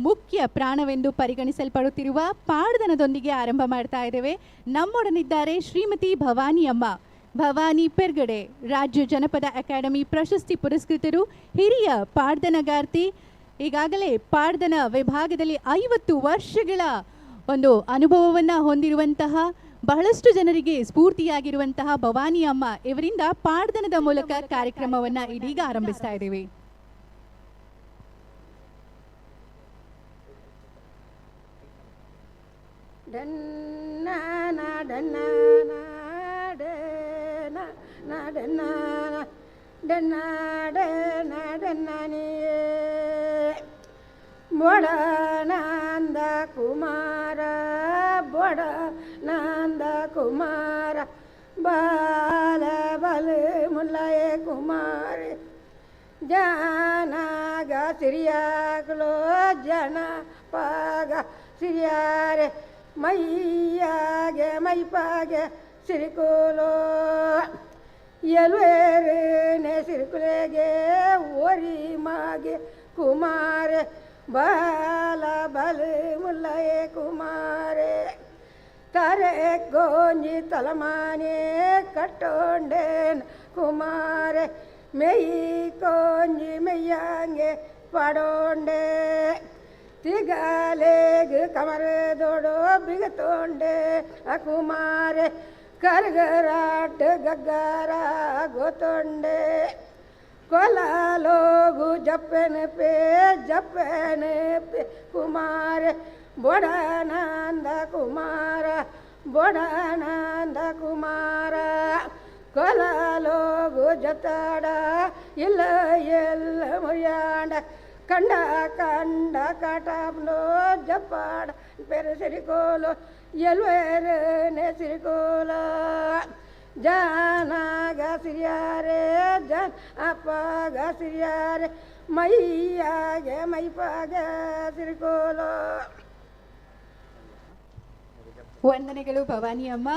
ಮುಖ್ಯ ಪ್ರಾಣವೆಂದು ಪರಿಗಣಿಸಲ್ಪಡುತ್ತಿರುವ ಪಾಡ್ದನದೊಂದಿಗೆ ಆರಂಭ ಮಾಡ್ತಾ ಇದ್ದೇವೆ. ನಮ್ಮೊಡನಿದ್ದಾರೆ ಶ್ರೀಮತಿ ಭವಾನಿ ಅಮ್ಮ. ಭವಾನಿ ಪೆರ್ಗಡೆ, ರಾಜ್ಯ ಜನಪದ ಅಕಾಡೆಮಿ ಪ್ರಶಸ್ತಿ ಪುರಸ್ಕೃತರು, ಹಿರಿಯ ಪಾಡ್ದನಗಾರ್ತಿ. ಈಗಾಗಲೇ ಪಾಡ್ದನ ವಿಭಾಗದಲ್ಲಿ 50 ವರ್ಷಗಳ ಒಂದು ಅನುಭವವನ್ನು ಹೊಂದಿರುವಂತಹ, ಬಹಳಷ್ಟು ಜನರಿಗೆ ಸ್ಫೂರ್ತಿಯಾಗಿರುವಂತಹ ಭವಾನಿ ಅಮ್ಮ ಇವರಿಂದ ಪಾಡ್ದನದ ಮೂಲಕ ಕಾರ್ಯಕ್ರಮವನ್ನು ಇದೀಗ ಆರಂಭಿಸ್ತಾ ಇದ್ದೇವೆ. ಬೊಡ ನಂದ ಕುಮಾರ, ಬೊಡ ನಂದ ಕುಮಾರ, ಬಾಲ ಬಲ ಮುಲ್ಲಯ ಕುಮಾರ, ಜನಾಗ ಸಿರಿಯಾಗಲೋ ಜನ ಪಾಗ ಸಿರಿಯಾರೆ, ಮೈಯಾಗೆ ಮೈಪಾಗೆ ಸಿರಿಕೋಲೋ, ಎಲ್ವೇರನೆ ಸಿರಿಕುಲೆಗೆ ಓರಿ ಮಾಗೆ ಕುಮಾರೆ, ಬಾಲ ಬಲ ಮುಲ್ಲಯ ಕುಮಾರೆ, ತಾರೆ ಗೋಂಜಿ ತಲಮಾನೆ ಕಟ್ಟೊಂಡೇನ್ ಕುಮಾರೆ, ಮೇಯಿ ಕೊಂಜಿ ಮೇಯ್ಯಾಂಗೆ ಪಡೋಂಡೆ, ತಿಗಾಲೆಗ್ ಕಮರ ದೊಡೋ ಬಿಗತೋಂಡೆ ಕುಮಾರೆ, ಕರ್ಗರಾಟ ಗಗ್ಗಾರ ಗೊತ್ತೊಂಡೆ, ಕೊಲಾಲೋಗು ಜಪ್ಪನ ಪೇ ಕುಮಾರ, ಬೊಡಾನಂದ ಕುಮಾರ, ಬೊಡಾನಂದ ಕುಮಾರ, ಕೊಲಾಲೋಗು ಜತಾಡ ಇಲ್ಲ ಎಲ್ಲ ಮುರಿಯಾಂಡ, ಕಂಡ ಕಂಡ ಕಾಟಾಬ್ಲೋ ಜಪ್ಪಾಡ ಪೆರು ಸಿರಿಕೋಲು, ಎಲ್ವೇರನೆ ಸಿರಿಕೋಲ, ಜಾನಾಗ ಸಿರಿಯಾರೆ ಜನ್ ಅಪ್ಪಗ ಸಿರಿಯಾರೆ, ಮೈಯಾಗೆ ಮೈಪಾಗ ಸಿರಿಕೋಲ. ವಂದನೆಗಳು ಭವಾನಿ ಅಮ್ಮ.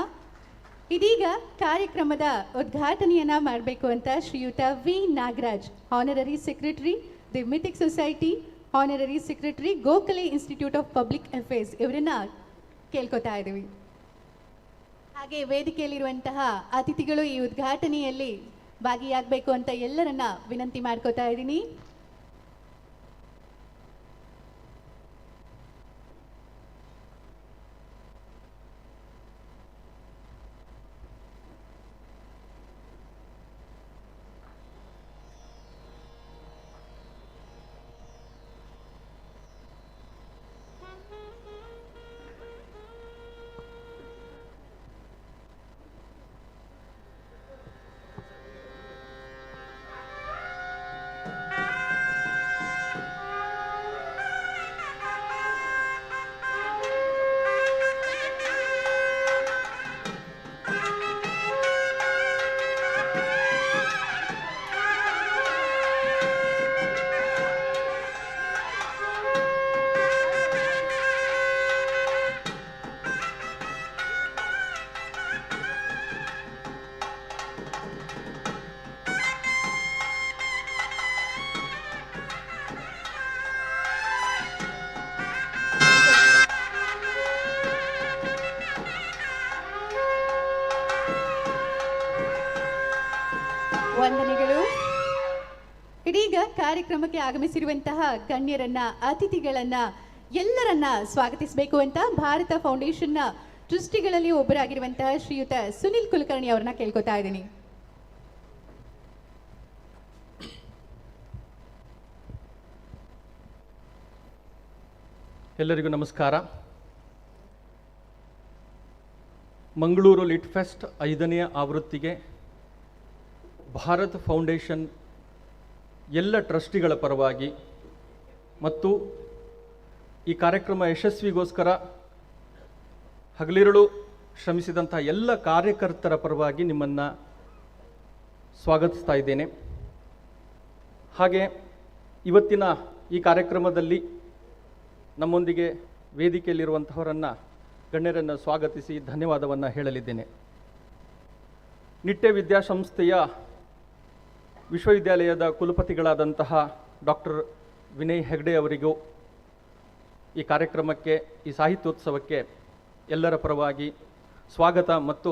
ಇದೀಗ ಕಾರ್ಯಕ್ರಮದ ಉದ್ಘಾಟನೆಯನ್ನ ಮಾಡಬೇಕು ಅಂತ ಶ್ರೀಯುತ V Nagaraj, honorary secretary the mythic society, honorary secretary Gokhale institute of public affairs ಇವರನ್ನ ಕೇಳ್ಕೊತಾ ಇದ್ದೀವಿ. ಹಾಗೆ ವೇದಿಕೆಯಲ್ಲಿರುವಂತಹ ಅತಿಥಿಗಳು ಈ ಉದ್ಘಾಟನೆಯಲ್ಲಿ ಭಾಗಿಯಾಗಬೇಕು ಅಂತ ಎಲ್ಲರನ್ನ ವಿನಂತಿ ಮಾಡ್ಕೋತಾ ಇದ್ದೀನಿ. ವಂದನೆಗಳು. ಇದೀಗ ಕಾರ್ಯಕ್ರಮಕ್ಕೆ ಆಗಮಿಸಿರುವಂತಹ ಗಣ್ಯರನ್ನ, ಅತಿಥಿಗಳನ್ನ ಎಲ್ಲರನ್ನ ಸ್ವಾಗತಿಸಬೇಕು ಅಂತ ಭಾರತ ಫೌಂಡೇಶನ್ನ ಟ್ರಸ್ಟಿಗಳಲ್ಲಿ ಒಬ್ಬರಾಗಿರುವಂತಹ ಶ್ರೀಯುತ ಸುನಿಲ್ ಕುಲಕರ್ಣಿ ಅವರನ್ನ ಕೇಳ್ಕೊತಾ ಇದ್ದೀನಿ. ಎಲ್ಲರಿಗೂ ನಮಸ್ಕಾರ. ಮಂಗಳೂರು ಲಿಟ್ ಫೆಸ್ಟ್ 5ನೇ ಆವೃತ್ತಿಗೆ ಭಾರತ್ ಫೌಂಡೇಶನ್ ಎಲ್ಲ ಟ್ರಸ್ಟಿಗಳ ಪರವಾಗಿ ಮತ್ತು ಈ ಕಾರ್ಯಕ್ರಮ ಯಶಸ್ವಿಗೋಸ್ಕರ ಹಗಲಿರುಳು ಶ್ರಮಿಸಿದಂಥ ಎಲ್ಲ ಕಾರ್ಯಕರ್ತರ ಪರವಾಗಿ ನಿಮ್ಮನ್ನು ಸ್ವಾಗತಿಸ್ತಾ ಇದ್ದೇನೆ. ಹಾಗೆ ಇವತ್ತಿನ ಈ ಕಾರ್ಯಕ್ರಮದಲ್ಲಿ ನಮ್ಮೊಂದಿಗೆ ವೇದಿಕೆಯಲ್ಲಿರುವಂಥವರನ್ನು, ಗಣ್ಯರನ್ನು ಸ್ವಾಗತಿಸಿ ಧನ್ಯವಾದವನ್ನು ಹೇಳಲಿದ್ದೇನೆ. ನಿಟ್ಟೆ ವಿದ್ಯಾಸಂಸ್ಥೆಯ ವಿಶ್ವವಿದ್ಯಾಲಯದ ಕುಲಪತಿಗಳಾದಂತಹ ಡಾಕ್ಟರ್ ವಿನಯ್ ಹೆಗ್ಡೆ ಅವರಿಗೂ ಈ ಕಾರ್ಯಕ್ರಮಕ್ಕೆ, ಈ ಸಾಹಿತ್ಯೋತ್ಸವಕ್ಕೆ ಎಲ್ಲರ ಪರವಾಗಿ ಸ್ವಾಗತ ಮತ್ತು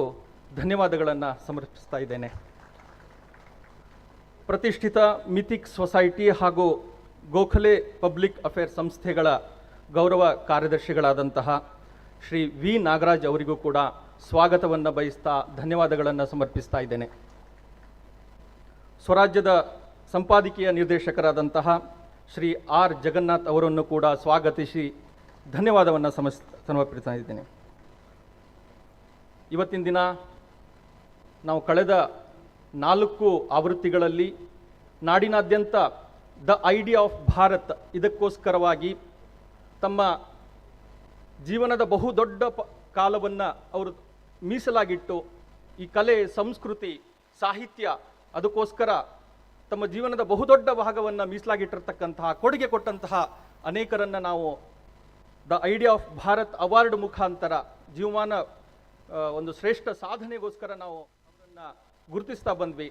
ಧನ್ಯವಾದಗಳನ್ನು ಸಮರ್ಪಿಸ್ತಾ ಇದ್ದೇನೆ. ಪ್ರತಿಷ್ಠಿತ ಮಿಥಿಕ್ ಸೊಸೈಟಿ ಹಾಗೂ ಗೋಖಲೆ ಪಬ್ಲಿಕ್ ಅಫೇರ್ಸ್ ಸಂಸ್ಥೆಗಳ ಗೌರವ ಕಾರ್ಯದರ್ಶಿಗಳಾದಂತಹ ಶ್ರೀ ವಿ ನಾಗರಾಜ್ ಅವರಿಗೂ ಕೂಡ ಸ್ವಾಗತವನ್ನು ಬಯಸ್ತಾ ಧನ್ಯವಾದಗಳನ್ನು ಸಮರ್ಪಿಸ್ತಾ ಇದ್ದೇನೆ. ಸ್ವರಾಜ್ಯದ ಸಂಪಾದಕೀಯ ನಿರ್ದೇಶಕರಾದಂತಹ ಶ್ರೀ ಆರ್ ಜಗನ್ನಾಥ್ ಅವರನ್ನು ಕೂಡ ಸ್ವಾಗತಿಸಿ ಧನ್ಯವಾದವನ್ನು ಸಮರ್ಪಿಸ್ತಾ ಇದ್ದೇನೆ. ಇವತ್ತಿನ ದಿನ ನಾವು ಕಳೆದ 4 ಆವೃತ್ತಿಗಳಲ್ಲಿ ನಾಡಿನಾದ್ಯಂತ ದ ಐಡಿಯಾ ಆಫ್ ಭಾರತ್ ಇದಕ್ಕೋಸ್ಕರವಾಗಿ ತಮ್ಮ ಜೀವನದ ಬಹುದೊಡ್ಡ ಕಾಲವನ್ನು ಅವರು ಮೀಸಲಾಗಿಟ್ಟು ಈ ಕಲೆ, ಸಂಸ್ಕೃತಿ, ಸಾಹಿತ್ಯ ಅದಕ್ಕೋಸ್ಕರ ತಮ್ಮ ಜೀವನದ ಬಹುದೊಡ್ಡ ಭಾಗವನ್ನು ಮೀಸಲಾಗಿಟ್ಟಿರ್ತಕ್ಕಂತಹ, ಕೊಡುಗೆ ಕೊಟ್ಟಂತಹ ಅನೇಕರನ್ನು ನಾವು the idea of Bharat award ಮುಖಾಂತರ ಜೀವಮಾನ ಒಂದು ಶ್ರೇಷ್ಠ ಸಾಧನೆಗೋಸ್ಕರ ನಾವು ಅವರನ್ನು ಗುರುತಿಸ್ತಾ ಬಂದ್ವಿ.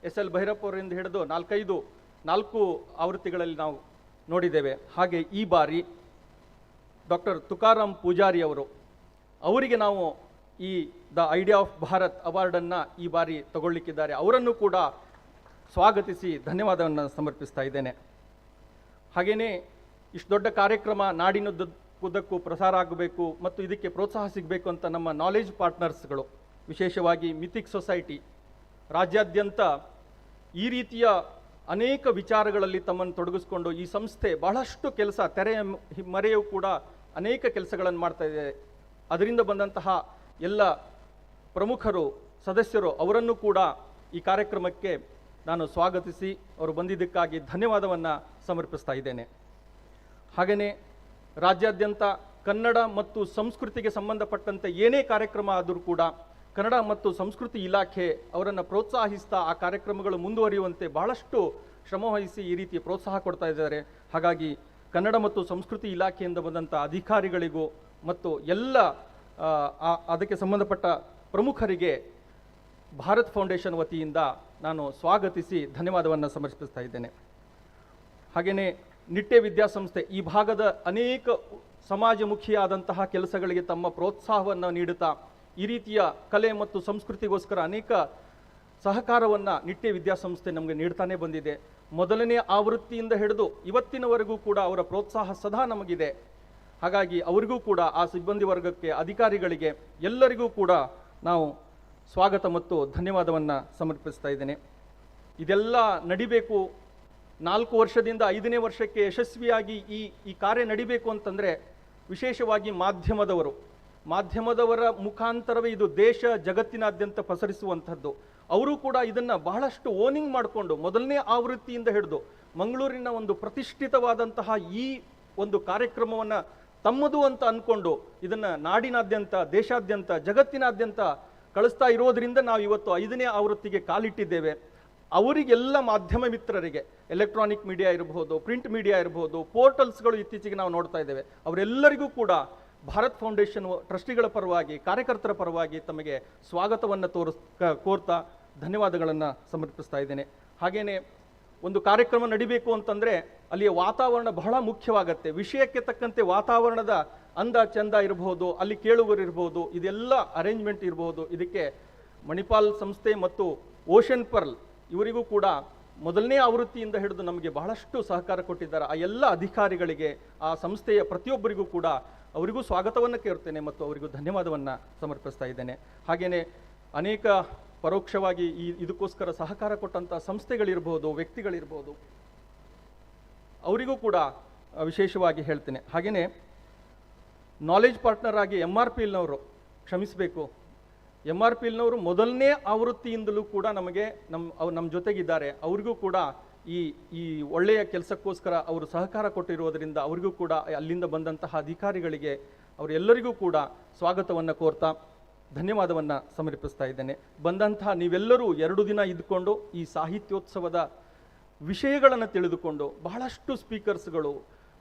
ಎಸ್.ಎಲ್. ಭೈರಪ್ಪ ಅವರಿಂದ ಹಿಡಿದು 4 ಆವೃತ್ತಿಗಳಲ್ಲಿ ನಾವು ನೋಡಿದ್ದೇವೆ. ಹಾಗೆ ಈ ಬಾರಿ ಡಾಕ್ಟರ್ ತುಕಾರಾಮ್ ಪೂಜಾರಿ ಅವರಿಗೆ ನಾವು ಈ ದ ಐಡಿಯಾ ಆಫ್ ಭಾರತ್ ಅವಾರ್ಡನ್ನು ಈ ಬಾರಿ ತಗೊಳ್ಳಿಕ್ಕಿದ್ದಾರೆ. ಅವರನ್ನು ಕೂಡ ಸ್ವಾಗತಿಸಿ ಧನ್ಯವಾದವನ್ನು ಸಮರ್ಪಿಸ್ತಾ ಇದ್ದೇನೆ. ಹಾಗೆಯೇ ಇಷ್ಟು ದೊಡ್ಡ ಕಾರ್ಯಕ್ರಮ ನಾಡಿನುದ್ದಕ್ಕೂ ಪ್ರಸಾರ ಆಗಬೇಕು ಮತ್ತು ಇದಕ್ಕೆ ಪ್ರೋತ್ಸಾಹ ಸಿಗಬೇಕು ಅಂತ ನಮ್ಮ ನಾಲೆಜ್ ಪಾರ್ಟ್ನರ್ಸ್ಗಳು, ವಿಶೇಷವಾಗಿ ಮಿಥಿಕ್ ಸೊಸೈಟಿ ರಾಜ್ಯಾದ್ಯಂತ ಈ ರೀತಿಯ ಅನೇಕ ವಿಚಾರಗಳಲ್ಲಿ ತಮ್ಮನ್ನು ತೊಡಗಿಸ್ಕೊಂಡು ಈ ಸಂಸ್ಥೆ ಬಹಳಷ್ಟು ಕೆಲಸ, ತೆರೆಯ ಮರೆಯೂ ಕೂಡ ಅನೇಕ ಕೆಲಸಗಳನ್ನು ಮಾಡ್ತಾ ಇದೆ. ಅದರಿಂದ ಬಂದಂತಹ ಎಲ್ಲ ಪ್ರಮುಖರು, ಸದಸ್ಯರು ಅವರನ್ನು ಕೂಡ ಈ ಕಾರ್ಯಕ್ರಮಕ್ಕೆ ನಾನು ಸ್ವಾಗತಿಸಿ ಅವರು ಬಂದಿದ್ದಕ್ಕಾಗಿ ಧನ್ಯವಾದವನ್ನು ಸಮರ್ಪಿಸ್ತಾ ಇದ್ದೇನೆ. ಹಾಗೆಯೇ ರಾಜ್ಯಾದ್ಯಂತ ಕನ್ನಡ ಮತ್ತು ಸಂಸ್ಕೃತಿಗೆ ಸಂಬಂಧಪಟ್ಟಂತೆ ಏನೇ ಕಾರ್ಯಕ್ರಮ ಆದರೂ ಕೂಡ ಕನ್ನಡ ಮತ್ತು ಸಂಸ್ಕೃತಿ ಇಲಾಖೆ ಅವರನ್ನು ಪ್ರೋತ್ಸಾಹಿಸ್ತಾ ಆ ಕಾರ್ಯಕ್ರಮಗಳು ಮುಂದುವರಿಯುವಂತೆ ಬಹಳಷ್ಟು ಶ್ರಮವಹಿಸಿ ಈ ರೀತಿ ಪ್ರೋತ್ಸಾಹ ಕೊಡ್ತಾ ಇದ್ದಾರೆ. ಹಾಗಾಗಿ ಕನ್ನಡ ಮತ್ತು ಸಂಸ್ಕೃತಿ ಇಲಾಖೆಯಿಂದ ಬಂದಂಥ ಅಧಿಕಾರಿಗಳಿಗೂ ಮತ್ತು ಎಲ್ಲ ಅದಕ್ಕೆ ಸಂಬಂಧಪಟ್ಟ ಪ್ರಮುಖರಿಗೆ ಭಾರತ್ ಫೌಂಡೇಶನ್ ವತಿಯಿಂದ ನಾನು ಸ್ವಾಗತಿಸಿ ಧನ್ಯವಾದವನ್ನು ಸಮರ್ಪಿಸ್ತಾ ಇದ್ದೇನೆ. ಹಾಗೆಯೇ ನಿಟ್ಟೆ ವಿದ್ಯಾಸಂಸ್ಥೆ ಈ ಭಾಗದ ಅನೇಕ ಸಮಾಜಮುಖಿಯಾದಂತಹ ಕೆಲಸಗಳಿಗೆ ತಮ್ಮ ಪ್ರೋತ್ಸಾಹವನ್ನು ನೀಡುತ್ತಾ ಈ ರೀತಿಯ ಕಲೆ ಮತ್ತು ಸಂಸ್ಕೃತಿಗೋಸ್ಕರ ಅನೇಕ ಸಹಕಾರವನ್ನು ನಿಟ್ಟೆ ವಿದ್ಯಾಸಂಸ್ಥೆ ನಮಗೆ ನೀಡ್ತಾನೆ ಬಂದಿದೆ. ಮೊದಲನೇ ಆವೃತ್ತಿಯಿಂದ ಹಿಡಿದು ಇವತ್ತಿನವರೆಗೂ ಕೂಡ ಅವರ ಪ್ರೋತ್ಸಾಹ ಸದಾ ನಮಗಿದೆ. ಹಾಗಾಗಿ ಅವರಿಗೂ ಕೂಡ, ಆ ಸಿಬ್ಬಂದಿ ವರ್ಗಕ್ಕೆ, ಅಧಿಕಾರಿಗಳಿಗೆ ಎಲ್ಲರಿಗೂ ಕೂಡ ನಾವು ಸ್ವಾಗತ ಮತ್ತು ಧನ್ಯವಾದವನ್ನು ಸಮರ್ಪಿಸ್ತಾ ಇದ್ದೇನೆ. ಇದೆಲ್ಲ ನಡಿಬೇಕು, 4 ವರ್ಷದಿಂದ 5ನೇ ವರ್ಷಕ್ಕೆ ಯಶಸ್ವಿಯಾಗಿ ಈ ಕಾರ್ಯ ನಡಿಬೇಕು ಅಂತಂದರೆ ವಿಶೇಷವಾಗಿ ಮಾಧ್ಯಮದವರ ಮುಖಾಂತರವೇ ಇದು ದೇಶ ಜಗತ್ತಿನಾದ್ಯಂತ ಪಸರಿಸುವಂಥದ್ದು. ಅವರು ಕೂಡ ಇದನ್ನು ಬಹಳಷ್ಟು ಓನಿಂಗ್ ಮಾಡಿಕೊಂಡು ಮೊದಲನೇ ಆವೃತ್ತಿಯಿಂದ ಹಿಡಿದು ಮಂಗಳೂರಿನ ಒಂದು ಪ್ರತಿಷ್ಠಿತವಾದಂತಹ ಈ ಒಂದು ಕಾರ್ಯಕ್ರಮವನ್ನು ತಮ್ಮದು ಅಂತ ಅಂದ್ಕೊಂಡು ಇದನ್ನು ನಾಡಿನಾದ್ಯಂತ, ದೇಶಾದ್ಯಂತ, ಜಗತ್ತಿನಾದ್ಯಂತ ಕಳಿಸ್ತಾ ಇರೋದರಿಂದ ನಾವು ಇವತ್ತು 5ನೇ ಆವೃತ್ತಿಗೆ ಕಾಲಿಟ್ಟಿದ್ದೇವೆ. ಅವರಿಗೆಲ್ಲ ಮಾಧ್ಯಮ ಮಿತ್ರರಿಗೆ, ಎಲೆಕ್ಟ್ರಾನಿಕ್ ಮೀಡಿಯಾ ಇರಬಹುದು, ಪ್ರಿಂಟ್ ಮೀಡಿಯಾ ಇರಬಹುದು, ಪೋರ್ಟಲ್ಸ್ಗಳು ಇತ್ತೀಚೆಗೆ ನಾವು ನೋಡ್ತಾ ಇದ್ದೇವೆ, ಅವರೆಲ್ಲರಿಗೂ ಕೂಡ ಭಾರತ್ ಫೌಂಡೇಶನ್ ಟ್ರಸ್ಟಿಗಳ ಪರವಾಗಿ, ಕಾರ್ಯಕರ್ತರ ಪರವಾಗಿ ತಮಗೆ ಸ್ವಾಗತವನ್ನು ಕೋರ್ತಾ ಧನ್ಯವಾದಗಳನ್ನು ಸಮರ್ಪಿಸ್ತಾ ಇದ್ದೇನೆ. ಹಾಗೆಯೇ ಒಂದು ಕಾರ್ಯಕ್ರಮ ನಡಿಬೇಕು ಅಂತಂದರೆ ಅಲ್ಲಿಯ ವಾತಾವರಣ ಬಹಳ ಮುಖ್ಯವಾಗತ್ತೆ. ವಿಷಯಕ್ಕೆ ತಕ್ಕಂತೆ ವಾತಾವರಣದ ಅಂದ ಚಂದ ಇರಬಹುದು, ಅಲ್ಲಿ ಕೇಳುಗರು ಇರಬಹುದು, ಇದೆಲ್ಲ ಅರೇಂಜ್ಮೆಂಟ್ ಇರಬಹುದು. ಇದಕ್ಕೆ ಮಣಿಪಾಲ್ ಸಂಸ್ಥೆ ಮತ್ತು ಓಷನ್ ಪರ್ಲ್ ಇವರಿಗೂ ಕೂಡ ಮೊದಲನೇ ಆವೃತ್ತಿಯಿಂದ ಹಿಡಿದು ನಮಗೆ ಬಹಳಷ್ಟು ಸಹಕಾರ ಕೊಟ್ಟಿದ್ದಾರೆ. ಆ ಎಲ್ಲ ಅಧಿಕಾರಿಗಳಿಗೆ, ಆ ಸಂಸ್ಥೆಯ ಪ್ರತಿಯೊಬ್ಬರಿಗೂ ಕೂಡ ಅವರಿಗೂ ಸ್ವಾಗತವನ್ನು ಕೇರ್ತೇನೆ ಮತ್ತು ಅವರಿಗೂ ಧನ್ಯವಾದವನ್ನು ಸಮರ್ಪಿಸ್ತಾ ಇದ್ದೇನೆ. ಹಾಗೆಯೇ ಅನೇಕ ಪರೋಕ್ಷವಾಗಿ ಇದಕ್ಕೋಸ್ಕರ ಸಹಕಾರ ಕೊಟ್ಟಂಥ ಸಂಸ್ಥೆಗಳಿರ್ಬೋದು, ವ್ಯಕ್ತಿಗಳಿರ್ಬೋದು, ಅವರಿಗೂ ಕೂಡ ವಿಶೇಷವಾಗಿ ಹೇಳ್ತೇನೆ. ಹಾಗೆಯೇ ನಾಲೆಜ್ ಪಾರ್ಟ್ನರ್ ಆಗಿ MRPLನವರು, ಕ್ಷಮಿಸಬೇಕು, MRPLನವರು ಮೊದಲನೇ ಆವೃತ್ತಿಯಿಂದಲೂ ಕೂಡ ನಮಗೆ ನಮ್ಮ ಜೊತೆಗಿದ್ದಾರೆ. ಅವರಿಗೂ ಕೂಡ ಈ ಒಳ್ಳೆಯ ಕೆಲಸಕ್ಕೋಸ್ಕರ ಅವರು ಸಹಕಾರ ಕೊಟ್ಟಿರುವುದರಿಂದ ಅವರಿಗೂ ಕೂಡ ಅಲ್ಲಿಂದ ಬಂದಂತಹ ಅಧಿಕಾರಿಗಳಿಗೆ ಅವರೆಲ್ಲರಿಗೂ ಕೂಡ ಸ್ವಾಗತವನ್ನು ಕೋರ್ತಾ ಧನ್ಯವಾದವನ್ನು ಸಮರ್ಪಿಸ್ತಾ ಇದ್ದೇನೆ. ಬಂದಂತಹ ನೀವೆಲ್ಲರೂ 2 ದಿನ ಇದ್ದುಕೊಂಡು ಈ ಸಾಹಿತ್ಯೋತ್ಸವದ ವಿಷಯಗಳನ್ನು ತಿಳಿದುಕೊಂಡು ಬಹಳಷ್ಟು ಸ್ಪೀಕರ್ಸ್ಗಳು,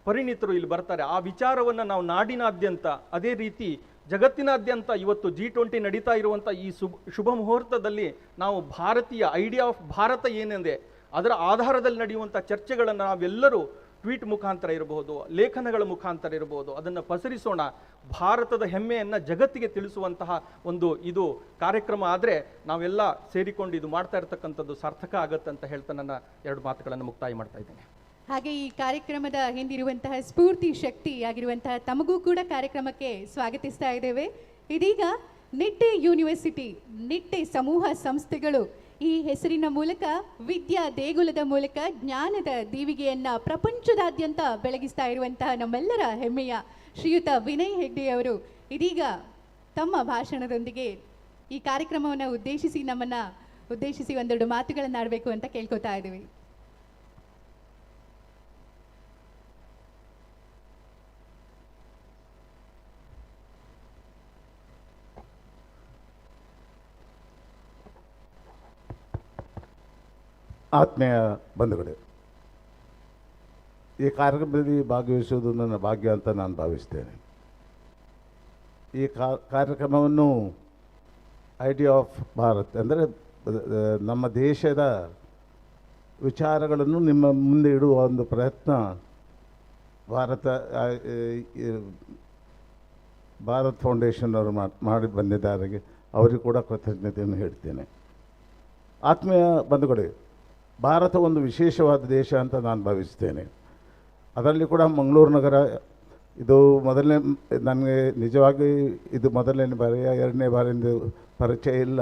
ಪರಿಣಿತರು ಇಲ್ಲಿ ಬರ್ತಾರೆ. ಆ ವಿಚಾರವನ್ನು ನಾವು ನಾಡಿನಾದ್ಯಂತ, ಅದೇ ರೀತಿ ಜಗತ್ತಿನಾದ್ಯಂತ ಇವತ್ತು G20 ನಡೀತಾ ಇರುವಂಥ ಈ ಶುಭ ಮುಹೂರ್ತದಲ್ಲಿ ನಾವು ಭಾರತೀಯ ಐಡಿಯಾ ಆಫ್ ಭಾರತ ಏನೆಂದೆ ಅದರ ಆಧಾರದಲ್ಲಿ ನಡೆಯುವಂಥ ಚರ್ಚೆಗಳನ್ನು ನಾವೆಲ್ಲರೂ ಟ್ವೀಟ್ ಮುಖಾಂತರ ಇರಬಹುದು, ಲೇಖನಗಳ ಮುಖಾಂತರ ಇರಬಹುದು, ಅದನ್ನು ಪಸರಿಸೋಣ. ಭಾರತದ ಹೆಮ್ಮೆಯನ್ನು ಜಗತ್ತಿಗೆ ತಿಳಿಸುವಂತಹ ಒಂದು ಇದು ಕಾರ್ಯಕ್ರಮ ಆದರೆ ನಾವೆಲ್ಲ ಸೇರಿಕೊಂಡು ಇದು ಮಾಡ್ತಾ ಇರ್ತಕ್ಕಂಥದ್ದು ಸಾರ್ಥಕ ಆಗತ್ತೆ ಅಂತ ಹೇಳ್ತಾ ನನ್ನ 2 ಮಾತುಗಳನ್ನು ಮುಕ್ತಾಯ ಮಾಡ್ತಾ ಇದ್ದೇನೆ. ಹಾಗೆ ಈ ಕಾರ್ಯಕ್ರಮದ ಹಿಂದಿರುವಂತಹ ಸ್ಫೂರ್ತಿ ಶಕ್ತಿ ಆಗಿರುವಂತಹ ತಮಗೂ ಕೂಡ ಕಾರ್ಯಕ್ರಮಕ್ಕೆ ಸ್ವಾಗತಿಸ್ತಾ ಇದ್ದೇವೆ. ಇದೀಗ ನಿಟ್ಟೆ ಯೂನಿವರ್ಸಿಟಿ, ನಿಟ್ಟೆ ಸಮೂಹ ಸಂಸ್ಥೆಗಳು ಈ ಹೆಸರಿನ ಮೂಲಕ ವಿದ್ಯಾ ದೇಗುಲದ ಮೂಲಕ ಜ್ಞಾನದ ದೀವಿಗೆಯನ್ನ ಪ್ರಪಂಚದಾದ್ಯಂತ ಬೆಳಗಿಸ್ತಾ ಇರುವಂತಹ ನಮ್ಮೆಲ್ಲರ ಹೆಮ್ಮೆಯ ಶ್ರೀಯುತ ವಿನಯ್ ಹೆಗ್ಡೆ ಅವರು ಇದೀಗ ತಮ್ಮ ಭಾಷಣದೊಂದಿಗೆ ಈ ಕಾರ್ಯಕ್ರಮವನ್ನು ಉದ್ದೇಶಿಸಿ ಒಂದೆರಡು ಮಾತುಗಳನ್ನಾಡಬೇಕು ಅಂತ ಕೇಳ್ಕೊತಾ ಇದ್ದೀವಿ. ಆತ್ಮೀಯ ಬಂಧುಗಳೇ, ಈ ಕಾರ್ಯಕ್ರಮದಲ್ಲಿ ಭಾಗವಹಿಸುವುದು ನನ್ನ ಭಾಗ್ಯ ಅಂತ ನಾನು ಭಾವಿಸ್ತೇನೆ. ಈ ಕಾರ್ಯಕ್ರಮವನ್ನು ಐಡಿಯಾ ಆಫ್ ಭಾರತ್ ಅಂದರೆ ನಮ್ಮ ದೇಶದ ವಿಚಾರಗಳನ್ನು ನಿಮ್ಮ ಮುಂದೆ ಇಡುವ ಒಂದು ಪ್ರಯತ್ನ ಭಾರತ್ ಫೌಂಡೇಶನ್ ಅವರು ಮಾಡಿ ಬಂದಿದ್ದಾರೆ. ಅವರಿಗೆ ಕೂಡ ಕೃತಜ್ಞತೆಯನ್ನು ಹೇಳ್ತೇನೆ. ಆತ್ಮೀಯ ಬಂಧುಗಳೇ, ಭಾರತ ಒಂದು ವಿಶೇಷವಾದ ದೇಶ ಅಂತ ನಾನು ಭಾವಿಸ್ತೇನೆ. ಅದರಲ್ಲಿ ಕೂಡ ಮಂಗಳೂರು ನಗರ ಇದು ನನಗೆ ನಿಜವಾಗಿ ಇದು ಮೊದಲನೇ ಬಾರಿಯ 2ನೇ ಬಾರಿಯಿಂದ ಪರಿಚಯ ಇಲ್ಲ.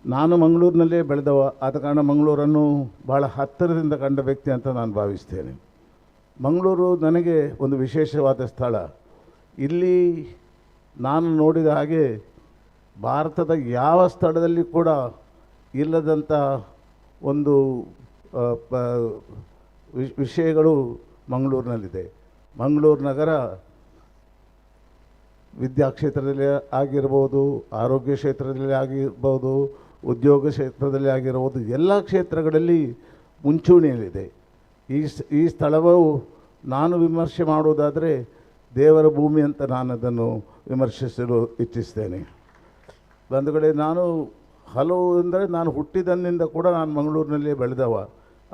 ನಾನು ಮಂಗಳೂರಿನಲ್ಲೇ ಬೆಳೆದವ, ಆದ ಕಾರಣ ಮಂಗಳೂರನ್ನು ಭಾಳ ಹತ್ತಿರದಿಂದ ಕಂಡ ವ್ಯಕ್ತಿ ಅಂತ ನಾನು ಭಾವಿಸ್ತೇನೆ. ಮಂಗಳೂರು ನನಗೆ ಒಂದು ವಿಶೇಷವಾದ ಸ್ಥಳ. ಇಲ್ಲಿ ನಾನು ನೋಡಿದ ಹಾಗೆ ಭಾರತದ ಯಾವ ಸ್ಥಳದಲ್ಲಿ ಕೂಡ ಇಲ್ಲದಂಥ ಒಂದು ವಿಷಯಗಳು ಮಂಗಳೂರಿನಲ್ಲಿದೆ. ಮಂಗಳೂರು ನಗರ ವಿದ್ಯಾ ಕ್ಷೇತ್ರದಲ್ಲಿ ಆಗಿರ್ಬೋದು, ಆರೋಗ್ಯ ಕ್ಷೇತ್ರದಲ್ಲಿ ಆಗಿರ್ಬೋದು, ಉದ್ಯೋಗ ಕ್ಷೇತ್ರದಲ್ಲಿ ಆಗಿರ್ಬೋದು, ಎಲ್ಲ ಕ್ಷೇತ್ರಗಳಲ್ಲಿ ಮುಂಚೂಣಿಯಲ್ಲಿದೆ. ಈ ಸ್ಥಳವು ನಾನು ವಿಮರ್ಶೆ ಮಾಡುವುದಾದರೆ ದೇವರ ಭೂಮಿ ಅಂತ ನಾನು ಅದನ್ನು ವಿಮರ್ಶಿಸಲು ಇಚ್ಛಿಸ್ತೇನೆ. ಬಂಧುಗಳೇ, ನಾನು ಹುಟ್ಟಿದಂದಿನಿಂದ ಕೂಡ ನಾನು ಮಂಗಳೂರಿನಲ್ಲೇ ಬೆಳೆದವ.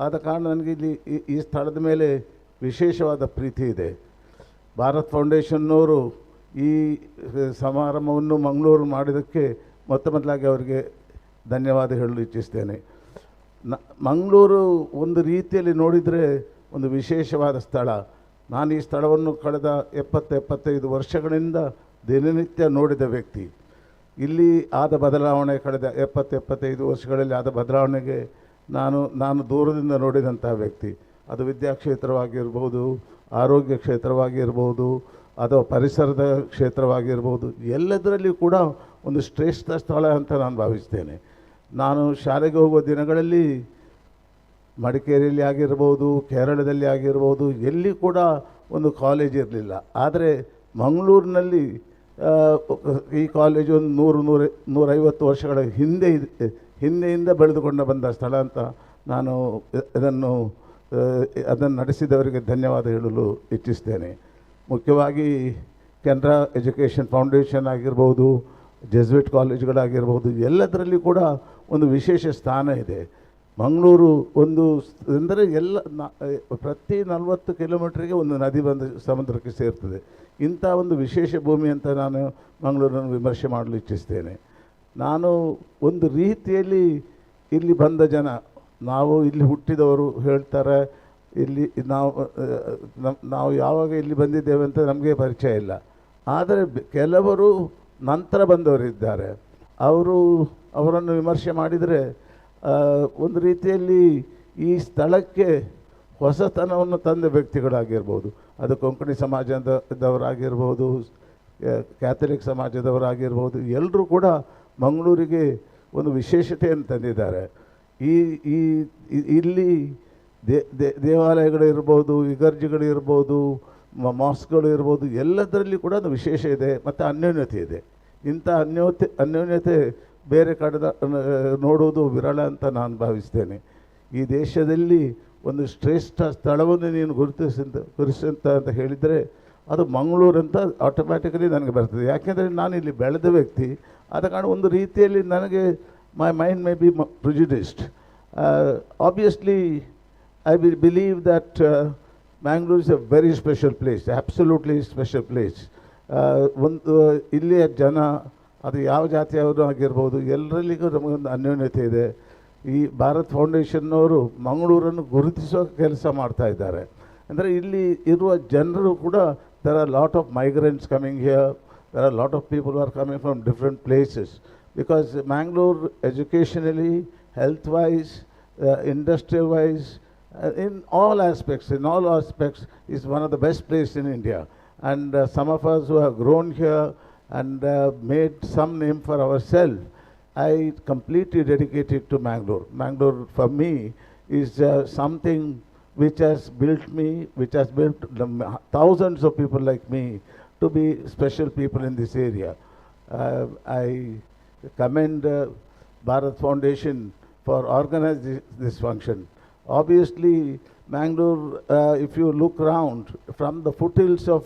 ಆದ ಕಾರಣ ನನಗೆ ಇಲ್ಲಿ ಈ ಸ್ಥಳದ ಮೇಲೆ ವಿಶೇಷವಾದ ಪ್ರೀತಿ ಇದೆ. ಭಾರತ್ ಫೌಂಡೇಶನ್ನವರು ಈ ಸಮಾರಂಭವನ್ನು ಮಂಗಳೂರು ಮಾಡಿದ್ದಕ್ಕೆ ಮೊದಲಾಗಿ ಅವರಿಗೆ ಧನ್ಯವಾದ ಹೇಳಲು ಇಚ್ಛಿಸ್ತೇನೆ. ಮಂಗಳೂರು ಒಂದು ರೀತಿಯಲ್ಲಿ ನೋಡಿದರೆ ಒಂದು ವಿಶೇಷವಾದ ಸ್ಥಳ. ನಾನು ಈ ಸ್ಥಳವನ್ನು ಕಳೆದ 70-75 ವರ್ಷಗಳಿಂದ ದಿನನಿತ್ಯ ನೋಡಿದ ವ್ಯಕ್ತಿ. ಇಲ್ಲಿ ಆದ ಬದಲಾವಣೆ, ಕಳೆದ 70-75 ವರ್ಷಗಳಲ್ಲಿ ಆದ ಬದಲಾವಣೆಗೆ ನಾನು ದೂರದಿಂದ ನೋಡಿದಂಥ ವ್ಯಕ್ತಿ. ಅದು ವಿದ್ಯಾಕ್ಷೇತ್ರವಾಗಿರ್ಬೋದು, ಆರೋಗ್ಯ ಕ್ಷೇತ್ರವಾಗಿರ್ಬೋದು, ಅಥವಾ ಪರಿಸರದ ಕ್ಷೇತ್ರವಾಗಿರ್ಬೋದು, ಎಲ್ಲದರಲ್ಲಿ ಕೂಡ ಒಂದು ಶ್ರೇಷ್ಠ ಸ್ಥಳ ಅಂತ ನಾನು ಭಾವಿಸ್ತೇನೆ. ನಾನು ಶಾಲೆಗೆ ಹೋಗುವ ದಿನಗಳಲ್ಲಿ ಮಡಿಕೇರಿಯಲ್ಲಿ ಆಗಿರ್ಬೋದು, ಕೇರಳದಲ್ಲಿ ಆಗಿರ್ಬೋದು, ಎಲ್ಲಿ ಕೂಡ ಒಂದು ಕಾಲೇಜ್ ಇರಲಿಲ್ಲ. ಆದರೆ ಮಂಗಳೂರಿನಲ್ಲಿ ಈ ಕಾಲೇಜು ಒಂದು 100-150 ವರ್ಷಗಳ ಹಿಂದೆಯಿಂದ ಬೆಳೆದುಕೊಂಡು ಬಂದ ಸ್ಥಳ ಅಂತ ನಾನು ಅದನ್ನು ನಡೆಸಿದವರಿಗೆ ಧನ್ಯವಾದ ಹೇಳಲು ಇಚ್ಛಿಸ್ತೇನೆ. ಮುಖ್ಯವಾಗಿ ಕೆನರಾ ಎಜುಕೇಷನ್ ಫೌಂಡೇಶನ್ ಆಗಿರ್ಬೋದು, ಜೆಸ್ವಿಟ್ ಕಾಲೇಜುಗಳಾಗಿರ್ಬೋದು, ಎಲ್ಲದರಲ್ಲಿ ಕೂಡ ಒಂದು ವಿಶೇಷ ಸ್ಥಾನ ಇದೆ. ಮಂಗಳೂರು ಅಂದರೆ ಪ್ರತಿ 40 ಕಿಲೋಮೀಟ್ರಿಗೆ ಒಂದು ನದಿ ಬಂದು ಸಮುದ್ರಕ್ಕೆ ಸೇರ್ತದೆ. ಇಂಥ ಒಂದು ವಿಶೇಷ ಭೂಮಿ ಅಂತ ನಾನು ಮಂಗಳೂರನ್ನು ವಿಮರ್ಶೆ ಮಾಡಲು ಇಚ್ಛಿಸ್ತೇನೆ. ನಾನು ಒಂದು ರೀತಿಯಲ್ಲಿ ಇಲ್ಲಿ ಬಂದ ಜನ, ನಾವು ಇಲ್ಲಿ ಹುಟ್ಟಿದವರು ಹೇಳ್ತಾರೆ, ಇಲ್ಲಿ ನಾವು ಯಾವಾಗ ಇಲ್ಲಿ ಬಂದಿದ್ದೇವೆ ಅಂತ ನಮಗೆ ಪರಿಚಯ ಇಲ್ಲ. ಆದರೆ ಕೆಲವರು ನಂತರ ಬಂದವರಿದ್ದಾರೆ. ಅವರನ್ನು ವಿಮರ್ಶೆ ಮಾಡಿದರೆ ಒಂದು ರೀತಿಯಲ್ಲಿ ಈ ಸ್ಥಳಕ್ಕೆ ಹೊಸತನವನ್ನು ತಂದ ವ್ಯಕ್ತಿಗಳಾಗಿರ್ಬೋದು. ಅದು ಕೊಂಕಣಿ ಸಮಾಜದವರಾಗಿರ್ಬೋದು, ಕ್ಯಾಥಲಿಕ್ ಸಮಾಜದವರಾಗಿರ್ಬೋದು, ಎಲ್ಲರೂ ಕೂಡ ಮಂಗಳೂರಿಗೆ ಒಂದು ವಿಶೇಷತೆಯನ್ನು ತಂದಿದ್ದಾರೆ. ಇಲ್ಲಿ ದೇವಾಲಯಗಳಿರ್ಬೋದು, ಇಗರ್ಜಿಗಳಿರ್ಬೋದು, ಮಾಸ್ಕ್ಗಳು ಇರ್ಬೋದು, ಎಲ್ಲದರಲ್ಲಿ ಕೂಡ ಒಂದು ವಿಶೇಷ ಇದೆ ಮತ್ತು ಅನ್ಯೋನ್ಯತೆ ಇದೆ. ಇಂಥ ಅನ್ಯೋನ್ಯತೆ ಬೇರೆ ಕಡೆ ನೋಡುವುದು ವಿರಳ ಅಂತ ನಾನು ಭಾವಿಸ್ತೇನೆ. ಈ ದೇಶದಲ್ಲಿ ಒಂದು ಶ್ರೇಷ್ಠ ಸ್ಥಳವನ್ನು ನೀನು ಗುರುತಿಸಂತ ಅಂತ ಹೇಳಿದರೆ ಅದು ಮಂಗಳೂರು ಅಂತ ಆಟೋಮ್ಯಾಟಿಕಲಿ ನನಗೆ ಬರ್ತದೆ. ಯಾಕೆಂದರೆ ನಾನು ಇಲ್ಲಿ ಬೆಳೆದ ವ್ಯಕ್ತಿ. ಆದ ಕಾರಣ ಒಂದು ರೀತಿಯಲ್ಲಿ ನನಗೆ my mind may be prejudiced. Obviously I will believe that Mangalore is a very special place, absolutely special place. ಒಂದು ಇಲ್ಲಿಯ ಜನ ಅದು ಯಾವ ಜಾತಿಯವರು ಆಗಿರ್ಬೋದು, ಎಲ್ಲರಲ್ಲಿಗೂ ನಮಗೊಂದು ಅನ್ಯೋನ್ಯತೆ ಇದೆ. ಈ ಭಾರತ್ ಫೌಂಡೇಶನ್ನವರು ಮಂಗಳೂರನ್ನು ಗುರುತಿಸೋ ಕೆಲಸ ಮಾಡ್ತಾ ಇದ್ದಾರೆ. ಅಂದರೆ ಇಲ್ಲಿ ಇರುವ ಜನರು ಕೂಡ, there are a lot of migrants coming here, there are a lot of people who are coming from different places, because Mangalore educationally, health-wise, industrial-wise, in all aspects, is one of the best places in India. And some of us who have grown here and made some name for ourselves, I completely dedicated to Mangalore. Mangalore for me is something which has built me, which has built thousands of people like me to be special people in this area. I commend Bharat Foundation for organizing this function. Obviously, Mangalore, if you look around, from the foothills of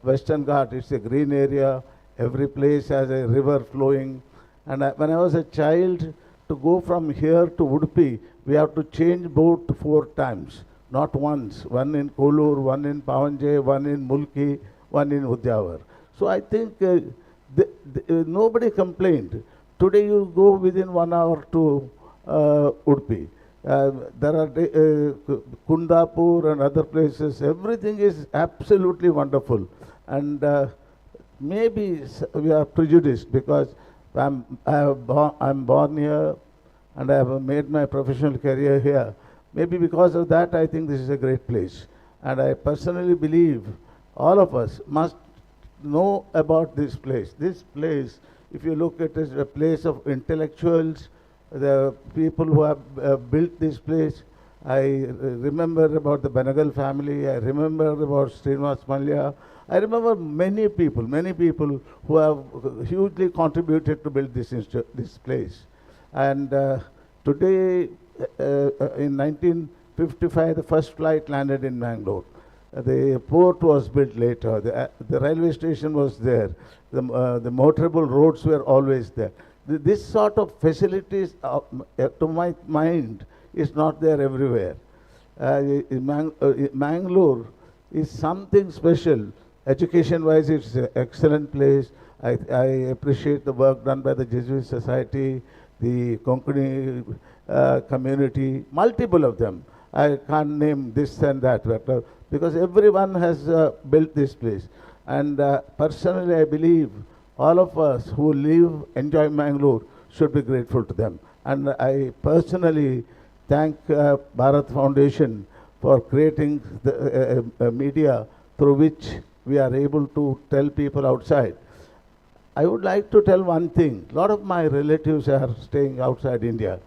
Western Ghat, it's a green area. Every place has a river flowing. And when I was a child, to go from here to Udupi, we have to change boat 4 times, not once. One in Kolur, one in Pavanje, one in Mulki, one in Udyavar. So I think nobody complained. Today you go within 1 hour to Udupi. There are Kundapur and other places. Everything is absolutely wonderful. And maybe we are prejudiced because I'm born here and I have made my professional career here. Maybe because of that, I think this is a great place. And I personally believe all of us must know about this place. This place, if you look at it, is a place of intellectuals, the people who have built this place. I remember about the Benagal family. I remember about Srinivas Mallya. I remember many people who have hugely contributed to build this place. And today, in 1955, the first flight landed in Mangalore. The port was built later. The railway station was there. The motorable roads were always there. This sort of facilities, to my mind, is not there everywhere. Mangalore is something special. Education-wise, it's an excellent place. I appreciate the work done by the Jesuit Society, the Konkani community, multiple of them. I can't name this and that, but, because everyone has built this place. And personally, I believe all of us who live, enjoy Mangalore, should be grateful to them. And I personally thank Bharat Foundation for creating the media through which we are able to tell people outside. I would like to tell one thing. A lot of my relatives are staying outside India.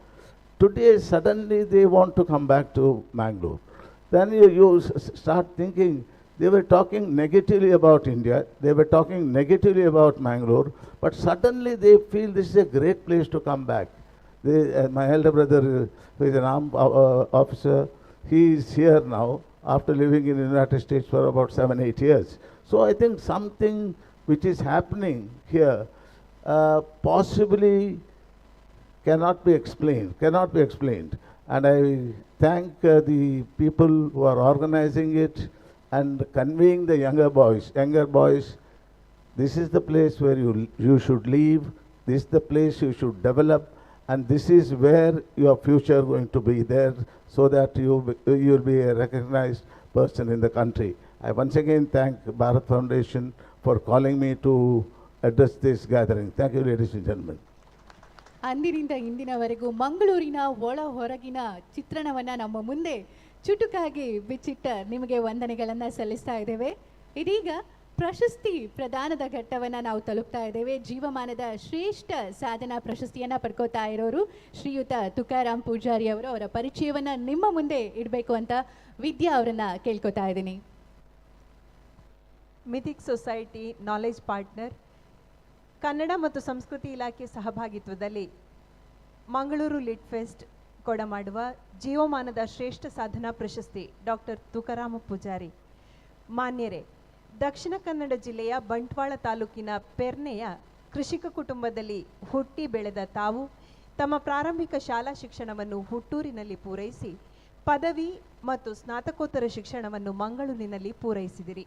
Today, suddenly they want to come back to Mangalore. Then you start thinking, they were talking negatively about India, they were talking negatively about Mangalore, but suddenly they feel this is a great place to come back. My elder brother, who is an armed officer, he is here now after living in the United States for about 7-8 years. So I think something which is happening here possibly cannot be explained. And I thank the people who are organizing it and conveying the younger boys, this is the place where you should live, this is the place you should develop, and this is where your future going to be there, so that you'll be a recognized person in the country. I once again thank Bharat Foundation for calling me to address this gathering. Thank you, ladies and gentlemen. ಅಂದಿನಿಂದ ಇಂದಿನವರೆಗೂ ಮಂಗಳೂರಿನ ಒಳ ಹೊರಗಿನ ಚಿತ್ರಣವನ್ನು ನಮ್ಮ ಮುಂದೆ ಚುಟುಕಾಗಿ ಬಿಚ್ಚಿಟ್ಟ ನಿಮಗೆ ವಂದನೆಗಳನ್ನು ಸಲ್ಲಿಸ್ತಾ ಇದ್ದೇವೆ. ಇದೀಗ ಪ್ರಶಸ್ತಿ ಪ್ರದಾನದ ಘಟ್ಟವನ್ನು ನಾವು ತಲುಪ್ತಾ ಇದ್ದೇವೆ. ಜೀವಮಾನದ ಶ್ರೇಷ್ಠ ಸಾಧನಾ ಪ್ರಶಸ್ತಿಯನ್ನು ಪಡ್ಕೋತಾ ಇರೋರು ಶ್ರೀಯುತ ತುಕಾರಾಮ್ ಪೂಜಾರಿ ಅವರು. ಅವರ ಪರಿಚಯವನ್ನು ನಿಮ್ಮ ಮುಂದೆ ಇಡಬೇಕು ಅಂತ ವಿದ್ಯಾ ಅವರನ್ನು ಕೇಳ್ಕೊತಾ ಇದ್ದೀನಿ. Mythic society knowledge partner, Kannada ಮತ್ತು ಸಂಸ್ಕೃತಿ ಇಲಾಖೆ ಸಹಭಾಗಿತ್ವದಲ್ಲಿ ಮಂಗಳೂರು ಲಿಟ್ ಫೆಸ್ಟ್ ಕೊಡಮಾಡುವ ಜೀವಮಾನದ ಶ್ರೇಷ್ಠ ಸಾಧನಾ ಪ್ರಶಸ್ತಿ ಡಾಕ್ಟರ್ ತುಕಾರಾಮ ಪೂಜಾರಿ. ಮಾನ್ಯರೇ, ದಕ್ಷಿಣ ಕನ್ನಡ ಜಿಲ್ಲೆಯ ಬಂಟ್ವಾಳ ತಾಲೂಕಿನ ಪೆರ್ನೆಯ ಕೃಷಿಕ ಕುಟುಂಬದಲ್ಲಿ ಹುಟ್ಟಿ ಬೆಳೆದ ತಾವು ತಮ್ಮ ಪ್ರಾರಂಭಿಕ ಶಾಲಾ ಶಿಕ್ಷಣವನ್ನು ಹುಟ್ಟೂರಿನಲ್ಲಿ ಪೂರೈಸಿ ಪದವಿ ಮತ್ತು ಸ್ನಾತಕೋತ್ತರ ಶಿಕ್ಷಣವನ್ನು ಮಂಗಳೂರಿನಲ್ಲಿ ಪೂರೈಸಿದಿರಿ.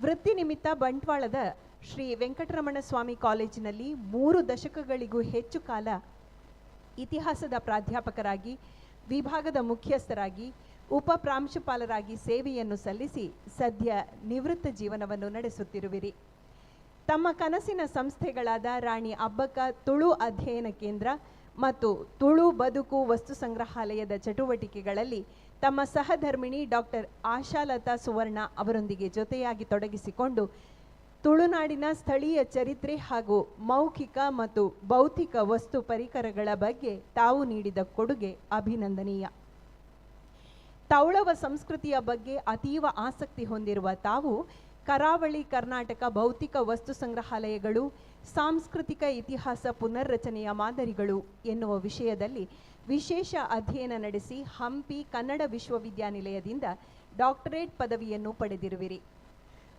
ವೃತ್ತಿ ನಿಮಿತ್ತ ಬಂಟ್ವಾಳದ ಶ್ರೀ ವೆಂಕಟರಮಣ ಸ್ವಾಮಿ ಕಾಲೇಜಿನಲ್ಲಿ 3 ದಶಕಗಳಿಗೂ ಹೆಚ್ಚು ಕಾಲ ಇತಿಹಾಸದ ಪ್ರಾಧ್ಯಾಪಕರಾಗಿ, ವಿಭಾಗದ ಮುಖ್ಯಸ್ಥರಾಗಿ, ಉಪ ಪ್ರಾಂಶುಪಾಲರಾಗಿ ಸೇವೆಯನ್ನು ಸಲ್ಲಿಸಿ ಸದ್ಯ ನಿವೃತ್ತ ಜೀವನವನ್ನು ನಡೆಸುತ್ತಿರುವಿರಿ. ತಮ್ಮ ಕನಸಿನ ಸಂಸ್ಥೆಗಳಾದ ರಾಣಿ ಅಬ್ಬಕ್ಕ ತುಳು ಅಧ್ಯಯನ ಕೇಂದ್ರ ಮತ್ತು ತುಳು ಬದುಕು ವಸ್ತು ಸಂಗ್ರಹಾಲಯದ ಚಟುವಟಿಕೆಗಳಲ್ಲಿ ತಮ್ಮ ಸಹಧರ್ಮಿಣಿ ಡಾಕ್ಟರ್ ಆಶಾಲತಾ ಸುವರ್ಣ ಅವರೊಂದಿಗೆ ಜೊತೆಯಾಗಿ ತೊಡಗಿಸಿಕೊಂಡು ತುಳುನಾಡಿನ ಸ್ಥಳೀಯ ಚರಿತ್ರೆ ಹಾಗೂ ಮೌಖಿಕ ಮತ್ತು ಭೌತಿಕ ವಸ್ತು ಪರಿಕರಗಳ ಬಗ್ಗೆ ತಾವು ನೀಡಿದ ಕೊಡುಗೆ ಅಭಿನಂದನೀಯ. ತೌಳವ ಸಂಸ್ಕೃತಿಯ ಬಗ್ಗೆ ಅತೀವ ಆಸಕ್ತಿ ಹೊಂದಿರುವ ತಾವು ಕರಾವಳಿ ಕರ್ನಾಟಕ ಭೌತಿಕ ವಸ್ತು ಸಂಗ್ರಹಾಲಯಗಳು, ಸಾಂಸ್ಕೃತಿಕ ಇತಿಹಾಸ ಪುನರ್ರಚನೆಯ ಮಾದರಿಗಳು ಎನ್ನುವ ವಿಷಯದಲ್ಲಿ ವಿಶೇಷ ಅಧ್ಯಯನ ನಡೆಸಿ ಹಂಪಿ ಕನ್ನಡ ವಿಶ್ವವಿದ್ಯಾನಿಲಯದಿಂದ ಡಾಕ್ಟರೇಟ್ ಪದವಿಯನ್ನು ಪಡೆದಿರುವಿರಿ.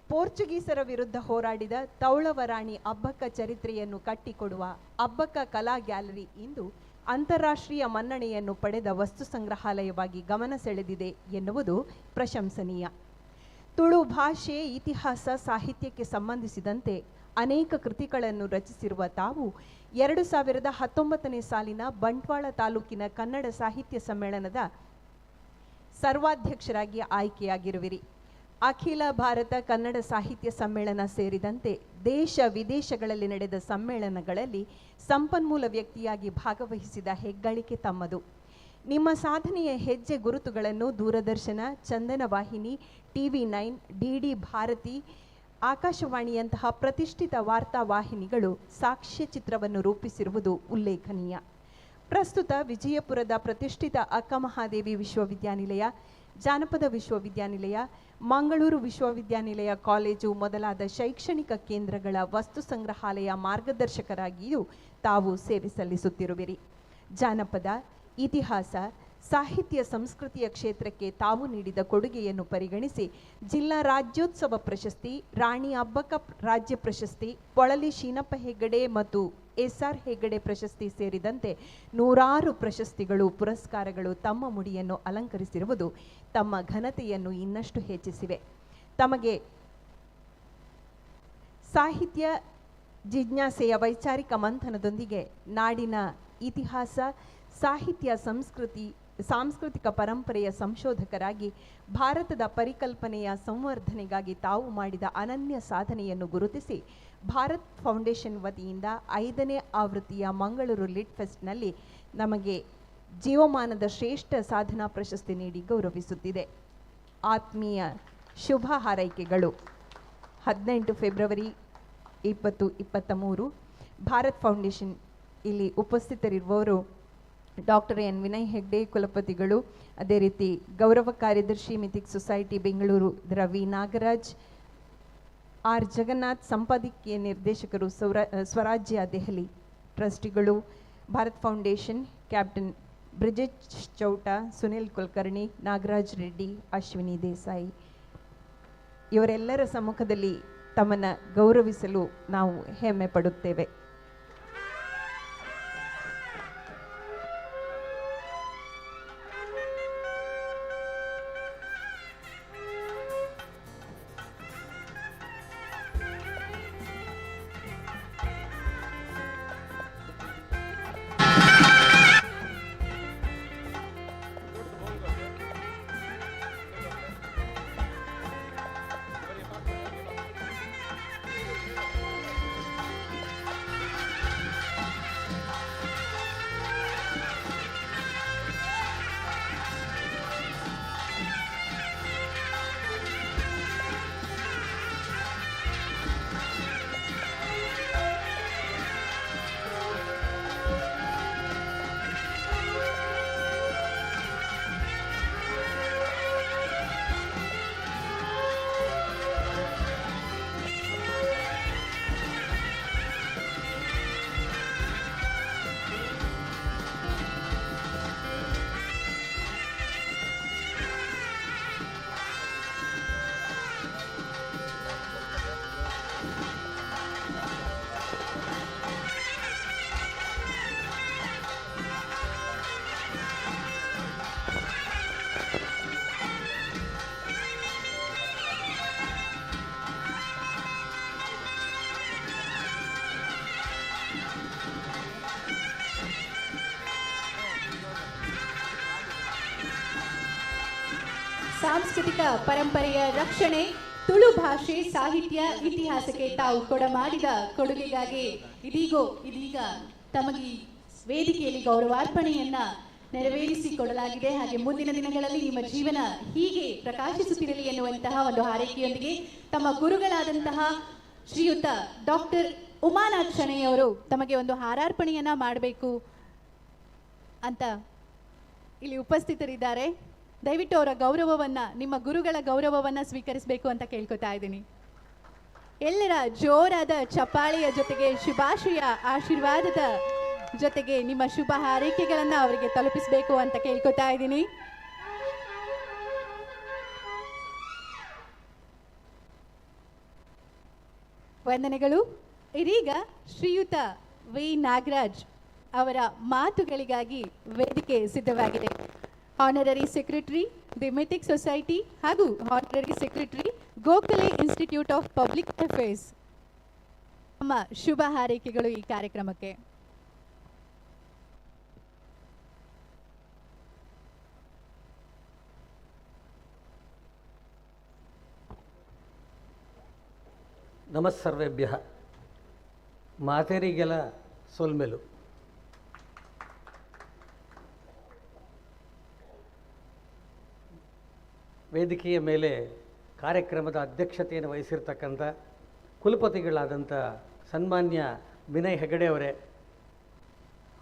ಪೋರ್ಚುಗೀಸರ ವಿರುದ್ಧ ಹೋರಾಡಿದ ತೌಳವ ರಾಣಿ ಅಬ್ಬಕ್ಕ ಚರಿತ್ರೆಯನ್ನು ಕಟ್ಟಿಕೊಡುವ ಅಬ್ಬಕ್ಕ ಕಲಾ ಗ್ಯಾಲರಿ ಇಂದು ಅಂತಾರಾಷ್ಟ್ರೀಯ ಮನ್ನಣೆಯನ್ನು ಪಡೆದ ವಸ್ತು ಸಂಗ್ರಹಾಲಯವಾಗಿ ಗಮನ ಸೆಳೆದಿದೆ ಎನ್ನುವುದು ಪ್ರಶಂಸನೀಯ. ತುಳು ಭಾಷೆ, ಇತಿಹಾಸ, ಸಾಹಿತ್ಯಕ್ಕೆ ಸಂಬಂಧಿಸಿದಂತೆ ಅನೇಕ ಕೃತಿಗಳನ್ನು ರಚಿಸಿರುವ ತಾವು 2019ನೇ ಸಾಲಿನ ಬಂಟ್ವಾಳ ತಾಲೂಕಿನ ಕನ್ನಡ ಸಾಹಿತ್ಯ ಸಮ್ಮೇಳನದ ಸರ್ವಾಧ್ಯಕ್ಷರಾಗಿ ಆಯ್ಕೆಯಾಗಿರುವಿರಿ. ಅಖಿಲ ಭಾರತ ಕನ್ನಡ ಸಾಹಿತ್ಯ ಸಮ್ಮೇಳನ ಸೇರಿದಂತೆ ದೇಶ ವಿದೇಶಗಳಲ್ಲಿ ನಡೆದ ಸಮ್ಮೇಳನಗಳಲ್ಲಿ ಸಂಪನ್ಮೂಲ ವ್ಯಕ್ತಿಯಾಗಿ ಭಾಗವಹಿಸಿದ ಹೆಗ್ಗಳಿಕೆ ತಮ್ಮದು. ನಿಮ್ಮ ಸಾಧನೆಯ ಹೆಜ್ಜೆ ಗುರುತುಗಳನ್ನು ದೂರದರ್ಶನ, ಚಂದನ ವಾಹಿನಿ, TV9, DD ಭಾರತಿ, ಆಕಾಶವಾಣಿಯಂತಹ ಪ್ರತಿಷ್ಠಿತ ವಾರ್ತಾ ವಾಹಿನಿಗಳು ಸಾಕ್ಷ್ಯ ಚಿತ್ರವನ್ನು ರೂಪಿಸಿರುವುದು ಉಲ್ಲೇಖನೀಯ. ಪ್ರಸ್ತುತ ವಿಜಯಪುರದ ಪ್ರತಿಷ್ಠಿತ ಅಕ್ಕಮಹಾದೇವಿ ವಿಶ್ವವಿದ್ಯಾನಿಲಯ, ಜಾನಪದ ವಿಶ್ವವಿದ್ಯಾನಿಲಯ, ಮಂಗಳೂರು ವಿಶ್ವವಿದ್ಯಾನಿಲಯ ಕಾಲೇಜು ಮೊದಲಾದ ಶೈಕ್ಷಣಿಕ ಕೇಂದ್ರಗಳ ವಸ್ತು ಸಂಗ್ರಹಾಲಯ ಮಾರ್ಗದರ್ಶಕರಾಗಿಯೂ ತಾವು ಸೇವೆ ಸಲ್ಲಿಸುತ್ತಿರುವಿರಿ. ಜಾನಪದ, ಇತಿಹಾಸ, ಸಾಹಿತ್ಯ, ಸಂಸ್ಕೃತಿಯ ಕ್ಷೇತ್ರಕ್ಕೆ ತಾವು ನೀಡಿದ ಕೊಡುಗೆಯನ್ನು ಪರಿಗಣಿಸಿ ಜಿಲ್ಲಾ ರಾಜ್ಯೋತ್ಸವ ಪ್ರಶಸ್ತಿ, ರಾಣಿ ಅಬ್ಬಕ್ಕ ರಾಜ್ಯ ಪ್ರಶಸ್ತಿ, ಪೊಳಲಿ ಶೀನಪ್ಪ ಹೆಗ್ಗಡೆ ಮತ್ತು SR ಹೆಗ್ಗಡೆ ಪ್ರಶಸ್ತಿ ಸೇರಿದಂತೆ 100 ಪ್ರಶಸ್ತಿಗಳು, ಪುರಸ್ಕಾರಗಳು ತಮ್ಮ ಮುಡಿಯನ್ನು ಅಲಂಕರಿಸಿರುವುದು ತಮ್ಮ ಘನತೆಯನ್ನು ಇನ್ನಷ್ಟು ಹೆಚ್ಚಿಸಿವೆ. ತಮಗೆ ಸಾಹಿತ್ಯ ಜಿಜ್ಞಾಸೆಯ ವೈಚಾರಿಕ ಮಂಥನದೊಂದಿಗೆ ನಾಡಿನ ಇತಿಹಾಸ, ಸಾಹಿತ್ಯ, ಸಾಂಸ್ಕೃತಿಕ ಪರಂಪರೆಯ ಸಂಶೋಧಕರಾಗಿ ಭಾರತದ ಪರಿಕಲ್ಪನೆಯ ಸಂವರ್ಧನೆಗಾಗಿ ತಾವು ಮಾಡಿದ ಅನನ್ಯ ಸಾಧನೆಯನ್ನು ಗುರುತಿಸಿ ಭಾರತ್ ಫೌಂಡೇಶನ್ ವತಿಯಿಂದ 5ನೇ ಆವೃತ್ತಿಯ ಮಂಗಳೂರು ಲಿಟ್ ಫೆಸ್ಟ್ನಲ್ಲಿ ನಮಗೆ ಜೀವಮಾನದ ಶ್ರೇಷ್ಠ ಸಾಧನಾ ಪ್ರಶಸ್ತಿ ನೀಡಿ ಗೌರವಿಸುತ್ತಿದೆ. ಆತ್ಮೀಯ ಶುಭ ಹಾರೈಕೆಗಳು. 18 ಫೆಬ್ರವರಿ 2023 ಭಾರತ್ ಫೌಂಡೇಶನ್ ಇಲ್ಲಿ ಉಪಸ್ಥಿತರಿರುವವರು ಡಾಕ್ಟರ್ ಎನ್ ವಿನಯ್ ಹೆಗ್ಡೆ ಕುಲಪತಿಗಳು, ಅದೇ ರೀತಿ ಗೌರವ ಕಾರ್ಯದರ್ಶಿ Mythic Society Bengaluru Ravi Nagaraj, R Jagannath ಸಂಪಾದಕೀಯ ನಿರ್ದೇಶಕರು ಸ್ವರಾಜ್ಯ ದೆಹಲಿ, ಟ್ರಸ್ಟಿಗಳು ಭಾರತ್ ಫೌಂಡೇಶನ್ ಕ್ಯಾಪ್ಟನ್ ಬ್ರಿಜೆಟ್ ಚೌಟ, ಸುನಿಲ್ ಕುಲಕರ್ಣಿ, ನಾಗರಾಜ್ ರೆಡ್ಡಿ, ಅಶ್ವಿನಿ ದೇಸಾಯಿ ಇವರೆಲ್ಲರ ಸಮ್ಮುಖದಲ್ಲಿ ತಮ್ಮನ್ನು ಗೌರವಿಸಲು ನಾವು ಹೆಮ್ಮೆ ಪಡುತ್ತೇವೆ. ಸಾಂಸ್ಕೃತಿಕ ಪರಂಪರೆಯ ರಕ್ಷಣೆ, ತುಳು ಭಾಷೆ, ಸಾಹಿತ್ಯ, ಇತಿಹಾಸಕ್ಕೆ ತಾವು ಕೊಡಮಾಡಿದ ಕೊಡುಗೆಗಾಗಿ ಇದೀಗ ತಮಗೆ ವೇದಿಕೆಯಲ್ಲಿ ಗೌರವಾರ್ಪಣೆಯನ್ನ ನೆರವೇರಿಸಿಕೊಡಲಾಗಿದೆ. ಹಾಗೆ ಮುಂದಿನ ದಿನಗಳಲ್ಲಿ ನಿಮ್ಮ ಜೀವನ ಹೀಗೆ ಪ್ರಕಾಶಿಸುತ್ತಿರಲಿ ಎನ್ನುವಂತಹ ಒಂದು ಹಾರೈಕೆಯೊಂದಿಗೆ ತಮ್ಮ ಗುರುಗಳಾದಂತಹ ಶ್ರೀಯುತ ಡಾಕ್ಟರ್ ಉಮಾನಾಥ್ ಶೆಣೈ ಅವರು ತಮಗೆ ಒಂದು ಹಾರಾರ್ಪಣೆಯನ್ನ ಮಾಡಬೇಕು ಅಂತ ಇಲ್ಲಿ ಉಪಸ್ಥಿತರಿದ್ದಾರೆ. ದಯವಿಟ್ಟು ಅವರ ಗೌರವವನ್ನ, ನಿಮ್ಮ ಗುರುಗಳ ಗೌರವವನ್ನ ಸ್ವೀಕರಿಸಬೇಕು ಅಂತ ಕೇಳ್ಕೊತಾ ಇದ್ದೀನಿ. ಎಲ್ಲರ ಜೋರಾದ ಚಪ್ಪಾಳೆಯ ಜೊತೆಗೆ ಶುಭಾಶಯ ಆಶೀರ್ವಾದದ ಜೊತೆಗೆ ನಿಮ್ಮ ಶುಭ ಹಾರೈಕೆಗಳನ್ನ ಅವರಿಗೆ ತಲುಪಿಸಬೇಕು ಅಂತ ಕೇಳ್ಕೊತಾ ಇದ್ದೀನಿ. ವಂದನೆಗಳು. ಇದೀಗ ಶ್ರೀಯುತ ವಿ ನಾಗರಾಜ್ ಅವರ ಮಾತುಗಳಿಗಾಗಿ ವೇದಿಕೆ ಸಿದ್ಧವಾಗಿದೆ. Honorary secretary the mythic Society ಹಾಗೂ honorary secretary Gokhale institute of public Affairs ನಮ್ಮ ಶುಭ ಹಾರೈಕೆಗಳು ಈ ಕಾರ್ಯಕ್ರಮಕ್ಕೆ. ನಮಸ್ಸರ್ವೇಭ್ಯ. ಮಾತೆರಿಗೆಲ ಸೊಲ್ಮೆಲು. ವೇದಿಕೆಯ ಮೇಲೆ ಕಾರ್ಯಕ್ರಮದ ಅಧ್ಯಕ್ಷತೆಯನ್ನು ವಹಿಸಿರ್ತಕ್ಕಂಥ ಕುಲಪತಿಗಳಾದಂಥ ಸನ್ಮಾನ್ಯ ವಿನಯ್ ಹೆಗಡೆ ಅವರೇ,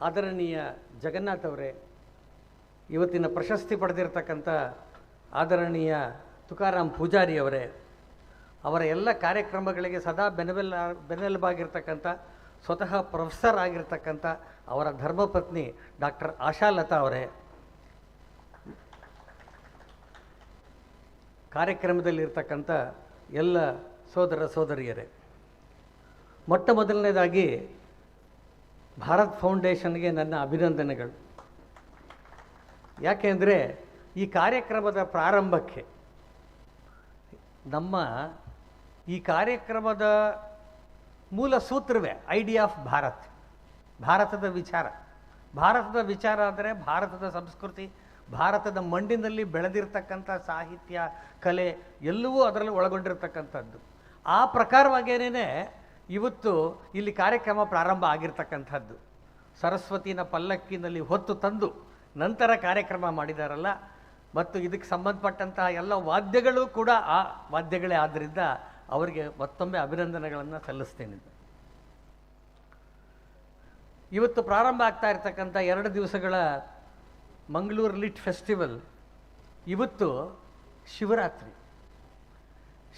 ಆದರಣೀಯ ಜಗನ್ನಾಥ್ ಅವರೇ, ಇವತ್ತಿನ ಪ್ರಶಸ್ತಿ ಪಡೆದಿರತಕ್ಕಂಥ ಆದರಣೀಯ ತುಕಾರಾಮ್ ಪೂಜಾರಿ ಅವರೇ, ಅವರ ಎಲ್ಲ ಕಾರ್ಯಕ್ರಮಗಳಿಗೆ ಸದಾ ಬೆನ್ನೆಲುಬಾಗಿರ್ತಕ್ಕಂಥ ಸ್ವತಃ ಪ್ರೊಫೆಸರ್ ಆಗಿರ್ತಕ್ಕಂಥ ಅವರ ಧರ್ಮಪತ್ನಿ ಡಾಕ್ಟರ್ ಆಶಾಲತಾ ಅವರೇ, ಕಾರ್ಯಕ್ರಮದಲ್ಲಿರ್ತಕ್ಕಂಥ ಎಲ್ಲ ಸೋದರ ಸೋದರಿಯರೇ, ಮೊಟ್ಟ ಮೊದಲನೇದಾಗಿ ಭಾರತ್ ಫೌಂಡೇಶನ್ಗೆ ನನ್ನ ಅಭಿನಂದನೆಗಳು. ಯಾಕೆಂದರೆ ಈ ಕಾರ್ಯಕ್ರಮದ ಪ್ರಾರಂಭಕ್ಕೆ ನಮ್ಮ ಈ ಕಾರ್ಯಕ್ರಮದ ಮೂಲ ಸೂತ್ರವೇ ಐಡಿಯಾ ಆಫ್ ಭಾರತ್, ಭಾರತದ ವಿಚಾರ ಅಂದರೆ ಭಾರತದ ಸಂಸ್ಕೃತಿ, ಭಾರತದ ಮಣ್ಣಿನಲ್ಲಿ ಬೆಳೆದಿರ್ತಕ್ಕಂಥ ಸಾಹಿತ್ಯ, ಕಲೆ ಎಲ್ಲವೂ ಅದರಲ್ಲಿ ಒಳಗೊಂಡಿರ್ತಕ್ಕಂಥದ್ದು. ಆ ಪ್ರಕಾರವಾಗೇನೇ ಇವತ್ತು ಇಲ್ಲಿ ಕಾರ್ಯಕ್ರಮ ಪ್ರಾರಂಭ ಆಗಿರ್ತಕ್ಕಂಥದ್ದು. ಸರಸ್ವತಿನ ಪಲ್ಲಕ್ಕಿನಲ್ಲಿ ಹೊತ್ತು ತಂದು ನಂತರ ಕಾರ್ಯಕ್ರಮ ಮಾಡಿದಾರಲ್ಲ, ಮತ್ತು ಇದಕ್ಕೆ ಸಂಬಂಧಪಟ್ಟಂತಹ ಎಲ್ಲ ವಾದ್ಯಗಳು ಕೂಡ ಆ ವಾದ್ಯಗಳೇ ಆದ್ದರಿಂದ ಅವರಿಗೆ ಮತ್ತೊಮ್ಮೆ ಅಭಿನಂದನೆಗಳನ್ನು ಸಲ್ಲಿಸ್ತೇನೆ. ಇವತ್ತು ಪ್ರಾರಂಭ ಆಗ್ತಾ ಇರ್ತಕ್ಕಂಥ 2 ದಿವಸಗಳ ಮಂಗಳೂರು ಲಿಟ್ ಫೆಸ್ಟಿವಲ್ ಇವತ್ತು ಶಿವರಾತ್ರಿ.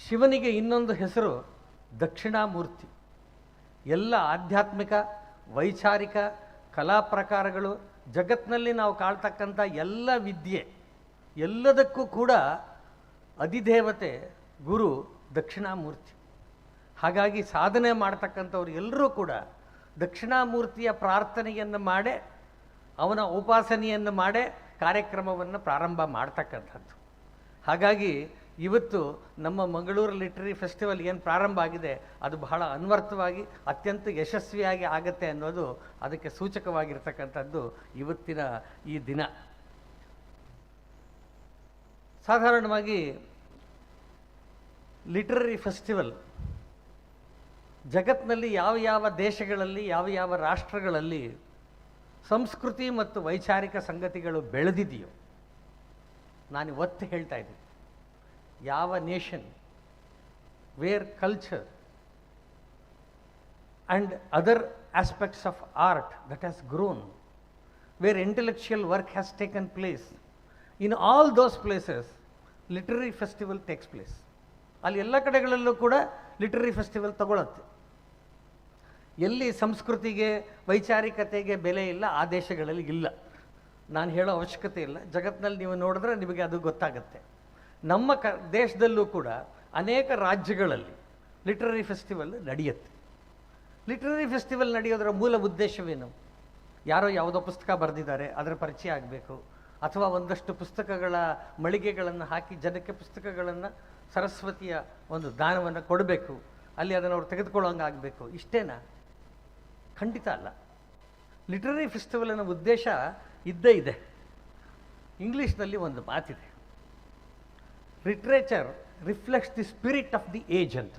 ಶಿವನಿಗೆ ಇನ್ನೊಂದು ಹೆಸರು ದಕ್ಷಿಣಾಮೂರ್ತಿ. ಎಲ್ಲ ಆಧ್ಯಾತ್ಮಿಕ, ವೈಚಾರಿಕ ಕಲಾ ಪ್ರಕಾರಗಳು, ಜಗತ್ತಿನಲ್ಲಿ ನಾವು ಕಾಳ್ತಕ್ಕಂಥ ಎಲ್ಲ ವಿದ್ಯೆ ಎಲ್ಲದಕ್ಕೂ ಕೂಡ ಅಧಿದೇವತೆ ಗುರು ದಕ್ಷಿಣಾಮೂರ್ತಿ. ಹಾಗಾಗಿ ಸಾಧನೆ ಮಾಡ್ತಕ್ಕಂಥವ್ರು ಎಲ್ಲರೂ ಕೂಡ ದಕ್ಷಿಣಾಮೂರ್ತಿಯ ಪ್ರಾರ್ಥನೆಯನ್ನು ಮಾಡೇ, ಅವನ ಉಪಾಸನೆಯನ್ನು ಮಾಡೇ ಕಾರ್ಯಕ್ರಮವನ್ನು ಪ್ರಾರಂಭ ಮಾಡ್ತಕ್ಕಂಥದ್ದು. ಹಾಗಾಗಿ ಇವತ್ತು ನಮ್ಮ ಮಂಗಳೂರು ಲಿಟ್ರರಿ ಫೆಸ್ಟಿವಲ್ ಏನು ಪ್ರಾರಂಭ ಆಗಿದೆ ಅದು ಬಹಳ ಅನ್ವರ್ಥವಾಗಿ ಅತ್ಯಂತ ಯಶಸ್ವಿಯಾಗಿ ಆಗತ್ತೆ ಅನ್ನೋದು ಅದಕ್ಕೆ ಸೂಚಕವಾಗಿರ್ತಕ್ಕಂಥದ್ದು ಇವತ್ತಿನ ಈ ದಿನ. ಸಾಧಾರಣವಾಗಿ ಲಿಟ್ರರಿ ಫೆಸ್ಟಿವಲ್ ಜಗತ್ತಿನಲ್ಲಿ ಯಾವ ದೇಶಗಳಲ್ಲಿ, ಯಾವ ರಾಷ್ಟ್ರಗಳಲ್ಲಿ ಸಂಸ್ಕೃತಿ ಮತ್ತು ವೈಚಾರಿಕ ಸಂಗತಿಗಳು ಬೆಳೆದಿದೆಯೋ, ನಾನು ಒತ್ತು ಹೇಳ್ತಾ ಇದ್ದೀನಿ, ಯಾವ nation where culture and other aspects of art that has grown, where intellectual work has taken place, in all those places literary festival takes place. ಅಲ್ಲಿ ಎಲ್ಲ ಕಡೆಗಳಲ್ಲೂ ಕೂಡ ಲಿಟ್ರರಿ ಫೆಸ್ಟಿವಲ್ ತಗೊಳುತ್ತೆ. ಎಲ್ಲಿ ಸಂಸ್ಕೃತಿಗೆ, ವೈಚಾರಿಕತೆಗೆ ಬೆಲೆ ಇಲ್ಲ ಆ ದೇಶಗಳಲ್ಲಿ ಇಲ್ಲ. ನಾನು ಹೇಳೋ ಅವಶ್ಯಕತೆ ಇಲ್ಲ, ಜಗತ್ತಿನಲ್ಲಿ ನೀವು ನೋಡಿದ್ರೆ ನಿಮಗೆ ಅದು ಗೊತ್ತಾಗುತ್ತೆ. ನಮ್ಮ ದೇಶದಲ್ಲೂ ಕೂಡ ಅನೇಕ ರಾಜ್ಯಗಳಲ್ಲಿ ಲಿಟ್ರರಿ ಫೆಸ್ಟಿವಲ್ ನಡೆಯುತ್ತೆ. ಲಿಟ್ರರಿ ಫೆಸ್ಟಿವಲ್ ನಡೆಯೋದರ ಮೂಲ ಉದ್ದೇಶವೇನು? ಯಾರೋ ಯಾವುದೋ ಪುಸ್ತಕ ಬರೆದಿದ್ದಾರೆ, ಅದರ ಪರಿಚಯ ಆಗಬೇಕು, ಅಥವಾ ಒಂದಷ್ಟು ಪುಸ್ತಕಗಳ ಮಳಿಗೆಗಳನ್ನು ಹಾಕಿ ಜನಕ್ಕೆ ಪುಸ್ತಕಗಳನ್ನು, ಸರಸ್ವತಿಯ ಒಂದು ದಾನವನ್ನು ಕೊಡಬೇಕು, ಅಲ್ಲಿ ಅದನ್ನು ಅವ್ರು ತೆಗೆದುಕೊಳ್ಳೋಂಗೆ ಆಗಬೇಕು, ಇಷ್ಟೇನಾ? ಖಂಡಿತ ಅಲ್ಲ. ಲಿಟ್ರರಿ ಫೆಸ್ಟಿವಲಿನ ಉದ್ದೇಶ ಇದ್ದೇ ಇದೆ. ಇಂಗ್ಲೀಷ್ನಲ್ಲಿ ಒಂದು ಮಾತಿದೆ, literature reflects the spirit of the age ಅಂತ.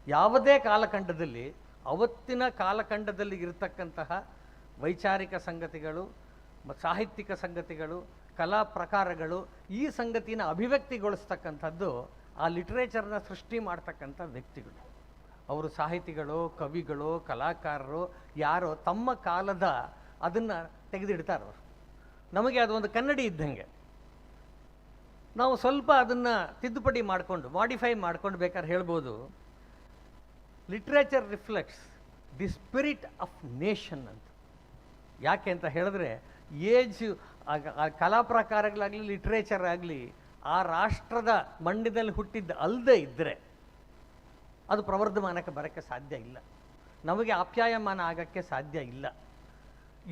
ಯಾವುದೇ ಕಾಲಖಂಡದಲ್ಲಿ, ಅವತ್ತಿನ ಕಾಲಖಂಡದಲ್ಲಿ ಇರತಕ್ಕಂತಹ ವೈಚಾರಿಕ ಸಂಗತಿಗಳು, ಸಾಹಿತ್ಯಿಕ ಸಂಗತಿಗಳು, ಕಲಾ ಪ್ರಕಾರಗಳು, ಈ ಸಂಗತಿನ ಅಭಿವ್ಯಕ್ತಿಗೊಳಿಸ್ತಕ್ಕಂಥದ್ದು ಆ ಲಿಟ್ರೇಚರ್ನ ಸೃಷ್ಟಿ ಮಾಡ್ತಕ್ಕಂಥ ವ್ಯಕ್ತಿಗಳು. ಅವರು ಸಾಹಿತಿಗಳು, ಕವಿಗಳು, ಕಲಾಕಾರರು ಯಾರೋ ತಮ್ಮ ಕಾಲದ ಅದನ್ನು ತೆಗೆದಿಡ್ತಾರೆ. ಅವರು ನಮಗೆ ಅದೊಂದು ಕನ್ನಡಿ ಇದ್ದಂಗೆ. ನಾವು ಸ್ವಲ್ಪ ಅದನ್ನು ತಿದ್ದುಪಡಿ ಮಾಡಿಕೊಂಡು, ಮಾಡಿಫೈ ಮಾಡ್ಕೊಂಡು ಬೇಕಾದ್ರೆ ಹೇಳ್ಬೋದು, literature reflects the spirit of nation ಅಂತ. ಯಾಕೆ ಅಂತ ಹೇಳಿದ್ರೆ, ಏಜ್ ಕಲಾ ಪ್ರಕಾರಗಳಾಗಲಿ ಲಿಟ್ರೇಚರ್ ಆಗಲಿ ಆ ರಾಷ್ಟ್ರದ ಮಣ್ಣಿನಲ್ಲಿ ಹುಟ್ಟಿದ್ದ ಅಲ್ಲದೆ ಇದ್ದರೆ ಅದು ಪ್ರವರ್ಧಮಾನಕ್ಕೆ ಬರೋಕ್ಕೆ ಸಾಧ್ಯ ಇಲ್ಲ, ನಮಗೆ ಆಪ್ಯಾಯಮಾನ ಆಗೋಕ್ಕೆ ಸಾಧ್ಯ ಇಲ್ಲ.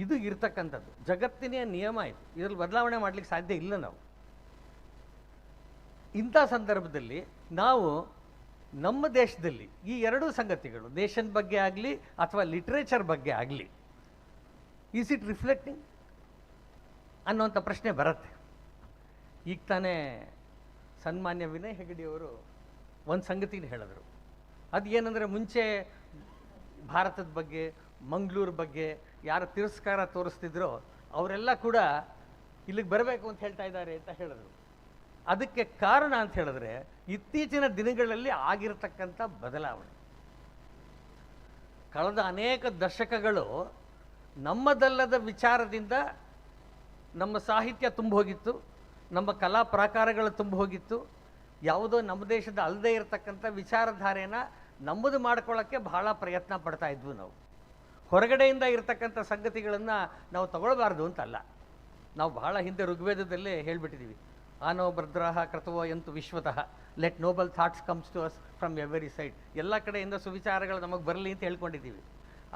ಇದು ಇರ್ತಕ್ಕಂಥದ್ದು ಜಗತ್ತಿನ ನಿಯಮ. ಇದು ಇದರಲ್ಲಿ ಬದಲಾವಣೆ ಮಾಡಲಿಕ್ಕೆ ಸಾಧ್ಯ ಇಲ್ಲ ನಾವು. ಇಂಥ ಸಂದರ್ಭದಲ್ಲಿ ನಾವು ನಮ್ಮ ದೇಶದಲ್ಲಿ ಈ ಎರಡೂ ಸಂಗತಿಗಳು, ದೇಶದ ಬಗ್ಗೆ ಆಗಲಿ ಅಥವಾ ಲಿಟ್ರೇಚರ್ ಬಗ್ಗೆ ಆಗಲಿ, ಈಸ್ ಇಟ್ ರಿಫ್ಲೆಕ್ಟಿಂಗ್ ಅನ್ನೋಂಥ ಪ್ರಶ್ನೆ ಬರುತ್ತೆ. ಈಗ ತಾನೇ ಸನ್ಮಾನ್ಯ ವಿನಯ್ ಹೆಗಡೆಯವರು ಒಂದು ಸಂಗತಿನ ಹೇಳಿದ್ರು. ಅದು ಏನಂದರೆ, ಮುಂಚೆ ಭಾರತದ ಬಗ್ಗೆ, ಮಂಗಳೂರು ಬಗ್ಗೆ ಯಾರು ತಿರಸ್ಕಾರ ತೋರಿಸ್ತಿದ್ರೋ ಅವರೆಲ್ಲ ಕೂಡ ಇಲ್ಲಿಗೆ ಬರಬೇಕು ಅಂತ ಹೇಳ್ತಾ ಇದ್ದಾರೆ ಅಂತ ಹೇಳಿದ್ರು. ಅದಕ್ಕೆ ಕಾರಣ ಅಂತ ಹೇಳಿದ್ರೆ, ಇತ್ತೀಚಿನ ದಿನಗಳಲ್ಲಿ ಆಗಿರತಕ್ಕಂಥ ಬದಲಾವಣೆ. ಕಳೆದ ಅನೇಕ ದಶಕಗಳು ನಮ್ಮದಲ್ಲದ ವಿಚಾರದಿಂದ ನಮ್ಮ ಸಾಹಿತ್ಯ ತುಂಬ ಹೋಗಿತ್ತು, ನಮ್ಮ ಕಲಾ ಪ್ರಕಾರಗಳು ತುಂಬ ಹೋಗಿತ್ತು. ಯಾವುದೋ ನಮ್ಮ ದೇಶದ ಅಲ್ಲದೆ ಇರತಕ್ಕಂಥ ವಿಚಾರಧಾರೆನ ನಮ್ಮದು ಮಾಡ್ಕೊಳ್ಳೋಕ್ಕೆ ಬಹಳ ಪ್ರಯತ್ನ ಪಡ್ತಾ ಇದ್ವು ನಾವು. ಹೊರಗಡೆಯಿಂದ ಇರತಕ್ಕಂಥ ಸಂಗತಿಗಳನ್ನು ನಾವು ತಗೊಳ್ಬಾರ್ದು ಅಂತಲ್ಲ. ನಾವು ಬಹಳ ಹಿಂದೆ ಋಗ್ವೇದದಲ್ಲೇ ಹೇಳಿಬಿಟ್ಟಿದ್ದೀವಿ, ಆನೋ ಭದ್ರಃ ಕೃತವೋ ಎಂತು ವಿಶ್ವತಃ, let noble thoughts comes to us from every side. ಎಲ್ಲ ಕಡೆಯಿಂದ ಸುವಿಚಾರಗಳು ನಮಗೆ ಬರಲಿ ಅಂತ ಹೇಳ್ಕೊಂಡಿದ್ದೀವಿ.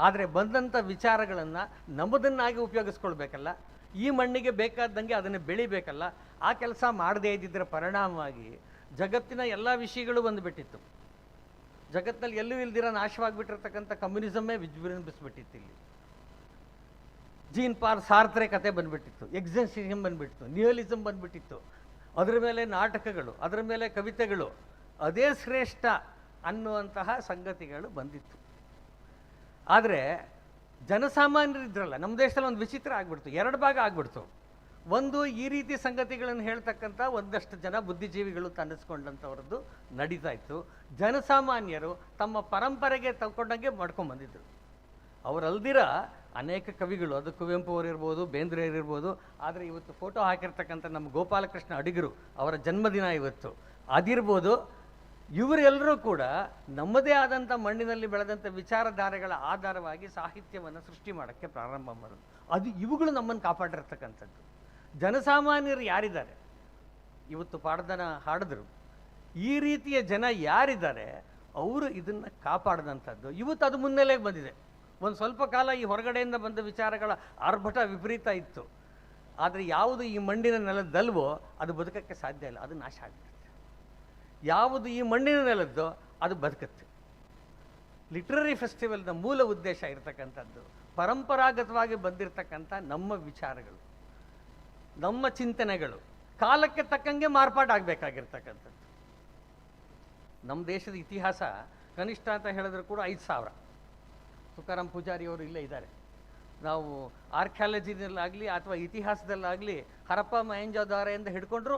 ಆದರೆ ಬಂದಂಥ ವಿಚಾರಗಳನ್ನು ನಮ್ಮದನ್ನಾಗಿ ಉಪಯೋಗಿಸ್ಕೊಳ್ಬೇಕಲ್ಲ, ಈ ಮಣ್ಣಿಗೆ ಬೇಕಾದಂಗೆ ಅದನ್ನು ಬೆಳಿಬೇಕಲ್ಲ. ಆ ಕೆಲಸ ಮಾಡದೇ ಇದ್ದಿದ್ದರ ಪರಿಣಾಮವಾಗಿ ಜಗತ್ತಿನ ಎಲ್ಲ ವಿಷಯಗಳು ಬಂದುಬಿಟ್ಟಿತ್ತು. ಜಗತ್ತಿನಲ್ಲಿ ಎಲ್ಲೂ ಇಲ್ದಿರೋ ನಾಶವಾಗಿಬಿಟ್ಟಿರ್ತಕ್ಕಂಥ ಕಮ್ಯುನಿಸಮ್ಮೇ ವಿಜೃಂಭಿಸ್ಬಿಟ್ಟಿತ್ತು. ಇಲ್ಲಿ ಜೀನ್ ಪಾಲ್ ಸಾರ್ತ್ರೆ ಕತೆ ಬಂದುಬಿಟ್ಟಿತ್ತು, ಎಕ್ಸಿಸ್ಟೆನ್ಷಿಯಲಿಸಮ್ ಬಂದುಬಿಟ್ಟಿತ್ತು, ನಿಯೋಲಿಸಮ್ ಬಂದುಬಿಟ್ಟಿತ್ತು. ಅದರ ಮೇಲೆ ನಾಟಕಗಳು, ಅದರ ಮೇಲೆ ಕವಿತೆಗಳು, ಅದೇ ಶ್ರೇಷ್ಠ ಅನ್ನುವಂತಹ ಸಂಗತಿಗಳು ಬಂದಿತ್ತು. ಆದರೆ ಜನಸಾಮಾನ್ಯರಿದ್ರಲ್ಲ, ನಮ್ಮ ದೇಶದಲ್ಲಿ ಒಂದು ವಿಚಿತ್ರ ಆಗ್ಬಿಡ್ತು, ಎರಡು ಭಾಗ ಆಗ್ಬಿಡ್ತು. ಒಂದು, ಈ ರೀತಿ ಸಂಗತಿಗಳನ್ನು ಹೇಳ್ತಕ್ಕಂಥ ಒಂದಷ್ಟು ಜನ ಬುದ್ಧಿಜೀವಿಗಳು ಅನ್ನಿಸ್ಕೊಂಡಂಥವ್ರದ್ದು ನಡೀತಾ ಇತ್ತು. ಜನಸಾಮಾನ್ಯರು ತಮ್ಮ ಪರಂಪರೆಗೆ ತಗೊಂಡಂಗೆ ಮಾಡ್ಕೊಂಡ್ಬಂದಿದ್ರು. ಅವರಲ್ದಿರ ಅನೇಕ ಕವಿಗಳು, ಅದು ಕುವೆಂಪು ಅವರಿರ್ಬೋದು, ಬೇಂದ್ರೆ ಅವರಿರ್ಬೋದು. ಆದರೆ ಇವತ್ತು ಫೋಟೋ ಹಾಕಿರ್ತಕ್ಕಂಥ ನಮ್ಮ ಗೋಪಾಲಕೃಷ್ಣ ಅಡಿಗರು ಅವರ ಜನ್ಮದಿನ ಇವತ್ತು ಅದಿರ್ಬೋದು. ಇವರೆಲ್ಲರೂ ಕೂಡ ನಮ್ಮದೇ ಆದಂಥ ಮಣ್ಣಿನಲ್ಲಿ ಬೆಳೆದಂಥ ವಿಚಾರಧಾರೆಗಳ ಆಧಾರವಾಗಿ ಸಾಹಿತ್ಯವನ್ನು ಸೃಷ್ಟಿ ಮಾಡೋಕ್ಕೆ ಪ್ರಾರಂಭ ಮಾಡೋದು. ಅದು ಇವುಗಳು ನಮ್ಮನ್ನು ಕಾಪಾಡಿರ್ತಕ್ಕಂಥದ್ದು. ಜನಸಾಮಾನ್ಯರು ಯಾರಿದ್ದಾರೆ, ಇವತ್ತು ಪಾಡ್ದನ ಹಾಡಿದ್ರು, ಈ ರೀತಿಯ ಜನ ಯಾರಿದ್ದಾರೆ ಅವರು ಇದನ್ನು ಕಾಪಾಡಿದಂಥದ್ದು. ಇವತ್ತು ಅದು ಮುನ್ನೆಲೆಗೆ ಬಂದಿದೆ. ಒಂದು ಸ್ವಲ್ಪ ಕಾಲ ಈ ಹೊರಗಡೆಯಿಂದ ಬಂದ ವಿಚಾರಗಳ ಆರ್ಭಟ ವಿಪರೀತ ಇತ್ತು. ಆದರೆ ಯಾವುದು ಈ ಮಣ್ಣಿನ ನೆಲದಲ್ವೋ ಅದು ಬದುಕಕ್ಕೆ ಸಾಧ್ಯ ಇಲ್ಲ, ಅದು ನಾಶ ಆಗುತ್ತೆ. ಯಾವುದು ಈ ಮಣ್ಣಿನ ನೆಲದ್ದೋ ಅದು ಬದುಕುತ್ತೆ. ಲಿಟ್ರರಿ ಫೆಸ್ಟಿವಲ್ನ ಮೂಲ ಉದ್ದೇಶ ಇರತಕ್ಕಂಥದ್ದು ಪರಂಪರಾಗತವಾಗಿ ಬಂದಿರತಕ್ಕಂಥ ನಮ್ಮ ವಿಚಾರಗಳು, ನಮ್ಮ ಚಿಂತನೆಗಳು ಕಾಲಕ್ಕೆ ತಕ್ಕಂಗೆ ಮಾರ್ಪಾಟಾಗಬೇಕಾಗಿರ್ತಕ್ಕಂಥದ್ದು. ನಮ್ಮ ದೇಶದ ಇತಿಹಾಸ ಕನಿಷ್ಠ ಅಂತ ಹೇಳಿದ್ರು ಕೂಡ 5,000. ತುಕಾರಾಮ್ ಪೂಜಾರಿಯವರು ಇಲ್ಲೇ ಇದ್ದಾರೆ. ನಾವು ಆರ್ಕಿಯಾಲಜಿನಲ್ಲಾಗಲಿ ಅಥವಾ ಇತಿಹಾಸದಲ್ಲಾಗಲಿ ಹರಪ್ಪ ಮೊಹೆಂಜೋದಾರೋದಿಂದ ಹಿಡ್ಕೊಂಡ್ರು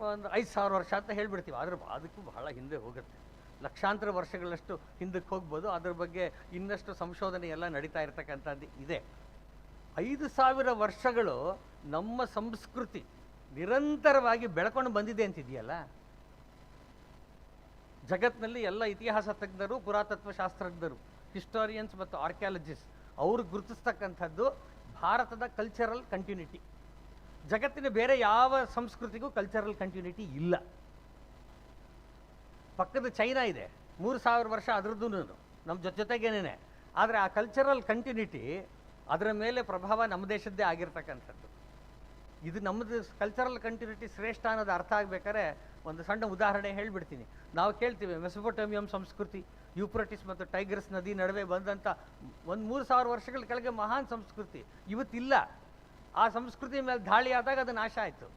ಒಂದು 5,000 ವರ್ಷ ಅಂತ ಹೇಳ್ಬಿಡ್ತೀವಿ. ಆದರೆ ಅದಕ್ಕೂ ಬಹಳ ಹಿಂದೆ ಹೋಗುತ್ತೆ, ಲಕ್ಷಾಂತರ ವರ್ಷಗಳಷ್ಟು ಹಿಂದಕ್ಕೆ ಹೋಗ್ಬೋದು. ಅದ್ರ ಬಗ್ಗೆ ಇನ್ನಷ್ಟು ಸಂಶೋಧನೆ ಎಲ್ಲ ನಡೀತಾ ಇರ್ತಕ್ಕಂಥದ್ದು ಇದೆ. 5,000 ವರ್ಷಗಳು ನಮ್ಮ ಸಂಸ್ಕೃತಿ ನಿರಂತರವಾಗಿ ಬೆಳ್ಕೊಂಡು ಬಂದಿದೆ ಅಂತಿದೆಯಲ್ಲ. ಜಗತ್ತಿನಲ್ಲಿ ಎಲ್ಲ ಇತಿಹಾಸ ತಜ್ಞರು, ಪುರಾತತ್ವ ಶಾಸ್ತ್ರಜ್ಞರು, ಹಿಸ್ಟೋರಿಯನ್ಸ್ ಮತ್ತು ಆರ್ಕಿಯಾಲಜಿಸ್ಟ್ ಅವರು ಗುರುತಿಸ್ತಕ್ಕಂಥದ್ದು ಭಾರತದ ಕಲ್ಚರಲ್ ಕಂಟಿನ್ಯೂಟಿ. ಜಗತ್ತಿನ ಬೇರೆ ಯಾವ ಸಂಸ್ಕೃತಿಗೂ ಕಲ್ಚರಲ್ ಕಂಟಿನ್ಯೂಟಿ ಇಲ್ಲ. ಪಕ್ಕದ ಚೈನಾ ಇದೆ, 3,000 ವರ್ಷ ಅದರದ್ದು ನಮ್ಮ ಜೊತೆಗೇನೆ. ಆದರೆ ಆ ಕಲ್ಚರಲ್ ಕಂಟಿನ್ಯೂಟಿ, ಅದರ ಮೇಲೆ ಪ್ರಭಾವ ನಮ್ಮ ದೇಶದ್ದೇ ಆಗಿರ್ತಕ್ಕಂಥದ್ದು. ಇದು ನಮ್ಮದು ಕಲ್ಚರಲ್ ಕಂಟಿನ್ಯೂಟಿ ಶ್ರೇಷ್ಠ ಅನ್ನೋದು ಅರ್ಥ ಆಗಬೇಕಾದ್ರೆ ಒಂದು ಸಣ್ಣ ಉದಾಹರಣೆ ಹೇಳಿಬಿಡ್ತೀನಿ. ನಾವು ಕೇಳ್ತೀವಿ ಮೆಸೊಪೊಟೇಮಿಯಂ ಸಂಸ್ಕೃತಿ, ಯೂಫ್ರಟಿಸ್ ಮತ್ತು ಟೈಗ್ರಸ್ ನದಿ ನಡುವೆ ಬಂದಂಥ ಒಂದು 3,000 ವರ್ಷಗಳ ಕೆಳಗೆ ಮಹಾನ್ ಸಂಸ್ಕೃತಿ ಇವತ್ತಿಲ್ಲ. ಆ ಸಂಸ್ಕೃತಿ ಮೇಲೆ ದಾಳಿ ಆದಾಗ ಅದು ನಾಶ ಆಯಿತು.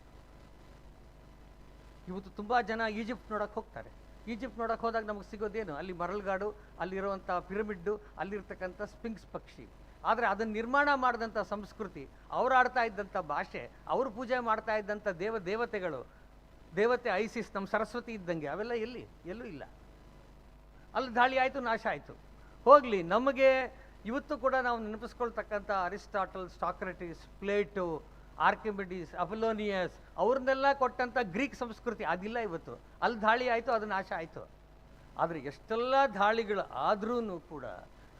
ಇವತ್ತು ತುಂಬ ಜನ ಈಜಿಪ್ಟ್ ನೋಡೋಕ್ಕೆ ಹೋಗ್ತಾರೆ. ಈಜಿಪ್ಟ್ ನೋಡೋಕ್ಕೆ ಹೋದಾಗ ನಮಗೆ ಸಿಗೋದೇನು? ಅಲ್ಲಿ ಮರಳುಗಾಡು, ಅಲ್ಲಿರುವಂಥ ಪಿರಮಿಡ್ಡು, ಅಲ್ಲಿರ್ತಕ್ಕಂಥ ಸ್ಪಿಂಕ್ಸ್ ಪಕ್ಷಿ. ಆದರೆ ಅದನ್ನು ನಿರ್ಮಾಣ ಮಾಡಿದಂಥ ಸಂಸ್ಕೃತಿ, ಅವ್ರು ಆಡ್ತಾ ಇದ್ದಂಥ ಭಾಷೆ, ಅವರು ಪೂಜೆ ಮಾಡ್ತಾ ಇದ್ದಂಥ ದೇವತೆಗಳು, ದೇವತೆ ಐಸಿಸ್, ನಮ್ಮ ಸರಸ್ವತಿ ಇದ್ದಂಗೆ, ಅವೆಲ್ಲ ಎಲ್ಲೂ ಇಲ್ಲ. ಅಲ್ಲಿ ದಾಳಿ ಆಯಿತು, ನಾಶ ಆಯಿತು. ಹೋಗಲಿ, ನಮಗೆ ಇವತ್ತು ಕೂಡ ನಾವು ನೆನಪಿಸ್ಕೊಳ್ತಕ್ಕಂಥ ಅರಿಸ್ಟಾಟಲ್, ಸಾಕ್ರೆಟಿಸ್, ಪ್ಲೇಟು, ಆರ್ಕಿಮಿಡೀಸ್, ಅಪೋಲೋನಿಯಸ್ ಅವ್ರನ್ನೆಲ್ಲ ಕೊಟ್ಟಂಥ ಗ್ರೀಕ್ ಸಂಸ್ಕೃತಿ ಅದಿಲ್ಲ ಇವತ್ತು. ಅಲ್ಲಿ ದಾಳಿ ಆಯಿತು, ಅದು ನಾಶ ಆಯಿತು. ಆದರೆ ಎಷ್ಟೆಲ್ಲ ದಾಳಿಗಳು ಆದ್ರೂ ಕೂಡ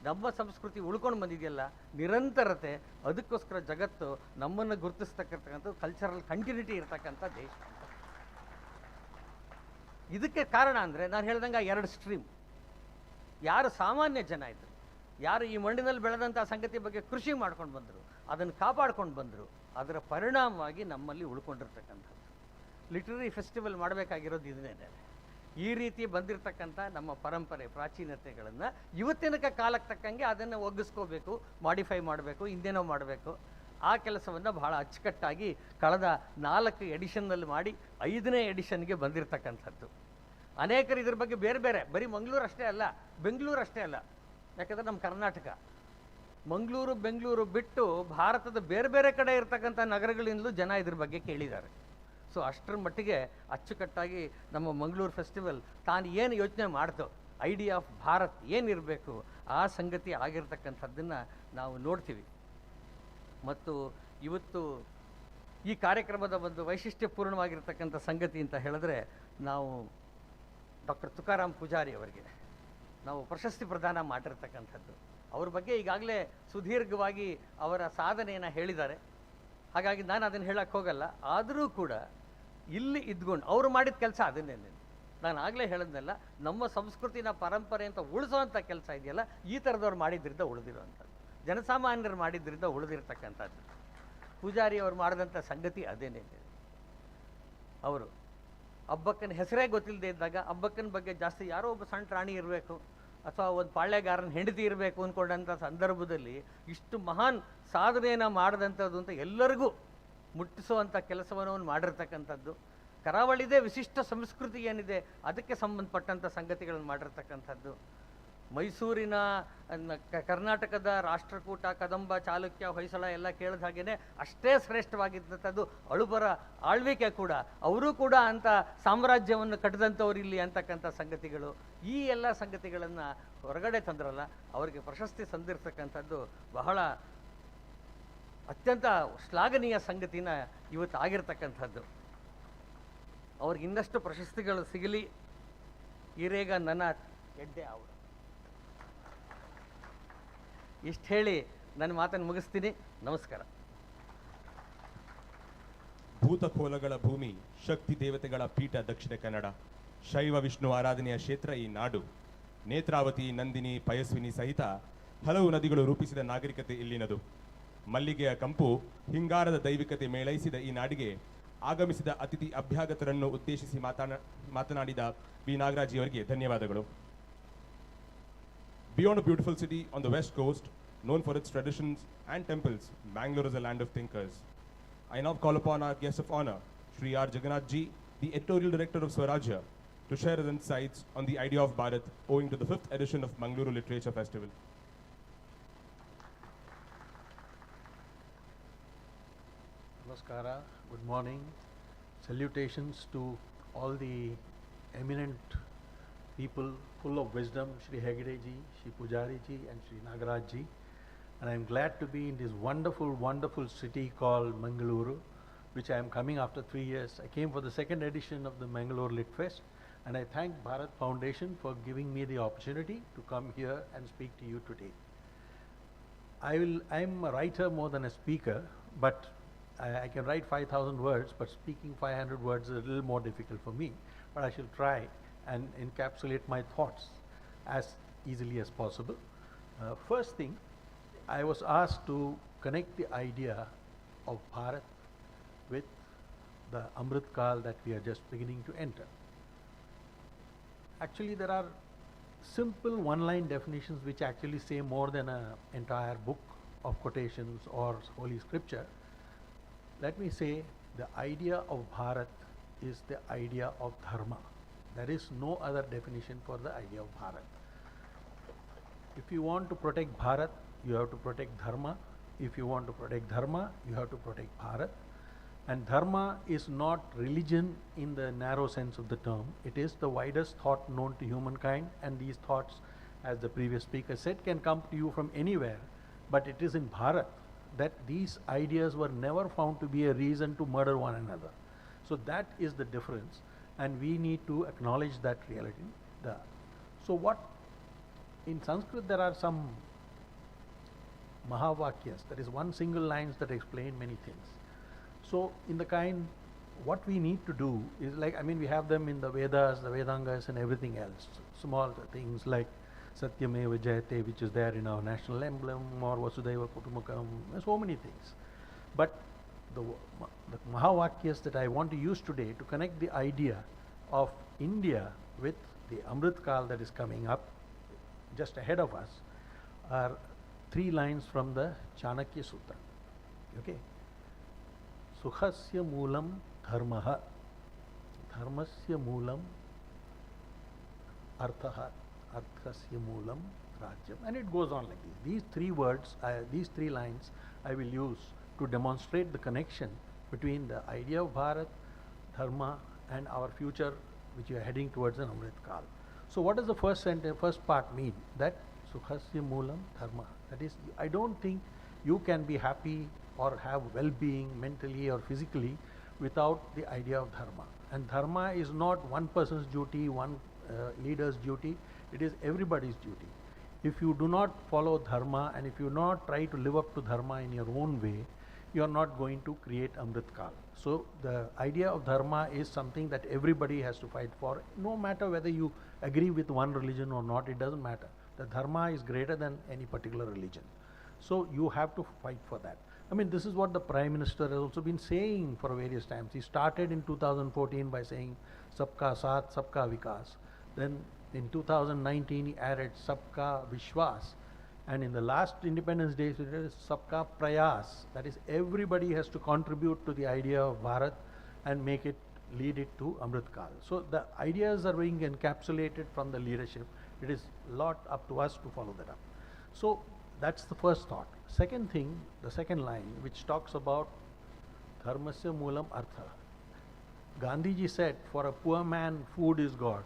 ನಮ್ಮ ಸಂಸ್ಕೃತಿ ಉಳ್ಕೊಂಡು ಬಂದಿದೆಯಲ್ಲ, ನಿರಂತರತೆ. ಅದಕ್ಕೋಸ್ಕರ ಜಗತ್ತು ನಮ್ಮನ್ನು ಗುರುತಿಸ್ತಕ್ಕಂಥದ್ದು ಕಲ್ಚರಲ್ ಕಂಟಿನ್ಯೂಟಿ ಇರ್ತಕ್ಕಂಥ ದೇಶ. ಇದಕ್ಕೆ ಕಾರಣ ಅಂದರೆ ನಾನು ಹೇಳ್ದಂಗೆ 2 ಸ್ಟ್ರೀಮ್. ಯಾರು ಸಾಮಾನ್ಯ ಜನ ಇದ್ದರು, ಯಾರು ಈ ಮಣ್ಣಿನಲ್ಲಿ ಬೆಳೆದಂಥ ಸಂಗತಿ ಬಗ್ಗೆ ಕೃಷಿ ಮಾಡ್ಕೊಂಡು ಬಂದರು, ಅದನ್ನು ಕಾಪಾಡ್ಕೊಂಡು ಬಂದರು, ಅದರ ಪರಿಣಾಮವಾಗಿ ನಮ್ಮಲ್ಲಿ ಉಳ್ಕೊಂಡಿರ್ತಕ್ಕಂಥದ್ದು. ಲಿಟ್ರರಿ ಫೆಸ್ಟಿವಲ್ ಮಾಡಬೇಕಾಗಿರೋದು ಇದನ್ನೇ. ಈ ರೀತಿ ಬಂದಿರತಕ್ಕಂಥ ನಮ್ಮ ಪರಂಪರೆ, ಪ್ರಾಚೀನತೆಗಳನ್ನು ಇವತ್ತಿನ ಕಾಲಕ್ಕೆ ತಕ್ಕಂಗೆ ಅದನ್ನು ಒಗ್ಗಿಸ್ಕೋಬೇಕು, ಮಾಡಿಫೈ ಮಾಡಬೇಕು, ಹಿಂದೇನೋ ಮಾಡಬೇಕು. ಆ ಕೆಲಸವನ್ನು ಬಹಳ ಅಚ್ಚುಕಟ್ಟಾಗಿ ಕಳೆದ 4 ಎಡಿಷನ್ನಲ್ಲಿ ಮಾಡಿ 5ನೇ ಎಡಿಷನ್ಗೆ ಬಂದಿರತಕ್ಕಂಥದ್ದು. ಅನೇಕರು ಇದ್ರ ಬಗ್ಗೆ ಬೇರೆ ಬೇರೆ, ಬರೀ ಮಂಗಳೂರು ಅಷ್ಟೇ ಅಲ್ಲ, ಬೆಂಗಳೂರು ಅಷ್ಟೇ ಅಲ್ಲ. ಯಾಕಂದರೆ ನಮ್ಮ ಕರ್ನಾಟಕ ಮಂಗಳೂರು, ಬೆಂಗಳೂರು ಬಿಟ್ಟು ಭಾರತದ ಬೇರೆ ಬೇರೆ ಕಡೆ ಇರ್ತಕ್ಕಂಥ ನಗರಗಳಿಂದಲೂ ಜನ ಇದ್ರ ಬಗ್ಗೆ ಕೇಳಿದ್ದಾರೆ. ಸೊ ಅಷ್ಟರ ಮಟ್ಟಿಗೆ ಅಚ್ಚುಕಟ್ಟಾಗಿ ನಮ್ಮ ಮಂಗಳೂರು ಫೆಸ್ಟಿವಲ್ ತಾನು ಏನು ಯೋಚನೆ ಮಾಡ್ತೋ, ಐಡಿಯಾ ಆಫ್ ಭಾರತ್ ಏನಿರಬೇಕು ಆ ಸಂಗತಿ ಆಗಿರ್ತಕ್ಕಂಥದ್ದನ್ನು ನಾವು ನೋಡ್ತೀವಿ. ಮತ್ತು ಇವತ್ತು ಈ ಕಾರ್ಯಕ್ರಮದ ಒಂದು ವೈಶಿಷ್ಟ್ಯಪೂರ್ಣವಾಗಿರ್ತಕ್ಕಂಥ ಸಂಗತಿ ಅಂತ ಹೇಳಿದ್ರೆ, ನಾವು ಡಾಕ್ಟರ್ ತುಕಾರಾಮ್ ಪೂಜಾರಿ ಅವರಿಗೆ ನಾವು ಪ್ರಶಸ್ತಿ ಪ್ರದಾನ ಮಾಡಿರ್ತಕ್ಕಂಥದ್ದು. ಅವ್ರ ಬಗ್ಗೆ ಈಗಾಗಲೇ ಸುದೀರ್ಘವಾಗಿ ಅವರ ಸಾಧನೆಯನ್ನು ಹೇಳಿದ್ದಾರೆ. ಹಾಗಾಗಿ ನಾನು ಅದನ್ನು ಹೇಳಕ್ಕೆ ಹೋಗಲ್ಲ. ಆದರೂ ಕೂಡ ಇಲ್ಲಿ ಇದ್ಕೊಂಡು ಅವರು ಮಾಡಿದ ಕೆಲಸ ಅದನ್ನೇ. ನಾನು ಆಗಲೇ ಹೇಳಿದ್ನಲ್ಲ, ನಮ್ಮ ಸಂಸ್ಕೃತಿನ ಪರಂಪರೆ ಅಂತ ಉಳಿಸೋವಂಥ ಕೆಲಸ ಇದೆಯಲ್ಲ, ಈ ಥರದವ್ರು ಮಾಡಿದ್ರಿಂದ ಉಳಿದಿರೋವಂಥದ್ದು, ಜನಸಾಮಾನ್ಯರು ಮಾಡಿದ್ರಿಂದ ಉಳಿದಿರ್ತಕ್ಕಂಥದ್ದು. ಪೂಜಾರಿ ಅವರು ಮಾಡಿದಂಥ ಸಂಗತಿ ಅದೇನೇ. ಅವರು ಹಬ್ಬಕ್ಕನ ಹೆಸರೇ ಗೊತ್ತಿಲ್ಲದೆ ಇದ್ದಾಗ, ಹಬ್ಬಕ್ಕನ ಬಗ್ಗೆ ಜಾಸ್ತಿ ಯಾರೋ ಒಬ್ಬ ಸಣ್ಣ ಪ್ರಾಣಿ ಇರಬೇಕು ಅಥವಾ ಒಂದು ಪಾಳ್ಯಗಾರನ ಹೆಂಡತಿ ಇರಬೇಕು ಅಂದ್ಕೊಂಡಂಥ ಸಂದರ್ಭದಲ್ಲಿ ಇಷ್ಟು ಮಹಾನ್ ಸಾಧನೆಯನ್ನು ಮಾಡಿದಂಥದ್ದು ಅಂತ ಎಲ್ಲರಿಗೂ ಮುಟ್ಟಿಸುವಂಥ ಕೆಲಸವನ್ನು ಅವನು ಮಾಡಿರ್ತಕ್ಕಂಥದ್ದು. ಕರಾವಳಿದೇ ವಿಶಿಷ್ಟ ಸಂಸ್ಕೃತಿ ಏನಿದೆ ಅದಕ್ಕೆ ಸಂಬಂಧಪಟ್ಟಂಥ ಸಂಗತಿಗಳನ್ನು ಮಾಡಿರ್ತಕ್ಕಂಥದ್ದು. ಮೈಸೂರಿನ ಕರ್ನಾಟಕದ ರಾಷ್ಟ್ರಕೂಟ, ಕದಂಬ, ಚಾಲುಕ್ಯ, ಹೊಯ್ಸಳ ಎಲ್ಲ ಕೇಳಿದ ಹಾಗೇ ಅಷ್ಟೇ ಶ್ರೇಷ್ಠವಾಗಿದ್ದಂಥದ್ದು ಅಳುಬರ ಆಳ್ವಿಕೆ ಕೂಡ. ಅವರೂ ಕೂಡ ಅಂಥ ಸಾಮ್ರಾಜ್ಯವನ್ನು ಕಟ್ಟಿದಂಥವ್ರು ಇಲ್ಲಿ ಅಂತಕ್ಕಂಥ ಸಂಗತಿಗಳು, ಈ ಎಲ್ಲ ಸಂಗತಿಗಳನ್ನು ಹೊರಗಡೆ ತಂದ್ರಲ್ಲ, ಅವರಿಗೆ ಪ್ರಶಸ್ತಿ ಸಂದಿರ್ತಕ್ಕಂಥದ್ದು ಬಹಳ ಅತ್ಯಂತ ಶ್ಲಾಘನೀಯ ಸಂಗತಿನ ಇವತ್ತು ಆಗಿರ್ತಕ್ಕಂಥದ್ದು. ಅವ್ರಿಗೆ ಇನ್ನಷ್ಟು ಪ್ರಶಸ್ತಿಗಳು ಸಿಗಲಿ. ಈರೇಗ ನನ್ನ ಎಡ್ಡೆ ಅವರು ಇಷ್ಟು ಹೇಳಿ ನನ್ನ ಮಾತನ್ನು ಮುಗಿಸ್ತೀನಿ. ನಮಸ್ಕಾರ. ಭೂತಖೋಲಗಳ ಭೂಮಿ, ಶಕ್ತಿ ದೇವತೆಗಳ ಪೀಠ ದಕ್ಷಿಣ ಕನ್ನಡ. ಶೈವ ವಿಷ್ಣು ಆರಾಧನೆಯ ಕ್ಷೇತ್ರ ಈ ನಾಡು. ನೇತ್ರಾವತಿ, ನಂದಿನಿ, ಪಯಸ್ವಿನಿ ಸಹಿತ ಹಲವು ನದಿಗಳು ರೂಪಿಸಿದ ನಾಗರಿಕತೆ ಇಲ್ಲಿನದು. ಮಲ್ಲಿಗೆಯ ಕಂಪು, ಹಿಂಗಾರದ ದೈವಿಕತೆ ಮೇಳೈಸಿದ ಈ ನಾಡಿಗೆ ಆಗಮಿಸಿದ ಅತಿಥಿ ಅಭ್ಯಾಗತರನ್ನು ಉದ್ದೇಶಿಸಿ ಮಾತನಾಡಿದ ಬಿ ನಾಗರಾಜಿಯವರಿಗೆ ಧನ್ಯವಾದಗಳು. Beyond a beautiful city on the west coast, known for its traditions and temples, Mangalore is a land of thinkers. I now call upon our guest of honor, Sri R. Jagannath Ji, the editorial director of Swarajya, to share his insights on the idea of Bharat owing to the 5th edition of Mangaluru Literature Festival. Namaskara, good morning. Salutations to all the eminent people full of wisdom, Shri Hegde ji, Shri Pujari ji and Shri Nagaraj ji. And I am glad to be in this wonderful, wonderful city called Mangaluru, which I am coming after 3 years. I came for the 2nd edition of the Mangalore Lit Fest, and I thank Bharat Foundation for giving me the opportunity to come here and speak to you today. I am a writer more than a speaker, but I can write 5,000 words, but speaking 500 words is a little more difficult for me. But I shall try and encapsulate my thoughts as easily as possible. First thing, I was asked to connect the idea of Bharat with the Amrit Kal that we are just beginning to enter. Actually, there are simple one-line definitions which actually say more than an entire book of quotations or holy scripture. Let me say the idea of Bharat is the idea of dharma. There is no other definition for the idea of Bharat. If you want to protect Bharat, you have to protect dharma. If you want to protect dharma, you have to protect Bharat. And dharma is not religion in the narrow sense of the term. It is the widest thought known to humankind, and these thoughts, as the previous speaker said, can come to you from anywhere. But it is in Bharat that these ideas were never found to be a reason to murder one another. So that is the difference, and we need to acknowledge that reality. So what, in Sanskrit there are some Mahavakyas, that is one single lines that explain many things. So in the kind, what we need to do is like, I mean, we have them in the Vedas, the Vedangas and everything else. Small things like Satyameva Jayate, which is there in our national emblem, or Vasudhaiva Kutumbakam, so many things. But the Mahavakyas that I want to use today to connect the idea of India with the Amrit Kal that is coming up just ahead of us are 3 lines from the Chanakya Sutra. Okay? Sukhasya moolam dharmaha, dharmasya moolam arthaha, arthasya moolam rajyam. And it goes on like this. These 3 words, these 3 lines I will use to demonstrate the connection between the idea of Bharat, dharma and our future which we are heading towards an Amrit Kal. So what does the first sentence, first part mean? That Sukhasya moolam dharma. That is, I don't think you can be happy or have well-being mentally or physically without the idea of dharma. And dharma is not one person's duty, one leader's duty, it is everybody's duty. If you do not follow dharma and if you not try to live up to dharma in your own way, you are not going to create Amrit Kal. So the idea of dharma is something that everybody has to fight for, no matter whether you agree with one religion or not, it doesn't matter. The dharma is greater than any particular religion. So you have to fight for that. I mean, this is what the Prime Minister has also been saying for various times. He started in 2014 by saying, Sabka Saath, Sabka Vikas. Then in 2019 he added Sabka Vishwas. And in the last Independence Day, it is Sabka Prayas. That is, everybody has to contribute to the idea of Bharat and make it, lead it to Amrit Kal. So the ideas are being encapsulated from the leadership. It is a lot up to us to follow that up. So that's the first thought. Second thing, the second line, which talks about dharmasya moolam artha. Gandhiji said, for a poor man, food is God.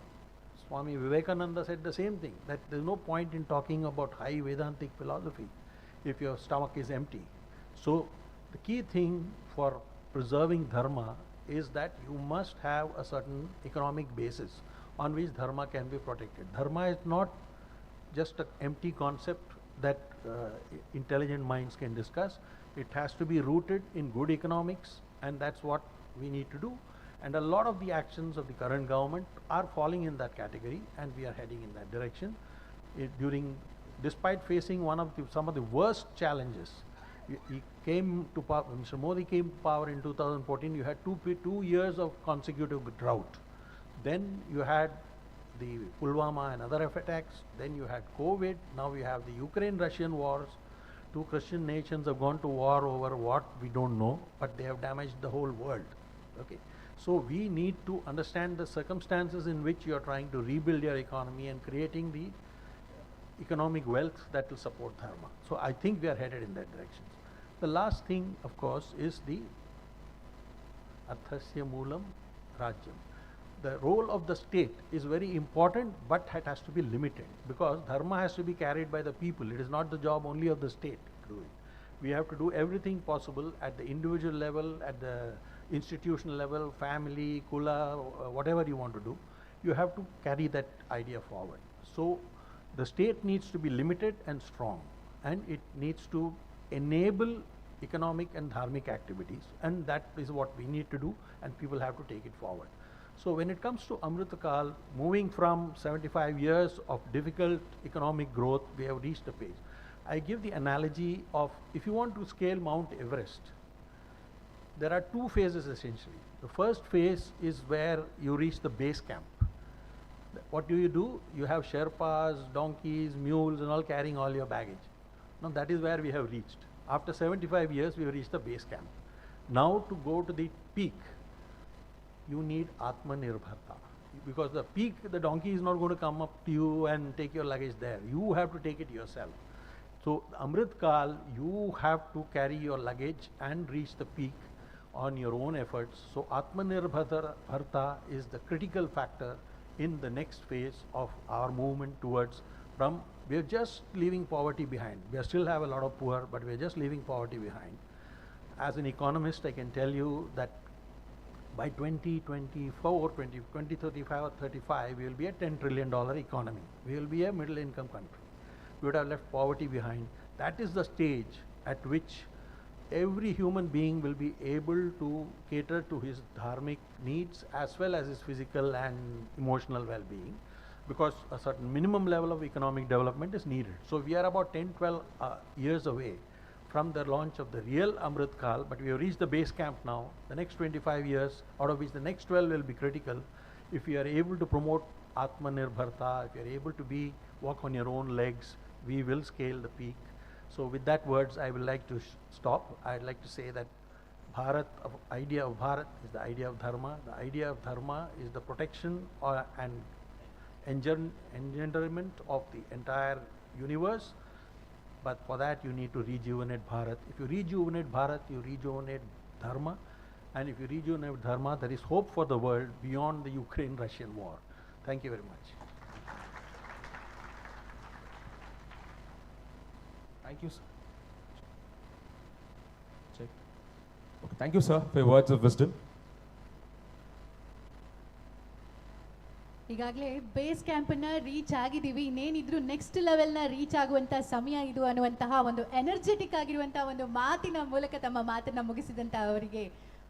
Swami Vivekananda said the same thing, that there is no point in talking about high Vedantic philosophy if your stomach is empty. So the key thing for preserving dharma is that you must have a certain economic basis on which dharma can be protected. Dharma is not just an empty concept that intelligent minds can discuss. It has to be rooted in good economics, and that's what we need to do. And a lot of the actions of the current government are falling in that category, and we are heading in that direction. Despite facing some of the worst challenges, he came to power, Mr. Modi came to power in 2014. You had 2 years of consecutive drought. Then you had the Pulwama and other attacks. Then you had COVID. Now we have the Ukraine-Russian wars. 2 Christian nations have gone to war over what we don't know, but they have damaged the whole world. Okay. So we need to understand the circumstances in which you are trying to rebuild your economy and creating the economic wealth that will support dharma. So I think we are headed in that direction. The last thing, of course, is the arthasya moolam rajyam. The role of the state is very important, but it has to be limited, because dharma has to be carried by the people. It is not the job only of the state to do it. We have to do everything possible at the individual level, at the institutional level, family, kula, whatever you want to do. You have to carry that idea forward. So the state needs to be limited and strong, and it needs to enable economic and dharmic activities, and that is what we need to do, and people have to take it forward. So when it comes to Amrit Kal, moving from 75 years of difficult economic growth, we have reached a phase. I give the analogy of, if you want to scale Mount Everest, there are 2 phases essentially. The first phase is where you reach the base camp. What do? You have Sherpas, donkeys, mules and all carrying all your baggage. Now that is where we have reached. After 75 years, we have reached the base camp. Now to go to the peak, you need Atmanirbharta. Because the peak, the donkey is not going to come up to you and take your luggage there. You have to take it yourself. So Amrit Kal, you have to carry your luggage and reach the peak on your own efforts. So Atmanirbharta is the critical factor in the next phase of our movement towards we are just leaving poverty behind. We still have a lot of poor, but we are just leaving poverty behind. As an economist, I can tell you that by 2024, 2035 or 35, we will be a $10 trillion economy. We will be a middle income country. We would have left poverty behind. That is the stage at which every human being will be able to cater to his dharmic needs as well as his physical and emotional well-being, because a certain minimum level of economic development is needed. So we are about 10-12 years away from the launch of the real Amrit Kal, but we have reached the base camp now. The next 25 years, out of which the next 12 will be critical. If we are able to promote Atmanirbharta, if you are able to walk on your own legs, we will scale the peak. So with that words, I would like to stop. I'd like to say that idea of Bharat is the idea of Dharma. The idea of Dharma is the protection and engenderment of the entire universe. But for that, you need to rejuvenate Bharat. If you rejuvenate Bharat, you rejuvenate Dharma. And if you rejuvenate Dharma, there is hope for the world beyond the Ukraine-Russian war. Thank you very much. Thank you, sir. Check. Okay, thank you, sir, for your words of wisdom. ಈಗಾಗಲೇ base ಕ್ಯಾಂಪನ್ನು reach ಆಗಿದ್ದೀವಿ, ಇನ್ನೇನಿದ್ರು next ಲೆವೆಲ್ನ reach ಆಗುವಂಥ ಸಮಯ ಇದು ಅನ್ನುವಂತಹ ಒಂದು energetic ಆಗಿರುವಂಥ ಒಂದು ಮಾತಿನ ಮೂಲಕ ತಮ್ಮ ಮಾತನ್ನು ಮುಗಿಸಿದಂಥ ಅವರಿಗೆ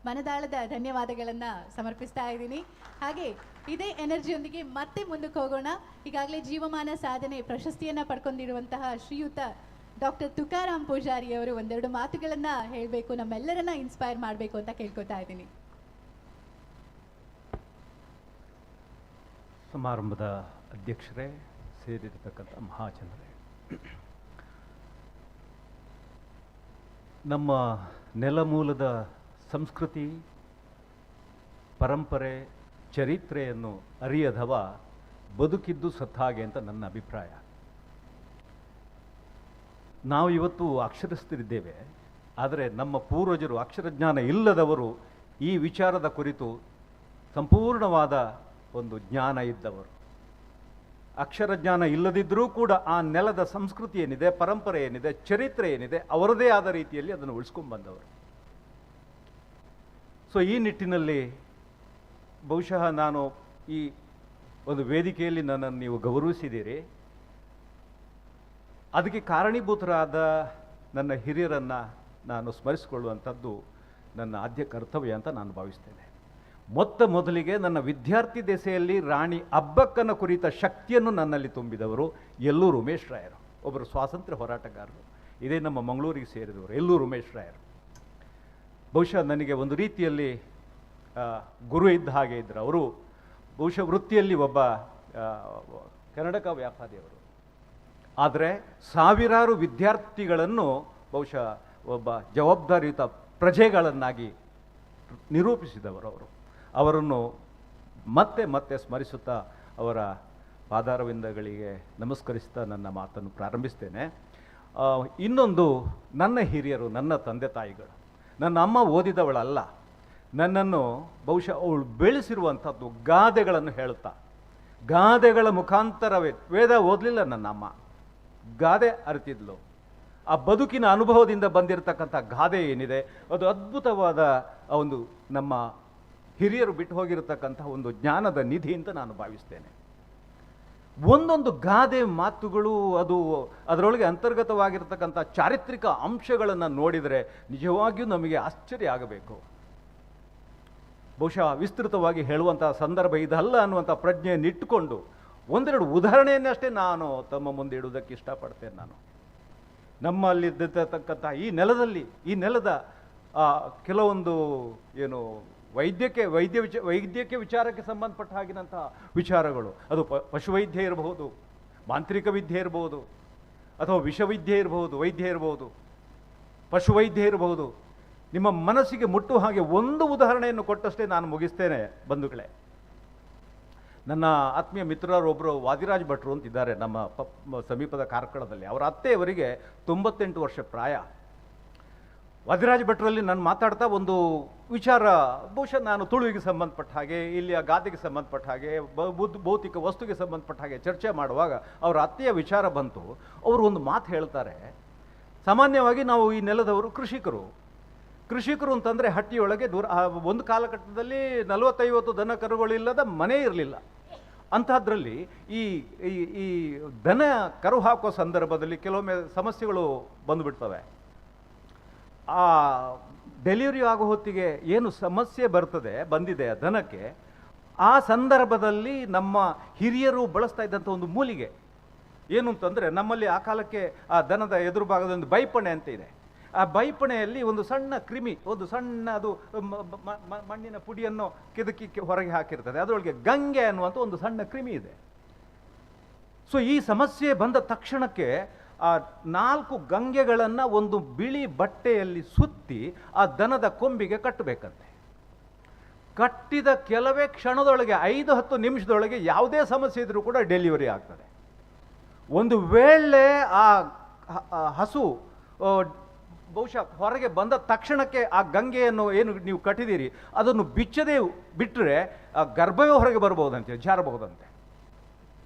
ಮನದಾಳದ ಧನ್ಯವಾದಗಳನ್ನು ಸಮರ್ಪಿಸ್ತಾ ಇದ್ದೀನಿ. ಹಾಗೆ ಇದೇ ಎನರ್ಜಿಯೊಂದಿಗೆ ಮತ್ತೆ ಮುಂದಕ್ಕೆ ಹೋಗೋಣ. ಈಗಾಗಲೇ ಜೀವಮಾನ ಸಾಧನೆ ಪ್ರಶಸ್ತಿಯನ್ನು ಪಡ್ಕೊಂಡಿರುವಂತಹ ಶ್ರೀಯುತ ಡಾಕ್ಟರ್ ತುಕಾರಾಮ್ ಪೂಜಾರಿ ಅವರು ಒಂದೆರಡು ಮಾತುಗಳನ್ನು ಹೇಳಬೇಕು, ನಮ್ಮೆಲ್ಲರನ್ನ ಇನ್ಸ್ಪೈರ್ ಮಾಡಬೇಕು ಅಂತ ಕೇಳ್ಕೊತಾ ಇದ್ದೀನಿ. ಸಮಾರಂಭದ ಅಧ್ಯಕ್ಷರೇ, ಸೇರಿರತಕ್ಕಂಥ ಮಹಾಜನರೇ, ನಮ್ಮ ನೆಲಮೂಲದ ಸಂಸ್ಕೃತಿ, ಪರಂಪರೆ, ಚರಿತ್ರೆಯನ್ನು ಅರಿಯದವ ಬದುಕಿದ್ದು ಸತ್ತಾಗೆ ಅಂತ ನನ್ನ ಅಭಿಪ್ರಾಯ. ನಾವು ಇವತ್ತು ಅಕ್ಷರಸ್ಥರಿದ್ದೇವೆ, ಆದರೆ ನಮ್ಮ ಪೂರ್ವಜರು ಅಕ್ಷರಜ್ಞಾನ ಇಲ್ಲದವರು ಈ ವಿಚಾರದ ಕುರಿತು ಸಂಪೂರ್ಣವಾದ ಒಂದು ಜ್ಞಾನ ಇದ್ದವರು. ಅಕ್ಷರಜ್ಞಾನ ಇಲ್ಲದಿದ್ದರೂ ಕೂಡ ಆ ನೆಲದ ಸಂಸ್ಕೃತಿ ಏನಿದೆ, ಪರಂಪರೆ ಏನಿದೆ, ಚರಿತ್ರೆ ಏನಿದೆ, ಅವರದೇ ಆದ ರೀತಿಯಲ್ಲಿ ಅದನ್ನು ಉಳಿಸ್ಕೊಂಡು ಬಂದವರು. ಸೊ ಈ ನಿಟ್ಟಿನಲ್ಲಿ ಬಹುಶಃ ನಾನು ಈ ಒಂದು ವೇದಿಕೆಯಲ್ಲಿ ನನ್ನನ್ನು ನೀವು ಗೌರವಿಸಿದ್ದೀರಿ. ಅದಕ್ಕೆ ಕಾರಣೀಭೂತರಾದ ನನ್ನ ಹಿರಿಯರನ್ನು ನಾನು ಸ್ಮರಿಸಿಕೊಳ್ಳುವಂಥದ್ದು ನನ್ನ ಆದ್ಯ ಕರ್ತವ್ಯ ಅಂತ ನಾನು ಭಾವಿಸ್ತೇನೆ. ಮೊದಲಿಗೆ ನನ್ನ ವಿದ್ಯಾರ್ಥಿ ದೆಸೆಯಲ್ಲಿ ರಾಣಿ ಅಬ್ಬಕ್ಕನ ಕುರಿತ ಶಕ್ತಿಯನ್ನು ನನ್ನಲ್ಲಿ ತುಂಬಿದವರು ಎಲ್ಲೂರು ಉಮೇಶ್ ರಾಯರು, ಒಬ್ಬರು ಸ್ವಾತಂತ್ರ್ಯ ಹೋರಾಟಗಾರರು. ಇದೇ ನಮ್ಮ ಮಂಗಳೂರಿಗೆ ಸೇರಿದವರು ಎಲ್ಲೂರು ಉಮೇಶ್ ರಾಯರು. ಬಹುಶಃ ನನಗೆ ಒಂದು ರೀತಿಯಲ್ಲಿ ಗುರು ಇದ್ದ ಹಾಗೆ ಇದ್ದರು. ಅವರು ಬಹುಶಃ ವೃತ್ತಿಯಲ್ಲಿ ಒಬ್ಬ ಕನ್ನಡಕ ವ್ಯಾಪಾರಿಯವರು, ಆದರೆ ಸಾವಿರಾರು ವಿದ್ಯಾರ್ಥಿಗಳನ್ನು ಬಹುಶಃ ಒಬ್ಬ ಜವಾಬ್ದಾರಿಯುತ ಪ್ರಜೆಗಳನ್ನಾಗಿ ನಿರೂಪಿಸಿದವರು ಅವರು. ಅವರನ್ನು ಮತ್ತೆ ಮತ್ತೆ ಸ್ಮರಿಸುತ್ತಾ ಅವರ ಪಾದಾರವಿಂದಗಳಿಗೆ ನಮಸ್ಕರಿಸ್ತಾ ನನ್ನ ಮಾತನ್ನು ಪ್ರಾರಂಭಿಸ್ತೇನೆ. ಇನ್ನೊಂದು, ನನ್ನ ಹಿರಿಯರು, ನನ್ನ ತಂದೆ ತಾಯಿಗಳು. ನನ್ನ ಅಮ್ಮ ಓದಿದವಳಲ್ಲ, ನನ್ನನ್ನು ಬಹುಶಃ ಅವಳು ಬೆಳೆಸಿರುವಂಥದ್ದು ಗಾದೆಗಳನ್ನು ಹೇಳುತ್ತಾ, ಗಾದೆಗಳ ಮುಖಾಂತರವೇ, ವೇದ ಓದಲಿಲ್ಲ ನನ್ನ ಅಮ್ಮ, ಗಾದೆ ಅರಿತಿದ್ಲು. ಆ ಬದುಕಿನ ಅನುಭವದಿಂದ ಬಂದಿರತಕ್ಕಂಥ ಗಾದೆ ಏನಿದೆ, ಅದು ಅದ್ಭುತವಾದ ಒಂದು ನಮ್ಮ ಹಿರಿಯರು ಬಿಟ್ಟು ಹೋಗಿರತಕ್ಕಂಥ ಒಂದು ಜ್ಞಾನದ ನಿಧಿ ಅಂತ ನಾನು ಭಾವಿಸ್ತೇನೆ. ಒಂದೊಂದು ಗಾದೆ ಮಾತುಗಳು ಅದು ಅದರೊಳಗೆ ಅಂತರ್ಗತವಾಗಿರತಕ್ಕಂಥ ಚಾರಿತ್ರಿಕ ಅಂಶಗಳನ್ನು ನೋಡಿದರೆ ನಿಜವಾಗಿಯೂ ನಮಗೆ ಆಶ್ಚರ್ಯ ಆಗಬೇಕು. ಬಹುಶಃ ವಿಸ್ತೃತವಾಗಿ ಹೇಳುವಂಥ ಸಂದರ್ಭ ಇದಲ್ಲ ಅನ್ನುವಂಥ ಪ್ರಜ್ಞೆಯನ್ನಿಟ್ಟುಕೊಂಡು ಒಂದೆರಡು ಉದಾಹರಣೆಯನ್ನಷ್ಟೇ ನಾನು ತಮ್ಮ ಮುಂದೆ ಇಡುವುದಕ್ಕೆ ಇಷ್ಟಪಡ್ತೇನೆ. ನಾನು ನಮ್ಮಲ್ಲಿದ್ದಿರತಕ್ಕಂಥ ಈ ನೆಲದ ಕೆಲವೊಂದು ಏನು ವೈದ್ಯಕೀಯ ವಿಚಾರಕ್ಕೆ ಸಂಬಂಧಪಟ್ಟ ಹಾಗಿನಂತಹ ವಿಚಾರಗಳು, ಅದು ಪಶುವೈದ್ಯ ಇರಬಹುದು, ಮಾಂತ್ರಿಕ ವಿದ್ಯೆ ಇರಬಹುದು, ಅಥವಾ ವಿಷವಿದ್ಯೆ ಇರಬಹುದು, ವೈದ್ಯ ಇರಬಹುದು, ಪಶುವೈದ್ಯ ಇರಬಹುದು. ನಿಮ್ಮ ಮನಸ್ಸಿಗೆ ಮುಟ್ಟುವ ಹಾಗೆ ಒಂದು ಉದಾಹರಣೆಯನ್ನು ಕೊಟ್ಟಷ್ಟೇ ನಾನು ಮುಗಿಸ್ತೇನೆ ಬಂಧುಗಳೇ. ನನ್ನ ಆತ್ಮೀಯ ಮಿತ್ರರೊಬ್ಬರು ವಾದಿರಾಜ್ ಭಟ್ರು ಅಂತಿದ್ದಾರೆ ನಮ್ಮ ಸಮೀಪದ ಕಾರ್ಕಳದಲ್ಲಿ. ಅವರ ಅತ್ತೆಯವರಿಗೆ 98 ವರ್ಷ ಪ್ರಾಯ. ವಾದಿರಾಜ್ ಭಟ್ರಲ್ಲಿ ನಾನು ಮಾತಾಡ್ತಾ ಒಂದು ವಿಚಾರ, ಬಹುಶಃ ನಾನು ತುಳುವಿಗೆ ಸಂಬಂಧಪಟ್ಟ ಹಾಗೆ, ಇಲ್ಲಿಯ ಗಾದೆಗೆ ಸಂಬಂಧಪಟ್ಟ ಹಾಗೆ, ಭೌತಿಕ ವಸ್ತುಗೆ ಸಂಬಂಧಪಟ್ಟ ಹಾಗೆ ಚರ್ಚೆ ಮಾಡುವಾಗ ಅವರ ಅತ್ತೆಯ ವಿಚಾರ ಬಂತು. ಅವರು ಒಂದು ಮಾತು ಹೇಳ್ತಾರೆ, ಸಾಮಾನ್ಯವಾಗಿ ನಾವು ಈ ನೆಲದವರು ಕೃಷಿಕರು ಅಂತಂದರೆ ಹಟ್ಟಿಯೊಳಗೆ ಒಂದು ಕಾಲಘಟ್ಟದಲ್ಲಿ 40-50 ದನ ಕರುಗಳಿಲ್ಲದ ಮನೆ ಇರಲಿಲ್ಲ. ಅಂಥದ್ರಲ್ಲಿ ಈ ಈ ದನ ಕರು ಹಾಕುವ ಸಂದರ್ಭದಲ್ಲಿ ಕೆಲವೊಮ್ಮೆ ಸಮಸ್ಯೆಗಳು ಬಂದುಬಿಡ್ತವೆ. ಆ ಡೆಲಿವರಿ ಆಗೋ ಹೊತ್ತಿಗೆ ಏನು ಸಮಸ್ಯೆ ಬಂದಿದೆ ಆ ದನಕ್ಕೆ, ಆ ಸಂದರ್ಭದಲ್ಲಿ ನಮ್ಮ ಹಿರಿಯರು ಬಳಸ್ತಾ ಇದ್ದಂಥ ಒಂದು ಮೂಲಿಗೆ ಏನು ಅಂತಂದರೆ, ನಮ್ಮಲ್ಲಿ ಆ ಕಾಲಕ್ಕೆ ಆ ದನದ ಎದುರು ಭಾಗದ ಒಂದು ಬೈಪಣೆ ಅಂತ ಇದೆ. ಆ ಬೈಪಣೆಯಲ್ಲಿ ಒಂದು ಸಣ್ಣ ಕ್ರಿಮಿ, ಒಂದು ಸಣ್ಣ ಅದು ಮಣ್ಣಿನ ಪುಡಿಯನ್ನು ಕೆದಕಿ ಹೊರಗೆ ಹಾಕಿರ್ತದೆ. ಅದರೊಳಗೆ ಗಂಗೆ ಅನ್ನುವಂಥ ಒಂದು ಸಣ್ಣ ಕ್ರಿಮಿ ಇದೆ. ಸೊ ಈ ಸಮಸ್ಯೆ ಬಂದ ತಕ್ಷಣಕ್ಕೆ ಆ 4 ಗಂಗೆಗಳನ್ನು ಒಂದು ಬಿಳಿ ಬಟ್ಟೆಯಲ್ಲಿ ಸುತ್ತಿ ಆ ದನದ ಕೊಂಬಿಗೆ ಕಟ್ಟಬೇಕಂತೆ. ಕಟ್ಟಿದ ಕೆಲವೇ ಕ್ಷಣದೊಳಗೆ 5-10 ನಿಮಿಷದೊಳಗೆ ಯಾವುದೇ ಸಮಸ್ಯೆ ಇದ್ರೂ ಕೂಡ ಡೆಲಿವರಿ ಆಗ್ತದೆ. ಒಂದು ವೇಳೆ ಆ ಹಸು ಬಹುಶಃ ಹೊರಗೆ ಬಂದ ತಕ್ಷಣಕ್ಕೆ ಆ ಗಂಗೆಯನ್ನು ಏನು ನೀವು ಕಟ್ಟಿದ್ದೀರಿ ಅದನ್ನು ಬಿಚ್ಚದೇ ಬಿಟ್ಟರೆ ಆ ಗರ್ಭವೇ ಹೊರಗೆ ಬರ್ಬೋದಂತೆ, ಜಾರಬಹುದಂತೆ.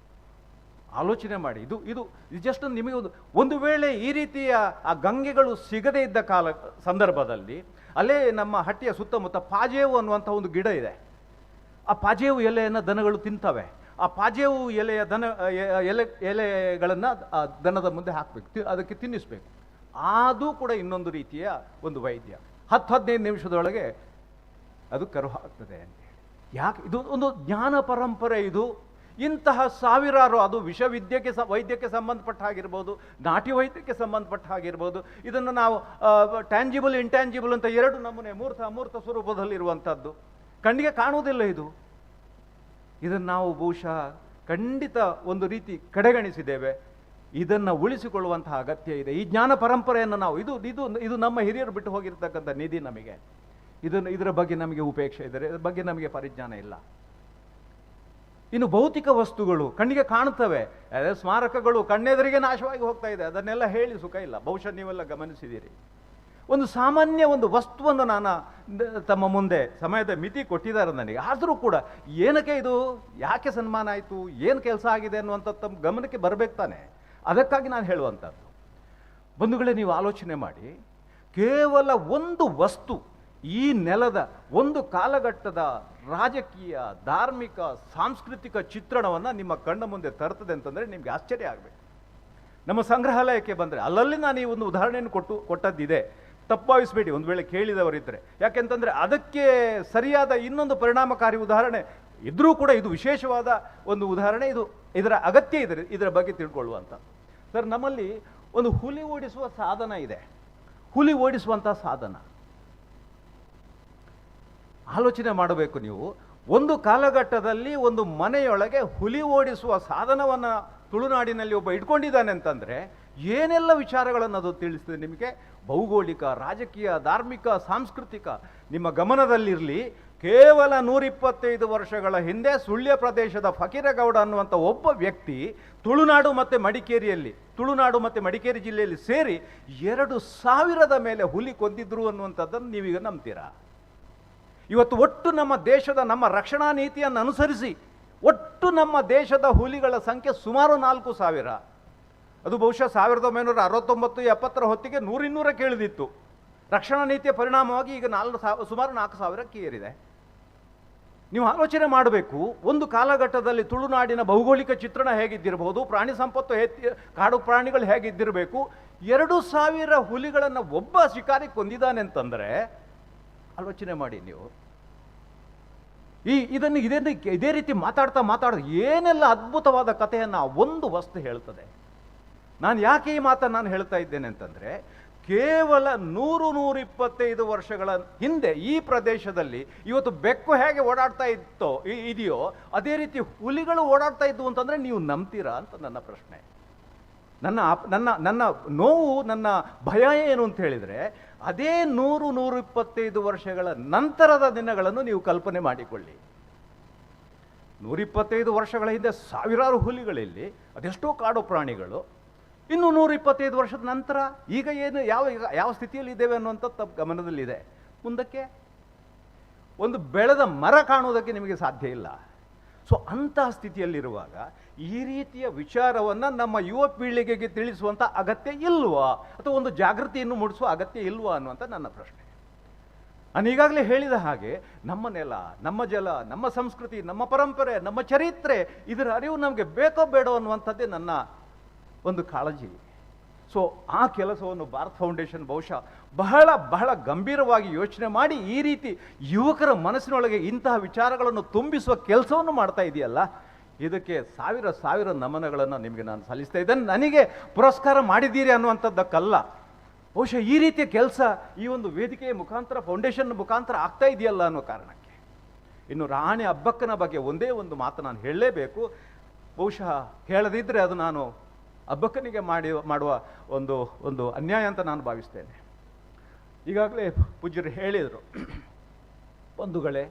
ಆಲೋಚನೆ ಮಾಡಿ. ಇದು ಜಸ್ಟ್ ನಿಮಗೆ ಒಂದು ವೇಳೆ ಈ ರೀತಿಯ ಆ ಗಂಗೆಗಳು ಸಿಗದೇ ಇದ್ದ ಸಂದರ್ಭದಲ್ಲಿ ಅಲ್ಲೇ ನಮ್ಮ ಹಟ್ಟಿಯ ಸುತ್ತಮುತ್ತ ಪಾಜೇವು ಅನ್ನುವಂಥ ಒಂದು ಗಿಡ ಇದೆ. ಆ ಪಾಜೇವು ಎಲೆಯನ್ನು ದನಗಳು ತಿಂತವೆ. ಆ ಪಾಜೇವು ಎಲೆಗಳನ್ನು ದನದ ಮುಂದೆ ಹಾಕಬೇಕು, ಅದಕ್ಕೆ ತಿನ್ನಿಸ್ಬೇಕು. ಅದು ಕೂಡ ಇನ್ನೊಂದು ರೀತಿಯ ಒಂದು ವೈದ್ಯ. 10-15 ನಿಮಿಷದೊಳಗೆ ಅದು ಕರು ಹಾಕ್ತದೆ ಅಂತೇಳಿ. ಯಾಕೆ ಇದು ಒಂದು ಜ್ಞಾನ ಪರಂಪರೆ. ಇದು ಇಂತಹ ಸಾವಿರಾರು, ಅದು ವೈದ್ಯಕ್ಕೆ ಸಂಬಂಧಪಟ್ಟ ಹಾಗಿರ್ಬೋದು, ನಾಟಿ ವೈದ್ಯಕ್ಕೆ ಸಂಬಂಧಪಟ್ಟ ಹಾಗಿರ್ಬೋದು. ಇದನ್ನು ನಾವು ಟ್ಯಾಂಜಿಬಲ್ ಇಂಟ್ಯಾಂಜಿಬಲ್ ಅಂತ 2 ನಮೂನೆ ಅಮೂರ್ತ ಸ್ವರೂಪದಲ್ಲಿರುವಂಥದ್ದು ಕಣ್ಣಿಗೆ ಕಾಣುವುದಿಲ್ಲ. ಇದನ್ನು ನಾವು ಬಹುಶಃ ಖಂಡಿತ ಒಂದು ರೀತಿ ಕಡೆಗಣಿಸಿದ್ದೇವೆ. ಇದನ್ನು ಉಳಿಸಿಕೊಳ್ಳುವಂತಹ ಅಗತ್ಯ ಇದೆ. ಈ ಜ್ಞಾನ ಪರಂಪರೆಯನ್ನು ನಾವು ಇದು ನಮ್ಮ ಹಿರಿಯರು ಬಿಟ್ಟು ಹೋಗಿರ್ತಕ್ಕಂಥ ನಿಧಿ. ನಮಗೆ ಇದರ ಬಗ್ಗೆ ನಮಗೆ ಉಪೇಕ್ಷೆ ಇದೆ, ಇದರ ಬಗ್ಗೆ ನಮಗೆ ಪರಿಜ್ಞಾನ ಇಲ್ಲ. ಇನ್ನು ಭೌತಿಕ ವಸ್ತುಗಳು ಕಣ್ಣಿಗೆ ಕಾಣುತ್ತವೆ, ಸ್ಮಾರಕಗಳು ಕಣ್ಣೆದುರಿಗೆ ನಾಶವಾಗಿ ಹೋಗ್ತಾ ಇದೆ. ಅದನ್ನೆಲ್ಲ ಹೇಳಿ ಸುಖ ಇಲ್ಲ. ಬಹುಶಃ ನೀವೆಲ್ಲ ಗಮನಿಸಿದ್ದೀರಿ. ಒಂದು ಸಾಮಾನ್ಯ ಒಂದು ವಸ್ತುವನ್ನು ನಾನು ತಮ್ಮ ಮುಂದೆ ಸಮಯದ ಮಿತಿ ಕೊಟ್ಟಿದ್ದಾರೆ ನನಗೆ. ಆದರೂ ಕೂಡ ಏನಕ್ಕೆ ಇದು, ಯಾಕೆ ಸನ್ಮಾನ ಆಯಿತು, ಏನು ಕೆಲಸ ಆಗಿದೆ ಅನ್ನುವಂಥದ್ದು ತಮ್ಮ ಗಮನಕ್ಕೆ ಬರಬೇಕು ತಾನೆ. ಅದಕ್ಕಾಗಿ ನಾನು ಹೇಳುವಂಥದ್ದು. ಬಂಧುಗಳೇ, ನೀವು ಆಲೋಚನೆ ಮಾಡಿ, ಕೇವಲ ಒಂದು ವಸ್ತು ಈ ನೆಲದ ಒಂದು ಕಾಲಘಟ್ಟದ ರಾಜಕೀಯ, ಧಾರ್ಮಿಕ, ಸಾಂಸ್ಕೃತಿಕ ಚಿತ್ರಣವನ್ನು ನಿಮ್ಮ ಕಣ್ಣ ಮುಂದೆ ತರ್ತದೆ ಅಂತಂದರೆ ನಿಮಗೆ ಆಶ್ಚರ್ಯ ಆಗಬೇಕು. ನಮ್ಮ ಸಂಗ್ರಹಾಲಯಕ್ಕೆ ಬಂದರೆ ಅಲ್ಲಲ್ಲಿ ನಾನು ಈ ಒಂದು ಉದಾಹರಣೆಯನ್ನು ಕೊಟ್ಟದ್ದಿದೆ. ತಪ್ಪಾವಿಸಬೇಡಿ ಒಂದು ವೇಳೆ ಕೇಳಿದವರಿದ್ದರೆ. ಯಾಕೆಂತಂದರೆ ಅದಕ್ಕೆ ಸರಿಯಾದ ಇನ್ನೊಂದು ಪರಿಣಾಮಕಾರಿ ಉದಾಹರಣೆ ಇದ್ರೂ ಕೂಡ ಇದು ವಿಶೇಷವಾದ ಒಂದು ಉದಾಹರಣೆ. ಇದರ ಅಗತ್ಯ ಇದೆ, ಇದರ ಬಗ್ಗೆ ತಿಳ್ಕೊಳ್ಳುವಂಥ. ಸರ್, ನಮ್ಮಲ್ಲಿ ಒಂದು ಹುಲಿ ಓಡಿಸುವ ಸಾಧನ ಇದೆ. ಹುಲಿ ಓಡಿಸುವಂಥ ಸಾಧನ ಆಲೋಚನೆ ಮಾಡಬೇಕು ನೀವು. ಒಂದು ಕಾಲಘಟ್ಟದಲ್ಲಿ ಒಂದು ಮನೆಯೊಳಗೆ ಹುಲಿ ಓಡಿಸುವ ಸಾಧನವನ್ನು ತುಳುನಾಡಿನಲ್ಲಿ ಒಬ್ಬ ಇಟ್ಕೊಂಡಿದ್ದಾನೆ ಅಂತಂದರೆ ಏನೆಲ್ಲ ವಿಚಾರಗಳನ್ನು ಅದು ತಿಳಿಸ್ತದೆ ನಿಮಗೆ. ಭೌಗೋಳಿಕ, ರಾಜಕೀಯ, ಧಾರ್ಮಿಕ, ಸಾಂಸ್ಕೃತಿಕ ನಿಮ್ಮ ಗಮನದಲ್ಲಿರಲಿ. ಕೇವಲ 125 ವರ್ಷಗಳ ಹಿಂದೆ ಸುಳ್ಯ ಪ್ರದೇಶದ ಫಕೀರಗೌಡ ಅನ್ನುವಂಥ ಒಬ್ಬ ವ್ಯಕ್ತಿ ತುಳುನಾಡು ಮತ್ತು ಮಡಿಕೇರಿ ಜಿಲ್ಲೆಯಲ್ಲಿ ಸೇರಿ 2000 ಮೇಲೆ ಹುಲಿ ಕೊಂದಿದ್ರು ಅನ್ನುವಂಥದ್ದನ್ನು ನೀವೀಗ ನಂಬ್ತೀರಾ? ಇವತ್ತು ಒಟ್ಟು ನಮ್ಮ ದೇಶದ, ನಮ್ಮ ರಕ್ಷಣಾ ನೀತಿಯನ್ನು ಅನುಸರಿಸಿ ಒಟ್ಟು ನಮ್ಮ ದೇಶದ ಹುಲಿಗಳ ಸಂಖ್ಯೆ ಸುಮಾರು 4000. ಅದು ಬಹುಶಃ 1969-70 ಹೊತ್ತಿಗೆ 100-200 ಇಳಿದಿತ್ತು. ರಕ್ಷಣಾ ನೀತಿಯ ಪರಿಣಾಮವಾಗಿ ಈಗ ಸುಮಾರು 4000ಕ್ಕೆ ಏರಿದೆ. ನೀವು ಆಲೋಚನೆ ಮಾಡಬೇಕು, ಒಂದು ಕಾಲಘಟ್ಟದಲ್ಲಿ ತುಳುನಾಡಿನ ಭೌಗೋಳಿಕ ಚಿತ್ರಣ ಹೇಗಿದ್ದಿರಬಹುದು, ಪ್ರಾಣಿ ಸಂಪತ್ತು ಕಾಡು ಪ್ರಾಣಿಗಳು ಹೇಗಿದ್ದಿರಬೇಕು. 2000 ಹುಲಿಗಳನ್ನು ಒಬ್ಬ ಶಿಕಾರಿ ಕೊಂದಿದ್ದಾನೆ ಅಂತಂದರೆ ಆಲೋಚನೆ ಮಾಡಿ ನೀವು. ಇದೇ ರೀತಿ ಮಾತಾಡ್ತಾ ಏನೆಲ್ಲ ಅದ್ಭುತವಾದ ಕಥೆಯನ್ನು ಒಂದು ವಸ್ತು ಹೇಳ್ತದೆ. ನಾನು ಯಾಕೆ ಈ ಮಾತನ್ನು ನಾನು ಹೇಳ್ತಾ ಇದ್ದೇನೆ ಅಂತಂದರೆ, ಕೇವಲ 100-125 ವರ್ಷಗಳ ಹಿಂದೆ ಈ ಪ್ರದೇಶದಲ್ಲಿ ಇವತ್ತು ಬೆಕ್ಕು ಹೇಗೆ ಓಡಾಡ್ತಾ ಇದೆಯೋ ಅದೇ ರೀತಿ ಹುಲಿಗಳು ಓಡಾಡ್ತಾ ಇದ್ವು ಅಂತಂದರೆ ನೀವು ನಂಬ್ತೀರಾ ಅಂತ ನನ್ನ ಪ್ರಶ್ನೆ. ನನ್ನ ನೋವು, ನನ್ನ ಭಯ ಏನು ಅಂತ ಹೇಳಿದರೆ, ಅದೇ 125 ವರ್ಷಗಳ ನಂತರದ ದಿನಗಳನ್ನು ನೀವು ಕಲ್ಪನೆ ಮಾಡಿಕೊಳ್ಳಿ. 125 ವರ್ಷಗಳ ಹಿಂದೆ ಸಾವಿರಾರು ಹುಲಿಗಳಲ್ಲಿ ಅದೆಷ್ಟೋ ಕಾಡು ಪ್ರಾಣಿಗಳು, ಇನ್ನು 125 ವರ್ಷದ ನಂತರ ಈಗ ಏನು ಯಾವ ಸ್ಥಿತಿಯಲ್ಲಿ ಇದ್ದೇವೆ ಅನ್ನುವಂಥದ್ದು ಗಮನದಲ್ಲಿದೆ. ಮುಂದಕ್ಕೆ ಒಂದು ಬೆಳೆದ ಮರ ಕಾಣುವುದಕ್ಕೆ ನಿಮಗೆ ಸಾಧ್ಯ ಇಲ್ಲ. ಸೊ ಅಂತಹ ಸ್ಥಿತಿಯಲ್ಲಿರುವಾಗ ಈ ರೀತಿಯ ವಿಚಾರವನ್ನು ನಮ್ಮ ಯುವ ಪೀಳಿಗೆಗೆ ತಿಳಿಸುವಂಥ ಅಗತ್ಯ ಇಲ್ವಾ, ಅಥವಾ ಒಂದು ಜಾಗೃತಿಯನ್ನು ಮೂಡಿಸುವ ಅಗತ್ಯ ಇಲ್ವಾ ಅನ್ನುವಂಥ ನನ್ನ ಪ್ರಶ್ನೆ. ನಾನು ಈಗಾಗಲೇ ಹೇಳಿದ ಹಾಗೆ ನಮ್ಮ ನೆಲ, ನಮ್ಮ ಜಲ, ನಮ್ಮ ಸಂಸ್ಕೃತಿ, ನಮ್ಮ ಪರಂಪರೆ, ನಮ್ಮ ಚರಿತ್ರೆ, ಇದರ ಅರಿವು ನಮಗೆ ಬೇಕೋ ಬೇಡೋ ಅನ್ನುವಂಥದ್ದೇ ನನ್ನ ಒಂದು ಕಾಳಜಿ. ಸೊ ಆ ಕೆಲಸವನ್ನು ಭಾರತ್ ಫೌಂಡೇಶನ್ ಬಹುಶಃ ಬಹಳ ಗಂಭೀರವಾಗಿ ಯೋಚನೆ ಮಾಡಿ ಈ ರೀತಿ ಯುವಕರ ಮನಸ್ಸಿನೊಳಗೆ ಇಂತಹ ವಿಚಾರಗಳನ್ನು ತುಂಬಿಸುವ ಕೆಲಸವನ್ನು ಮಾಡ್ತಾ ಇದೆಯಲ್ಲ, ಇದಕ್ಕೆ ಸಾವಿರ ನಮನಗಳನ್ನು ನಿಮಗೆ ನಾನು ಸಲ್ಲಿಸ್ತಾ ಇದ್ದೇನೆ. ನನಗೆ ಪುರಸ್ಕಾರ ಮಾಡಿದ್ದೀರಿ ಅನ್ನುವಂಥದ್ದಕ್ಕಲ್ಲ, ಬಹುಶಃ ಈ ರೀತಿಯ ಕೆಲಸ ಈ ಒಂದು ವೇದಿಕೆಯ ಮುಖಾಂತರ, ಫೌಂಡೇಶನ್ ಮುಖಾಂತರ ಆಗ್ತಾ ಇದೆಯಲ್ಲ ಅನ್ನೋ ಕಾರಣಕ್ಕೆ. ಇನ್ನು ರಾಣಿ ಅಬ್ಬಕ್ಕನ ಬಗ್ಗೆ ಒಂದೇ ಒಂದು ಮಾತು ನಾನು ಹೇಳಲೇಬೇಕು. ಬಹುಶಃ ಹೇಳದಿದ್ದರೆ ಅದು ನಾನು ಅಬ್ಬಕ್ಕನಿಗೆ ಮಾಡುವ ಒಂದು ಅನ್ಯಾಯ ಅಂತ ನಾನು ಭಾವಿಸ್ತೇನೆ. ಈಗಾಗಲೇ ಪೂಜ್ಯರು ಹೇಳಿದರು, ಬಂಧುಗಳೇ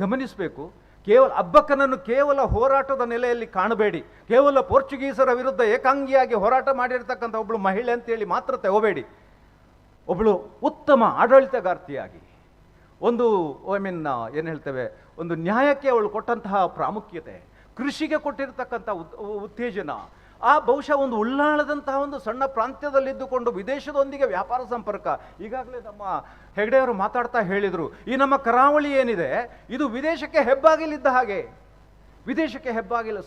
ಗಮನಿಸಬೇಕು, ಅಬ್ಬಕ್ಕನನ್ನು ಕೇವಲ ಹೋರಾಟದ ನೆಲೆಯಲ್ಲಿ ಕಾಣಬೇಡಿ, ಕೇವಲ ಪೋರ್ಚುಗೀಸರ ವಿರುದ್ಧ ಏಕಾಂಗಿಯಾಗಿ ಹೋರಾಟ ಮಾಡಿರ್ತಕ್ಕಂಥ ಒಬ್ಬಳು ಮಹಿಳೆ ಅಂತೇಳಿ ಮಾತ್ರ ತಗೋಬೇಡಿ. ಒಬ್ಬಳು ಉತ್ತಮ ಆಡಳಿತಗಾರ್ತಿಯಾಗಿ, ಏನು ಹೇಳ್ತೇವೆ, ಒಂದು ನ್ಯಾಯಕ್ಕೆ ಅವಳು ಕೊಟ್ಟಂತಹ ಪ್ರಾಮುಖ್ಯತೆ, ಕೃಷಿಗೆ ಕೊಟ್ಟಿರತಕ್ಕಂಥ ಉತ್ತೇಜನ, ಆ ಬಹುಶಃ ಒಂದು ಉಳ್ಳಾಳದಂತಹ ಒಂದು ಸಣ್ಣ ಪ್ರಾಂತ್ಯದಲ್ಲಿದ್ದುಕೊಂಡು ವಿದೇಶದೊಂದಿಗೆ ವ್ಯಾಪಾರ ಸಂಪರ್ಕ. ಈಗಾಗಲೇ ನಮ್ಮ ಹೆಗ್ಡೆಯವರು ಮಾತಾಡ್ತಾ ಹೇಳಿದರು, ಈ ನಮ್ಮ ಕರಾವಳಿ ಏನಿದೆ ಇದು ವಿದೇಶಕ್ಕೆ ಹೆಬ್ಬಾಗಿಲಿದ್ದ ಹಾಗೆ. ವಿದೇಶಕ್ಕೆ ಹೆಬ್ಬಾಗಿಲು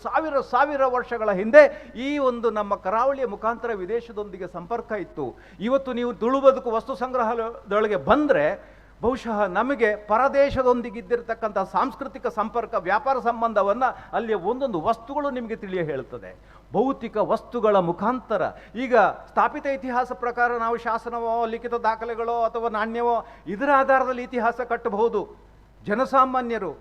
ಸಾವಿರ ವರ್ಷಗಳ ಹಿಂದೆ ಈ ಒಂದು ನಮ್ಮ ಕರಾವಳಿಯ ಮುಖಾಂತರ ವಿದೇಶದೊಂದಿಗೆ ಸಂಪರ್ಕ ಇತ್ತು. ಇವತ್ತು ನೀವು ತುಳು ಬದುಕು ವಸ್ತು ಸಂಗ್ರಹಾಲಯದೊಳಗೆ ಬಂದರೆ ಬಹುಶಃ ನಮಗೆ ಪರದೇಶದೊಂದಿಗಿದ್ದಿರತಕ್ಕಂಥ ಸಾಂಸ್ಕೃತಿಕ ಸಂಪರ್ಕ, ವ್ಯಾಪಾರ ಸಂಬಂಧವನ್ನು ಅಲ್ಲಿಯ ಒಂದೊಂದು ವಸ್ತುಗಳು ನಿಮಗೆ ತಿಳಿಯ ಹೇಳುತ್ತದೆ. ಭೌತಿಕ ವಸ್ತುಗಳ ಮುಖಾಂತರ ಈಗ ಸ್ಥಾಪಿತ ಇತಿಹಾಸ ಪ್ರಕಾರ ನಾವು ಶಾಸನವೋ, ಲಿಖಿತ ದಾಖಲೆಗಳೋ ಅಥವಾ ನಾಣ್ಯವೋ ಇದರ ಆಧಾರದಲ್ಲಿ ಇತಿಹಾಸ ಕಟ್ಟಬಹುದು. ಜನಸಾಮಾನ್ಯರು,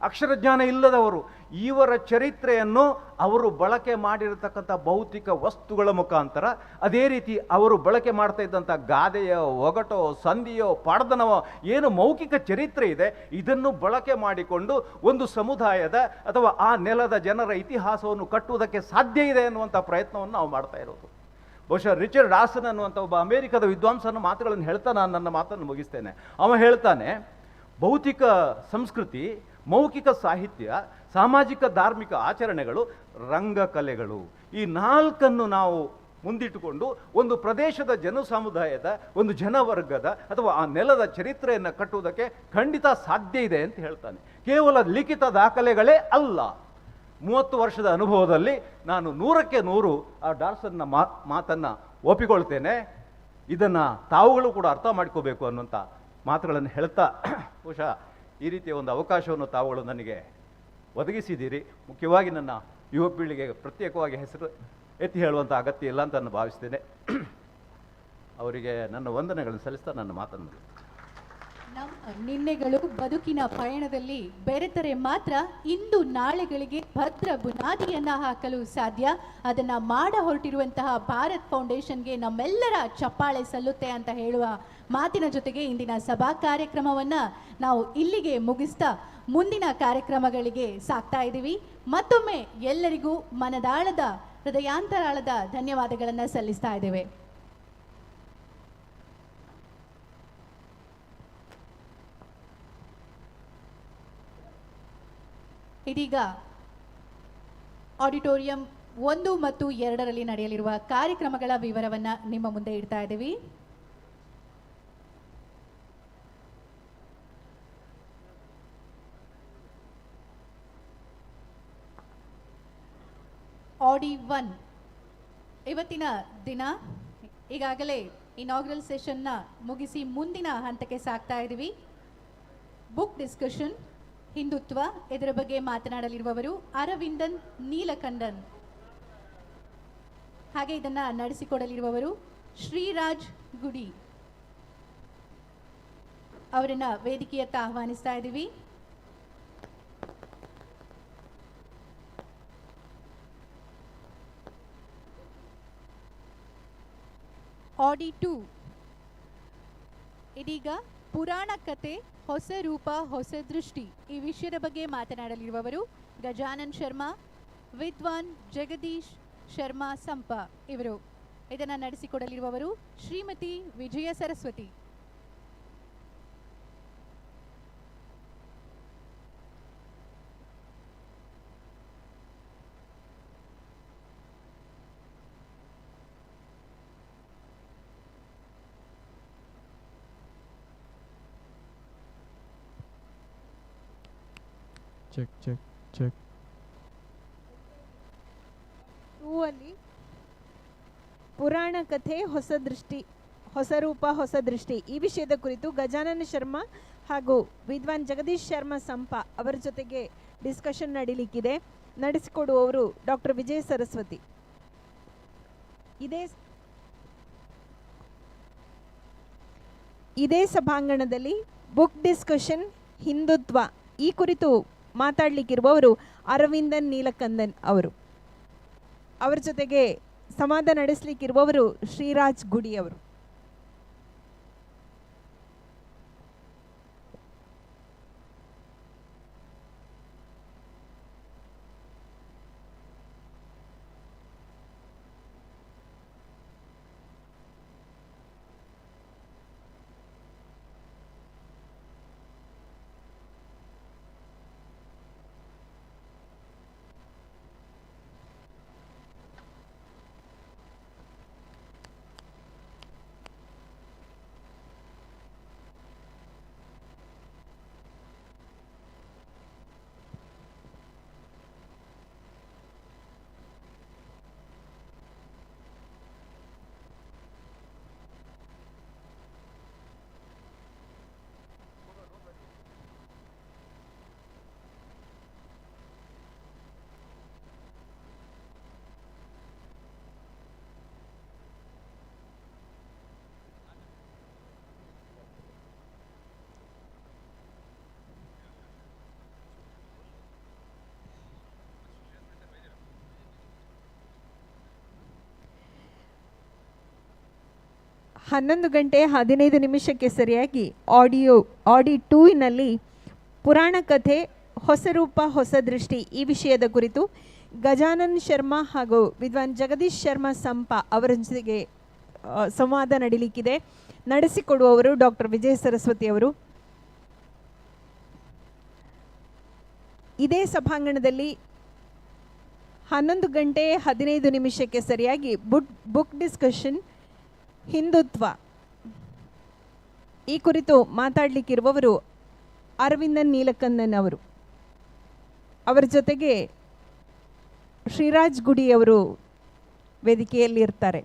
ಅಕ್ಷರಜ್ಞಾನ ಇಲ್ಲದವರು, ಇವರ ಚರಿತ್ರೆಯನ್ನು ಅವರು ಬಳಕೆ ಮಾಡಿರತಕ್ಕಂಥ ಭೌತಿಕ ವಸ್ತುಗಳ ಮುಖಾಂತರ, ಅದೇ ರೀತಿ ಅವರು ಬಳಕೆ ಮಾಡ್ತಾ ಇದ್ದಂಥ ಗಾದೆಯೋ, ಒಗಟೋ, ಸಂಧಿಯೋ, ಪಾಡ್ದನವೋ ಏನು ಮೌಖಿಕ ಚರಿತ್ರೆ ಇದೆ, ಇದನ್ನು ಬಳಕೆ ಮಾಡಿಕೊಂಡು ಒಂದು ಸಮುದಾಯದ ಅಥವಾ ಆ ನೆಲದ ಜನರ ಇತಿಹಾಸವನ್ನು ಕಟ್ಟುವುದಕ್ಕೆ ಸಾಧ್ಯ ಇದೆ ಅನ್ನುವಂಥ ಪ್ರಯತ್ನವನ್ನು ನಾವು ಮಾಡ್ತಾ ಇರೋದು. ಬಹುಶಃ ರಿಚರ್ಡ್ ಡಾಸನ್ ಅನ್ನುವಂಥ ಒಬ್ಬ ಅಮೆರಿಕದ ವಿದ್ವಾಂಸನ ಮಾತುಗಳನ್ನು ಹೇಳ್ತಾ ನಾನು ನನ್ನ ಮಾತನ್ನು ಮುಗಿಸ್ತೇನೆ. ಅವ ಹೇಳ್ತಾನೆ, ಭೌತಿಕ ಸಂಸ್ಕೃತಿ, ಮೌಖಿಕ ಸಾಹಿತ್ಯ, ಸಾಮಾಜಿಕ ಧಾರ್ಮಿಕ ಆಚರಣೆಗಳು, ರಂಗಕಲೆಗಳು, ಈ ನಾಲ್ಕನ್ನು ನಾವು ಮುಂದಿಟ್ಟುಕೊಂಡು ಒಂದು ಪ್ರದೇಶದ ಜನಸಮುದಾಯದ, ಒಂದು ಜನವರ್ಗದ ಅಥವಾ ಆ ನೆಲದ ಚರಿತ್ರೆಯನ್ನು ಕಟ್ಟುವುದಕ್ಕೆ ಖಂಡಿತ ಸಾಧ್ಯ ಇದೆ ಅಂತ ಹೇಳ್ತಾನೆ. ಕೇವಲ ಲಿಖಿತ ದಾಖಲೆಗಳೇ ಅಲ್ಲ. 30 ವರ್ಷದ ಅನುಭವದಲ್ಲಿ ನಾನು 100ಕ್ಕೆ 100 ಆ ಡಾರ್ಸನ್ನ ಮಾತನ್ನು ಒಪ್ಪಿಕೊಳ್ತೇನೆ. ಇದನ್ನು ತಾವುಗಳು ಕೂಡ ಅರ್ಥ ಮಾಡ್ಕೋಬೇಕು ಅನ್ನುವಂಥ ಮಾತುಗಳನ್ನು ಹೇಳ್ತಾ, ಬಹುಶಃ ಈ ರೀತಿಯ ಒಂದು ಅವಕಾಶವನ್ನು ತಾವುಗಳು ನನಗೆ ಒದಗಿಸಿದ್ದೀರಿ. ಮುಖ್ಯವಾಗಿ ನನ್ನ ಯುವ ಪೀಳಿಗೆಗೆ ಪ್ರತ್ಯೇಕವಾಗಿ ಹೆಸರು ಎತ್ತಿ ಹೇಳುವಂಥ ಅಗತ್ಯ ಇಲ್ಲ ಅಂತ ನಾನು ಭಾವಿಸ್ತೇನೆ. ಅವರಿಗೆ ನನ್ನ ವಂದನೆಗಳನ್ನು ಸಲ್ಲಿಸ್ತಾ ನನ್ನ ಮಾತನ್ನು ಮುಗಿಸ್ತೇನೆ. ನಮ್ಮ ನಿನ್ನೆಗಳು ಬದುಕಿನ ಪಯಣದಲ್ಲಿ ಬೆರೆತರೆ ಮಾತ್ರ ಇಂದು ನಾಳೆಗಳಿಗೆ ಭದ್ರ ಬುನಾದಿಯನ್ನ ಹಾಕಲು ಸಾಧ್ಯ. ಅದನ್ನ ಮಾಡ ಹೊರಟಿರುವಂತಹ ಭಾರತ್ ಫೌಂಡೇಶನ್ಗೆ ನಮ್ಮೆಲ್ಲರ ಚಪ್ಪಾಳೆ ಸಲ್ಲುತ್ತೆ ಅಂತ ಹೇಳುವ ಮಾತಿನ ಜೊತೆಗೆ ಇಂದಿನ ಸಭಾ ಕಾರ್ಯಕ್ರಮವನ್ನ ನಾವು ಇಲ್ಲಿಗೆ ಮುಗಿಸ್ತಾ ಮುಂದಿನ ಕಾರ್ಯಕ್ರಮಗಳಿಗೆ ಸಾಕ್ತಾ ಇದ್ದೀವಿ. ಮತ್ತೊಮ್ಮೆ ಎಲ್ಲರಿಗೂ ಮನದಾಳದ, ಹೃದಯಾಂತರಾಳದ ಧನ್ಯವಾದಗಳನ್ನು ಸಲ್ಲಿಸ್ತಾ ಇದ್ದೇವೆ. ಇದೀಗ ಆಡಿಟೋರಿಯಂ 1 ಮತ್ತು 2ರಲ್ಲಿ ನಡೆಯಲಿರುವ ಕಾರ್ಯಕ್ರಮಗಳ ವಿವರವನ್ನು ನಿಮ್ಮ ಮುಂದೆ ಇಡ್ತಾ ಇದ್ದೀವಿ. ಆಡಿ 1 ಇವತ್ತಿನ ದಿನ ಈಗಾಗಲೇ ಇನಾಗ್ರಲ್ ಸೆಷನ್ನ ಮುಗಿಸಿ ಮುಂದಿನ ಹಂತಕ್ಕೆ ಸಾಕ್ತಾ ಇದ್ದೀವಿ. ಬುಕ್ ಡಿಸ್ಕಷನ್, ಹಿಂದುತ್ವ, ಇದರ ಬಗ್ಗೆ ಮಾತನಾಡಲಿರುವವರು ಅರವಿಂದನ್ ನೀಲಕಂಠನ್. ಹಾಗೆ ಇದನ್ನ ನಡೆಸಿಕೊಡಲಿರುವವರು ಶ್ರೀರಾಜ್ ಗುಡಿ. ಅವರನ್ನ ವೇದಿಕೆಯತ್ತ ಆಹ್ವಾನಿಸ್ತಾ ಇದ್ದೀವಿ. ಆಡಿ 2. ಇದೀಗ ಪುರಾಣ ಕತೆ ಹೊಸ ರೂಪ ಹೊಸ ದೃಷ್ಟಿ ಈ ವಿಷಯದ ಬಗ್ಗೆ ಮಾತನಾಡಲಿರುವವರು ಗಜಾನನ್ ಶರ್ಮಾ, ವಿದ್ವಾನ್ ಜಗದೀಶ್ ಶರ್ಮಾ ಸಂಪ ಇವರು. ಇದನ್ನು ನಡೆಸಿಕೊಡಲಿರುವವರು Shrimati Vijaya Saraswati. Check check check. 2 ಅಲ್ಲಿ ಪುರಾಣ ಕಥೆ ಹೊಸ ದೃಷ್ಟಿ ಹೊಸ ರೂಪ ಹೊಸ ದೃಷ್ಟಿ ಈ ವಿಷಯದ ಕುರಿತು ಗಜಾನನ ಶರ್ಮಾ ಹಾಗೂ ವಿದ್ವಾನ್ ಜಗದೀಶ್ ಶರ್ಮಾ ಸಂಪ ಅವರ ಜೊತೆಗೆ ಡಿಸ್ಕಷನ್ ನಡೀಲಿಕ್ಕಿದೆ. ನಡೆಸಿಕೊಡುವವರು ಡಾಕ್ಟರ್ ವಿಜಯ ಸರಸ್ವತಿ. ಇದೇ ಸಭಾಂಗಣದಲ್ಲಿ ಬುಕ್ ಡಿಸ್ಕಷನ್ ಹಿಂದುತ್ವ ಈ ಕುರಿತು ಮಾತಾಡಲಿಕ್ಕಿರುವವರು ಅರವಿಂದನ್ ನೀಲಕಂದನ್ ಅವರು. ಅವರ ಜೊತೆಗೆ ಸಂವಾದ ನಡೆಸಲಿಕ್ಕಿರುವವರು ಶ್ರೀರಾಜ್ ಗುಡಿ ಅವರು. ಹನ್ನೊಂದು ಗಂಟೆ 15 ನಿಮಿಷಕ್ಕೆ ಸರಿಯಾಗಿ ಆಡಿ 2ನಲ್ಲಿ ಪುರಾಣ ಕಥೆ ಹೊಸ ರೂಪ ಹೊಸ ದೃಷ್ಟಿ ಈ ವಿಷಯದ ಕುರಿತು ಗಜಾನನ್ ಶರ್ಮಾ ಹಾಗೂ ವಿದ್ವಾನ್ ಜಗದೀಶ್ ಶರ್ಮಾ ಸಂಪ ಅವರ ಜೊತೆಗೆ ಸಂವಾದ ನಡೀಲಿಕ್ಕಿದೆ. ನಡೆಸಿಕೊಡುವವರು ಡಾಕ್ಟರ್ ವಿಜಯ ಸರಸ್ವತಿ ಅವರು. ಇದೇ ಸಭಾಂಗಣದಲ್ಲಿ 11 ಗಂಟೆ 15 ನಿಮಿಷಕ್ಕೆ ಸರಿಯಾಗಿ ಬುಕ್ ಡಿಸ್ಕಷನ್ ಹಿಂದುತ್ವ ಈ ಕುರಿತು ಮಾತಾಡಲಿಕ್ಕಿರುವವರು ಅರವಿಂದನ್ ನೀಲಕಂದನ್ ಅವರು. ಅವರ ಜೊತೆಗೆ ಶ್ರೀರಾಜ್ ಗುಡಿ ಅವರು ವೇದಿಕೆಯಲ್ಲಿ ಇರ್ತಾರೆ.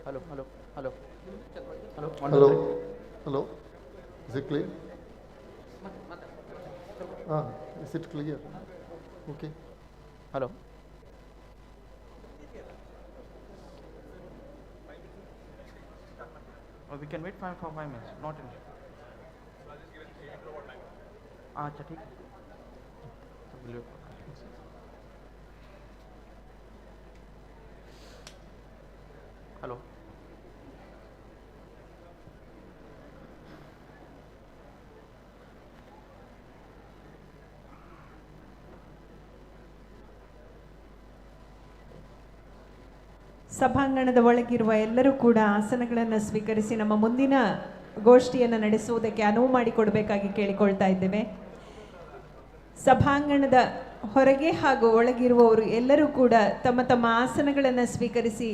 Hello, hello, hello. Hello. Hello. Hello. Is it clear? Is it clear? Okay. Hello. We can wait for 5 minutes. Not an issue. अच्छा ठीक है. हेलो. ಸಭಾಂಗಣದ ಒಳಗಿರುವ ಎಲ್ಲರೂ ಕೂಡ ಆಸನಗಳನ್ನು ಸ್ವೀಕರಿಸಿ ನಮ್ಮ ಮುಂದಿನ ಗೋಷ್ಠಿಯನ್ನು ನಡೆಸುವುದಕ್ಕೆ ಅನುವು ಮಾಡಿಕೊಡಬೇಕಾಗಿ ಕೇಳಿಕೊಳ್ತಾ ಇದ್ದೇವೆ. ಸಭಾಂಗಣದ ಹೊರಗೆ ಹಾಗೂ ಒಳಗಿರುವವರು ಎಲ್ಲರೂ ಕೂಡ ತಮ್ಮ ತಮ್ಮ ಆಸನಗಳನ್ನು ಸ್ವೀಕರಿಸಿ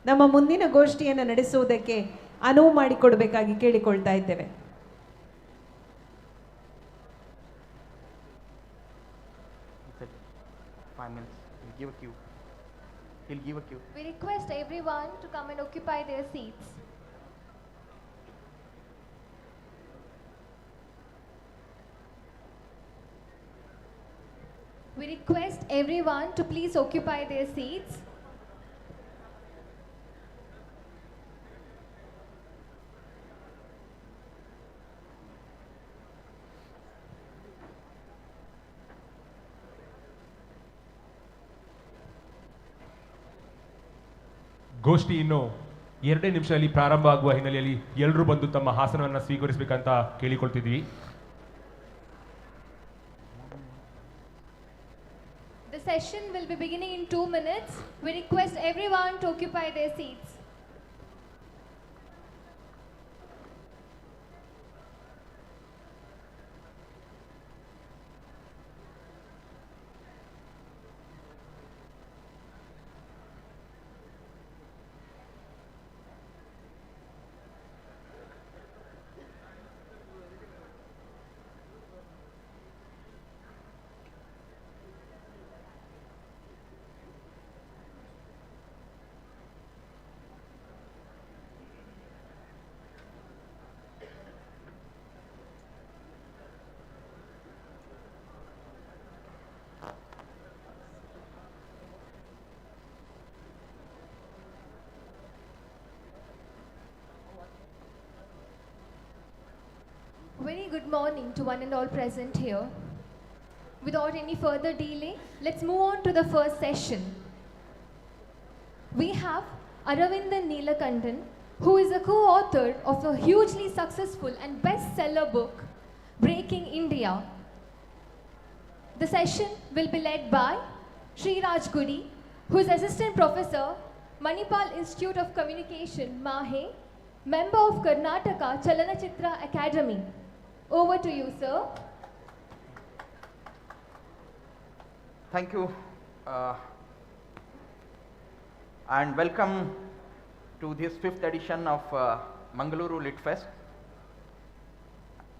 ನಮ್ಮ ಮುಂದಿನ ಗೋಷ್ಠಿಯನ್ನು ನಡೆಸುವುದಕ್ಕೆ ಅನುವು ಮಾಡಿಕೊಡಬೇಕಾಗಿ ಕೇಳಿಕೊಳ್ತಾ ಇದ್ದೇವೆ. He said 5 minutes. He'll give a cue. He'll give a cue. We request everyone to come and occupy their seats. We request everyone to please occupy their seats. ಗೋಷ್ಠಿ ಇನ್ನು 2 ನಿಮಿಷದಲ್ಲಿ ಪ್ರಾರಂಭ ಆಗುವ ಹಿನ್ನೆಲೆಯಲ್ಲಿ ಎಲ್ಲರೂ ಬಂದು ತಮ್ಮ ಹಾಸನವನ್ನು ಸ್ವೀಕರಿಸಬೇಕಂತ ಕೇಳಿಕೊಳ್ತಿದ್ವಿ. The session will be beginning in 2 minutes. We request everyone to occupy their seats. Very good morning to one and all present here. Without any further delay, let's move on to the first session. We have Aravindan Neelakandan, who is a co-author of a hugely successful and bestseller book, Breaking India. The session will be led by Sri Raj Gudi, who is Assistant Professor, Manipal Institute of Communication, Mahe, member of Karnataka Chalanachitra Academy. Over to you, sir. Thank you. And welcome to this 5th edition of Mangaluru Lit Fest.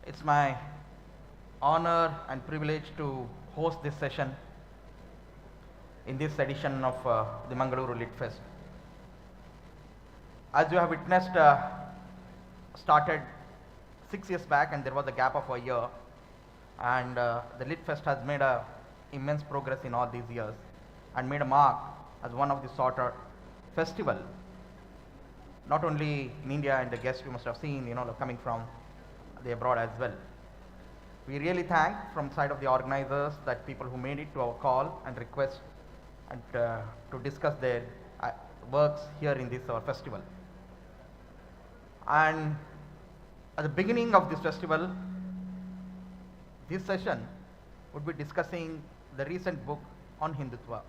It's my honor and privilege to host this session in this edition of the Mangaluru Lit Fest. As you have witnessed, started 6 years back, and there was a gap of a year, and the Lit Fest has made a immense progress in all these years and made a mark as one of the sorter festival, not only in India, and the guests you must have seen, coming from the abroad as well. We really thank from side of the organizers, that people who made it to our call and request and to discuss their works here in this our festival. And at the beginning of this festival, this session would be discussing the recent book on Hindutva.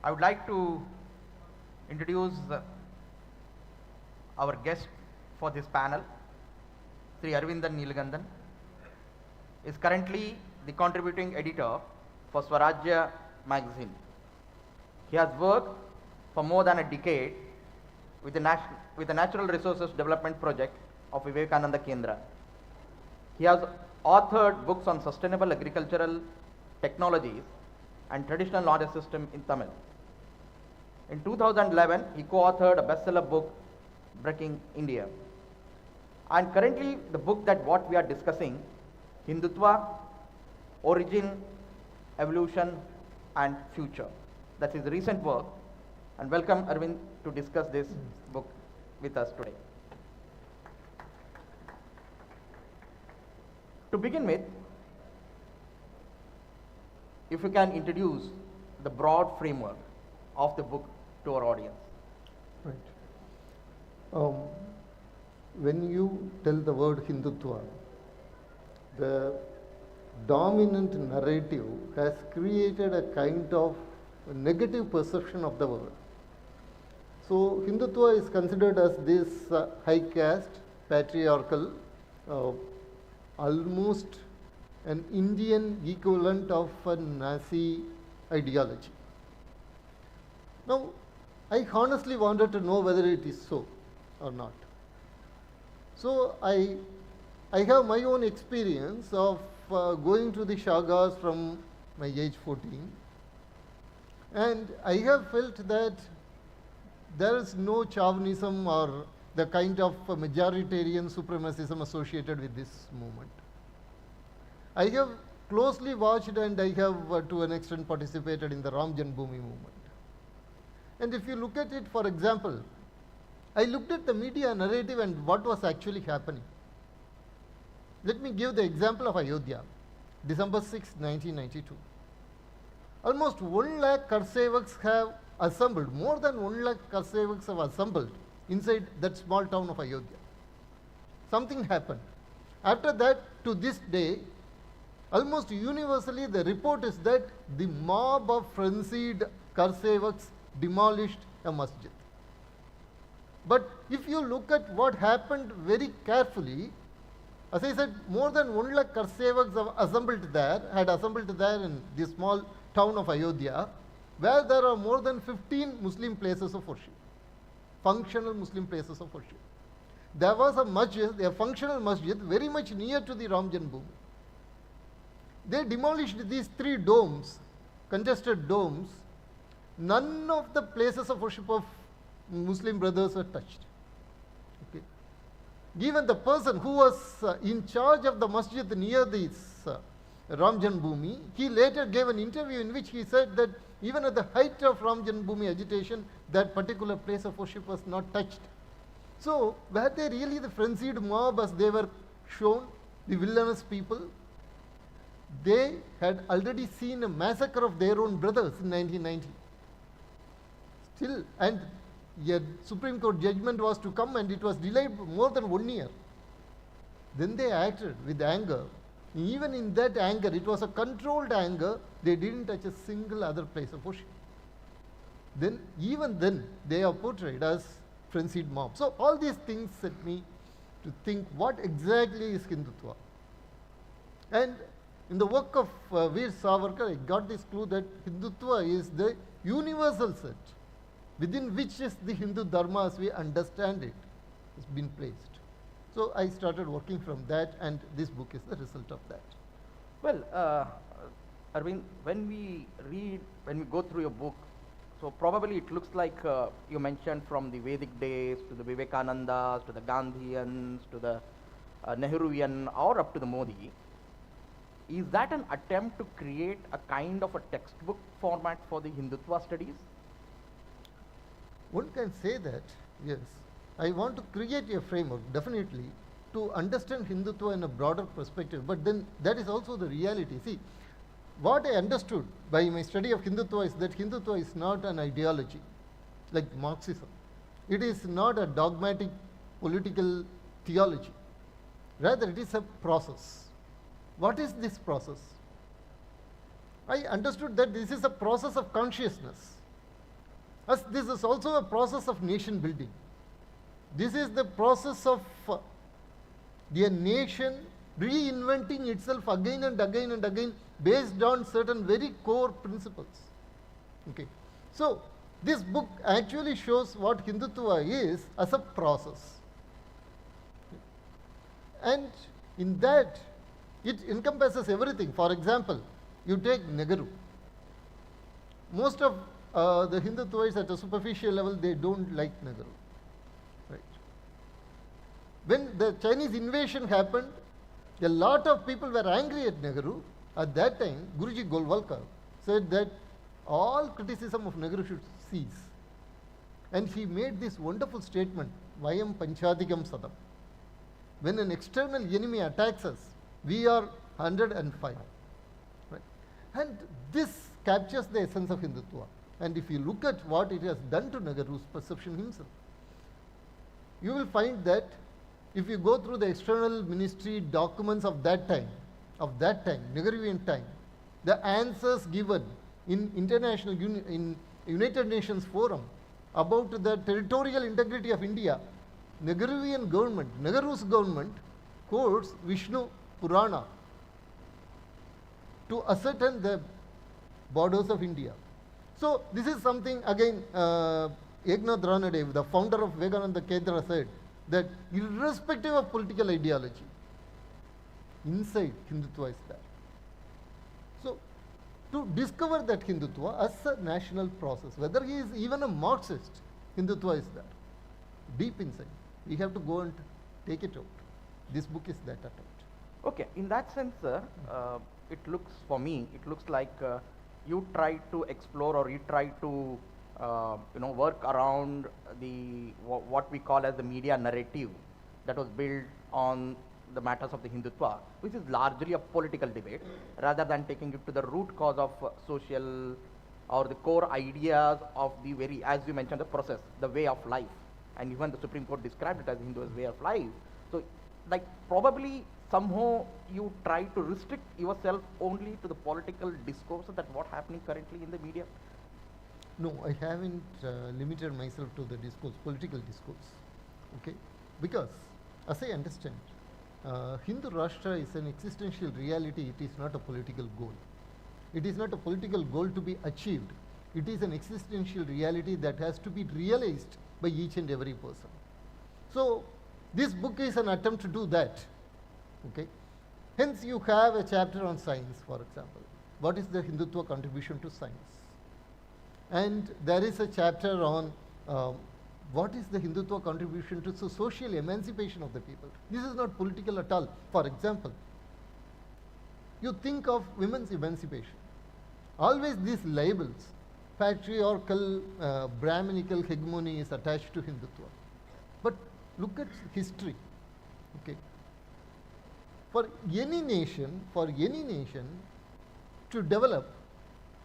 I would like to introduce our guest for this panel. Sri Aravindan Neelakandan is currently the contributing editor for Swarajya magazine. He has worked for more than a decade with the Natural Resources Development Project of Vivekananda Kendra. He has authored books on sustainable agricultural technologies and traditional knowledge system in Tamil. In 2011, he co-authored a bestseller book, Breaking India. And currently, the book that what we are discussing, Hindutva, Origin, Evolution, and Future. That is recent work. And welcome Arvind to discuss this book with us today. To begin with, if you can introduce the broad framework of the book to our audience. Right. When you tell the word Hindutva, the dominant narrative has created a kind of negative perception of the word. So Hindutva is considered as this high caste, patriarchal, almost an Indian equivalent of a Nazi ideology. Now, I honestly wanted to know whether it is so or not. So I have my own experience of going to the shagas from my age 14, and I have felt that there is no chauvinism or the kind of majoritarian supremacism associated with this movement. I have closely watched and I have to an extent participated in the Ram Janmabhoomi movement. And if you look at it, for example, I looked at the media narrative and what was actually happening. Let me give the example of Ayodhya, December 6, 1992. Almost 1 lakh Karsevaks have assembled, more than 1 lakh Karsevaks have assembled inside that small town of Ayodhya. Something happened. After that, to this day, almost universally the report is that the mob of frenzied Karsevaks demolished a masjid. But if you look at what happened very carefully, as I said, more than 1 lakh Karsevaks had assembled there in the small town of Ayodhya, where there are more than 15 Muslim places of worship, functional Muslim places of worship. There was a masjid, a functional masjid, very much near to the Ram Janmabhoomi. They demolished these 3 domes, contested domes. None of the places of worship of Muslim brothers were touched. Okay. Even the person who was in charge of the masjid near this Ram Janmabhoomi, he later gave an interview in which he said that even at the height of Ram Janmabhoomi agitation, that particular place of worship was not touched. So, were they really the frenzied mob as they were shown, the villainous people? They had already seen a massacre of their own brothers in 1990. Still, and a Supreme Court judgment was to come and it was delayed more than 1 year. Then they acted with anger. Even in that anger, it was a controlled anger, they didn't touch a single other place of worship. Then, even then, they are portrayed as frenzied mob. So, all these things set me to think what exactly is Hindutva. And in the work of Veer Savarkar, I got this clue that Hindutva is the universal set within which is the Hindu Dharma as we understand it has been placed. So I started working from that, and this book is the result of that. Well, Arvind, when we go through your book, so probably it looks like you mentioned from the Vedic days to the Vivekanandas, to the Gandhians, to the Nehruvian, or up to the Modi. Is that an attempt to create a kind of a textbook format for the Hindutva studies? One can say that, yes. I want to create a framework, definitely, to understand Hindutva in a broader perspective, but then that is also the reality. See, what I understood by my study of Hindutva is that Hindutva is not an ideology like Marxism. It is not a dogmatic political theology. Rather, it is a process. What is this process? I understood that this is a process of consciousness, as this is also a process of nation building. This is the process of the nation reinventing itself again and again and again based on certain very core principles. Okay. So, this book actually shows what Hindutva is as a process. And in that, it encompasses everything. For example, you take Nehru. Most of the Hindutvites at a superficial level, they don't like Nehru. Right. When the Chinese invasion happened, a lot of people were angry at Nehru. At that time, Guruji Golwalkar said that all criticism of Nehru should cease. And he made this wonderful statement, Vayam Panchadikam Sadam. When an external enemy attacks us, we are 105. Right? And this captures the essence of Hindutva. And if you look at what it has done to Nehru's perception himself, you will find that if you go through the external ministry documents of that time, Nehruvian time, the answers given in international, in United Nations Forum about the territorial integrity of India, Nehruvian government, Nehru's government quotes Vishnu Purana to ascertain the borders of India. So this is something again Eknath Ranadev, the founder of Vivekananda Kendra, said that irrespective of political ideology, inside Hindutva is there. So, to discover that Hindutva as a national process, whether he is even a Marxist, Hindutva is there. Deep inside. We have to go and take it out. This book is that attempt. Okay, in that sense, sir, it looks, for me, it looks like you try to explore, or you try to work around the what we call as the media narrative that was built on the matters of the Hindutva, which is largely a political debate, rather than taking it to the root cause of social or the core ideas of the very, as you mentioned, the process, the way of life. And even the Supreme Court described it as Hindu's way of life. So, like, probably somehow you try to restrict yourself only to the political discourse that what's happening currently in the media. No, I haven't limited myself to the discourse, political discourse. Okay? Because, as I understand, Hindu Rashtra is an existential reality, it is not a political goal. It is not a political goal to be achieved. It is an existential reality that has to be realized by each and every person. So, this book is an attempt to do that. Okay? Hence, you have a chapter on science, for example. What is the Hindutva contribution to science? And there is a chapter on what is the Hindutva contribution to social emancipation of the people. This is not political at all. For example, you think of women's emancipation. Always these labels, patriarchal, Brahminical hegemony is attached to Hindutva. But look at history. Okay. For any nation to develop,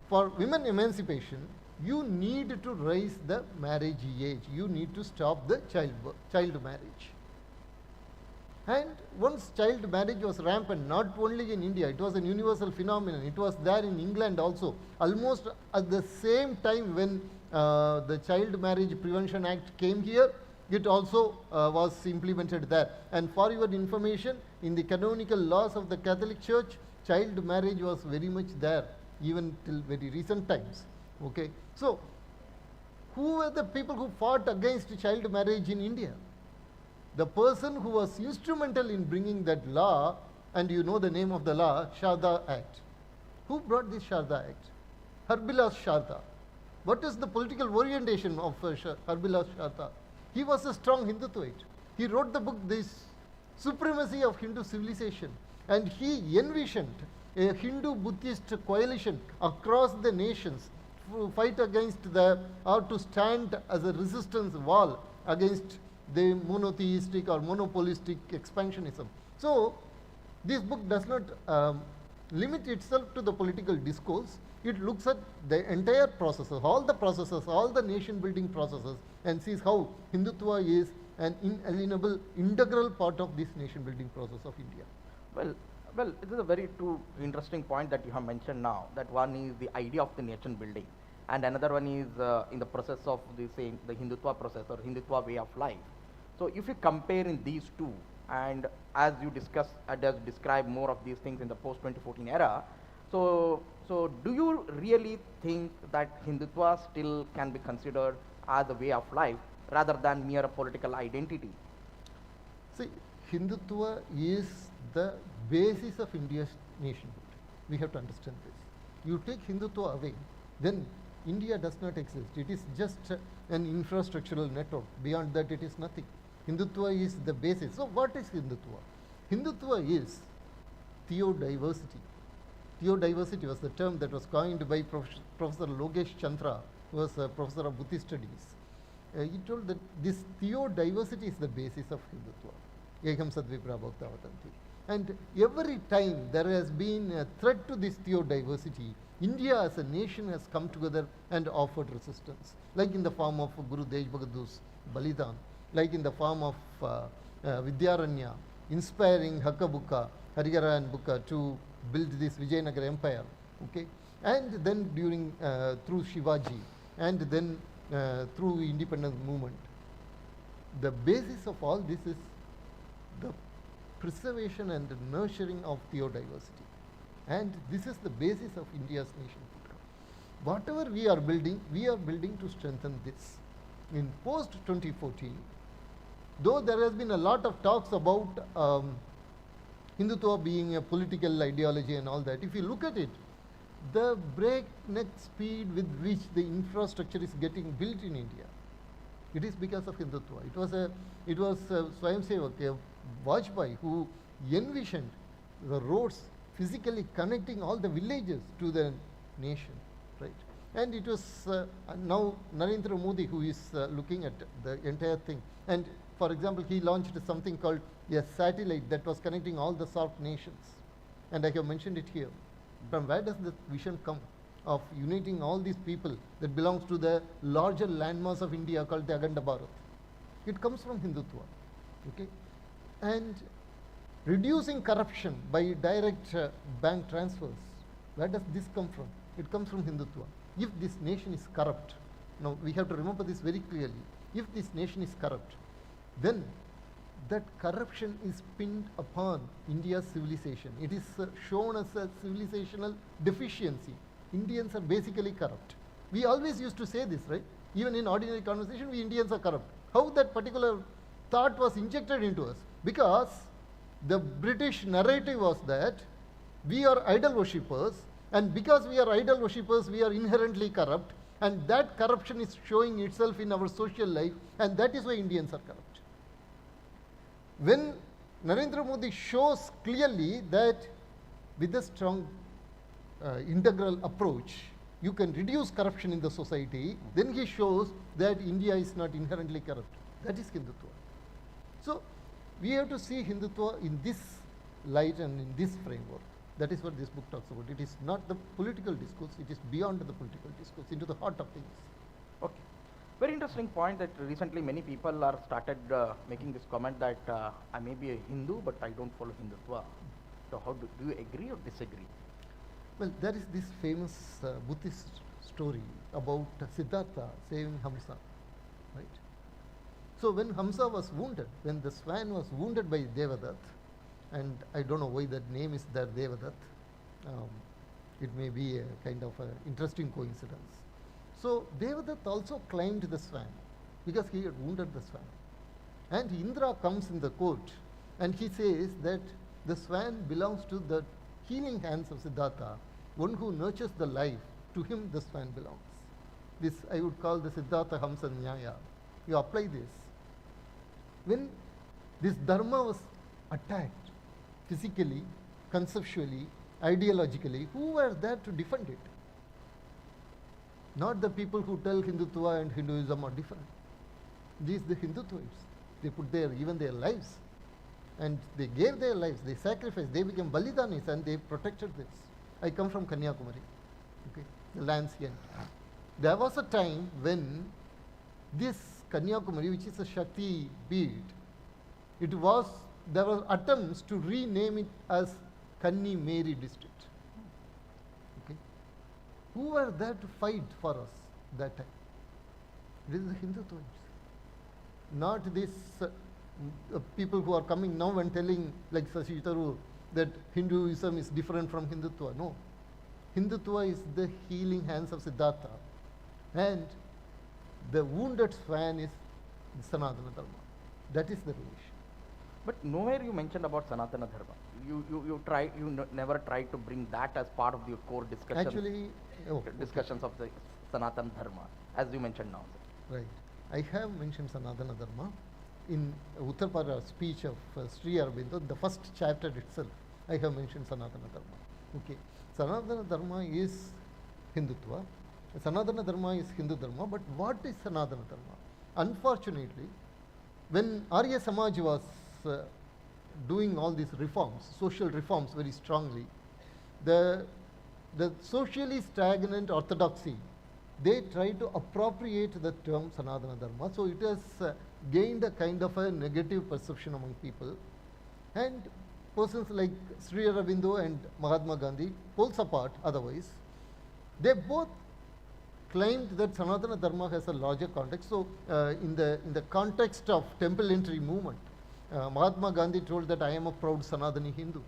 for women emancipation, you need to raise the marriage age. You need to stop the child marriage. And once child marriage was rampant, not only in India, it was a universal phenomenon. It was there in England also. Almost at the same time when the Child Marriage Prevention Act came here, it also was implemented there. And for your information, in the canonical laws of the Catholic Church, child marriage was very much there, even till very recent times. Okay. So, who were the people who fought against child marriage in India? The person who was instrumental in bringing that law, and you know the name of the law, Sharda Act. Who brought this Sharda Act? Harbilas Sharda. What is the political orientation of Harbilas Sharda? He was a strong Hindutvaite. He wrote the book, This Supremacy of Hindu Civilization, and he envisioned a Hindu-Buddhist coalition across the nations to fight against or to stand as a resistance wall against the monotheistic or monopolistic expansionism. So, this book does not limit itself to the political discourse. It looks at the entire processes, all the nation building processes, and sees how Hindutva is an inalienable, integral part of this nation building process of India. Well, it is a very two interesting point that you have mentioned now. That one is the idea of the nation building, and another one is in the process of the Hindutva process or Hindutva way of life. So, if you compare in these two, and as you discuss, as describe more of these things in the post-2014 era, so do you really think that Hindutva still can be considered as a way of life rather than mere political identity? See, Hindutva is the basis of India's nationhood. We have to understand this. You take Hindutva away, then India does not exist. It is just an infrastructural network. Beyond that, it is nothing. Hindutva is the basis. So, what is Hindutva? Hindutva is theodiversity. Theodiversity was the term that was coined by Professor Logesh Chandra, who was a professor of Buddhist studies. He told that this theodiversity is the basis of Hindutva. Ekam Sadvipra Bhakta Vatanti. And every time there has been a threat to this theodiversity, India as a nation has come together and offered resistance, like in the form of Guru Tej Bahadur's Balidan, like in the form of Vidyaranya, inspiring Hakka-Bukka, Harihara and Bukka to build this Vijayanagara empire, okay? And then during, through Shivaji, and then through independence movement. The basis of all this is the preservation and nurturing of theodiversity. And this is the basis of India's nationhood. Whatever we are building to strengthen this. in post 2014, though there has been a lot of talks about Hindutva being a political ideology and all that, if you look at it, the breakneck speed with which the infrastructure is getting built in India, it is because of Hindutva. It was Swayamsevak, Vajpayee, who envisioned the roads physically connecting all the villages to the nation, right? And it was now Narendra Modi who is looking at the entire thing. And for example, he launched something called a satellite that was connecting all the SAARC nations. And I have mentioned it here. From where does this vision come of uniting all these people that belongs to the larger landmass of India called the Akhanda Bharat? It comes from Hindutva, okay? And reducing corruption by direct bank transfers, where does this come from? It comes from Hindutva. If this nation is corrupt, now we have to remember this very clearly, if this nation is corrupt, then that corruption is pinned upon India's civilization. It is shown as a civilizational deficiency. Indians are basically corrupt. We always used to say this, right? Even in ordinary conversation, we Indians are corrupt. How that particular thought was injected into us? Because the British narrative was that we are idol worshippers, and because we are idol worshippers, we are inherently corrupt, and that corruption is showing itself in our social life, and that is why Indians are corrupt. When Narendra Modi shows clearly that with a strong integral approach, you can reduce corruption in the society, then he shows that India is not inherently corrupt. That is Hindutva. So we have to see Hindutva in this light and in this framework. That is what this book talks about. It is not the political discourse, it is beyond the political discourse, into the heart of things. Okay. Very interesting point that recently many people are started making this comment that I may be a Hindu, but I don't follow Hindutva. So how do you agree or disagree? Well, there is this famous Buddhist story about Siddhartha saving Hamsa, right? So when Hamsa was wounded, when the swan was wounded by Devadatt, and I don't know why that name is there, Devadatt, it may be a kind of a interesting coincidence. So Devadatt also climbed the swan because he had wounded the swan. And Indra comes in the court and he says that the swan belongs to the healing hands of Siddhartha, one who nurtures the life, to him the swan belongs. This I would call the Siddhartha Hamsa Nyaya. You apply this. When this dharma was attacked physically, conceptually, ideologically, who were there to defend it? Not the people who tell Hindutva and Hinduism are different. These the Hindutvites. They put even their lives. And they gave their lives, they sacrificed, they became Balidanis and they protected this. I come from Kanyakumari, okay, the land's end. There was a time when this Kanyakumari, which is a Shakti beat, there were attempts to rename it as Kanni Mary district. Okay. Who were there to fight for us that time? It is the Hindutvites. Not these people who are coming now and telling, like Sashi Tharoor, that Hinduism is different from Hindutva. No. Hindutva is the healing hands of Siddhartha. And the wounded swan is Sanatana Dharma. That is the relation. But nowhere you mentioned about Sanatana Dharma. You never tried to bring that as part of your core discussion. Actually, discussions of the Sanatana Dharma, as you mentioned now. Right. I have mentioned Sanatana Dharma in Uttarpara speech of Sri Aurobindo, the first chapter itself. I have mentioned Sanatana Dharma. Okay. Sanatana Dharma is Hindutva. Sanatana Dharma is Hindu Dharma. But what is Sanatana Dharma? Unfortunately, when Arya Samaj was doing all these reforms, social reforms very strongly, the socially stagnant orthodoxy, they try to appropriate the term Sanatana Dharma. So it has gained a kind of a negative perception among people. And persons like Sri Aurobindo and Mahatma Gandhi, poles apart otherwise, they both claimed that Sanatana Dharma has a larger context. So in the context of temple entry movement, Mahatma Gandhi told that I am a proud Sanatani Hindu.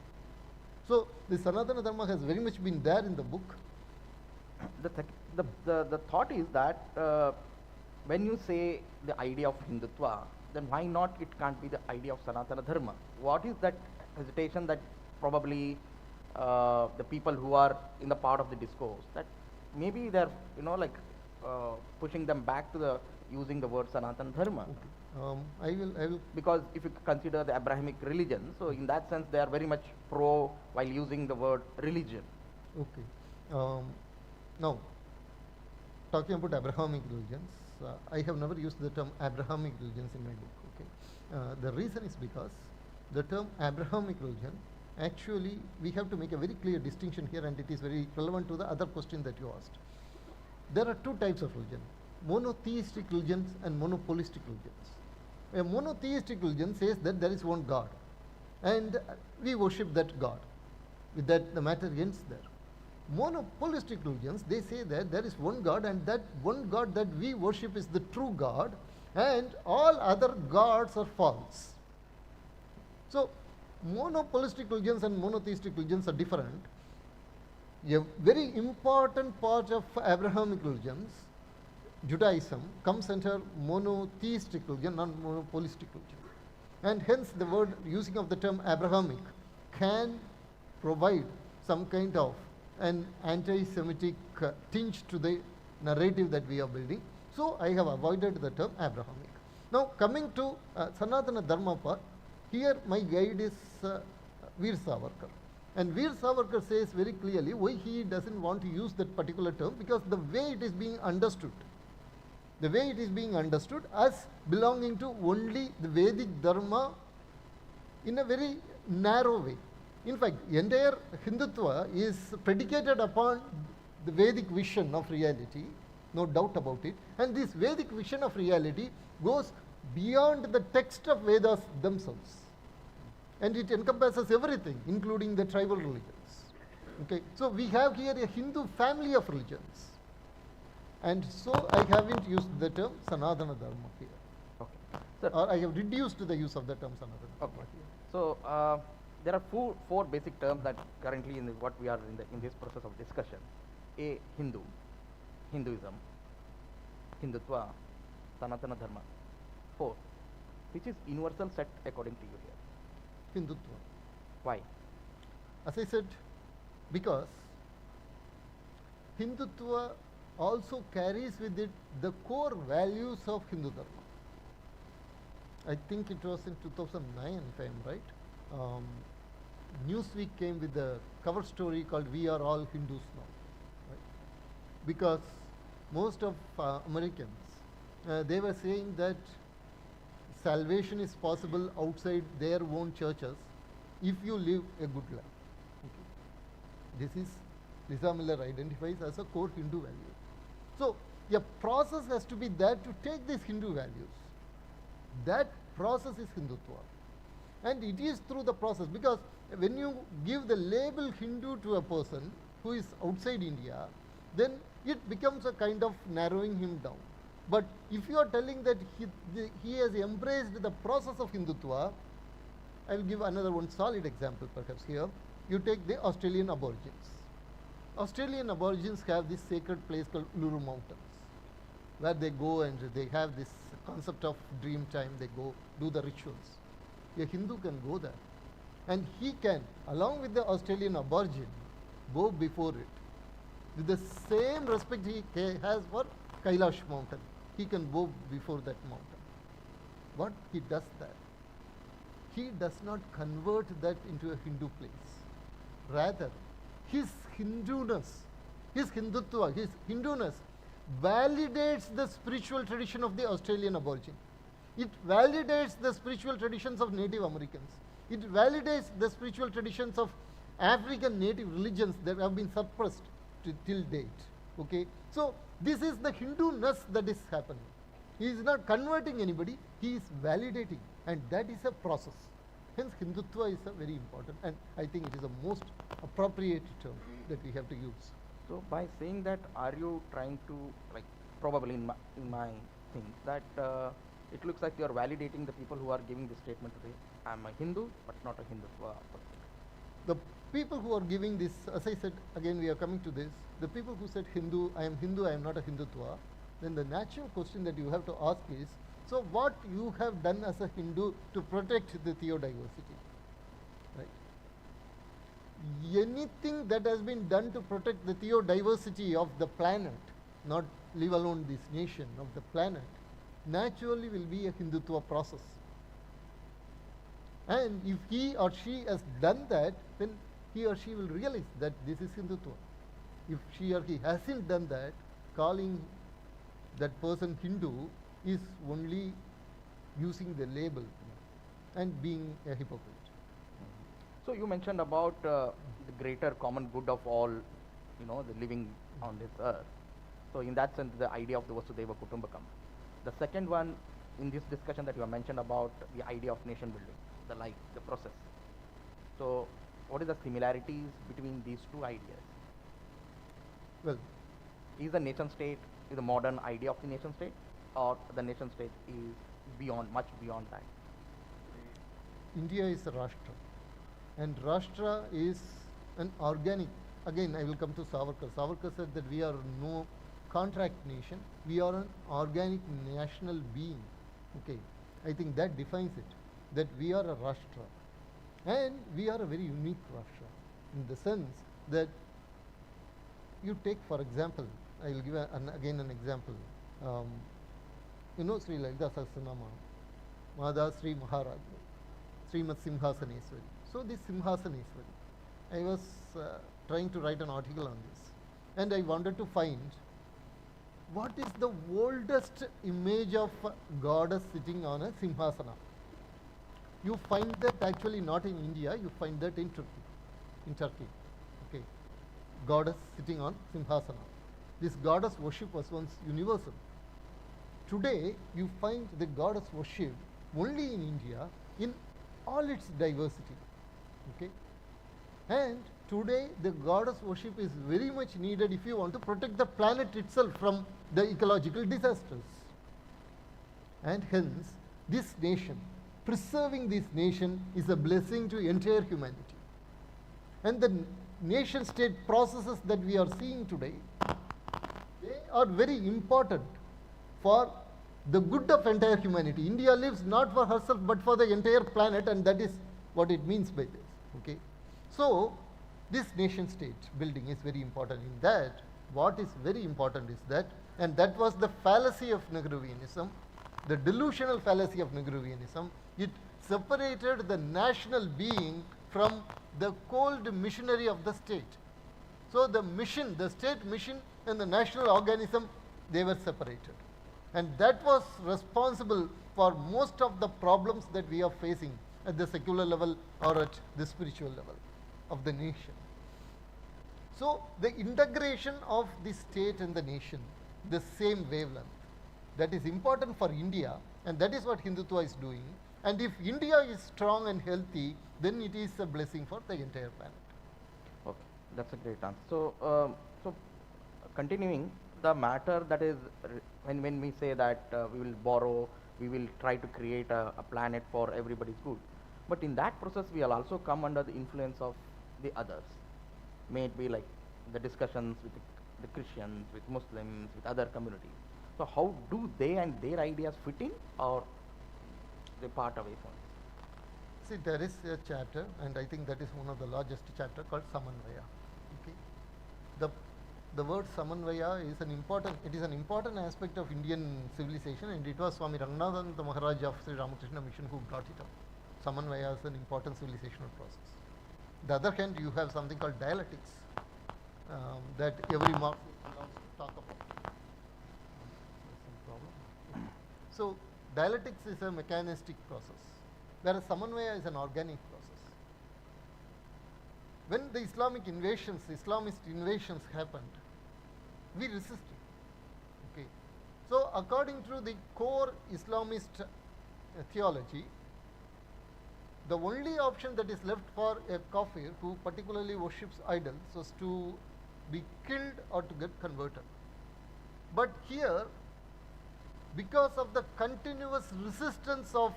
So the Sanatana Dharma has very much been there in the book. The thought is that when you say the idea of Hindutva, then why not it can't be the idea of Sanatana Dharma? What is that hesitation that probably the people who are in the part of the discourse, that maybe they're, pushing them back to the using the word Sanatana Dharma? I will. Because if you consider the Abrahamic religion, so in that sense they are very much pro while using the word religion. Okay. Now, talking about Abrahamic religions, I have never used the term Abrahamic religions in my book. Okay. The reason is because the term Abrahamic religion, actually, we have to make a very clear distinction here, and it is very relevant to the other question that you asked. There are two types of religion: monotheistic religions and monopolistic religions. A monotheistic religion says that there is one God, and we worship that God. With that, the matter ends there. Monopolistic religions, they say that there is one God, and that one God that we worship is the true God, and all other gods are false. So, monopolistic religions and monotheistic religions are different. A very important part of Abrahamic religions, Judaism, comes under monotheistic religion, not monopolistic religion. And hence the word using of the term Abrahamic can provide some kind of an anti-Semitic tinge to the narrative that we are building. So I have avoided the term Abrahamic. Now coming to Sanatana Dharma part, here my guide is Veer Savarkar. And Veer Savarkar says very clearly why he doesn't want to use that particular term, because the way it is being understood, as belonging to only the Vedic Dharma in a very narrow way. In fact, entire Hindutva is predicated upon the Vedic vision of reality, no doubt about it. And this Vedic vision of reality goes beyond the text of Vedas themselves. And it encompasses everything, including the tribal religions. Okay, so we have here a Hindu family of religions. And so I haven't used the term Sanatana Dharma here. Okay. Sir, Or I have reduced the use of the term Sanatana Dharma here. So there are four basic terms that currently in what we are in this process of discussion. A, Hinduism, Hindutva, Sanatana Dharma. 4, which is universal set according to you here? Hindutva. Why? As I said, because Hindutva also carries with it the core values of Hindu Dharma. I think it was in 2009, if I am right. Newsweek came with a cover story called "We Are All Hindus Now," right? Because most of Americans, they were saying that salvation is possible outside their own churches if you live a good life. Okay. This is Lisa Miller identifies as a core Hindu value. So a process has to be there to take these Hindu values. That process is Hindutva. And it is through the process, because when you give the label Hindu to a person who is outside India, then it becomes a kind of narrowing him down. But if you are telling that he has embraced the process of Hindutva, I will give another one solid example perhaps here. You take the Australian Aborigines. Australian Aborigines have this sacred place called Uluru Mountains, where they go and they have this concept of dream time. They go do the rituals. A Hindu can go there, and he can, along with the Australian Aborigine, go before it with the same respect he has for Kailash mountain. He can go before that mountain. What he does there, he does not convert that into a Hindu place. Rather, his Hinduness, his Hindutva, his Hinduness validates the spiritual tradition of the Australian Aborigine. It validates the spiritual traditions of Native Americans. It validates the spiritual traditions of African native religions that have been suppressed till date. Okay, so this is the Hindu-ness that is happening. He is not converting anybody, he is validating, and that is a process. Hence Hindutva is a very important, and I think it is the most appropriate term that we have to use. So by saying that, are you trying to, like, probably in my thing, that it looks like you are validating the people who are giving this statement today, I'm a Hindu, but not a Hindutva. The people who are giving this, as I said, again we are coming to this, the people who said Hindu, I am not a Hindutva, then the natural question that you have to ask is, so what you have done as a Hindu to protect the theodiversity, right? Anything that has been done to protect the theodiversity of the planet, not leave alone this nation, of the planet, naturally will be a Hindutva process. And if he or she has done that, then he or she will realize that this is Hindutva. If she or he hasn't done that, calling that person Hindu is only using the label and being a hypocrite. So you mentioned about the greater common good of all, the living on this earth. So in that sense, the idea of the Vasudhaiva Kutumbakam. The second one in this discussion that you have mentioned about the idea of nation building, the process. So what is the similarities between these two ideas? Well, is the nation state is the modern idea of the nation state, or the nation state is much beyond that? India is a Rashtra, and Rashtra is an organic. Again, I will come to Savarkar. Savarkar said that we are no contract nation, we are an organic national being. Okay, I think that defines it, that we are a Rashtra, and we are a very unique Rashtra in the sense that you take, for example, I will give again an example. Sri Lalita Sahasranama, Mada Sri Maharaj, Srimad Simhasaneswari. So this Simhasaneswari, I was trying to write an article on this, and I wanted to find what is the oldest image of goddess sitting on a Simhasana. You find that actually not in India, you find that in Turkey. Okay, goddess sitting on Simhasana. This goddess worship was once universal. Today, you find the goddess worship only in India in all its diversity. Okay, and today the goddess worship is very much needed if you want to protect the planet itself from the ecological disasters. And hence, this nation, preserving this nation is a blessing to entire humanity. And the nation state processes that we are seeing today, they are very important for the good of entire humanity. India lives not for herself but for the entire planet, and that is what it means by this. Okay, so this nation state building is very important. In that, what is very important is that, and that was the fallacy of Nehruvianism, the delusional fallacy of Nehruvianism, it separated the national being from the cold missionary of the state. So the mission, the state mission and the national organism, they were separated. And that was responsible for most of the problems that we are facing at the secular level or at the spiritual level of the nation. So the integration of the state and the nation, the same wavelength, that is important for India, and that is what Hindutva is doing. And if India is strong and healthy, then it is a blessing for the entire planet. Okay, that's a great answer. So, continuing the matter, that is when we say that we will borrow, we will try to create a planet for everybody's good. But in that process, we will also come under the influence of the others. May it be like the discussions with the Christians, with Muslims, with other communities. So how do they and their ideas fit in, or they part away from it? See, there is a chapter, and I think that is one of the largest chapter, called Samanvaya. Okay, the word Samanvaya is an important aspect of Indian civilization, and it was Swami Ranganatha Maharaj of Sri Ramakrishna Mission who brought it up. Samanvaya is an important civilizational process. On the other hand, you have something called dialectics that every Marxist belongs to talk about. Some problem. So dialectics is a mechanistic process, whereas Samanvaya is an organic process. When the Islamist invasions happened, we resisted. Okay, so according to the core Islamist theology, the only option that is left for a kafir who particularly worships idols was to be killed or to get converted. But here, because of the continuous resistance of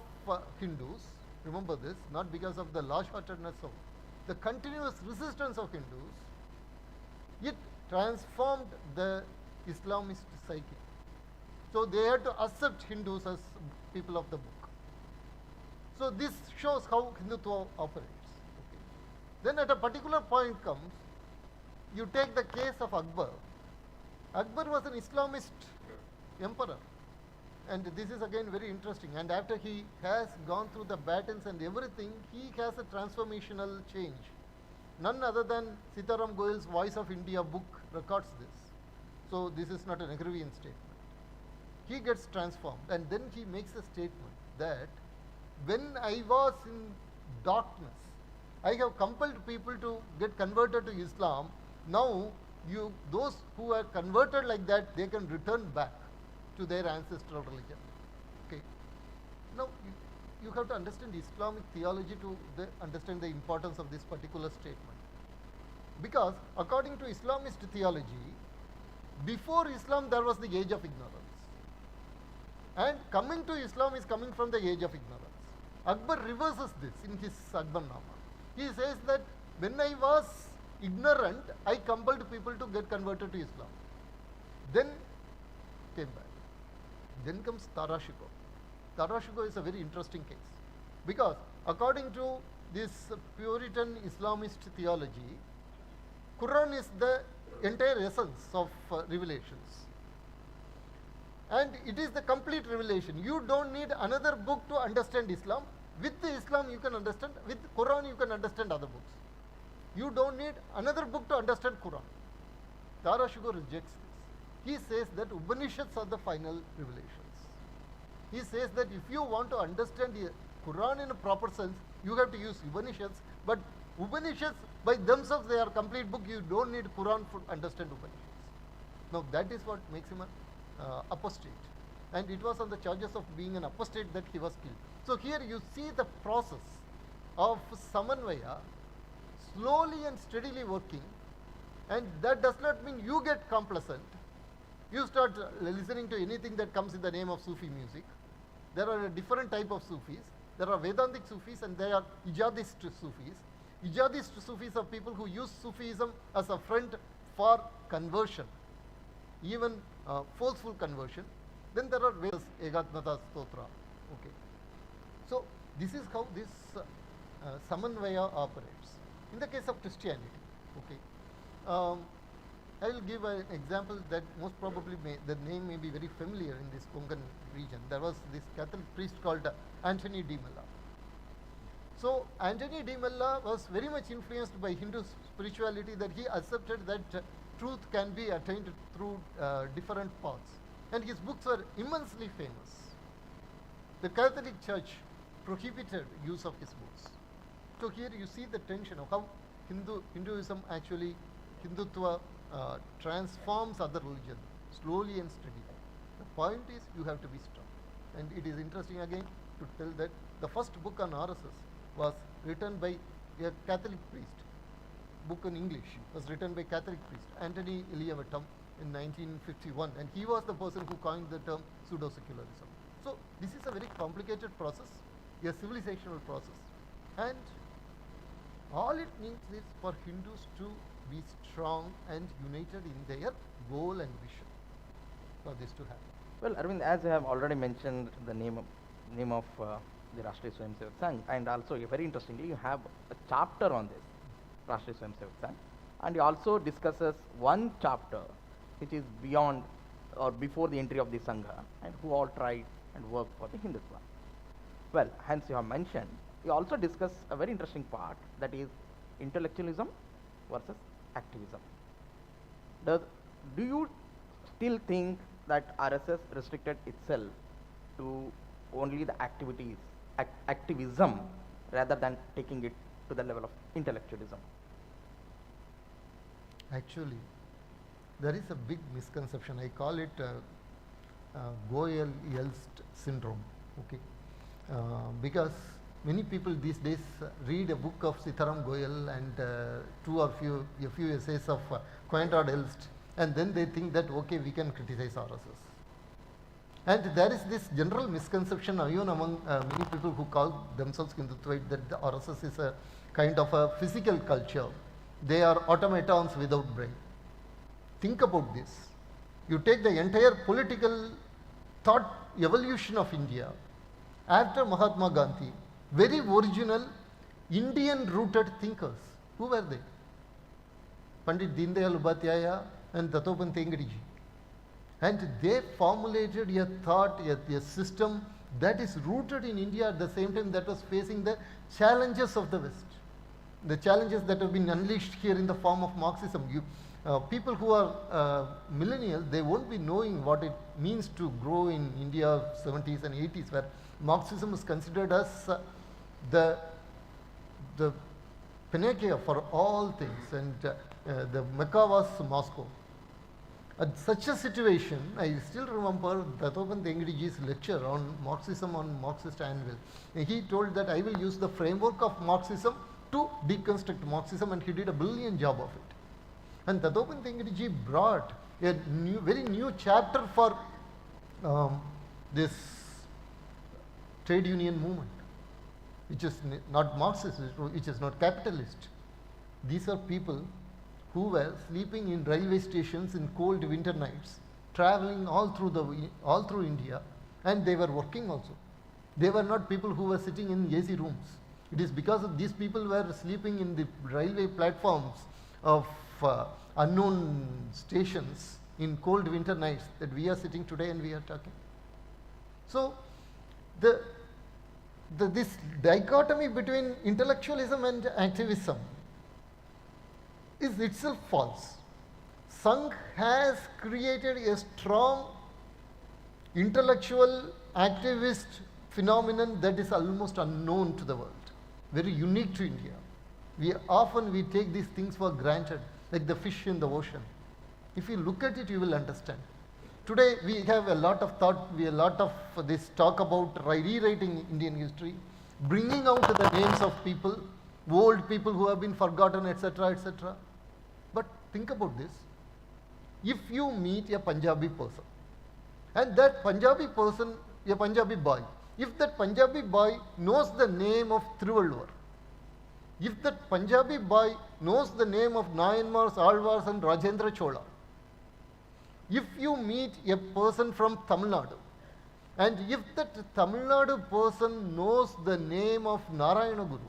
Hindus, remember this, not because of the large-heartedness of the continuous resistance of Hindus, it transformed the Islamist psyche. So they had to accept Hindus as people of the book. So this shows how Hindutva operates. Okay. Then at a particular point comes, you take the case of Akbar. Akbar was an Islamist emperor. And this is again very interesting. And after he has gone through the battles and everything, he has a transformational change. None other than Sitaram Goyal's Voice of India book records this. So this is not an Agrarian statement. He gets transformed, and then he makes a statement that when I was in darkness, I have compelled people to get converted to Islam. Now those who are converted like that, they can return back to their ancestral religion. Okay. Now you have to understand Islamic theology to understand the importance of this particular statement. Because according to Islamist theology, before Islam there was the age of ignorance. And coming to Islam is coming from the age of ignorance. Akbar reverses this in his Akbarnama. He says that when I was ignorant, I compelled people to get converted to Islam. Then came back. Then comes Tara Shikoh. Tara Shikoh is a very interesting case. Because according to this Puritan Islamist theology, Quran is the entire essence of revelations. And it is the complete revelation. You don't need another book to understand Islam. With Islam you can understand, with Quran you can understand other books. You don't need another book to understand Quran. Tara Shikoh rejects this. He says that Upanishads are the final revelations. He says that if you want to understand the Quran in a proper sense, you have to use Upanishads. But Upanishads by themselves, they are a complete book. You don't need Quran to understand Upanishads. Now that is what makes him an apostate. And it was on the charges of being an apostate that he was killed. So here you see the process of Samanvaya slowly and steadily working, and that does not mean you get complacent. You start listening to anything that comes in the name of Sufi music. There are a different type of Sufis. There are Vedantic Sufis and there are Ijadist Sufis. Ijadist Sufis are people who use Sufism as a front for conversion, even forceful conversion. Then there are various Egatmata Stotra. Okay. So this is how this Samanvaya operates. In the case of Christianity, okay, I will give an example that most probably the name may be very familiar in this Konkan region. There was this Catholic priest called Anthony de Mella. So Anthony de Mella was very much influenced by Hindu spirituality, that he accepted that truth can be attained through different paths. And his books were immensely famous. The Catholic Church prohibited use of his books. So here you see the tension of how Hinduism actually, Hindutva transforms other religion slowly and steadily. The point is you have to be strong. And it is interesting again to tell that the first book on RSS was written by a Catholic priest. Book in English was written by Catholic priest Anthony Eliavetum in 1951, and he was the person who coined the term pseudo-secularism. So this is a very complicated process, a civilizational process, and all it needs is for Hindus to be strong and united in their goal and vision for this to happen. Well, Arvind, as I have already mentioned the name of the Rashtriya Swayamsevak Sangh, and also very interestingly, you have a chapter on this Rashtriya Swayamsevak Sangh, and he also discusses one chapter which is beyond or before the entry of the Sangha, and who all tried and worked for the Hindutva. Well, hence you have mentioned, you also discuss a very interesting part, that is intellectualism versus activism. Do you still think that RSS restricted itself to only the activism rather than taking it to the level of intellectualism? Actually, there is a big misconception. I call it Goyal-Elst syndrome. Okay, because many people these days read a book of Sitaram Goyal and a few essays of Conrad Elst, and then they think that okay, we can criticize RSS. And there is this general misconception even among many people who call themselves Hindutvaite, that the RSS is a kind of a physical culture. They are automatons without brain. Think about this. You take the entire political thought evolution of India after Mahatma Gandhi, very original Indian rooted thinkers. Who were they? Pandit Deendayal Upadhyaya and Dattopant Tengadi. And they formulated a thought, a system that is rooted in India at the same time that was facing the challenges of the West. The challenges that have been unleashed here in the form of Marxism. People who are millennials, they won't be knowing what it means to grow in India 70s and 80s, where Marxism is considered as the panacea for all things, and the Mecca was Moscow. At such a situation, I still remember Dattopant Tengadiji's lecture on Marxism on Marxist Anvil. He told that I will use the framework of Marxism to deconstruct Marxism, and he did a brilliant job of it. And Dattopant Tengadi brought a very new chapter for this trade union movement, which is not Marxist, which is not capitalist. These are people who were sleeping in railway stations in cold winter nights, traveling all through India, and they were working also. They were not people who were sitting in AC rooms. It is because of these people were sleeping in the railway platforms of unknown stations in cold winter nights that we are sitting today and we are talking. So this dichotomy between intellectualism and activism is itself false. Sangh has created a strong intellectual activist phenomenon that is almost unknown to the world, very unique to India. We take these things for granted, like the fish in the ocean. If you look at it, you will understand. Today we have a lot of thought, a lot of this talk about rewriting Indian history, bringing out the names of people, old people who have been forgotten, etc., etc. But think about this. If you meet a Punjabi person, and that Punjabi person, a Punjabi boy, if that Punjabi boy knows the name of Thiruvalluvar, if that Punjabi boy knows the name of Nayanmars, Alvars and Rajendra Chola, if you meet a person from Tamil Nadu, and if that Tamil Nadu person knows the name of Narayana Guru,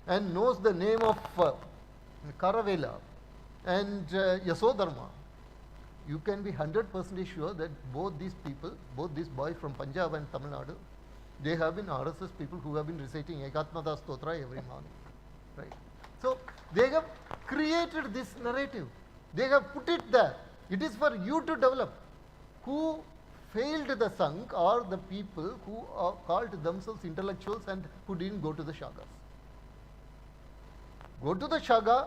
and knows the name of Karavela and Yasodharma, you can be 100% sure that both these people, both these boys from Punjab and Tamil Nadu, they have been RSS people who have been reciting Ekatmada Stotra every morning. Right? So they have created this narrative. They have put it there. It is for you to develop. Who failed the Sangh are the people who are called themselves intellectuals and who didn't go to the Shagas. Go to the Shaga,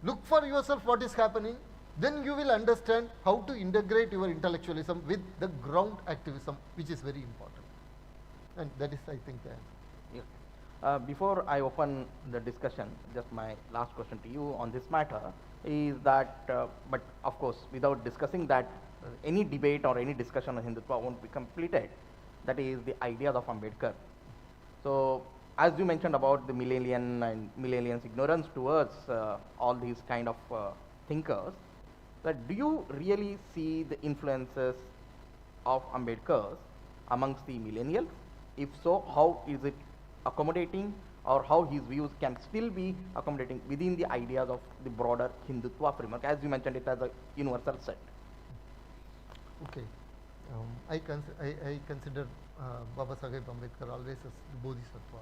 look for yourself what is happening, then you will understand how to integrate your intellectualism with the ground activism, which is very important. And that is, I think, the answer. Yeah. Before I open the discussion, just my last question to you on this matter is that, but of course, without discussing that, any debate or any discussion on Hindutva won't be completed. That is the ideas of Ambedkar. So, as you mentioned about the millennials' ignorance towards all these kind of thinkers, that do you really see the influences of Ambedkar amongst the millennials? If so, how is it accommodating, or how his views can still be accommodating within the ideas of the broader Hindutva framework, as you mentioned it as a universal set? Okay. I consider Baba Saheb Ambedkar always as the Bodhisattva.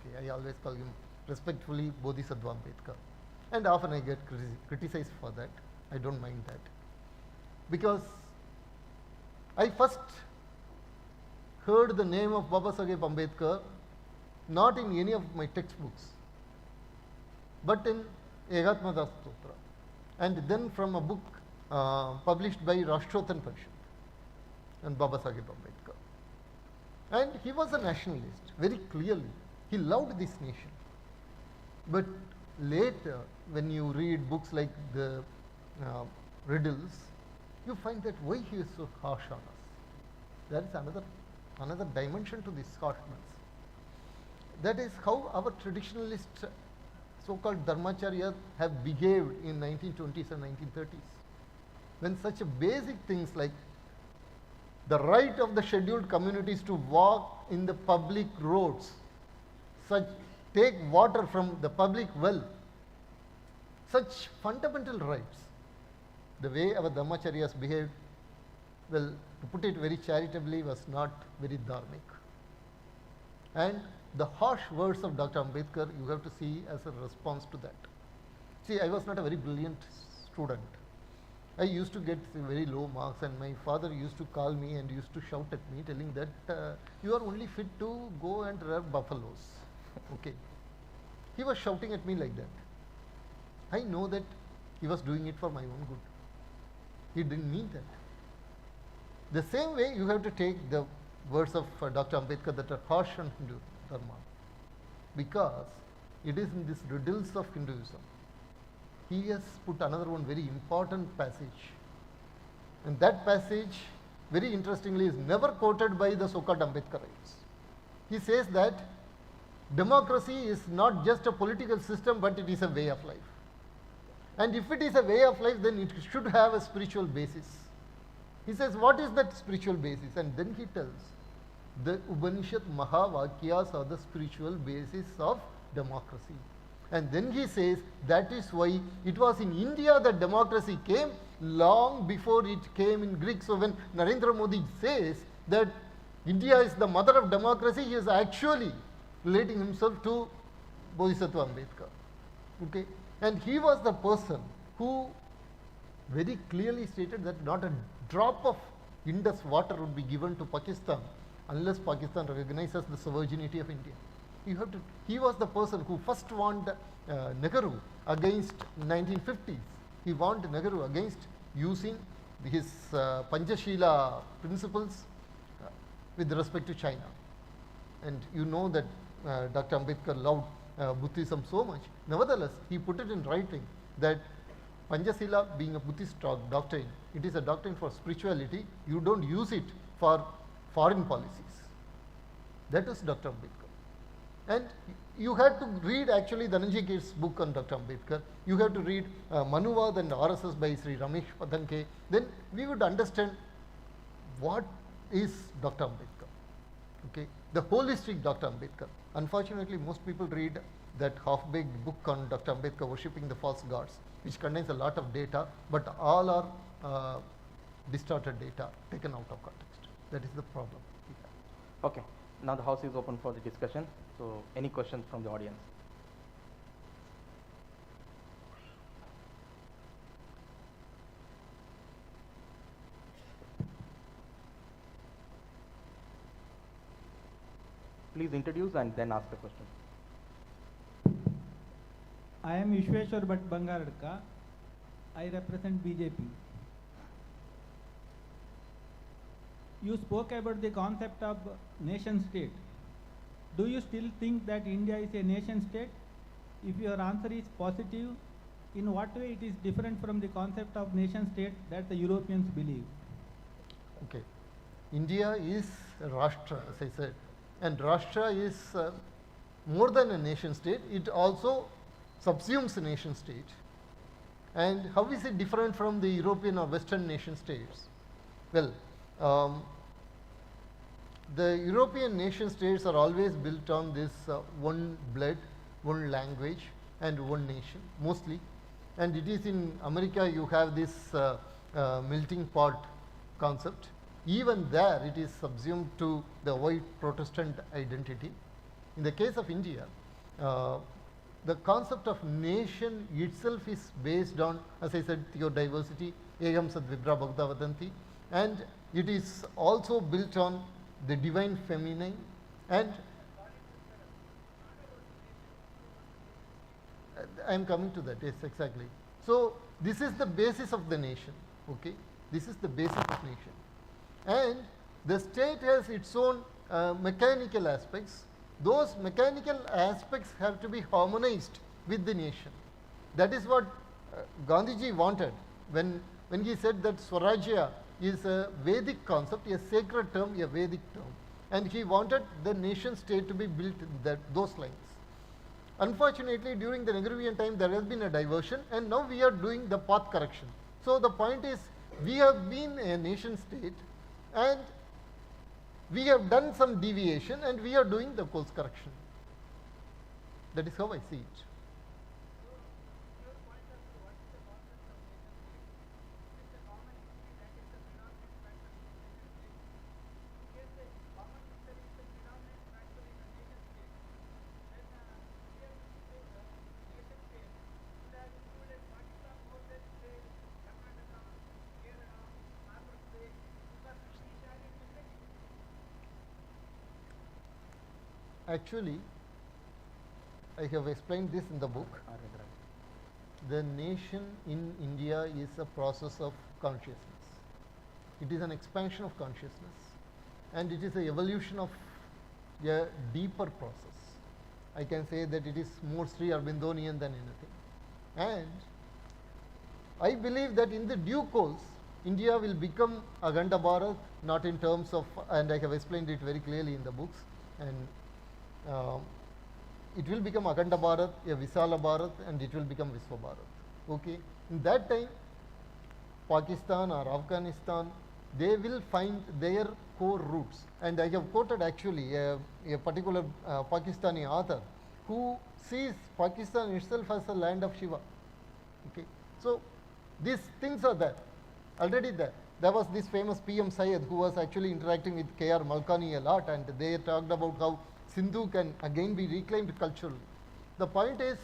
Okay. I always call him respectfully Bodhisattva Ambedkar. And often I get criticized for that. I don't mind that. Because I first heard the name of Baba Saheb Ambedkar not in any of my textbooks, but in Egatmada Stotra, and then from a book published by Rashtrotthan Parishad and Baba Saheb Ambedkar. And he was a nationalist, very clearly. He loved this nation. But later, when you read books like the Riddles, you find that why he is so harsh on us. There is another dimension to this harshness. That is how our traditionalist so-called Dharmacharyas have behaved in 1920s and 1930s. When such basic things like the right of the scheduled communities to walk in the public roads, such take water from the public well, such fundamental rights. The way our Dhammacharyas behaved, well, to put it very charitably, was not very dharmic. And the harsh words of Dr. Ambedkar you have to see as a response to that. See, I was not a very brilliant student. I used to get very low marks, and my father used to call me and used to shout at me telling that you are only fit to go and rear buffaloes. Okay. He was shouting at me like that. I know that he was doing it for my own good. He didn't mean that. The same way you have to take the words of Dr. Ambedkar that are harsh on Hindu Dharma, because it is in these riddles of Hinduism. He has put another one very important passage, and that passage, very interestingly, is never quoted by the so-called Ambedkarites. He says that democracy is not just a political system, but it is a way of life. And if it is a way of life, then it should have a spiritual basis. He says, what is that spiritual basis? And then he tells, the Upanishad Mahavakyas are the spiritual basis of democracy. And then he says, that is why it was in India that democracy came long before it came in Greek. So when Narendra Modi says that India is the mother of democracy, he is actually relating himself to Bodhisattva Ambedkar. Okay? And he was the person who very clearly stated that not a drop of Indus water would be given to Pakistan unless Pakistan recognizes the sovereignty of India. You have to, he was the person who first warned Nehru against 1950s. He warned Nehru against using his Panchashila principles with respect to China. And you know that Dr. Ambedkar loved Buddhism so much. Nevertheless, he put it in writing that Panchasila being a Buddhist doctrine, it is a doctrine for spirituality. You don't use it for foreign policies. That is Dr. Ambedkar. And you had to read actually Dhananjay Gate's book on Dr. Ambedkar. You have to read Manuvad and RSS by Sri Ramesh Padanke. Then we would understand what is Dr. Ambedkar. Okay, the holistic Dr. Ambedkar. Unfortunately, most people read that half-baked book on Dr. Ambedkar, Worshipping the False Gods, which contains a lot of data, but all are distorted data taken out of context. That is the problem. Okay, now the house is open for the discussion. So, any questions from the audience? Please introduce and then ask the question. I am Vishweshwar Bhatt Bangaradka. I represent BJP. You spoke about the concept of nation state. Do you still think that India is a nation state? If your answer is positive, in what way it is different from the concept of nation state that the Europeans believe? Okay. India is a Rashtra, as I said. And Rashtra is more than a nation state. It also subsumes a nation state. And how is it different from the European or Western nation states? Well, the European nation states are always built on this one blood, one language, and one nation, mostly. And it is in America you have this melting pot concept. Even there it is subsumed to the white Protestant identity. In the case of India, the concept of nation itself is based on, as I said, theodiversity, Ayam Sad Vibra Bhagda Vadanti, and it is also built on the divine feminine, and I am coming to that, yes, exactly. So this is the basis of the nation, okay? This is the basis of nation. And the state has its own mechanical aspects. Those mechanical aspects have to be harmonized with the nation. That is what Gandhiji wanted when he said that Swarajya is a Vedic concept, a sacred term, a Vedic term. And he wanted the nation state to be built in those lines. Unfortunately, during the Nehruvian time, there has been a diversion, and now we are doing the path correction. So the point is, we have been a nation state, and we have done some deviation and we are doing the course correction. That is how I see it. Actually, I have explained this in the book. The nation in India is a process of consciousness. It is an expansion of consciousness, and it is an evolution of a deeper process. I can say that it is more Sri Arbindonian than anything. And I believe that in the due course, India will become Akhanda Bharat, not in terms of, and I have explained it very clearly in the books, and it will become Akhanda Bharat, a Visala Bharat, and it will become Viswa Bharat. Okay. In that time, Pakistan or Afghanistan, they will find their core roots. And I have quoted actually a particular Pakistani author who sees Pakistan itself as a land of Shiva. Okay. So these things are there, already there. There was this famous PM Syed who was actually interacting with K.R. Malkani a lot, and they talked about how Sindhu can again be reclaimed culturally. The point is,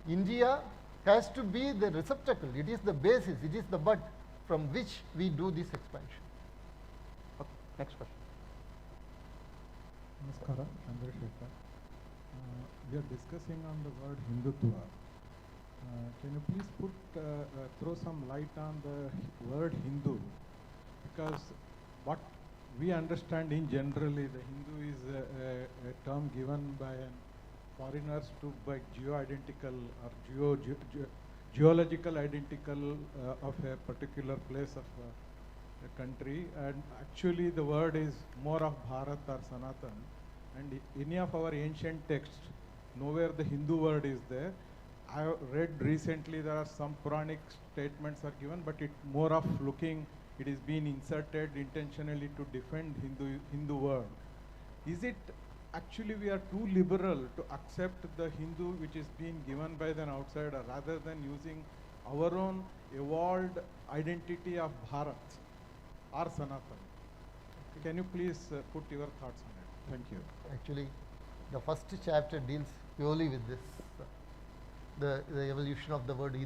India has to be the receptacle, it is the basis, it is the bud from which we do this expansion. Okay, next question. Namaskara, Chandrasekhar. We are discussing on the word Hindutva. Can you please throw some light on the word Hindu? Because what we understand in generally, the Hindu is a term given by foreigners to by geo-identical or geological identical of a particular place of a country, and actually the word is more of Bharat or Sanatan, and any of our ancient texts, nowhere the Hindu word is there. I read recently there are some Puranic statements are given, but it more of looking, it is being inserted intentionally to defend Hindu word. Is it actually we are too liberal to accept the Hindu which is being given by an outsider rather than using our own evolved identity of Bharat or Sanatan? Can you please put your thoughts on it? Thank you. Actually, the first chapter deals purely with this, the evolution of the word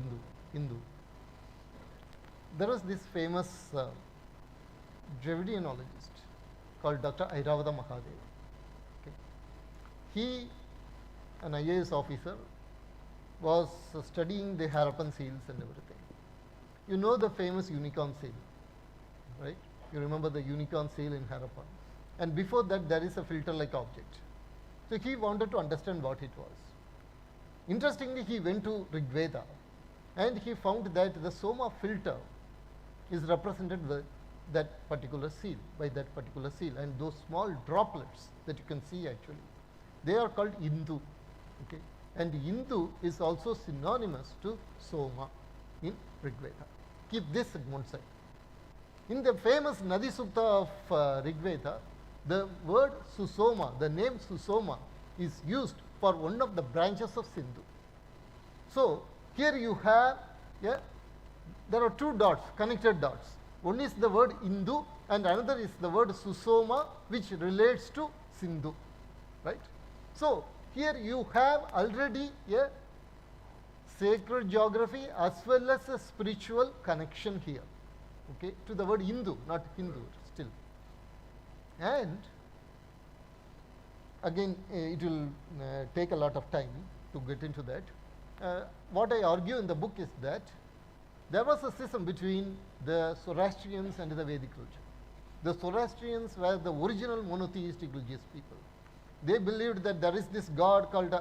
Hindu. There was this famous Dravidianologist called Dr. Airavada Mahadev. Okay. He, an IAS officer, was studying the Harappan seals and everything. You know the famous unicorn seal, right? You remember the unicorn seal in Harappan. And before that, there is a filter-like object. So he wanted to understand what it was. Interestingly, he went to Rigveda and he found that the Soma filter is represented by that particular seal, and those small droplets that you can see actually, they are called Indu. Okay? And Indu is also synonymous to Soma in Rigveda. Keep this at one side. In the famous Nadi Sukta of Rigveda, the word Susoma, the name Susoma, is used for one of the branches of Sindhu. So here you have, there are two dots, connected dots. One is the word Indu and another is the word Susoma, which relates to Sindhu, right? So here you have already a sacred geography as well as a spiritual connection here, okay, to the word Hindu, not Hindu still. And again, it will take a lot of time to get into that. What I argue in the book is that there was a schism between the Zoroastrians and the Vedic religion. The Zoroastrians were the original monotheistic religious people. They believed that there is this god called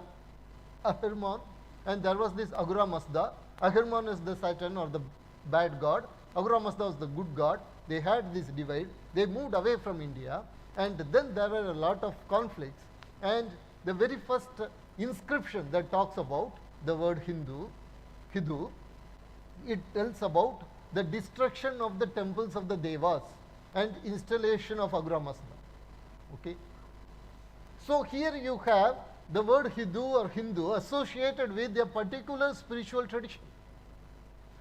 Ahriman, and there was this Ahura Mazda. Ahriman is the Satan or the bad god. Ahura Mazda was the good god. They had this divide. They moved away from India, and then there were a lot of conflicts. And the very first inscription that talks about the word Hindu, it tells about the destruction of the temples of the Devas and installation of Ahura Mazda. Okay. So here you have the word Hindu or Hindu associated with a particular spiritual tradition.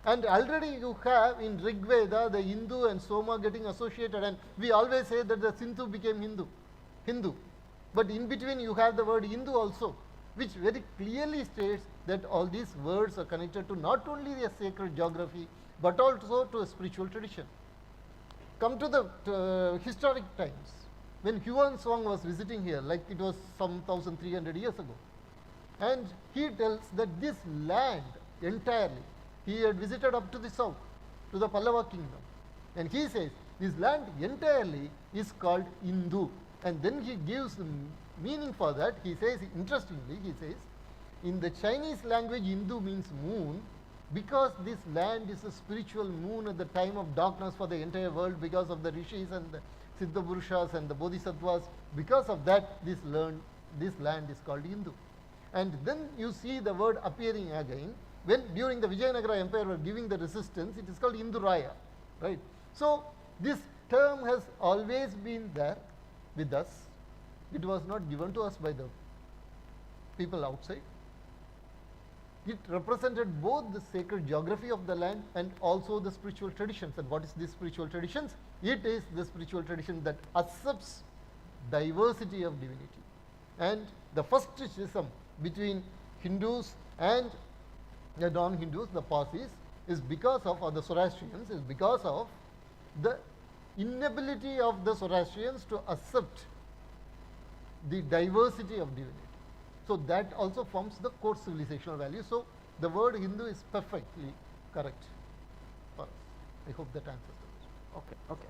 And already you have in Rig Veda the Hindu and Soma getting associated, and we always say that the Sindhu became Hindu. But in between you have the word Hindu also, which very clearly states that all these words are connected to not only a sacred geography, but also to a spiritual tradition. Come to the historic times, when Huan Song was visiting here, like it was some 1300 years ago. And he tells that this land entirely, he had visited up to the south, to the Pallava kingdom. And he says, this land entirely is called Hindu. And then he gives the meaning for that. He says, interestingly, he says, in the Chinese language, Hindu means moon, because this land is a spiritual moon at the time of darkness for the entire world, because of the rishis and the Siddha Purushas and the Bodhisattvas. Because of that, this land is called Hindu. And then you see the word appearing again, when during the Vijayanagara Empire were giving the resistance, it is called Induraya, right? So this term has always been there with us. It was not given to us by the people outside. It represented both the sacred geography of the land and also the spiritual traditions. And what is this spiritual traditions? It is the spiritual tradition that accepts diversity of divinity. And the first schism between Hindus and the non-Hindus, the Parsis, is because of, or the Zoroastrians, is because of the inability of the Zoroastrians to accept the diversity of divinity. So that also forms the core civilizational value. So the word Hindu is perfectly correct for us. I hope that answers the question. Okay.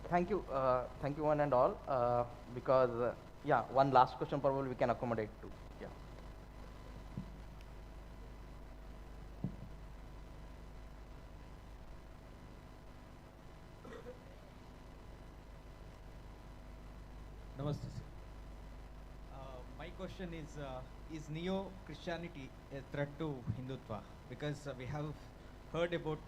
Thank you one and all. Because yeah, one last question probably we can accommodate too. Yeah. Namaste, sir. My question is Neo-Christianity a threat to Hindutva? Because we have heard about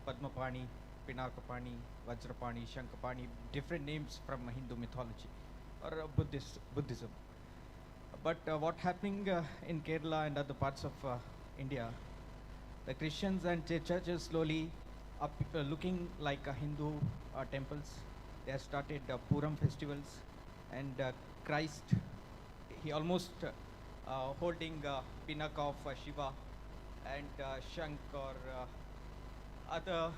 Padmapani, Pinakapani, Vajrapani, Shankapani, different names from Hindu mythology or Buddhism. But what happening in Kerala and other parts of India, the Christians and churches slowly are looking like Hindu temples. They have started Puram festivals, and Christ, he almost holding Pinaka of Shiva, and Shank or other,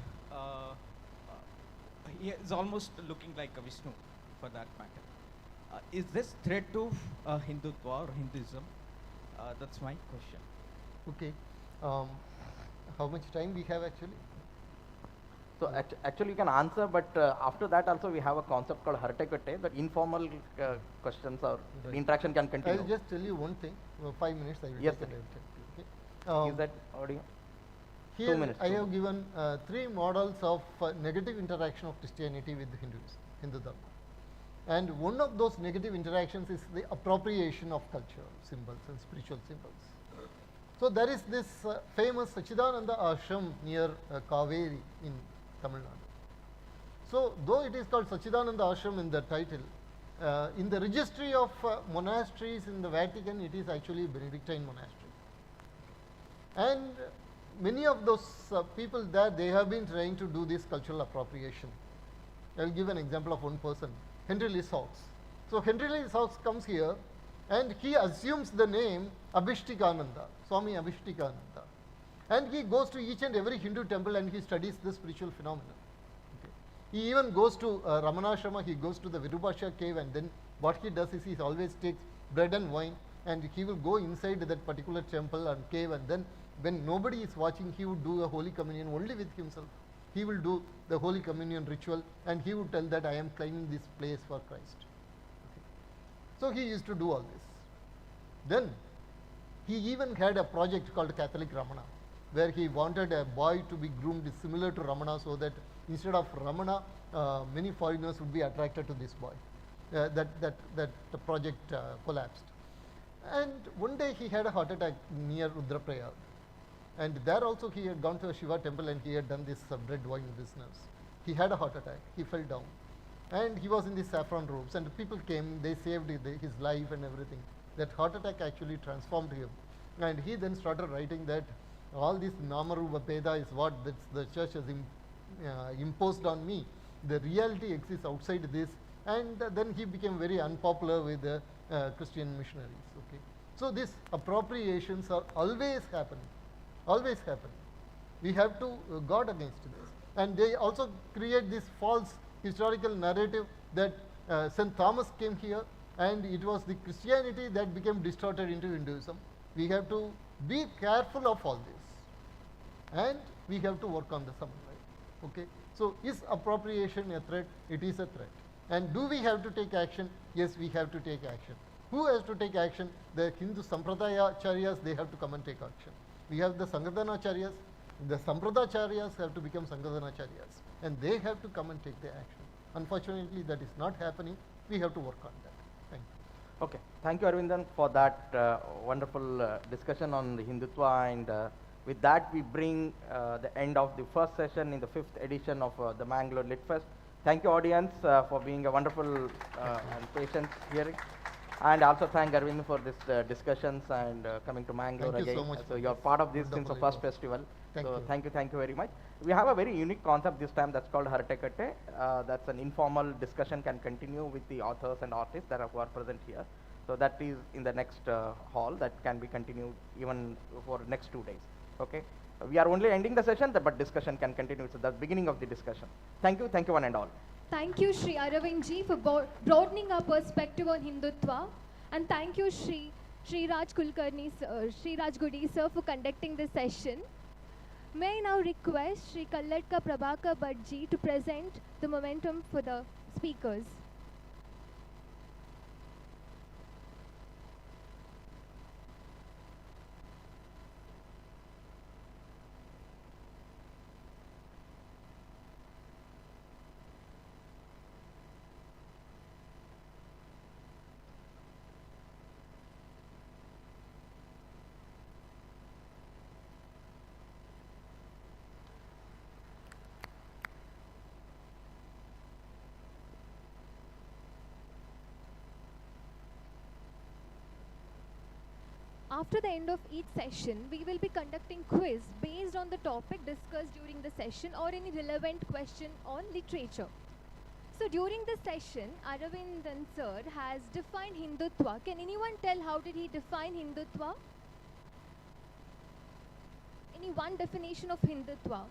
he is almost looking like a Vishnu for that matter. Is this threat to Hindutva or Hinduism? That's my question. Okay. How much time we have actually? So actually you can answer, but after that also we have a concept called Hartekate, that informal questions or Right. interaction can continue. I'll just tell you one thing. 5 minutes I will Yes, take sir. and I will tell you. Okay. Is that audio? Here 2 minutes. I have given 3 models of negative interaction of Christianity with Hindu Dharma. And one of those negative interactions is the appropriation of culture, symbols and spiritual symbols. So there is this famous Sachidananda ashram near Kaveri in Tamil Nadu. So though it is called Sachidananda ashram in the title, in the registry of monasteries in the Vatican, it is actually Benedictine monastery. And many of those people there, they have been trying to do this cultural appropriation. I will give an example of one person, Henry Lee Hawks. So Henry Lee Hawks comes here and he assumes the name Abhishtikananda, Swami Abhishtikananda. And he goes to each and every Hindu temple and he studies the spiritual phenomena. Okay. He even goes to Ramanashrama, he goes to the Virubhasha cave, and then what he does is he always takes bread and wine and he will go inside that particular temple and cave, and then when nobody is watching, he would do a Holy Communion only with himself. He will do the Holy Communion ritual and he would tell that I am claiming this place for Christ. Okay. So he used to do all this. Then he even had a project called Catholic Ramana, where he wanted a boy to be groomed similar to Ramana, so that instead of Ramana, many foreigners would be attracted to this boy. The project collapsed. And one day he had a heart attack near Rudraprayag. And there also he had gone to a Shiva temple and he had done this bread wine business. He had a heart attack, he fell down. and he was in the saffron robes, and the people came, they saved his life and everything. That heart attack actually transformed him, and he then started writing that all this Namarupa Beda is what the church has imposed on me. The reality exists outside this, and then he became very unpopular with the Christian missionaries. Okay, so these appropriations are always happening, always happening. We have to guard against this, and they also create this false historical narrative that St. Thomas came here and it was the Christianity that became distorted into Hinduism. We have to be careful of all this, and we have to work on the samurai. Okay, so is appropriation a threat? It is a threat. And do we have to take action? Yes, we have to take action. Who has to take action? The Hindu Sampradayacharyas, they have to come and take action. We have the Sangadanacharyas. The Sampradayacharyas have to become Sangadanacharyas, and they have to come and take the action. Unfortunately, that is not happening. We have to work on that. Thank you. Okay, thank you, Arvindan, for that wonderful discussion on the Hindutva, and with that we bring the end of the first session in the 5th edition of the Mangalore Lit Fest. Thank you, audience, for being a wonderful and patient hearing. And also thank Arvind for this discussions and coming to Mangalore Thank you again. so much So for you're this part of this since the wonderful first event. festival. Thank So you. thank you very much. We have a very unique concept this time that's called Hartekate. That's an informal discussion can continue with the authors and artists that who are present here. So that is in the next hall that can be continued even for next 2 days. Okay. We are only ending the session, but discussion can continue. So the beginning of the discussion. Thank you one and all. Thank you, Sri Aravind ji, for broadening our perspective on Hindutva. And thank you, Sri Raj Kulkarni, Sri Raj Gudi sir, for conducting this session. May I now request Sri Kallatka Prabhakar Bhatt ji to present the momentum for the speakers. After the end of each session, we will be conducting quiz based on the topic discussed during the session or any relevant question on literature. So during the session, Aravindan sir has defined Hindutva. Can anyone tell how did he define Hindutva? Any one definition of Hindutva?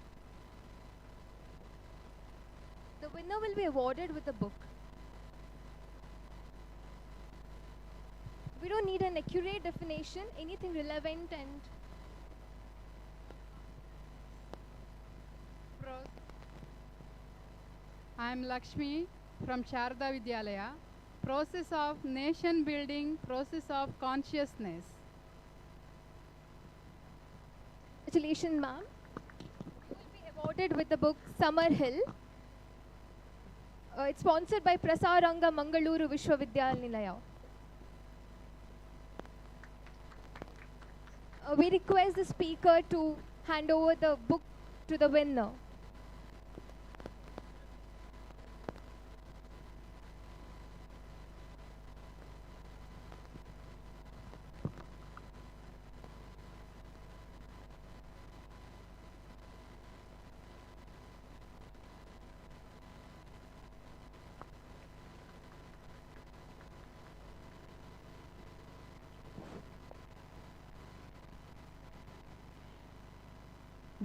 The winner will be awarded with a book. We don't need an accurate definition, anything relevant and... I am Lakshmi from Sharda Vidyalaya. Process of nation building, process of consciousness. Congratulations, ma'am. You will be awarded with the book Summer Hill. It's sponsored by Prasaranga Mangaluru Vishwavidyalaya. We request the speaker to hand over the book to the winner.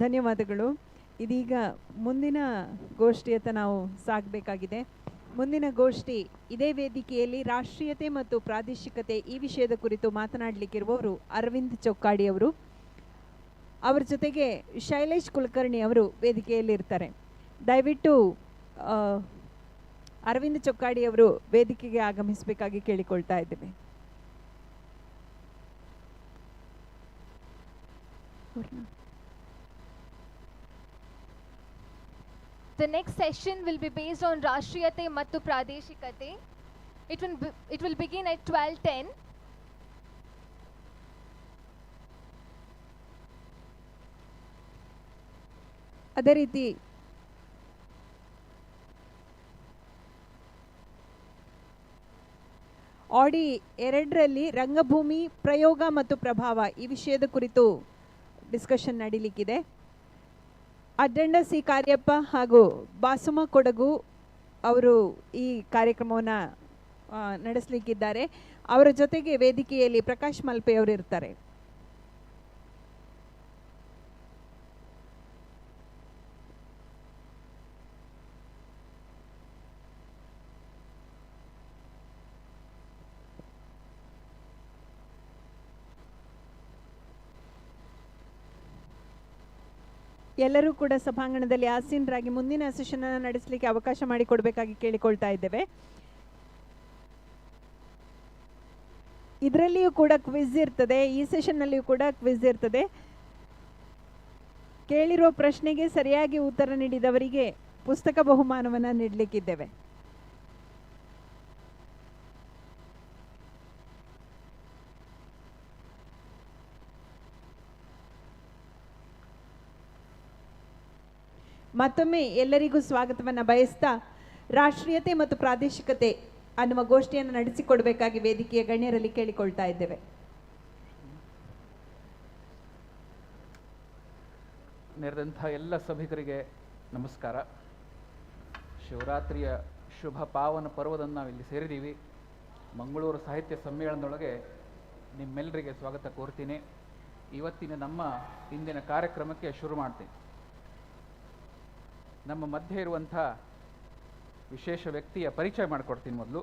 ಧನ್ಯವಾದಗಳು. ಇದೀಗ ಮುಂದಿನ ಗೋಷ್ಠಿಯತ್ತ ನಾವು ಸಾಗಬೇಕಾಗಿದೆ. ಮುಂದಿನ ಗೋಷ್ಠಿ ಇದೇ ವೇದಿಕೆಯಲ್ಲಿ ರಾಷ್ಟ್ರೀಯತೆ ಮತ್ತು ಪ್ರಾದೇಶಿಕತೆ ಈ ವಿಷಯದ ಕುರಿತು ಮಾತನಾಡಲಿಕ್ಕಿರುವವರು ಅರವಿಂದ್ ಚೊಕ್ಕಾಡಿ ಅವರು. ಅವರ ಜೊತೆಗೆ ಶೈಲೇಶ್ ಕುಲಕರ್ಣಿ ಅವರು ವೇದಿಕೆಯಲ್ಲಿ ಇರ್ತಾರೆ. ದಯವಿಟ್ಟು ಅರವಿಂದ್ ಚೊಕ್ಕಾಡಿ ಅವರು ವೇದಿಕೆಗೆ ಆಗಮಿಸಬೇಕಾಗಿ ಕೇಳಿಕೊಳ್ತಾ ಇದ್ದೇವೆ. The next session will be based on Rashtriyate Mattu Pradeshikate. It will begin at 12:10. ಅದೇ ರೀತಿ ಆಡಿ 2ರಲ್ಲಿ ರಂಗಭೂಮಿ ಪ್ರಯೋಗ ಮತ್ತು ಪ್ರಭಾವ ಈ ವಿಷಯದ ಕುರಿತು ಡಿಸ್ಕಷನ್ ನಡೀಲಿಕ್ಕಿದೆ. ಅಡ್ಡಂಡ ಸಿ ಕಾರ್ಯಪ್ಪ ಹಾಗೂ ಬಾಸುಮ ಕೊಡಗು ಅವರು ಈ ಕಾರ್ಯಕ್ರಮವನ್ನು ನಡೆಸಲಿಕ್ಕಿದ್ದಾರೆ. ಅವರ ಜೊತೆಗೆ ವೇದಿಕೆಯಲ್ಲಿ ಪ್ರಕಾಶ್ ಮಲ್ಪೆ ಅವರು ಇರ್ತಾರೆ. ಎಲ್ಲರೂ ಕೂಡ ಸಭಾಂಗಣದಲ್ಲಿ ಆಸೀನರಾಗಿ ಮುಂದಿನ ಸೆಷನ್ ಅನ್ನು ನಡೆಸಲಿಕ್ಕೆ ಅವಕಾಶ ಮಾಡಿಕೊಡಬೇಕಾಗಿ ಕೇಳಿಕೊಳ್ತಾ ಇದ್ದೇವೆ. ಇದರಲ್ಲಿಯೂ ಕೂಡ ಕ್ವಿಜ್ ಇರ್ತದೆ, ಈ ಸೆಷನ್ನಲ್ಲಿಯೂ ಕೂಡ ಕ್ವಿಜ್ ಇರ್ತದೆ. ಕೇಳಿರೋ ಪ್ರಶ್ನೆಗೆ ಸರಿಯಾಗಿ ಉತ್ತರ ನೀಡಿದವರಿಗೆ ಪುಸ್ತಕ ಬಹುಮಾನವನ್ನು ನೀಡಲಿಕ್ಕಿದ್ದೇವೆ. ಮತ್ತೊಮ್ಮೆ ಎಲ್ಲರಿಗೂ ಸ್ವಾಗತವನ್ನು ಬಯಸ್ತಾ ರಾಷ್ಟ್ರೀಯತೆ ಮತ್ತು ಪ್ರಾದೇಶಿಕತೆ ಅನ್ನುವ ಗೋಷ್ಠಿಯನ್ನು ನಡೆಸಿಕೊಡಬೇಕಾಗಿ ವೇದಿಕೆಯ ಗಣ್ಯರಲ್ಲಿ ಕೇಳಿಕೊಳ್ತಾ ಇದ್ದೇವೆ. ನೆರೆದಂಥ ಎಲ್ಲ ಸಭಿಕರಿಗೆ ನಮಸ್ಕಾರ. ಶಿವರಾತ್ರಿಯ ಶುಭ ಪಾವನ ಪರ್ವದನ್ನು ನಾವಿಲ್ಲಿ ಸೇರಿದ್ದೀವಿ. ಮಂಗಳೂರು ಸಾಹಿತ್ಯ ಸಮ್ಮೇಳನದೊಳಗೆ ನಿಮ್ಮೆಲ್ಲರಿಗೆ ಸ್ವಾಗತ ಕೋರ್ತೀನಿ. ಇವತ್ತಿನ ನಮ್ಮ ಇಂದಿನ ಕಾರ್ಯಕ್ರಮಕ್ಕೆ ಶುರು ಮಾಡ್ತೀನಿ. ನಮ್ಮ ಮಧ್ಯೆ ಇರುವಂಥ ವಿಶೇಷ ವ್ಯಕ್ತಿಯ ಪರಿಚಯ ಮಾಡಿಕೊಡ್ತೀನಿ. ಮೊದಲು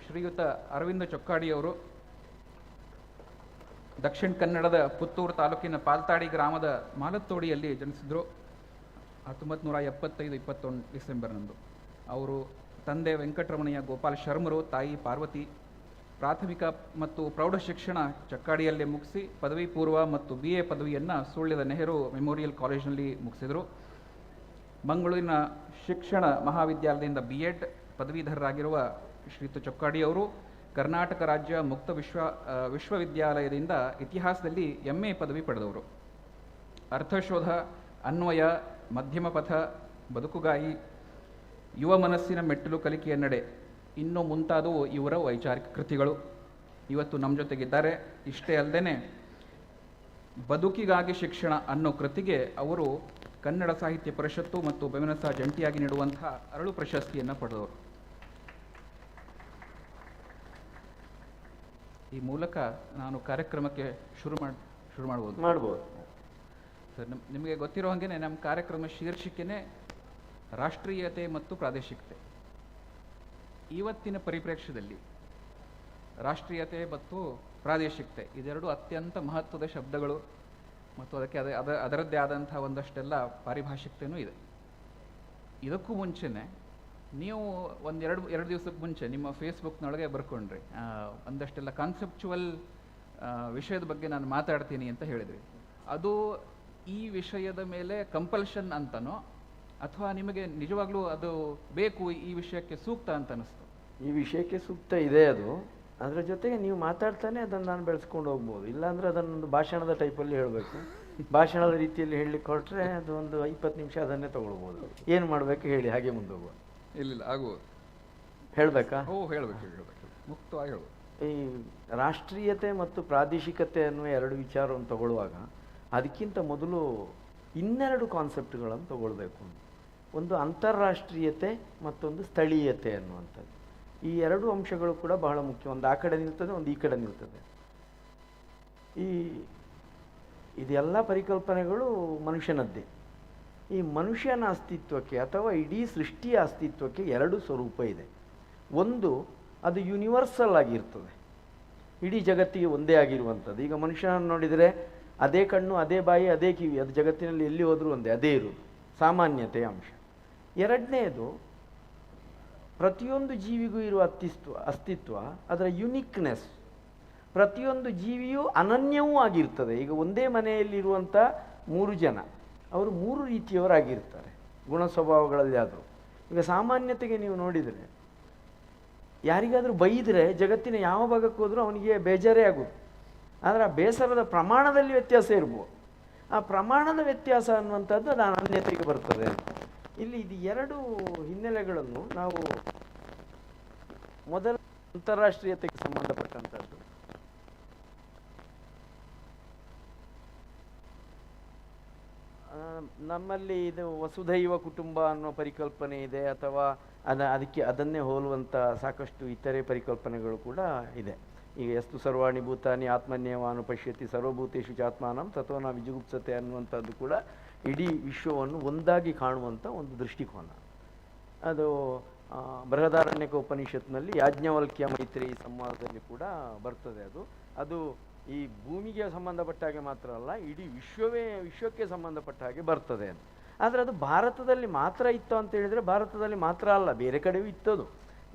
ಶ್ರೀಯುತ ಅರವಿಂದ ಚೊಕ್ಕಾಡಿಯವರು ದಕ್ಷಿಣ ಕನ್ನಡದ ಪುತ್ತೂರು ತಾಲೂಕಿನ ಪಾಲ್ತಾಡಿ ಗ್ರಾಮದ ಮಾಲತ್ತೋಡಿಯಲ್ಲಿ ಜನಿಸಿದರು. 1975 ಡಿಸೆಂಬರ್ನಂದು. ಅವರು ತಂದೆ ವೆಂಕಟರಮಣಯ್ಯ ಗೋಪಾಲ್ ಶರ್ಮರು, ತಾಯಿ ಪಾರ್ವತಿ. ಪ್ರಾಥಮಿಕ ಮತ್ತು ಪ್ರೌಢ ಶಿಕ್ಷಣ ಚಕ್ಕಾಡಿಯಲ್ಲೇ ಮುಗಿಸಿ ಪದವಿ ಪೂರ್ವ ಮತ್ತು BA ಪದವಿಯನ್ನು ಸುಳ್ಯದ ನೆಹರು ಮೆಮೋರಿಯಲ್ ಕಾಲೇಜಿನಲ್ಲಿ ಮುಗಿಸಿದರು. ಮಂಗಳೂರಿನ ಶಿಕ್ಷಣ ಮಹಾವಿದ್ಯಾಲಯದಿಂದ B.Ed ಪದವೀಧರರಾಗಿರುವ ಶ್ರೀಯುತ ಚೊಕ್ಕಾಡಿಯವರು ಕರ್ನಾಟಕ ರಾಜ್ಯ ಮುಕ್ತ ವಿಶ್ವವಿದ್ಯಾಲಯದಿಂದ ಇತಿಹಾಸದಲ್ಲಿ MA ಪದವಿ ಪಡೆದವರು. ಅರ್ಥಶೋಧ, ಅನ್ವಯ, ಮಧ್ಯಮ ಪಥ, ಬದುಕುಗಾಯಿ, ಯುವ ಮನಸ್ಸಿನ ಮೆಟ್ಟಿಲು ಕಲಿಕೆಯ ನಡೆ ಇನ್ನೂ ಮುಂತಾದವು ಇವರ ವೈಚಾರಿಕ ಕೃತಿಗಳು. ಇವತ್ತು ನಮ್ಮ ಜೊತೆಗಿದ್ದಾರೆ. ಇಷ್ಟೇ ಅಲ್ಲದೆ ಬದುಕಿಗಾಗಿ ಶಿಕ್ಷಣ ಅನ್ನೋ ಕೃತಿಗೆ ಅವರು ಕನ್ನಡ ಸಾಹಿತ್ಯ ಪರಿಷತ್ತು ಮತ್ತು ಬೆಮನಸ ಜಂಟಿಯಾಗಿ ನೀಡುವಂತಹ ಅರಳು ಪ್ರಶಸ್ತಿಯನ್ನು ಪಡೆದವರು. ಈ ಮೂಲಕ ನಾನು ಕಾರ್ಯಕ್ರಮಕ್ಕೆ ಶುರು ಮಾಡ್ಬೋದು ಸರ್. ನಿಮಗೆ ಗೊತ್ತಿರೋ ಹಾಗೆ ನಮ್ಮ ಕಾರ್ಯಕ್ರಮ ಶೀರ್ಷಿಕೆನೇ ರಾಷ್ಟ್ರೀಯತೆ ಮತ್ತು ಪ್ರಾದೇಶಿಕತೆ. ಇವತ್ತಿನ ಪರಿಪ್ರೇಕ್ಷ್ಯದಲ್ಲಿ ರಾಷ್ಟ್ರೀಯತೆ ಮತ್ತು ಪ್ರಾದೇಶಿಕತೆ ಇದೆರಡು ಅತ್ಯಂತ ಮಹತ್ವದ ಶಬ್ದಗಳು ಮತ್ತು ಅದಕ್ಕೆ ಅದರದ್ದೇ ಆದಂಥ ಒಂದಷ್ಟೆಲ್ಲ ಪಾರಿಭಾಷಿಕತೆಯೂ ಇದೆ. ಇದಕ್ಕೂ ಮುಂಚೆನೆ ನೀವು ಎರಡು ದಿವಸಕ್ಕೆ ಮುಂಚೆ ನಿಮ್ಮ ಫೇಸ್ಬುಕ್ನೊಳಗೆ ಬರ್ಕೊಂಡ್ರಿ ಒಂದಷ್ಟೆಲ್ಲ ಕಾನ್ಸೆಪ್ಚುವಲ್ ವಿಷಯದ ಬಗ್ಗೆ ನಾನು ಮಾತಾಡ್ತೀನಿ ಅಂತ ಹೇಳಿದ್ರಿ. ಅದು ಈ ವಿಷಯದ ಮೇಲೆ ಕಂಪಲ್ಷನ್ ಅಂತನೋ ಅಥವಾ ನಿಮಗೆ ನಿಜವಾಗ್ಲೂ ಅದು ಬೇಕು, ಈ ವಿಷಯಕ್ಕೆ ಸೂಕ್ತ ಅಂತ ಅನಿಸ್ತು? ಈ ವಿಷಯಕ್ಕೆ ಸೂಕ್ತ ಇದೆ. ಅದು ಅದರ ಜೊತೆಗೆ ನೀವು ಮಾತಾಡ್ತಾನೆ ಅದನ್ನು ನಾನು ಬೆಳೆಸ್ಕೊಂಡು ಹೋಗ್ಬೋದು. ಇಲ್ಲಾಂದರೆ ಅದನ್ನೊಂದು ಭಾಷಣದ ಟೈಪಲ್ಲಿ ಹೇಳಬೇಕು. ಭಾಷಣದ ರೀತಿಯಲ್ಲಿ ಹೇಳಲಿಕ್ಕೆ ಹೊರಟ್ರೆ ಅದು ಒಂದು 20 ನಿಮಿಷ ಅದನ್ನೇ ತೊಗೊಳ್ಬೋದು. ಏನು ಮಾಡಬೇಕು ಹೇಳಿ, ಹಾಗೆ ಮುಂದೋಗುವ. ಇಲ್ಲ ಆಗ್ಬೋದು. ಹೇಳಬೇಕಾ? ಹೇಳಬೇಕು ಮುಕ್ತವಾಗಿ ಹೇಳಬೇಕು. ಈ ರಾಷ್ಟ್ರೀಯತೆ ಮತ್ತು ಪ್ರಾದೇಶಿಕತೆ ಅನ್ನುವ ಎರಡು ವಿಚಾರವನ್ನು ತಗೊಳ್ಳುವಾಗ ಅದಕ್ಕಿಂತ ಮೊದಲು ಇನ್ನೆರಡು ಕಾನ್ಸೆಪ್ಟ್ಗಳನ್ನು ತಗೊಳ್ಬೇಕು. ಒಂದು ಅಂತಾರಾಷ್ಟ್ರೀಯತೆ, ಮತ್ತೊಂದು ಸ್ಥಳೀಯತೆ ಅನ್ನುವಂಥದ್ದು. ಈ ಎರಡು ಅಂಶಗಳು ಕೂಡ ಬಹಳ ಮುಖ್ಯ. ಒಂದು ಆ ಕಡೆ ನಿಲ್ತದೆ, ಒಂದು ಈ ಕಡೆ ನಿಲ್ತದೆ. ಇದೆಲ್ಲ ಪರಿಕಲ್ಪನೆಗಳು ಮನುಷ್ಯನದ್ದೇ. ಈ ಮನುಷ್ಯನ ಅಸ್ತಿತ್ವಕ್ಕೆ ಅಥವಾ ಇಡೀ ಸೃಷ್ಟಿಯ ಅಸ್ತಿತ್ವಕ್ಕೆ ಎರಡು ಸ್ವರೂಪ ಇದೆ. ಒಂದು, ಅದು ಯೂನಿವರ್ಸಲ್ ಆಗಿರ್ತದೆ, ಇಡೀ ಜಗತ್ತಿಗೆ ಒಂದೇ ಆಗಿರುವಂಥದ್ದು. ಈಗ ಮನುಷ್ಯನನ್ನು ನೋಡಿದರೆ ಅದೇ ಕಣ್ಣು, ಅದೇ ಬಾಯಿ, ಅದೇ ಕಿವಿ, ಅದು ಜಗತ್ತಿನಲ್ಲಿ ಎಲ್ಲಿ ಹೋದರೂ ಒಂದೇ, ಅದೇ ಇರುವುದು ಸಾಮಾನ್ಯತೆಯ ಅಂಶ. ಎರಡನೇದು, ಪ್ರತಿಯೊಂದು ಜೀವಿಗೂ ಇರುವ ಅಸ್ತಿತ್ವ ಅದರ ಯುನಿಕ್ನೆಸ್. ಪ್ರತಿಯೊಂದು ಜೀವಿಯೂ ಅನನ್ಯವೂ ಆಗಿರ್ತದೆ. ಈಗ ಒಂದೇ ಮನೆಯಲ್ಲಿರುವಂಥ 3 ಜನ, ಅವರು 3 ರೀತಿಯವರಾಗಿರ್ತಾರೆ ಗುಣ ಸ್ವಭಾವಗಳಲ್ಲಿ. ಆದರೂ ಈಗ ಸಾಮಾನ್ಯತೆಗೆ ನೀವು ನೋಡಿದರೆ ಯಾರಿಗಾದರೂ ಬೈದರೆ ಜಗತ್ತಿನ ಯಾವ ಭಾಗಕ್ಕೆ ಹೋದರೂ ಅವನಿಗೆ ಬೇಜಾರೇ ಆಗೋದು. ಆದರೆ ಆ ಬೇಸರದ ಪ್ರಮಾಣದಲ್ಲಿ ವ್ಯತ್ಯಾಸ ಇರ್ಬೋದು. ಆ ಪ್ರಮಾಣದ ವ್ಯತ್ಯಾಸ ಅನ್ನುವಂಥದ್ದು ಅದು ಅನನ್ಯತೆಗೆ ಬರ್ತದೆ. ಇಲ್ಲಿ ಇದು ಎರಡು ಹಿನ್ನೆಲೆಗಳನ್ನು ನಾವು ಅಂತಾರಾಷ್ಟ್ರೀಯತೆಗೆ ಸಂಬಂಧಪಟ್ಟಂಥದ್ದು. ನಮ್ಮಲ್ಲಿ ಇದು ವಸುಧೈವ ಕುಟುಂಬ ಅನ್ನೋ ಪರಿಕಲ್ಪನೆ ಇದೆ, ಅಥವಾ ಅದನ್ನೇ ಹೋಲುವಂಥ ಸಾಕಷ್ಟು ಇತರೆ ಪರಿಕಲ್ಪನೆಗಳು ಕೂಡ ಇದೆ. ಈಗ ಎಸ್ತು ಸರ್ವಾಣಿ ಭೂತಾನಿ ಆತ್ಮನ್ಯವಾನು ಪಶ್ಯತಿ ಸರ್ವಭೂತೇಶು ಚಾತ್ಮಾನಂ ತತ್ವನ ವಿಜುಗುಪ್ಸತೆ ಅನ್ನುವಂಥದ್ದು ಕೂಡ ಇಡೀ ವಿಶ್ವವನ್ನು ಒಂದಾಗಿ ಕಾಣುವಂಥ ಒಂದು ದೃಷ್ಟಿಕೋನ. ಅದು ಬೃಹದಾರಣ್ಯಕ ಉಪನಿಷತ್ನಲ್ಲಿ ಯಾಜ್ಞವಲ್ಕ್ಯ ಮೈತ್ರಿ ಸಂವಾದದಲ್ಲಿ ಕೂಡ ಬರ್ತದೆ. ಅದು ಈ ಭೂಮಿಗೆ ಸಂಬಂಧಪಟ್ಟ ಹಾಗೆ ಮಾತ್ರ ಅಲ್ಲ, ಇಡೀ ವಿಶ್ವಕ್ಕೆ ಸಂಬಂಧಪಟ್ಟ ಹಾಗೆ ಬರ್ತದೆ ಅಂತ. ಆದರೆ ಅದು ಭಾರತದಲ್ಲಿ ಮಾತ್ರ ಇತ್ತು ಅಂತ ಹೇಳಿದರೆ ಭಾರತದಲ್ಲಿ ಮಾತ್ರ ಅಲ್ಲ, ಬೇರೆ ಕಡೆಯೂ ಇತ್ತದು.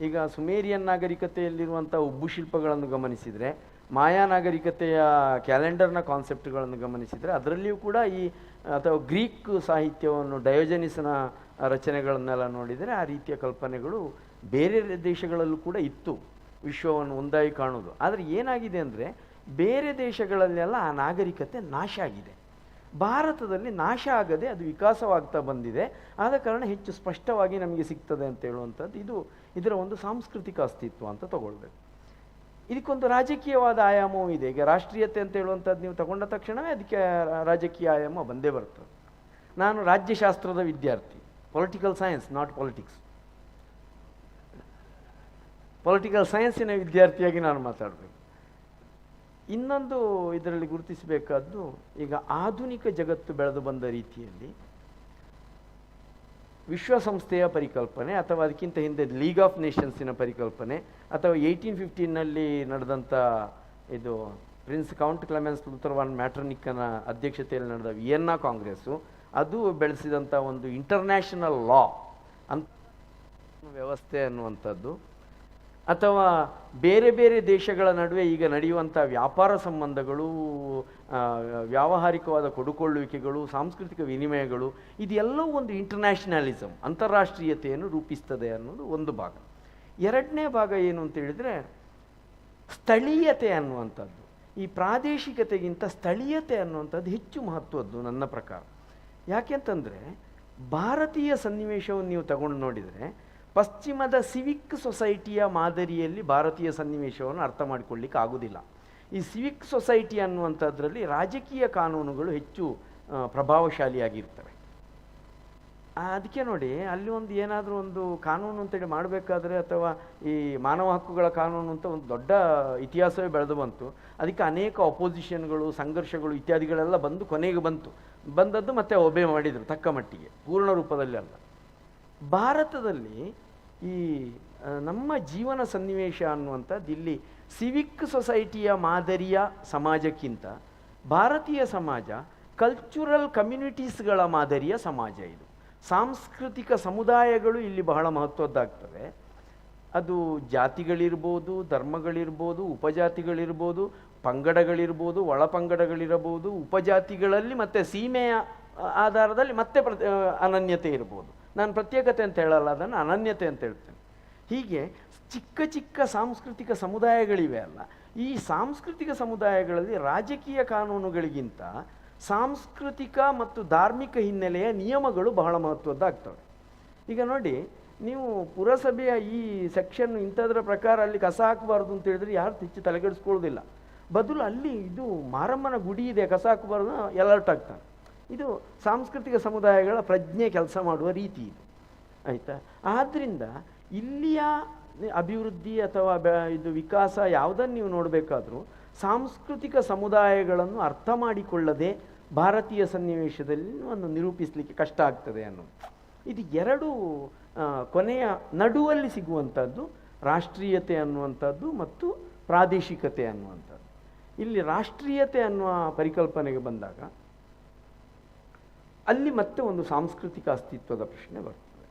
ಈಗ ಸುಮೇರಿಯನ್ ನಾಗರಿಕತೆಯಲ್ಲಿರುವಂಥ ಉಬ್ಬು ಶಿಲ್ಪಗಳನ್ನು ಗಮನಿಸಿದರೆ, ಮಾಯಾ ನಾಗರಿಕತೆಯ ಕ್ಯಾಲೆಂಡರ್ನ ಕಾನ್ಸೆಪ್ಟ್ಗಳನ್ನು ಗಮನಿಸಿದರೆ ಅದರಲ್ಲಿಯೂ ಕೂಡ ಅಥವಾ ಗ್ರೀಕ್ ಸಾಹಿತ್ಯವನ್ನು ಡಯೋಜನಿಸನ ರಚನೆಗಳನ್ನೆಲ್ಲ ನೋಡಿದರೆ ಆ ರೀತಿಯ ಕಲ್ಪನೆಗಳು ಬೇರೆ ದೇಶಗಳಲ್ಲೂ ಕೂಡ ಇತ್ತು, ವಿಶ್ವವನ್ನು ಒಂದಾಗಿ ಕಾಣೋದು. ಆದರೆ ಏನಾಗಿದೆ ಅಂದರೆ ಬೇರೆ ದೇಶಗಳಲ್ಲೆಲ್ಲ ಆ ನಾಗರಿಕತೆ ನಾಶ ಆಗಿದೆ. ಭಾರತದಲ್ಲಿ ನಾಶ ಆಗದೆ ಅದು ವಿಕಾಸವಾಗ್ತಾ ಬಂದಿದೆ. ಆದ ಕಾರಣ ಹೆಚ್ಚು ಸ್ಪಷ್ಟವಾಗಿ ನಮಗೆ ಸಿಗ್ತದೆ ಅಂತ ಹೇಳುವಂಥದ್ದು ಇದರ ಒಂದು ಸಾಂಸ್ಕೃತಿಕ ಅಸ್ತಿತ್ವ ಅಂತ ತಗೊಳ್ಬೇಕು. ಇದಕ್ಕೊಂದು ರಾಜಕೀಯವಾದ ಆಯಾಮವೂ ಇದೆ. ಈಗ ರಾಷ್ಟ್ರೀಯತೆ ಅಂತ ಹೇಳುವಂಥದ್ದು ನೀವು ತಗೊಂಡ ತಕ್ಷಣವೇ ಅದಕ್ಕೆ ರಾಜಕೀಯ ಆಯಾಮ ಬಂದೇ ಬರ್ತದೆ. ನಾನು ರಾಜ್ಯಶಾಸ್ತ್ರದ ವಿದ್ಯಾರ್ಥಿ, political science, not politics. Political ಸೈನ್ಸಿನ ವಿದ್ಯಾರ್ಥಿಯಾಗಿ ನಾನು ಮಾತಾಡಬೇಕು. ಇನ್ನೊಂದು ಇದರಲ್ಲಿ ಗುರುತಿಸಬೇಕಾದ್ದು, ಈಗ ಆಧುನಿಕ ಜಗತ್ತು ಬೆಳೆದು ಬಂದ ರೀತಿಯಲ್ಲಿ ವಿಶ್ವಸಂಸ್ಥೆಯ ಪರಿಕಲ್ಪನೆ, ಅಥವಾ ಅದಕ್ಕಿಂತ ಹಿಂದೆ ಲೀಗ್ ಆಫ್ ನೇಷನ್ಸಿನ ಪರಿಕಲ್ಪನೆ, ಅಥವಾ 1815ನಲ್ಲಿ ನಡೆದಂಥ ಇದು Prince Count Clemens Luther von ಮ್ಯಾಟರ್ನಿಕ್ಕನ ಅಧ್ಯಕ್ಷತೆಯಲ್ಲಿ ನಡೆದ ವಿಯೆನ್ನಾ ಕಾಂಗ್ರೆಸ್ಸು, ಅದು ಬೆಳೆಸಿದಂಥ ಒಂದು ಇಂಟರ್ನ್ಯಾಷನಲ್ ಲಾ ಅಂತ ವ್ಯವಸ್ಥೆ ಅನ್ನುವಂಥದ್ದು, ಅಥವಾ ಬೇರೆ ಬೇರೆ ದೇಶಗಳ ನಡುವೆ ಈಗ ನಡೆಯುವಂಥ ವ್ಯಾಪಾರ ಸಂಬಂಧಗಳು, ವ್ಯಾವಹಾರಿಕವಾದ ಕೊಡುಕೊಳ್ಳುವಿಕೆಗಳು, ಸಾಂಸ್ಕೃತಿಕ ವಿನಿಮಯಗಳು, ಇದೆಲ್ಲವೂ ಒಂದು ಇಂಟರ್ನ್ಯಾಷನಲಿಸಮ್, ಅಂತಾರಾಷ್ಟ್ರೀಯತೆಯನ್ನು ರೂಪಿಸ್ತದೆ ಅನ್ನೋದು ಒಂದು ಭಾಗ. ಎರಡನೇ ಭಾಗ ಏನು ಅಂತ ಹೇಳಿದರೆ ಸ್ಥಳೀಯತೆ ಅನ್ನುವಂಥದ್ದು. ಈ ಪ್ರಾದೇಶಿಕತೆಗಿಂತ ಸ್ಥಳೀಯತೆ ಅನ್ನುವಂಥದ್ದು ಹೆಚ್ಚು ಮಹತ್ವದ್ದು ನನ್ನ ಪ್ರಕಾರ. ಯಾಕೆಂತಂದರೆ ಭಾರತೀಯ ಸನ್ನಿವೇಶವನ್ನು ನೀವು ತಗೊಂಡು ನೋಡಿದರೆ ಪಶ್ಚಿಮದ ಸಿವಿಕ್ ಸೊಸೈಟಿಯ ಮಾದರಿಯಲ್ಲಿ ಭಾರತೀಯ ಸನ್ನಿವೇಶವನ್ನು ಅರ್ಥ ಮಾಡಿಕೊಳ್ಳಿಕ್ಕೆ ಆಗೋದಿಲ್ಲ. ಈ ಸಿವಿಕ್ ಸೊಸೈಟಿ ಅನ್ನುವಂಥದ್ರಲ್ಲಿ ರಾಜಕೀಯ ಕಾನೂನುಗಳು ಹೆಚ್ಚು ಪ್ರಭಾವಶಾಲಿಯಾಗಿರ್ತವೆ. ಅದಕ್ಕೆ ನೋಡಿ, ಅಲ್ಲಿ ಏನಾದರೂ ಒಂದು ಕಾನೂನು ಅಂತೇಳಿ ಮಾಡಬೇಕಾದ್ರೆ, ಅಥವಾ ಈ ಮಾನವ ಹಕ್ಕುಗಳ ಕಾನೂನು ಅಂತ ಒಂದು ದೊಡ್ಡ ಇತಿಹಾಸವೇ ಬೆಳೆದು ಬಂತು. ಅದಕ್ಕೆ ಅನೇಕ ಅಪೋಸಿಷನ್ಗಳು, ಸಂಘರ್ಷಗಳು ಇತ್ಯಾದಿಗಳೆಲ್ಲ ಕೊನೆಗೆ ಬಂದದ್ದು ಮತ್ತೆ ಒಬೆ ಮಾಡಿದರು, ತಕ್ಕ ಮಟ್ಟಿಗೆ, ಪೂರ್ಣ ರೂಪದಲ್ಲಿ ಅಲ್ಲ. ಭಾರತದಲ್ಲಿ ಈ ನಮ್ಮ ಜೀವನ ಸನ್ನಿವೇಶ ಅನ್ನುವಂಥದ್ದು ಇಲ್ಲಿ ಸಿವಿಕ್ ಸೊಸೈಟಿಯ ಮಾದರಿಯ ಸಮಾಜಕ್ಕಿಂತ ಭಾರತೀಯ ಸಮಾಜ ಕಲ್ಚರಲ್ ಕಮ್ಯುನಿಟೀಸ್ಗಳ ಮಾದರಿಯ ಸಮಾಜ. ಇದು ಸಾಂಸ್ಕೃತಿಕ ಸಮುದಾಯಗಳು ಇಲ್ಲಿ ಬಹಳ ಮಹತ್ವದ್ದಾಗ್ತವೆ. ಅದು ಜಾತಿಗಳಿರ್ಬೋದು, ಧರ್ಮಗಳಿರ್ಬೋದು, ಉಪಜಾತಿಗಳಿರ್ಬೋದು, ಪಂಗಡಗಳಿರ್ಬೋದು, ಒಳಪಂಗಡಗಳಿರಬಹುದು, ಉಪಜಾತಿಗಳಲ್ಲಿ ಮತ್ತು ಸೀಮೆಯ ಆಧಾರದಲ್ಲಿ ಮತ್ತೆ ಅನನ್ಯತೆ ಇರ್ಬೋದು. ನಾನು ಪ್ರತ್ಯೇಕತೆ ಅಂತ ಹೇಳಲ್ಲ, ಅದನ್ನು ಅನನ್ಯತೆ ಅಂತ ಹೇಳ್ತೇನೆ. ಹೀಗೆ ಚಿಕ್ಕ ಚಿಕ್ಕ ಸಾಂಸ್ಕೃತಿಕ ಸಮುದಾಯಗಳಿವೆ ಅಲ್ಲ, ಈ ಸಾಂಸ್ಕೃತಿಕ ಸಮುದಾಯಗಳಲ್ಲಿ ರಾಜಕೀಯ ಕಾನೂನುಗಳಿಗಿಂತ ಸಾಂಸ್ಕೃತಿಕ ಮತ್ತು ಧಾರ್ಮಿಕ ಹಿನ್ನೆಲೆಯ ನಿಯಮಗಳು ಬಹಳ ಮಹತ್ವದ್ದಾಗ್ತವೆ. ಈಗ ನೋಡಿ, ನೀವು ಪುರಸಭೆಯ ಈ ಸೆಕ್ಷನ್ ಇಂಥದ್ರ ಪ್ರಕಾರ ಅಲ್ಲಿ ಕಸ ಹಾಕಬಾರ್ದು ಅಂತ ಹೇಳಿದ್ರೆ ಯಾರು ಹೆಚ್ಚು ತಲೆಗೆಡಿಸ್ಕೊಳ್ಳೋದಿಲ್ಲ. ಬದಲು ಅಲ್ಲಿ ಇದು ಮಾರಮ್ಮನ ಗುಡಿ ಇದೆ, ಕಸ ಹಾಕಬಾರ್ದು, ಎಲರ್ಟ್ ಆಗ್ತಾನೆ. ಇದು ಸಾಂಸ್ಕೃತಿಕ ಸಮುದಾಯಗಳ ಪ್ರಜ್ಞೆ ಕೆಲಸ ಮಾಡುವ ರೀತಿ ಇದು, ಆಯಿತಾ. ಆದ್ದರಿಂದ ಇಲ್ಲಿಯ ಅಭಿವೃದ್ಧಿ ಅಥವಾ ಇದು ವಿಕಾಸ ಯಾವುದನ್ನು ನೀವು ನೋಡಬೇಕಾದ್ರೂ ಸಾಂಸ್ಕೃತಿಕ ಸಮುದಾಯಗಳನ್ನು ಅರ್ಥ ಮಾಡಿಕೊಳ್ಳದೆ ಭಾರತೀಯ ಸನ್ನಿವೇಶದಲ್ಲಿ ಒಂದು ನಿರೂಪಿಸಲಿಕ್ಕೆ ಕಷ್ಟ ಆಗ್ತದೆ ಅನ್ನೋದು. ಇದು ಎರಡು ಕೊನೆಯ ನಡುವಲ್ಲಿ ಸಿಗುವಂಥದ್ದು ರಾಷ್ಟ್ರೀಯತೆ ಅನ್ನುವಂಥದ್ದು ಮತ್ತು ಪ್ರಾದೇಶಿಕತೆ ಅನ್ನುವಂಥದ್ದು. ಇಲ್ಲಿ ರಾಷ್ಟ್ರೀಯತೆ ಅನ್ನುವ ಪರಿಕಲ್ಪನೆಗೆ ಬಂದಾಗ ಅಲ್ಲಿ ಮತ್ತೆ ಒಂದು ಸಾಂಸ್ಕೃತಿಕ ಅಸ್ತಿತ್ವದ ಪ್ರಶ್ನೆ ಬರ್ತದೆ.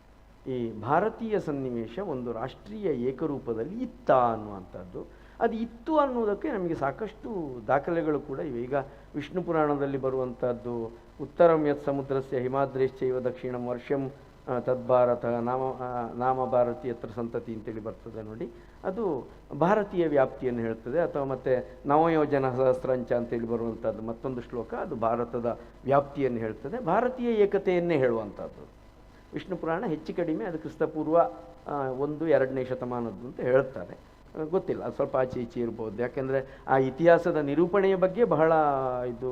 ಈ ಭಾರತೀಯ ಸನ್ನಿವೇಶ ಒಂದು ರಾಷ್ಟ್ರೀಯ ಏಕರೂಪದಲ್ಲಿ ಇತ್ತ ಅನ್ನುವಂಥದ್ದು, ಅದು ಇತ್ತು ಅನ್ನೋದಕ್ಕೆ ನಮಗೆ ಸಾಕಷ್ಟು ದಾಖಲೆಗಳು ಕೂಡ ಇವೆ. ಈಗ ವಿಷ್ಣು ಪುರಾಣದಲ್ಲಿ ಬರುವಂಥದ್ದು ಉತ್ತರಂ ಯತ್ ಸಮುದ್ರಸ್ಯ ಹಿಮಾದ್ರೇಶ್ಚೈವ ದಕ್ಷಿಣಂ ವರ್ಷಂ ತದ್ಭಾರತ ನಾಮ ಭಾರತೀಯತ್ರ ಸಂತತಿ ಅಂತೇಳಿ ಬರ್ತದೆ ನೋಡಿ. ಅದು ಭಾರತೀಯ ವ್ಯಾಪ್ತಿಯನ್ನು ಹೇಳ್ತದೆ. ಅಥವಾ ಮತ್ತು ನವಯೋಜನ ಸಹಸ್ರಂಚ ಅಂತೇಳಿ ಬರುವಂಥದ್ದು ಮತ್ತೊಂದು ಶ್ಲೋಕ, ಅದು ಭಾರತದ ವ್ಯಾಪ್ತಿಯನ್ನು ಹೇಳ್ತದೆ, ಭಾರತೀಯ ಏಕತೆಯನ್ನೇ ಹೇಳುವಂಥದ್ದು. ವಿಷ್ಣು ಪುರಾಣ ಹೆಚ್ಚು ಕಡಿಮೆ ಅದು ಕ್ರಿಸ್ತಪೂರ್ವ 1-2ನೇ ಶತಮಾನದ್ದು ಅಂತ ಹೇಳ್ತಾರೆ. ಗೊತ್ತಿಲ್ಲ, ಅದು ಸ್ವಲ್ಪ ಆಚೆ ಈಚೆ ಇರ್ಬೋದು. ಯಾಕೆಂದರೆ ಆ ಇತಿಹಾಸದ ನಿರೂಪಣೆಯ ಬಗ್ಗೆ ಬಹಳ ಇದು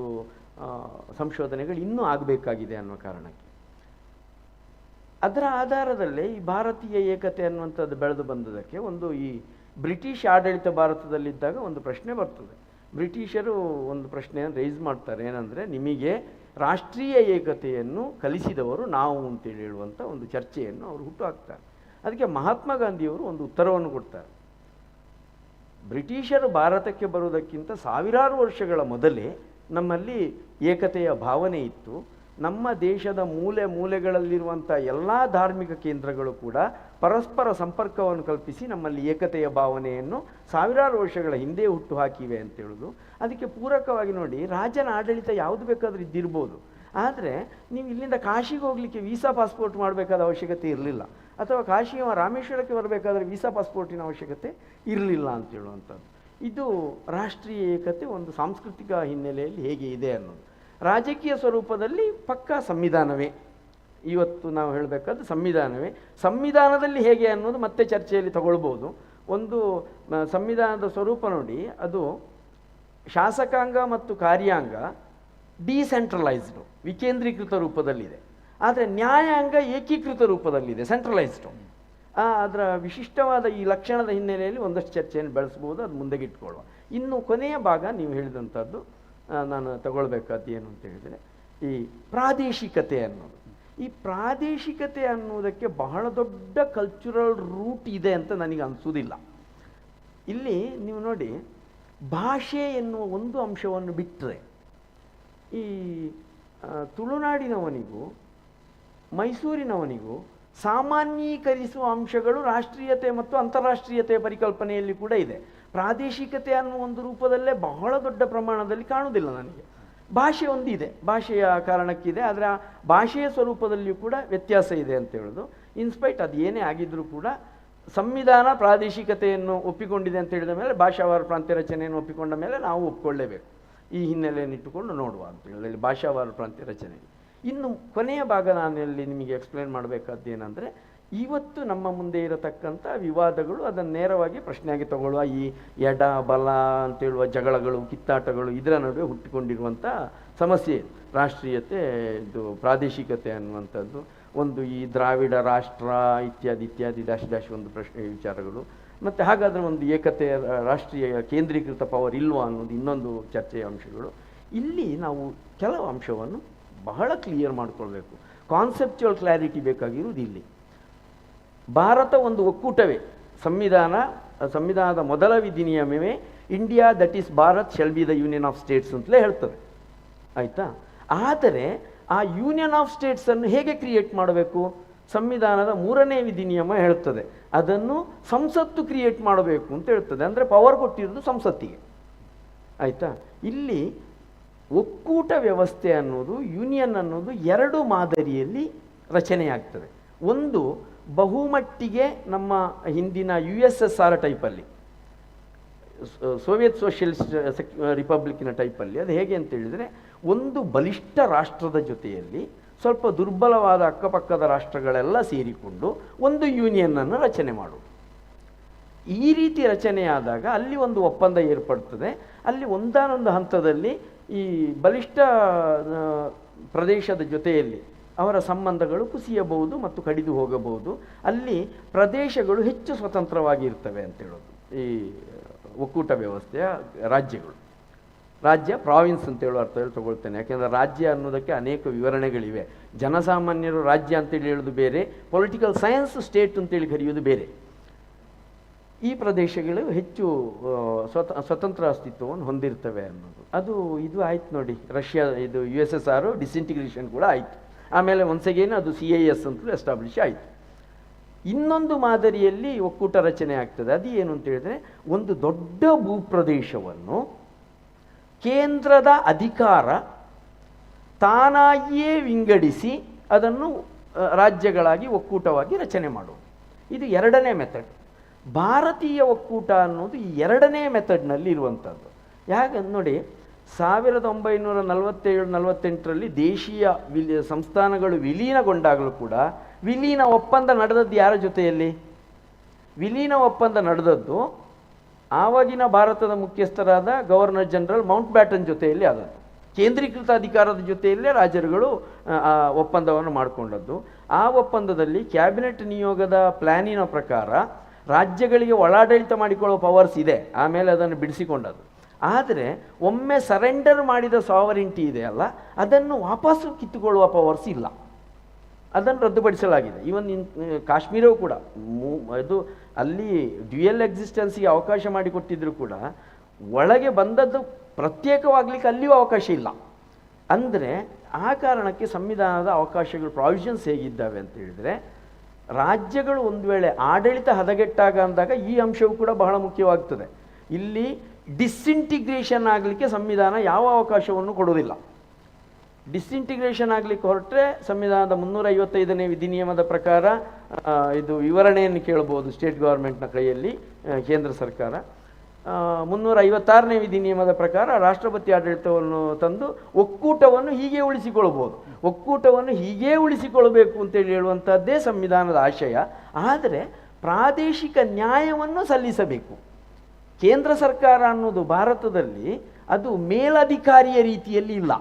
ಸಂಶೋಧನೆಗಳು ಇನ್ನೂ ಆಗಬೇಕಾಗಿದೆ ಅನ್ನೋ ಕಾರಣಕ್ಕೆ. ಅದರ ಆಧಾರದಲ್ಲೇ ಈ ಭಾರತೀಯ ಏಕತೆ ಅನ್ನುವಂಥದ್ದು ಬೆಳೆದು ಬಂದದಕ್ಕೆ ಒಂದು ಈ ಬ್ರಿಟಿಷ್ ಆಡಳಿತ ಭಾರತದಲ್ಲಿದ್ದಾಗ ಒಂದು ಪ್ರಶ್ನೆ ಬರ್ತದೆ. ಬ್ರಿಟಿಷರು ಒಂದು ಪ್ರಶ್ನೆಯನ್ನು ರೈಸ್ ಮಾಡ್ತಾರೆ, ಏನಂದರೆ ನಿಮಗೆ ರಾಷ್ಟ್ರೀಯ ಏಕತೆಯನ್ನು ಕಲಿಸಿದವರು ನಾವು ಅಂತೇಳಿ ಹೇಳುವಂಥ ಒಂದು ಚರ್ಚೆಯನ್ನು ಅವರು ಹುಟ್ಟುಹಾಕ್ತಾರೆ. ಅದಕ್ಕೆ ಮಹಾತ್ಮ ಗಾಂಧಿಯವರು ಒಂದು ಉತ್ತರವನ್ನು ಕೊಡ್ತಾರೆ. ಬ್ರಿಟಿಷರು ಭಾರತಕ್ಕೆ ಬರುವುದಕ್ಕಿಂತ ಸಾವಿರಾರು ವರ್ಷಗಳ ಮೊದಲೇ ನಮ್ಮಲ್ಲಿ ಏಕತೆಯ ಭಾವನೆ ಇತ್ತು. ನಮ್ಮ ದೇಶದ ಮೂಲೆ ಮೂಲೆಗಳಲ್ಲಿರುವಂಥ ಎಲ್ಲ ಧಾರ್ಮಿಕ ಕೇಂದ್ರಗಳು ಕೂಡ ಪರಸ್ಪರ ಸಂಪರ್ಕವನ್ನು ಕಲ್ಪಿಸಿ ನಮ್ಮಲ್ಲಿ ಏಕತೆಯ ಭಾವನೆಯನ್ನು ಸಾವಿರಾರು ವರ್ಷಗಳ ಹಿಂದೆ ಹುಟ್ಟು ಹಾಕಿವೆ ಅಂತ ಹೇಳೋದು. ಅದಕ್ಕೆ ಪೂರಕವಾಗಿ ನೋಡಿ, ರಾಜನ ಆಡಳಿತ ಯಾವುದು ಬೇಕಾದರೂ ಇದ್ದಿರ್ಬೋದು, ಆದರೆ ನೀವು ಇಲ್ಲಿಂದ ಕಾಶಿಗೆ ಹೋಗಲಿಕ್ಕೆ ವೀಸಾ ಪಾಸ್ಪೋರ್ಟ್ ಮಾಡಬೇಕಾದ ಅವಶ್ಯಕತೆ ಇರಲಿಲ್ಲ, ಅಥವಾ ಕಾಶಿಯ ರಾಮೇಶ್ವರಕ್ಕೆ ಬರಬೇಕಾದ್ರೆ ವೀಸಾ ಪಾಸ್ಪೋರ್ಟಿನ ಅವಶ್ಯಕತೆ ಇರಲಿಲ್ಲ ಅಂತ ಹೇಳುವಂಥದ್ದು. ಇದು ರಾಷ್ಟ್ರೀಯ ಏಕತೆ ಒಂದು ಸಾಂಸ್ಕೃತಿಕ ಹಿನ್ನೆಲೆಯಲ್ಲಿ ಹೇಗೆ ಇದೆ ಅನ್ನೋದು. ರಾಜಕೀಯ ಸ್ವರೂಪದಲ್ಲಿ ಪಕ್ಕಾ ಸಂವಿಧಾನವೇ, ಇವತ್ತು ನಾವು ಹೇಳಬೇಕಾದ್ರೆ ಸಂವಿಧಾನವೇ. ಸಂವಿಧಾನದಲ್ಲಿ ಹೇಗೆ ಅನ್ನೋದು ಮತ್ತೆ ಚರ್ಚೆಯಲ್ಲಿ ತಗೊಳ್ಬೋದು. ಒಂದು ಸಂವಿಧಾನದ ಸ್ವರೂಪ ನೋಡಿ, ಅದು ಶಾಸಕಾಂಗ ಮತ್ತು ಕಾರ್ಯಾಂಗ ಡಿಸೆಂಟ್ರಲೈಸ್ಡು, ವಿಕೇಂದ್ರೀಕೃತ ರೂಪದಲ್ಲಿದೆ. ಆದರೆ ನ್ಯಾಯಾಂಗ ಏಕೀಕೃತ ರೂಪದಲ್ಲಿದೆ, ಸೆಂಟ್ರಲೈಸ್ಡು. ಅದರ ವಿಶಿಷ್ಟವಾದ ಈ ಲಕ್ಷಣದ ಹಿನ್ನೆಲೆಯಲ್ಲಿ ಒಂದಷ್ಟು ಚರ್ಚೆಯನ್ನು ಬೆಳೆಸ್ಬೋದು, ಅದು ಮುಂದೆಗಿಟ್ಕೊಳ್ಳುವ. ಇನ್ನು ಕೊನೆಯ ಭಾಗ ನೀವು ಹೇಳಿದಂಥದ್ದು ನಾನು ತಗೊಳ್ಬೇಕಾದ್ದು ಏನು ಅಂತ ಹೇಳಿದರೆ, ಈ ಪ್ರಾದೇಶಿಕತೆ ಅನ್ನೋದು. ಈ ಪ್ರಾದೇಶಿಕತೆ ಅನ್ನೋದಕ್ಕೆ ಬಹಳ ದೊಡ್ಡ ಕಲ್ಚರಲ್ ರೂಟ್ ಇದೆ ಅಂತ ನನಗೆ ಅನಿಸೋದಿಲ್ಲ. ಇಲ್ಲಿ ನೀವು ನೋಡಿ, ಭಾಷೆ ಎನ್ನುವ ಒಂದು ಅಂಶವನ್ನು ಬಿಟ್ಟರೆ ಈ ತುಳುನಾಡಿನವನಿಗೂ ಮೈಸೂರಿನವನಿಗೂ ಸಾಮಾನ್ಯೀಕರಿಸುವ ಅಂಶಗಳು ರಾಷ್ಟ್ರೀಯತೆ ಮತ್ತು ಅಂತಾರಾಷ್ಟ್ರೀಯತೆಯ ಪರಿಕಲ್ಪನೆಯಲ್ಲಿ ಕೂಡ ಇದೆ. ಪ್ರಾದೇಶಿಕತೆ ಅನ್ನುವ ಒಂದು ರೂಪದಲ್ಲೇ ಬಹಳ ದೊಡ್ಡ ಪ್ರಮಾಣದಲ್ಲಿ ಕಾಣುವುದಿಲ್ಲ ನನಗೆ. ಭಾಷೆ ಒಂದಿದೆ, ಭಾಷೆಯ ಕಾರಣಕ್ಕಿದೆ, ಆದರೆ ಆ ಭಾಷೆಯ ಸ್ವರೂಪದಲ್ಲಿಯೂ ಕೂಡ ವ್ಯತ್ಯಾಸ ಇದೆ ಅಂತ ಹೇಳೋದು. ಇನ್ಸ್ಪೈಟ್ ಅದು ಏನೇ ಆಗಿದ್ದರೂ ಕೂಡ ಸಂವಿಧಾನ ಪ್ರಾದೇಶಿಕತೆಯನ್ನು ಒಪ್ಪಿಕೊಂಡಿದೆ ಅಂತ ಹೇಳಿದ ಮೇಲೆ ಭಾಷಾವಾರ ಪ್ರಾಂತ್ಯ ರಚನೆಯನ್ನು ಒಪ್ಪಿಕೊಂಡ ಮೇಲೆ ನಾವು ಒಪ್ಪಿಕೊಳ್ಳೇಬೇಕು. ಈ ಹಿನ್ನೆಲೆಯನ್ನು ಇಟ್ಟುಕೊಂಡು ನೋಡುವ ಅಂತ ಹೇಳಿ ಭಾಷಾವಾರ ಪ್ರಾಂತ್ಯ ರಚನೆ. ಇನ್ನು ಕೊನೆಯ ಭಾಗ ನಾನಲ್ಲಿ ನಿಮಗೆ ಎಕ್ಸ್ಪ್ಲೇನ್ ಮಾಡಬೇಕಾದ್ದು ಏನಂದರೆ, ಇವತ್ತು ನಮ್ಮ ಮುಂದೆ ಇರತಕ್ಕಂಥ ವಿವಾದಗಳು ಅದನ್ನು ನೇರವಾಗಿ ಪ್ರಶ್ನೆಯಾಗಿ ತಗೊಳ್ಳುವ ಈ ಎಡ ಬಲ ಅಂತೇಳುವ ಜಗಳಗಳು, ಕಿತ್ತಾಟಗಳು, ಇದರ ನಡುವೆ ಹುಟ್ಟಿಕೊಂಡಿರುವಂಥ ಸಮಸ್ಯೆ ರಾಷ್ಟ್ರೀಯತೆ, ಇದು ಪ್ರಾದೇಶಿಕತೆ ಅನ್ನುವಂಥದ್ದು. ಒಂದು ಈ ದ್ರಾವಿಡ ರಾಷ್ಟ್ರ ಇತ್ಯಾದಿ ಇತ್ಯಾದಿ ಡ್ಯಾಶ್ ಒಂದು ಪ್ರಶ್ನೆ ವಿಚಾರಗಳು. ಮತ್ತು ಹಾಗಾದರೆ ಒಂದು ಏಕತೆಯ ರಾಷ್ಟ್ರೀಯ ಕೇಂದ್ರೀಕೃತ ಪವರ್ ಇಲ್ವಾ ಅನ್ನೋದು ಇನ್ನೊಂದು ಚರ್ಚೆಯ ಅಂಶಗಳು. ಇಲ್ಲಿ ನಾವು ಕೆಲವು ಅಂಶವನ್ನು ಬಹಳ ಕ್ಲಿಯರ್ ಮಾಡಿಕೊಳ್ಬೇಕು. ಕಾನ್ಸೆಪ್ಚುವಲ್ ಕ್ಲಾರಿಟಿ ಬೇಕಾಗಿರುವುದು ಇಲ್ಲಿ. ಭಾರತ ಒಂದು ಒಕ್ಕೂಟವೇ. ಸಂವಿಧಾನದ ಮೊದಲ ವಿಧಿನಿಯಮವೇ India that is Bharat shall be the Union of States ಅಂತಲೇ ಹೇಳ್ತದೆ, ಆಯಿತಾ. ಆದರೆ ಆ ಯೂನಿಯನ್ ಆಫ್ ಸ್ಟೇಟ್ಸನ್ನು ಹೇಗೆ ಕ್ರಿಯೇಟ್ ಮಾಡಬೇಕು? ಸಂವಿಧಾನದ 3ನೇ ವಿಧಿನಿಯಮ ಹೇಳ್ತದೆ ಅದನ್ನು ಸಂಸತ್ತು ಕ್ರಿಯೇಟ್ ಮಾಡಬೇಕು ಅಂತ ಹೇಳ್ತದೆ. ಅಂದರೆ ಪವರ್ ಕೊಟ್ಟಿರೋದು ಸಂಸತ್ತಿಗೆ, ಆಯಿತಾ. ಇಲ್ಲಿ ಒಕ್ಕೂಟ ವ್ಯವಸ್ಥೆ ಅನ್ನೋದು, ಯೂನಿಯನ್ ಅನ್ನೋದು 2 ಮಾದರಿಯಲ್ಲಿ ರಚನೆಯಾಗ್ತದೆ. ಒಂದು ಬಹುಮಟ್ಟಿಗೆ ನಮ್ಮ ಹಿಂದಿನ USSR ಟೈಪಲ್ಲಿ, ಸೋವಿಯತ್ ಸೋಷಿಯಲಿಸ್ಟ್ ರಿಪಬ್ಲಿಕ್ಕಿನ ಟೈಪಲ್ಲಿ. ಅದು ಹೇಗೆ ಅಂತ ಹೇಳಿದರೆ, ಒಂದು ಬಲಿಷ್ಠ ರಾಷ್ಟ್ರದ ಜೊತೆಯಲ್ಲಿ ಸ್ವಲ್ಪ ದುರ್ಬಲವಾದ ಅಕ್ಕಪಕ್ಕದ ರಾಷ್ಟ್ರಗಳೆಲ್ಲ ಸೇರಿಕೊಂಡು ಒಂದು ಯೂನಿಯನ್ನನ್ನು ರಚನೆ ಮಾಡೋದು. ಈ ರೀತಿ ರಚನೆಯಾದಾಗ ಅಲ್ಲಿ ಒಂದು ಒಪ್ಪಂದ ಏರ್ಪಡ್ತದೆ. ಅಲ್ಲಿ ಒಂದಾನೊಂದು ಹಂತದಲ್ಲಿ ಈ ಬಲಿಷ್ಠ ಪ್ರದೇಶದ ಜೊತೆಯಲ್ಲಿ ಅವರ ಸಂಬಂಧಗಳು ಕುಸಿಯಬಹುದು ಮತ್ತು ಕಡಿದು ಹೋಗಬಹುದು. ಅಲ್ಲಿ ಪ್ರದೇಶಗಳು ಹೆಚ್ಚು ಸ್ವತಂತ್ರವಾಗಿರ್ತವೆ ಅಂತೇಳೋದು ಈ ಒಕ್ಕೂಟ ವ್ಯವಸ್ಥೆಯ ರಾಜ್ಯಗಳು. ರಾಜ್ಯ ಪ್ರಾವಿನ್ಸ್ ಅಂತೇಳೋ ಅರ್ಥದಲ್ಲಿ ತಗೊಳ್ತೇನೆ, ಯಾಕೆಂದರೆ ರಾಜ್ಯ ಅನ್ನೋದಕ್ಕೆ ಅನೇಕ ವಿವರಣೆಗಳಿವೆ. ಜನಸಾಮಾನ್ಯರು ರಾಜ್ಯ ಅಂತೇಳಿ ಹೇಳೋದು ಬೇರೆ, ಪೊಲಿಟಿಕಲ್ ಸೈನ್ಸ್ ಸ್ಟೇಟ್ ಅಂತೇಳಿ ಕರೆಯೋದು ಬೇರೆ. ಈ ಪ್ರದೇಶಗಳು ಹೆಚ್ಚು ಸ್ವತಂತ್ರ ಅಸ್ತಿತ್ವವನ್ನು ಹೊಂದಿರ್ತವೆ ಅನ್ನೋದು ಇದು ಆಯ್ತು ನೋಡಿ. ರಷ್ಯಾ ಇದು USSR ಡಿಸ್ಇಂಟಿಗ್ರೇಷನ್ ಕೂಡ ಆಯಿತು. ಆಮೇಲೆ ಒನ್ಸಗೇನು ಅದು CIS ಅಂತಲೂ ಎಸ್ಟಾಬ್ಲಿಷ್ ಆಯಿತು. ಇನ್ನೊಂದು ಮಾದರಿಯಲ್ಲಿ ಒಕ್ಕೂಟ ರಚನೆ ಆಗ್ತದೆ. ಅದು ಏನು ಅಂತ ಹೇಳಿದ್ರೆ, ಒಂದು ದೊಡ್ಡ ಭೂಪ್ರದೇಶವನ್ನು ಕೇಂದ್ರದ ಅಧಿಕಾರ ತಾನಾಗಿಯೇ ವಿಂಗಡಿಸಿ ಅದನ್ನು ರಾಜ್ಯಗಳಾಗಿ ಒಕ್ಕೂಟವಾಗಿ ರಚನೆ ಮಾಡುವುದು. ಇದು 2ನೇ ಮೆಥಡ್. ಭಾರತೀಯ ಒಕ್ಕೂಟ ಅನ್ನೋದು ಈ 2ನೇ ಮೆಥಡ್ನಲ್ಲಿ ಇರುವಂಥದ್ದು. ಯಾಕೆ ನೋಡಿ, 1947-48ರಲ್ಲಿ ದೇಶೀಯ ಸಂಸ್ಥಾನಗಳು ವಿಲೀನಗೊಂಡಾಗಲೂ ಕೂಡ ವಿಲೀನ ಒಪ್ಪಂದ ನಡೆದದ್ದು ಯಾರ ಜೊತೆಯಲ್ಲಿ? ವಿಲೀನ ಒಪ್ಪಂದ ನಡೆದದ್ದು ಆವಾಗಿನ ಭಾರತದ ಮುಖ್ಯಸ್ಥರಾದ ಗವರ್ನರ್ ಜನರಲ್ ಮೌಂಟ್ ಬ್ಯಾಟನ್ ಜೊತೆಯಲ್ಲಿ ಆದದ್ದು. ಕೇಂದ್ರೀಕೃತ ಅಧಿಕಾರದ ಜೊತೆಯಲ್ಲೇ ರಾಜರುಗಳು ಒಪ್ಪಂದವನ್ನು ಮಾಡಿಕೊಂಡದ್ದು. ಆ ಒಪ್ಪಂದದಲ್ಲಿ ಕ್ಯಾಬಿನೆಟ್ ನಿಯೋಗದ ಪ್ಲ್ಯಾನಿನ ಪ್ರಕಾರ ರಾಜ್ಯಗಳಿಗೆ ಒಳಾಡಳಿತ ಮಾಡಿಕೊಳ್ಳುವ ಪವರ್ಸ್ ಇದೆ, ಆಮೇಲೆ ಅದನ್ನು ಬಿಡಿಸಿಕೊಂಡದ್ದು. ಆದರೆ ಒಮ್ಮೆ ಸರೆಂಡರ್ ಮಾಡಿದ ಸಾವರಿಂಟಿ ಇದೆಯಲ್ಲ, ಅದನ್ನು ವಾಪಸ್ಸು ಕಿತ್ತುಕೊಳ್ಳುವ ಪವರ್ಸ್ ಇಲ್ಲ, ಅದನ್ನು ರದ್ದುಪಡಿಸಲಾಗಿದೆ. ಇವನ್ ಕಾಶ್ಮೀರವೂ ಕೂಡ ಅದು ಅಲ್ಲಿ ಡ್ಯುಯಲ್ ಎಕ್ಸಿಸ್ಟೆನ್ಸಿಗೆ ಅವಕಾಶ ಮಾಡಿಕೊಟ್ಟಿದ್ರು ಕೂಡ ಒಳಗೆ ಬಂದದ್ದು ಪ್ರತ್ಯೇಕವಾಗಲಿಕ್ಕೆ ಅಲ್ಲಿಯೂ ಅವಕಾಶ ಇಲ್ಲ. ಅಂದರೆ ಆ ಕಾರಣಕ್ಕೆ ಸಂವಿಧಾನದ ಅವಕಾಶಗಳು ಪ್ರಾವಿಷನ್ಸ್ ಹೇಗಿದ್ದಾವೆ ಅಂತ ಹೇಳಿದರೆ, ರಾಜ್ಯಗಳು ಒಂದು ವೇಳೆ ಆಡಳಿತ ಹದಗೆಟ್ಟಾಗ ಅಂದಾಗ ಈ ಅಂಶವು ಕೂಡ ಬಹಳ ಮುಖ್ಯವಾಗ್ತದೆ. ಇಲ್ಲಿ ಡಿಸ್ಇಂಟಿಗ್ರೇಷನ್ ಆಗಲಿಕ್ಕೆ ಸಂವಿಧಾನ ಯಾವ ಅವಕಾಶವನ್ನು ಕೊಡುವುದಿಲ್ಲ. ಡಿಸ್ಇಂಟಿಗ್ರೇಷನ್ ಆಗಲಿಕ್ಕೆ ಹೊರಟ್ರೆ ಸಂವಿಧಾನದ 355ನೇ ವಿಧಿನಿಯಮದ ಪ್ರಕಾರ ಇದು ವಿವರಣೆಯನ್ನು ಕೇಳಬಹುದು ಸ್ಟೇಟ್ ಗೌರ್ಮೆಂಟ್ನ ಕೈಯಲ್ಲಿ ಕೇಂದ್ರ ಸರ್ಕಾರ. 356ನೇ ವಿಧಿನಿಯಮದ ಪ್ರಕಾರ ರಾಷ್ಟ್ರಪತಿ ಆಡಳಿತವನ್ನು ತಂದು ಒಕ್ಕೂಟವನ್ನು ಹೀಗೆ ಉಳಿಸಿಕೊಳ್ಬೋದು. ಒಕ್ಕೂಟವನ್ನು ಹೀಗೇ ಉಳಿಸಿಕೊಳ್ಬೇಕು ಅಂತೇಳಿ ಹೇಳುವಂಥದ್ದೇ ಸಂವಿಧಾನದ ಆಶಯ. ಆದರೆ ಪ್ರಾದೇಶಿಕ ನ್ಯಾಯವನ್ನು ಸಲ್ಲಿಸಬೇಕು. ಕೇಂದ್ರ ಸರ್ಕಾರ ಅನ್ನೋದು ಭಾರತದಲ್ಲಿ ಅದು ಮೇಲಧಿಕಾರಿಯ ರೀತಿಯಲ್ಲಿ ಇಲ್ಲ,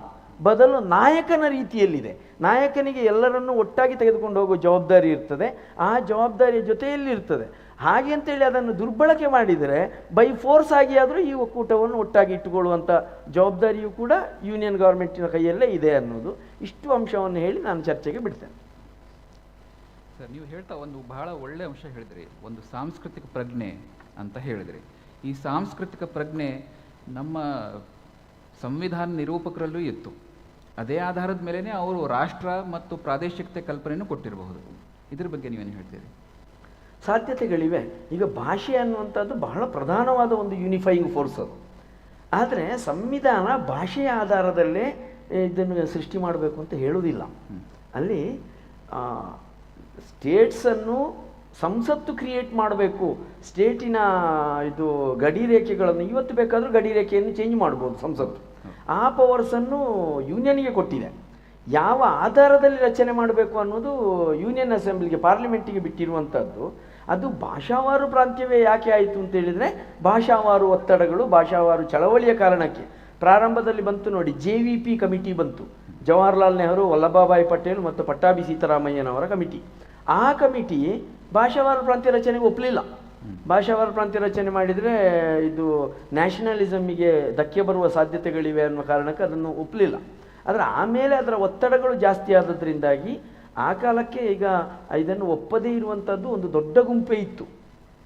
ಬದಲು ನಾಯಕನ ರೀತಿಯಲ್ಲಿದೆ. ನಾಯಕನಿಗೆ ಎಲ್ಲರನ್ನೂ ಒಟ್ಟಾಗಿ ತೆಗೆದುಕೊಂಡು ಹೋಗುವ ಜವಾಬ್ದಾರಿ ಇರ್ತದೆ, ಆ ಜವಾಬ್ದಾರಿಯ ಜೊತೆಯಲ್ಲಿ ಇರ್ತದೆ. ಹಾಗೆ ಅಂತೇಳಿ ಅದನ್ನು ದುರ್ಬಳಕೆ ಮಾಡಿದರೆ ಬೈ ಫೋರ್ಸ್ ಆಗಿ ಆದರೂ ಈ ಒಕ್ಕೂಟವನ್ನು ಒಟ್ಟಾಗಿ ಇಟ್ಟುಕೊಳ್ಳುವಂಥ ಜವಾಬ್ದಾರಿಯೂ ಕೂಡ ಯೂನಿಯನ್ ಗೌರ್ಮೆಂಟಿನ ಕೈಯಲ್ಲೇ ಇದೆ ಅನ್ನೋದು. ಇಷ್ಟು ಅಂಶವನ್ನು ಹೇಳಿ ನಾನು ಚರ್ಚೆಗೆ ಬಿಡ್ತೇನೆ. ಸರ್, ನೀವು ಹೇಳ್ತಾ ಒಂದು ಬಹಳ ಒಳ್ಳೆ ಅಂಶ ಹೇಳಿದ್ರಿ, ಒಂದು ಸಾಂಸ್ಕೃತಿಕ ಪ್ರಜ್ಞೆ ಅಂತ ಹೇಳಿದ್ರಿ. ಈ ಸಾಂಸ್ಕೃತಿಕ ಪ್ರಜ್ಞೆ ನಮ್ಮ ಸಂವಿಧಾನ ನಿರೂಪಕರಲ್ಲೂ ಇತ್ತು. ಅದೇ ಆಧಾರದ ಮೇಲೇ ಅವರು ರಾಷ್ಟ್ರ ಮತ್ತು ಪ್ರಾದೇಶಿಕತೆ ಕಲ್ಪನೆಯನ್ನು ಕೊಟ್ಟಿರಬಹುದು. ಇದ್ರ ಬಗ್ಗೆ ನೀವೇನು ಹೇಳ್ತೀರಿ? ಸಾಧ್ಯತೆಗಳಿವೆ. ಈಗ ಭಾಷೆ ಅನ್ನುವಂಥದ್ದು ಬಹಳ ಪ್ರಧಾನವಾದ ಒಂದು ಯೂನಿಫೈಯಿಂಗ್ ಫೋರ್ಸ್ ಅದು. ಆದರೆ ಸಂವಿಧಾನ ಭಾಷೆಯ ಆಧಾರದಲ್ಲೇ ಇದನ್ನು ಸೃಷ್ಟಿ ಮಾಡಬೇಕು ಅಂತ ಹೇಳುವುದಿಲ್ಲ. ಅಲ್ಲಿ ಸ್ಟೇಟ್ಸನ್ನು ಸಂಸತ್ತು ಕ್ರಿಯೇಟ್ ಮಾಡಬೇಕು. ಸ್ಟೇಟಿನ ಇದು ಗಡಿ ರೇಖೆಗಳನ್ನು ಇವತ್ತು ಬೇಕಾದರೂ ಗಡಿ ರೇಖೆಯನ್ನು ಚೇಂಜ್ ಮಾಡ್ಬೋದು ಸಂಸತ್ತು. ಆ ಪವರ್ಸನ್ನು ಯೂನಿಯನ್ಗೆ ಕೊಟ್ಟಿದೆ. ಯಾವ ಆಧಾರದಲ್ಲಿ ರಚನೆ ಮಾಡಬೇಕು ಅನ್ನೋದು ಯೂನಿಯನ್ ಅಸೆಂಬ್ಲಿಗೆ, ಪಾರ್ಲಿಮೆಂಟಿಗೆ ಬಿಟ್ಟಿರುವಂಥದ್ದು. ಅದು ಭಾಷಾವಾರು ಪ್ರಾಂತ್ಯವೇ ಯಾಕೆ ಆಯಿತು ಅಂತೇಳಿದರೆ, ಭಾಷಾವಾರು ಒತ್ತಡಗಳು, ಭಾಷಾವಾರು ಚಳವಳಿಯ ಕಾರಣಕ್ಕೆ. ಪ್ರಾರಂಭದಲ್ಲಿ ಬಂತು ನೋಡಿ, JVP ಕಮಿಟಿ ಬಂತು, ಜವಾಹರ್ಲಾಲ್ ನೆಹರು, ವಲ್ಲಭಭಾಯಿ ಪಟೇಲ್ ಮತ್ತು ಪಟ್ಟಾಭಿ ಸೀತಾರಾಮಯ್ಯನವರ ಕಮಿಟಿ. ಆ ಕಮಿಟಿ ಭಾಷಾವಾರು ಪ್ರಾಂತ್ಯ ರಚನೆಗೆ ಒಪ್ಪಲಿಲ್ಲ. ಭಾಷಾವಾರು ಪ್ರಾಂತ್ಯ ರಚನೆ ಮಾಡಿದರೆ ಇದು ನ್ಯಾಷನಲಿಸಮ್ಮಿಗೆ ಧಕ್ಕೆ ಬರುವ ಸಾಧ್ಯತೆಗಳಿವೆ ಅನ್ನೋ ಕಾರಣಕ್ಕೆ ಅದನ್ನು ಒಪ್ಪಲಿಲ್ಲ. ಆದರೆ ಆಮೇಲೆ ಅದರ ಒತ್ತಡಗಳು ಜಾಸ್ತಿ ಆದದ್ರಿಂದಾಗಿ ಆ ಕಾಲಕ್ಕೆ ಈಗ ಇದನ್ನು ಒಪ್ಪದೇ ಇರುವಂಥದ್ದು ಒಂದು ದೊಡ್ಡ ಗುಂಪೇ ಇತ್ತು.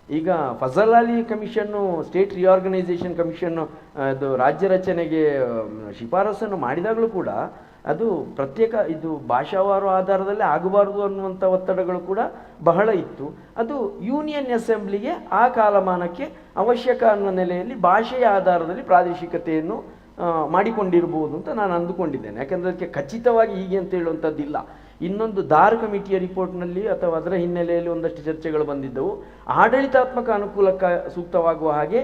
ಈಗ Fazal Ali commission, state reorganisation commission ಅದು ರಾಜ್ಯ ರಚನೆಗೆ ಶಿಫಾರಸನ್ನು ಮಾಡಿದಾಗಲೂ ಕೂಡ ಅದು ಪ್ರತ್ಯೇಕ ಇದು ಭಾಷಾವಾರು ಆಧಾರದಲ್ಲಿ ಆಗಬಾರದು ಅನ್ನುವಂಥ ಒತ್ತಡಗಳು ಕೂಡ ಬಹಳ ಇತ್ತು. ಅದು ಯೂನಿಯನ್ ಅಸೆಂಬ್ಲಿಗೆ ಆ ಕಾಲಮಾನಕ್ಕೆ ಅವಶ್ಯಕ ಅನ್ನೋ ನೆಲೆಯಲ್ಲಿ ಭಾಷೆಯ ಆಧಾರದಲ್ಲಿ ಪ್ರಾದೇಶಿಕತೆಯನ್ನು ಮಾಡಿಕೊಂಡಿರ್ಬೋದು ಅಂತ ನಾನು ಅಂದುಕೊಂಡಿದ್ದೇನೆ. ಯಾಕೆಂದರೆ ಅದಕ್ಕೆ ಖಚಿತವಾಗಿ ಹೀಗೆ ಅಂತ ಹೇಳುವಂಥದ್ದಿಲ್ಲ. ಇನ್ನೊಂದು ದಾರ್ ಕಮಿಟಿಯ ರಿಪೋರ್ಟ್ನಲ್ಲಿ ಅಥವಾ ಅದರ ಹಿನ್ನೆಲೆಯಲ್ಲಿ ಒಂದಷ್ಟು ಚರ್ಚೆಗಳು ಬಂದಿದ್ದವು. ಆಡಳಿತಾತ್ಮಕ ಅನುಕೂಲಕ್ಕೆ ಸೂಕ್ತವಾಗುವ ಹಾಗೆ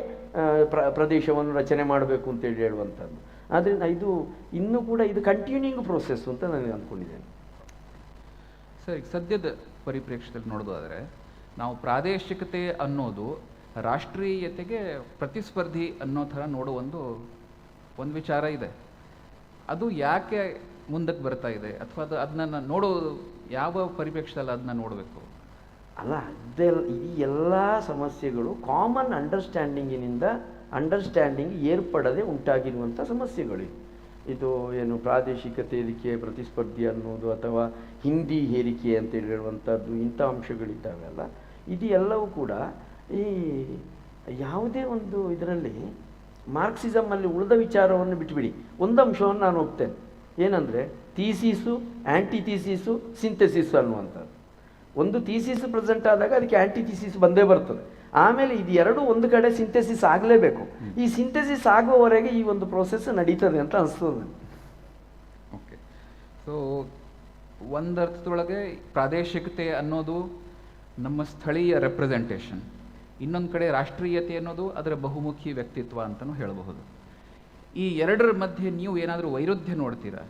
ಪ್ರದೇಶವನ್ನು ರಚನೆ ಮಾಡಬೇಕು ಅಂತೇಳಿ ಹೇಳುವಂಥದ್ದು. ಆದ್ದರಿಂದ ಇದು ಇನ್ನೂ ಕೂಡ ಇದು ಕಂಟಿನ್ಯೂಯಿಂಗ್ ಪ್ರೋಸೆಸ್ ಅಂತ ನಾನು ಅಂದ್ಕೊಂಡಿದ್ದೇನೆ. ಸರ್, ಈಗ ಸದ್ಯದ ಪರಿಪ್ರೇಕ್ಷ್ಯದಲ್ಲಿ ನೋಡೋದಾದರೆ ನಾವು ಪ್ರಾದೇಶಿಕತೆ ಅನ್ನೋದು ರಾಷ್ಟ್ರೀಯತೆಗೆ ಪ್ರತಿಸ್ಪರ್ಧಿ ಅನ್ನೋ ಥರ ನೋಡೋ ಒಂದು ವಿಚಾರ ಇದೆ. ಅದು ಯಾಕೆ ಮುಂದಕ್ಕೆ ಬರ್ತಾ ಇದೆ, ಅಥವಾ ಅದನ್ನ ನೋಡೋದು ಯಾವ ಪರಿಪ್ರೇಕ್ಷ್ಯದಲ್ಲಿ ಅದನ್ನ ನೋಡಬೇಕು? ಅಲ್ಲ, ಈ ಎಲ್ಲ ಸಮಸ್ಯೆಗಳು ಕಾಮನ್ ಅಂಡರ್ಸ್ಟ್ಯಾಂಡಿಂಗ್ ಏರ್ಪಡದೆ ಉಂಟಾಗಿರುವಂಥ ಸಮಸ್ಯೆಗಳು. ಇದು ಏನು ಪ್ರಾದೇಶಿಕತೆ ಇದಕ್ಕೆ ಪ್ರತಿಸ್ಪರ್ಧಿ ಅನ್ನೋದು ಅಥವಾ ಹಿಂದಿ ಹೇರಿಕೆ ಅಂತೇಳಿ ಹೇಳುವಂಥದ್ದು, ಇಂಥ ಅಂಶಗಳಿದ್ದಾವೆಲ್ಲ. ಇದು ಎಲ್ಲವೂ ಕೂಡ ಈ ಯಾವುದೇ ಒಂದು ಇದರಲ್ಲಿ ಮಾರ್ಕ್ಸಿಸಮಲ್ಲಿ ಉಳಿದ ವಿಚಾರವನ್ನು ಬಿಟ್ಟುಬಿಡಿ, ಒಂದು ಅಂಶವನ್ನು ನಾನು ಒಪ್ತೇನೆ. ಏನಂದರೆ ಥೀಸಿಸು, ಆ್ಯಂಟಿ ಥೀಸಿಸು, ಸಿಂಥೆಸಿಸ್ ಅನ್ನುವಂಥದ್ದು. ಒಂದು ಥೀಸಿಸ್ ಪ್ರೆಸೆಂಟ್ ಆದಾಗ ಅದಕ್ಕೆ ಆ್ಯಂಟಿ ಥೀಸಿಸ್ ಬಂದೇ ಬರ್ತದೆ. ಆಮೇಲೆ ಇದು ಎರಡು ಒಂದು ಕಡೆ ಸಿಂಥೆಸಿಸ್ ಆಗಲೇಬೇಕು. ಈ ಸಿಂಥೆಸಿಸ್ ಆಗುವವರೆಗೆ ಈ ಒಂದು ಪ್ರೋಸೆಸ್ ನಡೀತದೆ ಅಂತ ಅನಿಸ್ತದೆ. ಓಕೆ, ಸೊ ಒಂದರ್ಥದೊಳಗೆ ಪ್ರಾದೇಶಿಕತೆ ಅನ್ನೋದು ನಮ್ಮ ಸ್ಥಳೀಯ ರೆಪ್ರೆಸೆಂಟೇಷನ್, ಇನ್ನೊಂದು ಕಡೆ ರಾಷ್ಟ್ರೀಯತೆ ಅನ್ನೋದು ಅದರ ಬಹುಮುಖಿ ವ್ಯಕ್ತಿತ್ವ ಅಂತಲೂ ಹೇಳಬಹುದು. ಈ ಎರಡರ ಮಧ್ಯೆ ನೀವು ಏನಾದರೂ ವೈರುಧ್ಯ ನೋಡ್ತೀರಾ?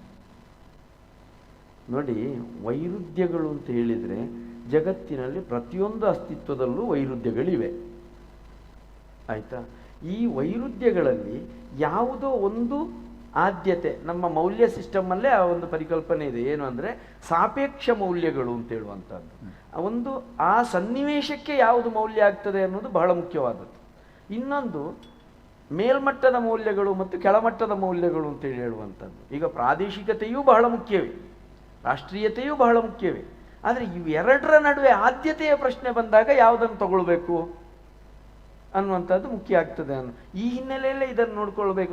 ನೋಡಿ, ವೈರುಧ್ಯಗಳು ಅಂತ ಹೇಳಿದರೆ ಜಗತ್ತಿನಲ್ಲಿ ಪ್ರತಿಯೊಂದು ಅಸ್ತಿತ್ವದಲ್ಲೂ ವೈರುಧ್ಯಗಳಿವೆ. ಆಯಿತಾ. ಈ ವೈರುಧ್ಯಗಳಲ್ಲಿ ಯಾವುದೋ ಒಂದು ಆದ್ಯತೆ, ನಮ್ಮ ಮೌಲ್ಯ ಸಿಸ್ಟಮಲ್ಲೇ ಆ ಒಂದು ಪರಿಕಲ್ಪನೆ ಇದೆ. ಏನು ಅಂದರೆ ಸಾಪೇಕ್ಷ ಮೌಲ್ಯಗಳು ಅಂತ ಹೇಳುವಂಥದ್ದು. ಒಂದು ಆ ಸನ್ನಿವೇಶಕ್ಕೆ ಯಾವುದು ಮೌಲ್ಯ ಆಗ್ತದೆ ಅನ್ನೋದು ಬಹಳ ಮುಖ್ಯವಾದದ್ದು. ಇನ್ನೊಂದು ಮೇಲ್ಮಟ್ಟದ ಮೌಲ್ಯಗಳು ಮತ್ತು ಕೆಳಮಟ್ಟದ ಮೌಲ್ಯಗಳು ಅಂತೇಳಿ ಹೇಳುವಂಥದ್ದು. ಈಗ ಪ್ರಾದೇಶಿಕತೆಯೂ ಬಹಳ ಮುಖ್ಯವೇ, ರಾಷ್ಟ್ರೀಯತೆಯೂ ಬಹಳ ಮುಖ್ಯವೇ. ಆದರೆ ಇವೆರಡರ ನಡುವೆ ಆದ್ಯತೆಯ ಪ್ರಶ್ನೆ ಬಂದಾಗ ಯಾವುದನ್ನು ತಗೊಳ್ಬೇಕು ಅನ್ನುವಂಥದ್ದು ಮುಖ್ಯ ಆಗ್ತದೆ ಈ ಹಿನ್ನೆಲೆಯಲ್ಲೇ ಇದನ್ನು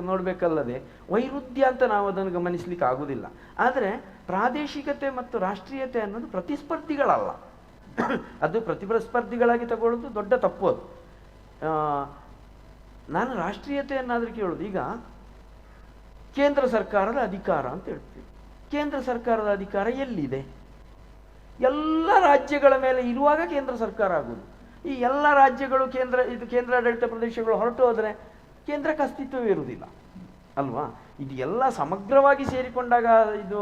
ನೋಡಬೇಕಲ್ಲದೆ ವೈರುಧ್ಯ ಅಂತ ನಾವು ಅದನ್ನು ಗಮನಿಸಲಿಕ್ಕೆ ಆಗುವುದಿಲ್ಲ. ಆದರೆ ಪ್ರಾದೇಶಿಕತೆ ಮತ್ತು ರಾಷ್ಟ್ರೀಯತೆ ಅನ್ನೋದು ಪ್ರತಿಸ್ಪರ್ಧಿಗಳಲ್ಲ. ಅದು ಪ್ರತಿಸ್ಪರ್ಧಿಗಳಾಗಿ ತಗೊಳ್ಳೋದು ದೊಡ್ಡ ತಪ್ಪು. ಅದು ನಾನು ರಾಷ್ಟ್ರೀಯತೆಯನ್ನಾದರೂ ಕೇಳೋದು, ಈಗ ಕೇಂದ್ರ ಸರ್ಕಾರದ ಅಧಿಕಾರ ಅಂತ ಹೇಳ್ತೀವಿ. ಕೇಂದ್ರ ಸರ್ಕಾರದ ಅಧಿಕಾರ ಎಲ್ಲಿದೆ? ಎಲ್ಲ ರಾಜ್ಯಗಳ ಮೇಲೆ ಇರುವಾಗ ಕೇಂದ್ರ ಸರ್ಕಾರ ಆಗುವುದು. ಈ ಎಲ್ಲ ರಾಜ್ಯಗಳು ಕೇಂದ್ರಾಡಳಿತ ಪ್ರದೇಶಗಳು ಹೊರಟು ಹೋದರೆ ಕೇಂದ್ರಕ್ಕೆ ಅಸ್ತಿತ್ವವೇ ಇರುವುದಿಲ್ಲ ಅಲ್ವಾ? ಇದು ಎಲ್ಲ ಸಮಗ್ರವಾಗಿ ಸೇರಿಕೊಂಡಾಗ ಇದು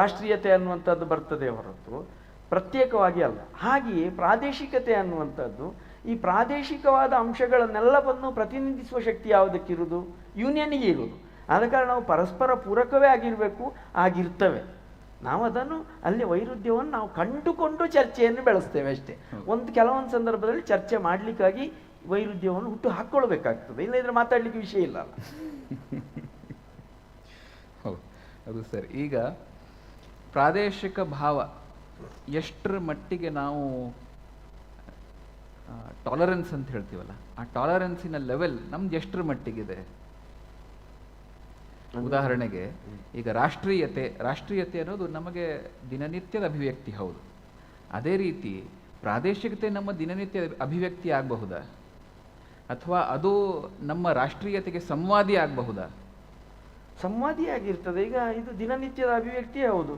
ರಾಷ್ಟ್ರೀಯತೆ ಅನ್ನುವಂಥದ್ದು ಬರ್ತದೆ ಹೊರತು ಪ್ರತ್ಯೇಕವಾಗಿ ಅಲ್ಲ. ಹಾಗೆಯೇ ಪ್ರಾದೇಶಿಕತೆ ಅನ್ನುವಂಥದ್ದು ಈ ಪ್ರಾದೇಶಿಕವಾದ ಅಂಶಗಳನ್ನೆಲ್ಲವನ್ನು ಪ್ರತಿನಿಧಿಸುವ ಶಕ್ತಿ ಯಾವುದಕ್ಕಿರುವುದು? ಯೂನಿಯನ್ನಿಗೆ ಇರುವುದು. ಆದ ಕಾರಣ ನಾವು ಪರಸ್ಪರ ಪೂರಕವೇ ಆಗಿರಬೇಕು, ಆಗಿರ್ತವೆ. ನಾವು ಅದನ್ನು ಅಲ್ಲಿ ವೈರುಧ್ಯವನ್ನು ನಾವು ಕಂಡುಕೊಂಡು ಚರ್ಚೆಯನ್ನು ಬೆಳೆಸ್ತೇವೆ ಅಷ್ಟೇ. ಕೆಲವೊಂದು ಸಂದರ್ಭದಲ್ಲಿ ಚರ್ಚೆ ಮಾಡಲಿಕ್ಕಾಗಿ ವೈರುಧ್ಯವನ್ನು ಹುಟ್ಟು ಹಾಕ್ಕೊಳ್ಬೇಕಾಗ್ತದೆ, ಇಲ್ಲದಿದ್ರೆ ಮಾತಾಡಲಿಕ್ಕೆ ವಿಷಯ ಇಲ್ಲ ಅಲ್ಲ. ಹೌದು, ಅದು ಸರಿ. ಈಗ ಪ್ರಾದೇಶಿಕ ಭಾವ ಎಷ್ಟರ ಮಟ್ಟಿಗೆ ನಾವು ಟಾಲರೆನ್ಸ್ ಅಂತ ಹೇಳ್ತೀವಲ್ಲ, ಆ ಟಾಲರೆನ್ಸಿನ ಲೆವೆಲ್ ನಮ್ದು ಎಷ್ಟರ ಮಟ್ಟಿಗಿದೆ? ಉದಾಹರಣೆಗೆ ಈಗ ರಾಷ್ಟ್ರೀಯತೆ ಅನ್ನೋದು ನಮಗೆ ದಿನನಿತ್ಯದ ಅಭಿವ್ಯಕ್ತಿ, ಹೌದು. ಅದೇ ರೀತಿ ಪ್ರಾದೇಶಿಕತೆ ನಮ್ಮ ದಿನನಿತ್ಯ ಅಭಿವ್ಯಕ್ತಿ ಆಗಬಹುದಾ? ಅಥವಾ ಅದು ನಮ್ಮ ರಾಷ್ಟ್ರೀಯತೆಗೆ ಸಂವಾದಿ ಆಗಬಹುದಾ? ಸಂವಾದಿಯಾಗಿರ್ತದೆ. ಈಗ ಇದು ದಿನನಿತ್ಯದ ಅಭಿವ್ಯಕ್ತಿಯೇ ಹೌದು.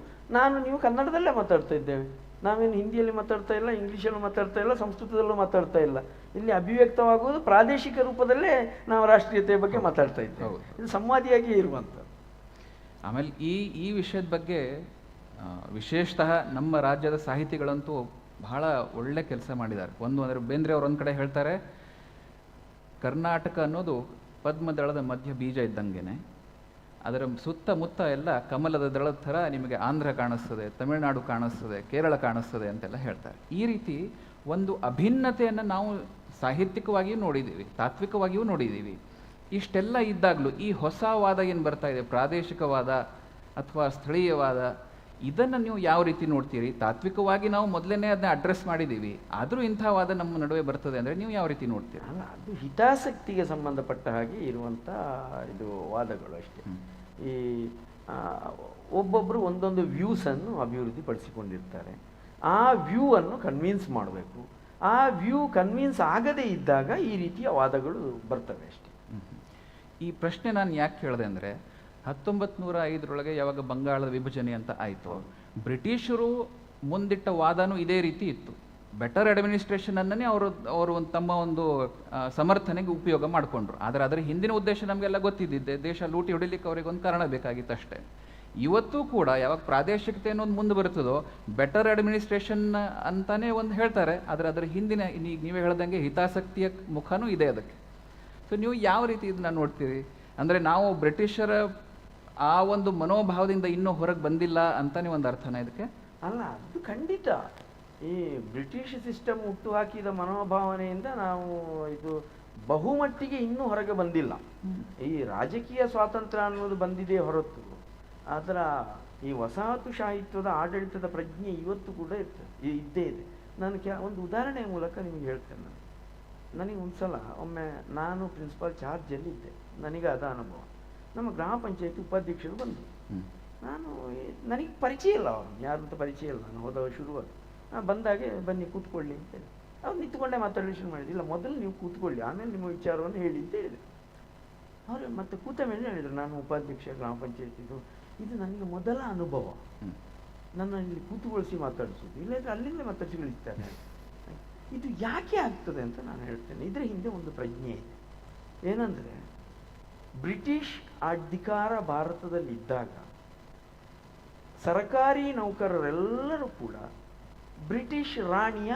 ನೀವು ಕನ್ನಡದಲ್ಲೇ ಮಾತಾಡ್ತಾ ಇದ್ದೇವೆ, ನಾವೇನು ಹಿಂದಿಯಲ್ಲಿ ಮಾತಾಡ್ತಾ ಇಲ್ಲ, ಇಂಗ್ಲೀಷಲ್ಲೂ ಮಾತಾಡ್ತಾ ಇಲ್ಲ, ಸಂಸ್ಕೃತದಲ್ಲೂ ಮಾತಾಡ್ತಾ ಇಲ್ಲ. ಇಲ್ಲಿ ಅಭಿವ್ಯಕ್ತವಾಗುವುದು ಪ್ರಾದೇಶಿಕ ರೂಪದಲ್ಲೇ ನಾವು ರಾಷ್ಟ್ರೀಯತೆಯ ಬಗ್ಗೆ ಮಾತಾಡ್ತಾ ಇದ್ದೇವೆ. ಇದು ಸಂವಾದಿಯಾಗಿ ಇರುವಂಥದ್ದು. ಆಮೇಲೆ ಈ ವಿಷಯದ ಬಗ್ಗೆ ವಿಶೇಷತಃ ನಮ್ಮ ರಾಜ್ಯದ ಸಾಹಿತಿಗಳಂತೂ ಬಹಳ ಒಳ್ಳೆ ಕೆಲಸ ಮಾಡಿದ್ದಾರೆ. ಅಂದರೆ ಬೇಂದ್ರೆ ಅವರು ಒಂದು ಕಡೆ ಹೇಳ್ತಾರೆ, ಕರ್ನಾಟಕ ಅನ್ನೋದು ಪದ್ಮದಳದ ಮಧ್ಯ ಬೀಜ ಇದ್ದಂಗೆನೆ, ಅದರ ಸುತ್ತಮುತ್ತ ಎಲ್ಲ ಕಮಲದ ದಳದ ಥರ ನಿಮಗೆ ಆಂಧ್ರ ಕಾಣಿಸ್ತದೆ, ತಮಿಳುನಾಡು ಕಾಣಿಸ್ತದೆ, ಕೇರಳ ಕಾಣಿಸ್ತದೆ ಅಂತೆಲ್ಲ ಹೇಳ್ತಾರೆ. ಈ ರೀತಿ ಒಂದು ಅಭಿನ್ನತೆಯನ್ನು ನಾವು ಸಾಹಿತ್ಯಿಕವಾಗಿಯೂ ನೋಡಿದ್ದೀವಿ, ತಾತ್ವಿಕವಾಗಿಯೂ ನೋಡಿದ್ದೀವಿ. ಇಷ್ಟೆಲ್ಲ ಇದ್ದಾಗಲೂ ಈ ಹೊಸ ವಾದ ಏನು ಬರ್ತಾ ಇದೆ, ಪ್ರಾದೇಶಿಕವಾದ ಅಥವಾ ಸ್ಥಳೀಯವಾದ, ಇದನ್ನು ನೀವು ಯಾವ ರೀತಿ ನೋಡ್ತೀರಿ? ತಾತ್ವಿಕವಾಗಿ ನಾವು ಮೊದಲೇ ಅದನ್ನ ಅಡ್ರೆಸ್ ಮಾಡಿದ್ದೀವಿ, ಆದರೂ ಇಂಥ ವಾದ ನಮ್ಮ ನಡುವೆ ಬರ್ತದೆ ಅಂದರೆ ನೀವು ಯಾವ ರೀತಿ ನೋಡ್ತೀರಿ? ಅಲ್ಲ, ಅದು ಹಿತಾಸಕ್ತಿಗೆ ಸಂಬಂಧಪಟ್ಟ ಹಾಗೆ ಇರುವಂಥ ಇದು ವಾದಗಳು ಅಷ್ಟೇ. ಈ ಒಬ್ಬೊಬ್ಬರು ಒಂದೊಂದು ವ್ಯೂಸನ್ನು ಅಭಿವೃದ್ಧಿ ಪಡಿಸಿಕೊಂಡಿರ್ತಾರೆ. ಆ ವ್ಯೂವನ್ನು ಕನ್ವಿನ್ಸ್ ಮಾಡಬೇಕು. ಆ ವ್ಯೂ ಕನ್ವಿನ್ಸ್ ಆಗದೇ ಇದ್ದಾಗ ಈ ರೀತಿಯ ವಾದಗಳು ಬರ್ತವೆ ಅಷ್ಟೇ. ಈ ಪ್ರಶ್ನೆ ನಾನು ಯಾಕೆ ಕೇಳಿದೆ ಅಂದರೆ, 1905 ಯಾವಾಗ ಬಂಗಾಳದ ವಿಭಜನೆ ಅಂತ ಆಯಿತು, ಬ್ರಿಟಿಷರು ಮುಂದಿಟ್ಟ ವಾದನೂ ಇದೇ ರೀತಿ ಇತ್ತು. ಬೆಟರ್ ಅಡ್ಮಿನಿಸ್ಟ್ರೇಷನ್ ಅನ್ನೇ ಅವರು ತಮ್ಮ ಒಂದು ಸಮರ್ಥನೆಗೆ ಉಪಯೋಗ ಮಾಡಿಕೊಂಡ್ರು. ಆದರೆ ಅದರ ಹಿಂದಿನ ಉದ್ದೇಶ ನಮಗೆಲ್ಲ ಗೊತ್ತಿದ್ದಿದ್ದೆ, ದೇಶ ಲೂಟಿ ಹೊಡಿಲಿಕ್ಕೆ ಅವರಿಗೆ ಒಂದು ಕಾರಣ ಬೇಕಾಗಿತ್ತು ಅಷ್ಟೇ. ಇವತ್ತು ಕೂಡ ಯಾವಾಗ ಪ್ರಾದೇಶಿಕತೆ ಅನ್ನೋದು ಮುಂದೆ ಬರ್ತದೋ ಬೆಟರ್ ಅಡ್ಮಿನಿಸ್ಟ್ರೇಷನ್ ಅಂತಾನೆ ಒಂದು ಹೇಳ್ತಾರೆ, ಆದರೆ ಅದರ ಹಿಂದಿನ ನೀವೇ ಹೇಳ್ದಂಗೆ ಹಿತಾಸಕ್ತಿಯ ಮುಖನೂ ಇದೆ ಅದಕ್ಕೆ. ಸೊ ನೀವು ಯಾವ ರೀತಿ ಇದನ್ನ ನೋಡ್ತೀರಿ? ಅಂದರೆ ನಾವು ಬ್ರಿಟಿಷರ ಆ ಒಂದು ಮನೋಭಾವದಿಂದ ಇನ್ನೂ ಹೊರಗೆ ಬಂದಿಲ್ಲ ಅಂತಾನೆ ಒಂದು ಅರ್ಥನ ಇದಕ್ಕೆ? ಅಲ್ಲ, ಅದು ಖಂಡಿತ. ಈ ಬ್ರಿಟಿಷ್ ಸಿಸ್ಟಮ್ ಹುಟ್ಟು ಹಾಕಿದ ಮನೋಭಾವನೆಯಿಂದ ನಾವು ಇದು ಬಹುಮಟ್ಟಿಗೆ ಇನ್ನೂ ಹೊರಗೆ ಬಂದಿಲ್ಲ. ಈ ರಾಜಕೀಯ ಸ್ವಾತಂತ್ರ್ಯ ಅನ್ನೋದು ಬಂದಿದೆ ಹೊರತು ಅದರ ಈ ವಸಾಹತುಶಾಹಿತ್ವದ ಆಡಳಿತದ ಪ್ರಜ್ಞೆ ಇವತ್ತು ಕೂಡ ಇದ್ದೇ ಇದೆ. ನಾನು ಒಂದು ಉದಾಹರಣೆಯ ಮೂಲಕ ನಿಮಗೆ ಹೇಳ್ತೇನೆ. ನನಗೆ ಒಂದು ಸಲ ನಾನು ಪ್ರಿನ್ಸಿಪಾಲ್ ಚಾರ್ಜಲ್ಲಿ ಇದ್ದೆ, ನನಗೆ ಅದ ಅನುಭವ. ನಮ್ಮ ಗ್ರಾಮ ಪಂಚಾಯತಿ ಉಪಾಧ್ಯಕ್ಷರು ಬಂದರು. ನನಗೆ ಪರಿಚಯ ಇಲ್ಲ, ಅವರು ಯಾರಂತ ಪರಿಚಯ ಇಲ್ಲ. ನಾನು ಹೋದಾಗ ಶುರುವಾಗಿ ಬಂದಾಗೆ ಬನ್ನಿ ಕೂತ್ಕೊಳ್ಳಿ ಅಂತೇಳಿ ಅವ್ರು ನಿಂತ್ಕೊಂಡೇ ಮಾತಾಡಲಿಕ್ಕೆ ಶುರು ಮಾಡಿದ್ರು. ಇಲ್ಲ, ಮೊದಲು ನೀವು ಕೂತ್ಕೊಳ್ಳಿ, ಆಮೇಲೆ ನಿಮ್ಮ ವಿಚಾರವನ್ನು ಹೇಳಿ ಅಂತ ಹೇಳಿದೆ. ಅವರು ಮತ್ತೆ ಕೂತ ಮೇಲೆ ಹೇಳಿದರು, ನಾನು ಉಪಾಧ್ಯಕ್ಷ ಗ್ರಾಮ ಪಂಚಾಯತಿದು, ಇದು ನನಗೆ ಮೊದಲ ಅನುಭವ, ನನ್ನ ಇಲ್ಲಿ ಕೂತುಗೊಳಿಸಿ ಮಾತಾಡಿಸೋದು, ಇಲ್ಲದ್ರೆ ಅಲ್ಲಿಂದ ಮಾತಾಡಿಸಿ ಕಳಿಸ್ತಾರೆ. ಇದು ಯಾಕೆ ಆಗ್ತದೆ ಅಂತ ನಾನು ಹೇಳ್ತೇನೆ. ಇದರ ಹಿಂದೆ ಒಂದು ಪ್ರಜ್ಞೆ ಇದೆ. ಏನಂದರೆ, ಬ್ರಿಟಿಷ್ ಅಧಿಕಾರ ಭಾರತದಲ್ಲಿದ್ದಾಗ ಸರ್ಕಾರಿ ನೌಕರರೆಲ್ಲರೂ ಕೂಡ ಬ್ರಿಟಿಷ್ ರಾಣಿಯ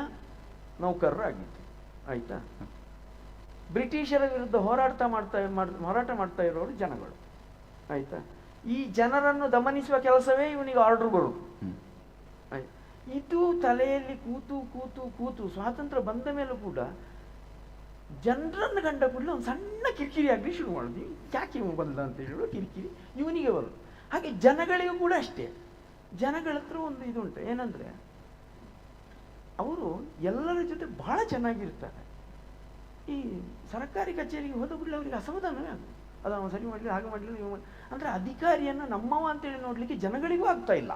ನೌಕರರಾಗಿದ್ದರು. ಆಯಿತಾ? ಬ್ರಿಟಿಷರ ವಿರುದ್ಧ ಹೋರಾಟ ಮಾಡ್ತಾ ಇರೋರು ಜನಗಳು. ಆಯಿತಾ? ಈ ಜನರನ್ನು ದಮನಿಸುವ ಕೆಲಸವೇ ಇವನಿಗೆ ಆರ್ಡರ್ ಬರುವುದು. ಇದು ತಲೆಯಲ್ಲಿ ಕೂತು ಕೂತು ಕೂತು ಸ್ವಾತಂತ್ರ್ಯ ಬಂದ ಮೇಲೂ ಕೂಡ ಜನರನ್ನು ಕಂಡ ಕೂಡಲೇ ಒಂದು ಸಣ್ಣ ಕಿರಿಕಿರಿ ಆಗಲಿ ಶುರು ಮಾಡೋದು. ಯಾಕೆ ಇವ ಬಂದ ಅಂತ ಹೇಳುವ ಕಿರಿಕಿರಿ ಇವನಿಗೆ ಬರೋದು. ಹಾಗೆ ಜನಗಳಿಗೂ ಕೂಡ ಅಷ್ಟೇ. ಜನಗಳ ಹತ್ರ ಒಂದು ಇದು ಉಂಟು, ಏನಂದರೆ ಅವರು ಎಲ್ಲರ ಜೊತೆ ಬಹಳ ಚೆನ್ನಾಗಿರ್ತಾರೆ. ಈ ಸರ್ಕಾರಿ ಕಚೇರಿಗೆ ಹೋದ ಕೂಡಲೇ ಅವರಿಗೆ ಅಸಮಾಧಾನವೇ ಆಗುತ್ತೆ. ಅದು ಅವನು ಸರಿ ಮಾಡಲಿ, ಹಾಗೆ ಮಾಡಲಿ, ನೀವು ಅಂದರೆ ಅಧಿಕಾರಿಯನ್ನು ನಮ್ಮವ ಅಂತೇಳಿ ನೋಡಲಿಕ್ಕೆ ಜನಗಳಿಗೂ ಆಗ್ತಾ ಇಲ್ಲ.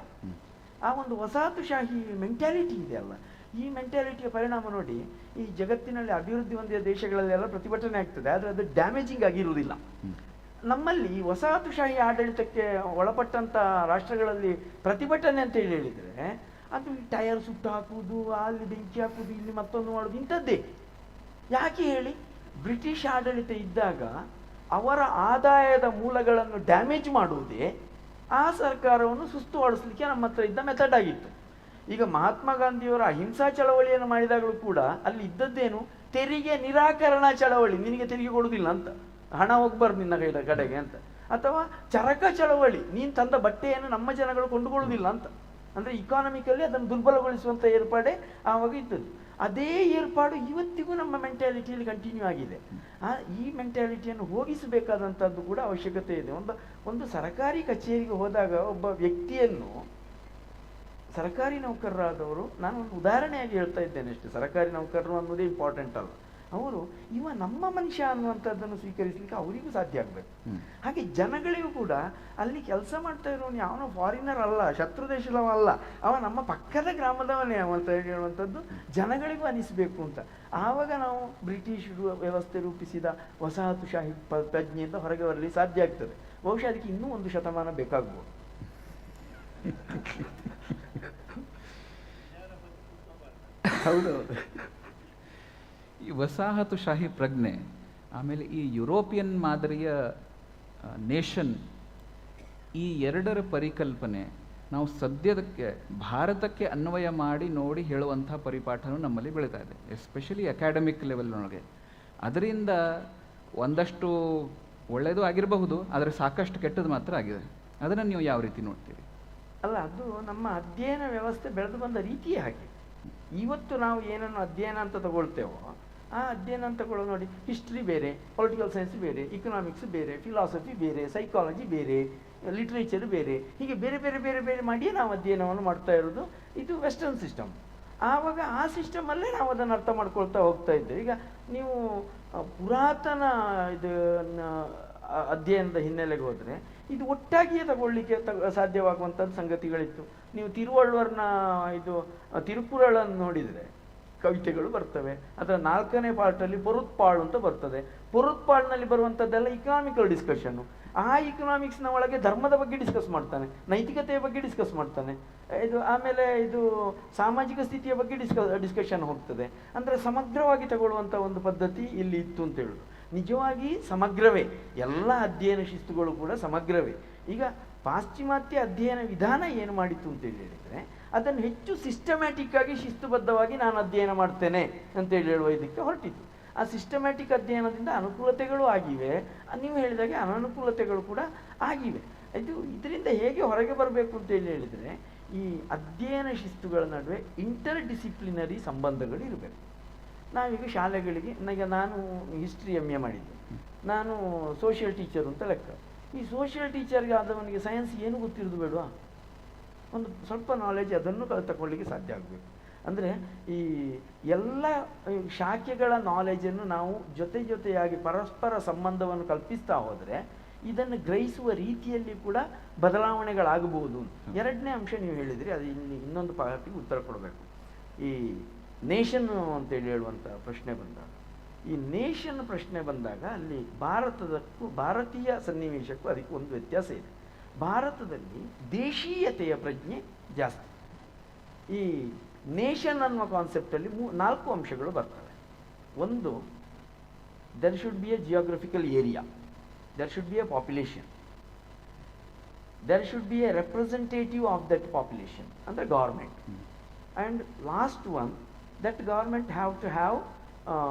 ಆ ಒಂದು ವಸಾಹತುಶಾಹಿ ಮೆಂಟ್ಯಾಲಿಟಿ ಇದೆ ಅಲ್ಲ, ಈ ಮೆಂಟ್ಯಾಲಿಟಿಯ ಪರಿಣಾಮ ನೋಡಿ ಈ ಜಗತ್ತಿನಲ್ಲಿ ಅಭಿವೃದ್ಧಿ ಹೊಂದಿದ ದೇಶಗಳಲ್ಲೆಲ್ಲ ಪ್ರತಿಭಟನೆ ಆಗ್ತದೆ, ಆದರೆ ಅದು ಡ್ಯಾಮೇಜಿಂಗ್ ಆಗಿರುವುದಿಲ್ಲ. ನಮ್ಮಲ್ಲಿ ವಸಾಹತುಶಾಹಿ ಆಡಳಿತಕ್ಕೆ ಒಳಪಟ್ಟಂಥ ರಾಷ್ಟ್ರಗಳಲ್ಲಿ ಪ್ರತಿಭಟನೆ ಅಂತ ಹೇಳಿದರೆ ಅದು ಟಯರ್ ಸುಟ್ಟು ಹಾಕುವುದು, ಅಲ್ಲಿ ಬೆಂಕಿ ಹಾಕುವುದು, ಇಲ್ಲಿ ಮತ್ತೊಂದು ಮಾಡೋದು, ಇಂಥದ್ದೇ. ಯಾಕೆ ಹೇಳಿ? ಬ್ರಿಟಿಷ್ ಆಡಳಿತ ಇದ್ದಾಗ ಅವರ ಆದಾಯದ ಮೂಲಗಳನ್ನು ಡ್ಯಾಮೇಜ್ ಮಾಡುವುದೇ ಆ ಸರ್ಕಾರವನ್ನು ಸುಸ್ತುಗೊಳಿಸಲಿಕ್ಕೆ ನಮ್ಮ ಹತ್ರ ಇದ್ದ ಮೆಥಡ್ ಆಗಿತ್ತು. ಈಗ ಮಹಾತ್ಮ ಗಾಂಧಿಯವರ ಅಹಿಂಸಾ ಚಳವಳಿಯನ್ನು ಮಾಡಿದಾಗಲೂ ಕೂಡ ಅಲ್ಲಿ ಇದ್ದದ್ದೇನು? ತೆರಿಗೆ ನಿರಾಕರಣಾ ಚಳವಳಿ. ನಿನಗೆ ತೆರಿಗೆ ಕೊಡುವುದಿಲ್ಲ ಅಂತ, ಹಣ ಹೋಗ್ಬಾರ್ದು ನಿನ್ನ ಕಡೆಗೆ ಅಂತ. ಅಥವಾ ಚರಕ ಚಳವಳಿ, ನೀನು ತಂದ ಬಟ್ಟೆಯನ್ನು ನಮ್ಮ ಜನಗಳು ಕೊಂಡುಕೊಳ್ಳುವುದಿಲ್ಲ ಅಂತ. ಅಂದರೆ ಇಕಾನಮಿಕಲ್ಲಿ ಅದನ್ನು ದುರ್ಬಲಗೊಳಿಸುವಂಥ ಏರ್ಪಾಡೇ ಆವಾಗ ಇದ್ದದ್ದು. ಅದೇ ಏರ್ಪಾಡು ಇವತ್ತಿಗೂ ನಮ್ಮ ಮೆಂಟ್ಯಾಲಿಟಿಯಲ್ಲಿ ಕಂಟಿನ್ಯೂ ಆಗಿದೆ. ಈ ಮೆಂಟ್ಯಾಲಿಟಿಯನ್ನು ಹೋಗಿಸಬೇಕಾದಂಥದ್ದು ಕೂಡ ಅವಶ್ಯಕತೆ ಇದೆ. ಒಂದು ಸರ್ಕಾರಿ ಕಚೇರಿಗೆ ಹೋದಾಗ ಒಬ್ಬ ವ್ಯಕ್ತಿಯನ್ನು, ಸರ್ಕಾರಿ ನೌಕರರಾದವರು, ನಾನು ಒಂದು ಉದಾಹರಣೆಯಾಗಿ ಹೇಳ್ತಾ ಇದ್ದೇನೆ ಅಷ್ಟೇ, ಸರ್ಕಾರಿ ನೌಕರರು ಅನ್ನೋದೇ ಇಂಪಾರ್ಟೆಂಟ್ ಅಲ್ಲ, ಅವರು ಇವ ನಮ್ಮ ಮನುಷ್ಯ ಅನ್ನುವಂಥದ್ದನ್ನು ಸ್ವೀಕರಿಸಲಿಕ್ಕೆ ಅವರಿಗೂ ಸಾಧ್ಯ ಆಗಬೇಕು. ಹಾಗೆ ಜನಗಳಿಗೂ ಕೂಡ ಅಲ್ಲಿ ಕೆಲಸ ಮಾಡ್ತಾ ಇರೋನು ಯಾವನೋ ಫಾರಿನರ್ ಅಲ್ಲ, ಶತ್ರು ದೇಶದವ ಅಲ್ಲ, ಅವ ನಮ್ಮ ಪಕ್ಕದ ಗ್ರಾಮದವನೇ ಅಂತ ಹೇಳುವಂಥದ್ದು ಜನಗಳಿಗೂ ಅನಿಸಬೇಕು ಅಂತ. ಆವಾಗ ನಾವು ಬ್ರಿಟಿಷ್ ವ್ಯವಸ್ಥೆ ರೂಪಿಸಿದ ವಸಾಹತುಶಾಹಿ ಪ್ರಜ್ಞೆಯಿಂದ ಹೊರಗೆ ಬರಲಿ ಸಾಧ್ಯ ಆಗ್ತದೆ. ಬಹುಶಃ ಅದಕ್ಕೆ ಇನ್ನೂ 1 ಶತಮಾನ ಬೇಕಾಗ್ಬೋದು. ಹೌದೌದು. ಈ ವಸಾಹತುಶಾಹಿ ಪ್ರಜ್ಞೆ, ಆಮೇಲೆ ಈ ಯುರೋಪಿಯನ್ ಮಾದರಿಯ ನೇಷನ್, ಈ ಎರಡರ ಪರಿಕಲ್ಪನೆ ನಾವು ಸದ್ಯದಕ್ಕೆ ಭಾರತಕ್ಕೆ ಅನ್ವಯ ಮಾಡಿ ನೋಡಿ ಹೇಳುವಂಥ ಪರಿಪಾಠನೂ ನಮ್ಮಲ್ಲಿ ಬೆಳೀತಾ ಇದೆ, ಎಸ್ಪೆಷಲಿ ಅಕಾಡೆಮಿಕ್ ಲೆವೆಲ್ನೊಳಗೆ. ಅದರಿಂದ ಒಂದಷ್ಟು ಒಳ್ಳೆಯದು ಆಗಿರಬಹುದು, ಆದರೆ ಸಾಕಷ್ಟು ಕೆಟ್ಟದ್ದು ಮಾತ್ರ ಆಗಿದೆ. ಅದನ್ನು ನೀವು ಯಾವ ರೀತಿ ನೋಡ್ತೀರಿ? ಅಲ್ಲ, ಅದು ನಮ್ಮ ಅಧ್ಯಯನ ವ್ಯವಸ್ಥೆ ಬೆಳೆದು ಬಂದ ರೀತಿಯೇ ಹಾಗೆ. ಇವತ್ತು ನಾವು ಏನನ್ನು ಅಧ್ಯಯನ ಅಂತ ತಗೊಳ್ತೇವೋ ಆ ಅಧ್ಯಯನ ಅಂತ ತಗೊಳ್ಳೋ ನೋಡಿ, ಹಿಸ್ಟ್ರಿ ಬೇರೆ, ಪೊಲಿಟಿಕಲ್ ಸೈನ್ಸ್ ಬೇರೆ, ಇಕನಾಮಿಕ್ಸ್ ಬೇರೆ, ಫಿಲಾಸಫಿ ಬೇರೆ, ಸೈಕಾಲಜಿ ಬೇರೆ, ಲಿಟ್ರೇಚರ್ ಬೇರೆ, ಹೀಗೆ ಬೇರೆ ಬೇರೆ ಬೇರೆ ಬೇರೆ ಮಾಡಿಯೇ ನಾವು ಅಧ್ಯಯನವನ್ನು ಮಾಡ್ತಾ ಇರೋದು. ಇದು ವೆಸ್ಟರ್ನ್ ಸಿಸ್ಟಮ್. ಆವಾಗ ಆ ಸಿಸ್ಟಮಲ್ಲೇ ನಾವು ಅದನ್ನು ಅರ್ಥ ಮಾಡ್ಕೊಳ್ತಾ ಹೋಗ್ತಾ ಇದ್ದೇವೆ. ಈಗ ನೀವು ಪುರಾತನ ಇದು ಅಧ್ಯಯನದ ಹಿನ್ನೆಲೆಗೆ ಹೋದರೆ ಇದು ಒಟ್ಟಾಗಿಯೇ ತಗೊಳ್ಳಿಕ್ಕೆ ಸಾಧ್ಯವಾಗುವಂಥದ್ದು ಸಂಗತಿಗಳಿತ್ತು. ನೀವು ತಿರುವಳ್ಳುವರ್ನ ಇದು ತಿರುಕುರಳನ್ನು ನೋಡಿದರೆ ಕವಿತೆಗಳು ಬರ್ತವೆ. ಅದರ 4ನೇ ಪಾರ್ಟಲ್ಲಿ ಪೊರುತ್ಪಾಳು ಅಂತ ಬರ್ತದೆ. ಪೊರುತ್ಪಾಳ್ನಲ್ಲಿ ಬರುವಂಥದ್ದೆಲ್ಲ ಇಕನಾಮಿಕಲ್ ಡಿಸ್ಕಷನ್ನು. ಆ ಇಕನಾಮಿಕ್ಸ್ನ ಒಳಗೆ ಧರ್ಮದ ಬಗ್ಗೆ ಡಿಸ್ಕಸ್ ಮಾಡ್ತಾನೆ, ನೈತಿಕತೆಯ ಬಗ್ಗೆ ಡಿಸ್ಕಸ್ ಮಾಡ್ತಾನೆ, ಇದು ಆಮೇಲೆ ಇದು ಸಾಮಾಜಿಕ ಸ್ಥಿತಿಯ ಬಗ್ಗೆ ಡಿಸ್ಕಷನ್ ಹೋಗ್ತದೆ. ಅಂದರೆ ಸಮಗ್ರವಾಗಿ ತಗೊಳ್ಳುವಂಥ ಒಂದು ಪದ್ಧತಿ ಇಲ್ಲಿ ಇತ್ತು ಅಂತ ಹೇಳೋದು. ನಿಜವಾಗಿ ಸಮಗ್ರವೇ, ಎಲ್ಲ ಅಧ್ಯಯನ ಶಿಸ್ತುಗಳು ಕೂಡ ಸಮಗ್ರವೇ. ಈಗ ಪಾಶ್ಚಿಮಾತ್ಯ ಅಧ್ಯಯನ ವಿಧಾನ ಏನು ಮಾಡಿತ್ತು ಅಂತ ಹೇಳಿದರೆ, ಅದನ್ನು ಹೆಚ್ಚು ಸಿಸ್ಟಮ್ಯಾಟಿಕ್ ಆಗಿ ಶಿಸ್ತುಬದ್ಧವಾಗಿ ನಾನು ಅಧ್ಯಯನ ಮಾಡ್ತೇನೆ ಅಂತೇಳಿ ಹೇಳುವ ಇದಕ್ಕೆ ಹೊರಟಿತ್ತು. ಆ ಸಿಸ್ಟಮ್ಯಾಟಿಕ್ ಅಧ್ಯಯನದಿಂದ ಅನುಕೂಲತೆಗಳು ಆಗಿವೆ, ನೀವು ಹೇಳಿದಾಗೆ ಅನನುಕೂಲತೆಗಳು ಕೂಡ ಆಗಿವೆ. ಇದರಿಂದ ಹೇಗೆ ಹೊರಗೆ ಬರಬೇಕು ಅಂತೇಳಿ ಹೇಳಿದರೆ, ಈ ಅಧ್ಯಯನ ಶಿಸ್ತುಗಳ ನಡುವೆ ಇಂಟರ್ ಡಿಸಿಪ್ಲಿನರಿ ಸಂಬಂಧಗಳು ಇರಬೇಕು. ನಾವೀಗ ಶಾಲೆಗಳಿಗೆ, ನಾನು ಹಿಸ್ಟ್ರಿ MA ಮಾಡಿದ್ದೆ, ನಾನು ಸೋಷಿಯಲ್ ಟೀಚರ್ ಅಂತ ಲೆಕ್ಕ. ಈ ಸೋಷಿಯಲ್ ಟೀಚರ್ಗೆ ಆದವನಿಗೆ ಸೈನ್ಸ್ ಏನು ಗೊತ್ತಿರೋದು ಬೇಡವಾ? ಒಂದು ಸ್ವಲ್ಪ ನಾಲೆಜ್ ಅದನ್ನು ತಗೊಳ್ಳಿಕ್ಕೆ ಸಾಧ್ಯ ಆಗಬೇಕು. ಅಂದರೆ ಈ ಎಲ್ಲ ಶಾಖೆಗಳ ನಾಲೆಜನ್ನು ನಾವು ಜೊತೆಯಾಗಿ ಪರಸ್ಪರ ಸಂಬಂಧವನ್ನು ಕಲ್ಪಿಸ್ತಾ ಹೋದರೆ ಇದನ್ನು ಗ್ರಹಿಸುವ ರೀತಿಯಲ್ಲಿ ಕೂಡ ಬದಲಾವಣೆಗಳಾಗಬಹುದು. 2ನೇ ಅಂಶ ನೀವು ಹೇಳಿದ್ರಿ, ಅದು ಇಲ್ಲಿ ಇನ್ನೊಂದು ಪಾರ್ಟಿಗೆ ಉತ್ತರ ಕೊಡಬೇಕು. ಈ ನೇಷನ್ ಅಂತೇಳಿ ಹೇಳುವಂಥ ಪ್ರಶ್ನೆ ಬಂದಾಗ, ಈ ನೇಷನ್ ಪ್ರಶ್ನೆ ಬಂದಾಗ ಅಲ್ಲಿ ಭಾರತೀಯ ಸನ್ನಿವೇಶಕ್ಕೂ ಅದಕ್ಕೆ ಒಂದು ವ್ಯತ್ಯಾಸ ಇದೆ. ಭಾರತದಲ್ಲಿ ದೇಶೀಯತೆಯ ಪ್ರಜ್ಞೆ ಜಾಸ್ತಿ. ಈ ನೇಷನ್ ಅನ್ನುವ ಕಾನ್ಸೆಪ್ಟಲ್ಲಿ 4 ಅಂಶಗಳು ಬರ್ತವೆ. ಒಂದು, there should be a geographical area, there should be a population, there should be a representative of that population ಅಂದರೆ government, and last one, that government have to have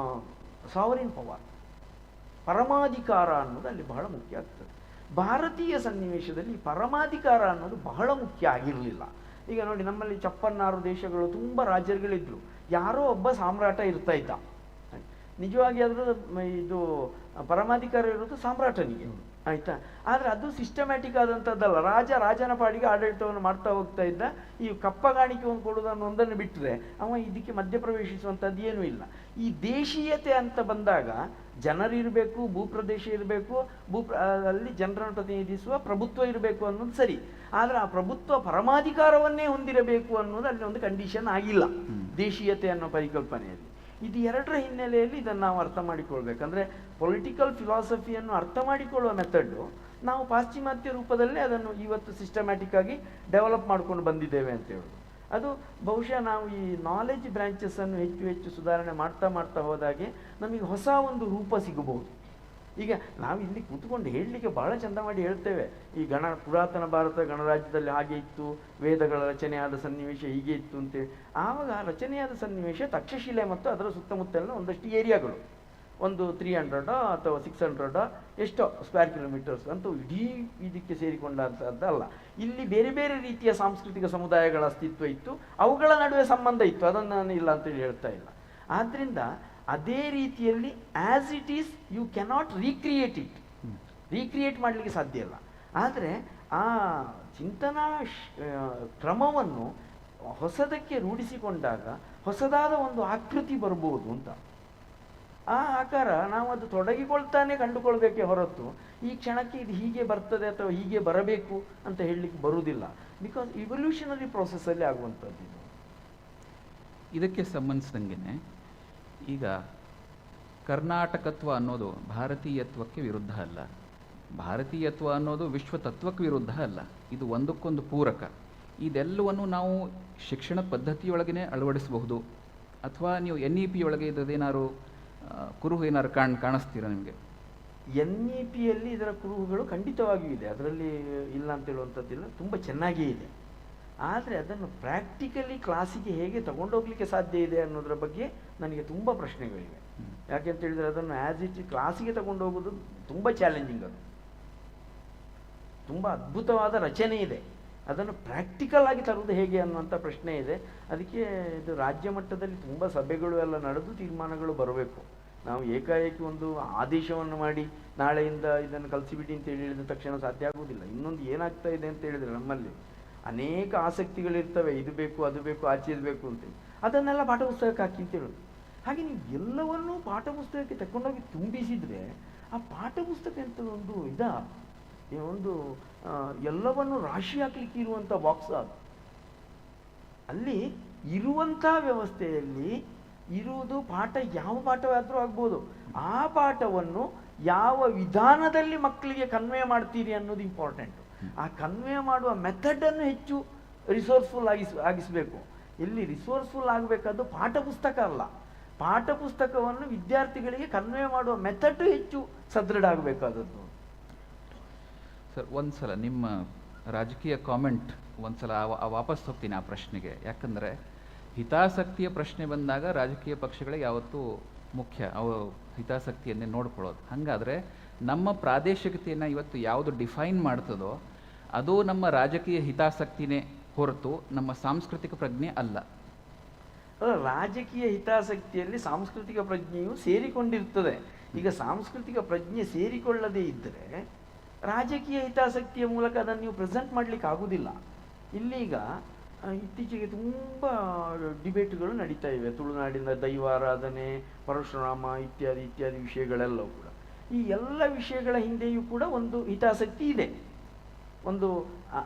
sovereign power. ಪರಮಾಧಿಕಾರ ಅನ್ನೋದು ಅಲ್ಲಿ ಬಹಳ ಮುಖ್ಯ ಆಗ್ತದೆ. ಭಾರತೀಯ ಸನ್ನಿವೇಶದಲ್ಲಿ ಪರಮಾಧಿಕಾರ ಅನ್ನೋದು ಬಹಳ ಮುಖ್ಯ ಆಗಿರಲಿಲ್ಲ. ಈಗ ನೋಡಿ, ನಮ್ಮಲ್ಲಿ 56 ದೇಶಗಳು, ತುಂಬ ರಾಜ್ಯಗಳಿದ್ರು, ಯಾರೋ ಒಬ್ಬ ಸಾಮ್ರಾಟ ಇರ್ತಾ ಇದ್ದ. ನಿಜವಾಗಿ ಅದರ ಇದು ಪರಮಾಧಿಕಾರ ಇರೋದು ಸಾಮ್ರಾಟನಿಗೆ, ಆಯಿತಾ. ಆದರೆ ಅದು ಸಿಸ್ಟಮ್ಯಾಟಿಕ್ ಆದಂಥದ್ದಲ್ಲ. ರಾಜನ ಪಾಡಿಗೆ ಆಡಳಿತವನ್ನು ಮಾಡ್ತಾ ಹೋಗ್ತಾ ಇದ್ದ. ಈ ಕಪ್ಪಗಾಣಿಕೆ ಒಂದು ಕೊಡೋದನ್ನು ಒಂದನ್ನು ಬಿಟ್ಟರೆ ಅವ ಇದಕ್ಕೆ ಮಧ್ಯಪ್ರವೇಶಿಸುವಂಥದ್ದು ಏನೂ ಇಲ್ಲ. ಈ ದೇಶೀಯತೆ ಅಂತ ಬಂದಾಗ ಜನರಿರಬೇಕು, ಭೂಪ್ರದೇಶ ಇರಬೇಕು, ಅಲ್ಲಿ ಜನರನ್ನು ಪ್ರತಿನಿಧಿಸುವ ಪ್ರಭುತ್ವ ಇರಬೇಕು ಅನ್ನೋದು ಸರಿ. ಆದರೆ ಆ ಪ್ರಭುತ್ವ ಪರಮಾಧಿಕಾರವನ್ನೇ ಹೊಂದಿರಬೇಕು ಅನ್ನೋದು ಅಲ್ಲಿ ಒಂದು ಕಂಡೀಷನ್ ಆಗಿಲ್ಲ ದೇಶೀಯತೆ ಅನ್ನೋ ಪರಿಕಲ್ಪನೆಯಲ್ಲಿ. ಇದು ಎರಡರ ಹಿನ್ನೆಲೆಯಲ್ಲಿ ಇದನ್ನು ನಾವು ಅರ್ಥ ಮಾಡಿಕೊಳ್ಬೇಕಂದ್ರೆ ಪೊಲಿಟಿಕಲ್ ಫಿಲಾಸಫಿಯನ್ನು ಅರ್ಥ ಮಾಡಿಕೊಳ್ಳುವ ಮೆಥಡ್ಡು ನಾವು ಪಾಶ್ಚಿಮಾತ್ಯ ರೂಪದಲ್ಲೇ ಅದನ್ನು ಇವತ್ತು ಸಿಸ್ಟಮ್ಯಾಟಿಕ್ ಆಗಿ ಡೆವಲಪ್ ಮಾಡ್ಕೊಂಡು ಬಂದಿದ್ದೇವೆ ಅಂತ ಹೇಳೋದು. ಅದು ಬಹುಶಃ ನಾವು ಈ ನಾಲೆಜ್ ಬ್ರಾಂಚಸ್ಸನ್ನು ಹೆಚ್ಚು ಹೆಚ್ಚು ಸುಧಾರಣೆ ಮಾಡ್ತಾ ಹೋದಾಗೆ ನಮಗೆ ಹೊಸ ಒಂದು ರೂಪ ಸಿಗಬಹುದು. ಈಗ ನಾವು ಇಲ್ಲಿ ಕೂತ್ಕೊಂಡು ಹೇಳಲಿಕ್ಕೆ ಭಾಳ ಚಂದ ಮಾಡಿ ಹೇಳ್ತೇವೆ, ಈ ಪುರಾತನ ಭಾರತ ಗಣರಾಜ್ಯದಲ್ಲಿ ಹಾಗೆ ಇತ್ತು, ವೇದಗಳ ರಚನೆಯಾದ ಸನ್ನಿವೇಶ ಹೀಗೆ ಇತ್ತು ಅಂತೇಳಿ. ಆವಾಗ ಆ ರಚನೆಯಾದ ಸನ್ನಿವೇಶ ತಕ್ಷಶಿಲೆ ಮತ್ತು ಅದರ ಸುತ್ತಮುತ್ತಲಿನ ಒಂದಷ್ಟು ಏರಿಯಾಗಳು, ಒಂದು 300 ಅಥವಾ 600 ಎಷ್ಟೋ ಸ್ಕ್ವೇರ್ ಕಿಲೋಮೀಟರ್ಸ್ ಅಂತೂ ಇಡೀ ಇದಕ್ಕೆ ಸೇರಿಕೊಂಡಂಥದ್ದಲ್ಲ. ಇಲ್ಲಿ ಬೇರೆ ಬೇರೆ ರೀತಿಯ ಸಾಂಸ್ಕೃತಿಕ ಸಮುದಾಯಗಳ ಅಸ್ತಿತ್ವ ಇತ್ತು, ಅವುಗಳ ನಡುವೆ ಸಂಬಂಧ ಇತ್ತು, ಅದನ್ನು ನಾನು ಇಲ್ಲ ಅಂತೇಳಿ ಹೇಳ್ತಾ ಇಲ್ಲ. ಆದ್ದರಿಂದ ಅದೇ ರೀತಿಯಲ್ಲಿ as it is you cannot recreate ಮಾಡಲಿಕ್ಕೆ ಸಾಧ್ಯ ಇಲ್ಲ. ಆದರೆ ಆ ಚಿಂತನಾ ಕ್ರಮವನ್ನು ಹೊಸದಕ್ಕೆ ರೂಢಿಸಿಕೊಂಡಾಗ ಹೊಸದಾದ ಒಂದು ಆಕೃತಿ ಬರ್ಬೋದು ಅಂತ. ಆ ಆಕಾರ ನಾವು ಅದು ತೊಡಗಿಕೊಳ್ತಾನೆ ಕಂಡುಕೊಳ್ಬೇಕೇ ಹೊರತು ಈ ಕ್ಷಣಕ್ಕೆ ಇದು ಹೀಗೆ ಬರ್ತದೆ ಅಥವಾ ಹೀಗೆ ಬರಬೇಕು ಅಂತ ಹೇಳಲಿಕ್ಕೆ ಬರುವುದಿಲ್ಲ. ಬಿಕಾಸ್ ಇವಲ್ಯೂಷನರಿ ಪ್ರೋಸೆಸ್ಸಲ್ಲಿ ಆಗುವಂಥದ್ದು ಇದು. ಇದಕ್ಕೆ ಸಂಬಂಧಿಸಿದಂಗೆ ಈಗ ಕರ್ನಾಟಕತ್ವ ಅನ್ನೋದು ಭಾರತೀಯತ್ವಕ್ಕೆ ವಿರುದ್ಧ ಅಲ್ಲ, ಭಾರತೀಯತ್ವ ಅನ್ನೋದು ವಿಶ್ವ ತತ್ವಕ್ಕೆ ವಿರುದ್ಧ ಅಲ್ಲ. ಇದು ಒಂದಕ್ಕೊಂದು ಪೂರಕ. ಇದೆಲ್ಲವನ್ನು ನಾವು ಶಿಕ್ಷಣ ಪದ್ಧತಿಯೊಳಗೇ ಅಳವಡಿಸಬಹುದು. ಅಥವಾ ನೀವು NEP ಒಳಗೆ ಇದರದೇನಾದ್ರು ಕುರುಹು ಏನಾದ್ರು ಕಾಣಿಸ್ತೀರಾ ನಿಮಗೆ? NEPಯಲ್ಲಿ ಇದರ ಕುರುಹುಗಳು ಖಂಡಿತವಾಗಿಯೂ ಇದೆ, ಅದರಲ್ಲಿ ಇಲ್ಲ ಅಂತ ಹೇಳುವಂಥದ್ದಿಲ್ಲ, ತುಂಬ ಚೆನ್ನಾಗಿಯೇ ಇದೆ. ಆದರೆ ಅದನ್ನು ಪ್ರಾಕ್ಟಿಕಲಿ ಕ್ಲಾಸಿಗೆ ಹೇಗೆ ತಗೊಂಡೋಗ್ಲಿಕ್ಕೆ ಸಾಧ್ಯ ಇದೆ ಅನ್ನೋದ್ರ ಬಗ್ಗೆ ನನಗೆ ತುಂಬ ಪ್ರಶ್ನೆಗಳಿವೆ. ಯಾಕೆಂತ ಹೇಳಿದರೆ ಅದನ್ನು ಆ್ಯಸ್ ಇಟ್ ಕ್ಲಾಸಿಗೆ ತಗೊಂಡೋಗೋದು ತುಂಬ ಚಾಲೆಂಜಿಂಗ್. ಅದು ತುಂಬ ಅದ್ಭುತವಾದ ರಚನೆ ಇದೆ, ಅದನ್ನು ಪ್ರಾಕ್ಟಿಕಲ್ ಆಗಿ ತರುವುದು ಹೇಗೆ ಅನ್ನುವಂಥ ಪ್ರಶ್ನೆ ಇದೆ. ಅದಕ್ಕೆ ಇದು ರಾಜ್ಯ ಮಟ್ಟದಲ್ಲಿ ತುಂಬ ಸಭೆಗಳು ಎಲ್ಲ ನಡೆದು ತೀರ್ಮಾನಗಳು ಬರಬೇಕು. ನಾವು ಏಕಾಏಕಿ ಒಂದು ಆದೇಶವನ್ನು ಮಾಡಿ ನಾಳೆಯಿಂದ ಇದನ್ನು ಕಲಿಸಿಬಿಡಿ ಅಂತ ಹೇಳಿದ ತಕ್ಷಣ ಸಾಧ್ಯ ಆಗುವುದಿಲ್ಲ. ಇನ್ನೊಂದು ಏನಾಗ್ತಾ ಇದೆ ಅಂತ ಹೇಳಿದರೆ ನಮ್ಮಲ್ಲಿ ಅನೇಕ ಆಸಕ್ತಿಗಳಿರ್ತವೆ, ಇದು ಬೇಕು ಅದು ಬೇಕು ಆಚೆ ಬೇಕು ಅಂತೇಳಿ, ಅದನ್ನೆಲ್ಲ ಪಾಠಪುಸ್ತಕಕ್ಕೆ ಹಾಕಿ ಅಂತ ಹೇಳೋದು. ಹಾಗೆ ನೀವು ಎಲ್ಲವನ್ನೂ ಪಾಠಪುಸ್ತಕಕ್ಕೆ ತಗೊಂಡೋಗಿ ತುಂಬಿಸಿದರೆ ಆ ಪಾಠಪುಸ್ತಕ ಅಂತ ಒಂದು ಎಲ್ಲವನ್ನು ರಾಶಿ ಹಾಕ್ಲಿಕ್ಕೆ ಇರುವಂಥ ಬಾಕ್ಸ್ ಅದು. ಅಲ್ಲಿ ಇರುವಂಥ ವ್ಯವಸ್ಥೆಯಲ್ಲಿ ಇರುವುದು ಪಾಠ, ಯಾವ ಪಾಠವಾದರೂ ಆಗ್ಬೋದು. ಆ ಪಾಠವನ್ನು ಯಾವ ವಿಧಾನದಲ್ಲಿ ಮಕ್ಕಳಿಗೆ ಕನ್ವೆ ಮಾಡ್ತೀರಿ ಅನ್ನೋದು ಇಂಪಾರ್ಟೆಂಟು. ಆ ಕನ್ವೆ ಮಾಡುವ ಮೆಥಡನ್ನು ಹೆಚ್ಚು ರಿಸೋರ್ಸ್ಫುಲ್ ಆಗಿಸಬೇಕು. ಇಲ್ಲಿ ರಿಸೋರ್ಸ್ಫುಲ್ ಆಗಬೇಕಾದ್ದು ಪಾಠ ಪುಸ್ತಕ ಅಲ್ಲ, ಪಾಠ ಪುಸ್ತಕವನ್ನು ವಿದ್ಯಾರ್ಥಿಗಳಿಗೆ ಕನ್ವೆ ಮಾಡುವ ಮೆಥಡ್ ಹೆಚ್ಚು ಸದೃಢ ಆಗಬೇಕಾದದ್ದು. ಸರ್, ಒಂದು ಸಲ ನಿಮ್ಮ ರಾಜಕೀಯ ಕಾಮೆಂಟ್ ಒಂದು ಸಲ ವಾಪಸ್ ಹೋಗ್ತೀನಿ ಆ ಪ್ರಶ್ನೆಗೆ. ಯಾಕಂದರೆ ಹಿತಾಸಕ್ತಿಯ ಪ್ರಶ್ನೆ ಬಂದಾಗ ರಾಜಕೀಯ ಪಕ್ಷಗಳಿಗೆ ಯಾವತ್ತೂ ಮುಖ್ಯ, ಅವು ಹಿತಾಸಕ್ತಿಯನ್ನೇ ನೋಡ್ಕೊಳ್ಳೋದು. ಹಾಗಾದರೆ ನಮ್ಮ ಪ್ರಾದೇಶಿಕತೆಯನ್ನು ಇವತ್ತು ಯಾವುದು ಡಿಫೈನ್ ಮಾಡ್ತದೋ ಅದು ನಮ್ಮ ರಾಜಕೀಯ ಹಿತಾಸಕ್ತಿನೇ ಹೊರತು ನಮ್ಮ ಸಾಂಸ್ಕೃತಿಕ ಪ್ರಜ್ಞೆ ಅಲ್ಲ. ರಾಜಕೀಯ ಹಿತಾಸಕ್ತಿಯಲ್ಲಿ ಸಾಂಸ್ಕೃತಿಕ ಪ್ರಜ್ಞೆಯು ಸೇರಿಕೊಂಡಿರ್ತದೆ. ಈಗ ಸಾಂಸ್ಕೃತಿಕ ಪ್ರಜ್ಞೆ ಸೇರಿಕೊಳ್ಳದೇ ಇದ್ದರೆ ರಾಜಕೀಯ ಹಿತಾಸಕ್ತಿಯ ಮೂಲಕ ಅದನ್ನು ನೀವು ಪ್ರೆಸೆಂಟ್ ಮಾಡಲಿಕ್ಕೆ ಆಗುವುದಿಲ್ಲ. ಇಲ್ಲೀಗ ಇತ್ತೀಚೆಗೆ ತುಂಬ ಡಿಬೇಟ್ಗಳು ನಡೀತಾ ಇವೆ. ತುಳುನಾಡಿನ ದೈವಾರಾಧನೆ, ಪರಶುರಾಮ ಇತ್ಯಾದಿ ವಿಷಯಗಳೆಲ್ಲವೂ ಕೂಡ. ಈ ಎಲ್ಲ ವಿಷಯಗಳ ಹಿಂದೆಯೂ ಕೂಡ ಒಂದು ಹಿತಾಸಕ್ತಿ ಇದೆ, ಒಂದು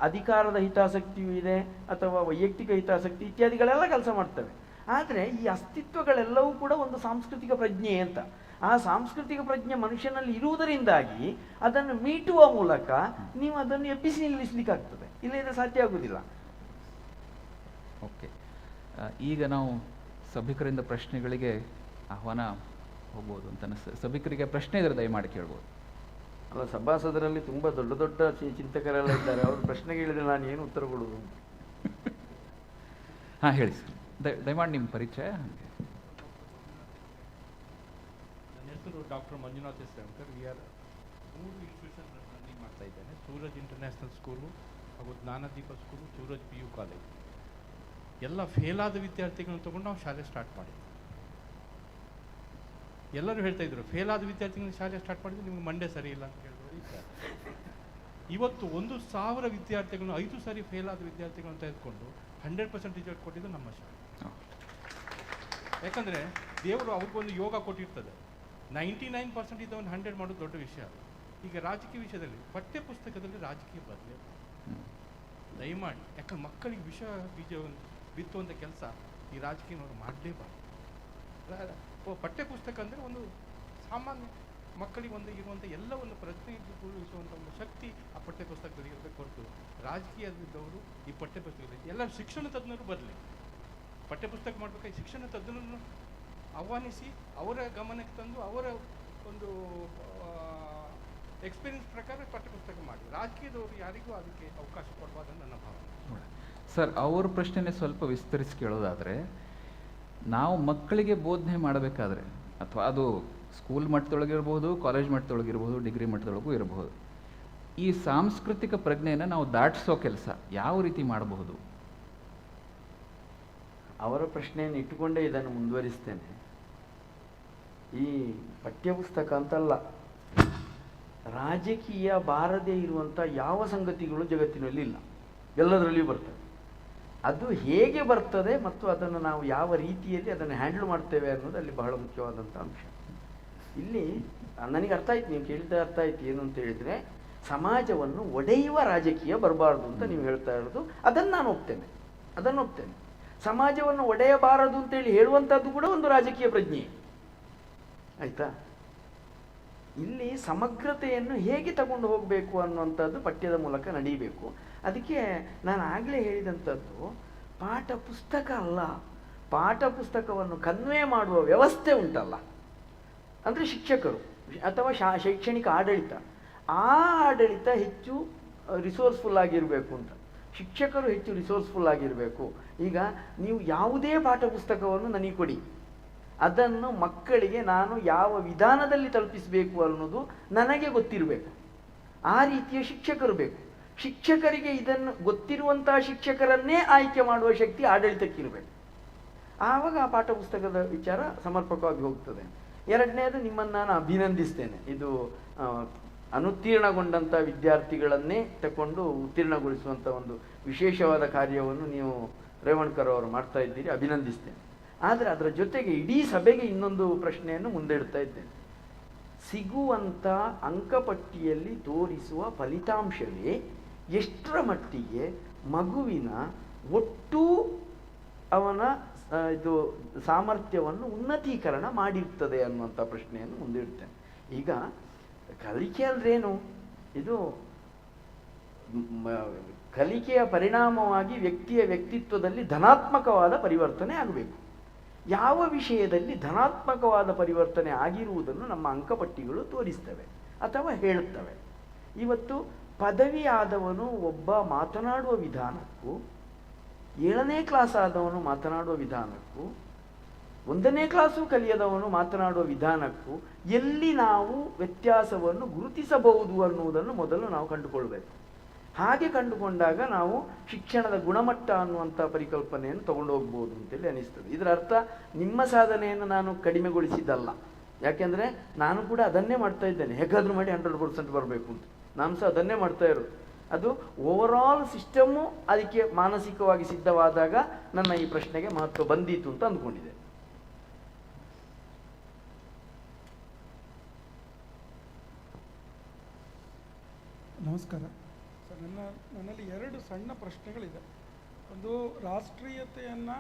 ಅಧಿಕಾರದ ಹಿತಾಸಕ್ತಿಯೂ ಇದೆ, ಅಥವಾ ವೈಯಕ್ತಿಕ ಹಿತಾಸಕ್ತಿ ಇತ್ಯಾದಿಗಳೆಲ್ಲ ಕೆಲಸ ಮಾಡ್ತವೆ. ಆದರೆ ಈ ಅಸ್ತಿತ್ವಗಳೆಲ್ಲವೂ ಕೂಡ ಒಂದು ಸಾಂಸ್ಕೃತಿಕ ಪ್ರಜ್ಞೆ ಅಂತ. ಆ ಸಾಂಸ್ಕೃತಿಕ ಪ್ರಜ್ಞೆ ಮನುಷ್ಯನಲ್ಲಿ ಇರುವುದರಿಂದಾಗಿ ಅದನ್ನು ಮೀಟುವ ಮೂಲಕ ನೀವು ಅದನ್ನು ಎಬ್ಬಿಸಿ ನಿಲ್ಲಿಸಲಿಕ್ಕಾಗ್ತದೆ, ಇಲ್ಲದಿದ್ದರೆ ಸಾಧ್ಯ ಆಗುವುದಿಲ್ಲ. ಓಕೆ, ಈಗ ನಾವು ಸಭಿಕರಿಂದ ಪ್ರಶ್ನೆಗಳಿಗೆ ಆಹ್ವಾನ ಹೋಗ್ಬೋದು ಅಂತ ಅನಿಸ್ತದೆ. ಸಭಿಕರಿಗೆ ಪ್ರಶ್ನೆ ಇದ್ರೆ ದಯಮಾಡಿ ಕೇಳ್ಬೋದು. ಅಲ್ಲ, ಸಭಾಸದರಲ್ಲಿ ತುಂಬ ದೊಡ್ಡ ದೊಡ್ಡ ಚಿಂತಕರೆಲ್ಲ ಇದ್ದಾರೆ, ಅವರು ಪ್ರಶ್ನೆ ಕೇಳಿದರೆ ನಾನು ಏನು ಉತ್ತರ ಕೊಡೋದು? ಹಾಂ, ಹೇಳಿ ಸರ್, ದಯಮಾಡಿ ನಿಮ್ಮ ಪರಿಚಯ. ನನ್ನ ಹೆಸರು ಹೆಸರು doctor Manjunath S Revankar. We are 3 institution running ಮಾಡ್ತಾ ಇದ್ದೇನೆ. ಸೂರಜ್ ಇಂಟರ್ನ್ಯಾಷನಲ್ ಸ್ಕೂಲು ಹಾಗೂ Jnanadeepa school, Suraj PU college. ಎಲ್ಲ ಫೇಲಾದ ವಿದ್ಯಾರ್ಥಿಗಳನ್ನು ತೊಗೊಂಡು ನಾವು ಶಾಲೆ ಸ್ಟಾರ್ಟ್ ಮಾಡಿದ್ವಿ. ಎಲ್ಲರೂ ಹೇಳ್ತಾ ಇದ್ರು ಫೇಲಾದ ವಿದ್ಯಾರ್ಥಿಗಳನ್ನ ಶಾಲೆ ಸ್ಟಾರ್ಟ್ ಮಾಡಿದ್ರೆ ನಿಮ್ಗೆ ಮಂಡೆ ಸರಿ ಇಲ್ಲ ಅಂತ ಹೇಳಿದ್ರು ಇದ್ದಾರೆ. ಇವತ್ತು 1,000 ವಿದ್ಯಾರ್ಥಿಗಳನ್ನು 5 ಸಾರಿ ಫೇಲಾದ ವಿದ್ಯಾರ್ಥಿಗಳನ್ನು ತೆಗೆದುಕೊಂಡು 100% ರಿಸಲ್ಟ್ ಕೊಟ್ಟಿದ್ದು ನಮ್ಮ ಶಾಲೆ. ಯಾಕಂದರೆ ದೇವರು ಅವ್ರಿಗೊಂದು ಯೋಗ ಕೊಟ್ಟಿರ್ತದೆ. 99% ಇದ್ದವನು 100 ಮಾಡೋದು ದೊಡ್ಡ ವಿಷಯ. ಈಗ ರಾಜಕೀಯ ವಿಷಯದಲ್ಲಿ ಪಠ್ಯ ಪುಸ್ತಕದಲ್ಲಿ ರಾಜಕೀಯ ಬರಲೇ ದಯಮಾಡಿ, ಯಾಕಂದ್ರೆ ಮಕ್ಕಳಿಗೆ ವಿಷ ಬೀಜವನ್ನು ಬಿತ್ತುವಂಥ ಕೆಲಸ ಈ ರಾಜಕೀಯನವರು ಮಾಡಲೇಬಾರ್ದು. ಪಠ್ಯ ಪುಸ್ತಕ ಅಂದರೆ ಒಂದು ಸಾಮಾನ್ಯ ಮಕ್ಕಳಿಗೆ ಇರುವಂಥ ಎಲ್ಲವನ್ನು ಪ್ರತಿನಿಧಿಸುವಂಥ ಒಂದು ಶಕ್ತಿ ಆ ಪಠ್ಯ ಪುಸ್ತಕದಲ್ಲಿ ಇರಬೇಕು ಹೊರತು ರಾಜಕೀಯದಲ್ಲಿದ್ದವರು ಈ ಪಠ್ಯ ಪುಸ್ತಕದಲ್ಲಿ ಎಲ್ಲ ಶಿಕ್ಷಣ ತಜ್ಞರು ಬರಲಿ. ಪಠ್ಯಪುಸ್ತಕ ಮಾಡಬೇಕಾಗಿ ಶಿಕ್ಷಣ ತಜ್ಞರನ್ನು ಆಹ್ವಾನಿಸಿ ಅವರ ಗಮನಕ್ಕೆ ತಂದು ಅವರ ಒಂದು ಎಕ್ಸ್ಪೀರಿಯನ್ಸ್ ಪ್ರಕಾರ ಪಠ್ಯಪುಸ್ತಕ ಮಾಡಿ. ರಾಜಕೀಯದವರು ಯಾರಿಗೂ ಅದಕ್ಕೆ ಅವಕಾಶ ಕೊಡಬಾರ್ದು ನನ್ನ ಭಾವನೆ. ಸರ್, ಅವ್ರ ಪ್ರಶ್ನೆನೇ ಸ್ವಲ್ಪ ವಿಸ್ತರಿಸಿ ಕೇಳೋದಾದರೆ, ನಾವು ಮಕ್ಕಳಿಗೆ ಬೋಧನೆ ಮಾಡಬೇಕಾದ್ರೆ, ಅಥವಾ ಅದು ಸ್ಕೂಲ್ ಮಟ್ಟದೊಳಗಿರ್ಬೋದು, ಕಾಲೇಜ್ ಮಟ್ಟದೊಳಗಿರ್ಬೋದು, ಡಿಗ್ರಿ ಮಟ್ಟದೊಳಗೂ ಇರಬಹುದು, ಈ ಸಾಂಸ್ಕೃತಿಕ ಪ್ರಜ್ಞೆಯನ್ನು ನಾವು ದಾಟಿಸೋ ಕೆಲಸ ಯಾವ ರೀತಿ ಮಾಡಬಹುದು? ಅವರ ಪ್ರಶ್ನೆಯನ್ನು ಇಟ್ಟುಕೊಂಡೇ ಇದನ್ನು ಮುಂದುವರಿಸ್ತೇನೆ. ಈ ಪಠ್ಯಪುಸ್ತಕ ಅಂತಲ್ಲ, ರಾಜಕೀಯ ಬಾರದೇ ಇರುವಂಥ ಯಾವ ಸಂಗತಿಗಳು ಜಗತ್ತಿನಲ್ಲಿ ಇಲ್ಲ, ಎಲ್ಲದರಲ್ಲಿಯೂ ಬರ್ತದೆ. ಅದು ಹೇಗೆ ಬರ್ತದೆ ಮತ್ತು ಅದನ್ನು ನಾವು ಯಾವ ರೀತಿಯಲ್ಲಿ ಅದನ್ನು ಹ್ಯಾಂಡಲ್ ಮಾಡ್ತೇವೆ ಅನ್ನೋದು ಅಲ್ಲಿ ಬಹಳ ಮುಖ್ಯವಾದಂಥ ಅಂಶ. ಇಲ್ಲಿ ನನಗೆ ಅರ್ಥ ಆಯ್ತು, ನೀವು ಕೇಳಿದ ಅರ್ಥ ಆಯ್ತು. ಏನು ಅಂತ ಹೇಳಿದರೆ, ಸಮಾಜವನ್ನು ಒಡೆಯುವ ರಾಜಕೀಯ ಬರಬಾರ್ದು ಅಂತ ನೀವು ಹೇಳ್ತಾ ಇರೋದು, ಅದನ್ನು ನಾನು ಒಪ್ತೇನೆ. ಸಮಾಜವನ್ನು ಒಡೆಯಬಾರದು ಅಂತೇಳಿ ಹೇಳುವಂಥದ್ದು ಕೂಡ ಒಂದು ರಾಜಕೀಯ ಪ್ರಜ್ಞೆ, ಆಯಿತಾ? ಇಲ್ಲಿ ಸಮಗ್ರತೆಯನ್ನು ಹೇಗೆ ತಗೊಂಡು ಹೋಗಬೇಕು ಅನ್ನುವಂಥದ್ದು ಪಠ್ಯದ ಮೂಲಕ ನಡೀಬೇಕು. ಅದಕ್ಕೆ ನಾನು ಆಗಲೇ ಹೇಳಿದಂಥದ್ದು ಪಾಠ ಪುಸ್ತಕ ಅಲ್ಲ, ಪಾಠ ಪುಸ್ತಕವನ್ನು ಕನ್ವೆ ಮಾಡುವ ವ್ಯವಸ್ಥೆ ಉಂಟಲ್ಲ, ಅಂದರೆ ಶಿಕ್ಷಕರು ಅಥವಾ ಶೈಕ್ಷಣಿಕ ಆಡಳಿತ, ಆ ಆಡಳಿತ ಹೆಚ್ಚು ರಿಸೋರ್ಸ್ಫುಲ್ ಆಗಿರಬೇಕು ಅಂತ. ಶಿಕ್ಷಕರು ಹೆಚ್ಚು ರಿಸೋರ್ಸ್ಫುಲ್ ಆಗಿರಬೇಕು. ಈಗ ನೀವು ಯಾವುದೇ ಪಾಠ ಪುಸ್ತಕವನ್ನು ನನಗೆ ಕೊಡಿ, ಅದನ್ನು ಮಕ್ಕಳಿಗೆ ನಾನು ಯಾವ ವಿಧಾನದಲ್ಲಿ ತಲುಪಿಸಬೇಕು ಅನ್ನೋದು ನನಗೆ ಗೊತ್ತಿರಬೇಕು. ಆ ರೀತಿಯ ಶಿಕ್ಷಕರು ಬೇಕು. ಶಿಕ್ಷಕರಿಗೆ ಇದನ್ನು ಗೊತ್ತಿರುವಂತಹ ಶಿಕ್ಷಕರನ್ನೇ ಆಯ್ಕೆ ಮಾಡುವ ಶಕ್ತಿ ಆಡಳಿತಕ್ಕಿರಬೇಕು. ಆವಾಗ ಆ ಪಾಠ ಪುಸ್ತಕದ ವಿಚಾರ ಸಮರ್ಪಕವಾಗಿ ಹೋಗ್ತದೆ. ಎರಡನೇದು, ನಿಮ್ಮನ್ನು ನಾನು ಅಭಿನಂದಿಸ್ತೇನೆ. ಇದು ಅನುತ್ತೀರ್ಣಗೊಂಡಂಥ ವಿದ್ಯಾರ್ಥಿಗಳನ್ನೇ ತಗೊಂಡು ಉತ್ತೀರ್ಣಗೊಳಿಸುವಂಥ ಒಂದು ವಿಶೇಷವಾದ ಕಾರ್ಯವನ್ನು ನೀವು ರೇವಣ್ಕರ್ ಅವರು ಮಾಡ್ತಾ ಇದ್ದೀರಿ, ಅಭಿನಂದಿಸ್ತೇನೆ. ಆದರೆ ಅದರ ಜೊತೆಗೆ ಇಡೀ ಸಭೆಗೆ ಇನ್ನೊಂದು ಪ್ರಶ್ನೆಯನ್ನು ಮುಂದಿಡ್ತಾ ಇದ್ದೇನೆ. ಸಿಗುವಂಥ ಅಂಕಪಟ್ಟಿಯಲ್ಲಿ ತೋರಿಸುವ ಫಲಿತಾಂಶವೇ ಎಷ್ಟರ ಮಟ್ಟಿಗೆ ಮಗುವಿನ ಒಟ್ಟು ಅವನ ಇದು ಸಾಮರ್ಥ್ಯವನ್ನು ಉನ್ನತೀಕರಣ ಮಾಡಿರ್ತದೆ ಅನ್ನುವಂಥ ಪ್ರಶ್ನೆಯನ್ನು ಮುಂದಿಡ್ತೇನೆ. ಈಗ ಕಲಿಕೆ ಅಂದ್ರೇನು? ಇದು ಕಲಿಕೆಯ ಪರಿಣಾಮವಾಗಿ ವ್ಯಕ್ತಿಯ ವ್ಯಕ್ತಿತ್ವದಲ್ಲಿ ಧನಾತ್ಮಕವಾದ ಪರಿವರ್ತನೆ ಆಗಬೇಕು. ಯಾವ ವಿಷಯದಲ್ಲಿ ಧನಾತ್ಮಕವಾದ ಪರಿವರ್ತನೆ ಆಗಿರುವುದನ್ನು ನಮ್ಮ ಅಂಕಪಟ್ಟಿಗಳು ತೋರಿಸ್ತವೆ ಅಥವಾ ಹೇಳುತ್ತವೆ. ಇವತ್ತು ಪದವಿ ಆದವನು ಒಬ್ಬ ಮಾತನಾಡುವ ವಿಧಾನಕ್ಕೂ 7ನೇ ಕ್ಲಾಸ್ ಆದವನು ಮಾತನಾಡುವ ವಿಧಾನಕ್ಕೂ 1ನೇ ಕ್ಲಾಸು ಕಲಿಯದವನು ಮಾತನಾಡುವ ವಿಧಾನಕ್ಕೂ ಎಲ್ಲಿ ನಾವು ವ್ಯತ್ಯಾಸವನ್ನು ಗುರುತಿಸಬಹುದು ಅನ್ನುವುದನ್ನು ಮೊದಲು ನಾವು ಕಂಡುಕೊಳ್ಬೇಕು. ಹಾಗೆ ಕಂಡುಕೊಂಡಾಗ ನಾವು ಶಿಕ್ಷಣದ ಗುಣಮಟ್ಟ ಅನ್ನುವಂಥ ಪರಿಕಲ್ಪನೆಯನ್ನು ತಗೊಂಡು ಹೋಗ್ಬೋದು ಅಂತೇಳಿ ಅನಿಸ್ತದೆ. ಇದರ ಅರ್ಥ ನಿಮ್ಮ ಸಾಧನೆಯನ್ನು ನಾನು ಕಡಿಮೆಗೊಳಿಸಿದ್ದಲ್ಲ, ಯಾಕೆಂದರೆ ನಾನು ಕೂಡ ಅದನ್ನೇ ಮಾಡ್ತಾ ಇದ್ದೇನೆ. ಹೇಗಾದರೂ ಮಾಡಿ 100% ಬರಬೇಕು ಅಂತ ನಾನು ಸಹ ಅದನ್ನೇ ಮಾಡ್ತಾ ಇರೋದು. ಅದು ಓವರಾಲ್ ಸಿಸ್ಟಮ್ಮು ಅದಕ್ಕೆ ಮಾನಸಿಕವಾಗಿ ಸಿದ್ಧವಾದಾಗ ನನ್ನ ಈ ಪ್ರಶ್ನೆಗೆ ಮಹತ್ವ ಬಂದಿತ್ತು ಅಂತ ಅಂದ್ಕೊಂಡಿದೆ. ನಮಸ್ಕಾರ ಸರ್. ನನ್ನಲ್ಲಿ 2 ಸಣ್ಣ ಪ್ರಶ್ನೆಗಳಿದೆ. ಒಂದು, ರಾಷ್ಟ್ರೀಯತೆಯನ್ನು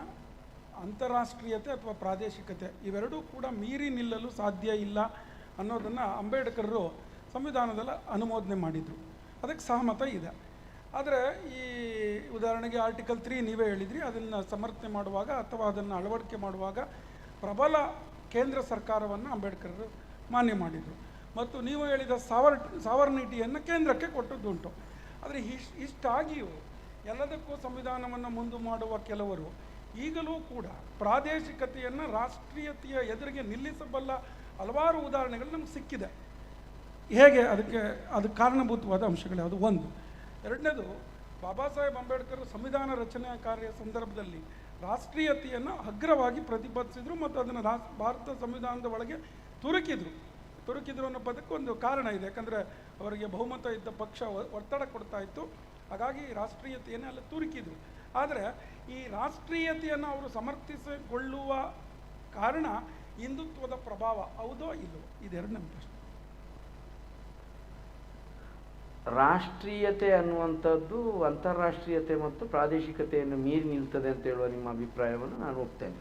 ಅಂತಾರಾಷ್ಟ್ರೀಯತೆ ಅಥವಾ ಪ್ರಾದೇಶಿಕತೆ ಇವೆರಡೂ ಕೂಡ ಮೀರಿ ನಿಲ್ಲಲು ಸಾಧ್ಯ ಇಲ್ಲ ಅನ್ನೋದನ್ನು ಅಂಬೇಡ್ಕರರು ಸಂವಿಧಾನದಲ್ಲಿ ಅನುಮೋದನೆ ಮಾಡಿದರು. ಅದಕ್ಕೆ ಸಹಮತ ಇದೆ. ಆದರೆ ಈ ಉದಾಹರಣೆಗೆ ಆರ್ಟಿಕಲ್ 3 ನೀವೇ ಹೇಳಿದ್ರಿ, ಅದನ್ನು ಸಮರ್ಥನೆ ಮಾಡುವಾಗ ಅಥವಾ ಅದನ್ನು ಅಳವಡಿಕೆ ಮಾಡುವಾಗ ಪ್ರಬಲ ಕೇಂದ್ರ ಸರ್ಕಾರವನ್ನು ಅಂಬೇಡ್ಕರರು ಮಾನ್ಯ ಮಾಡಿದರು. ಮತ್ತು ನೀವು ಹೇಳಿದ ಸಾವರ್ನಿಟಿಯನ್ನು ಕೇಂದ್ರಕ್ಕೆ ಕೊಟ್ಟದ್ದುಂಟು. ಆದರೆ ಇಷ್ಟಾಗಿಯೂ ಎಲ್ಲದಕ್ಕೂ ಸಂವಿಧಾನವನ್ನು ಮುಂದೆ ಮಾಡುವ ಕೆಲವರು ಈಗಲೂ ಕೂಡ ಪ್ರಾದೇಶಿಕತೆಯನ್ನು ರಾಷ್ಟ್ರೀಯತೆಯ ಎದುರಿಗೆ ನಿಲ್ಲಿಸಬಲ್ಲ ಹಲವಾರು ಉದಾಹರಣೆಗಳು ನಮ್ಗೆ ಸಿಕ್ಕಿದೆ. ಹೇಗೆ ಅದಕ್ಕೆ ಕಾರಣಭೂತವಾದ ಅಂಶಗಳು ಯಾವುದು? ಒಂದು. ಎರಡನೇದು, ಬಾಬಾ ಸಾಹೇಬ್ ಅಂಬೇಡ್ಕರ್ ಸಂವಿಧಾನ ರಚನೆಯ ಕಾರ್ಯ ಸಂದರ್ಭದಲ್ಲಿ ರಾಷ್ಟ್ರೀಯತೆಯನ್ನು ಅಗ್ರವಾಗಿ ಪ್ರತಿಪಾದಿಸಿದರು ಮತ್ತು ಅದನ್ನು ಭಾರತ ಸಂವಿಧಾನದ ಒಳಗೆ ತುರುಕಿದ್ರು ಅನ್ನೋ ಪದಕ್ಕೆ ಒಂದು ಕಾರಣ ಇದೆ. ಯಾಕಂದರೆ ಅವರಿಗೆ ಬಹುಮತ ಇದ್ದ ಪಕ್ಷ ಒತ್ತಡ ಕೊಡ್ತಾ ಇತ್ತು, ಹಾಗಾಗಿ ರಾಷ್ಟ್ರೀಯತೆಯನ್ನು ಅಲ್ಲಿ ತುರುಕಿದ್ರು. ಆದರೆ ಈ ರಾಷ್ಟ್ರೀಯತೆಯನ್ನು ಅವರು ಸಮರ್ಥಿಸಿಕೊಳ್ಳುವ ಕಾರಣ ಹಿಂದುತ್ವದ ಪ್ರಭಾವ ಹೌದೋ ಇಲ್ಲವೋ? ಇದೆರಡನೇ ಪ್ರಶ್ನೆ. ರಾಷ್ಟ್ರೀಯತೆ ಅನ್ನುವಂಥದ್ದು ಅಂತಾರಾಷ್ಟ್ರೀಯತೆ ಮತ್ತು ಪ್ರಾದೇಶಿಕತೆಯನ್ನು ಮೀರಿ ನಿಲ್ತದೆ ಅಂತ ಹೇಳುವ ನಿಮ್ಮ ಅಭಿಪ್ರಾಯವನ್ನು ನಾನು ಒಪ್ತೇನೆ.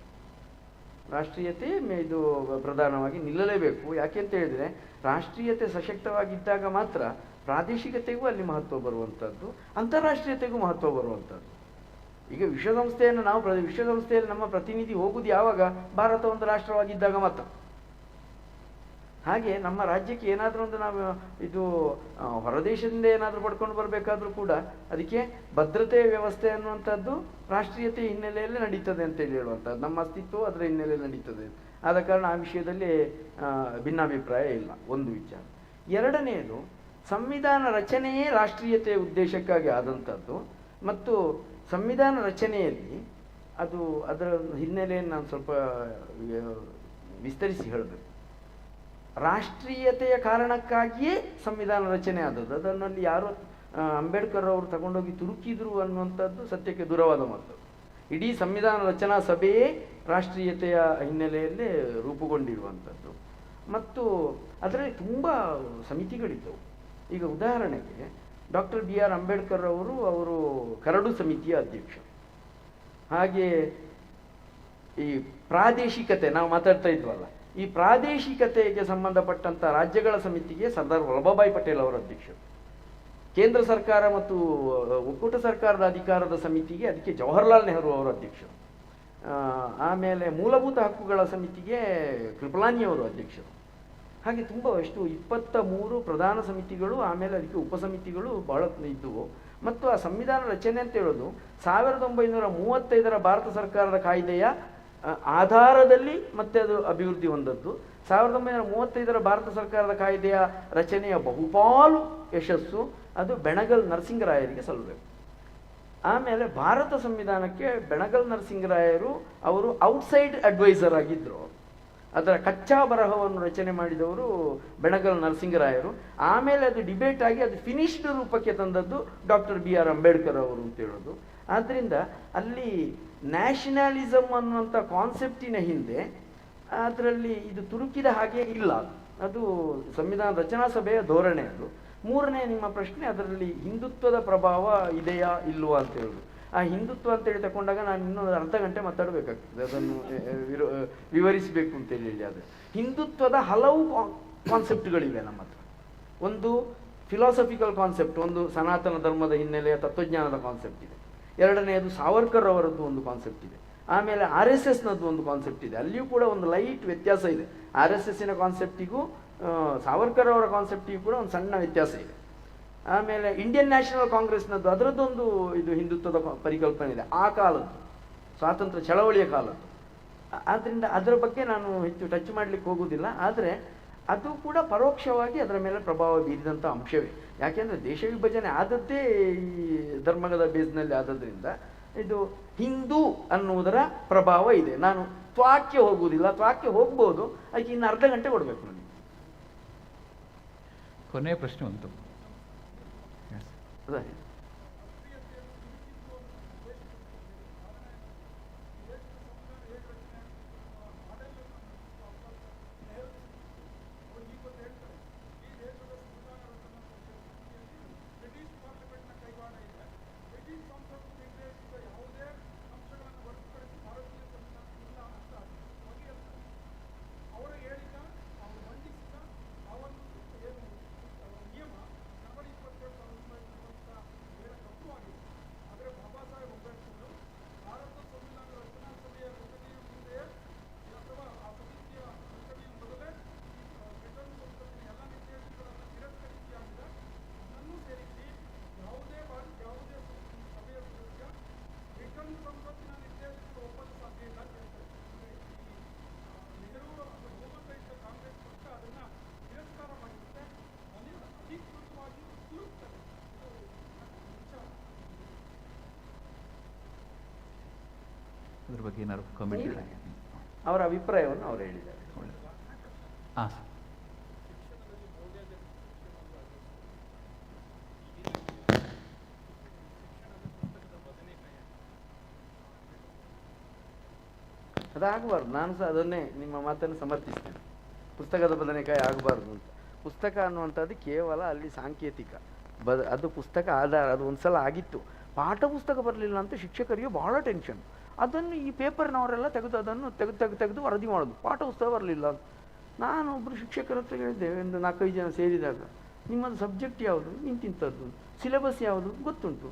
ರಾಷ್ಟ್ರೀಯತೆ ಇದು ಪ್ರಧಾನವಾಗಿ ನಿಲ್ಲಲೇಬೇಕು. ಯಾಕೆ ಅಂತ ಹೇಳಿದರೆ ರಾಷ್ಟ್ರೀಯತೆ ಸಶಕ್ತವಾಗಿದ್ದಾಗ ಮಾತ್ರ ಪ್ರಾದೇಶಿಕತೆಗೂ ಅಲ್ಲಿ ಮಹತ್ವ ಬರುವಂಥದ್ದು, ಅಂತಾರಾಷ್ಟ್ರೀಯತೆಗೂ ಮಹತ್ವ ಬರುವಂಥದ್ದು. ಈಗ ವಿಶ್ವಸಂಸ್ಥೆಯನ್ನು ನಾವು ವಿಶ್ವಸಂಸ್ಥೆಯಲ್ಲಿ ನಮ್ಮ ಪ್ರತಿನಿಧಿ ಹೋಗುವುದು ಯಾವಾಗ? ಭಾರತ ಒಂದು ರಾಷ್ಟ್ರವಾಗಿದ್ದಾಗ ಮಾತ್ರ. ಹಾಗೆ ನಮ್ಮ ರಾಜ್ಯಕ್ಕೆ ಏನಾದರೂ ಒಂದು ನಾವು ಇದು ಹೊರದೇಶದಿಂದ ಏನಾದರೂ ಪಡ್ಕೊಂಡು ಬರಬೇಕಾದ್ರೂ ಕೂಡ ಅದಕ್ಕೆ ಭದ್ರತೆಯ ವ್ಯವಸ್ಥೆ ಅನ್ನುವಂಥದ್ದು ರಾಷ್ಟ್ರೀಯತೆ ಹಿನ್ನೆಲೆಯಲ್ಲಿ ನಡೀತದೆ ಅಂತೇಳಿ ಹೇಳುವಂಥದ್ದು. ನಮ್ಮ ಅಸ್ತಿತ್ವ ಅದರ ಹಿನ್ನೆಲೆಯಲ್ಲಿ ನಡೀತದೆ. ಆದ ಕಾರಣ ಆ ವಿಷಯದಲ್ಲಿ ಭಿನ್ನಾಭಿಪ್ರಾಯ ಇಲ್ಲ, ಒಂದು ವಿಚಾರ. ಎರಡನೆಯದು, ಸಂವಿಧಾನ ರಚನೆಯೇ ರಾಷ್ಟ್ರೀಯತೆಯ ಉದ್ದೇಶಕ್ಕಾಗಿ ಆದಂಥದ್ದು ಮತ್ತು ಸಂವಿಧಾನ ರಚನೆಯಲ್ಲಿ ಅದರ ಹಿನ್ನೆಲೆಯನ್ನು ನಾನು ಸ್ವಲ್ಪ ವಿಸ್ತರಿಸಿ ಹೇಳಬೇಕು. ರಾಷ್ಟ್ರೀಯತೆಯ ಕಾರಣಕ್ಕಾಗಿಯೇ ಸಂವಿಧಾನ ರಚನೆ ಆದದ್ದು. ಅದನ್ನಲ್ಲಿ ಯಾರೋ ಅಂಬೇಡ್ಕರ್ ಅವರು ತಗೊಂಡೋಗಿ ತುರುಕಿದ್ರು ಅನ್ನುವಂಥದ್ದು ಸತ್ಯಕ್ಕೆ ದೂರವಾದ ಮಾತು. ಇಡೀ ಸಂವಿಧಾನ ರಚನಾ ಸಭೆಯೇ ರಾಷ್ಟ್ರೀಯತೆಯ ಹಿನ್ನೆಲೆಯಲ್ಲೇ ರೂಪುಗೊಂಡಿರುವಂಥದ್ದು. ಮತ್ತು ಅದರಲ್ಲಿ ತುಂಬ ಸಮಿತಿಗಳಿದ್ದವು. ಈಗ ಉದಾಹರಣೆಗೆ ಡಾಕ್ಟರ್ BR ಅಂಬೇಡ್ಕರ್ ಅವರು ಕರಡು ಸಮಿತಿಯ ಅಧ್ಯಕ್ಷ. ಹಾಗೆ ಈ ಪ್ರಾದೇಶಿಕತೆ ನಾವು ಮಾತಾಡ್ತಾ ಇದ್ವಲ್ಲ, ಈ ಪ್ರಾದೇಶಿಕತೆಗೆ ಸಂಬಂಧಪಟ್ಟಂಥ ರಾಜ್ಯಗಳ ಸಮಿತಿಗೆ ಸರ್ದಾರ್ ವಲ್ಲಭಭಾಯಿ ಪಟೇಲ್ ಅವರ ಅಧ್ಯಕ್ಷರು. ಕೇಂದ್ರ ಸರ್ಕಾರ ಮತ್ತು ಒಕ್ಕೂಟ ಸರ್ಕಾರದ ಅಧಿಕಾರದ ಸಮಿತಿಗೆ ಅದಕ್ಕೆ ಜವಾಹರ್ಲಾಲ್ ನೆಹರು ಅವರ ಅಧ್ಯಕ್ಷರು. ಆಮೇಲೆ ಮೂಲಭೂತ ಹಕ್ಕುಗಳ ಸಮಿತಿಗೆ ಕೃಪಲಾನಿ ಅವರು ಅಧ್ಯಕ್ಷರು. ಹಾಗೆ ತುಂಬ 23 ಪ್ರಧಾನ ಸಮಿತಿಗಳು, ಆಮೇಲೆ ಅದಕ್ಕೆ ಉಪಸಮಿತಿಗಳು ಬಹಳ ಇದ್ದವು. ಮತ್ತು ಆ ಸಂವಿಧಾನ ರಚನೆ ಅಂತ ಹೇಳೋದು 1935 ಭಾರತ ಸರ್ಕಾರದ ಕಾಯ್ದೆಯ ಆಧಾರದಲ್ಲಿ ಮತ್ತೆ ಅದು ಅಭಿವೃದ್ಧಿ ಹೊಂದದ್ದು. 1935 ಭಾರತ ಸರ್ಕಾರದ ಕಾಯ್ದೆಯ ರಚನೆಯ ಬಹುಪಾಲು ಯಶಸ್ಸು ಅದು ಬೆಣಗಲ್ ನರಸಿಂಗರಾಯರಿಗೆ ಸಲ್ಲಬೇಕು. ಆಮೇಲೆ ಭಾರತ ಸಂವಿಧಾನಕ್ಕೆ ಬೆಣಗಲ್ ನರಸಿಂಗರಾಯರು ಅವರು ಔಟ್ಸೈಡ್ ಅಡ್ವೈಸರ್ ಆಗಿದ್ದರು. ಅದರ ಕಚ್ಚಾ ಬರಹವನ್ನು ರಚನೆ ಮಾಡಿದವರು ಬೆಣಗಲ್ ನರಸಿಂಗರಾಯರು. ಆಮೇಲೆ ಅದು ಡಿಬೇಟ್ ಆಗಿ ಅದು ಫಿನಿಶ್ಡ್ ರೂಪಕ್ಕೆ ತಂದದ್ದು ಡಾಕ್ಟರ್ BR ಅಂಬೇಡ್ಕರ್ ಅವರು ಅಂತ ಹೇಳೋದು. ಆದ್ದರಿಂದ ಅಲ್ಲಿ ನ್ಯಾಷನಲಿಸಮ್ ಅನ್ನುವಂಥ ಕಾನ್ಸೆಪ್ಟಿನ ಹಿಂದೆ ಅದರಲ್ಲಿ ಇದು ತುರುಕಿದ ಹಾಗೆ ಇಲ್ಲ. ಅದು ಸಂವಿಧಾನ ರಚನಾ ಸಭೆಯ ಧೋರಣೆ. ಅದು ಮೂರನೇ ನಿಮ್ಮ ಪ್ರಶ್ನೆ, ಅದರಲ್ಲಿ ಹಿಂದುತ್ವದ ಪ್ರಭಾವ ಇದೆಯಾ ಇಲ್ವಾ ಅಂತ ಹೇಳೋದು. ಆ ಹಿಂದುತ್ವ ಅಂತೇಳಿ ತಗೊಂಡಾಗ ನಾನು ಇನ್ನೊಂದು ಅರ್ಧ ಗಂಟೆ ಮಾತಾಡಬೇಕಾಗ್ತದೆ, ಅದನ್ನು ವಿವರಿಸಬೇಕು ಅಂತೇಳಿ ಹೇಳಿ. ಆದರೆ ಹಿಂದುತ್ವದ ಹಲವು ಕಾನ್ಸೆಪ್ಟ್ಗಳಿವೆ ನಮ್ಮ ಹತ್ರ. ಒಂದು ಫಿಲಾಸಫಿಕಲ್ ಕಾನ್ಸೆಪ್ಟ್, ಒಂದು ಸನಾತನ ಧರ್ಮದ ಹಿನ್ನೆಲೆಯ ತತ್ವಜ್ಞಾನದ ಕಾನ್ಸೆಪ್ಟ್ ಇದೆ. ಎರಡನೆಯದು ಸಾವರ್ಕರ್ ಅವರದ್ದು ಒಂದು ಕಾನ್ಸೆಪ್ಟ್ ಇದೆ. ಆಮೇಲೆ RSSನದ್ದು ಒಂದು ಕಾನ್ಸೆಪ್ಟ್ ಇದೆ. ಅಲ್ಲಿಯೂ ಕೂಡ ಒಂದು ಲೈಟ್ ವ್ಯತ್ಯಾಸ ಇದೆ. RSSನ ಕಾನ್ಸೆಪ್ಟಿಗೂ ಸಾವರ್ಕರ್ ಅವರ ಕಾನ್ಸೆಪ್ಟಿಗೂ ಕೂಡ ಒಂದು ಸಣ್ಣ ವ್ಯತ್ಯಾಸ ಇದೆ. ಆಮೇಲೆ ಇಂಡಿಯನ್ ನ್ಯಾಷನಲ್ ಕಾಂಗ್ರೆಸ್ನದ್ದು ಅದರದ್ದೊಂದು ಇದು ಹಿಂದುತ್ವದ ಪರಿಕಲ್ಪನೆ ಇದೆ, ಆ ಕಾಲದ್ದು ಸ್ವಾತಂತ್ರ್ಯ ಚಳವಳಿಯ ಕಾಲದ್ದು. ಆದ್ದರಿಂದ ಅದರ ಬಗ್ಗೆ ನಾನು ಹೆಚ್ಚು ಟಚ್ ಮಾಡಲಿಕ್ಕೆ ಹೋಗುವುದಿಲ್ಲ. ಆದರೆ ಅದು ಕೂಡ ಪರೋಕ್ಷವಾಗಿ ಅದರ ಮೇಲೆ ಪ್ರಭಾವ ಬೀರಿದಂಥ ಅಂಶವೇ. ಯಾಕೆಂದರೆ ದೇಶ ವಿಭಜನೆ ಆದದ್ದೇ ಈ ಧರ್ಮದ ಬೇಸ್ನಲ್ಲಿ ಆದದ್ರಿಂದ ಇದು ಹಿಂದೂ ಅನ್ನುವುದರ ಪ್ರಭಾವ ಇದೆ. ನಾನು ತ್ವಾಕ್ಕೆ ಹೋಗುವುದಿಲ್ಲ, ತ್ವಾಕ್ಕೆ ಹೋಗ್ಬೋದು, ಅದಕ್ಕೆ ಇನ್ನು ಅರ್ಧ ಗಂಟೆ ಕೊಡಬೇಕು ನನಗೆ. ಕೊನೆಯ ಪ್ರಶ್ನೆ ಉಂಟು. ಅದೇ ಅದ್ರ ಬಗ್ಗೆ ಏನಾದ್ರು ಕಮೆಂಟ್ ಇದೆ? ಅವರ ಅಭಿಪ್ರಾಯವನ್ನು ಅವರು ಹೇಳಿದ್ದಾರೆ. ಹಾಂ ಸರ್. ಅದಾಗಬಾರ್ದು. ನಾನು ಸಹ ಅದನ್ನೇ ನಿಮ್ಮ ಮಾತನ್ನು ಸಮರ್ಥಿಸ್ತೇನೆ. ಪುಸ್ತಕದ ಬದನೆಕಾಯಿ ಆಗಬಾರ್ದು ಅಂತ. ಪುಸ್ತಕ ಅನ್ನುವಂಥದ್ದು ಕೇವಲ ಅಲ್ಲಿ ಸಾಂಕೇತಿಕ, ಅದು ಪುಸ್ತಕ ಆಧಾರ. ಅದು ಒಂದು ಸಲ ಆಗಿತ್ತು, ಪಾಠ ಪುಸ್ತಕ ಬರಲಿಲ್ಲ ಅಂತ ಶಿಕ್ಷಕರಿಗೆ ಬಹಳ ಟೆನ್ಷನ್. ಅದನ್ನು ಈ ಪೇಪರ್ನವರೆಲ್ಲ ತೆಗೆದು ಅದನ್ನು ತೆಗೆದು ವರದಿ ಮಾಡೋದು, ಪಾಠ ಪುಸ್ತಕ ಬರಲಿಲ್ಲ ಅಂತ. ನಾನು ಒಬ್ಬರು ಶಿಕ್ಷಕರ ಹತ್ರ ಹೇಳಿದ್ದೆ, ಒಂದು 4-5 ಜನ ಸೇರಿದಾಗ, ನಿಮ್ಮದು ಸಬ್ಜೆಕ್ಟ್ ಯಾವುದು? ಇಂತಿಂಥದ್ದು. ಸಿಲೆಬಸ್ ಯಾವುದು? ಗೊತ್ತುಂಟು.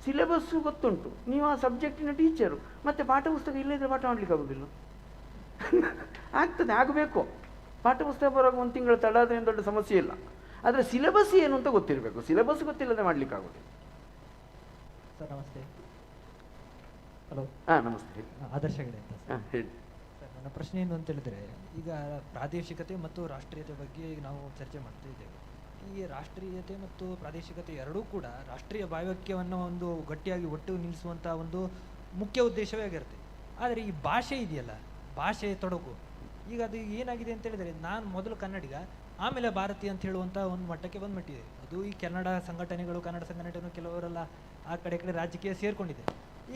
ಸಿಲೆಬಸ್ಸು ಗೊತ್ತುಂಟು, ನೀವು ಆ ಸಬ್ಜೆಕ್ಟಿನ ಟೀಚರು, ಮತ್ತು ಪಾಠ ಪುಸ್ತಕ ಇಲ್ಲದಿದ್ದರೆ ಪಾಠ ಮಾಡಲಿಕ್ಕೆ ಆಗೋದಿಲ್ಲ. ಆಗ್ತದೆ, ಆಗಬೇಕು. ಪಾಠ ಪುಸ್ತಕ ಬರೋವಾಗ 1 ತಿಂಗಳು ತಡ ಆದರೆ ಏನು ದೊಡ್ಡ ಸಮಸ್ಯೆ ಇಲ್ಲ. ಆದರೆ ಸಿಲೆಬಸ್ ಏನು ಅಂತ ಗೊತ್ತಿರಬೇಕು. ಸಿಲೆಬಸ್ ಗೊತ್ತಿಲ್ಲದೆ ಮಾಡಲಿಕ್ಕೆ ಆಗೋದಿಲ್ಲ. ಸರ್ ನಮಸ್ತೆ. ಹಲೋ. ಹಾಂ ನಮಸ್ತೆ. ಆದರ್ಶ ಹೆಗಡೆ ಅಂತ ಸರ್. ಹಾಂ ಹೇಳಿ ಸರ್, ನನ್ನ ಪ್ರಶ್ನೆ ಏನು ಅಂತ ಹೇಳಿದ್ರೆ, ಈಗ ಪ್ರಾದೇಶಿಕತೆ ಮತ್ತು ರಾಷ್ಟ್ರೀಯತೆ ಬಗ್ಗೆ ಈಗ ನಾವು ಚರ್ಚೆ ಮಾಡ್ತಾ ಇದ್ದೇವೆ. ಈ ರಾಷ್ಟ್ರೀಯತೆ ಮತ್ತು ಪ್ರಾದೇಶಿಕತೆ ಎರಡೂ ಕೂಡ ರಾಷ್ಟ್ರೀಯ ಭಾವೈಕ್ಯವನ್ನು ಒಂದು ಗಟ್ಟಿಯಾಗಿ ಒಟ್ಟು ನಿಲ್ಲಿಸುವಂಥ ಒಂದು ಮುಖ್ಯ ಉದ್ದೇಶವೇ ಆಗಿರುತ್ತೆ. ಆದರೆ ಈ ಭಾಷೆ ಇದೆಯಲ್ಲ, ಭಾಷೆ ತೊಡಕು, ಈಗ ಅದು ಏನಾಗಿದೆ ಅಂತ ಹೇಳಿದರೆ, ನಾನು ಮೊದಲು ಕನ್ನಡಿಗ, ಆಮೇಲೆ ಭಾರತೀಯ ಅಂತ ಹೇಳುವಂಥ ಒಂದು ಮಟ್ಟಕ್ಕೆ ಬಂದುಬಿಟ್ಟಿದೆ. ಅದು ಈ ಕನ್ನಡ ಸಂಘಟನೆಗಳು, ಕನ್ನಡ ಸಂಘಟನೆ ಕೆಲವರೆಲ್ಲ ಆ ಕಡೆ ರಾಜಕೀಯ ಸೇರಿಕೊಂಡಿದೆ.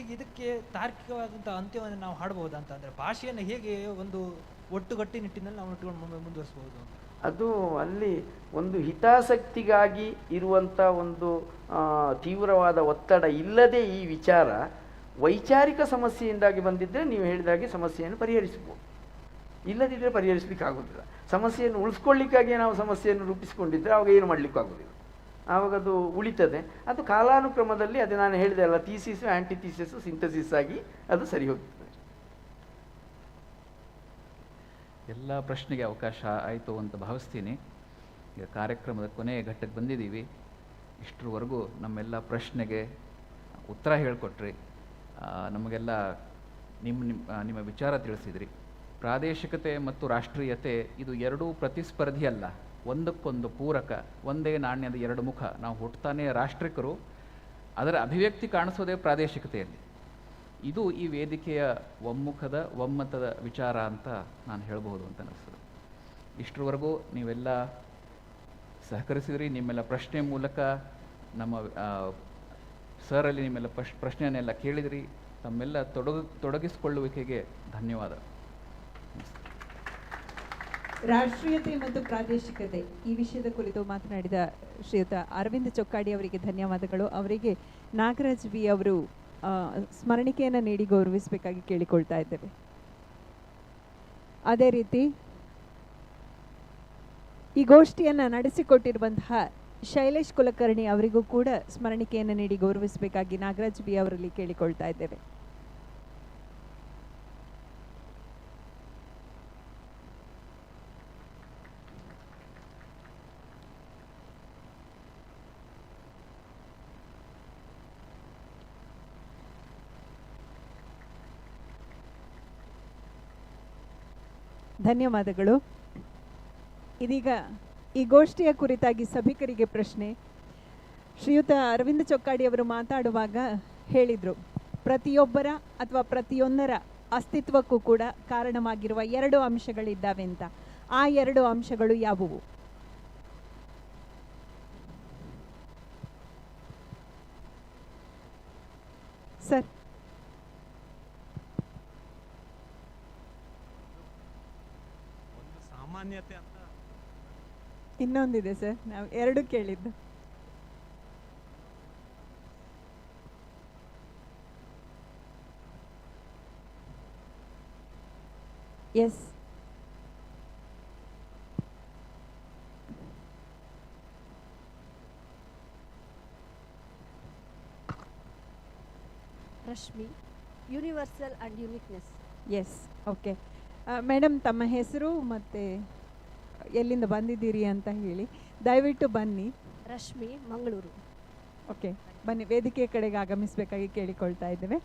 ಈಗ ಇದಕ್ಕೆ ತಾರ್ಕಿಕವಾದಂಥ ಅಂತ್ಯವನ್ನು ನಾವು ಹಾಡ್ಬೋದಾ ಅಂತ ಅಂದರೆ, ಭಾಷೆಯನ್ನು ಹೇಗೆ ಒಂದು ಒಟ್ಟುಗಟ್ಟಿ ನಿಟ್ಟಿನಲ್ಲಿ ನಾವು ಇಟ್ಕೊಂಡು ಮುಂದುವರಿಸ್ಬೋದು ಅಂತ. ಅದು ಅಲ್ಲಿ ಒಂದು ಹಿತಾಸಕ್ತಿಗಾಗಿ ಇರುವಂಥ ಒಂದು ತೀವ್ರವಾದ ಒತ್ತಡ ಇಲ್ಲದೆ ಈ ವಿಚಾರ ವೈಚಾರಿಕ ಸಮಸ್ಯೆಯಿಂದಾಗಿ ಬಂದಿದ್ದರೆ ನೀವು ಹೇಳಿದಾಗೆ ಸಮಸ್ಯೆಯನ್ನು ಪರಿಹರಿಸ್ಬೋದು. ಇಲ್ಲದಿದ್ದರೆ ಪರಿಹರಿಸಲಿಕ್ಕಾಗೋದಿಲ್ಲ. ಸಮಸ್ಯೆಯನ್ನು ಉಳಿಸ್ಕೊಳ್ಳಿಕ್ಕಾಗಿ ನಾವು ಸಮಸ್ಯೆಯನ್ನು ರೂಪಿಸಿಕೊಂಡಿದ್ದರೆ ಆವಾಗ ಏನು ಮಾಡಲಿಕ್ಕಾಗೋದಿಲ್ಲ, ಆವಾಗ ಅದು ಉಳಿತದೆ. ಅದು ಕಾಲಾನುಕ್ರಮದಲ್ಲಿ, ಅದು ನಾನು ಹೇಳಿದೆ ಅಲ್ಲ, ಥೀಸಿಸು ಆ್ಯಂಟಿಥೀಸಿಸು ಸಿಂಥಸಿಸ್ ಆಗಿ ಅದು ಸರಿ ಹೋಗ್ತದೆ. ಎಲ್ಲ ಪ್ರಶ್ನೆಗೆ ಅವಕಾಶ ಆಯಿತು ಅಂತ ಭಾವಿಸ್ತೀನಿ. ಈಗ ಕಾರ್ಯಕ್ರಮದ ಕೊನೆಯ ಘಟ್ಟಕ್ಕೆ ಬಂದಿದ್ದೀವಿ. ಇಷ್ಟರವರೆಗೂ ನಮ್ಮೆಲ್ಲ ಪ್ರಶ್ನೆಗೆ ಉತ್ತರ ಹೇಳಿಕೊಟ್ರಿ, ನಮಗೆಲ್ಲ ನಿಮ್ಮ ವಿಚಾರ ತಿಳಿಸಿದ್ರಿ. ಪ್ರಾದೇಶಿಕತೆ ಮತ್ತು ರಾಷ್ಟ್ರೀಯತೆ ಇದು ಎರಡೂ ಪ್ರತಿಸ್ಪರ್ಧಿ ಅಲ್ಲ, ಒಂದಕ್ಕೊಂದು ಪೂರಕ, ಒಂದೇ ನಾಣ್ಯದ ಎರಡು ಮುಖ. ನಾವು ಹುಟ್ಟುತ್ತಾನೆ ರಾಷ್ಟ್ರಿಕರು, ಅದರ ಅಭಿವ್ಯಕ್ತಿ ಕಾಣಿಸೋದೇ ಪ್ರಾದೇಶಿಕತೆಯಲ್ಲಿ. ಇದು ಈ ವೇದಿಕೆಯ ಒಮ್ಮತದ ವಿಚಾರ ಅಂತ ನಾನು ಹೇಳ್ಬೋದು ಅಂತ ಅನಿಸ್ತದೆ. ಇಷ್ಟರವರೆಗೂ ನೀವೆಲ್ಲ ಸಹಕರಿಸಿದ್ರಿ. ನಿಮ್ಮೆಲ್ಲ ಪ್ರಶ್ನೆ ಮೂಲಕ ನಮ್ಮ ಸರಲ್ಲಿ ನಿಮ್ಮೆಲ್ಲ ಪ್ರಶ್ನೆಯನ್ನೆಲ್ಲ ಕೇಳಿದ್ರಿ. ತಮ್ಮೆಲ್ಲ ತೊಡಗಿಸಿಕೊಳ್ಳುವಿಕೆಗೆ ಧನ್ಯವಾದ. ರಾಷ್ಟ್ರೀಯತೆ ಮತ್ತು ಪ್ರಾದೇಶಿಕತೆ ಈ ವಿಷಯದ ಕುರಿತು ಮಾತನಾಡಿದ ಶ್ರೀಯುತ ಅರವಿಂದ್ ಚೊಕ್ಕಾಡಿ ಅವರಿಗೆ ಧನ್ಯವಾದಗಳು. ಅವರಿಗೆ ನಾಗರಾಜ್ ಬಿ ಅವರು ಸ್ಮರಣಿಕೆಯನ್ನು ನೀಡಿ ಗೌರವಿಸಬೇಕಾಗಿ ಕೇಳಿಕೊಳ್ತಾ ಇದ್ದೇವೆ. ಅದೇ ರೀತಿ ಈ ಗೋಷ್ಠಿಯನ್ನು ನಡೆಸಿಕೊಟ್ಟಿರುವಂತಹ ಶೈಲೇಶ್ ಕುಲಕರ್ಣಿ ಅವರಿಗೂ ಕೂಡ ಸ್ಮರಣಿಕೆಯನ್ನು ನೀಡಿ ಗೌರವಿಸಬೇಕಾಗಿ ನಾಗರಾಜ್ ಬಿ ಅವರಲ್ಲಿ ಕೇಳಿಕೊಳ್ತಾ ಇದ್ದೇವೆ. ಧನ್ಯವಾದಗಳು. ಇದೀಗ ಈ ಗೋಷ್ಠಿಯ ಕುರಿತಾಗಿ ಸಭಿಕರಿಗೆ ಪ್ರಶ್ನೆ. ಶ್ರೀಯುತ ಅರವಿಂದ್ ಚೊಕ್ಕಾಡಿ ಅವರು ಮಾತಾಡುವಾಗ ಹೇಳಿದರು, ಪ್ರತಿಯೊಬ್ಬರ ಅಥವಾ ಪ್ರತಿಯೊಂದರ ಅಸ್ತಿತ್ವಕ್ಕೂ ಕೂಡ ಕಾರಣವಾಗಿರುವ 2 ಅಂಶಗಳಿದ್ದಾವೆ ಅಂತ. ಆ 2 ಅಂಶಗಳು ಯಾವುವು? ಸರ್, ಸಾಮಾನ್ಯತೆ ಅಂತ ಇನ್ನೊಂದಿದೆ ಸರ್, ನಾವು 2 ಕೇಳಿದ್ದು. Yes, Rashmi, universal and uniqueness. Yes, okay madam, ತಮ್ಮ ಹೆಸರು ಮತ್ತು ಎಲ್ಲಿಂದ ಬಂದಿದ್ದೀರಿ ಅಂತ ಹೇಳಿ ದಯವಿಟ್ಟು ಬನ್ನಿ. ರಶ್ಮಿ, ಮಂಗಳೂರು. ಓಕೆ, ಬನ್ನಿ, ವೇದಿಕೆ ಕಡೆಗೆ ಆಗಮಿಸಬೇಕಾಗಿ ಕೇಳಿಕೊಳ್ತಾ ಇದ್ದೇವೆ.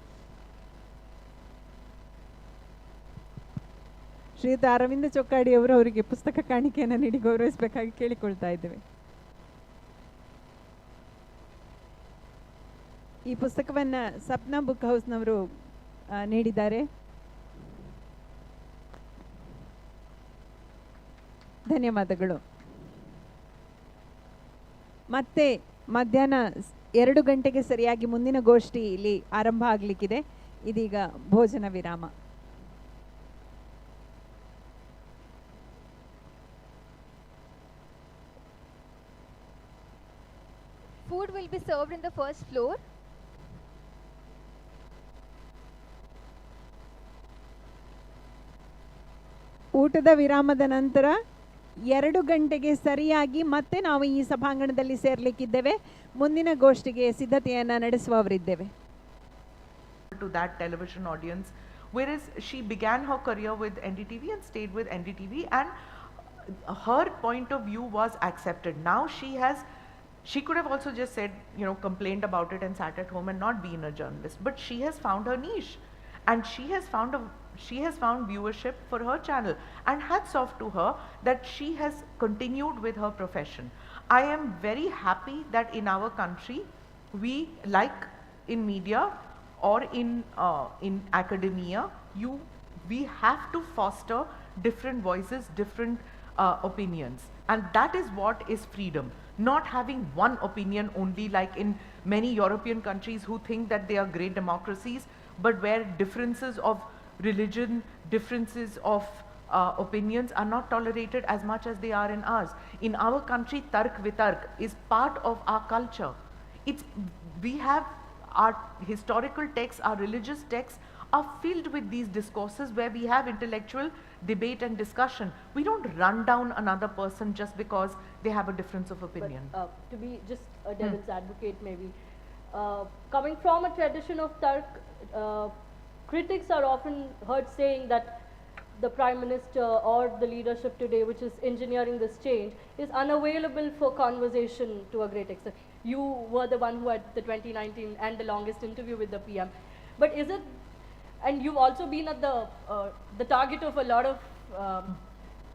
ಶ್ರೀಯುತ ಅರವಿಂದ ಚೊಕ್ಕಾಡಿ ಅವರು ಅವರಿಗೆ ಪುಸ್ತಕ ಕಾಣಿಕೆಯನ್ನು ನೀಡಿ ಗೌರವಿಸಬೇಕಾಗಿ ಕೇಳಿಕೊಳ್ತಾ ಇದ್ದೇವೆ. ಈ ಪುಸ್ತಕವನ್ನು ಸಪ್ನಾ ಬುಕ್ ಹೌಸ್ನವರು ನೀಡಿದ್ದಾರೆ. ಧನ್ಯವಾದಗಳು. ಮತ್ತೆ ಮಧ್ಯಾಹ್ನ 2 ಗಂಟೆಗೆ ಸರಿಯಾಗಿ ಮುಂದಿನ ಗೋಷ್ಠಿ ಇಲ್ಲಿ ಆರಂಭ ಆಗಲಿಕ್ಕಿದೆ. ಇದೀಗ ಭೋಜನ ವಿರಾಮ. Food will be served in the first floor. ಊಟದ ವಿರಾಮದ ನಂತರ 2 ಗಂಟೆಗೆ ಸರಿಯಾಗಿ ಮತ್ತೆ ನಾವು ಈ ಸಭಾಂಗಣದಲ್ಲಿ ಸೇರ್ಲಿಕ್ಕಿದ್ದೇವೆ. ಮುಂದಿನ ಗೋಷ್ಠಿಗೆ ಸಿದ್ಧತೆಯನ್ನು ನಡೆಸುವವರಿದ್ದೇವೆ. To that television audience, whereas she began her career with NDTV and stayed with NDTV, and her point of view was accepted. Now she could have also just said, complained about it and sat at home and not been a journalist, but she has found her niche, and she has found viewership for her channel, and hats off to her that she has continued with her profession. I am very happy that in our country, we, like in media or in academia, we have to foster different voices, different opinions, and that is what is freedom. Not having one opinion only, like in many European countries who think that they are great democracies, but where differences of religion, differences of opinions are not tolerated as much as they are in ours. In our country, tark vitark is part of our culture. We have our historical texts, our religious texts are filled with these discourses where we have intellectual debate and discussion. We don't run down another person just because they have a difference of opinion. But, to be just a devil's advocate maybe, coming from a tradition of Tark, critics are often heard saying that the Prime Minister or the leadership today, which is engineering this change, is unavailable for conversation to a great extent. You were the one who had the 2019 and the longest interview with the PM. But is it, and you've also been at the target of a lot of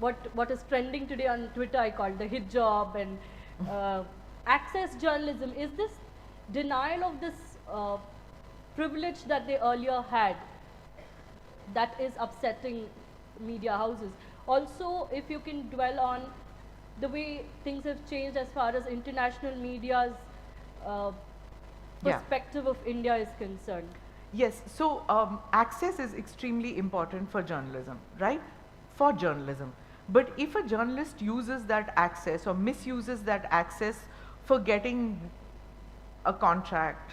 what is trending today on Twitter, I call it the hijab and access journalism. Is this denial of this privilege that they earlier had that is upsetting media houses? Also, if you can dwell on the way things have changed as far as international media's perspective of India is concerned. Yes, so access is extremely important for journalism, right? For journalism. But if a journalist uses that access or misuses that access for getting a contract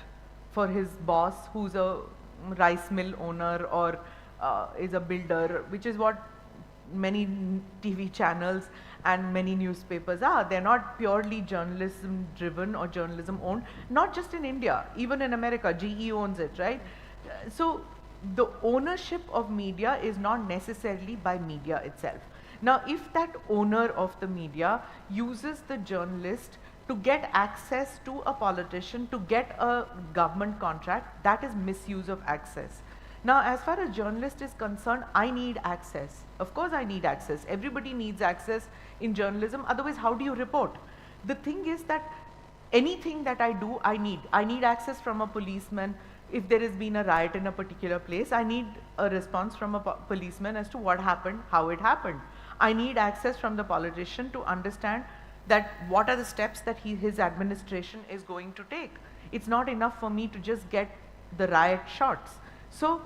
for his boss, who's a rice mill owner or is a builder, which is what many TV channels and many newspapers are. They're not purely journalism driven or journalism owned, not just in India, even in America, GE owns it, right? So the ownership of media is not necessarily by media itself. Now, if that owner of the media uses the journalist to get access to a politician, to get a government contract, that is misuse of access. Now, as far as journalist is concerned, I need access. Of course I need access. Everybody needs access in journalism, otherwise how do you report? The thing is that anything that I do, I need access from a policeman. If there has been a riot in a particular place, I need a response from a policeman as to what happened, how it happened. I need access from the politician to understand that what are the steps that his administration is going to take. It's not enough for me to just get the riot shots. So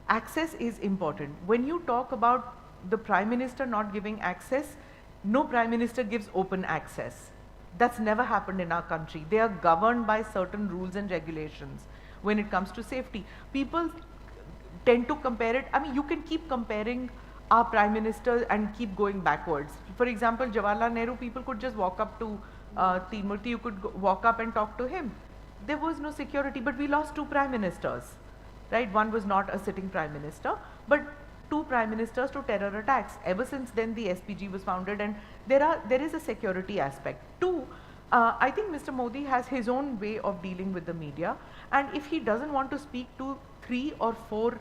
access is important. When you talk about the Prime Minister not giving access, no Prime Minister gives open access. That's never happened in our country. They are governed by certain rules and regulations when it comes to safety. People tend to compare it. I mean, you can keep comparing our Prime Minister and keep going backwards. For example, Jawaharlal Nehru, people could just walk up to Tirumurti, you could walk up and talk to him. There was no security, but we lost 2 Prime Ministers, right? One was not a sitting Prime Minister, but 2 Prime Ministers to terror attacks. Ever since then, the SPG was founded, and there is a security aspect. 2, I think Mr. Modi has his own way of dealing with the media, and if he doesn't want to speak to 3 or 4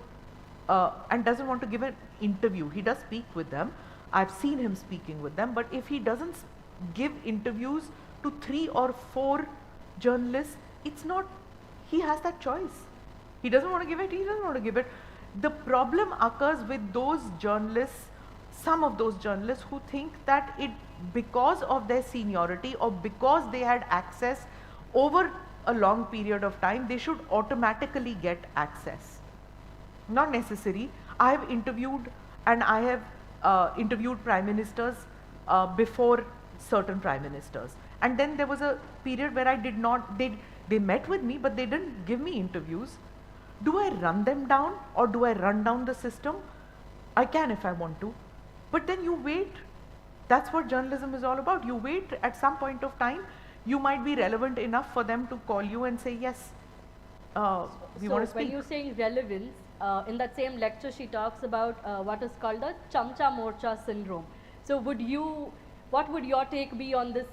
and doesn't want to give an interview, he does speak with them. I've seen him speaking with them, but if he doesn't give interviews to 3 or 4 journalists, it's not, he has that choice. He doesn't want to give it, he doesn't want to give it. The problem occurs with those journalists, some of those journalists who think that it, because of their seniority or because they had access over a long period of time, they should automatically get access. Not necessary. I have interviewed and I have interviewed prime ministers before certain prime ministers. And then there was a period where I did not, they met with me but they didn't give me interviews. Do I run them down or do I run down the system? I can if I want to. But then you wait. That's what journalism is all about. You wait, at some point of time, you might be relevant enough for them to call you and say, yes, we want to speak. When you're saying relevance, in that same lecture she talks about what is called the Chamcha Morcha syndrome. So what would your take be on this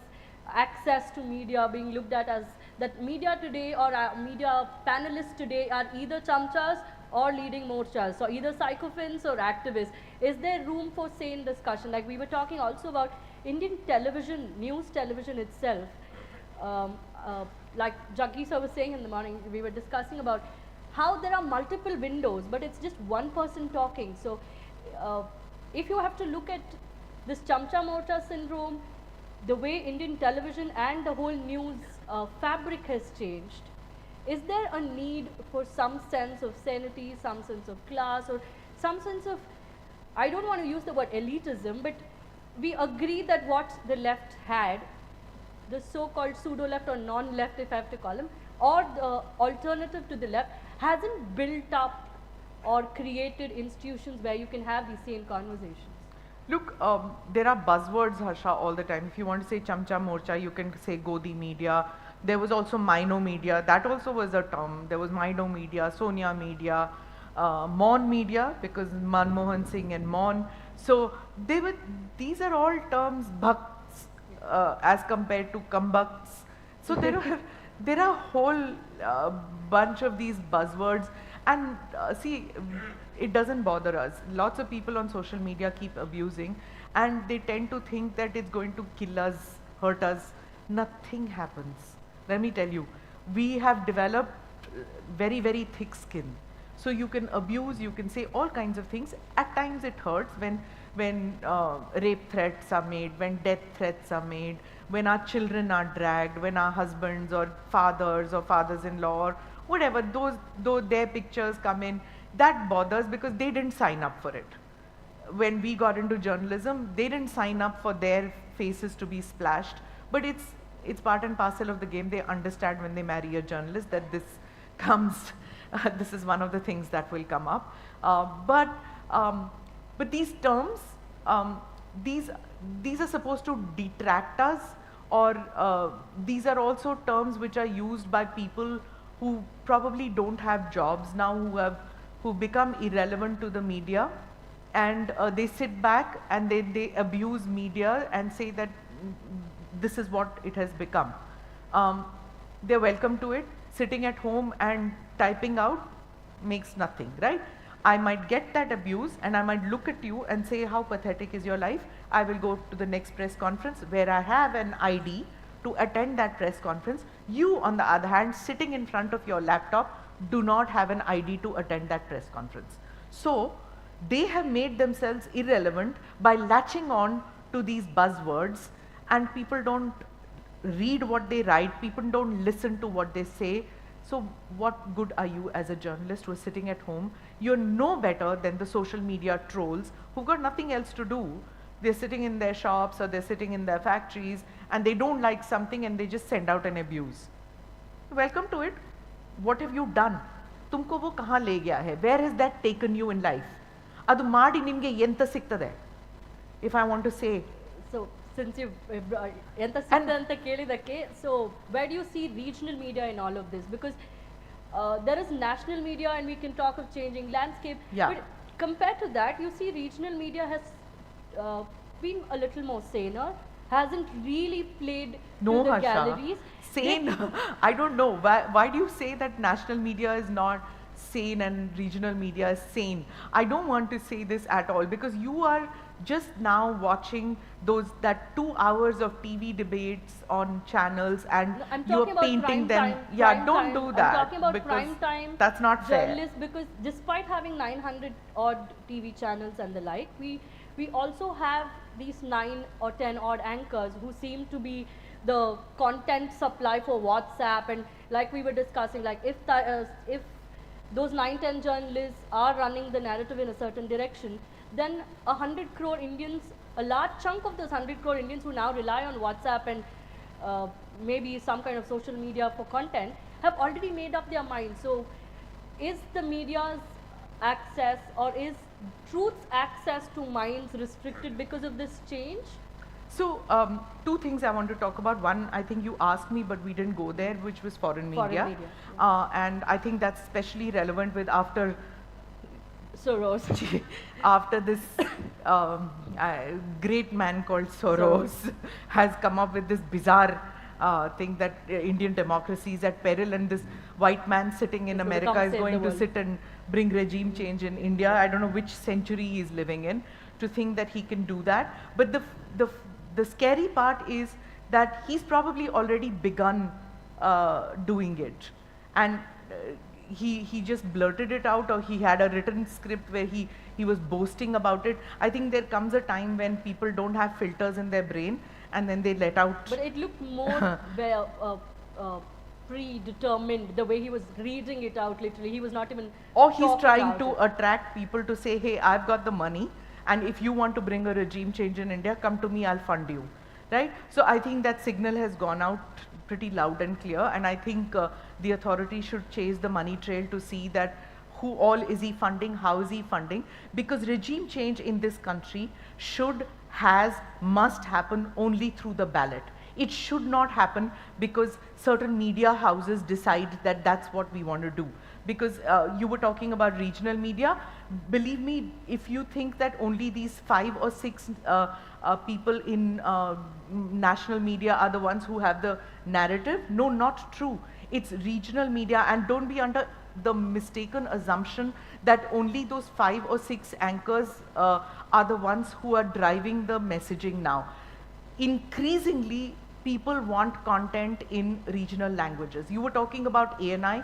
access to media being looked at as that media today or media panelists today are either chamchas or leading morchas, so either sycophants or activists? Is there room for sane discussion? Like we were talking also about Indian television, news television itself. Like Jaggi sir was saying in the morning, we were discussing about how there are multiple windows, but it's just one person talking. So if you have to look at this Chamcha Morcha syndrome, the way Indian television and the whole news fabric has changed, is there a need for some sense of sanity, some sense of class, or some sense of, I don't want to use the word elitism, but we agree that what the left had, the so-called pseudo-left or non-left, if I have to call them, or the alternative to the left, hasn't built up or created institutions where you can have these same conversations? Look, there are buzzwords, Harsha, all the time. If you want to say Chamcha Morcha, you can say Godi Media. There was also Mino Media. That also was a term. There was Mino Media, Sonia Media, Mon Media, because Manmohan Singh and Mon. So these are all terms, bhakts, as compared to kambakts. So there are a whole bunch of these buzzwords. And see, it doesn't bother us. Lots of people on social media keep abusing and they tend to think that it's going to kill us, hurt us. Nothing happens. Let me tell you, we have developed very, very thick skin. So you can abuse, you can say all kinds of things. At times it hurts when rape threats are made, when death threats are made, when our children are dragged, when our husbands or fathers-in-law or whatever, though their pictures come in. That bothers because they didn't sign up for it. When we got into journalism, they didn't sign up for their faces to be splashed, but it's part and parcel of the game. They understand when they marry a journalist that this comes, this is one of the things that will come up. But these terms, these are supposed to detract us, or these are also terms which are used by people who probably don't have jobs now, who become irrelevant to the media, and they sit back and they abuse media and say that this is what it has become. They're welcome to it. Sitting at home and typing out makes nothing, right? I might get that abuse and I might look at you and say, how pathetic is your life? I will go to the next press conference where I have an ID to attend that press conference. You, on the other hand, sitting in front of your laptop, do not have an ID to attend that press conference. So they have made themselves irrelevant by latching on to these buzzwords, and people don't read what they write, people don't listen to what they say. So what good are you as a journalist who is sitting at home? You're no better than the social media trolls who've got nothing else to do. They're sitting in their shops or they're sitting in their factories and they don't like something and they just send out an abuse. Welcome to it. What have you done? तुमको वो कहाँ ले गया है? Where has that taken you in life? ಅದು ಮಾಡಿ ನಿಮಗೆ ಎಂತ ಸಿಗ್ತದೆ? If I want to say. So since you've ಎಂತ ಸಿಗ್ತದೆ ಅಂತ ಕೇಳಿದಕ್ಕೆ, so where do you see regional media in all of this? Because there is national media and we can talk of changing landscape. Yeah. But compared to that, you see regional media has been a little more saner, hasn't really played to the galleries. Sane, I don't know. Why do you say that national media is not sane and regional media is sane? I don't want to say this at all because you are just now watching that 2 hours of TV debates on channels and No, I'm you're talking about painting prime them. time, Yeah, prime don't time. do I'm that. talking about because prime time that's not fair. journalists, because despite having 900 odd TV channels and the like, we also have these 9 or 10 odd anchors who seem to be the content supply for WhatsApp, and like we were discussing, like if those 9-10 journalists are running the narrative in a certain direction, then 100 crore Indians, a large chunk of those 100 crore Indians who now rely on WhatsApp and maybe some kind of social media for content, have already made up their mind. So is the media's access, or is truth's access to minds restricted because of this change? So, 2 things I want to talk about. One, I think you asked me, but we didn't go there, which was foreign media. media, And I think that's especially relevant with after Soros. after this great man called Soros has come up with this bizarre thing that Indian democracy is at peril, and this white man sitting in He's gonna America come is save going the to world. sit and bring regime change in India. I don't know which century he is living in to think that he can do that. But the scary part is that he's probably already begun doing it, and he just blurted it out, or he had a written script where he was boasting about it. I think there comes a time when people don't have filters in their brain, and then they let out. But it looked more predetermined, the way he was reading it out literally. He was not even Or he's talking trying about to it. attract people to say, hey, I've got the money, and if you want to bring a regime change in India, come to me, I'll fund you, right? So I think that signal has gone out pretty loud and clear, and I think the authorities should chase the money trail to see that who all is he funding, how is he funding, because regime change in this country must happen only through the ballot. It should not happen because certain media houses decide that that's what we want to do. Because you were talking about regional media. Believe me, if you think that only these 5 or 6 people in national media are the ones who have the narrative, no, not true. It's regional media, and don't be under the mistaken assumption that only those 5 or 6 anchors are the ones who are driving the messaging now. Increasingly, people want content in regional languages. You were talking about ANI.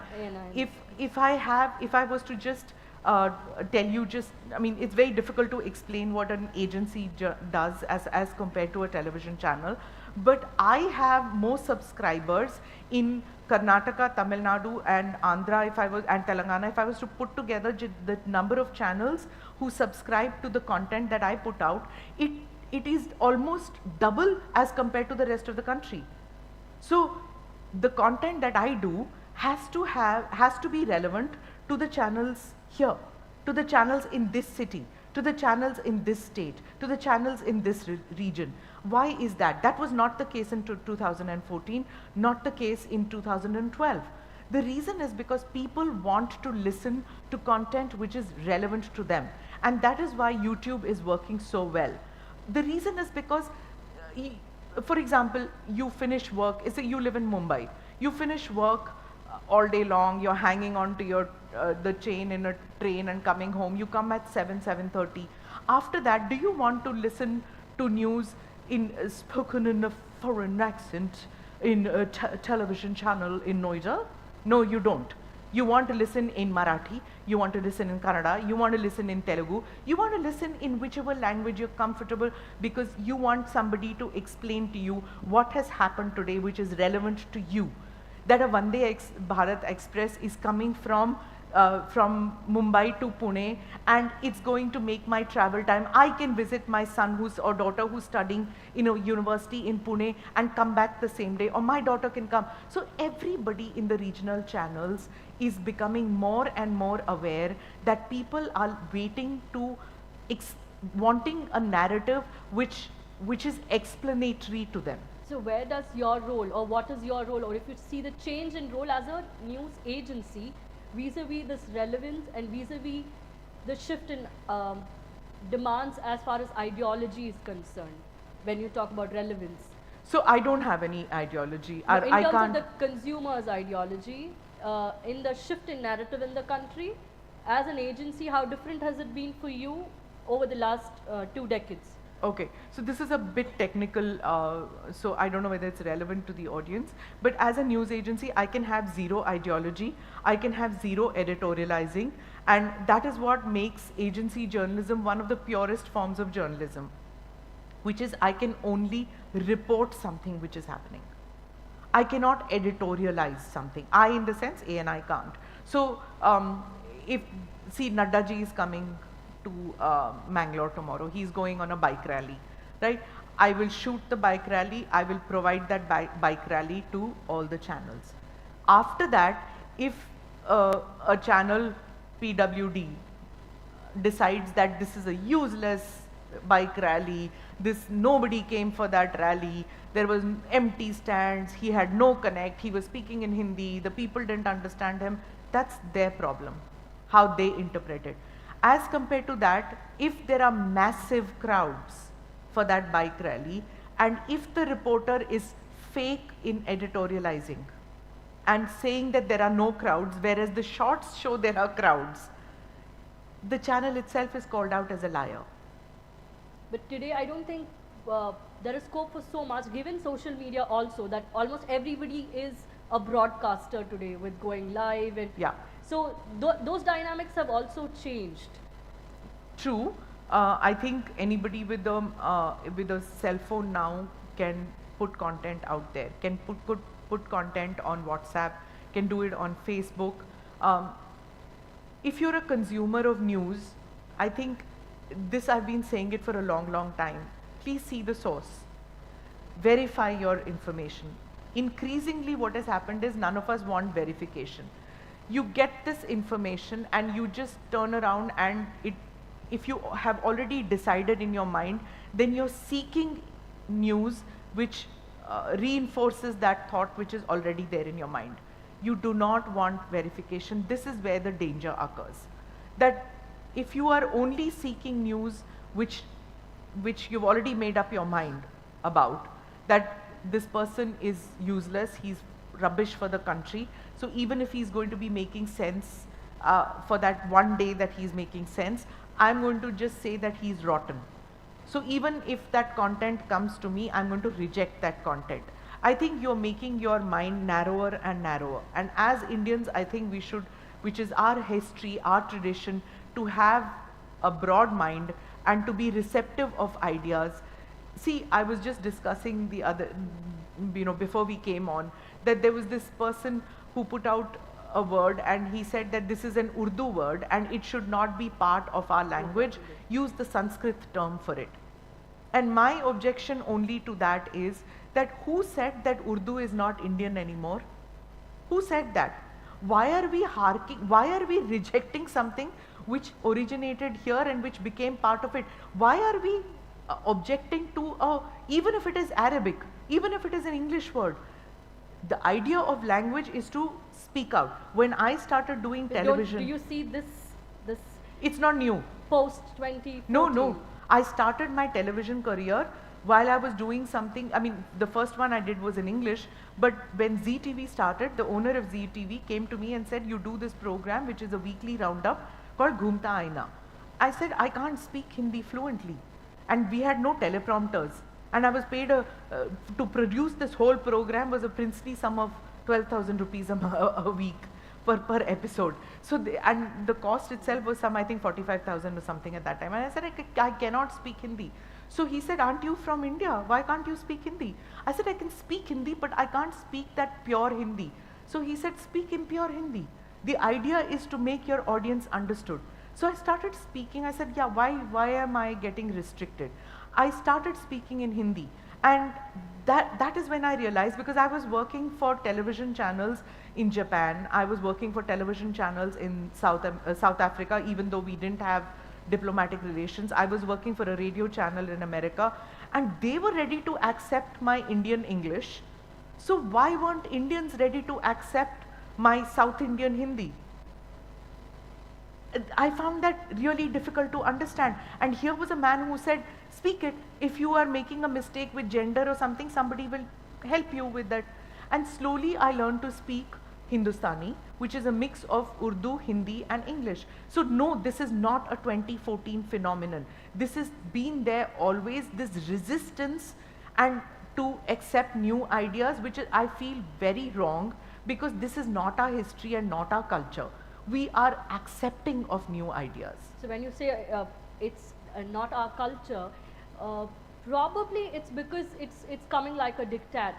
If I was to just tell you I mean, it's very difficult to explain what an agency does as compared to a television channel. But I have more subscribers in Karnataka, Tamil Nadu and Andhra and Telangana. If I was to put together the number of channels who subscribe to the content that I put out, it is almost double as compared to the rest of the country. So the content that I do has to be relevant to the channels here, to the channels in this city, to the channels in this state, to the channels in this region. Why is that? That was not the case in 2014, not the case in 2012. The reason is because people want to listen to content which is relevant to them, and that is why YouTube is working so well. The reason is because, for example, you finish work, say you live in Mumbai, you finish work all day long, you're hanging on to your the chain in a train and coming home, you come at 7:30. After that, do you want to listen to news spoken in a foreign accent in a television channel in Noida? No, you don't. You want to listen in Marathi, you want to listen in Kannada, you want to listen in Telugu, you want to listen in whichever language you're comfortable, because you want somebody to explain to you what has happened today which is relevant to you. That a Vande Bharat Express is coming from Mumbai to Pune, and it's going to make my travel time. I can visit my son or daughter who's studying in a university in Pune and come back the same day, or my daughter can come. So everybody in the regional channels is becoming more and more aware that people are waiting to, wanting a narrative which is explanatory to them. So where does your role, or what is your role, or if you see the change in role as a news agency vis-a-vis this relevance and vis-a-vis the shift in demands as far as ideology is concerned, when you talk about relevance? So I don't have any ideology. No, in terms of the consumer's ideology, in the shift in narrative in the country, as an agency, how different has it been for you, over the last 2 decades? Okay, so this is a bit technical, so I don't know whether it's relevant to the audience, but as a news agency, I can have zero ideology, I can have zero editorializing, and that is what makes agency journalism one of the purest forms of journalism, which is I can only report something which is happening. I cannot editorialize something. I in the sense A and I can't. So if, see, Nadda ji is coming to Mangalore tomorrow. He's going on a bike rally, right? I will shoot the bike rally. I will provide that bike rally to all the channels. After that, if a channel PWD decides that this is a useless bike rally, nobody came for that rally, there was empty stands, he had no connect, he was speaking in Hindi, the people didn't understand him, that's their problem, how they interpret it. As compared to that, if there are massive crowds for that bike rally, and if the reporter is fake in editorializing and saying that there are no crowds, whereas the shots show there are crowds, the channel itself is called out as a liar. But today, I don't think there is scope for so much, given social media also, that almost everybody is a broadcaster today with going live. And yeah. So those dynamics have also changed. True. I think anybody with a cell phone now can put content out there, can put content on WhatsApp, can do it on Facebook. If you're a consumer of news, I think this, I've been saying it for a long time. Please see the source. Verify your information. Increasingly what has happened is none of us want verification. You get this information and you just turn around and if you have already decided in your mind, then you're seeking news which reinforces that thought which is already there in your mind. You do not want verification. This is where the danger occurs. That if you are only seeking news which you've already made up your mind about, that this person is useless, he's rubbish for the country, so even if he's going to be making sense for that one day that he's making sense, I'm going to just say that he's rotten. So even if that content comes to me, I'm going to reject that content. I think you're making your mind narrower and narrower. And as Indians, I think we should, which is our history, our tradition, to have a broad mind and to be receptive of ideas. See, I was just discussing the other, before we came on, that there was this person who put out a word and he said that this is an Urdu word and it should not be part of our language, use the Sanskrit term for it. And my objection only to that is that who said that Urdu is not Indian anymore? Who said that? Why are we rejecting something which originated here and which became part of it? Why are we objecting to, even if it is Arabic, even if it is an English word? The idea of language is to speak out. When I started doing television... Do you see this? It's not new. Post 2014? No. I started my television career while I was doing something. I mean, the first one I did was in English, but when Zee TV started, the owner of Zee TV came to me and said, you do this program, which is a weekly roundup called Ghumta Aina. I said, I can't speak Hindi fluently. And we had no teleprompters. And I was paid to produce this whole program was a princely sum of 12,000 rupees a week per episode. So, and the cost itself was some, I think 45,000 or something at that time. And I said, I cannot speak Hindi. So he said, aren't you from India? Why can't you speak Hindi? I said, I can speak Hindi, but I can't speak that pure Hindi. So he said, speak impure Hindi. The idea is to make your audience understood. So I started speaking. I said, yeah, why am I getting restricted? I started speaking in Hindi. And that is when I realized, because I was working for television channels in Japan, I was working for television channels in South Africa, even though we didn't have diplomatic relations. I was working for a radio channel in America, and they were ready to accept my Indian English. So why weren't Indians ready to accept my South Indian Hindi? I found that really difficult to understand. And here was a man who said, speak it. If you are making a mistake with gender or something, somebody will help you with that. And slowly I learned to speak Hindustani, which is a mix of Urdu, Hindi and English. So no, this is not a 2014 phenomenon. This has been there always, this resistance and to accept new ideas, which I feel very wrong, because this is not our history and not our culture. We are accepting of new ideas. So when you say it's not our culture, probably it's because it's coming like a diktat.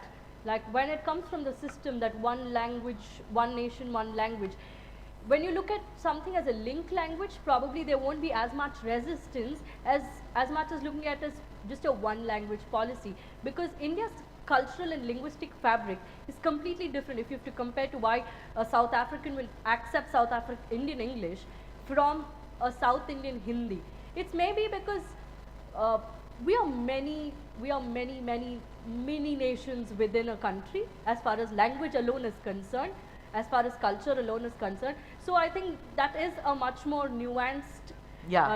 Like when it comes from the system that one language, one nation, one language, when you look at something as a link language, probably there won't be as much resistance as much as looking at as just a one language policy, because India's cultural and linguistic fabric is completely different. If you have to compare to why a South African will accept South African Indian English from a South Indian Hindi, it's maybe because we are many mini nations within a country as far as language alone is concerned, as far as culture alone is concerned. So I think that is a much more nuanced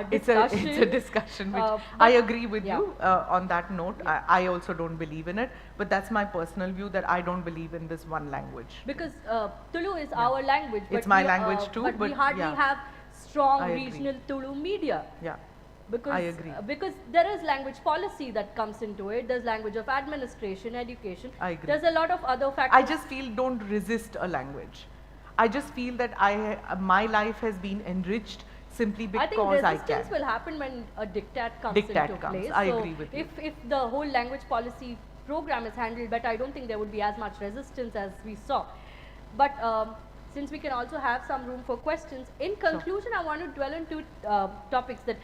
discussion. It's a discussion which I agree with you on that note. I also don't believe in it, but that's my personal view, that I don't believe in this one language. Because Tulu is our language. It's my language too, but we hardly have strong regional Tulu media. Yeah. Because, I agree. Because there is language policy that comes into it, there's language of administration, education. I agree. There's a lot of other factors. I just feel don't resist a language. I just feel that my life has been enriched simply because I can. I think resistance will happen when a diktat comes into place. I agree with you. If the whole language policy program is handled better, I don't think there would be as much resistance as we saw. But since we can also have some room for questions, in conclusion, I want to dwell on two topics that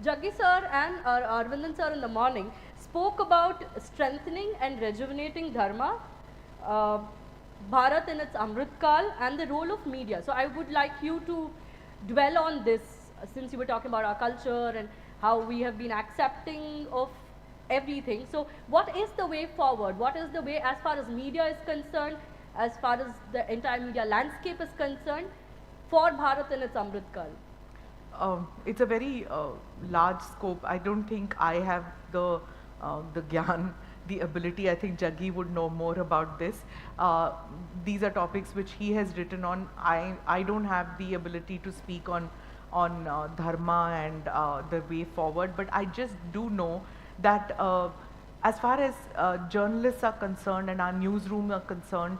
Jaggi sir and Arvindan sir in the morning spoke about strengthening and rejuvenating dharma, Bharat in its Amritkal, and the role of media. So I would like you to dwell on this, since you were talking about our culture and how we have been accepting of everything. So what is the way forward? What is the way as far as media is concerned, as far as the entire media landscape is concerned, for Bharat in its Amritkal? It's a very large scope. I don't think I have the gyan, the ability. I think Jaggi would know more about this. These are topics which he has written on. I don't have the ability to speak on dharma and the way forward, but I just do know that as far as journalists are concerned and our newsroom are concerned,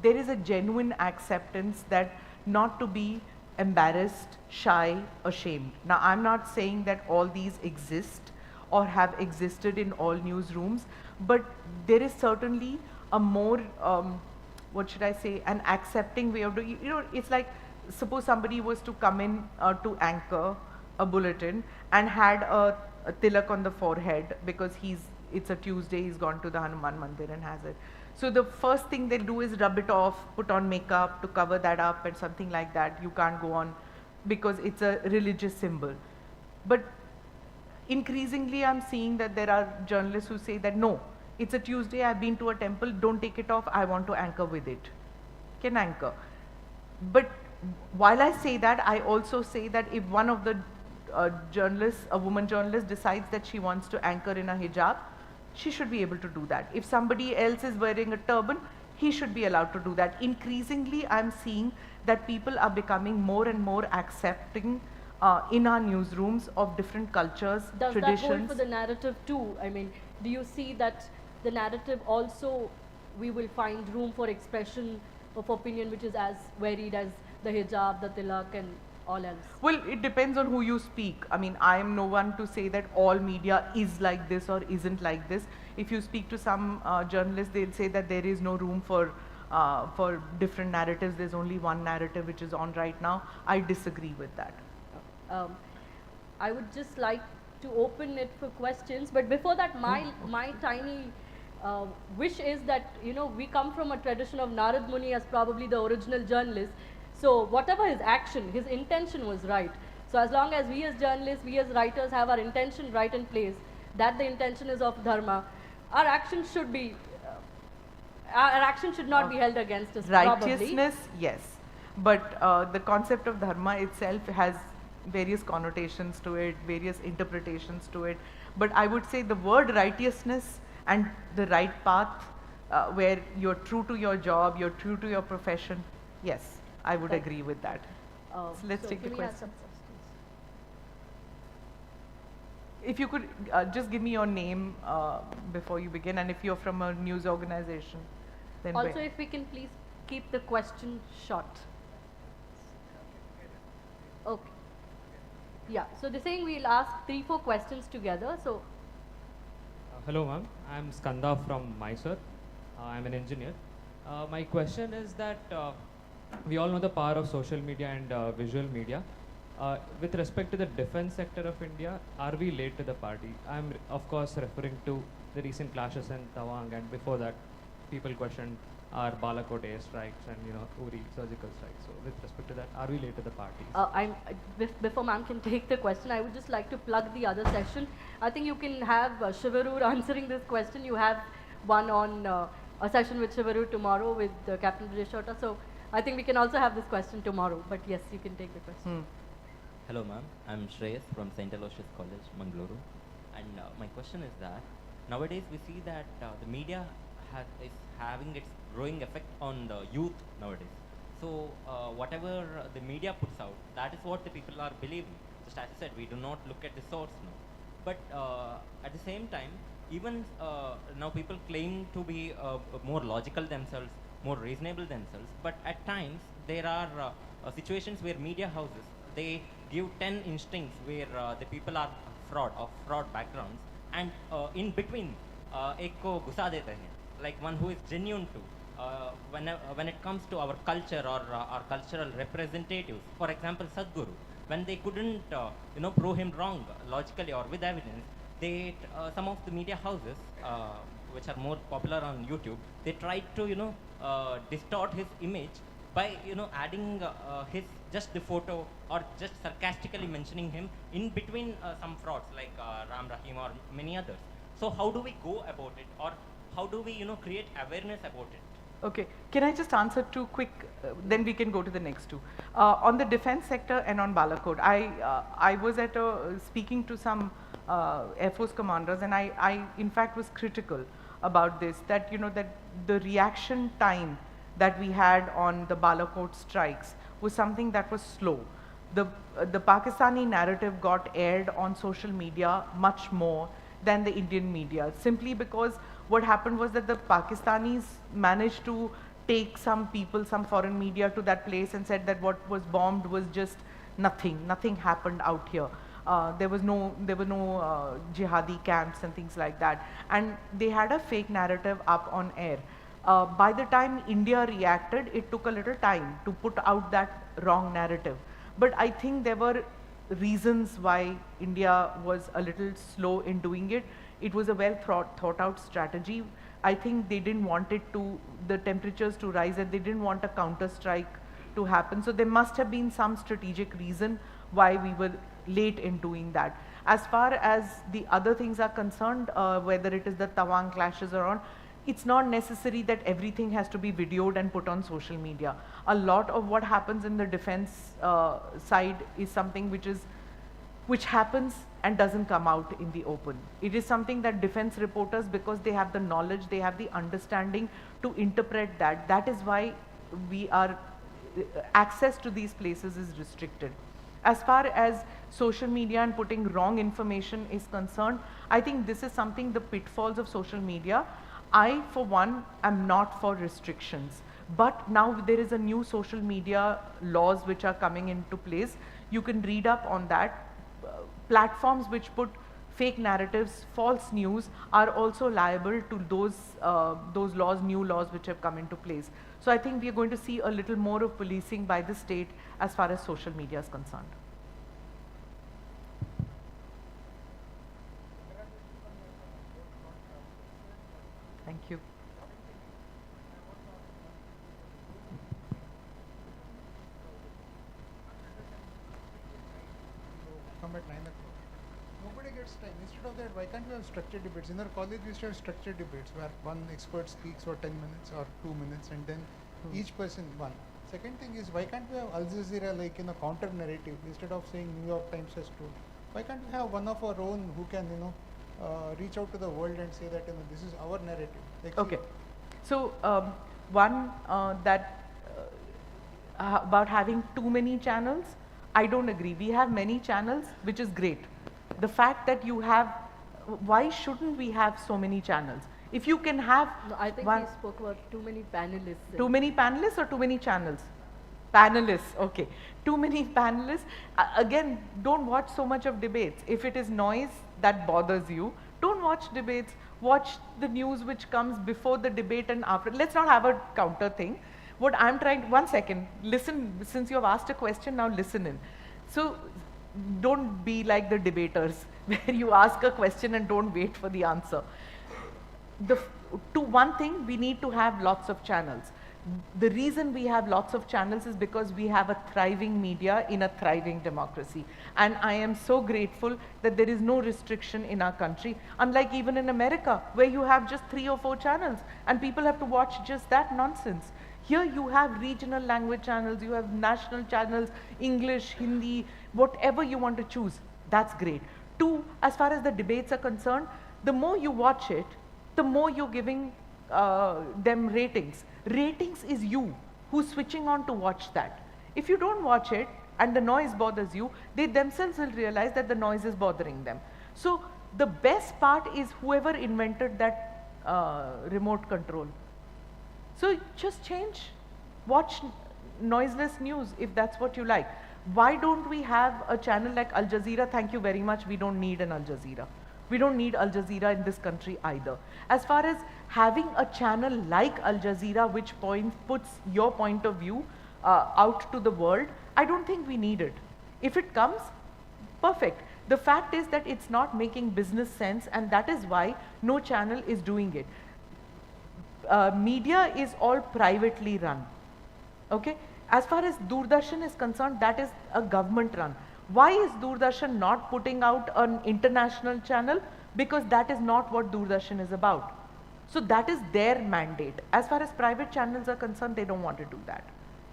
there is a genuine acceptance that not to be embarrassed, shy, ashamed. Now, I'm not saying that all these exist or have existed in all newsrooms, but there is certainly a more, what should I say, an accepting way of doing. You know, it's like, suppose somebody was to come in to anchor a bulletin and had a tilak on the forehead because it's a Tuesday, he's gone to the Hanuman Mandir and has it. So the first thing they'll do is rub it off, put on makeup to cover that up and something like that. You can't go on because it's a religious symbol. But increasingly I'm seeing that there are journalists who say that no, it's a Tuesday, I've been to a temple, don't take it off, I want to anchor with it. Can anchor. But while I say that, I also say that if one of the journalists, a woman journalist, decides that she wants to anchor in a hijab, she should be able to do that. If somebody else is wearing a turban, he should be allowed to do that. Increasingly, I'm seeing that people are becoming more and more accepting in our newsrooms of different cultures, traditions. Does that hold for the narrative too? I mean, do you see that the narrative also, we will find room for expression of opinion which is as varied as the hijab, the tilak and all else? Well, it depends on who you speak. I mean, I am no one to say that all media is like this or isn't like this. If you speak to some journalists, they'll say that there is no room for different narratives. There's only one narrative which is on right now. I disagree with that. I would just like to open it for questions, but before that, my tiny wish is that, you know, we come from a tradition of Narad Muni as probably the original journalist. So whatever his action, his intention was right. So as long as we as journalists, we as writers have our intention right in place, that the intention is of dharma, our action should be, our action should not be held against us. Righteousness, yes. But the concept of dharma itself has various connotations to it, various interpretations to it. But I would say the word righteousness and the right path where you're true to your job, you're true to your profession, yes, I would Thank agree with that. So let's take the can we have question. some questions? If you could just give me your name before you begin, and if you're from a news organization, then Also, where? if we can please keep the question short. Okay. Yeah, so they're saying we'll ask 3-4 questions together. So, Hello ma'am, I'm Skanda from Mysore. I'm an engineer. My question is that we all know the power of social media and visual media. With respect to the defense sector of India, are we late to the party? I'm of course referring to the recent clashes in Tawang, and before that people questioned our Balakot air strikes and Uri surgical strikes. So with respect to that, are we late to the party? before ma'am can take the question, I would just like to plug the other session. I think you can have Shivarur answering this question. You have one on a session with Shivarur tomorrow with Captain Brajesh Chota. So I think we can also have this question tomorrow. But yes, you can take the question. Hello ma'am, I'm Shreyas from St. Aloysius College, Mangaluru. And my question is that nowadays we see that the media is having its growing effect on the youth nowadays. So whatever the media puts out, that is what the people are believing. Just as you said, we do not look at the source now. But at the same time, even now people claim to be more logical themselves, more reasonable themselves. But at times there are situations where media houses, they give 10 instincts where the people are of fraud backgrounds, and in between एक को घुसा देते हैं, like one who is genuine to when it comes to our culture or our cultural representatives. For example, Sadhguru, when they couldn't prove him wrong logically or with evidence, they some of the media houses which are more popular on YouTube, they tried to distort his image by adding his just the photo or just sarcastically mentioning him in between some frauds like Ram Rahim or many others. So how do we go about it, or how do we create awareness about it? Okay, can I just answer two quick, then we can go to the next two. On the defense sector and on Balakot, I was at speaking to some Air Force commanders, and I in fact was critical about this, that that the reaction time that we had on the Balakot strikes was something that was slow. The Pakistani narrative got aired on social media much more than the Indian media, simply because what happened was that the Pakistanis managed to take some people, some foreign media to that place and said that what was bombed was just nothing happened out here. There were no jihadi camps and things like that, and they had a fake narrative up on air. By the time India reacted, it took a little time to put out that wrong narrative. But I think there were reasons why India was a little slow in doing it. It was a well thought out strategy. I think they didn't want the temperatures to rise, and they didn't want a counter strike to happen. So there must have been some strategic reason why we were late in doing that. As far as the other things are concerned, whether it is the Tawang clashes or on, it's not necessary that everything has to be videoed and put on social media. A lot of what happens in the defense side is something which happens and doesn't come out in the open. It is something that defense reporters, because they have the knowledge, they have the understanding to interpret that. That is why access to these places is restricted. As far as social media and putting wrong information is concerned, I think this is something, the pitfalls of social media. I, for one, am not for restrictions. But now there is a new social media laws which are coming into place. You can read up on that. Platforms which put fake narratives, false news, are also liable to those laws, new laws which have come into place. So I think we are going to see a little more of policing by the state as far as social media is concerned. Thank you. Come at 9 o'clock. Nobody gets time. Instead of that, why can't we have structured debates? In our college, we used to have structured debates where one expert speaks for 10 minutes or 2 minutes, and then each person one. Second thing is, why can't we have Al Jazeera like in a counter narrative instead of saying New York Times has told? Why can't we have one of our own who can reach out to the world and say that this is our narrative? Like, okay. So one that about having too many channels, I don't agree. We have many channels, which is great. The fact that you have, why shouldn't we have so many channels? If you can have No, I think one, he spoke about too many panelists. too many panelists or too many channels? Panelists, okay. Too many panelists. Again, don't watch so much of debates. If it is noise that bothers you, don't watch debates. Watch the news which comes before the debate and after. Let's not have a counter thing. What I'm trying, one second, listen, since you have asked a question, now listen in. So don't be like the debaters where you ask a question and don't wait for the answer. One thing, we need to have lots of channels. The reason we have lots of channels is because we have a thriving media in a thriving democracy. And I am so grateful that there is no restriction in our country, unlike even in America, where you have just 3 or 4 channels and people have to watch just that nonsense. Here you have regional language channels, you have national channels, English, Hindi, whatever you want to choose. That's great. 2, as far as the debates are concerned, the more you watch it, the more you're giving them ratings. Ratings is you who's switching on to watch that. If you don't watch it and the noise bothers you, they themselves will realize that the noise is bothering them. So the best part is whoever invented that remote control. So just change, watch noiseless news if that's what you like. Why don't we have a channel like Al Jazeera? Thank you very much, we don't need an Al Jazeera. We don't need Al Jazeera in this country either. As far as having a channel like Al Jazeera which puts your point of view out to the world, I don't think we need it. If it comes, perfect. The fact is that it's not making business sense, and that is why no channel is doing it. Media is all privately run, okay? As far as Doordarshan is concerned, that is a government run. Why is Doordarshan not putting out an international channel? Because that is not what Doordarshan is about. So that is their mandate. As far as private channels are concerned, they don't want to do that.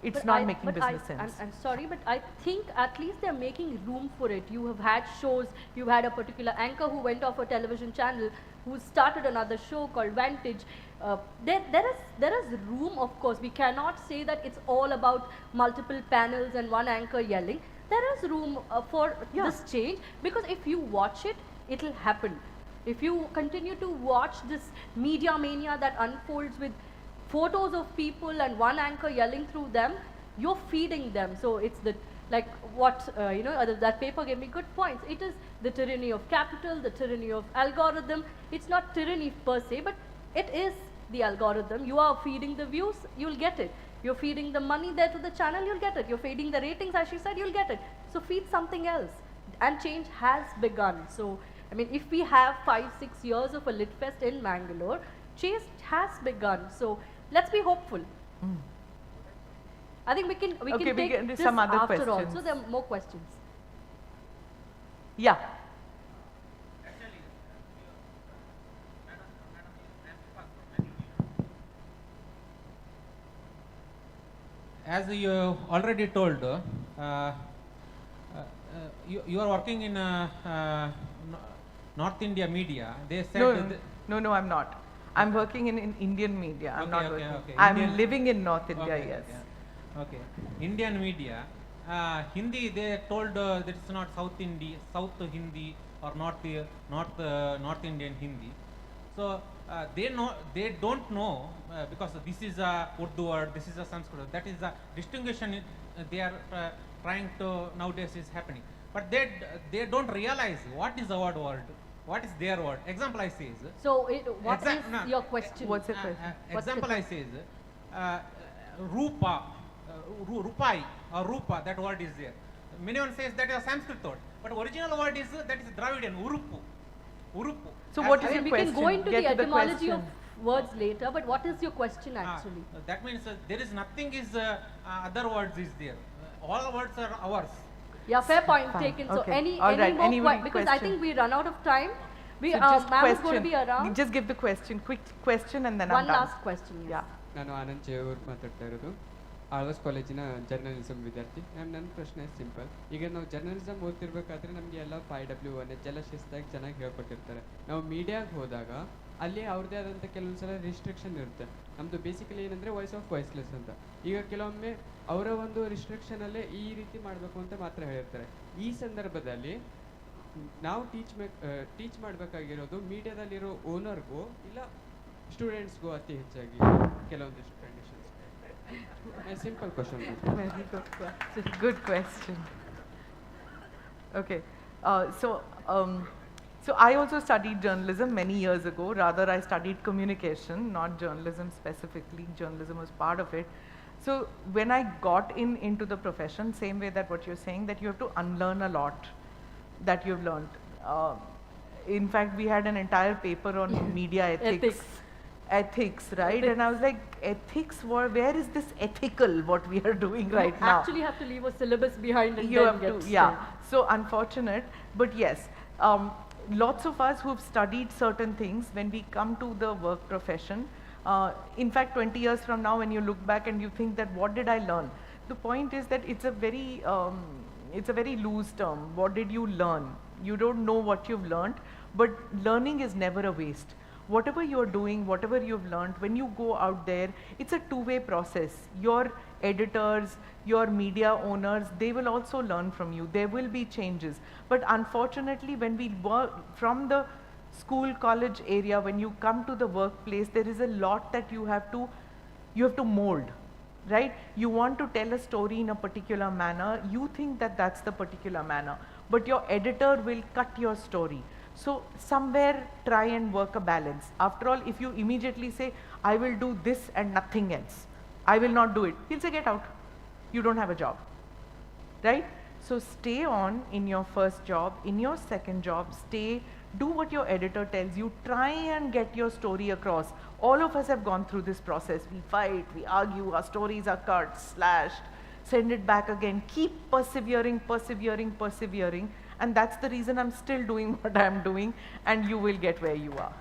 It's not making business sense. I'm sorry, but I think at least they're making room for it. You have had shows, you've had a particular anchor who went off a television channel, who started another show called Vantage. There is room, of course. We cannot say that it's all about multiple panels and one anchor yelling. There is room for this change, because if you watch it, it'll happen. If you continue to watch this media mania that unfolds with photos of people and one anchor yelling through them, you're feeding them. So it's the, like what, that paper gave me good points. It is the tyranny of capital, the tyranny of algorithm. It's not tyranny per se, but it is the algorithm. You are feeding the views, you'll get it. You're feeding the money there to the channel, you'll get it. You're feeding the ratings, as she said, you'll get it. So feed something else. And change has begun. So, I mean, if we have 5-6 years of a Lit Fest in Mangalore, change has begun. So let's be hopeful. I think we can take this some other after questions. all. So there are more questions. Yeah. As you already told, you are working in North India media. They said no, I'm not. I'm working in Indian media. I'm not working. Okay. I'm Indian, living in North India, yes. Okay. Indian media. Hindi, they told that it's not South Hindi or North Indian Hindi. So they don't know because this is a Urdu word, this is a Sanskrit. That is the distinction they are trying to nowadays is happening. But they don't realize what is our word, what is their word. Example I say is. So what is your question? What's the question? Example I say is Rupa, Rupai or Rupa. That word is there. Many one says that is a Sanskrit word, but original word is that is Dravidian Urupu. So what is your we question? can go into Get the to the etymology of question. words later, but what is your question actually? That means there is nothing is other words is there. All words are ours. Yeah, fair point Fine. taken. So Okay. any All right. more Anybody because I think we run out of time. We So just ma'am is going to question. be around. Just give the question, quick question, and then One I'm done. last question. Yes. Yeah. ನಾನು ಆನಂದ್ ಚೇವೂರ್ ಮಾತಾಡ್ತಾ ಇರೋದು ಆಳ್ವಾಸ್ ಕಾಲೇಜಿನ journalism ವಿದ್ಯಾರ್ಥಿ. ನನ್ನ ಪ್ರಶ್ನೆ simple. ಈಗ ನಾವು journalism ಓದ್ತಿರ್ಬೇಕಾದ್ರೆ ನಮಗೆ ಎಲ್ಲ 5W1 ಎಲ್ಲ ಶಿಸ್ತಾಗಿ ಚೆನ್ನಾಗಿ ಹೇಳ್ಕೊಟ್ಟಿರ್ತಾರೆ. ನಾವು ಮೀಡಿಯಾಗೆ ಹೋದಾಗ ಅಲ್ಲಿ ಅವ್ರದ್ದೇ ಆದಂಥ ಕೆಲವೊಂದು ಸಲ ರಿಸ್ಟ್ರಿಕ್ಷನ್ ಇರುತ್ತೆ. ನಮ್ಮದು ಬೇಸಿಕಲಿ ಏನಂದರೆ ವಾಯ್ಸ್ ಆಫ್ ವಾಯ್ಸ್ಲೆಸ್ ಅಂತ. ಈಗ ಕೆಲವೊಮ್ಮೆ ಅವರ ಒಂದು ರಿಸ್ಟ್ರಿಕ್ಷನಲ್ಲೇ ಈ ರೀತಿ ಮಾಡಬೇಕು ಅಂತ ಮಾತ್ರ ಹೇಳಿರ್ತಾರೆ. ಈ ಸಂದರ್ಭದಲ್ಲಿ ನಾವು ಟೀಚ್ ಮಾಡಬೇಕಾಗಿರೋದು ಮೀಡಿಯಾದಲ್ಲಿರೋ ಓನರ್ಗೂ ಇಲ್ಲ ಸ್ಟೂಡೆಂಟ್ಸ್ಗೂ ಅತಿ ಹೆಚ್ಚಾಗಿ ಕೆಲವೊಂದಿಷ್ಟು conditions. Simple question. Very good question. Good question. Okay. So I also studied journalism many years ago. Rather, I studied communication, not journalism specifically. Journalism was part of it. So when I got into the profession, same way that what you're saying, that you have to unlearn a lot that you've learned. In fact, we had an entire paper on media ethics. Ethics, right? And I was like, ethics, where is this ethical, what we are doing right now? You actually have to leave a syllabus behind and You then have get to, yeah. started. So unfortunate, but yes, lots of us who've studied certain things, when we come to the work profession, in fact 20 years from now when you look back and you think that what did I learn? The point is that it's a very loose term. What did you learn? You don't know what you've learned, but learning is never a waste. Whatever you're doing, whatever you've learned, when you go out there, it's a two-way process. Your editors, your media owners, they will also learn from you. There will be changes. But unfortunately, when we work from the school, college area, when you come to the workplace, there is a lot that you have to mold, right? You want to tell a story in a particular manner. You think that that's the particular manner, but your editor will cut your story. So somewhere try and work a balance. After all, if you immediately say, I will do this and nothing else, I will not do it, he'll say, get out. You don't have a job, right? So stay on in your first job, in your second job, do what your editor tells you, try and get your story across. All of us have gone through this process. We fight, we argue, our stories are cut, slashed, send it back again, keep persevering. And that's the reason I'm still doing what I'm doing, and you will get where you are.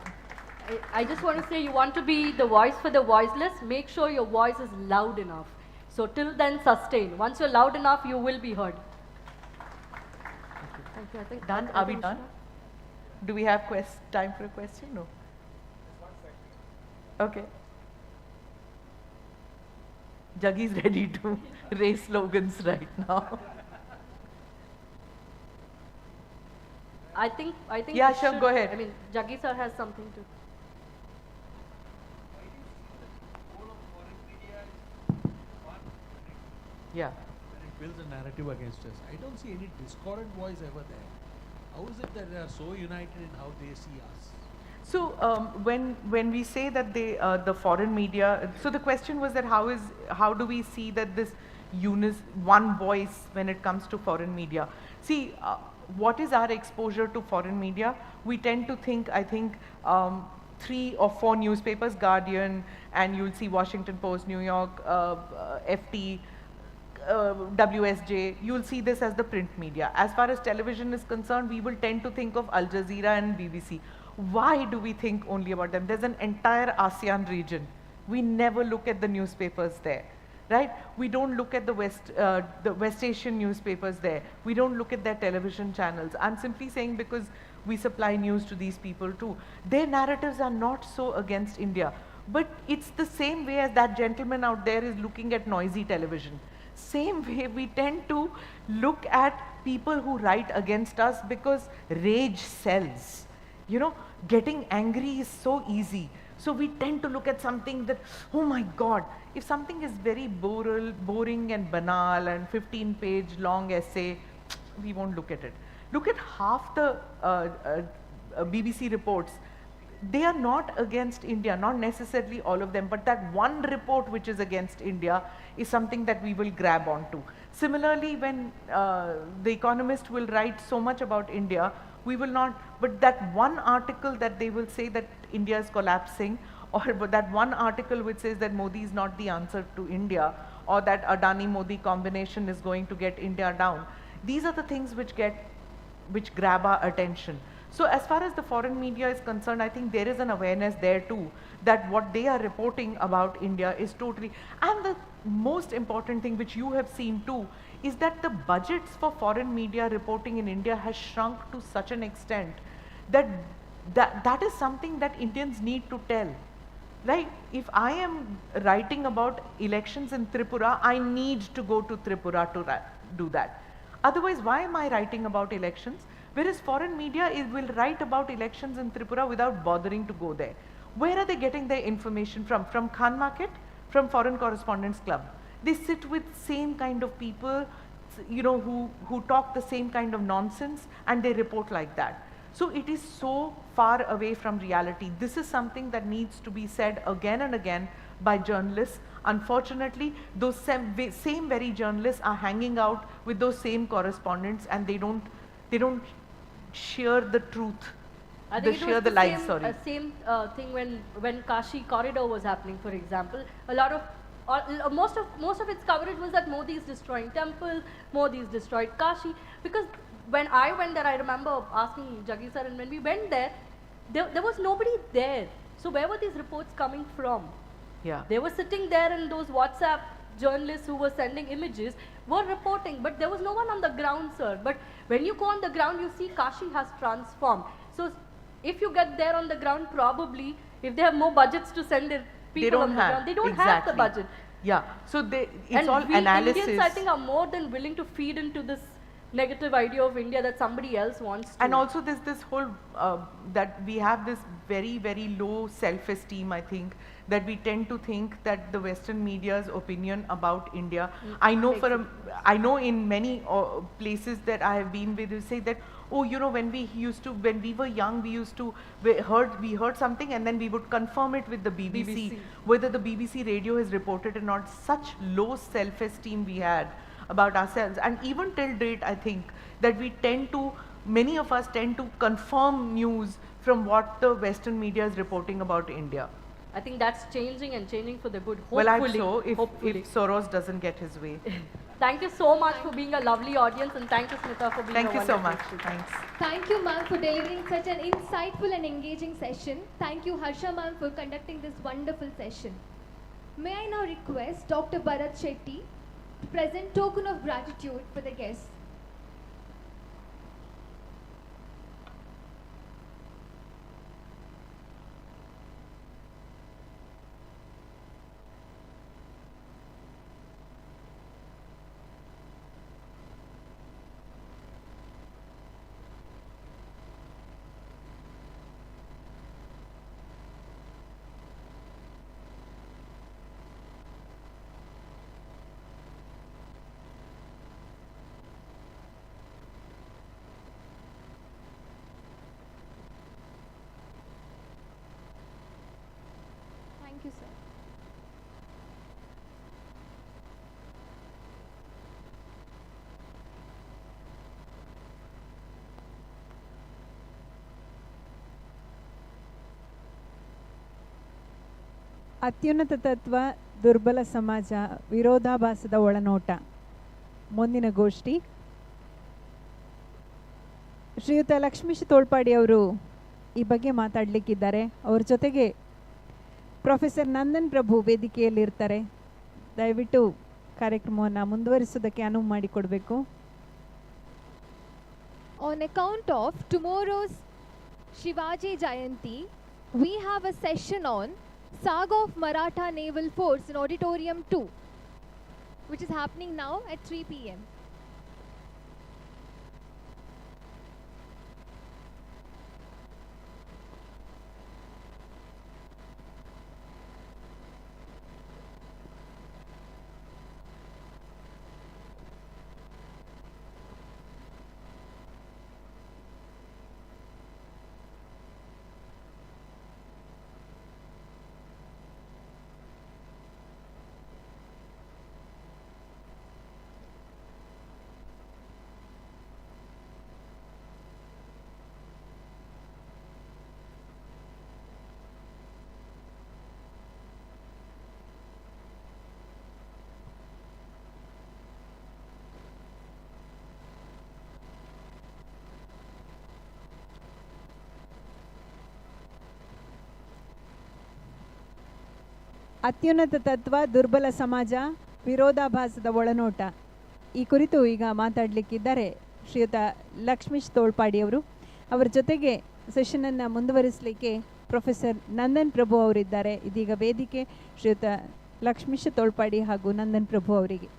I just want to say, you want to be the voice for the voiceless, make sure your voice is loud enough. So till then, sustain. Once you're loud enough, you will be heard. Thank you. I think Done? Are we done? Do we have time for a question? No. Okay. Jaggi's ready to raise slogans right now. I think. Yeah, we sure, should- go ahead. I mean, Jaggi sir has something to. Yeah. And it builds a narrative against us. I don't see any discordant voice ever there. How is it that they are so united in how they see us? So when we say that the foreign media, so the question was that how do we see that this one voice when it comes to foreign media? See, what is our exposure to foreign media? We tend to think, I think, 3 or 4 newspapers, Guardian, and you'll see Washington Post, New York, FT, WSJ, you'll see this as the print media. As far as television is concerned, we will tend to think of Al Jazeera and BBC. Why do we think only about them? There's an entire ASEAN region. We never look at the newspapers there, right? We don't look at the West Asian newspapers there. We don't look at their television channels. I'm simply saying because we supply news to these people too. Their narratives are not so against India. But it's the same way as that gentleman out there is looking at noisy television. Same way we tend to look at people who write against us because rage sells. You know, getting angry is so easy. So we tend to look at something that, oh my God, if something is very boring and banal and 15-page long essay, we won't look at it. Look at half the BBC reports. They are not against India, not necessarily all of them, but that one report which is against India is something that we will grab onto. Similarly, when The Economist will write so much about India, we will not, but that one article that they will say that India is collapsing, or that one article which says that Modi is not the answer to India, or that Adani-Modi combination is going to get India down. These are the things which grab our attention. So as far as the foreign media is concerned, I think there is an awareness there too, that what they are reporting about India is totally, and the most important thing which you have seen too, is that the budgets for foreign media reporting in India has shrunk to such an extent that that is something that Indians need to tell. Right? If I am writing about elections in Tripura, I need to go to Tripura to do that. Otherwise, why am I writing about elections? Whereas foreign media will write about elections in Tripura without bothering to go there. Where are they getting their information from? From Khan Market? From Foreign Correspondents Club. They sit with same kind of people, you know, who talk the same kind of nonsense, and they report like that. So it is so far away from reality. This is something that needs to be said again and again by journalists. Unfortunately, those same very journalists are hanging out with those same correspondents, and they don't share the truth. I They think it share was the lies, same, sorry. same thing when Kashi corridor was happening, for example. A lot of most of its coverage was that Modi is destroying temples, Modi is destroyed Kashi. Because when I went there, I remember asking Jaggi sir, and when we went there, there was nobody there. So where were these reports coming from? Yeah. They were sitting there, and those WhatsApp journalists who were sending images were reporting, but there was no one on the ground, sir. But when you go on the ground, you see Kashi has transformed. So if you get there on the ground, probably if they have more budgets to send their people on the ground, they don't have the budget. Yeah, so it's And all we analysis. Indians, I think, are more than willing to feed into this negative idea of India that somebody else wants to. And also this whole, that we have this very, very low self-esteem, I think, that we tend to think that the Western media's opinion about India, I know in many places that I have been with, they say that, oh, you know, when we were young, we heard something, and then we would confirm it with the BBC, whether the BBC radio has reported or not. Such low self-esteem we had about ourselves. And even till date, I think that many of us tend to confirm news from what the Western media is reporting about India. I think that's changing, and changing for the good. Well, I hope so, hopefully. if Soros doesn't get his way. Thank you so much for being a lovely audience, and thank you, Smita, for being Thank a you so wonderful much. speaker. Thanks. Thank you, ma'am, for delivering such an insightful and engaging session. Thank you, Harsha, ma'am, for conducting this wonderful session. May I now request Dr. Bharat Shetty to present token of gratitude for the guests. Thank you, sir. ಅತ್ಯುನ್ನತ ತತ್ವ, ದುರ್ಬಲ ಸಮಾಜ, ವಿರೋಧಾಭಾಸದ ಒಳನೋಟ. ಮುಂದಿನ ಗೋಷ್ಠಿ ಶ್ರೀಯುತ ಲಕ್ಷ್ಮೀಶ್ ತೋಳ್ಪಾಡಿ ಅವರು ಈ ಬಗ್ಗೆ ಮಾತಾಡಲಿಕ್ಕಿದ್ದಾರೆ. ಅವ್ರ ಜೊತೆಗೆ ಪ್ರೊಫೆಸರ್ ನಂದನ್ ಪ್ರಭು ವೇದಿಕೆಯಲ್ಲಿರ್ತಾರೆ. ದಯವಿಟ್ಟು ಕಾರ್ಯಕ್ರಮವನ್ನು ಮುಂದುವರಿಸೋದಕ್ಕೆ ಅನುವು ಮಾಡಿಕೊಡಬೇಕು. On account of tomorrow's Shivaji Jayanti, we have a session on Saga of Maratha Naval Force in Auditorium 2, which is happening now at 3 p.m. ಅತ್ಯುನ್ನತ ತತ್ವ, ದುರ್ಬಲ ಸಮಾಜ, ವಿರೋಧಾಭಾಸದ ಒಳನೋಟ. ಈ ಕುರಿತು ಈಗ ಮಾತಾಡಲಿಕ್ಕಿದ್ದಾರೆ ಶ್ರೀಯುತ ಲಕ್ಷ್ಮೀಶ್ ತೋಳ್ಪಾಡಿ ಅವರು. ಅವರ ಜೊತೆಗೆ ಸೆಷನನ್ನು ಮುಂದುವರಿಸಲಿಕ್ಕೆ ಪ್ರೊಫೆಸರ್ ನಂದನ್ ಪ್ರಭು ಅವರಿದ್ದಾರೆ. ಇದೀಗ ವೇದಿಕೆ ಶ್ರೀಯುತ ಲಕ್ಷ್ಮೀಶ ತೋಳ್ಪಾಡಿ ಹಾಗೂ ನಂದನ್ ಪ್ರಭು ಅವರಿಗೆ.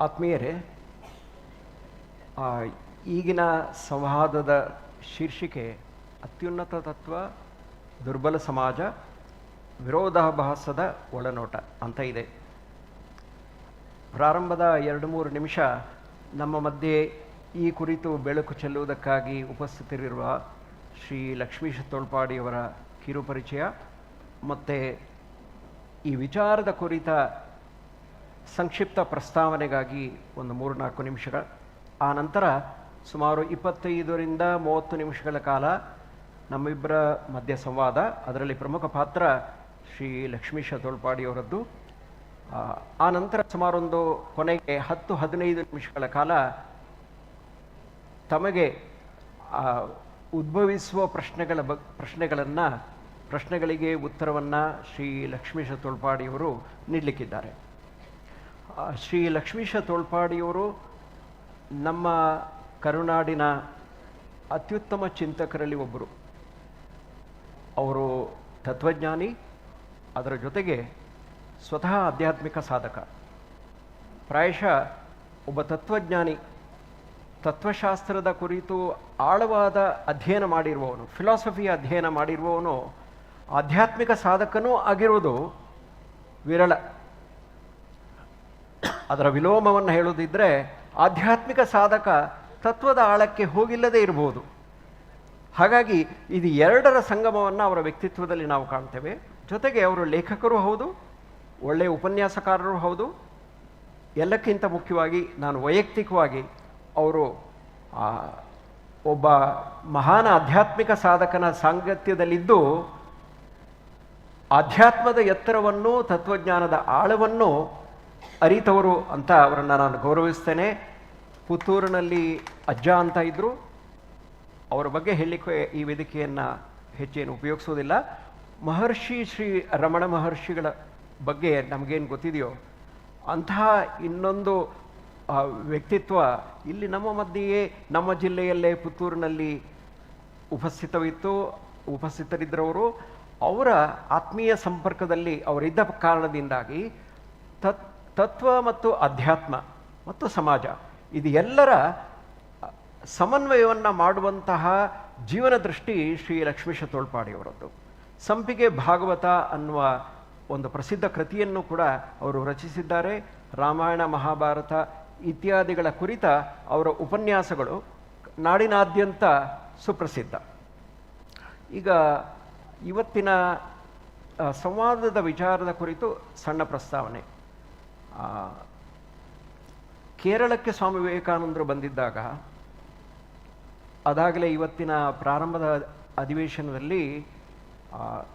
ಆತ್ಮೀಯರೇ, ಈಗಿನ ಸಂವಾದದ ಶೀರ್ಷಿಕೆ ಅತ್ಯುನ್ನತ ತತ್ವ, ದುರ್ಬಲ ಸಮಾಜ, ವಿರೋಧಾಭಾಸದ ಒಳನೋಟ ಅಂತ ಇದೆ. ಪ್ರಾರಂಭದ 2-3 ನಿಮಿಷ ನಮ್ಮ ಮಧ್ಯೆ ಈ ಕುರಿತು ಬೆಳಕು ಚೆಲ್ಲುವುದಕ್ಕಾಗಿ ಉಪಸ್ಥಿತರಿರುವ ಶ್ರೀ ಲಕ್ಷ್ಮೀಶ ತೋಳ್ಪಾಡಿಯವರ ಕಿರುಪರಿಚಯ ಮತ್ತು ಈ ವಿಚಾರದ ಕುರಿತ ಸಂಕ್ಷಿಪ್ತ ಪ್ರಸ್ತಾವನೆಗಾಗಿ ಒಂದು 3-4 ನಿಮಿಷಗಳ, ಆ ನಂತರ ಸುಮಾರು 25-30 ನಿಮಿಷಗಳ ಕಾಲ ನಮ್ಮಿಬ್ಬರ ಮಧ್ಯ ಸಂವಾದ. ಅದರಲ್ಲಿ ಪ್ರಮುಖ ಪಾತ್ರ ಶ್ರೀ ಲಕ್ಷ್ಮೀಶ ತೋಳ್ಪಾಡಿಯವರದ್ದು. ಆ ನಂತರ ಸುಮಾರೊಂದು ಕೊನೆಗೆ 10-15 ನಿಮಿಷಗಳ ಕಾಲ ತಮಗೆ ಉದ್ಭವಿಸುವ ಪ್ರಶ್ನೆಗಳಿಗೆ ಉತ್ತರವನ್ನು ಶ್ರೀ ಲಕ್ಷ್ಮೀಶ ತೋಳ್ಪಾಡಿಯವರು ನೀಡಲಿಕ್ಕಿದ್ದಾರೆ. ಶ್ರೀ ಲಕ್ಷ್ಮೀಶ ತೋಳ್ಪಾಡಿಯವರು ನಮ್ಮ ಕರುನಾಡಿನ ಅತ್ಯುತ್ತಮ ಚಿಂತಕರಲ್ಲಿ ಒಬ್ಬರು. ಅವರು ತತ್ವಜ್ಞಾನಿ, ಅದರ ಜೊತೆಗೆ ಸ್ವತಃ ಆಧ್ಯಾತ್ಮಿಕ ಸಾಧಕ. ಪ್ರಾಯಶಃ ಒಬ್ಬ ತತ್ವಜ್ಞಾನಿ, ತತ್ವಶಾಸ್ತ್ರದ ಕುರಿತು ಆಳವಾದ ಅಧ್ಯಯನ ಮಾಡಿರುವವನು, ಫಿಲಾಸಫಿಯ ಅಧ್ಯಯನ ಮಾಡಿರುವವನು ಆಧ್ಯಾತ್ಮಿಕ ಸಾಧಕನೂ ಆಗಿರುವುದು ವಿರಳ. ಅದರ ವಿಲೋಮವನ್ನು ಹೇಳೋದಿದ್ದರೆ ಆಧ್ಯಾತ್ಮಿಕ ಸಾಧಕ ತತ್ವದ ಆಳಕ್ಕೆ ಹೋಗಿಲ್ಲದೆ ಇರಬಹುದು. ಹಾಗಾಗಿ ಇದು ಎರಡರ ಸಂಗಮವನ್ನು ಅವರ ವ್ಯಕ್ತಿತ್ವದಲ್ಲಿ ನಾವು ಕಾಣ್ತೇವೆ. ಜೊತೆಗೆ ಅವರು ಲೇಖಕರೂ ಹೌದು, ಒಳ್ಳೆಯ ಉಪನ್ಯಾಸಕಾರರು ಹೌದು. ಎಲ್ಲಕ್ಕಿಂತ ಮುಖ್ಯವಾಗಿ ನಾನು ವೈಯಕ್ತಿಕವಾಗಿ ಅವರು ಒಬ್ಬ ಮಹಾನ್ ಆಧ್ಯಾತ್ಮಿಕ ಸಾಧಕನ ಸಾಂಗತ್ಯದಲ್ಲಿದ್ದು ಆಧ್ಯಾತ್ಮದ ಎತ್ತರವನ್ನು, ತತ್ವಜ್ಞಾನದ ಆಳವನ್ನು ಅರಿತವರು ಅಂತ ಅವರನ್ನು ನಾನು ಗೌರವಿಸ್ತೇನೆ. ಪುತ್ತೂರಿನಲ್ಲಿ ಅಜ್ಜ ಅಂತ ಇದ್ದರು. ಅವರ ಬಗ್ಗೆ ಹೇಳಲಿಕ್ಕೆ ಈ ವೇದಿಕೆಯನ್ನು ಹೆಚ್ಚೇನು ಉಪಯೋಗಿಸೋದಿಲ್ಲ. ಮಹರ್ಷಿ ಶ್ರೀ ರಮಣ ಮಹರ್ಷಿಗಳ ಬಗ್ಗೆ ನಮಗೇನು ಗೊತ್ತಿದೆಯೋ ಅಂತಹ ಇನ್ನೊಂದು ವ್ಯಕ್ತಿತ್ವ ಇಲ್ಲಿ ನಮ್ಮ ಮಧ್ಯೆಯೇ, ನಮ್ಮ ಜಿಲ್ಲೆಯಲ್ಲೇ ಪುತ್ತೂರಿನಲ್ಲಿ ಉಪಸ್ಥಿತರಿದ್ದರವರು. ಅವರ ಆತ್ಮೀಯ ಸಂಪರ್ಕದಲ್ಲಿ ಅವರಿದ್ದ ಕಾರಣದಿಂದಾಗಿ ತತ್ವ ಮತ್ತು ಅಧ್ಯಾತ್ಮ ಮತ್ತು ಸಮಾಜ ಇದು ಎಲ್ಲರ ಸಮನ್ವಯವನ್ನು ಮಾಡುವಂತಹ ಜೀವನ ದೃಷ್ಟಿ ಶ್ರೀ ಲಕ್ಷ್ಮೀಶ ತೋಳ್ಪಾಡಿಯವರದ್ದು. ಸಂಪಿಗೆ ಭಾಗವತ ಅನ್ನುವ ಒಂದು ಪ್ರಸಿದ್ಧ ಕೃತಿಯನ್ನು ಕೂಡ ಅವರು ರಚಿಸಿದ್ದಾರೆ. ರಾಮಾಯಣ, ಮಹಾಭಾರತ ಇತ್ಯಾದಿಗಳ ಕುರಿತ ಅವರ ಉಪನ್ಯಾಸಗಳು ನಾಡಿನಾದ್ಯಂತ ಸುಪ್ರಸಿದ್ಧ. ಈಗ ಇವತ್ತಿನ ಸಂವಾದದ ವಿಚಾರದ ಕುರಿತು ಸಣ್ಣ ಪ್ರಸ್ತಾವನೆ. ಕೇರಳಕ್ಕೆ ಸ್ವಾಮಿ ವಿವೇಕಾನಂದರು ಬಂದಿದ್ದಾಗ, ಅದಾಗಲೇ ಇವತ್ತಿನ ಪ್ರಾರಂಭದ ಅಧಿವೇಶನದಲ್ಲಿ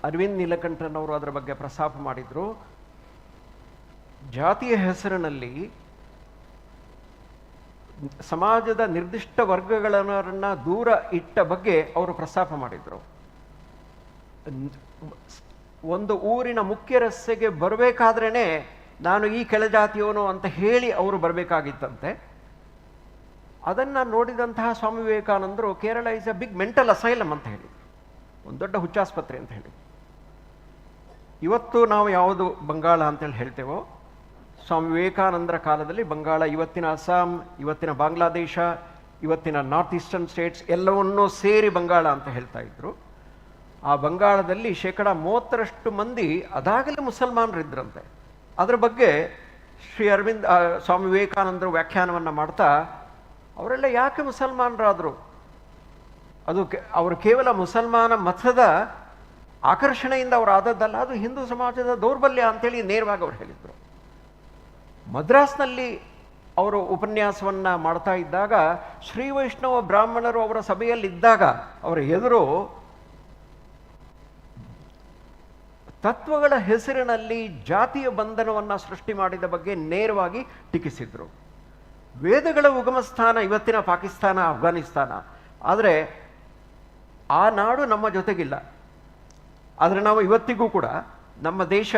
ಅರವಿಂದ್ ನೀಲಕಂಠನವರು ಅದರ ಬಗ್ಗೆ ಪ್ರಸ್ತಾಪ ಮಾಡಿದರು. ಜಾತಿಯ ಹೆಸರಿನಲ್ಲಿ ಸಮಾಜದ ನಿರ್ದಿಷ್ಟ ವರ್ಗಗಳನ್ನು ದೂರ ಇಟ್ಟ ಬಗ್ಗೆ ಅವರು ಪ್ರಸ್ತಾಪ ಮಾಡಿದರು. ಒಂದು ಊರಿನ ಮುಖ್ಯ ರಸ್ತೆಗೆ ಬರಬೇಕಾದ್ರೇ ನಾನು ಈ ಕೆಳಜಾತಿಯವನು ಅಂತ ಹೇಳಿ ಅವರು ಬರಬೇಕಾಗಿತ್ತಂತೆ. ಅದನ್ನು ನೋಡಿದಂತಹ ಸ್ವಾಮಿ ವಿವೇಕಾನಂದರು Kerala is a big mental asylum ಅಂತ ಹೇಳಿ, ಒಂದು ದೊಡ್ಡ ಹುಚ್ಚಾಸ್ಪತ್ರೆ ಅಂತ ಹೇಳಿ. ಇವತ್ತು ನಾವು ಯಾವುದು ಬಂಗಾಳ ಅಂತೇಳಿ ಹೇಳ್ತೇವೋ, ಸ್ವಾಮಿ ವಿವೇಕಾನಂದರ ಕಾಲದಲ್ಲಿ ಬಂಗಾಳ ಇವತ್ತಿನ ಅಸ್ಸಾಂ, ಇವತ್ತಿನ ಬಾಂಗ್ಲಾದೇಶ, ಇವತ್ತಿನ ನಾರ್ತ್ ಈಸ್ಟರ್ನ್ ಸ್ಟೇಟ್ಸ್ ಎಲ್ಲವನ್ನೂ ಸೇರಿ ಬಂಗಾಳ ಅಂತ ಹೇಳ್ತಾ ಇದ್ರು. ಆ ಬಂಗಾಳದಲ್ಲಿ 30% ಮಂದಿ ಅದಾಗಲೇ ಮುಸಲ್ಮಾನರಿದ್ರಂತೆ. ಅದರ ಬಗ್ಗೆ ಸ್ವಾಮಿ ವಿವೇಕಾನಂದರು ವ್ಯಾಖ್ಯಾನವನ್ನು ಮಾಡ್ತಾ ಅವರೆಲ್ಲ ಯಾಕೆ ಮುಸಲ್ಮಾನರಾದರು, ಅವರು ಕೇವಲ ಮುಸಲ್ಮಾನ ಮತದ ಆಕರ್ಷಣೆಯಿಂದ ಅವರು ಆದದ್ದಲ್ಲ, ಅದು ಹಿಂದೂ ಸಮಾಜದ ದೌರ್ಬಲ್ಯ ಅಂತೇಳಿ ನೇರವಾಗಿ ಅವರು ಹೇಳಿದರು. ಮದ್ರಾಸ್ನಲ್ಲಿ ಅವರು ಉಪನ್ಯಾಸವನ್ನು ಮಾಡ್ತಾ ಇದ್ದಾಗ ಶ್ರೀ ವೈಷ್ಣವ ಬ್ರಾಹ್ಮಣರು ಅವರ ಸಭೆಯಲ್ಲಿದ್ದಾಗ ಅವರ ಎದುರು ತತ್ವಗಳ ಹೆಸರಿನಲ್ಲಿ ಜಾತಿಯ ಬಂಧನವನ್ನು ಸೃಷ್ಟಿ ಮಾಡಿದ ಬಗ್ಗೆ ನೇರವಾಗಿ ಟೀಕಿಸಿದರು. ವೇದಗಳ ಉಗಮ ಸ್ಥಾನ ಇವತ್ತಿನ ಪಾಕಿಸ್ತಾನ, ಅಫ್ಘಾನಿಸ್ತಾನ. ಆದರೆ ಆ ನಾಡು ನಮ್ಮ ಜೊತೆಗಿಲ್ಲ. ಆದರೆ ನಾವು ಇವತ್ತಿಗೂ ಕೂಡ ನಮ್ಮ ದೇಶ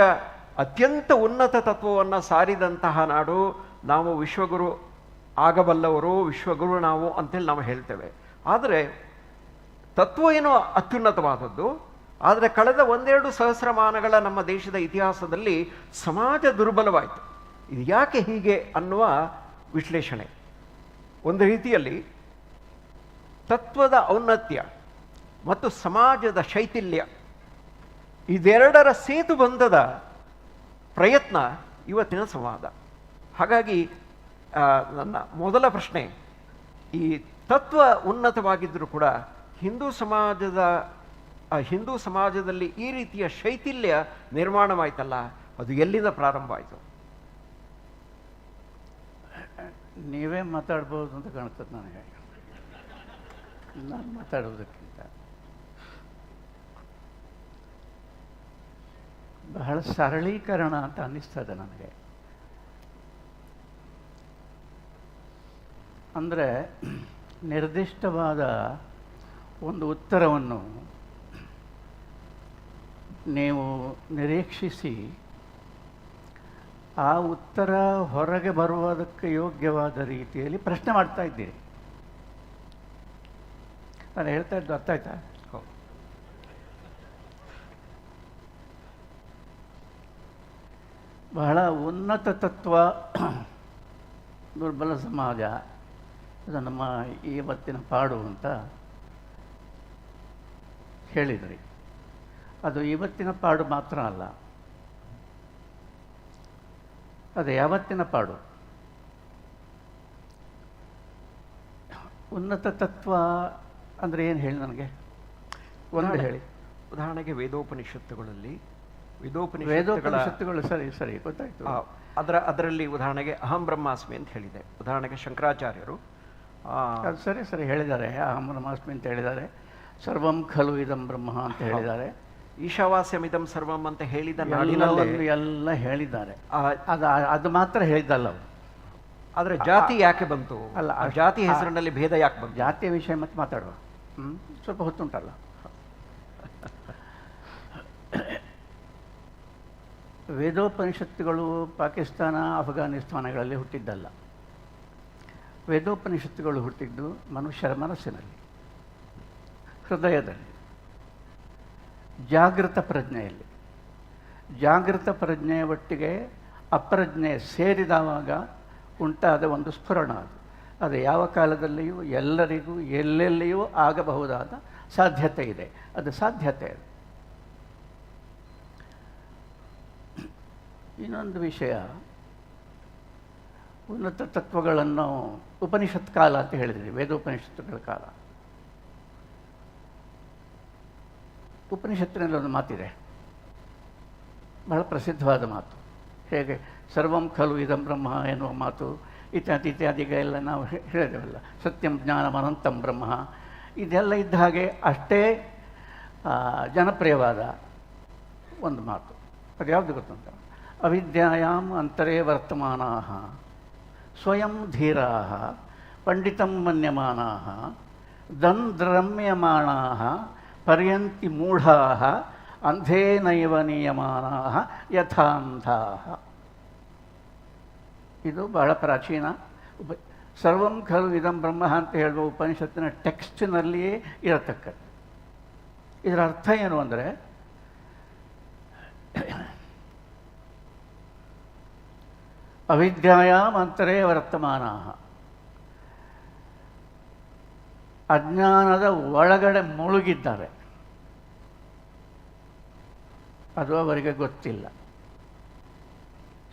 ಅತ್ಯಂತ ಉನ್ನತ ತತ್ವವನ್ನು ಸಾರಿದಂತಹ ನಾಡು. ನಾವು ವಿಶ್ವಗುರು ಆಗಬಲ್ಲವರು, ವಿಶ್ವಗುರು ನಾವು ಅಂತೇಳಿ ನಾವು ಹೇಳ್ತೇವೆ. ಆದರೆ ತತ್ವ ಏನೋ ಅತ್ಯುನ್ನತವಾದದ್ದು. ಆದರೆ ಕಳೆದ 1-2 ಸಹಸ್ರಮಾನಗಳ ನಮ್ಮ ದೇಶದ ಇತಿಹಾಸದಲ್ಲಿ ಸಮಾಜ ದುರ್ಬಲವಾಯಿತು. ಇದು ಯಾಕೆ ಹೀಗೆ ಅನ್ನುವ ವಿಶ್ಲೇಷಣೆ. ಒಂದು ರೀತಿಯಲ್ಲಿ ತತ್ವದ ಔನ್ನತ್ಯ ಮತ್ತು ಸಮಾಜದ ಶೈಥಿಲ್ಯ ಇದೆರಡರ ಸೇತುಬಂಧದ ಪ್ರಯತ್ನ ಇವತ್ತಿನ ಸಂವಾದ. ಹಾಗಾಗಿ ನನ್ನ ಮೊದಲ ಪ್ರಶ್ನೆ, ಈ ತತ್ವ ಉನ್ನತವಾಗಿದ್ದರೂ ಕೂಡ ಹಿಂದೂ ಸಮಾಜದಲ್ಲಿ ಈ ರೀತಿಯ ಶೈಥಿಲ್ಯ ನಿರ್ಮಾಣವಾಯ್ತಲ್ಲ, ಅದು ಎಲ್ಲಿಂದ ಪ್ರಾರಂಭ ಆಯಿತು? ನೀವೇ ಮಾತಾಡ್ಬೋದು ಅಂತ ಕಾಣ್ತದೆ ನನಗೆ, ನಾನು ಮಾತಾಡೋದಕ್ಕಿಂತ. ಬಹಳ ಸರಳೀಕರಣ ಅಂತ ಅನ್ನಿಸ್ತದೆ ನನಗೆ. ಅಂದರೆ ನಿರ್ದಿಷ್ಟವಾದ ಒಂದು ಉತ್ತರವನ್ನು ನೀವು ನಿರೀಕ್ಷಿಸಿ ಆ ಉತ್ತರ ಹೊರಗೆ ಬರುವುದಕ್ಕೆ ಯೋಗ್ಯವಾದ ರೀತಿಯಲ್ಲಿ ಪ್ರಶ್ನೆ ಮಾಡ್ತಾ ಇದ್ದೀರಿ. ನಾನು ಹೇಳ್ತಾ ಇದ್ದು ಅರ್ಥ ಆಯ್ತಾ? ಬಹಳ ಉನ್ನತ ತತ್ವ, ದುರ್ಬಲ ಸಮಾಜ, ಇದು ನಮ್ಮ ಇವತ್ತಿನ ಪಾಡು ಅಂತ ಹೇಳಿದ್ರಿ. ಅದು ಇವತ್ತಿನ ಪಾಡು ಮಾತ್ರ ಅಲ್ಲ, ಅದು ಯಾವತ್ತಿನ ಪಾಡು. ಉನ್ನತ ತತ್ವ ಅಂದರೆ ಏನು ಹೇಳಿ ನನಗೆ ಒಂದು ಹೇಳಿ. ಉದಾಹರಣೆಗೆ ವೇದೋಪನಿಷತ್ತುಗಳಲ್ಲಿ ವೇದೋಪನಿಷತ್ತುಗಳು ಸರಿ ಸರಿ ಗೊತ್ತಾಯ್ತು. ಅದರಲ್ಲಿ ಉದಾಹರಣೆಗೆ ಅಹಂ ಬ್ರಹ್ಮಾಸ್ಮಿ ಅಂತ ಹೇಳಿದೆ. ಉದಾಹರಣೆಗೆ ಶಂಕರಾಚಾರ್ಯರು ಅದು ಸರಿ ಸರಿ ಹೇಳಿದ್ದಾರೆ, ಅಹಂ ಬ್ರಹ್ಮಾಸ್ಮಿ ಅಂತ ಹೇಳಿದ್ದಾರೆ. ಸರ್ವಂ ಖಲು ಇದಂ ಬ್ರಹ್ಮ ಅಂತ ಹೇಳಿದ್ದಾರೆ. ಈಶಾವಾಸ್ಯಮಿದಂ ಸರ್ವಂ ಅಂತ ಹೇಳಿದ ಎಲ್ಲ ಹೇಳಿದ್ದಾರೆ. ಅದು ಮಾತ್ರ ಹೇಳಿದ್ದಲ್ಲ ಅವರು. ಆದರೆ ಜಾತಿ ಯಾಕೆ ಬಂತು? ಅಲ್ಲ, ಜಾತಿ ಹೆಸರಿನಲ್ಲಿ ಭೇದ ಯಾಕೆ ಬಂತು? ಜಾತಿಯ ವಿಷಯ ಮತ್ತೆ ಮಾತಾಡುವ, ಸ್ವಲ್ಪ ಹೊತ್ತುಂಟಲ್ಲ. ವೇದೋಪನಿಷತ್ತುಗಳು ಪಾಕಿಸ್ತಾನ, ಅಫ್ಘಾನಿಸ್ತಾನಗಳಲ್ಲಿ ಹುಟ್ಟಿದ್ದಲ್ಲ. ವೇದೋಪನಿಷತ್ತುಗಳು ಹುಟ್ಟಿದ್ದು ಮನುಷ್ಯರ ಮನಸ್ಸಿನಲ್ಲಿ, ಹೃದಯದಲ್ಲಿ, ಜಾಗೃತ ಪ್ರಜ್ಞೆಯಲ್ಲಿ. ಜಾಗೃತ ಪ್ರಜ್ಞೆಯ ಒಟ್ಟಿಗೆ ಅಪ್ರಜ್ಞೆ ಸೇರಿದವಾಗ ಉಂಟಾದ ಒಂದು ಸ್ಫುರಣ ಅದು. ಅದು ಯಾವ ಕಾಲದಲ್ಲಿಯೂ ಎಲ್ಲರಿಗೂ ಎಲ್ಲೆಲ್ಲಿಯೂ ಆಗಬಹುದಾದ ಸಾಧ್ಯತೆ ಇದೆ. ಅದು ಸಾಧ್ಯತೆ ಅದು. ಇನ್ನೊಂದು ವಿಷಯ, ಉನ್ನತ ತತ್ವಗಳನ್ನು ಉಪನಿಷತ್ ಕಾಲ ಅಂತ ಹೇಳಿದ್ರಿ, ವೇದೋಪನಿಷತ್ತುಗಳ ಕಾಲ. ಉಪನಿಷತ್ತಿನಲ್ಲಿ ಒಂದು ಮಾತಿದೆ, ಬಹಳ ಪ್ರಸಿದ್ಧವಾದ ಮಾತು. ಹೇಗೆ ಸರ್ವಂ ಖಲು ಇದಂ ಬ್ರಹ್ಮ ಎನ್ನುವ ಮಾತು ಇತ್ಯಾದಿಗೆಲ್ಲ ನಾವು ಹೇಳಿದೆವಲ್ಲ. ಸತ್ಯಂ ಜ್ಞಾನಂ ಅನಂತಂ ಬ್ರಹ್ಮ, ಇದೆಲ್ಲ ಇದ್ದ ಹಾಗೆ ಅಷ್ಟೇ ಜನಪ್ರಿಯವಾದ ಒಂದು ಮಾತು. ಅದು ಯಾವುದು ಗೊತ್ತುಂಟ? ಅವಿದ್ಯಾಯಾಂ ಅಂತರೇ ವರ್ತಮಾನಾಃ ಸ್ವಯಂ ಧೀರಾಃ ಪಂಡಿತಂ ಮನ್ಯಮಾನಾಃ ದಂದ್ರಮ್ಯಮಾಣಾಃ ಪರ್ಯಂತಿ ಮೂಢಾಃ ಅಂಧೇನೈವ ನಿಯಮಾನಾಃ ಯಥಾಂಧಾಃ. ಇದು ಬಹಳ ಪ್ರಾಚೀನ ಸರ್ವಂ ಖಲು ಇದಂ ಬ್ರಹ್ಮ ಅಂತ ಹೇಳುವ ಉಪನಿಷತ್ತಿನ ಟೆಕ್ಸ್ಟ್ನಲ್ಲಿಯೇ ಇರತಕ್ಕದ್ದು. ಇದರ ಅರ್ಥ ಏನು ಅಂದರೆ, ಅವಿದ್ಯಾಯಾಮ್ ಅಂತರೇ ವರ್ತಮಾನಾಃ, ಅಜ್ಞಾನದ ಒಳಗಡೆ ಮುಳುಗಿದ್ದಾರೆ, ಅದು ಅವರಿಗೆ ಗೊತ್ತಿಲ್ಲ.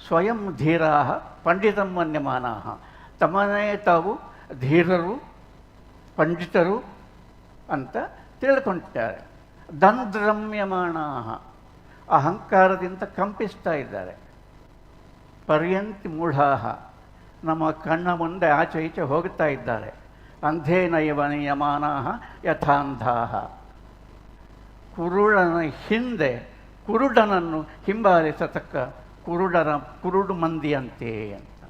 ಸ್ವಯಂ ಧೀರಾಃ ಪಂಡಿತಂ ಮನ್ಯಮಾನಾಃ, ತಮ್ಮನ್ನೇ ತಾವು ಧೀರರು, ಪಂಡಿತರು ಅಂತ ತಿಳ್ಕೊಂಡಿದ್ದಾರೆ. ದಂದ್ರಮ್ಯಮಾಣ, ಅಹಂಕಾರದಿಂದ ಕಂಪಿಸ್ತಾ ಇದ್ದಾರೆ. ಪರ್ಯಂತಿ ಮೂಢಾಹ, ನಮ್ಮ ಕಣ್ಣ ಮುಂದೆ ಆಚೆ ಈಚೆ ಹೋಗ್ತಾ ಇದ್ದಾರೆ. ಅಂಧೇನೈವ ನಿಯಮಾನಾಹ ಯಥಾಂಧಾಹ, ಕುರುಡನ ಹಿಂದೆ ಕುರುಡನನ್ನು ಹಿಂಬಾಲಿಸತಕ್ಕ ಕುರುಡು ಮಂದಿಯಂತೆ ಅಂತ.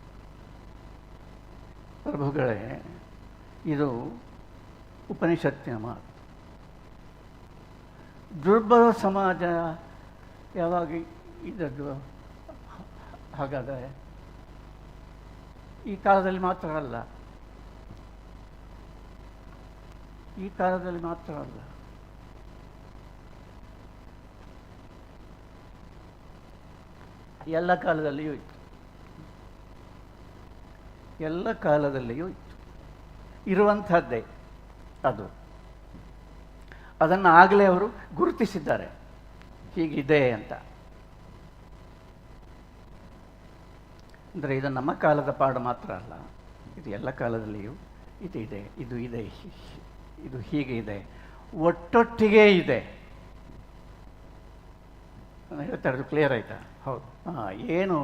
ಪ್ರಭುಗಳೇ, ಇದು ಉಪನಿಷತ್ತಿನ ಮಾತು. ದುರ್ಬಲ ಸಮಾಜ ಯಾವಾಗ ಇದ್ದದ್ದು ಹಾಗಾದರೆ ಈ ಕಾಲದಲ್ಲಿ ಮಾತ್ರ ಅಲ್ಲ, ಈ ಕಾಲದಲ್ಲಿ ಮಾತ್ರ ಅಲ್ಲ. ಎಲ್ಲ ಕಾಲದಲ್ಲಿಯೂ ಇತ್ತು, ಎಲ್ಲ ಕಾಲದಲ್ಲಿಯೂ ಇತ್ತು, ಇರುವಂಥದ್ದೇ ಅದು. ಅದನ್ನು ಆಗಲೇ ಅವರು ಗುರುತಿಸಿದ್ದಾರೆ, ಹೀಗಿದೆ ಅಂತ. ಅಂದರೆ ಇದು ನಮ್ಮ ಕಾಲದ ಪಾಡು ಮಾತ್ರ ಅಲ್ಲ, ಇದು ಎಲ್ಲ ಕಾಲದಲ್ಲಿಯೂ ಇದು ಇದೆ, ಇದು ಇದೆ, ಇದು ಹೀಗೆ ಇದೆ, ಒಟ್ಟೊಟ್ಟಿಗೆ ಇದೆ. ನಾನು ಹೇಳ್ತಾ ಇರೋದು ಕ್ಲಿಯರ್ ಆಯಿತಾ? ಹೌದು. ಏನು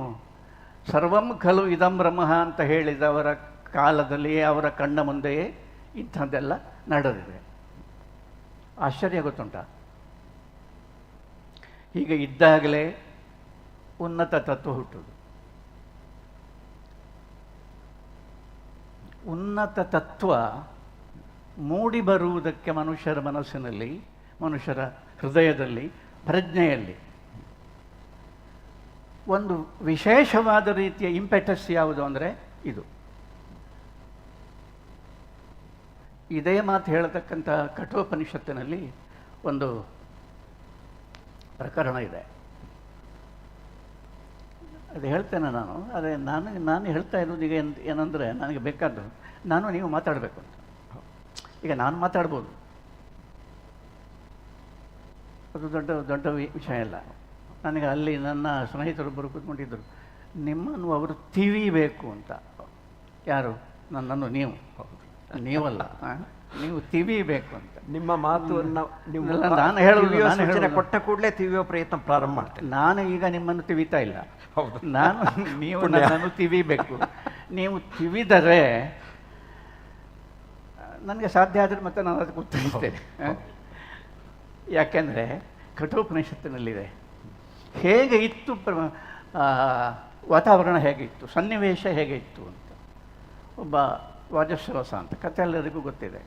ಸರ್ವಂ ಖಲು ಇದಂ ಬ್ರಹ್ಮ ಅಂತ ಹೇಳಿದವರ ಕಾಲದಲ್ಲಿ ಅವರ ಕಣ್ಣ ಮುಂದೆಯೇ ಇಂಥದ್ದೆಲ್ಲ ನಡೆದಿದೆ. ಆಶ್ಚರ್ಯ ಗೊತ್ತುಂಟ? ಹೀಗೆ ಇದ್ದಾಗಲೇ ಉನ್ನತ ತತ್ವ ಹುಟ್ಟುವುದು. ಉನ್ನತ ತತ್ವ ಮೂಡಿ ಬರುವುದಕ್ಕೆ ಮನುಷ್ಯರ ಮನಸ್ಸಿನಲ್ಲಿ, ಮನುಷ್ಯರ ಹೃದಯದಲ್ಲಿ, ಪ್ರಜ್ಞೆಯಲ್ಲಿ ಒಂದು ವಿಶೇಷವಾದ ರೀತಿಯ ಇಂಪೆಟಸ್ ಯಾವುದು ಅಂದರೆ ಇದು. ಇದೇ ಮಾತು ಹೇಳತಕ್ಕಂಥ ಕಠೋಪನಿಷತ್ತಿನಲ್ಲಿ ಒಂದು ಪ್ರಕರಣ ಇದೆ, ಅದು ಹೇಳ್ತೇನೆ ನಾನು. ಅದೇ ನಾನು ಹೇಳ್ತಾ ಇರೋದು ಈಗ ಏನಂದರೆ, ನನಗೆ ಬೇಕಾದ್ದು ನಾನು ನೀವು ಮಾತಾಡಬೇಕು ಅಂತ. ಈಗ ನಾನು ಮಾತಾಡ್ಬೋದು, ಅದು ದೊಡ್ಡ ವಿಷಯ ಇಲ್ಲ. ನನಗೆ ಅಲ್ಲಿ ನನ್ನ ಸ್ನೇಹಿತರೊಬ್ಬರು ಕೂತ್ಕೊಂಡಿದ್ದರು, ನಿಮ್ಮನ್ನು ಅವರು ತಿವಿಬೇಕು ಅಂತ. ಯಾರು? ನನ್ನನ್ನು ನೀವು, ನೀವಲ್ಲ, ನೀವು ತಿವಿಬೇಕು ಅಂತ. ನಿಮ್ಮ ಮಾತನ್ನು ನಾನು ಹೇಳೋದು ಕೊಟ್ಟ ಕೂಡಲೇ ತಿವಿಯೋ ಪ್ರಯತ್ನ ಪ್ರಾರಂಭ ಮಾಡ್ತೇನೆ. ನಾನು ಈಗ ನಿಮ್ಮನ್ನು ತಿವಿತಾ ಇಲ್ಲ, ಹೌದು. ನೀವು ನನ್ನನ್ನು ತಿವಿಬೇಕು. ನೀವು ತಿವಿದರೆ ನನಗೆ ಸಾಧ್ಯ ಆದರೆ ಮತ್ತೆ ನಾನು ಅದಕ್ಕೆ ಉತ್ತರಿಸ್ತೇನೆ. ಯಾಕೆಂದರೆ ಕಠೋಪನಿಷತ್ತಿನಲ್ಲಿದೆ, ಹೇಗೆ ಇತ್ತು ವಾತಾವರಣ, ಹೇಗೆ ಇತ್ತು, ಸನ್ನಿವೇಶ ಹೇಗೆ ಇತ್ತು ಅಂತ. ಒಬ್ಬ ವಾಜಶ್ರವಸ ಅಂತ ಕಥೆ ಎಲ್ಲರಿಗೂ ಗೊತ್ತಿದೆ.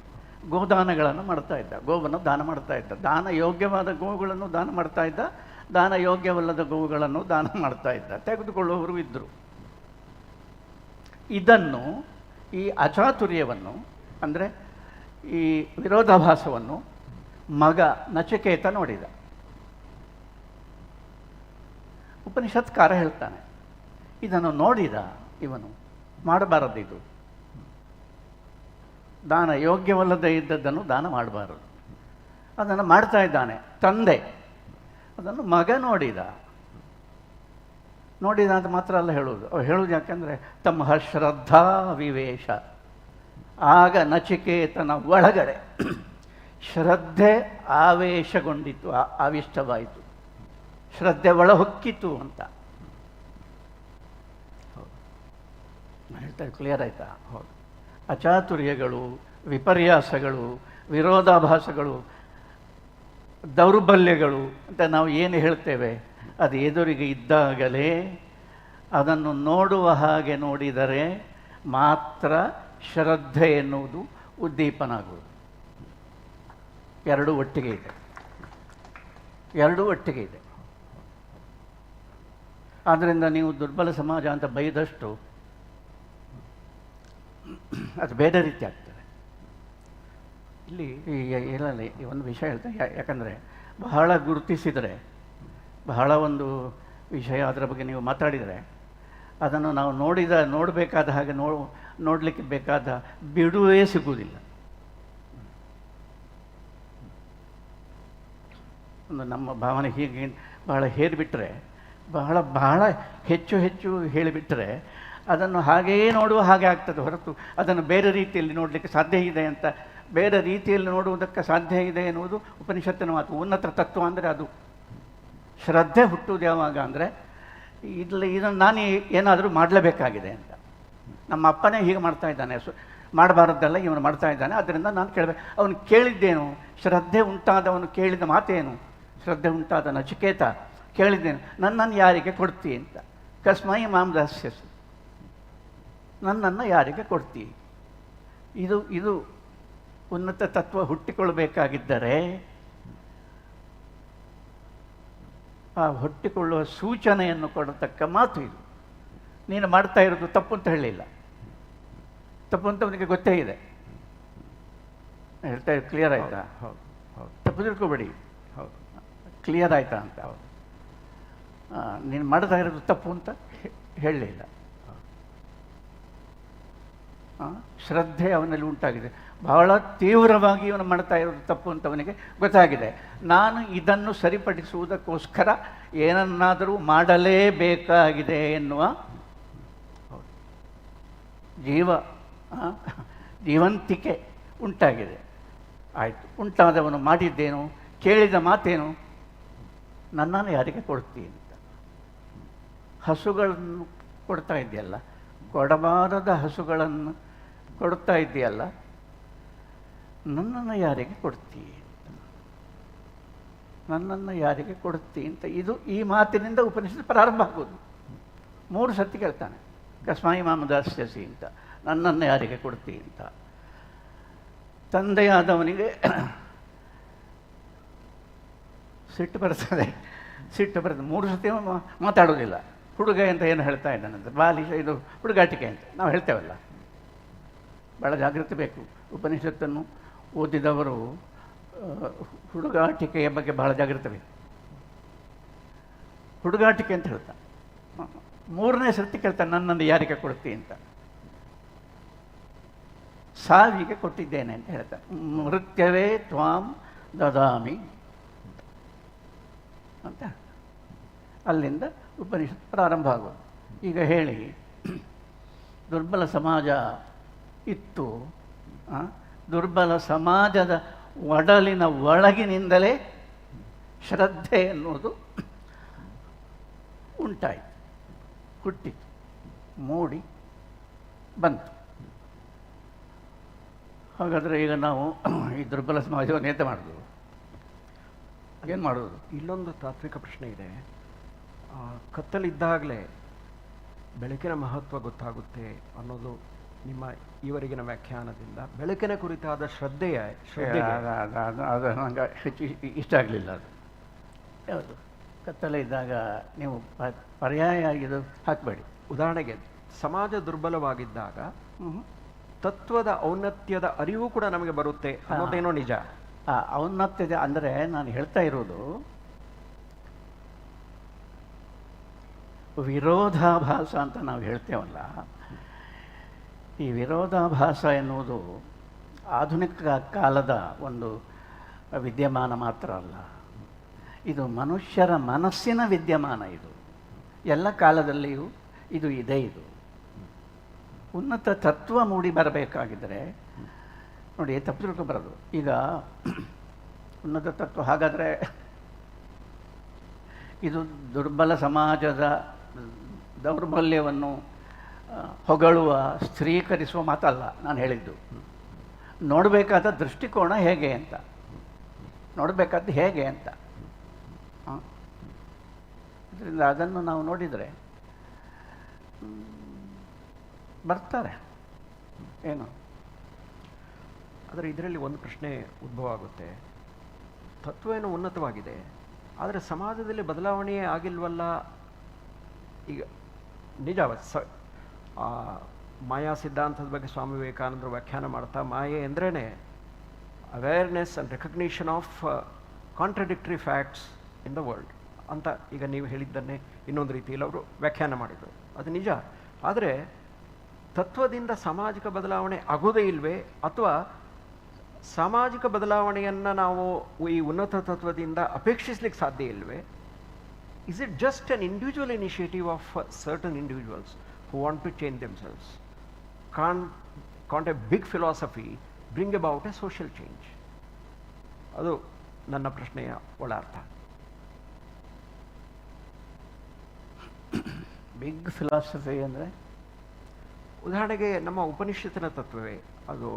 ಗೋದಾನಗಳನ್ನು ಮಾಡ್ತಾ ಇದ್ದ, ಗೋವನ್ನು ದಾನ ಮಾಡ್ತಾ ಇದ್ದ. ದಾನ ಯೋಗ್ಯವಾದ ಗೋವುಗಳನ್ನು ದಾನ ಮಾಡ್ತಾ ಇದ್ದ, ದಾನ ಯೋಗ್ಯವಲ್ಲದ ಗೋವುಗಳನ್ನು ದಾನ ಮಾಡ್ತಾ ಇದ್ದ. ತೆಗೆದುಕೊಳ್ಳುವವರು ಇದ್ದರು. ಇದನ್ನು, ಈ ಅಚಾತುರ್ಯವನ್ನು, ಅಂದರೆ ಈ ವಿರೋಧಾಭಾಸವನ್ನು ಮಗ ನಚಿಕೇತ ನೋಡಿದ. ಉಪನಿಷತ್ಕಾರ ಹೇಳ್ತಾನೆ, ಇದನ್ನು ನೋಡಿದ ಇವನು, ಮಾಡಬಾರದಿದು, ದಾನ ಯೋಗ್ಯವಲ್ಲದೆ ಇದ್ದದ್ದನ್ನು ದಾನ ಮಾಡಬಾರದು. ಅದನ್ನು ಮಾಡ್ತಾ ಇದ್ದಾನೆ ತಂದೆ. ಅದನ್ನು ಮಗ ನೋಡಿದ ಅಂತ ಮಾತ್ರ ಅಲ್ಲ ಹೇಳುವುದು, ಹೇಳುವುದು ಯಾಕೆಂದರೆ ತಮ್ಮ ಶ್ರದ್ಧಾ ವಿವೇಶ. ಆಗ ನಚಿಕೇತನ ಒಳಗಡೆ ಶ್ರದ್ಧೆ ಆವೇಶಗೊಂಡಿತು, ಆವಿಷ್ಟವಾಯಿತು, ಶ್ರದ್ಧೆ ಒಳಹೊಕ್ಕಿತು ಅಂತ. ನಾನು ಹೇಳ್ತಾ ಕ್ಲಿಯರ್ ಆಯಿತಾ? ಹೌದು. ಅಚಾತುರ್ಯಗಳು, ವಿಪರ್ಯಾಸಗಳು, ವಿರೋಧಾಭಾಸಗಳು, ದೌರ್ಬಲ್ಯಗಳು ಅಂತ ನಾವು ಏನು ಹೇಳ್ತೇವೆ, ಅದು ಎದುರಿಗೆ ಇದ್ದಾಗಲೇ ಅದನ್ನು ನೋಡುವ ಹಾಗೆ ನೋಡಿದರೆ ಮಾತ್ರ ಶ್ರದ್ಧೆ ಎನ್ನುವುದು ಉದ್ದೀಪನ ಆಗುವುದು. ಎರಡೂ ಒಟ್ಟಿಗೆ ಇದೆ, ಎರಡೂ ಒಟ್ಟಿಗೆ ಇದೆ. ಆದ್ದರಿಂದ ನೀವು ದುರ್ಬಲ ಸಮಾಜ ಅಂತ ಬೈದಷ್ಟು ಅದು ಬೇರೆ ರೀತಿ ಆಗ್ತದೆ. ಇಲ್ಲಿ ಏನಲ್ಲಿ ಒಂದು ವಿಷಯ ಹೇಳ್ತೇನೆ, ಯಾಕಂದರೆ ಬಹಳ ಗುರುತಿಸಿದರೆ, ಬಹಳ ಒಂದು ವಿಷಯ ಅದರ ಬಗ್ಗೆ ನೀವು ಮಾತಾಡಿದರೆ ಅದನ್ನು ನಾವು ನೋಡಬೇಕಾದ ಹಾಗೆ ನೋಡಲಿಕ್ಕೆ ಬೇಕಾದ ಬಿಡುವೇ ಸಿಗುವುದಿಲ್ಲ. ಒಂದು ನಮ್ಮ ಭಾವನೆ ಹೀಗೆ ಬಹಳ ಹೇರಿಬಿಟ್ರೆ, ಬಹಳ ಹೆಚ್ಚು ಹೇಳಿಬಿಟ್ರೆ ಅದನ್ನು ಹಾಗೆಯೇ ನೋಡುವ ಹಾಗೆ ಆಗ್ತದೆ ಹೊರತು ಅದನ್ನು ಬೇರೆ ರೀತಿಯಲ್ಲಿ ನೋಡಲಿಕ್ಕೆ ಸಾಧ್ಯ ಇದೆ ಅಂತ ಬೇರೆ ರೀತಿಯಲ್ಲಿ ನೋಡುವುದಕ್ಕೆ ಸಾಧ್ಯ ಇದೆ ಎನ್ನುವುದು ಉಪನಿಷತ್ತಿನ ಮಾತು. ಉನ್ನತ ತತ್ವ ಅಂದರೆ ಅದು. ಶ್ರದ್ಧೆ ಹುಟ್ಟುವುದು ಯಾವಾಗ ಅಂದರೆ ಇದನ್ನು ನಾನು ಏನಾದರೂ ಮಾಡಲೇಬೇಕಾಗಿದೆ ಅಂತ. ನಮ್ಮ ಅಪ್ಪನೇ ಹೀಗೆ ಮಾಡ್ತಾ ಇದ್ದಾನೆ, ಮಾಡಬಾರದ್ದೆಲ್ಲ ಇವನು ಮಾಡ್ತಾ ಇದ್ದಾನೆ, ಅದರಿಂದ ನಾನು ಕೇಳಬೇಕು. ಅವನು ಕೇಳಿದ್ದೇನು? ಶ್ರದ್ಧೆ ಉಂಟಾದವನು ಕೇಳಿದ ಮಾತೇನು? ಶ್ರದ್ಧೆ ಉಂಟಾದ ನಚಿಕೇತ ಕೇಳಿದ್ದೇನು, ನನ್ನನ್ನು ಯಾರಿಗೆ ಕೊಡ್ತಿ ಅಂತ. ಕಸ್ಮೈ ಮಾಂ ದಾಸ್ಯಸು, ನನ್ನನ್ನು ಯಾರಿಗೆ ಕೊಡ್ತಿ. ಇದು ಉನ್ನತ ತತ್ವ ಹುಟ್ಟಿಕೊಳ್ಳಬೇಕಾಗಿದ್ದರೆ ಆ ಹುಟ್ಟಿಕೊಳ್ಳುವ ಸೂಚನೆಯನ್ನು ಕೊಡತಕ್ಕ ಮಾತು ಇದು. ನೀನು ಮಾಡ್ತಾ ಇರೋದು ತಪ್ಪು ಅಂತ ಹೇಳಲಿಲ್ಲ, ತಪ್ಪು ಅಂತ ಅವನಿಗೆ ಗೊತ್ತೇ ಇದೆ. ಹೇಳ್ತಾ ಕ್ಲಿಯರ್ ಆಯಿತಾ? ಹೌದು ಹೌದು, ತಪ್ಪು ತಿಳ್ಕೊಬೇಡಿ. ಹೌದು, ಕ್ಲಿಯರ್ ಆಯಿತಾ ಅಂತ. ಹೌದು, ನೀನು ಮಾಡ್ತಾ ಇರೋದು ತಪ್ಪು ಅಂತ ಹೇಳಲಿಲ್ಲ. ಶ್ರದ್ಧೆ ಅವನಲ್ಲಿ ಉಂಟಾಗಿದೆ. ಬಹಳ ತೀವ್ರವಾಗಿ ಇವನು ಮಾಡ್ತಾ ಇರೋದು ತಪ್ಪು ಅಂತ ಅವನಿಗೆ ಗೊತ್ತಾಗಿದೆ. ನಾನು ಇದನ್ನು ಸರಿಪಡಿಸುವುದಕ್ಕೋಸ್ಕರ ಏನನ್ನಾದರೂ ಮಾಡಲೇಬೇಕಾಗಿದೆ ಎನ್ನುವ ಜೀವಂತಿಕೆ ಉಂಟಾಗಿದೆ. ಆಯಿತು, ಉಂಟಾದವನು ಮಾಡಿದ್ದೇನು? ಕೇಳಿದ ಮಾತೇನು? ನನ್ನನ್ನು ಯಾರಿಗೆ ಕೊಡ್ತೀನಿ ಅಂತ. ಹಸುಗಳನ್ನು ಕೊಡ್ತಾ ಇದೆಯಲ್ಲ, ಕೊಡಬಾರದ ಹಸುಗಳನ್ನು ಕೊಡ್ತಾ ಇದೆಯಲ್ಲ, ನನ್ನನ್ನು ಯಾರಿಗೆ ಕೊಡ್ತೀ ಅಂತ. ನನ್ನನ್ನು ಯಾರಿಗೆ ಕೊಡ್ತೀ ಅಂತ ಇದು ಈ ಮಾತಿನಿಂದ ಉಪನಿಷತ್ತು ಪ್ರಾರಂಭ ಆಗೋದು. 3 ಸತಿ ಕೇಳ್ತಾನೆ, ಕಸ್ಮಾಯಿ ಮಾಮದಾಸ್ಯಸಿ ಅಂತ, ನನ್ನನ್ನು ಯಾರಿಗೆ ಕೊಡ್ತೀ ಅಂತ. ತಂದೆಯಾದವನಿಗೆ ಸಿಟ್ಟು ಬರ್ತದೆ. 3 ಸತಿ ಮಾತಾಡೋದಿಲ್ಲ. ಹುಡುಗ ಅಂತ ಏನು ಹೇಳ್ತಾ ಇದ್ದಾನಂತ, ಬಾಲಿಶ, ಇದು ಹುಡುಗಾಟಿಕೆ ಅಂತ ನಾವು ಹೇಳ್ತೇವಲ್ಲ. ಭಾಳ ಜಾಗೃತಿ ಬೇಕು. ಉಪನಿಷತ್ತನ್ನು ಓದಿದವರು ಹುಡುಗಾಟಿಕೆಯ ಬಗ್ಗೆ ಭಾಳ ಜಾಗೃತಿ ಬೇಕು. ಹುಡುಗಾಟಿಕೆ ಅಂತ ಹೇಳ್ತಾನೆ. 3ನೇ ಸರ್ತಿ ಕೇಳ್ತಾನೆ, ನನ್ನನ್ನು ಯಾರಿಗೆ ಕೊಡ್ತಿ ಅಂತ. ಸಾವಿಗೆ ಕೊಟ್ಟಿದ್ದೇನೆ ಅಂತ ಹೇಳ್ತಾನೆ. ಮೃತ್ಯವೇ ತ್ವಾಂ ದದಾಮಿ ಅಂತ. ಅಲ್ಲಿಂದ ಉಪನಿಷತ್ತು ಪ್ರಾರಂಭ ಆಗೋದು. ಈಗ ಹೇಳಿ, ದುರ್ಬಲ ಸಮಾಜ ಇತ್ತು. ದುರ್ಬಲ ಸಮಾಜದ ಒಡಲಿನ ಒಳಗಿನಿಂದಲೇ ಶ್ರದ್ಧೆ ಎನ್ನುವುದು ಉಂಟಾಯಿತು, ಹುಟ್ಟಿತು, ಮೂಡಿ ಬಂತು. ಹಾಗಾದರೆ ಈಗ ನಾವು ಈ ದುರ್ಬಲ ಸಮಾಜವನ್ನು ಎಂತ ಮಾಡೋದು? ಏನು ಮಾಡೋದು? ಇಲ್ಲೊಂದು ತಾತ್ವಿಕ ಪ್ರಶ್ನೆ ಇದೆ. ಕತ್ತಲಿದ್ದಾಗಲೇ ಬೆಳಕಿನ ಮಹತ್ವ ಗೊತ್ತಾಗುತ್ತೆ ಅನ್ನೋದು ನಿಮ್ಮ ಈವರೆಗಿನ ವ್ಯಾಖ್ಯಾನದಿಂದ ಬೆಳಕಿನ ಕುರಿತಾದ ಶ್ರದ್ಧೆಯ ಅದು ನನಗೆ ಹೆಚ್ಚು ಇಷ್ಟ ಆಗಲಿಲ್ಲ. ಅದು ಯಾವುದು? ಕತ್ತಲೆ ಇದ್ದಾಗ ನೀವು ಪರ್ಯಾಯ ಇದು ಹಾಕಬೇಡಿ. ಉದಾಹರಣೆಗೆ ಸಮಾಜ ದುರ್ಬಲವಾಗಿದ್ದಾಗ ತತ್ವದ ಔನ್ನತ್ಯದ ಅರಿವು ಕೂಡ ನಮಗೆ ಬರುತ್ತೆ ಅನ್ನೋದೇನೋ ನಿಜ. ಔನ್ನತ್ಯದ ಅಂದರೆ ನಾನು ಹೇಳ್ತಾ ಇರೋದು ವಿರೋಧಾಭಾಸ ಅಂತ ನಾವು ಹೇಳ್ತೇವಲ್ಲ. ಈ ವಿರೋಧಾಭಾಸ ಎನ್ನುವುದು ಆಧುನಿಕ ಕಾಲದ ಒಂದು ವಿದ್ಯಮಾನ ಮಾತ್ರ ಅಲ್ಲ, ಇದು ಮನುಷ್ಯರ ಮನಸ್ಸಿನ ವಿದ್ಯಮಾನ. ಇದು ಎಲ್ಲ ಕಾಲದಲ್ಲಿಯೂ ಇದು ಇದೆ. ಇದು ಉನ್ನತ ತತ್ವ ಮೂಡಿ ಬರಬೇಕಾಗಿದ್ದರೆ ನೋಡಿ, ತಪ್ಪು ತಿಳ್ಕೊಬಾರದು. ಈಗ ಉನ್ನತ ತತ್ವ ಹಾಗಾದರೆ ಇದು ದುರ್ಬಲ ಸಮಾಜದ ದೌರ್ಬಲ್ಯವನ್ನು ಹೊಗಳುವ, ಸ್ಥಿರೀಕರಿಸುವ ಮಾತಲ್ಲ ನಾನು ಹೇಳಿದ್ದು. ನೋಡಬೇಕಾದ ದೃಷ್ಟಿಕೋನ ಹೇಗೆ ಅಂತ, ನೋಡಬೇಕಾದ್ದು ಹೇಗೆ ಅಂತ. ಅದರಿಂದ ಅದನ್ನು ನಾವು ನೋಡಿದರೆ ಬರ್ತಾರೆ. ಏನು ಆದರೆ ಇದರಲ್ಲಿ ಒಂದು ಪ್ರಶ್ನೆ ಉದ್ಭವ ಆಗುತ್ತೆ. ತತ್ವ ಏನೋ ಉನ್ನತವಾಗಿದೆ, ಆದರೆ ಸಮಾಜದಲ್ಲಿ ಬದಲಾವಣೆಯೇ ಆಗಿಲ್ವಲ್ಲ. ಈಗ ನಿಜ ಮಾಯಾ ಸಿದ್ಧಾಂತದ ಬಗ್ಗೆ ಸ್ವಾಮಿ ವಿವೇಕಾನಂದರು ವ್ಯಾಖ್ಯಾನ ಮಾಡ್ತಾ, ಮಾಯೆ ಅಂದ್ರೇ awareness and recognition of contradictory facts in the world ಅಂತ ಈಗ ನೀವು ಹೇಳಿದ್ದನ್ನೇ ಇನ್ನೊಂದು ರೀತಿಯಲ್ಲಿ ಅವರು ವ್ಯಾಖ್ಯಾನ ಮಾಡಿದರು. ಅದು ನಿಜ. ಆದರೆ ತತ್ವದಿಂದ ಸಾಮಾಜಿಕ ಬದಲಾವಣೆ ಆಗೋದೇ ಇಲ್ವೇ? ಅಥವಾ ಸಾಮಾಜಿಕ ಬದಲಾವಣೆಯನ್ನು ನಾವು ಈ ಉನ್ನತ ತತ್ವದಿಂದ ಅಪೇಕ್ಷಿಸಲಿಕ್ಕೆ ಸಾಧ್ಯ ಇಲ್ವೇ? Is it just an individual initiative of certain individuals who want to change themselves? Can't a big philosophy bring about A social change. ಅದು ನನ್ನ ಪ್ರಶ್ನೆಯ ಒಳಾರ್ಥ. ಬಿಗ್ ಫಿಲಾಸಫಿ ಅಂದರೆ ಉದಾಹರಣೆಗೆ ನಮ್ಮ ಉಪನಿಷತ್ತಿನ ತತ್ವವೇ ಅದು,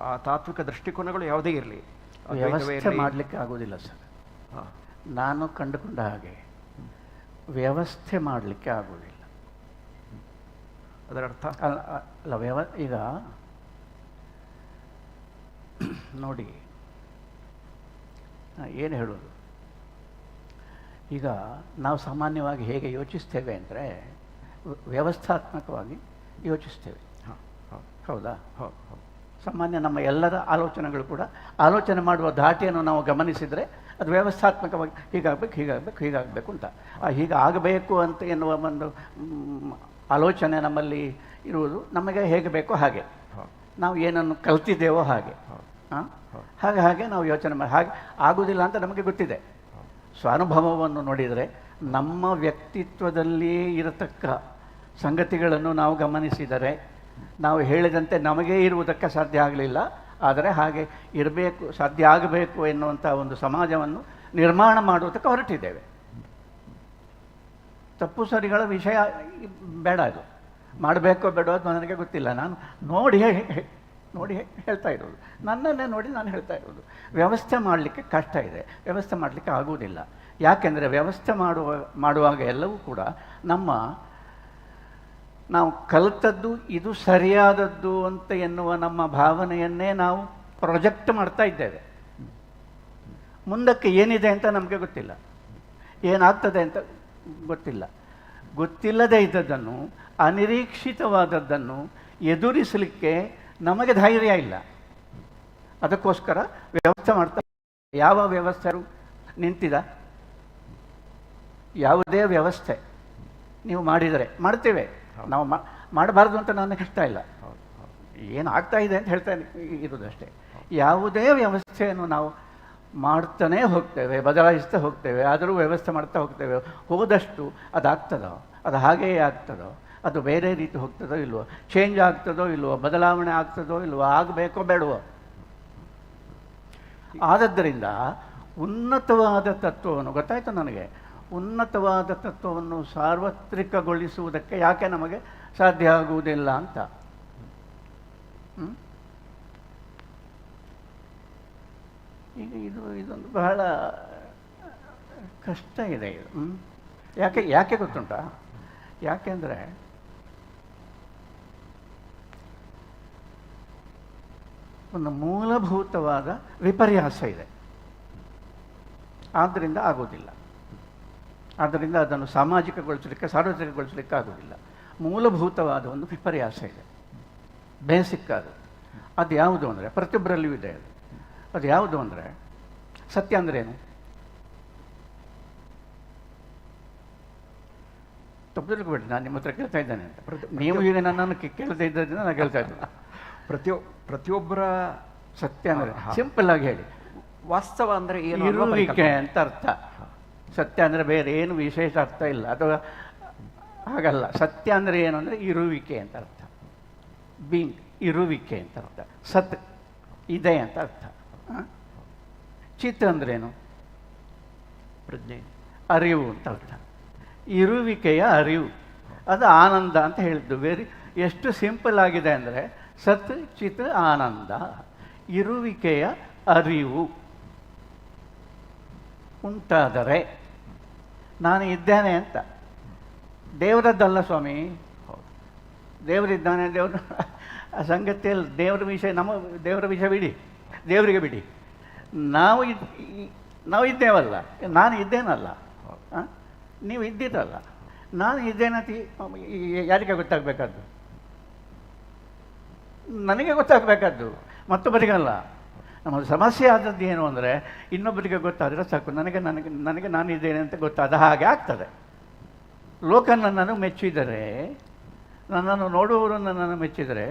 ಆ ತಾತ್ವಿಕ ದೃಷ್ಟಿಕೋನಗಳು ಯಾವುದೇ ಇರಲಿ ವ್ಯವಸ್ಥೆ ಮಾಡಲಿಕ್ಕೆ ಆಗೋದಿಲ್ಲ ಸರ್. ನಾನು ಕಂಡುಕೊಂಡ ಹಾಗೆ ವ್ಯವಸ್ಥೆ ಮಾಡಲಿಕ್ಕೆ ಆಗೋದಿಲ್ಲ. ಅದರರ್ಥ ಅಲ್ಲ, ಈಗ ನೋಡಿ, ಏನು ಹೇಳೋದು, ಈಗ ನಾವು ಸಾಮಾನ್ಯವಾಗಿ ಹೇಗೆ ಯೋಚಿಸ್ತೇವೆ ಅಂದರೆ ವ್ಯವಸ್ಥಾತ್ಮಕವಾಗಿ ಯೋಚಿಸ್ತೇವೆ. ಹೌದಾ? ಸಾಮಾನ್ಯ ನಮ್ಮ ಎಲ್ಲರ ಆಲೋಚನೆಗಳು ಕೂಡ ಆಲೋಚನೆ ಮಾಡುವ ಧಾಟಿಯನ್ನು ನಾವು ಗಮನಿಸಿದರೆ ಅದು ವ್ಯವಸ್ಥಾತ್ಮಕವಾಗಿ ಹೀಗಾಗಬೇಕು ಅಂತ, ಹೀಗಾಗಬೇಕು ಅಂತ ಎನ್ನುವ ಒಂದು ಆಲೋಚನೆ ನಮ್ಮಲ್ಲಿ ಇರುವುದು. ನಮಗೆ ಹೇಗೆ ಬೇಕೋ ಹಾಗೆ, ನಾವು ಏನನ್ನು ಕಲ್ತಿದ್ದೇವೋ ಹಾಗೆ ಹಾಗೆ ನಾವು ಯೋಚನೆ ಮಾಡಿ ಹಾಗೆ ಆಗುವುದಿಲ್ಲ ಅಂತ ನಮಗೆ ಗೊತ್ತಿದೆ. ಸ್ವಾನುಭವವನ್ನು ನೋಡಿದರೆ ನಮ್ಮ ವ್ಯಕ್ತಿತ್ವದಲ್ಲಿಯೇ ಇರತಕ್ಕ ಸಂಗತಿಗಳನ್ನು ನಾವು ಗಮನಿಸಿದರೆ ನಾವು ಹೇಳಿದಂತೆ ನಮಗೇ ಇರುವುದಕ್ಕೆ ಸಾಧ್ಯ ಆಗಲಿಲ್ಲ. ಆದರೆ ಹಾಗೆ ಇರಬೇಕು, ಸಾಧ್ಯ ಆಗಬೇಕು ಎನ್ನುವಂಥ ಒಂದು ಸಮಾಜವನ್ನು ನಿರ್ಮಾಣ ಮಾಡುವುದಕ್ಕೆ ಹೊರಟಿದ್ದೇವೆ. ತಪ್ಪು ಸರಿಗಳ ವಿಷಯ ಬೇಡ, ಅದು ಮಾಡಬೇಕೋ ಬೇಡೋ ಅದು ನನಗೆ ಗೊತ್ತಿಲ್ಲ. ನಾನು ನೋಡಿ ಹೇಳ್ತಾ ಇರೋದು, ನನ್ನನ್ನೇ ನೋಡಿ ನಾನು ಹೇಳ್ತಾ ಇರೋದು. ವ್ಯವಸ್ಥೆ ಮಾಡಲಿಕ್ಕೆ ಕಷ್ಟ ಇದೆ, ವ್ಯವಸ್ಥೆ ಮಾಡಲಿಕ್ಕೆ ಆಗುವುದಿಲ್ಲ. ಯಾಕೆಂದರೆ ವ್ಯವಸ್ಥೆ ಮಾಡುವಾಗ ಎಲ್ಲವೂ ಕೂಡ ನಾವು ಕಲಿತದ್ದು ಇದು ಸರಿಯಾದದ್ದು ಅಂತ ಎನ್ನುವ ನಮ್ಮ ಭಾವನೆಯನ್ನೇ ನಾವು ಪ್ರೊಜೆಕ್ಟ್ ಮಾಡ್ತಾ ಇದ್ದೇವೆ. ಮುಂದಕ್ಕೆ ಏನಿದೆ ಅಂತ ನಮಗೆ ಗೊತ್ತಿಲ್ಲ, ಏನಾಗ್ತದೆ ಅಂತ ಗೊತ್ತಿಲ್ಲ. ಗೊತ್ತಿಲ್ಲದೇ ಇದ್ದದ್ದನ್ನು, ಅನಿರೀಕ್ಷಿತವಾದದ್ದನ್ನು ಎದುರಿಸಲಿಕ್ಕೆ ನಮಗೆ ಧೈರ್ಯ ಇಲ್ಲ. ಅದಕ್ಕೋಸ್ಕರ ವ್ಯವಸ್ಥೆ ಮಾಡ್ತಾ, ಯಾವ ವ್ಯವಸ್ಥೆ ನಿಂತಿದ, ಯಾವುದೇ ವ್ಯವಸ್ಥೆ ನೀವು ಮಾಡಿದರೆ ಮಾಡ್ತೇವೆ, ನಾವು ಮಾಡಬಾರ್ದು ಅಂತ ನಾನು ಹೇಳ್ತಾ ಇಲ್ಲ, ಏನಾಗ್ತಾ ಇದೆ ಅಂತ ಹೇಳ್ತಾ ಇರೋದಷ್ಟೇ. ಯಾವುದೇ ವ್ಯವಸ್ಥೆಯನ್ನು ನಾವು ಮಾಡ್ತಾನೇ ಹೋಗ್ತೇವೆ, ಬದಲಾಯಿಸ್ತಾ ಹೋಗ್ತೇವೆ, ಆದರೂ ವ್ಯವಸ್ಥೆ ಮಾಡ್ತಾ ಹೋಗ್ತೇವೆ. ಹೋದಷ್ಟು ಅದಾಗ್ತದೋ, ಅದು ಹಾಗೆಯೇ ಆಗ್ತದೋ, ಅದು ಬೇರೆ ರೀತಿ ಹೋಗ್ತದೋ ಇಲ್ವೋ, ಚೇಂಜ್ ಆಗ್ತದೋ ಇಲ್ವೋ, ಬದಲಾವಣೆ ಆಗ್ತದೋ ಇಲ್ವೋ, ಆಗಬೇಕೋ ಬೇಡವೋ. ಆದದ್ದರಿಂದ ಉನ್ನತವಾದ ತತ್ವವನ್ನು, ಗೊತ್ತಾಯ್ತು ನನಗೆ, ಉನ್ನತವಾದ ತತ್ವವನ್ನು ಸಾರ್ವತ್ರಿಕಗೊಳಿಸುವುದಕ್ಕೆ ಯಾಕೆ ನಮಗೆ ಸಾಧ್ಯ ಆಗುವುದಿಲ್ಲ ಅಂತ. ಈಗ ಇದೊಂದು ಬಹಳ ಕಷ್ಟ ಇದೆ ಇದು. ಯಾಕೆ ಗೊತ್ತುಂಟಾ? ಯಾಕೆಂದರೆ ಒಂದು ಮೂಲಭೂತವಾದ ವಿಪರ್ಯಾಸ ಇದೆ, ಆದ್ದರಿಂದ ಆಗೋದಿಲ್ಲ. ಆದ್ದರಿಂದ ಅದನ್ನು ಸಾಮಾಜಿಕಗೊಳಿಸಲಿಕ್ಕೆ, ಸಾರ್ವತ್ರಿಕಗೊಳಿಸಲಿಕ್ಕೆ ಆಗೋದಿಲ್ಲ. ಮೂಲಭೂತವಾದ ಒಂದು ವಿಪರ್ಯಾಸ ಇದೆ, ಬೇಸಿಕ್ ಅದು ಯಾವುದು ಅಂದರೆ ಪ್ರತಿಯೊಬ್ಬರಲ್ಲಿಯೂ ಇದೆ. ಅದು ಯಾವುದು ಅಂದರೆ, ಸತ್ಯ ಅಂದ್ರೇನು? ತಪ್ಪು ನಾನು ನಿಮ್ಮ ಹತ್ರ ಕೇಳ್ತಾ ಇದ್ದೇನೆ ಅಂತ. ನೀವು ಈಗ ನನ್ನನ್ನು ಕೇಳ್ತಾ ಇದ್ದರಿಂದ ನಾನು ಕೇಳ್ತಾ ಇದ್ದೇನೆ. ಪ್ರತಿಯೊಬ್ಬರ ಸತ್ಯ ಅಂದರೆ ಸಿಂಪಲ್ ಆಗಿ ಹೇಳಿ, ವಾಸ್ತವ ಅಂದರೆ ಏನು? ಇರುವಿಕೆ ಅಂತ ಅರ್ಥ. ಸತ್ಯ ಅಂದರೆ ಬೇರೆ ಏನು ವಿಶೇಷ ಅರ್ಥ ಇಲ್ಲ, ಅಥವಾ ಹಾಗಲ್ಲ. ಸತ್ಯ ಅಂದರೆ ಏನು ಅಂದರೆ ಇರುವಿಕೆ ಅಂತ ಅರ್ಥ. ಬೀಂಗ್, ಇರುವಿಕೆ ಅಂತ ಅರ್ಥ. ಸತ್, ಇದೆ ಅಂತ ಅರ್ಥ. ಚಿತ್ ಅಂದ್ರೇನು? ಪ್ರಜ್ಞೆ, ಅರಿವು ಅಂತ ಅರ್ಥ. ಇರುವಿಕೆಯ ಅರಿವು, ಅದು ಆನಂದ ಅಂತ ಹೇಳಿದ್ದು. ಎಷ್ಟು ಸಿಂಪಲ್ ಆಗಿದೆ ಅಂದರೆ ಸತ್, ಚಿತ್, ಆನಂದ, ಇರುವಿಕೆಯ ಅರಿವು ಉಂಟಾದರೆ ನಾನು ಇದ್ದೇನೆ ಅಂತ. ದೇವರದ್ದಲ್ಲ ಸ್ವಾಮಿ, ದೇವರಿದ್ದಾನೆ, ದೇವರು ಆ ಸಂಗತಿಯಲ್ಲಿ ದೇವರ ವಿಷಯ, ನಮ್ಮ ದೇವರ ವಿಷಯ ಬಿಡಿ, ದೇವರಿಗೆ ಬಿಡಿ. ನಾವು ಇದ್ದೇವಲ್ಲ, ನಾನು ಇದ್ದೇನಲ್ಲ, ನೀವು ಇದ್ದೀರಲ್ಲ, ನಾನು ಇದ್ದೇನಂತ ಯಾರಿಗೆ ಗೊತ್ತಾಗಬೇಕಾದ್ದು? ನನಗೆ ಗೊತ್ತಾಗಬೇಕಾದ್ದು, ಮತ್ತೊಬ್ಬರಿಗಲ್ಲ. ನಮ್ಮ ಸಮಸ್ಯೆ ಆದದ್ದು ಏನು ಅಂದರೆ, ಇನ್ನೊಬ್ಬರಿಗೆ ಗೊತ್ತಾದರೆ ಸಾಕು, ನನಗೆ ನಾನು ಇದ್ದೇನೆ ಅಂತ ಗೊತ್ತಾದ ಹಾಗೆ ಆಗ್ತದೆ. ಲೋಕ ನನ್ನನ್ನು ಮೆಚ್ಚಿದರೆ, ನನ್ನನ್ನು ನೋಡುವವರು ನನ್ನನ್ನು ಮೆಚ್ಚಿದರೆ,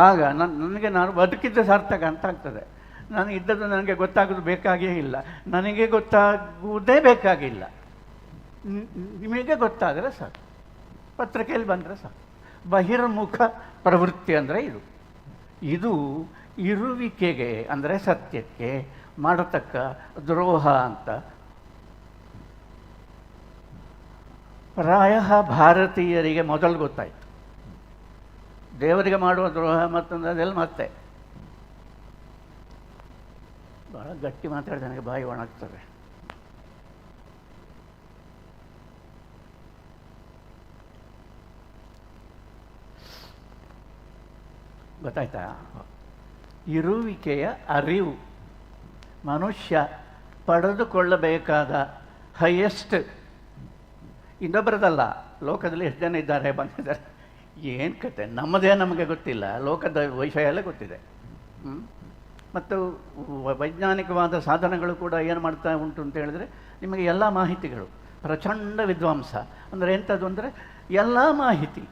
ಆಗ ನನಗೆ ನಾನು ಬದುಕಿದ್ದ ಸಾರ್ಥಕ ಅಂತ ಆಗ್ತದೆ. ನಾನು ಇದ್ದದ್ದು ನನಗೆ ಗೊತ್ತಾಗೋದು ಬೇಕಾಗಿಯೇ ಇಲ್ಲ, ನನಗೆ ಗೊತ್ತಾಗುವುದೇ ಬೇಕಾಗಿಲ್ಲ. ನಿಮಗೆ ಗೊತ್ತಾದರೆ ಸಾಕು, ಪತ್ರಿಕೆಯಲ್ಲಿ ಬಂದರೆ ಸಾಕು. ಬಹಿರ್ಮುಖ ಪ್ರವೃತ್ತಿ ಅಂದರೆ ಇದು ಇರುವಿಕೆಗೆ ಅಂದರೆ ಸತ್ಯಕ್ಕೆ ಮಾಡತಕ್ಕ ದ್ರೋಹ ಅಂತ ಪ್ರಾಯ ಭಾರತೀಯರಿಗೆ ಮೊದಲು ಗೊತ್ತಾಯಿತು. ದೇವರಿಗೆ ಮಾಡುವ ದ್ರೋಹ ಮತ್ತೊಂದು ಅದೆಲ್ಲ ಮತ್ತೆ ಭಾಳ ಗಟ್ಟಿ ಮಾತಾಡಿದ ನನಗೆ ಬಾಯಿ ಒಣಗ್ತದೆ. ಗೊತ್ತಾಯ್ತಾ? ಇರುವಿಕೆಯ ಅರಿವು ಮನುಷ್ಯ ಪಡೆದುಕೊಳ್ಳಬೇಕಾದ ಹೈಯೆಸ್ಟ್, ಇನ್ನೊಬ್ಬರದಲ್ಲ. ಲೋಕದಲ್ಲಿ ಎಷ್ಟು ಜನ ಇದ್ದಾರೆ ಬಂದಿದ್ದಾರೆ, ಏನು ಕತೆ, ನಮ್ಮದೇ ನಮಗೆ ಗೊತ್ತಿಲ್ಲ, ಲೋಕದ ವಿಷಯ ಎಲ್ಲ ಗೊತ್ತಿದೆ. ಮತ್ತು ವೈಜ್ಞಾನಿಕವಾದ ಸಾಧನಗಳು ಕೂಡ ಏನು ಮಾಡ್ತಾ ಉಂಟು ಅಂತ ಹೇಳಿದ್ರೆ, ನಿಮಗೆ ಎಲ್ಲ ಮಾಹಿತಿಗಳು, ಪ್ರಚಂಡ ವಿದ್ವಾಂಸ ಅಂದರೆ ಎಂಥದ್ದು ಅಂದರೆ ಎಲ್ಲ ಮಾಹಿತಿ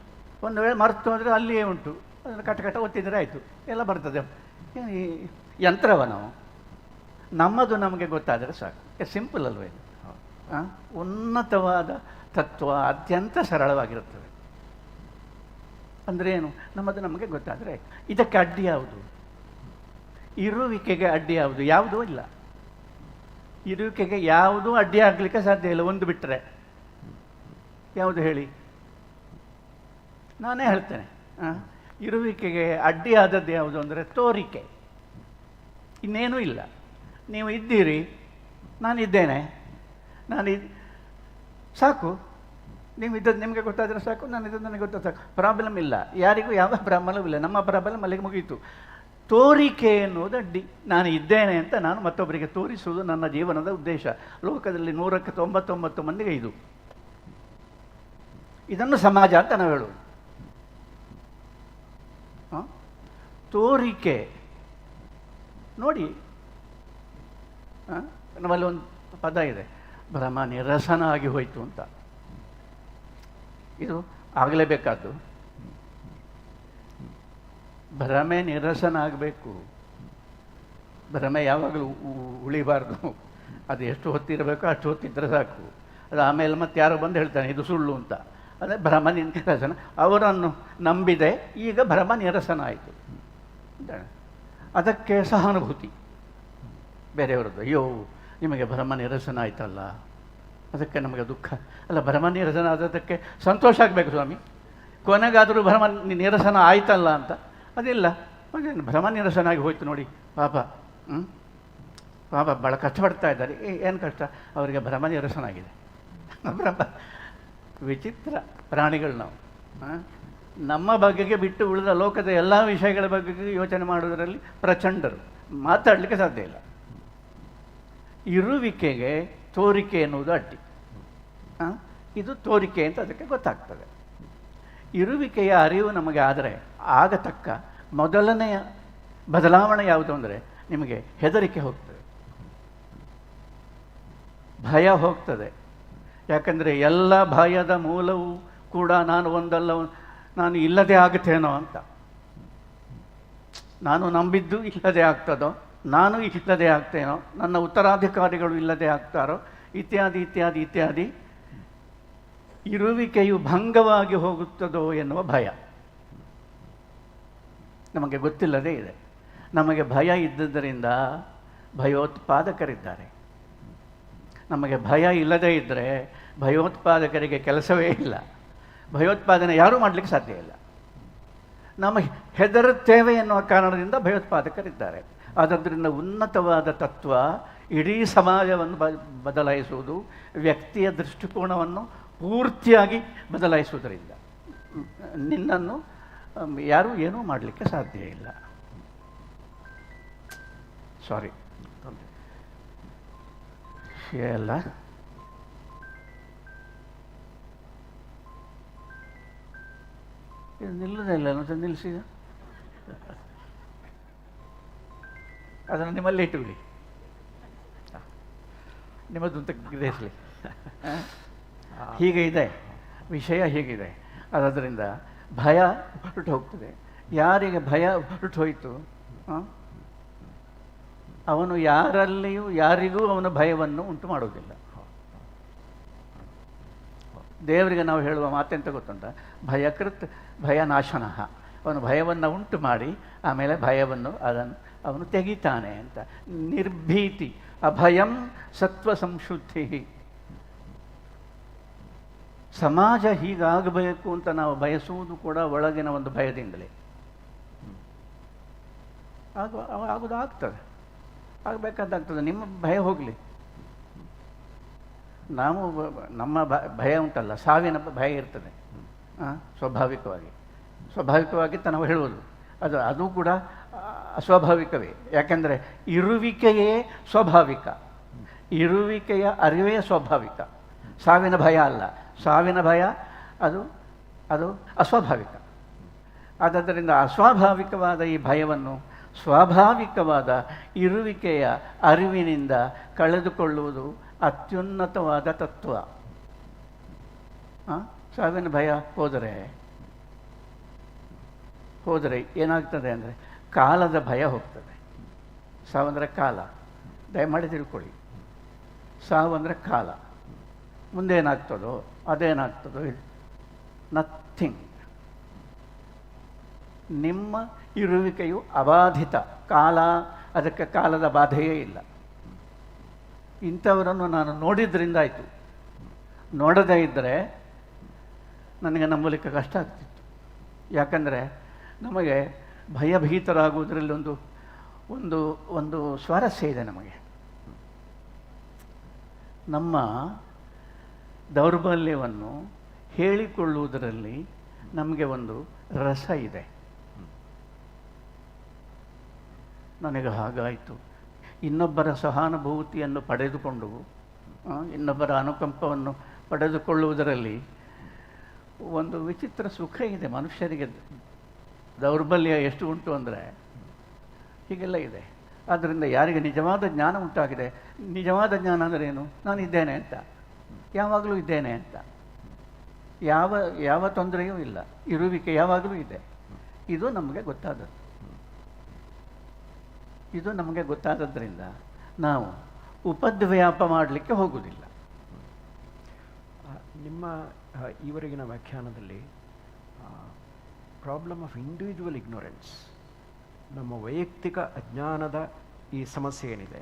ಒಂದು ವೇಳೆ ಮರೆತು ಅಂದರೆ ಅಲ್ಲಿಯೇ ಉಂಟು, ಅದನ್ನು ಕಟ ಒತ್ತಿದರೆ ಆಯಿತು, ಎಲ್ಲ ಬರ್ತದೆ. ಈ ಯಂತ್ರವ ನಾವು ನಮ್ಮದು ನಮಗೆ ಗೊತ್ತಾದರೆ ಸಾಕು. ಸಿಂಪಲ್ ಅಲ್ವೇ? ಉನ್ನತವಾದ ತತ್ವ ಅತ್ಯಂತ ಸರಳವಾಗಿರುತ್ತದೆ. ಅಂದರೆ ಏನು? ನಮ್ಮದು ನಮಗೆ ಗೊತ್ತಾದರೆ ಇದಕ್ಕೆ ಅಡ್ಡಿ ಯಾವುದು? ಇರುವಿಕೆಗೆ ಅಡ್ಡಿ ಯಾವುದು? ಯಾವುದೂ ಇಲ್ಲ. ಇರುವಿಕೆಗೆ ಯಾವುದೂ ಅಡ್ಡಿ ಆಗಲಿಕ್ಕೆ ಸಾಧ್ಯ ಇಲ್ಲ, ಒಂದು ಬಿಟ್ಟರೆ. ಯಾವುದು ಹೇಳಿ? ನಾನೇ ಹೇಳ್ತೇನೆ. ಇರುವಿಕೆಗೆ ಅಡ್ಡಿ ಆದದ್ದು ಯಾವುದು ಅಂದರೆ ತೋರಿಕೆ, ಇನ್ನೇನೂ ಇಲ್ಲ. ನೀವು ಇದ್ದೀರಿ, ನಾನಿದ್ದೇನೆ, ಸಾಕು. ನೀವು ಇದ್ದದ್ದು ನಿಮಗೆ ಗೊತ್ತಾದರೆ ಸಾಕು, ನಾನು ಇದ್ದದ್ದು ನನಗೆ ಗೊತ್ತಾದ ಸಾಕು. ಪ್ರಾಬ್ಲಮ್ ಇಲ್ಲ, ಯಾರಿಗೂ ಯಾವ ಪ್ರಾಬ್ಲಮ್ ಇಲ್ಲ. ನಮ್ಮ ಪ್ರಾಬ್ಲಮ್ ಅಲ್ಲಿಗೆ ಮುಗೀತು. ತೋರಿಕೆ ಎನ್ನುವುದು ಅಡ್ಡಿ. ನಾನು ಇದ್ದೇನೆ ಅಂತ ನಾನು ಮತ್ತೊಬ್ಬರಿಗೆ ತೋರಿಸುವುದು ನನ್ನ ಜೀವನದ ಉದ್ದೇಶ. ಲೋಕದಲ್ಲಿ 100ಕ್ಕೆ 99 ಮಂದಿಗೆ ಇದು. ಇದನ್ನು ಸಮಾಜ ಅಂತ ನಾವು ಹೇಳುವುದು. ತೋರಿಕೆ ನೋಡಿ, ನಮ್ಮಲ್ಲಿ ಒಂದು ಪದ ಇದೆ, ಭ್ರಮ ನಿರಸನ ಆಗಿ ಹೋಯಿತು ಅಂತ. ಇದು ಆಗಲೇಬೇಕಾದ್ದು. ಭ್ರಮೆ ನಿರಸನ ಆಗಬೇಕು. ಭ್ರಮೆ ಯಾವಾಗಲೂ ಉಳಿಬಾರ್ದು. ಅದು ಎಷ್ಟು ಹೊತ್ತಿರಬೇಕು ಅಷ್ಟು ಹೊತ್ತಿದ್ರೆ ಸಾಕು. ಅದು ಆಮೇಲೆ ಮತ್ತೆ ಯಾರೋ ಬಂದು ಹೇಳ್ತಾನೆ ಇದು ಸುಳ್ಳು ಅಂತ. ಅದೇ ಭ್ರಮ ನಿರಸನ. ಅವರನ್ನು ನಂಬಿದೆ, ಈಗ ಭ್ರಮ ನಿರಸನ ಆಯಿತು. ಅದಕ್ಕೆ ಸಹಾನುಭೂತಿ ಬೇರೆಯವರದ್ದು. ಅಯ್ಯೋ ನಿಮಗೆ ಭ್ರಮ ನಿರಸನ ಆಯ್ತಲ್ಲ, ಅದಕ್ಕೆ ನಮಗೆ ದುಃಖ ಅಲ್ಲ. ಭ್ರಮ ನಿರಸನ ಆದದಕ್ಕೆ ಸಂತೋಷ ಆಗಬೇಕು ಸ್ವಾಮಿ, ಕೊನೆಗಾದರೂ ಭ್ರಮ ನಿರಸನ ಆಯ್ತಲ್ಲ ಅಂತ. ಅದಿಲ್ಲ, ಅದೇನು ಭ್ರಮ ನಿರಸನ ಆಗಿ ಹೋಯ್ತು ನೋಡಿ, ಪಾಪ. ಪಾಪ ಭಾಳ ಕಷ್ಟಪಡ್ತಾ ಇದ್ದಾರೆ. ಏನು ಕಷ್ಟ? ಅವರಿಗೆ ಭ್ರಮ ನಿರಸನ ಆಗಿದೆ. ಭ್ರಮ ವಿಚಿತ್ರ ಪ್ರಾಣಿಗಳು ನಾವು. ನಮ್ಮ ಬಗೆಗೆ ಬಿಟ್ಟು ಉಳಿದ ಲೋಕದ ಎಲ್ಲ ವಿಷಯಗಳ ಬಗ್ಗೆ ಯೋಚನೆ ಮಾಡುವುದರಲ್ಲಿ ಪ್ರಚಂಡರು, ಮಾತಾಡಲಿಕ್ಕೆ ಸಾಧ್ಯ ಇಲ್ಲ. ಇರುವಿಕೆಗೆ ತೋರಿಕೆ ಎನ್ನುವುದು ಅಡ್ಡಿ. ಇದು ತೋರಿಕೆ ಅಂತ ಅದಕ್ಕೆ ಗೊತ್ತಾಗ್ತದೆ. ಇರುವಿಕೆಯ ಅರಿವು ನಮಗೆ ಆದರೆ ಆಗತಕ್ಕ ಮೊದಲನೆಯ ಬದಲಾವಣೆ ಯಾವುದು ಅಂದರೆ ನಿಮಗೆ ಹೆದರಿಕೆ ಹೋಗ್ತದೆ, ಭಯ ಹೋಗ್ತದೆ. ಯಾಕಂದರೆ ಎಲ್ಲ ಭಯದ ಮೂಲವೂ ಕೂಡ ನಾನು ಇಲ್ಲದೆ ಆಗುತ್ತೇನೋ ಅಂತ. ನಾನು ನಂಬಿದ್ದು ಇಲ್ಲದೆ ಆಗ್ತದೋ, ನಾನು ಇಲ್ಲದೆ ಆಗ್ತೇನೋ, ನನ್ನ ಉತ್ತರಾಧಿಕಾರಿಗಳು ಇಲ್ಲದೆ ಆಗ್ತಾರೋ, ಇತ್ಯಾದಿ ಇತ್ಯಾದಿ ಇತ್ಯಾದಿ. ಇರುವಿಕೆಯು ಭಂಗವಾಗಿ ಹೋಗುತ್ತದೋ ಎನ್ನುವ ಭಯ ನಮಗೆ ಗೊತ್ತಿಲ್ಲದೇ ಇದೆ. ನಮಗೆ ಭಯ ಇದ್ದುದರಿಂದ ಭಯೋತ್ಪಾದಕರಿದ್ದಾರೆ. ನಮಗೆ ಭಯ ಇಲ್ಲದೇ ಇದ್ದರೆ ಭಯೋತ್ಪಾದಕರಿಗೆ ಕೆಲಸವೇ ಇಲ್ಲ. ಭಯೋತ್ಪಾದನೆ ಯಾರೂ ಮಾಡಲಿಕ್ಕೆ ಸಾಧ್ಯ ಇಲ್ಲ. ನಮಗೆ ಹೆದರುತ್ತೇವೆ ಎನ್ನುವ ಕಾರಣದಿಂದ ಭಯೋತ್ಪಾದಕರಿದ್ದಾರೆ. ಆದ್ದರಿಂದ ಉನ್ನತವಾದ ತತ್ವ ಇಡೀ ಸಮಾಜವನ್ನು ಬದಲಾಯಿಸುವುದು, ವ್ಯಕ್ತಿಯ ದೃಷ್ಟಿಕೋನವನ್ನು ಪೂರ್ತಿಯಾಗಿ ಬದಲಾಯಿಸುವುದರಿಂದ ನಿನ್ನನ್ನು ಯಾರೂ ಏನೂ ಮಾಡಲಿಕ್ಕೆ ಸಾಧ್ಯ ಇಲ್ಲ. ಸಾರಿ ಅಲ್ಲ, ನಿಲ್ಲುವುದಿಲ್ಲ ಅಂತ ನಿಲ್ಲಿಸಿದ ಅದನ್ನು ನಿಮ್ಮಲ್ಲೇ ಇಟ್ಟುಬಿಡಿ, ನಿಮ್ಮದು ಅಂತ ಗ್ರಹಿಸಲಿ. ಹೀಗೆ ಇದೆ ವಿಷಯ, ಹೀಗಿದೆ. ಆದ್ದರಿಂದ ಭಯ ಹೊರಟು ಹೋಗ್ತದೆ. ಯಾರಿಗೆ ಭಯ ಹೊರಟು ಹೋಯಿತು ಅವನು ಯಾರಲ್ಲಿಯೂ ಯಾರಿಗೂ ಅವನ ಭಯವನ್ನು ಉಂಟು ಮಾಡುವುದಿಲ್ಲ. ದೇವರಿಗೆ ನಾವು ಹೇಳುವ ಮಾತೆಂತ ಗೊತ್ತುಂಟ? ಭಯಕೃತ್ ಭಯನಾಶನಃ. ಅವನು ಭಯವನ್ನು ಉಂಟು ಮಾಡಿ ಆಮೇಲೆ ಭಯವನ್ನು ಅವನು ತೆಗಿತಾನೆ ಅಂತ. ನಿರ್ಭೀತಿ, ಅಭಯಂ ಸತ್ವ ಸಂಶುದ್ಧಿ. ಸಮಾಜ ಹೀಗಾಗಬೇಕು ಅಂತ ನಾವು ಬಯಸುವುದು ಕೂಡ ಒಳಗಿನ ಒಂದು ಭಯದಿಂದಲೇ. ಆಗೋದು ಆಗ್ತದೆ, ಆಗಬೇಕಾದಾಗ್ತದೆ. ನಿಮ್ಮ ಭಯ ಹೋಗಲಿ. ನಾವು ನಮ್ಮ ಭಯ ಉಂಟಲ್ಲ, ಸಾವಿನ ಭಯ ಇರ್ತದೆ ಸ್ವಾಭಾವಿಕವಾಗಿ ನಾವು ಹೇಳುವುದು. ಅದು ಕೂಡ ಅಸ್ವಾಭಾವಿಕವೇ. ಯಾಕೆಂದರೆ ಇರುವಿಕೆಯೇ ಸ್ವಾಭಾವಿಕ, ಇರುವಿಕೆಯ ಅರಿವೇ ಸ್ವಾಭಾವಿಕ. ಸಾವಿನ ಭಯ ಅಲ್ಲ, ಸಾವಿನ ಭಯ ಅದು ಅಸ್ವಾಭಾವಿಕ. ಆದ್ದರಿಂದ ಅಸ್ವಾಭಾವಿಕವಾದ ಈ ಭಯವನ್ನು ಸ್ವಾಭಾವಿಕವಾದ ಇರುವಿಕೆಯ ಅರಿವಿನಿಂದ ಕಳೆದುಕೊಳ್ಳುವುದು ಅತ್ಯುನ್ನತವಾದ ತತ್ವ. ಸಾವಿನ ಭಯ ಹೋದರೆ ಏನಾಗ್ತದೆ ಅಂದರೆ ಕಾಲದ ಭಯ ಹೋಗ್ತದೆ. ಸಾವಂದರೆ ಕಾಲ, ದಯಮಾಡಿ ತಿಳ್ಕೊಳ್ಳಿ. ಸಾವಂದರೆ ಕಾಲ. ಮುಂದೇನಾಗ್ತದೋ ಅದೇನಾಗ್ತದೋ, ನಥಿಂಗ್. ನಿಮ್ಮ ಇರುವಿಕೆಯು ಅಬಾಧಿತ. ಅದಕ್ಕೆ ಕಾಲದ ಬಾಧೆಯೇ ಇಲ್ಲ. ಇಂಥವರನ್ನು ನಾನು ನೋಡಿದ್ರಿಂದ ಆಯಿತು. ನೋಡದೇ ಇದ್ದರೆ ನನಗೆ ನಂಬಲಿಕ್ಕೆ ಕಷ್ಟ ಆಗ್ತಿತ್ತು. ಯಾಕಂದರೆ ನಮಗೆ ಭಯಭೀತರಾಗುವುದರಲ್ಲಿ ಒಂದು ಸ್ವಾರಸ್ಯ ಇದೆ. ನಮಗೆ ನಮ್ಮ ದೌರ್ಬಲ್ಯವನ್ನು ಹೇಳಿಕೊಳ್ಳುವುದರಲ್ಲಿ ನಮಗೆ ಒಂದು ರಸ ಇದೆ. ನನಗೆ ಹಾಗಾಯಿತು. ಇನ್ನೊಬ್ಬರ ಸಹಾನುಭೂತಿಯನ್ನು ಪಡೆದುಕೊಂಡು, ಇನ್ನೊಬ್ಬರ ಅನುಕಂಪವನ್ನು ಪಡೆದುಕೊಳ್ಳುವುದರಲ್ಲಿ ಒಂದು ವಿಚಿತ್ರ ಸುಖ ಇದೆ. ಮನುಷ್ಯರಿಗೆ ದೌರ್ಬಲ್ಯ ಎಷ್ಟು ಉಂಟು ಅಂದರೆ ಹೀಗೆಲ್ಲ ಇದೆ. ಆದ್ದರಿಂದ ಯಾರಿಗೆ ನಿಜವಾದ ಜ್ಞಾನ ಉಂಟಾಗಿದೆ, ನಿಜವಾದ ಜ್ಞಾನ ಅಂದರೆ ಏನು? ನಾನು ಇದ್ದೇನೆ ಅಂತ, ಯಾವಾಗಲೂ ಇದ್ದೇನೆ ಅಂತ, ಯಾವ ತೊಂದರೆಯೂ ಇಲ್ಲ, ಇರುವಿಕೆ ಯಾವಾಗಲೂ ಇದೆ. ಇದು ನಮಗೆ ಗೊತ್ತಾದದ್ರಿಂದ ನಾವು ಉಪದ್ವ್ಯಾಪ ಮಾಡಲಿಕ್ಕೆ ಹೋಗುವುದಿಲ್ಲ. ನಿಮ್ಮ ಈವರೆಗಿನ ವ್ಯಾಖ್ಯಾನದಲ್ಲಿ ಪ್ರಾಬ್ಲಮ್ ಆಫ್ ಇಂಡಿವಿಜುವಲ್ ಇಗ್ನೊರೆನ್ಸ್, ನಮ್ಮ ವೈಯಕ್ತಿಕ ಅಜ್ಞಾನದ ಈ ಸಮಸ್ಯೆ ಏನಿದೆ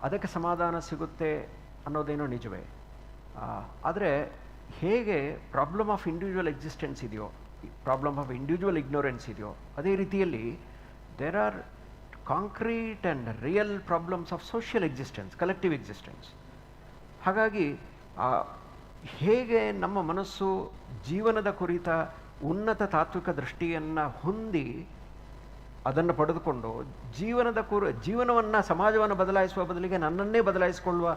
ಅದಕ್ಕೆ ಸಮಾಧಾನ ಸಿಗುತ್ತೆ ಅನ್ನೋದೇನೋ ನಿಜವೇ. ಆದರೆ ಹೇಗೆ ಪ್ರಾಬ್ಲಮ್ ಆಫ್ ಇಂಡಿವಿಜುವಲ್ ಎಕ್ಸಿಸ್ಟೆನ್ಸ್ ಇದೆಯೋ, ಪ್ರಾಬ್ಲಮ್ ಆಫ್ ಇಂಡಿವಿಜುವಲ್ ಇಗ್ನೊರೆನ್ಸ್ ಇದೆಯೋ, ಅದೇ ರೀತಿಯಲ್ಲಿ there are concrete and real problems of social existence, collective existence. ಹಾಗಾಗಿ ಹೇಗೆ ನಮ್ಮ ಮನಸ್ಸು ಜೀವನದ ಕುರಿತ ಉನ್ನತ ತಾತ್ವಿಕ ದೃಷ್ಟಿಯನ್ನು ಹೊಂದಿ ಅದನ್ನು ಪಡೆದುಕೊಂಡು ಜೀವನವನ್ನು ಸಮಾಜವನ್ನು ಬದಲಾಯಿಸುವ ಬದಲಿಗೆ ನನ್ನನ್ನೇ ಬದಲಾಯಿಸಿಕೊಳ್ಳುವ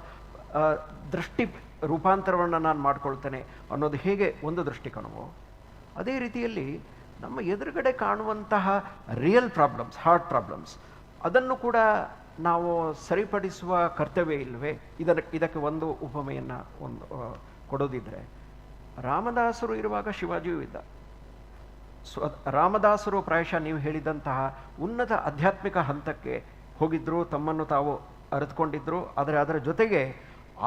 ದೃಷ್ಟಿ ರೂಪಾಂತರವನ್ನು ನಾನು ಮಾಡಿಕೊಳ್ತೇನೆ ಅನ್ನೋದು ಹೇಗೆ ಒಂದು ದೃಷ್ಟಿಕೋನವೋ, ಅದೇ ರೀತಿಯಲ್ಲಿ ನಮ್ಮ ಎದುರುಗಡೆ ಕಾಣುವಂತಹ ರಿಯಲ್ ಪ್ರಾಬ್ಲಮ್ಸ್, ಹಾರ್ಡ್ ಪ್ರಾಬ್ಲಮ್ಸ್, ಅದನ್ನು ಕೂಡ ನಾವು ಸರಿಪಡಿಸುವ ಕರ್ತವ್ಯ ಇಲ್ಲವೇ? ಇದಕ್ಕೆ ಒಂದು ಉಪಮೆಯನ್ನು ಕೊಡೋದಿದ್ರೆ, ರಾಮದಾಸರು ಇರುವಾಗ ಶಿವಾಜಿಯೂ ಇದ್ದ. ರಾಮದಾಸರು ಪ್ರಾಯಶಃ ನೀವು ಹೇಳಿದಂತಹ ಉನ್ನತ ಆಧ್ಯಾತ್ಮಿಕ ಹಂತಕ್ಕೆ ಹೋಗಿದ್ರು, ತಮ್ಮನ್ನು ತಾವು ಅರಿತುಕೊಂಡಿದ್ರು. ಆದರೆ ಅದರ ಜೊತೆಗೆ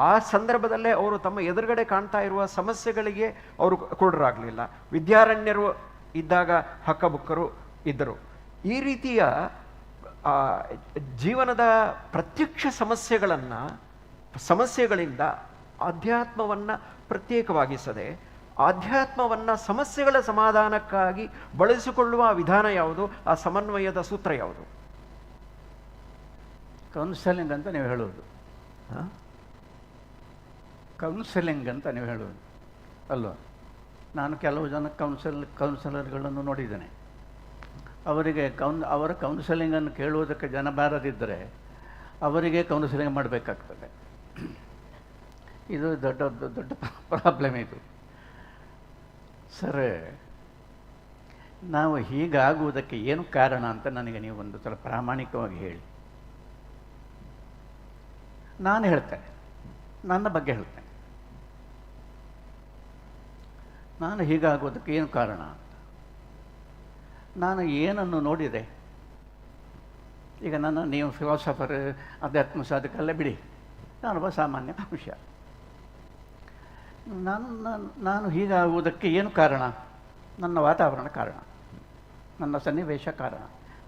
ಆ ಸಂದರ್ಭದಲ್ಲೇ ಅವರು ತಮ್ಮ ಎದುರುಗಡೆ ಕಾಣ್ತಾ ಇರುವ ಸಮಸ್ಯೆಗಳಿಗೆ ಅವರು ಕೂಡರಾಗಲಿಲ್ಲ. ವಿದ್ಯಾರಣ್ಯರು ಇದ್ದಾಗ ಹಕ್ಕಬುಕ್ಕರು ಇದ್ದರು. ಈ ರೀತಿಯ ಜೀವನದ ಪ್ರತ್ಯಕ್ಷ ಸಮಸ್ಯೆಗಳಿಂದ ಆಧ್ಯಾತ್ಮವನ್ನು ಪ್ರತ್ಯೇಕವಾಗಿಸದೆ ಆಧ್ಯಾತ್ಮವನ್ನು ಸಮಸ್ಯೆಗಳ ಸಮಾಧಾನಕ್ಕಾಗಿ ಬಳಸಿಕೊಳ್ಳುವ ವಿಧಾನ ಯಾವುದು? ಆ ಸಮನ್ವಯದ ಸೂತ್ರ ಯಾವುದು? ಕೌನ್ಸೆಲಿಂಗ್ ಅಂತ ನೀವು ಹೇಳೋದು. ಕೌನ್ಸೆಲಿಂಗ್ ಅಂತ ನೀವು ಹೇಳೋದು ಅಲ್ವಾ? ನಾನು ಕೆಲವು ಜನ ಕೌನ್ಸಲರ್ಗಳನ್ನು ನೋಡಿದ್ದೇನೆ. ಅವರಿಗೆ ಅವರ ಕೌನ್ಸೆಲಿಂಗನ್ನು ಕೇಳುವುದಕ್ಕೆ ಜನ ಬಾರದಿದ್ದರೆ ಅವರಿಗೆ ಕೌನ್ಸೆಲಿಂಗ್ ಮಾಡಬೇಕಾಗ್ತದೆ. ಇದು ದೊಡ್ಡ ಪ್ರಾಬ್ಲಮ್ ಇದು. ಸರ್, ನಾವು ಹೀಗಾಗುವುದಕ್ಕೆ ಏನು ಕಾರಣ ಅಂತ ನನಗೆ ನೀವು ಒಂದು ಸಲ ಪ್ರಾಮಾಣಿಕವಾಗಿ ಹೇಳಿ. ನಾನು ಹೇಳ್ತೇನೆ, ನನ್ನ ಬಗ್ಗೆ ಹೇಳ್ತೇನೆ. ನಾನು ಹೀಗಾಗೋದಕ್ಕೆ ಏನು ಕಾರಣ ಅಂತ ನಾನು ಏನನ್ನು ನೋಡಿದೆ. ಈಗ ನೀವು ಫಿಲಾಸಫರ್, ಅಧ್ಯಾತ್ಮ ಸಾಧಕಲ್ಲ ಬಿಡಿ, ನಾನೊಬ್ಬ ಸಾಮಾನ್ಯ ಮನುಷ್ಯ. ನಾನು ಹೀಗಾಗುವುದಕ್ಕೆ ಏನು ಕಾರಣ? ನನ್ನ ವಾತಾವರಣ ಕಾರಣ, ನನ್ನ ಸನ್ನಿವೇಶ ಕಾರಣ.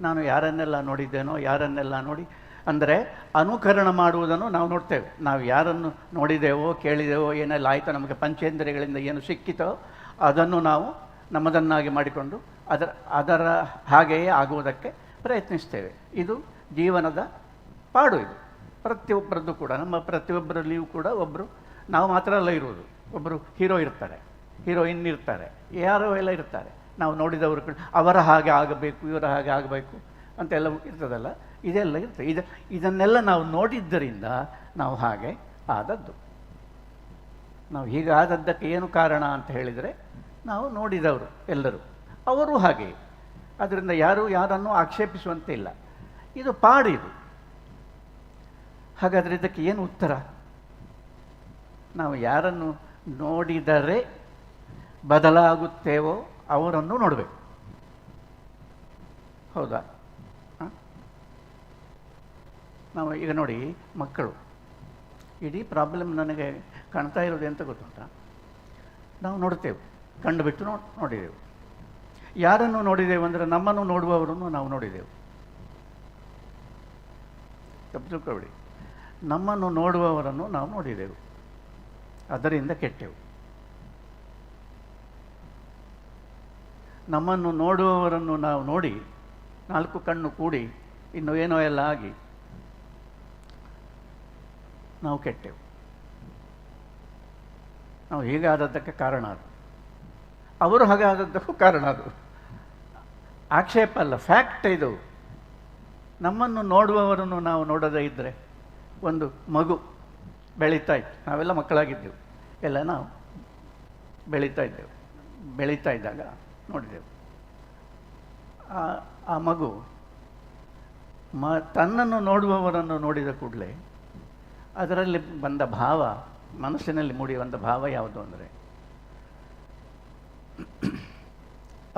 ನಾನು ಯಾರನ್ನೆಲ್ಲ ನೋಡಿದ್ದೇನೋ, ಯಾರನ್ನೆಲ್ಲ ನೋಡಿ, ಅಂದರೆ ಅನುಕರಣ ಮಾಡುವುದನ್ನು ನಾವು ನೋಡ್ತೇವೆ. ನಾವು ಯಾರನ್ನು ನೋಡಿದೆವೋ, ಕೇಳಿದೆವೋ, ಏನೆಲ್ಲ ಆಯಿತೋ, ನಮಗೆ ಪಂಚೇಂದ್ರಿಯಗಳಿಂದ ಏನು ಸಿಕ್ಕಿತೋ ಅದನ್ನು ನಾವು ನಮ್ಮದನ್ನಾಗಿ ಮಾಡಿಕೊಂಡು ಅದರ ಹಾಗೆಯೇ ಆಗುವುದಕ್ಕೆ ಪ್ರಯತ್ನಿಸ್ತೇವೆ. ಇದು ಜೀವನದ ಪಾಡು. ಇದು ಪ್ರತಿಯೊಬ್ಬರದ್ದು ಕೂಡ, ನಮ್ಮ ಪ್ರತಿಯೊಬ್ಬರಲ್ಲಿಯೂ ಕೂಡ ಒಬ್ಬರು, ನಾವು ಮಾತ್ರ ಅಲ್ಲ ಇರುವುದು, ಒಬ್ಬರು ಹೀರೋ ಇರ್ತಾರೆ, ಹೀರೋಯಿನ್ ಇರ್ತಾರೆ, ಯಾರೋ ಎಲ್ಲ ಇರ್ತಾರೆ. ನಾವು ನೋಡಿದವರು ಅವರ ಹಾಗೆ ಆಗಬೇಕು, ಇವರ ಹಾಗೆ ಆಗಬೇಕು ಅಂತೆಲ್ಲ ಇರ್ತದಲ್ಲ, ಇದೆಲ್ಲ ಇರ್ತದೆ. ಇದನ್ನೆಲ್ಲ ನಾವು ನೋಡಿದ್ದರಿಂದ ನಾವು ಹಾಗೆ ಆದದ್ದು. ನಾವು ಹೀಗೆ ಆದದ್ದಕ್ಕೆ ಏನು ಕಾರಣ ಅಂತ ಹೇಳಿದರೆ, ನಾವು ನೋಡಿದವರು ಎಲ್ಲರೂ ಅವರು ಹಾಗೆ. ಅದರಿಂದ ಯಾರನ್ನು ಆಕ್ಷೇಪಿಸುವಂತೆ ಇಲ್ಲ. ಇದು ಪಾಡಿದು. ಹಾಗಾದರೆ ಇದಕ್ಕೆ ಏನು ಉತ್ತರ? ನಾವು ಯಾರನ್ನು ನೋಡಿದರೆ ಬದಲಾಗುತ್ತೇವೋ ಅವರನ್ನು ನೋಡಬೇಕು. ಹೌದಾ? ನಾವು ಈಗ ನೋಡಿ, ಮಕ್ಕಳು, ಇಡೀ ಪ್ರಾಬ್ಲಮ್ ನನಗೆ ಕಾಣ್ತಾ ಇರೋದು ಎಂತ ಗೊತ್ತುಂಟ? ನಾವು ನೋಡ್ತೇವೆ, ಕಂಡುಬಿಟ್ಟು ನೋಡಿದೆವು. ಯಾರನ್ನು ನೋಡಿದೆವು ಅಂದರೆ ನಮ್ಮನ್ನು ನೋಡುವವರನ್ನು ನಾವು ನೋಡಿದೆವು. ತಪ್ಪು ತಿಳ್ಕೊಬೇಡಿ, ನಮ್ಮನ್ನು ನೋಡುವವರನ್ನು ನಾವು ನೋಡಿದೆವು, ಅದರಿಂದ ಕೆಟ್ಟೆವು. ನಮ್ಮನ್ನು ನೋಡುವವರನ್ನು ನಾವು ನೋಡಿ ನಾಲ್ಕು ಕಣ್ಣು ಕೂಡಿ ಇನ್ನು ಏನೋ ಎಲ್ಲ ಆಗಿ ನಾವು ಕೆಟ್ಟೆವು. ನಾವು ಹೀಗಾದದ್ದಕ್ಕೆ ಕಾರಣ ಅದು, ಅವರು ಹಾಗೆ ಆದದ್ದಕ್ಕೂ ಕಾರಣ ಅದು. ಆಕ್ಷೇಪ ಅಲ್ಲ, ಫ್ಯಾಕ್ಟ್ ಇದು. ನಮ್ಮನ್ನು ನೋಡುವವರನ್ನು ನಾವು ನೋಡದೇ ಇದ್ದರೆ, ಒಂದು ಮಗು ಬೆಳೀತಾ ಇತ್ತು, ನಾವೆಲ್ಲ ಮಕ್ಕಳಾಗಿದ್ದೆವು, ಎಲ್ಲ ನಾವು ಬೆಳೀತಾ ಇದ್ದೆವು. ಬೆಳೀತಾ ಇದ್ದಾಗ ನೋಡಿದೆವು, ಆ ಮಗು ತನ್ನನ್ನು ನೋಡುವವರನ್ನು ನೋಡಿದ ಕೂಡಲೇ ಅದರಲ್ಲಿ ಬಂದ ಭಾವ, ಮನಸ್ಸಿನಲ್ಲಿ ಮೂಡಿ ಬಂದ ಭಾವ ಯಾವುದು ಅಂದರೆ,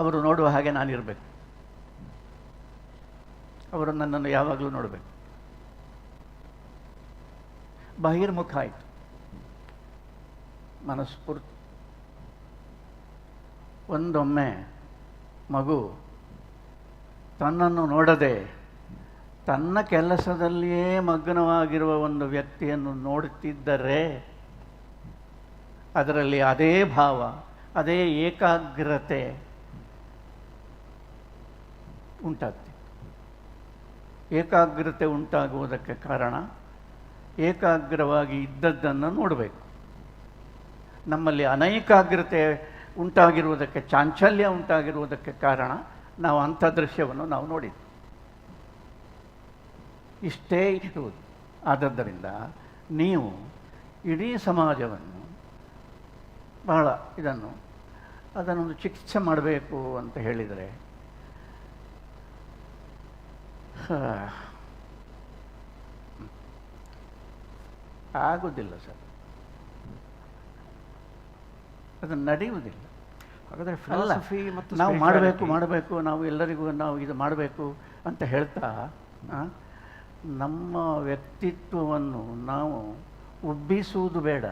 ಅವರು ನೋಡುವ ಹಾಗೆ ನಾನಿರಬೇಕು, ಅವರು ನನ್ನನ್ನು ಯಾವಾಗಲೂ ನೋಡಬೇಕು. ಬಹಿರ್ಮುಖ ಆಯಿತು ಮನಸ್ಫೂರ್ತಿ. ಒಂದೊಮ್ಮೆ ಮಗು ತನ್ನನ್ನು ನೋಡದೆ ತನ್ನ ಕೆಲಸದಲ್ಲಿಯೇ ಮಗ್ನವಾಗಿರುವ ಒಂದು ವ್ಯಕ್ತಿಯನ್ನು ನೋಡುತ್ತಿದ್ದರೆ ಅದರಲ್ಲಿ ಅದೇ ಭಾವ, ಅದೇ ಏಕಾಗ್ರತೆ ಉಂಟಾಗ್ತಿತ್ತು. ಏಕಾಗ್ರತೆ ಉಂಟಾಗುವುದಕ್ಕೆ ಕಾರಣ, ಏಕಾಗ್ರವಾಗಿ ಇದ್ದದ್ದನ್ನು ನೋಡಬೇಕು. ನಮ್ಮಲ್ಲಿ ಅನೈಕಾಗ್ರತೆ ಉಂಟಾಗಿರುವುದಕ್ಕೆ, ಚಾಂಚಲ್ಯ ಉಂಟಾಗಿರುವುದಕ್ಕೆ ಕಾರಣ ನಾವು ಅಂಥ ದೃಶ್ಯವನ್ನು ನಾವು ನೋಡಿದ್ವಿ. ಇಷ್ಟೇ ಇರುವುದು. ಆದ್ದರಿಂದ ನೀವು ಇಡೀ ಸಮಾಜವನ್ನು ಬಹಳ ಅದನ್ನು ಚಿಕಿತ್ಸೆ ಮಾಡಬೇಕು ಅಂತ ಹೇಳಿದರೆ ಆಗುವುದಿಲ್ಲ ಸರ್, ಅದು ನಡೆಯುವುದಿಲ್ಲ. ಹಾಗಾದರೆ ಫಿಲಾಸಫಿ ಮತ್ತು ನಾವು ಮಾಡಬೇಕು, ನಾವು ಎಲ್ಲರಿಗೂ ನಾವು ಇದು ಮಾಡಬೇಕು ಅಂತ ಹೇಳ್ತಾ ನಮ್ಮ ವ್ಯಕ್ತಿತ್ವವನ್ನು ನಾವು ಉಬ್ಬಿಸುವುದು ಬೇಡ.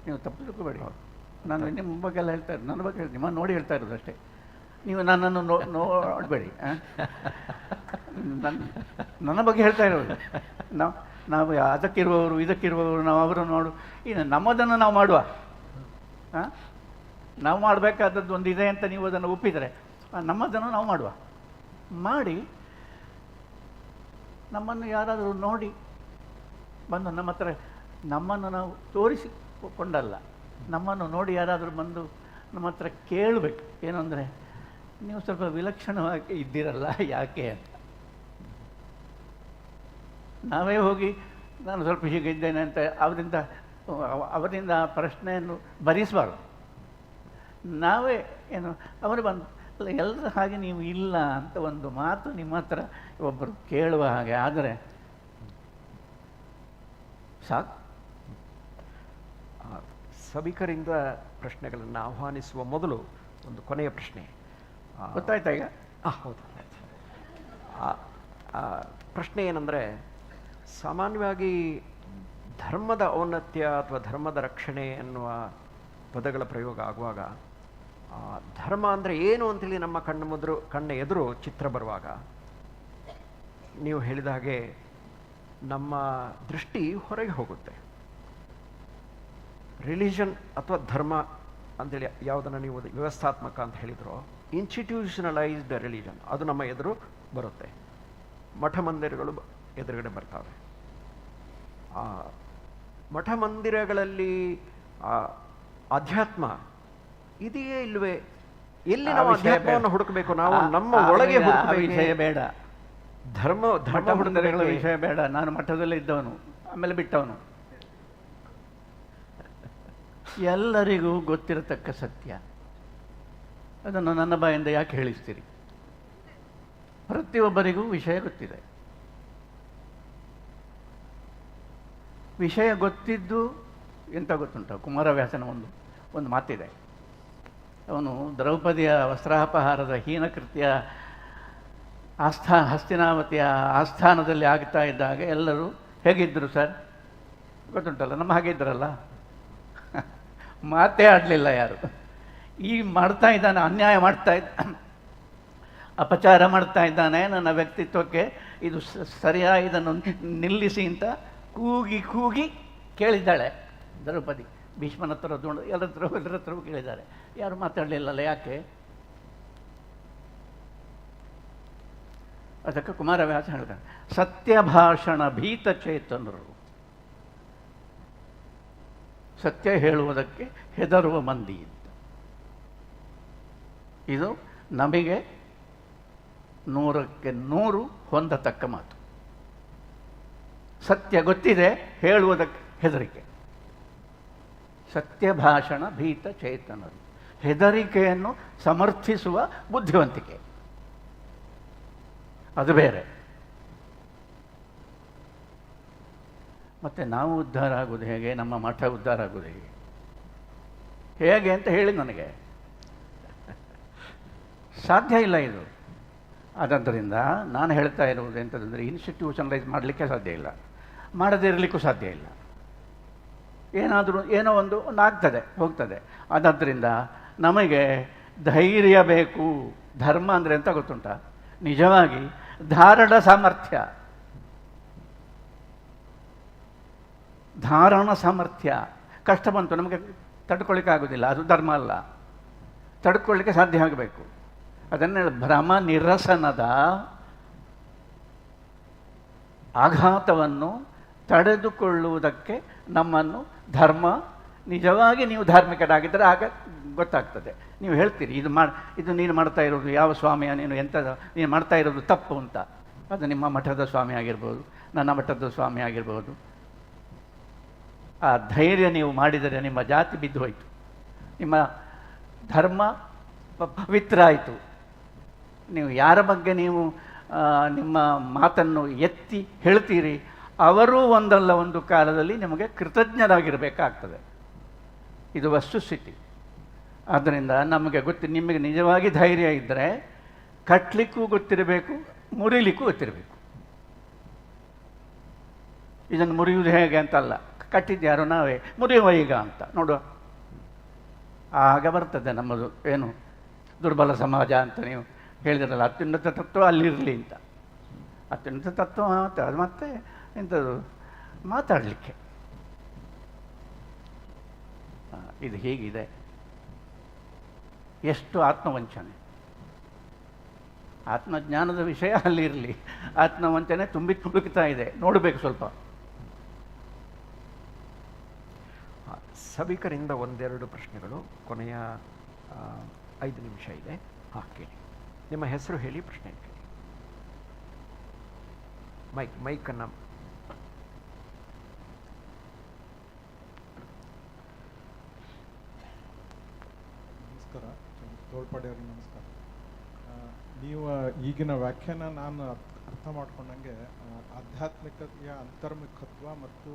ನೀವು ತಪ್ಪು ತಿಳ್ಕೊಬೇಡಿ. ನಾನು ನಿಮ್ಮ ಬಗ್ಗೆಲ್ಲ ಹೇಳ್ತಾ ಇರೋದು, ನನ್ನ ಬಗ್ಗೆ ನಿಮ್ಮ ನೋಡಿ ಹೇಳ್ತಾ ಇರೋದು ಅಷ್ಟೇ. ನೀವು ನನ್ನನ್ನು ನೋಡಬೇಡಿ. ನನ್ನ ಬಗ್ಗೆ ಹೇಳ್ತಾ ಇರೋದು. ನಾವು ಅದಕ್ಕಿರುವವರು ಇದಕ್ಕಿರುವವರು, ನಾವು ಅವರನ್ನು ನೋಡು. ಈಗ ನಮ್ಮದನ್ನು ನಾವು ಮಾಡುವ, ನಾವು ಮಾಡಬೇಕಾದದ್ದು ಒಂದು ಇದೆ ಅಂತ ನೀವು ಅದನ್ನು ಒಪ್ಪಿದರೆ ನಮ್ಮದನ್ನು ನಾವು ಮಾಡಿ ನಮ್ಮನ್ನು ಯಾರಾದರೂ ನೋಡಿ ಬಂದು ನಮ್ಮ ಹತ್ರ, ನಮ್ಮನ್ನು ನಾವು ತೋರಿಸಿಕೊಂಡಲ್ಲ, ನಮ್ಮನ್ನು ನೋಡಿ ಯಾರಾದರೂ ಬಂದು ನಮ್ಮ ಹತ್ರ ಕೇಳಬೇಕು. ಏನು ಅಂದರೆ, ನೀವು ಸ್ವಲ್ಪ ವಿಲಕ್ಷಣವಾಗಿ ಇದ್ದೀರಲ್ಲ, ಯಾಕೆ ಅಂತ. ನಾವೇ ಹೋಗಿ ನಾನು ಸ್ವಲ್ಪ ಹೀಗೆ ಇದ್ದೇನೆ ಅಂತ ಅವರಿಂದ ಪ್ರಶ್ನೆಯನ್ನು ಭರಿಸಬಾರ್ದು. ನಾವೇ ಏನು ಅವರು ಬಂದು ಎಲ್ಲರ ಹಾಗೆ ನೀವು ಇಲ್ಲ ಅಂತ ಒಂದು ಮಾತು ನಿಮ್ಮ ಹತ್ರ ಒಬ್ಬರು ಕೇಳುವ ಹಾಗೆ ಆದರೆ ಸಾಕು. ಸಭಿಕರಿಂದ ಪ್ರಶ್ನೆಗಳನ್ನು ಆಹ್ವಾನಿಸುವ ಮೊದಲು ಒಂದು ಕೊನೆಯ ಪ್ರಶ್ನೆ. ಗೊತ್ತಾಯ್ತಾ ಈಗ? ಹೌದು. ಪ್ರಶ್ನೆ ಏನಂದರೆ, ಸಾಮಾನ್ಯವಾಗಿ ಧರ್ಮದ ಔನ್ನತ್ಯ ಅಥವಾ ಧರ್ಮದ ರಕ್ಷಣೆ ಎನ್ನುವ ಪದಗಳ ಪ್ರಯೋಗ ಆಗುವಾಗ ಧರ್ಮ ಅಂದರೆ ಏನು ಅಂತೇಳಿ ನಮ್ಮ ಕಣ್ಣ ಎದುರು ಚಿತ್ರ ಬರುವಾಗ ನೀವು ಹೇಳಿದ ಹಾಗೆ ನಮ್ಮ ದೃಷ್ಟಿ ಹೊರಗೆ ಹೋಗುತ್ತೆ. ರಿಲಿಜನ್ ಅಥವಾ ಧರ್ಮ ಅಂತೇಳಿ ಯಾವುದನ್ನು ನೀವು ವ್ಯವಸ್ಥಾತ್ಮಕ ಅಂತ ಹೇಳಿದ್ರೋ, ಇನ್ಸ್ಟಿಟ್ಯೂಷನಲೈಸ್ಡ್ ರಿಲಿಜನ್ ಅದು ನಮ್ಮ ಎದುರು ಬರುತ್ತೆ. ಮಠ ಮಂದಿರಗಳು ಎದುರುಗಡೆ ಬರ್ತವೆ. ಮಠ ಮಂದಿರಗಳಲ್ಲಿ ಅಧ್ಯಾತ್ಮ ಇದೆಯೇ ಇಲ್ವೇ? ಎಲ್ಲಿ ನಾವು ಅಧ್ಯಾತ್ಮವನ್ನು ಹುಡುಕಬೇಕು? ನಾವು ನಮ್ಮ ಒಳಗೆ ವಿಷಯ ಬೇಡ, ಧರ್ಮ ಹುಡುಕಗಳ ವಿಷಯ ಬೇಡ. ನಾನು ಮಠದಲ್ಲೇ ಇದ್ದವನು, ಆಮೇಲೆ ಬಿಟ್ಟವನು. ಎಲ್ಲರಿಗೂ ಗೊತ್ತಿರತಕ್ಕ ಸತ್ಯ, ಅದನ್ನು ನನ್ನ ಬಾಯಿಂದ ಯಾಕೆ ಹೇಳಿಸ್ತೀರಿ? ಪ್ರತಿಯೊಬ್ಬರಿಗೂ ವಿಷಯ ಗೊತ್ತಿದೆ. ವಿಷಯ ಗೊತ್ತಿದ್ದು ಎಂತ ಗೊತ್ತುಂಟ? ಕುಮಾರವ್ಯಾಸನ ಒಂದು ಮಾತಿದೆ. ಅವನು ದ್ರೌಪದಿಯ ವಸ್ತ್ರಾಪಹಾರದ ಹೀನಕೃತ್ಯ ಹಸ್ತಿನಾವತಿಯ ಆಸ್ಥಾನದಲ್ಲಿ ಆಗ್ತಾ ಇದ್ದಾಗ ಎಲ್ಲರೂ ಹೇಗಿದ್ದರು ಸರ್ ಗೊತ್ತುಂಟಲ್ಲ? ನಮ್ಮ ಹಾಗೆ ಇದ್ದರಲ್ಲ, ಮಾತೇ ಆಡಲಿಲ್ಲ ಯಾರು. ಈ ಮಾಡ್ತಾ ಇದ್ದಾನೆ, ಅನ್ಯಾಯ ಮಾಡ್ತಾ ಅಪಚಾರ ಮಾಡ್ತಾ ಇದ್ದಾನೆ ನನ್ನ ವ್ಯಕ್ತಿತ್ವಕ್ಕೆ, ಇದು ಸರಿಯಾಗಿ ಇದನ್ನು ನಿಲ್ಲಿಸಿ ಅಂತ ಕೂಗಿ ಕೂಗಿ ಕೇಳಿದ್ದಾಳೆ ದ್ರೌಪದಿ. ಭೀಷ್ಮನ ಹತ್ರ ಎಲ್ಲರ ಹತ್ರವೂ ಕೇಳಿದ್ದಾರೆ, ಯಾರು ಮಾತಾಡಲಿಲ್ಲಲ್ಲ, ಯಾಕೆ? ಅದಕ್ಕೆ ಕುಮಾರವ್ಯಾಸ ಹೇಳ್ತಾರೆ, ಸತ್ಯಭಾಷಣ ಭೀತಚೇತನರು, ಸತ್ಯ ಹೇಳುವುದಕ್ಕೆ ಹೆದರುವ ಮಂದಿ ಅಂತ. ಇದು ನಮಗೆ 100ಕ್ಕೆ 100 ಹೊಂದತಕ್ಕ ಮಾತು. ಸತ್ಯ ಗೊತ್ತಿದೆ, ಹೇಳುವುದಕ್ಕೆ ಹೆದರಿಕೆ. ಸತ್ಯಭಾಷಣ ಭೀತ ಚೇತನರು, ಹೆದರಿಕೆಯನ್ನು ಸಮರ್ಥಿಸುವ ಬುದ್ಧಿವಂತಿಕೆ, ಅದು ಬೇರೆ. ಮತ್ತು ನಾವು ಉದ್ಧಾರ ಆಗೋದು ಹೇಗೆ? ನಮ್ಮ ಮಠ ಉದ್ಧಾರ ಆಗೋದು ಹೇಗೆ ಅಂತ ಹೇಳಿ ನನಗೆ ಸಾಧ್ಯ ಇಲ್ಲ ಇದು. ಆದ್ದರಿಂದ ನಾನು ಹೇಳ್ತಾ ಇರುವುದು ಎಂಥದಂದರೆ, ಇನ್ಸ್ಟಿಟ್ಯೂಷನಲೈಸ್ ಮಾಡಲಿಕ್ಕೆ ಸಾಧ್ಯ ಇಲ್ಲ, ಮಾಡದೇ ಇರಲಿಕ್ಕೂ ಸಾಧ್ಯ ಇಲ್ಲ. ಏನಾದರೂ ಏನೋ ಒಂದು ಆಗ್ತದೆ ಹೋಗ್ತದೆ. ಆದ್ದರಿಂದ ನಮಗೆ ಧೈರ್ಯ ಬೇಕು. ಧರ್ಮ ಅಂದರೆ ಎಂತ ಗೊತ್ತುಂಟ? ನಿಜವಾಗಿ ಧಾರಣ ಸಾಮರ್ಥ್ಯ, ಧಾರಣ ಸಾಮರ್ಥ್ಯ. ಕಷ್ಟ ಬಂತು, ನಮಗೆ ತಡ್ಕೊಳ್ಳಿಕ್ಕೆ ಆಗೋದಿಲ್ಲ, ಅದು ಧರ್ಮ ಅಲ್ಲ. ತಡ್ಕೊಳ್ಳಿಕ್ಕೆ ಸಾಧ್ಯ ಆಗಬೇಕು. ಅದನ್ನೇ ಭ್ರಮ ನಿರಸನದ ಆಘಾತವನ್ನು ತಡೆದುಕೊಳ್ಳುವುದಕ್ಕೆ ನಮ್ಮನ್ನು ಧರ್ಮ, ನಿಜವಾಗಿ ನೀವು ಧಾರ್ಮಿಕರಾಗಿದ್ದರೆ ಆಗ ಗೊತ್ತಾಗ್ತದೆ. ನೀವು ಹೇಳ್ತೀರಿ, ಇದು ನೀನು ಮಾಡ್ತಾ ಇರೋದು ಯಾವ ಸ್ವಾಮಿಯ, ನೀನು ಮಾಡ್ತಾ ಇರೋದು ತಪ್ಪು ಅಂತ. ಅದು ನಿಮ್ಮ ಮಠದ ಸ್ವಾಮಿ ಆಗಿರ್ಬೋದು, ನನ್ನ ಮಠದ ಸ್ವಾಮಿ ಆಗಿರ್ಬೋದು. ಆ ಧೈರ್ಯ ನೀವು ಮಾಡಿದರೆ ನಿಮ್ಮ ಜಾತಿ ಬಿದ್ದು ಹೋಯಿತು, ನಿಮ್ಮ ಧರ್ಮ ಪವಿತ್ರ ಆಯಿತು. ನೀವು ಯಾರ ಬಗ್ಗೆ ನೀವು ನಿಮ್ಮ ಮಾತನ್ನು ಎತ್ತಿ ಹೇಳ್ತೀರಿ, ಅವರೂ ಒಂದಲ್ಲ ಒಂದು ಕಾಲದಲ್ಲಿ ನಿಮಗೆ ಕೃತಜ್ಞರಾಗಿರಬೇಕಾಗ್ತದೆ. ಇದು ವಸ್ತುಸ್ಥಿತಿ. ಆದ್ದರಿಂದ ನಮಗೆ ನಿಮಗೆ ನಿಜವಾಗಿ ಧೈರ್ಯ ಇದ್ದರೆ ಕಟ್ಟಲಿಕ್ಕೂ ಗೊತ್ತಿರಬೇಕು, ಮುರಿಲಿಕ್ಕೂ ಗೊತ್ತಿರಬೇಕು. ಇದನ್ನು ಮುರಿಯುವುದು ಹೇಗೆ ಅಂತಲ್ಲ, ಕಟ್ಟಿದ್ಯಾರು ನಾವೇ, ಮುರಿಯುವ ಈಗ ಅಂತ ನೋಡುವ. ಆಗ ಬರ್ತದೆ ನಮ್ಮದು ಏನು ದುರ್ಬಲ ಸಮಾಜ ಅಂತ ನೀವು ಹೇಳಿದ್ರಲ್ಲ, ಅತ್ಯುನ್ನತ ತತ್ವ ಅಲ್ಲಿರಲಿ ಅಂತ. ಅತ್ಯುನ್ನತ ತತ್ವ ಅದು ಮತ್ತೆ ಎಂಥದ್ದು ಮಾತಾಡಲಿಕ್ಕೆ. ಇದು ಹೀಗಿದೆ. ಎಷ್ಟು ಆತ್ಮವಂಚನೆ, ಆತ್ಮಜ್ಞಾನದ ವಿಷಯ ಅಲ್ಲಿರಲಿ, ಆತ್ಮವಂಚನೆ ತುಂಬಿ ತುಳುಕ್ತಾ ಇದೆ, ನೋಡಬೇಕು ಸ್ವಲ್ಪ. ಸಭಿಕರಿಂದ ಒಂದೆರಡು ಪ್ರಶ್ನೆಗಳು, ಕೊನೆಯ 5 ನಿಮಿಷ ಇದೆ. ಕೇಳಿ. ನಿಮ್ಮ ಹೆಸರು ಹೇಳಿ, ಪ್ರಶ್ನೆ ಕೇಳಿ. ಮೈಕನ್ನು ನಮಸ್ಕಾರ, ತೋಳ್ಪಾಡಿಯವ್ರಿಗೆ ನಮಸ್ಕಾರ. ನೀವು ಈಗಿನ ವ್ಯಾಖ್ಯಾನ ನಾನು ಅರ್ಥ ಮಾಡ್ಕೊಂಡಂಗೆ ಆಧ್ಯಾತ್ಮಿಕತೆಯ ಅಂತರ್ಮುಖತ್ವ ಮತ್ತು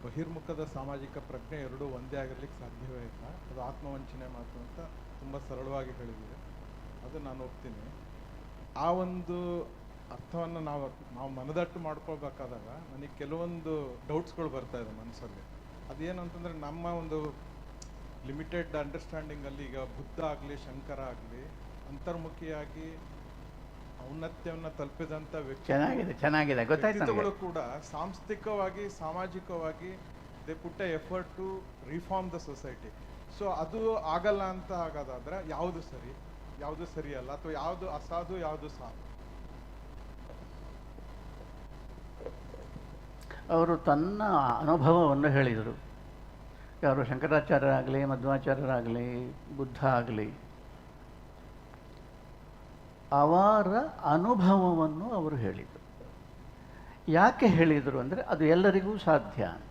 ಬಹಿರ್ಮುಖದ ಸಾಮಾಜಿಕ ಪ್ರಜ್ಞೆ ಎರಡೂ ಒಂದೇ ಆಗಿರ್ಲಿಕ್ಕೆ ಸಾಧ್ಯವೇ ಇಲ್ಲ. ಅದು ಆತ್ಮವಂಚನೆ ಮಾತು ಅಂತ ತುಂಬ ಸರಳವಾಗಿ ಹೇಳಿದ್ದೀರಿ, ಅದು ನಾನು ಒಪ್ತೀನಿ. ಆ ಒಂದು ಅರ್ಥವನ್ನು ನಾವು ಮನದಟ್ಟು ಮಾಡ್ಕೊಳ್ಬೇಕಾದಾಗ ನನಗೆ ಕೆಲವೊಂದು ಡೌಟ್ಸ್ಗಳು ಬರ್ತಾ ಇದೆ ಮನಸ್ಸಲ್ಲಿ. ಅದೇನು ಅಂತಂದರೆ, ನಮ್ಮ ಒಂದು ಲಿಮಿಟೆಡ್ ಅಂಡರ್ಸ್ಟ್ಯಾಂಡಿಂಗಲ್ಲಿ ಈಗ ಬುದ್ಧ ಆಗಲಿ ಶಂಕರ ಆಗಲಿ ಅಂತರ್ಮುಖಿಯಾಗಿ ಔನ್ನತ್ಯವನ್ನು ತಲುಪಿದಂಥ ಚೆನ್ನಾಗಿದೆ ಗೊತ್ತಾಯ್ತು ವ್ಯಕ್ತಿತ್ವಗಳು ಕೂಡ ಸಾಂಸ್ಥಿಕವಾಗಿ ಸಾಮಾಜಿಕವಾಗಿ they put a effort to reform the society. So ಅದು ಆಗಲ್ಲ ಅಂತ ಆಗೋದಾದ್ರೆ ಯಾವುದು ಸರಿ, ಯಾವುದು ಸರಿಯಲ್ಲ, ಅಥವಾ ಯಾವುದು ಅಸಾಧು, ಯಾವುದು ಸಾಧು? ಅವರು ತನ್ನ ಅನುಭವವನ್ನು ಹೇಳಿದರು. ಯಾರು ಶಂಕರಾಚಾರ್ಯರಾಗಲಿ, ಮಧ್ವಾಚಾರ್ಯರಾಗಲಿ, ಬುದ್ಧ ಆಗಲಿ, ಅವರ ಅನುಭವವನ್ನು ಅವರು ಹೇಳಿದರು. ಯಾಕೆ ಹೇಳಿದರು ಅಂದರೆ ಅದು ಎಲ್ಲರಿಗೂ ಸಾಧ್ಯ ಅಂತ.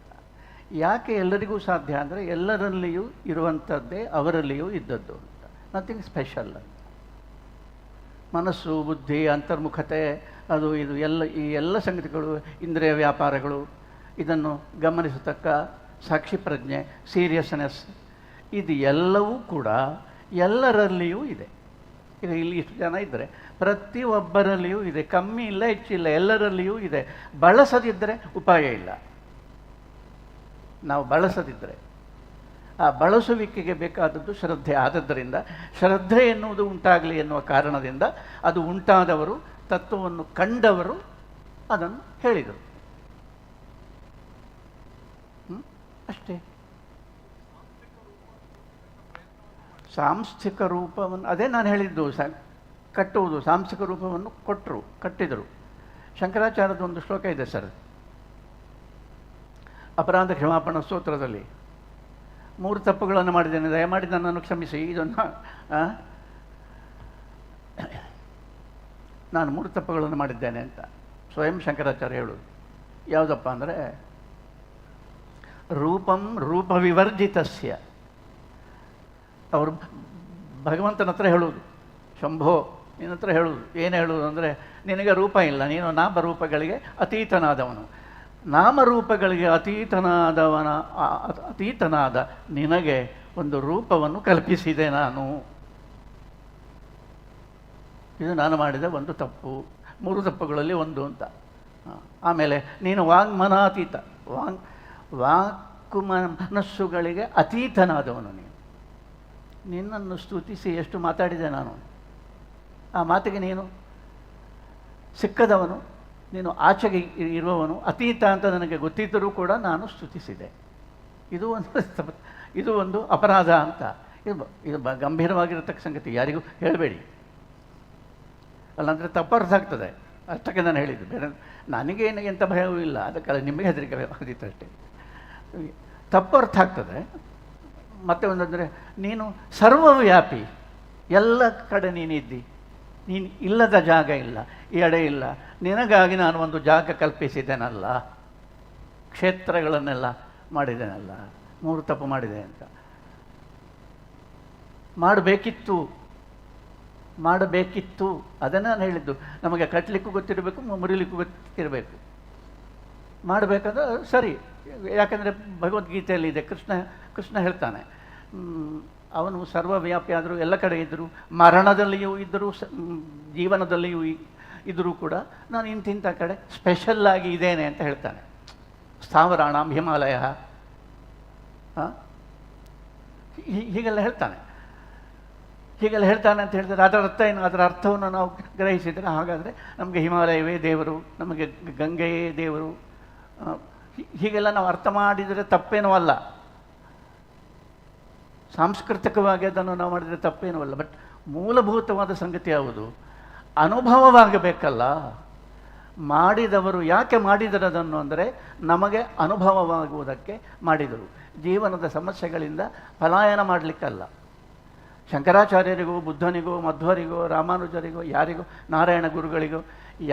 ಯಾಕೆ ಎಲ್ಲರಿಗೂ ಸಾಧ್ಯ ಅಂದರೆ ಎಲ್ಲರಲ್ಲಿಯೂ ಇರುವಂಥದ್ದೇ ಅವರಲ್ಲಿಯೂ ಇದ್ದದ್ದು ಅಂತ, ನಥಿಂಗ್ ಸ್ಪೆಷಲ್ ಅಂತ. ಮನಸ್ಸು, ಬುದ್ಧಿ, ಅಂತರ್ಮುಖತೆ, ಅದು ಇದು ಈ ಎಲ್ಲ ಸಂಗತಿಗಳು, ಇಂದ್ರಿಯ ವ್ಯಾಪಾರಗಳು, ಇದನ್ನು ಗಮನಿಸತಕ್ಕ ಸಾಕ್ಷಿ ಪ್ರಜ್ಞೆ, ಸೀರಿಯಸ್ನೆಸ್, ಇದು ಎಲ್ಲವೂ ಕೂಡ ಎಲ್ಲರಲ್ಲಿಯೂ ಇದೆ. ಈಗ ಇಲ್ಲಿ ಇಷ್ಟು ಜನ ಇದ್ದರೆ ಪ್ರತಿಯೊಬ್ಬರಲ್ಲಿಯೂ ಇದೆ, ಕಮ್ಮಿ ಇಲ್ಲ ಹೆಚ್ಚಿಲ್ಲ, ಎಲ್ಲರಲ್ಲಿಯೂ ಇದೆ. ಬಳಸದಿದ್ದರೆ ಉಪಾಯ ಇಲ್ಲ. ನಾವು ಬಳಸದಿದ್ದರೆ, ಆ ಬಳಸುವಿಕೆಗೆ ಬೇಕಾದದ್ದು ಶ್ರದ್ಧೆ. ಆದದ್ದರಿಂದ ಶ್ರದ್ಧೆ ಎನ್ನುವುದು ಉಂಟಾಗಲಿ ಎನ್ನುವ ಕಾರಣದಿಂದ ಅದು ಉಂಟಾದವರು, ತತ್ವವನ್ನು ಕಂಡವರು ಅದನ್ನು ಹೇಳಿದರು. ಅಷ್ಟೇ. ಸಾಂಸ್ಥಿಕ ರೂಪವನ್ನು, ಅದೇ ನಾನು ಹೇಳಿದ್ದು, ಕಟ್ಟುವುದು, ಸಾಂಸ್ಥಿಕ ರೂಪವನ್ನು ಕಟ್ಟಿದರು. ಶಂಕರಾಚಾರ್ಯದ ಒಂದು ಶ್ಲೋಕ ಇದೆ ಸರ್, ಅಪರಾಧ ಕ್ಷಮಾಪಣ ಸ್ತೋತ್ರದಲ್ಲಿ. 3 ತಪ್ಪುಗಳನ್ನು ಮಾಡಿದ್ದೇನೆ, ದಯಮಾಡಿ ನನ್ನನ್ನು ಕ್ಷಮಿಸಿ. ಇದನ್ನು ನಾನು 3 ತಪ್ಪುಗಳನ್ನು ಮಾಡಿದ್ದೇನೆ ಅಂತ ಸ್ವಯಂ ಶಂಕರಾಚಾರ್ಯ ಹೇಳೋದು. ಯಾವುದಪ್ಪ ಅಂದರೆ, ರೂಪಂ ರೂಪವಿವರ್ಜಿತಸ್ಯ. ಅವರು ಭಗವಂತನ ಹತ್ರ ಹೇಳುವುದು, ಶಂಭೋ ನಿನ್ನ ಹತ್ರ ಹೇಳುವುದು, ಏನು ಹೇಳುವುದು ಅಂದರೆ, ನಿನಗೆ ರೂಪ ಇಲ್ಲ, ನೀನು ನಾಮರೂಪಗಳಿಗೆ ಅತೀತನಾದವನು. ನಾಮರೂಪಗಳಿಗೆ ಅತೀತನಾದ ನಿನಗೆ ಒಂದು ರೂಪವನ್ನು ಕಲ್ಪಿಸಿದೆ ನಾನು. ಇದು ನಾನು ಮಾಡಿದ ಒಂದು ತಪ್ಪು, 3 ತಪ್ಪುಗಳಲ್ಲಿ ಒಂದು ಅಂತ. ಆಮೇಲೆ ನೀನು ವಾಂಗ್ಮನಾತೀತ, ವಾಕ್ಕು ಮನಸ್ಸುಗಳಿಗೆ ಅತೀತನಾದವನು ನೀನು. ನಿನ್ನನ್ನು ಸ್ತುತಿಸಿ ಎಷ್ಟು ಮಾತಾಡಿದೆ ನಾನು. ಆ ಮಾತಿಗೆ ನೀನು ಸಿಕ್ಕದವನು, ನೀನು ಆಚೆಗೆ ಇರುವವನು, ಅತೀತ ಅಂತ ನನಗೆ ಗೊತ್ತಿದ್ದರೂ ಕೂಡ ನಾನು ಸ್ತುತಿಸಿದೆ. ಇದು ಒಂದು ಅಪರಾಧ ಅಂತ. ಇದು ಗಂಭೀರವಾಗಿರತಕ್ಕ ಸಂಗತಿ, ಯಾರಿಗೂ ಹೇಳಬೇಡಿ, ಅಲ್ಲಾಂದರೆ ತಪ್ಪರ್ಥ ಆಗ್ತದೆ. ಅಷ್ಟಕ್ಕೆ ನಾನು ಹೇಳಿದ್ದು, ಬೇರೆ ನನಗೇನು ಎಂಥ ಭಯವೂ ಇಲ್ಲ, ಅದಕ್ಕೆ ನಿಮಗೆ ಹೆದರಿಕೆ ಆದಿತ್ತು ಅಷ್ಟೇ. ತಪ್ಪರ್ಥ ಆಗ್ತದೆ. ಮತ್ತೆ ಒಂದಂದರೆ, ನೀನು ಸರ್ವವ್ಯಾಪಿ, ಎಲ್ಲ ಕಡೆ ನೀನಿದ್ದಿ, ನೀನು ಇಲ್ಲದ ಜಾಗ ಇಲ್ಲ, ಎಡೆ ಇಲ್ಲ, ನಿನಗಾಗಿ ನಾನು ಒಂದು ಜಾಗ ಕಲ್ಪಿಸಿದ್ದೇನಲ್ಲ, ಕ್ಷೇತ್ರಗಳನ್ನೆಲ್ಲ ಮಾಡಿದ್ದೇನಲ್ಲ. 3 ತಪ್ಪು ಮಾಡಿದೆ ಅಂತ. ಮಾಡಬೇಕಿತ್ತು ಅದನ್ನು ನಾನು ಹೇಳಿದ್ದು. ನಮಗೆ ಕಟ್ಟಲಿಕ್ಕೂ ಗೊತ್ತಿರಬೇಕು, ಮುರಿಲಿಕ್ಕೂ ಗೊತ್ತಿರಬೇಕು. ಮಾಡಬೇಕಂದ್ರೆ ಸರಿ, ಯಾಕಂದರೆ ಭಗವದ್ಗೀತೆಯಲ್ಲಿ ಇದೆ, ಕೃಷ್ಣ ಹೇಳ್ತಾನೆ, ಅವನು ಸರ್ವವ್ಯಾಪಿ ಆದರೂ, ಎಲ್ಲ ಕಡೆ ಇದ್ದರೂ, ಮರಣದಲ್ಲಿಯೂ ಇದ್ದರೂ, ಜೀವನದಲ್ಲಿಯೂ ಇದ್ದರೂ ಕೂಡ ನಾನು ಇಂತಿಂಥ ಕಡೆ ಸ್ಪೆಷಲ್ಲಾಗಿ ಇದ್ದೇನೆ ಅಂತ ಹೇಳ್ತಾನೆ. ಸ್ಥಾವರಾಣಾಂ ಹಿಮಾಲಯ, ಹೀಗೆಲ್ಲ ಹೇಳ್ತಾನೆ ಅಂತ ಹೇಳಿದರೆ ಅದರ ಅರ್ಥ ಏನು? ಅದರ ಅರ್ಥವನ್ನು ನಾವು ಗ್ರಹಿಸಿದರೆ, ಹಾಗಾದರೆ ನಮಗೆ ಹಿಮಾಲಯವೇ ದೇವರು, ನಮಗೆ ಗಂಗೆಯೇ ದೇವರು, ಹೀಗೆಲ್ಲ ನಾವು ಅರ್ಥ ಮಾಡಿದರೆ ತಪ್ಪೇನೂ ಅಲ್ಲ. ಸಾಂಸ್ಕೃತಿಕವಾಗಿ ಅದನ್ನು ನಾವು ಮಾಡಿದರೆ ತಪ್ಪೇನೂ ಅಲ್ಲ. ಬಟ್ ಮೂಲಭೂತವಾದ ಸಂಗತಿ ಯಾವುದು? ಅನುಭವವಾಗಬೇಕಲ್ಲ. ಮಾಡಿದವರು ಯಾಕೆ ಮಾಡಿದರು ಅದನ್ನು ಅಂದರೆ, ನಮಗೆ ಅನುಭವವಾಗುವುದಕ್ಕೆ ಮಾಡಿದರು. ಜೀವನದ ಸಮಸ್ಯೆಗಳಿಂದ ಪಲಾಯನ ಮಾಡಲಿಕ್ಕಲ್ಲ. ಶಂಕರಾಚಾರ್ಯರಿಗೂ, ಬುದ್ಧನಿಗೂ, ಮಧ್ವರಿಗೋ, ರಾಮಾನುಜರಿಗೋ, ಯಾರಿಗೋ, ನಾರಾಯಣ ಗುರುಗಳಿಗೋ,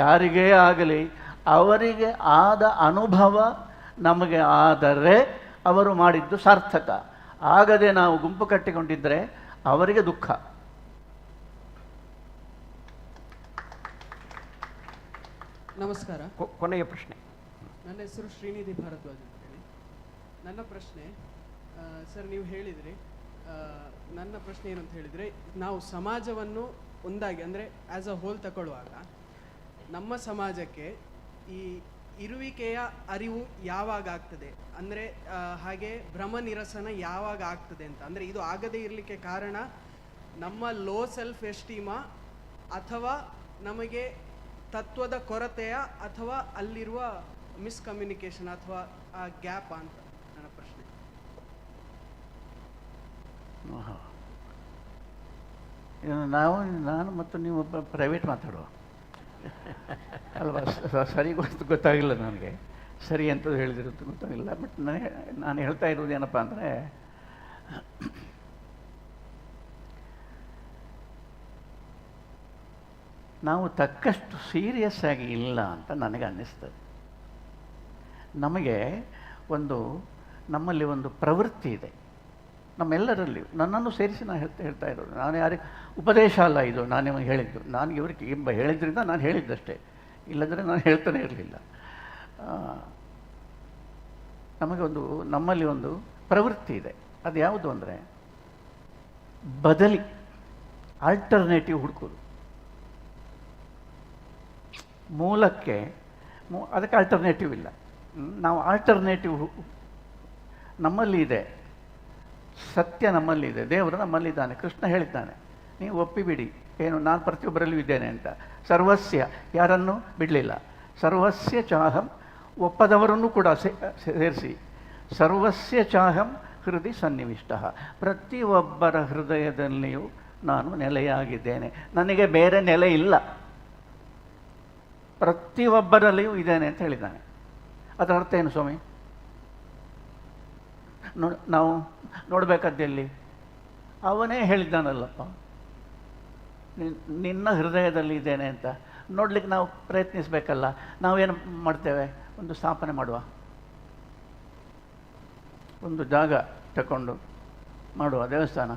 ಯಾರಿಗೇ ಆಗಲಿ, ಅವರಿಗೆ ಆದ ಅನುಭವ ನಮಗೆ ಆದರೆ ಅವರು ಮಾಡಿದ್ದು ಸಾರ್ಥಕ. ಆಗದೆ ನಾವು ಗುಂಪು ಕಟ್ಟಿಕೊಂಡಿದ್ದರೆ ಅವರಿಗೆ ದುಃಖ. ನಮಸ್ಕಾರ. ಕೊನೆಯ ಪ್ರಶ್ನೆ. ನನ್ನ ಹೆಸರು ಶ್ರೀನಿಧಿ ಭಾರದ್ವಾಜ್ ಅಂತ ಹೇಳಿ. ನನ್ನ ಪ್ರಶ್ನೆ, ಸರ್ ನೀವು ಹೇಳಿದ್ರಿ, ನನ್ನ ಪ್ರಶ್ನೆ ಏನು ಅಂತ ಹೇಳಿದರೆ, ನಾವು ಸಮಾಜವನ್ನು ಒಂದಾಗಿ ಅಂದರೆ ಆ್ಯಸ್ ಅ ಹೋಲ್ ತಗೊಳ್ಳುವಾಗ ನಮ್ಮ ಸಮಾಜಕ್ಕೆ ಈ ಇರುವಿಕೆಯ ಅರಿವು ಯಾವಾಗ ಆಗ್ತದೆ, ಅಂದರೆ ಹಾಗೆ ಭ್ರಮ ನಿರಸನ ಯಾವಾಗ ಆಗ್ತದೆ ಅಂತ. ಅಂದರೆ ಇದು ಆಗದೇ ಇರಲಿಕ್ಕೆ ಕಾರಣ ನಮ್ಮ ಲೋ ಸೆಲ್ಫ್ ಎಸ್ಟೀಮ ಅಥವಾ ನಮಗೆ ತತ್ವದ ಕೊರತೆಯ ಅಥವಾ ಅಲ್ಲಿರುವ ಮಿಸ್ಕಮ್ಯುನಿಕೇಶನ್ ಅಥವಾ ಆ ಗ್ಯಾಪ್ ಅಂತ ನನ್ನ ಪ್ರಶ್ನೆ. ನಾನು ಮತ್ತು ನೀವು ಪ್ರೈವೇಟ್ ಮಾತಾಡುವ ಅಲ್ವಾ? ಸರಿ ಗೊತ್ತಾಗಿಲ್ಲ ನನಗೆ, ಸರಿ ಅಂತ ಹೇಳಿದಿರುತ್ತೆ ಗೊತ್ತಾಗಿಲ್ಲ. ಬಟ್ ನಾನು ಹೇಳ್ತಾ ಇರೋದು ಏನಪ್ಪ ಅಂದರೆ, ನಾವು ತಕ್ಕಷ್ಟು ಸೀರಿಯಸ್ ಆಗಿ ಇಲ್ಲ ಅಂತ ನನಗೆ ಅನ್ನಿಸ್ತದೆ. ನಮಗೆ ನಮ್ಮಲ್ಲಿ ಒಂದು ಪ್ರವೃತ್ತಿ ಇದೆ, ನಮ್ಮೆಲ್ಲರಲ್ಲಿ, ನನ್ನನ್ನು ಸೇರಿಸಿ ನಾನು ಹೇಳ್ತಾ ಇರೋದು. ನಾನು ಯಾರಿಗೆ ಉಪದೇಶ ಅಲ್ಲ ಇದು, ನಾನು ನಿಮಗೆ ಹೇಳಿದ್ದು, ನಾನು ಇವರಿಗೆ ಹೇಳಿದ್ರಿಂದ ನಾನು ಹೇಳಿದ್ದಷ್ಟೇ, ಇಲ್ಲಂದರೆ ನಾನು ಹೇಳ್ತಾನೆ ಇರಲಿಲ್ಲ. ನಮ್ಮಲ್ಲಿ ಒಂದು ಪ್ರವೃತ್ತಿ ಇದೆ. ಅದು ಯಾವುದು ಅಂದರೆ ಬದಲಿ, ಆಲ್ಟರ್ನೇಟಿವ್ ಹುಡುಕೋದು. ಮೂಲಕ್ಕೆ ಅದಕ್ಕೆ ಆಲ್ಟರ್ನೇಟಿವ್ ಇಲ್ಲ. ನಾವು ಆಲ್ಟರ್ನೇಟಿವ್ ನಮ್ಮಲ್ಲಿ ಇದೆ, ಸತ್ಯ ನಮ್ಮಲ್ಲಿದೆ, ದೇವರು ನಮ್ಮಲ್ಲಿದ್ದಾನೆ. ಕೃಷ್ಣ ಹೇಳಿದ್ದಾನೆ, ನೀವು ಒಪ್ಪಿಬಿಡಿ, ಏನು ನಾನು ಪ್ರತಿಯೊಬ್ಬರಲ್ಲೂ ಇದ್ದೇನೆ ಅಂತ. ಸರ್ವಸ್ಯ, ಯಾರನ್ನು ಬಿಡಲಿಲ್ಲ. ಸರ್ವಸ್ಯ ಚಾಹಂ, ಒಪ್ಪದವರನ್ನು ಕೂಡ ಸೇರಿಸಿ. ಸರ್ವಸ್ಯ ಚಾಹಂ ಹೃದಯ ಸನ್ನಿವಿಷ್ಟ, ಪ್ರತಿಯೊಬ್ಬರ ಹೃದಯದಲ್ಲಿಯೂ ನಾನು ನೆಲೆಯಾಗಿದ್ದೇನೆ, ನನಗೆ ಬೇರೆ ನೆಲೆ ಇಲ್ಲ, ಪ್ರತಿಯೊಬ್ಬರಲ್ಲಿಯೂ ಇದ್ದೇನೆ ಅಂತ ಹೇಳಿದ್ದಾನೆ. ಅದರ ಅರ್ಥ ಏನು ಸ್ವಾಮಿ? ನಾವು ನೋಡಬೇಕಾದ್ದೆಲ್ಲಿ? ಅವನೇ ಹೇಳಿದ್ದಾನಲ್ಲಪ್ಪ, ನಿನ್ನ ಹೃದಯದಲ್ಲಿ ಇದ್ದೇನೆ ಅಂತ. ನೋಡ್ಲಿಕ್ಕೆ ನಾವು ಪ್ರಯತ್ನಿಸಬೇಕಲ್ಲ. ನಾವೇನು ಮಾಡ್ತೇವೆ? ಒಂದು ಸ್ಥಾಪನೆ ಮಾಡುವ, ಒಂದು ಜಾಗ ತಗೊಂಡು ಮಾಡುವ, ದೇವಸ್ಥಾನ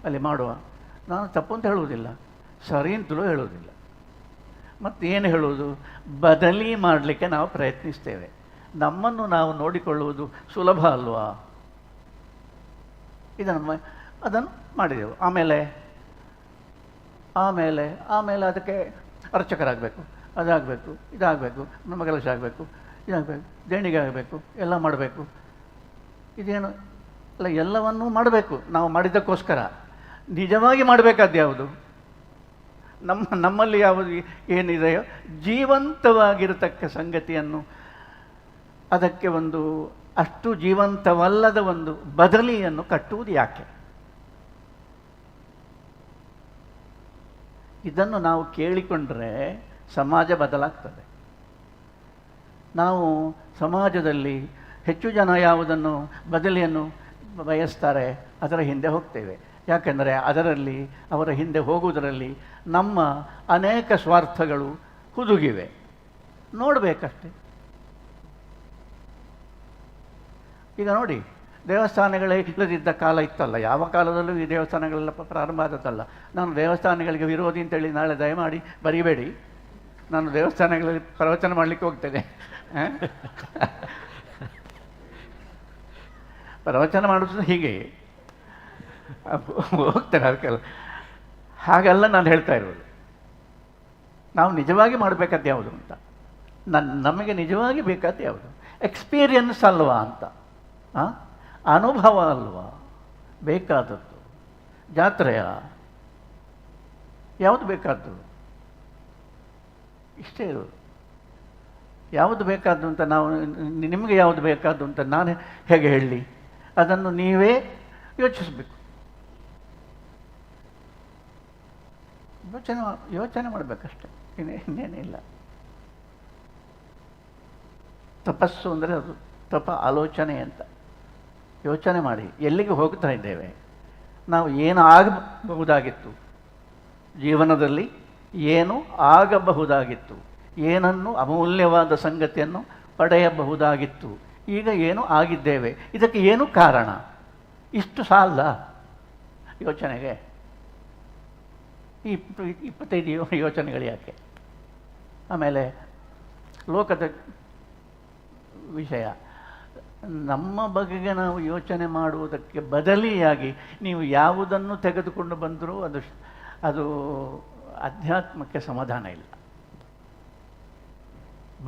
ಅಲ್ಲಿ ಮಾಡುವ. ನಾನು ತಪ್ಪು ಅಂತ ಹೇಳುವುದಿಲ್ಲ, ಸರಿ ಅಂತಲೂ ಹೇಳುವುದಿಲ್ಲ. ಮತ್ತು ಏನು ಹೇಳುವುದು? ಬದಲಿ ಮಾಡಲಿಕ್ಕೆ ನಾವು ಪ್ರಯತ್ನಿಸ್ತೇವೆ. ನಮ್ಮನ್ನು ನಾವು ನೋಡಿಕೊಳ್ಳುವುದು ಸುಲಭ ಅಲ್ವಾ? ಅದನ್ನು ಮಾಡಿದೆವು. ಆಮೇಲೆ ಅದಕ್ಕೆ ಅರ್ಚಕರಾಗಬೇಕು, ಅದಾಗಬೇಕು, ಇದಾಗಬೇಕು, ನಮ್ಮ ಕೆಲಸ ಆಗಬೇಕು, ಇದಾಗಬೇಕು, ದೇಣಿಗೆ ಆಗಬೇಕು, ಎಲ್ಲ ಮಾಡಬೇಕು. ಇದೇನು ಅಲ್ಲ, ಎಲ್ಲವನ್ನೂ ಮಾಡಬೇಕು ನಾವು ಮಾಡಿದ್ದಕ್ಕೋಸ್ಕರ. ನಿಜವಾಗಿ ಮಾಡಬೇಕಾದ್ದು ಯಾವುದು? ನಮ್ಮಲ್ಲಿ ಯಾವುದು ಏನಿದೆಯೋ ಜೀವಂತವಾಗಿರತಕ್ಕ ಸಂಗತಿಯನ್ನು, ಅದಕ್ಕೆ ಅಷ್ಟು ಜೀವಂತವಲ್ಲದ ಒಂದು ಬದಲಿಯನ್ನು ಕಟ್ಟುವುದು ಯಾಕೆ? ಇದನ್ನು ನಾವು ಕೇಳಿಕೊಂಡ್ರೆ ಸಮಾಜ ಬದಲಾಗ್ತದೆ. ನಾವು ಸಮಾಜದಲ್ಲಿ ಹೆಚ್ಚು ಜನ ಯಾವುದನ್ನು ಬದಲಿಯನ್ನು ಬಯಸ್ತಾರೆ ಅದರ ಹಿಂದೆ ಹೋಗ್ತೇವೆ. ಯಾಕೆಂದರೆ ಅದರಲ್ಲಿ, ಅವರ ಹಿಂದೆ ಹೋಗುವುದರಲ್ಲಿ ನಮ್ಮ ಅನೇಕ ಸ್ವಾರ್ಥಗಳು ಹುದುಗಿವೆ. ನೋಡಬೇಕಷ್ಟೆ. ಈಗ ನೋಡಿ, ದೇವಸ್ಥಾನಗಳೇ ಇಲ್ಲದಿದ್ದ ಕಾಲ ಇತ್ತಲ್ಲ, ಯಾವ ಕಾಲದಲ್ಲೂ ಈ ದೇವಸ್ಥಾನಗಳೆಲ್ಲ ಪ್ರಾರಂಭ ಆದದ್ದಲ್ಲ. ನಾನು ದೇವಸ್ಥಾನಗಳಿಗೆ ವಿರೋಧಿ ಅಂತೇಳಿ ನಾಳೆ ದಯಮಾಡಿ ಬರಿಬೇಡಿ, ನಾನು ದೇವಸ್ಥಾನಗಳಲ್ಲಿ ಪ್ರವಚನ ಮಾಡಲಿಕ್ಕೆ ಹೋಗ್ತೇನೆ. ಪ್ರವಚನ ಮಾಡೋದು ಹೀಗೆ ಹೋಗ್ತೇನೆ, ಅದಕ್ಕೆಲ್ಲ ಹಾಗೆಲ್ಲ ನಾನು ಹೇಳ್ತಾ ಇರೋದು. ನಾವು ನಿಜವಾಗಿ ಮಾಡಬೇಕಾದ್ದು ಯಾವುದು ಅಂತ, ನಮಗೆ ನಿಜವಾಗಿ ಬೇಕಾದ್ದು ಯಾವುದು? ಎಕ್ಸ್ಪೀರಿಯನ್ಸ್ ಅಲ್ವಾ ಅಂತ, ಅನುಭವ ಅಲ್ವಾ ಬೇಕಾದದ್ದು? ಜಾತ್ರೆಯ ಯಾವುದು ಬೇಕಾದ್ದು? ಇಷ್ಟೇ ಇರೋದು. ಯಾವುದು ಬೇಕಾದ್ದು ಅಂತ ನಾವು, ನಿಮಗೆ ಯಾವುದು ಬೇಕಾದ್ದು ಅಂತ ನಾನು ಹೇಗೆ ಹೇಳಲಿ? ಅದನ್ನು ನೀವೇ ಯೋಚಿಸಬೇಕು, ಯೋಚನೆ ಮಾಡಬೇಕಷ್ಟೆ, ಇನ್ನೇನಿಲ್ಲ. ತಪಸ್ಸು ಅಂದರೆ ಅದು ಆಲೋಚನೆ ಅಂತ. ಯೋಚನೆ ಮಾಡಿ ಎಲ್ಲಿಗೆ ಹೋಗ್ತಾ ಇದ್ದೇವೆ, ನಾವು ಏನು ಆಗಬಹುದಾಗಿತ್ತು ಜೀವನದಲ್ಲಿ, ಏನು ಆಗಬಹುದಾಗಿತ್ತು, ಏನನ್ನು ಅಮೂಲ್ಯವಾದ ಸಂಗತಿಯನ್ನು ಪಡೆಯಬಹುದಾಗಿತ್ತು, ಈಗ ಏನು ಆಗಿದ್ದೇವೆ, ಇದಕ್ಕೆ ಏನು ಕಾರಣ? ಇಷ್ಟು ಸಾಲ ಯೋಚನೆಗೆ? ಈ 25 ಯೋಚನೆಗಳು ಯಾಕೆ? ಆಮೇಲೆ ಲೋಕದ ವಿಷಯ, ನಮ್ಮ ಬಗೆಗೆ ನಾವು ಯೋಚನೆ ಮಾಡುವುದಕ್ಕೆ ಬದಲಿಯಾಗಿ ನೀವು ಯಾವುದನ್ನು ತೆಗೆದುಕೊಂಡು ಬಂದರೂ ಅದು ಅಧ್ಯಾತ್ಮಕ್ಕೆ ಸಮಾಧಾನ ಇಲ್ಲ.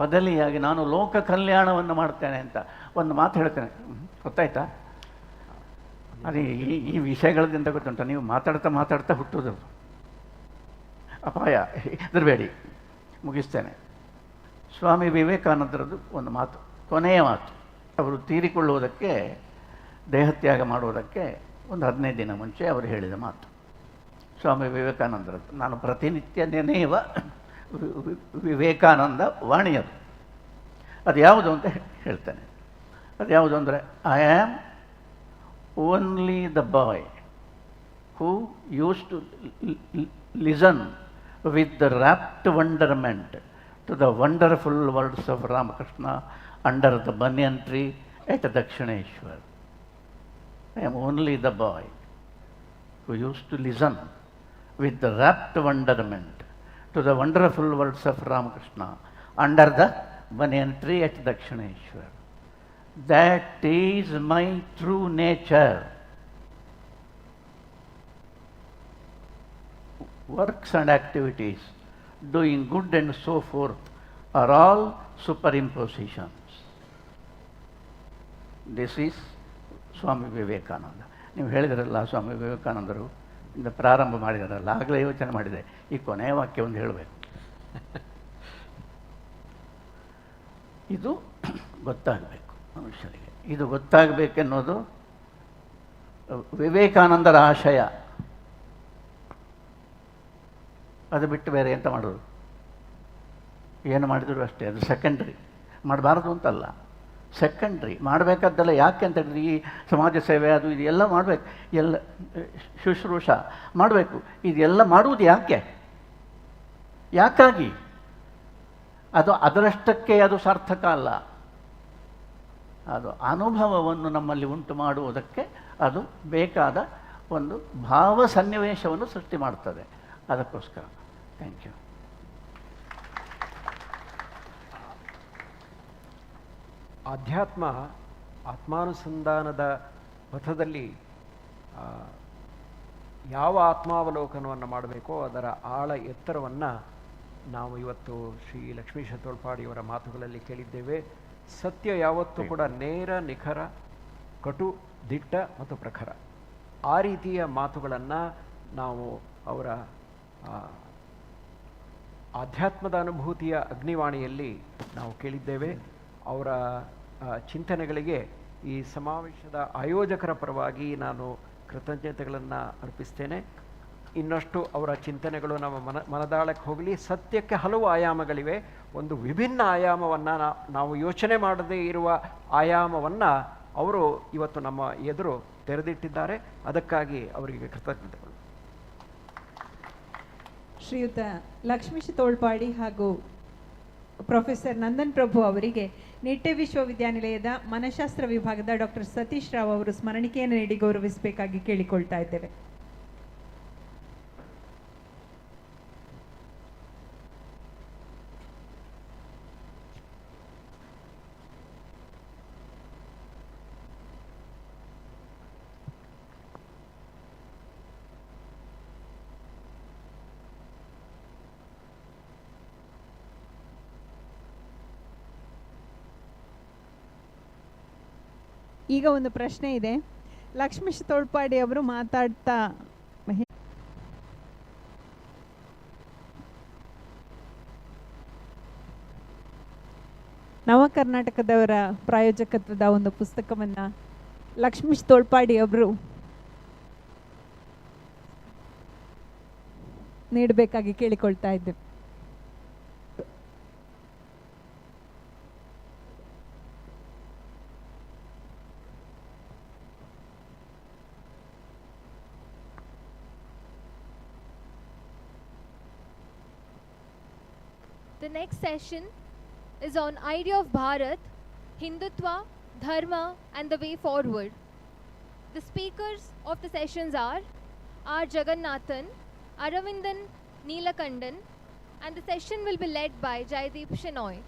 ಬದಲಿಯಾಗಿ ನಾನು ಲೋಕ ಕಲ್ಯಾಣವನ್ನು ಮಾಡ್ತೇನೆ ಅಂತ ಒಂದು ಮಾತು ಹೇಳ್ತೇನೆ. ಗೊತ್ತಾಯ್ತಾ? ಅದು ಈ ವಿಷಯಗಳದಿಂದ ಗೊತ್ತುಂಟ. ನೀವು ಮಾತಾಡ್ತಾ ಹುಟ್ಟೋದು ಅಪಾಯ. ಹೆದರಬೇಡಿ, ಮುಗಿಸ್ತೇನೆ. ಸ್ವಾಮಿ ವಿವೇಕಾನಂದರದ್ದು ಒಂದು ಮಾತು, ಕೊನೆಯ ಮಾತು. ಅವರು ತೀರಿಕೊಳ್ಳುವುದಕ್ಕೆ, ದೇಹತ್ಯಾಗ ಮಾಡುವುದಕ್ಕೆ ಒಂದು 15 ದಿನ ಮುಂಚೆ ಅವರು ಹೇಳಿದ ಮಾತು. ಸ್ವಾಮಿ ವಿವೇಕಾನಂದರದ್ದು. ನಾನು ಪ್ರತಿನಿತ್ಯ ನೆನೆಯುವ ವಿವೇಕಾನಂದ ವಾಣಿಯದು. ಅದು ಯಾವುದು ಅಂತ ಹೇಳ್ತೇನೆ. ಅದು ಯಾವುದು ಅಂದರೆ, I am only the boy who use to listen with the rapt wonderment to the wonderful words of Ramakrishna under the banyan tree at Dakshineshwar. I am only the boy who used to listen with the rapt wonderment to the wonderful words of Ramakrishna under the banyan tree at Dakshineshwar. That is my true nature. Works and activities, doing good and so forth, are all superimpositions. This is Swami Vivekananda. ನೀವು ಹೇಳಿದ್ರಲ್ಲ, ಸ್ವಾಮಿ ವಿವೇಕಾನಂದರು ಇಂದ ಪ್ರಾರಂಭ ಮಾಡಿದಾರಲ್ಲ, ಆಗಲೇ ಯೋಚನೆ ಮಾಡಿದೆ ಈ ಕೊನೆಯ ವಾಕ್ಯ ಒಂದು ಹೇಳಬೇಕು. ಇದು ಗೊತ್ತಾಗಬೇಕು ಮನುಷ್ಯರಿಗೆ. ಇದು ಗೊತ್ತಾಗಬೇಕೆನ್ನೋದು ವಿವೇಕಾನಂದರ ಆಶಯ. ಅದು ಬಿಟ್ಟು ಬೇರೆ ಎಂತ ಮಾಡೋದು? ಏನು ಮಾಡಿದ್ರು ಅಷ್ಟೇ, ಅದು ಸೆಕೆಂಡ್ರಿ. ಮಾಡಬಾರ್ದು ಅಂತಲ್ಲ, ಸೆಕೆಂಡ್ರಿ. ಮಾಡಬೇಕಾದ್ದೆಲ್ಲ ಯಾಕೆ ಅಂತ ಹೇಳಿದ್ರೆ, ಈ ಸಮಾಜ ಸೇವೆ ಅದು ಇದು ಎಲ್ಲ ಮಾಡಬೇಕು, ಎಲ್ಲ ಶುಶ್ರೂಷ ಮಾಡಬೇಕು. ಇದೆಲ್ಲ ಮಾಡುವುದು ಯಾಕಾಗಿ? ಅದು ಅದರಷ್ಟಕ್ಕೆ ಅದು ಸಾರ್ಥಕ ಅಲ್ಲ. ಅದು ಅನುಭವವನ್ನು ನಮ್ಮಲ್ಲಿ ಉಂಟು ಮಾಡುವುದಕ್ಕೆ ಅದು ಬೇಕಾದ ಒಂದು ಭಾವ ಸನ್ನಿವೇಶವನ್ನು ಸೃಷ್ಟಿ ಮಾಡ್ತದೆ. ಅದಕ್ಕೋಸ್ಕರ ಥ್ಯಾಂಕ್ ಯು. ಆಧ್ಯಾತ್ಮ, ಆತ್ಮಾನುಸಂಧಾನದ ಪಥದಲ್ಲಿ ಯಾವ ಆತ್ಮಾವಲೋಕನವನ್ನು ಮಾಡಬೇಕೋ ಅದರ ಆಳ ಎತ್ತರವನ್ನು ನಾವು ಇವತ್ತು ಶ್ರೀ ಲಕ್ಷ್ಮೀಶ ತೋಳ್ಪಾಡಿಯವರ ಮಾತುಗಳಲ್ಲಿ ಕೇಳಿದ್ದೇವೆ. ಸತ್ಯ ಯಾವತ್ತೂ ಕೂಡ ನೇರ, ನಿಖರ, ಕಟು, ದಿಟ್ಟ ಮತ್ತು ಪ್ರಖರ. ಆ ರೀತಿಯ ಮಾತುಗಳನ್ನು ನಾವು ಅವರ ಆಧ್ಯಾತ್ಮದ ಅನುಭೂತಿಯ ಅಗ್ನಿವಾಣಿಯಲ್ಲಿ ನಾವು ಕೇಳಿದ್ದೇವೆ. ಅವರ ಚಿಂತನೆಗಳಿಗೆ ಈ ಸಮಾವೇಶದ ಆಯೋಜಕರ ಪರವಾಗಿ ನಾನು ಕೃತಜ್ಞತೆಗಳನ್ನು ಅರ್ಪಿಸ್ತೇನೆ. ಇನ್ನಷ್ಟು ಅವರ ಚಿಂತನೆಗಳು ನಮ್ಮ ಮನದಾಳಕ್ಕೆ ಹೋಗಲಿ. ಸತ್ಯಕ್ಕೆ ಹಲವು ಆಯಾಮಗಳಿವೆ. ಒಂದು ವಿಭಿನ್ನ ಆಯಾಮವನ್ನು, ನಾವು ಯೋಚನೆ ಮಾಡದೇ ಇರುವ ಆಯಾಮವನ್ನು ಅವರು ಇವತ್ತು ನಮ್ಮ ಎದುರು ತೆರೆದಿಟ್ಟಿದ್ದಾರೆ. ಅದಕ್ಕಾಗಿ ಅವರಿಗೆ ಕೃತಜ್ಞತೆಗಳು. ಶ್ರೀಯುತ ಲಕ್ಷ್ಮೀಶ ತೋಳ್ಪಾಡಿ ಹಾಗೂ ಪ್ರೊಫೆಸರ್ ನಂದನ್ ಪ್ರಭು ಅವರಿಗೆ ನಿಟ್ಟೆ ವಿಶ್ವವಿದ್ಯಾನಿಲಯದ ಮನಃಶಾಸ್ತ್ರ ವಿಭಾಗದ ಡಾಕ್ಟರ್ ಸತೀಶ್ ರಾವ್ ಅವರು ಸ್ಮರಣಿಕೆಯನ್ನು ನೀಡಿ ಗೌರವಿಸಬೇಕಾಗಿ ಕೇಳಿಕೊಳ್ತಾ ಇದ್ದೇವೆ. ಈಗ ಒಂದು ಪ್ರಶ್ನೆ ಇದೆ. ಲಕ್ಷ್ಮೀಶ್ ತೋಳ್ಪಾಡಿ ಅವರು ಮಾತಾಡ್ತಾ ನವ ಕರ್ನಾಟಕದವರ ಪ್ರಾಯೋಜಕತ್ವದ ಒಂದು ಪುಸ್ತಕವನ್ನು ಲಕ್ಷ್ಮೀಶ್ ತೋಳ್ಪಾಡಿ ಅವರು ನೀಡಬೇಕಾಗಿ ಕೇಳಿಕೊಳ್ತಾ ಇದ್ದೇವೆ. The next session is on idea of Bharat, Hindutva, Dharma and the way forward. The speakers of the sessions are R. Jagannathan, Aravindan Neelakandan, and the session will be led by Jaideep Shenoy.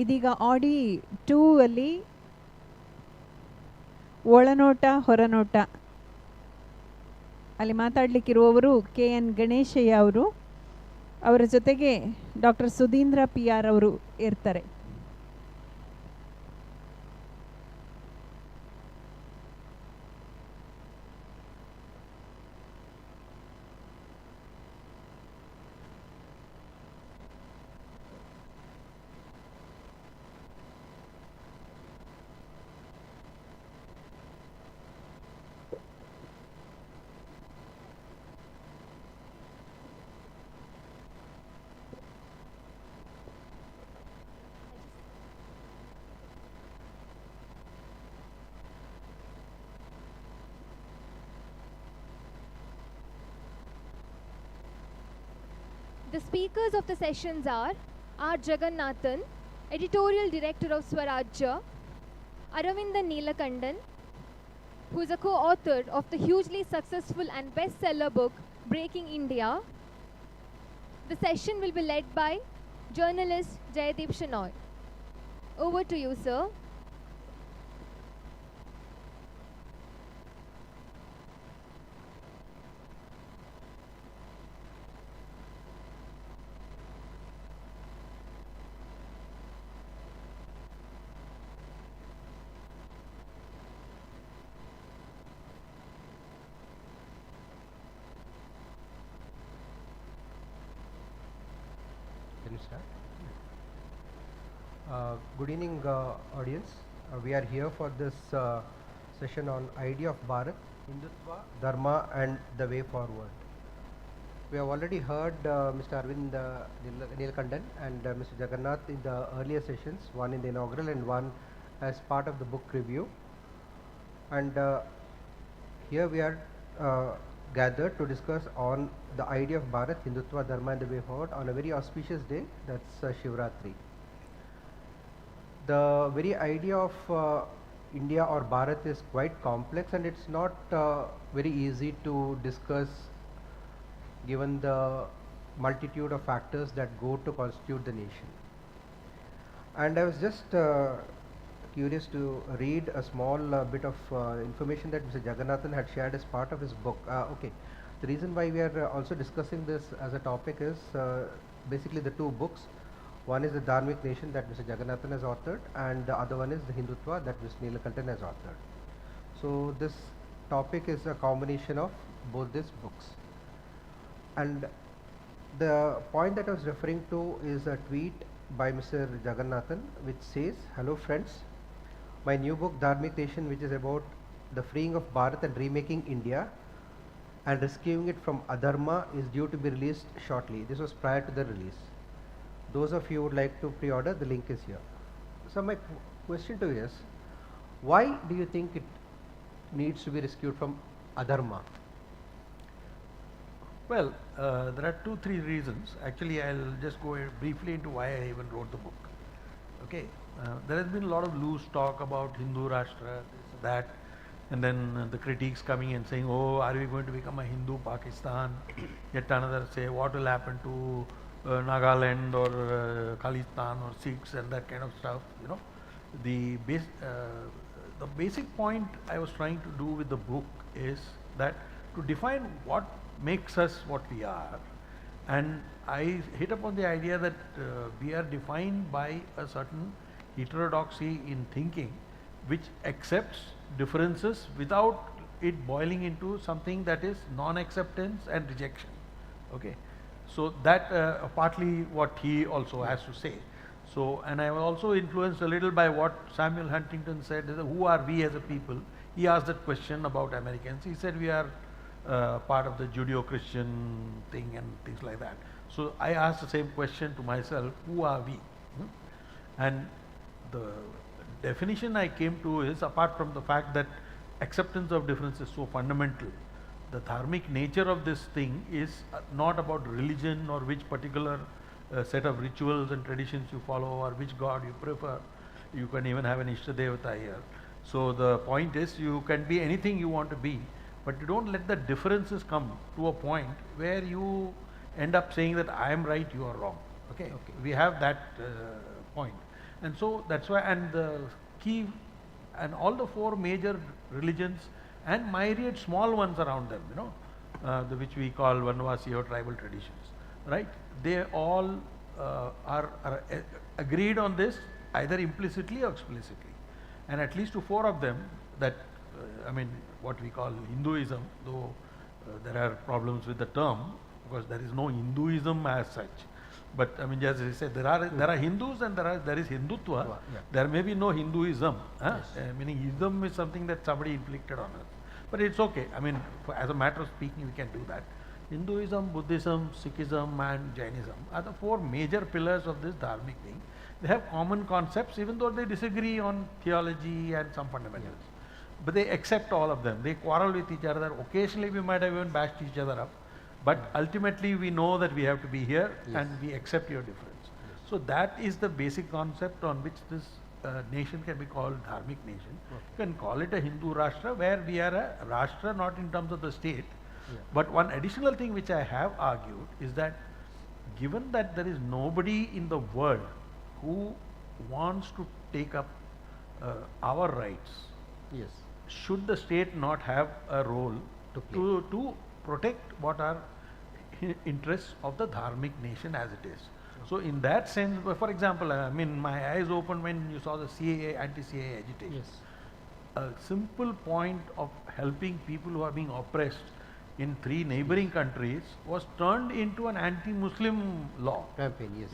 ಇದೀಗ ಆಡಿ 2 ಅಲ್ಲಿ ಒಳನೋಟ ಹೊರನೋಟ ಅಲ್ಲಿ ಮಾತಾಡಲಿಕ್ಕಿರುವವರು KN Ganeshaiah ಅವರು, ಅವರ ಜೊತೆಗೆ doctor Sudhindra PR ಅವರು ಇರ್ತಾರೆ. The speakers of the sessions are R. Jagannathan, Editorial Director of Swarajya, Aravinda Neelakandan, who is a co-author of the hugely successful and bestseller book Breaking India. The session will be led by journalist Jaydeep Shenoy. Over to you, sir. Can you start? Good evening, audience. We are here for this session on idea of Bharat, Hindutva, Dharma and the way forward. We have already heard Mr. Arvind Neelakandan and Mr. Jagannath in the earlier sessions, one in the inaugural and one as part of the book review. And here we are gathered to discuss on the idea of Bharat, Hindutva, Dharma and the way forward on a very auspicious day, that's Shivratri. The very idea of India or Bharat is quite complex and it's not very easy to discuss given the multitude of factors that go to constitute the nation. And I was just curious to read a small bit of information that Mr. Jagannathan had shared as part of his book. Okay, the reason why we are also discussing this as a topic is basically the two books. One is the Dharmic Nation that Mr. Jagannathan has authored and the other one is the Hindutva that Mr. Neelakandan has authored. So this topic is a combination of both these books. And the point that I was referring to is a tweet by Mr. Jagannathan which says, "Hello friends, my new book Dharmic Nation, which is about the freeing of Bharat and remaking India and rescuing it from adharma, is due to be released shortly." This was prior to the release. Those of you who would like to pre-order, the link is here. So my question to you is, why do you think it needs to be rescued from adharma? Well, there are 2-3 reasons. Actually, I'll just go briefly into why I even wrote the book. Okay, there has been a lot of loose talk about Hindu Rashtra, this, that, and then the critiques coming and saying, oh, are we going to become a Hindu Pakistan? Yet another say, what will happen to Nagaland or Khalistan or Sikhs and that kind of stuff, you know. The basic point I was trying to do with the book is that to define what makes us what we are, and I hit upon the idea that we are defined by a certain heterodoxy in thinking which accepts differences without it boiling into something that is non-acceptance and rejection. Okay, so that partly what he also has to say. So, and I was also influenced a little by what Samuel Huntington said, who are we as a people? He asked that question about Americans. He said we are part of the Judeo-Christian thing and things like that. So I asked the same question to myself, who are we? And the definition I came to is, apart from the fact that acceptance of difference is so fundamental, the dharmic nature of this thing is not about religion or which particular set of rituals and traditions you follow or which god you prefer. You can even have an Ishtadevata here. So the point is, you can be anything you want to be, but you don't let the differences come to a point where you end up saying that I am right, you are wrong. Okay, we have that point. And so that's why, and the key, and all the four major religions and myriad small ones around them, which we call Vanvasi or tribal traditions, right? They all are agreed on this either implicitly or explicitly. And at least to four of them, that what we call Hinduism, though there are problems with the term because there is no Hinduism as such. But just as I said, there are Hindus and there is Hindutva. Yeah. There may be no Hinduism. Meaning Ism is something that somebody inflicted on us. But it's okay. As a matter of speaking, we can do that. Hinduism, Buddhism, Sikhism and Jainism are the four major pillars of this dharmic thing. They have common concepts even though they disagree on theology and some fundamentals. But they accept all of them. They quarrel with each other. Occasionally we might have even bashed each other up. But ultimately we know that we have to be here and we accept your difference. So that is the basic concept on which this nation can be called dharmic nation. You can call it a Hindu Rashtra where we are a Rashtra not in terms of the state. But one additional thing which I have argued is that given that there is nobody in the world who wants to take up our rights, should the state not have a role to protect what are interests of the dharmic nation as it is? So in that sense, for example, my eyes opened when you saw the CAA, anti-CAA agitation. A simple point of helping people who are being oppressed in 3 neighboring countries was turned into an anti-Muslim law campaign.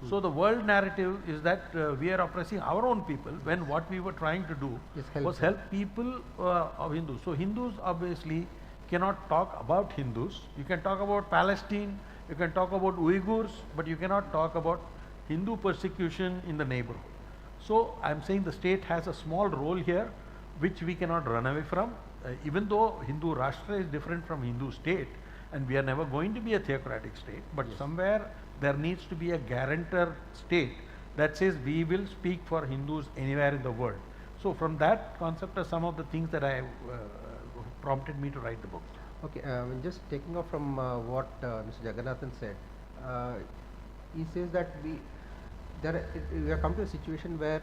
So the world narrative is that we are oppressing our own people when what we were trying to do was help people of Hindus. So Hindus obviously cannot talk about Hindus. You can talk about Palestine, you can talk about Uyghurs, but you cannot talk about Hindu persecution in the neighborhood. So I am saying the state has a small role here which we cannot run away from. Even though Hindu Rashtra is different from Hindu state and we are never going to be a theocratic state, but somewhere there needs to be a guarantor state that says we will speak for Hindus anywhere in the world. So from that concept are some of the things that I prompted me to write the book. Okay, just taking off from what Mr. Jagannathan said, he says that we have come to a situation where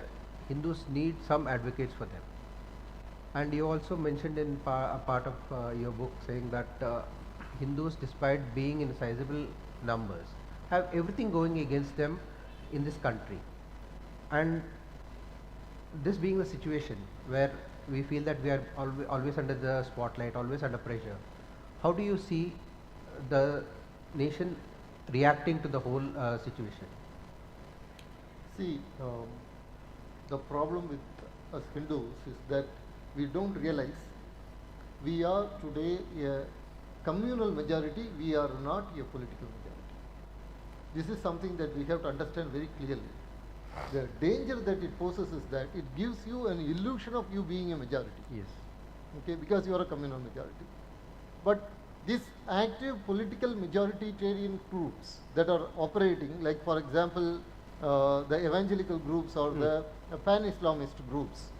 Hindus need some advocates for them. And you also mentioned in a part of your book saying that Hindus, despite being in sizable numbers, have everything going against them in this country. And this being the situation where we feel that we are always under the spotlight, always under pressure, how do you see the nation reacting to the whole situation? See, the problem with us Hindus is that we don't realize we are today a communal majority, we are not a political majority. This is something that we have to understand very clearly. The danger that it poses is that it gives you an illusion of you being a majority. Okay, because you are a communal majority. But these active political majoritarian groups that are operating, like for example, the evangelical groups or the pan-Islamist groups,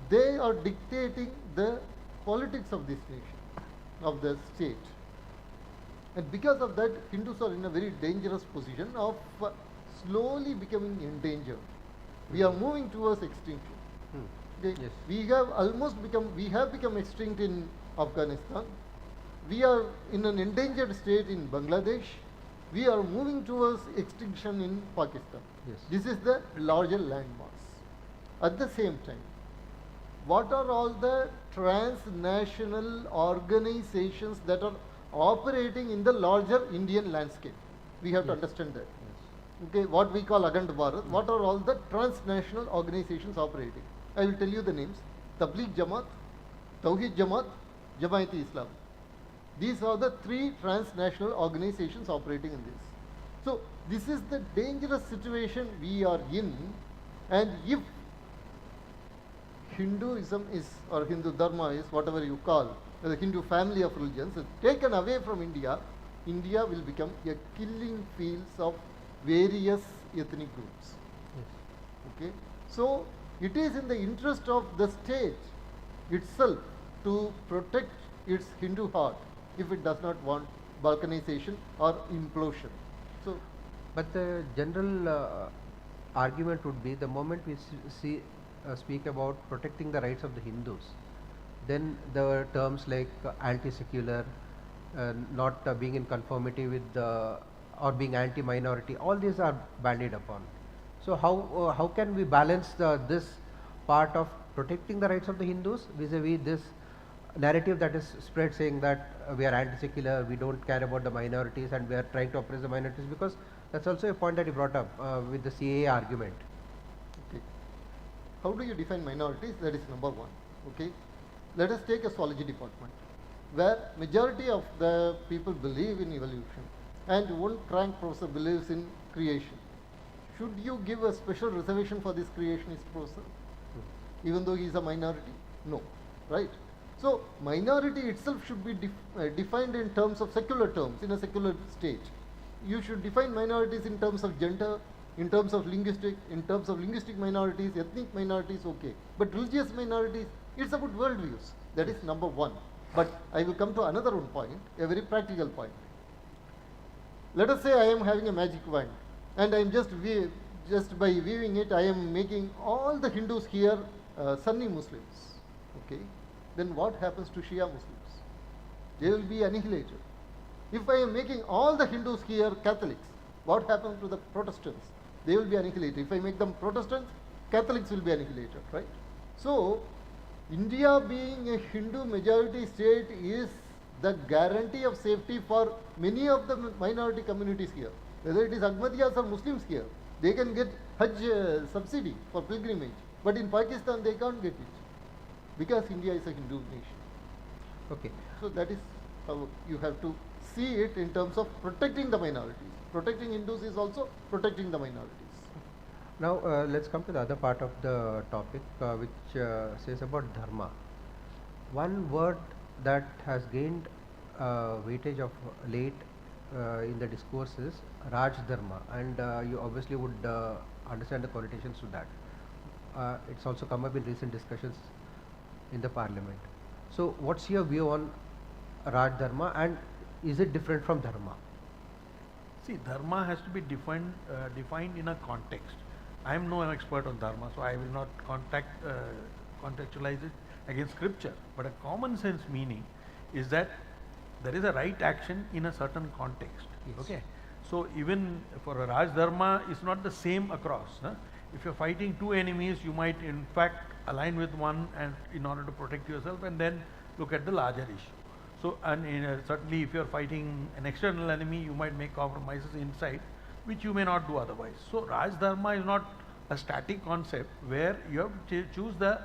they are dictating the politics of this nation, of the state. And because of that, Hindus are in a very dangerous position of slowly becoming endangered. We are moving towards extinction. Okay? We have become extinct in Afghanistan. We are in an endangered state in Bangladesh. We are moving towards extinction in Pakistan. This is the larger landmass. At the same time, what are all the transnational organizations that are operating in the larger Indian landscape? We have to understand that. Okay, what we call Akhand Bharat, what are all the transnational organizations operating? I will tell you the names: Tabligh Jamaat, Tawheed Jamaat, Jamaat-e-Islam. These are the 3 transnational organizations operating in this. So this is the dangerous situation we are in, and if Hinduism is, or Hindu Dharma is, whatever you call, the Hindu family of religions, is taken away from India, India will become a killing fields of various ethnic groups. Okay? So it is in the interest of the state itself to protect its Hindu heart if it does not want balkanization or implosion. So, but the general argument would be the moment we speak about protecting the rights of the Hindus, then the terms like anti-secular, not being in conformity with the, or being anti-minority, all these are bandied upon. So how can we balance this part of protecting the rights of the Hindus vis-a-vis this narrative that is spread saying that we are anti-secular, we don't care about the minorities and we are trying to oppress the minorities, because that's also a point that you brought up with the CAA argument. Okay. How do you define minorities? That is number one. Okay. Let us take a zoology department where majority of the people believe in evolution and one crank professor believes in creation. Should you give a special reservation for this creationist professor even though he is a minority? No, right? So minority itself should be defined in terms of secular terms, in a secular state. You should define minorities in terms of gender, in terms of linguistic minorities, ethnic minorities, okay. But religious minorities, it's about worldviews. That is number one. But I will come to another one point, a very practical point. Let us say I am having a magic wand and I am just by weaving it, I am making all the Hindus here Sunni Muslims, okay. Then what happens to Shia Muslims? They will be annihilated. If I am making all the Hindus here Catholics, what happens to the Protestants? They will be annihilated. If I make them Protestants, Catholics will be annihilated, right? So, India being a Hindu majority state is the guarantee of safety for many of the minority communities here. Whether it is Ahmadiyas or Muslims here, they can get Hajj subsidy for pilgrimage. But in Pakistan, they can't get it because India is a Hindu nation. Okay. So that is how you have to see it in terms of protecting the minorities. Protecting Hindus is also protecting the minorities. Now let's come to the other part of the topic which says about dharma. One word that has gained weightage of late in the discourse is Raj Dharma, and you obviously would understand the connotations to that. It's also come up in recent discussions in the parliament. So what's your view on Raj Dharma, and is it different from Dharma? See, Dharma has to be defined in a context. I am no expert on Dharma, so I will not contextualize it against scripture. But a common sense meaning is that there is a right action in a certain context. Yes. Okay. So even for a Raj Dharma, it's not the same across. Huh? If you're fighting two enemies, you might in fact align with one and in order to protect yourself, and then look at the larger issue. So, and certainly if you're fighting an external enemy, you might make compromises inside, which you may not do otherwise. So Raj Dharma is not a static concept where you have to choose the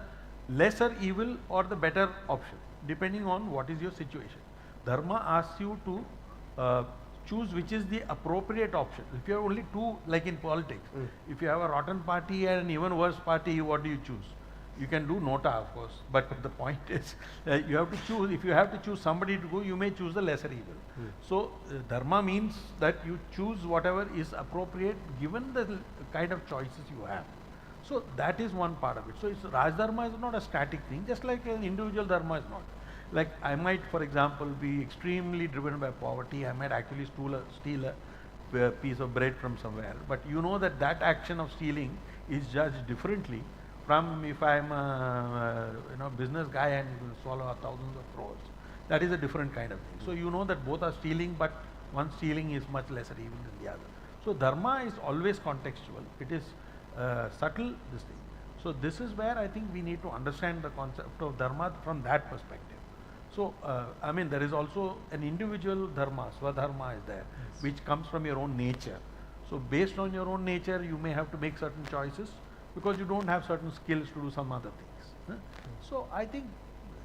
lesser evil or the better option, depending on what is your situation. Dharma asks you to choose which is the appropriate option. If you have only two, like in politics, if you have a rotten party and an even worse party, what do you choose? You can do nota, of course, but the point is you have to choose. If you have to choose somebody to go, you may choose the lesser evil. So dharma means that you choose whatever is appropriate given the kind of choices you have. So that is one part of it. So it's, Raj Dharma is not a static thing, just like an individual dharma is not. Like I might, for example, be extremely driven by poverty. I might actually steal a piece of bread from somewhere. But you know that that action of stealing is judged differently from if I am a business guy and swallow thousands of crores. That is a different kind of thing. So you know that both are stealing, but one stealing is much lesser evil than the other. So dharma is always contextual. It is subtle, this thing. So this is where I think we need to understand the concept of dharma from that perspective. So, I mean, there is also an individual dharma, swadharma is there, which comes from your own nature. So, based on your own nature, you may have to make certain choices because you don't have certain skills to do some other things. So, I think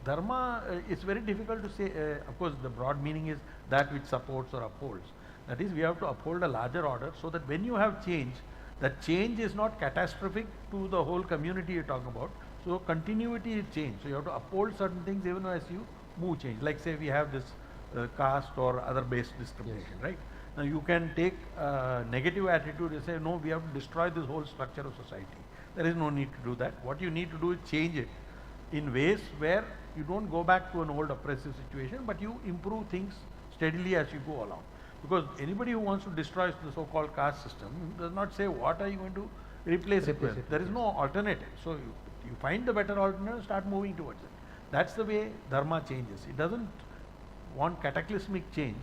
dharma is very difficult to say. Of course, the broad meaning is that which supports or upholds. That is, we have to uphold a larger order so that when you have change, that change is not catastrophic to the whole community you talk about. So, continuity is change. So, you have to uphold certain things even as you move change. Like say we have this caste or other based discrimination, right? Now you can take a negative attitude and say, no, we have to destroy this whole structure of society. There is no need to do that. What you need to do is change it in ways where you don't go back to an old oppressive situation, but you improve things steadily as you go along. Because anybody who wants to destroy the so-called caste system does not say what are you going to replace it with. There is no alternative. So you find the better alternative, start moving towards it. That's the way dharma changes. It doesn't want cataclysmic change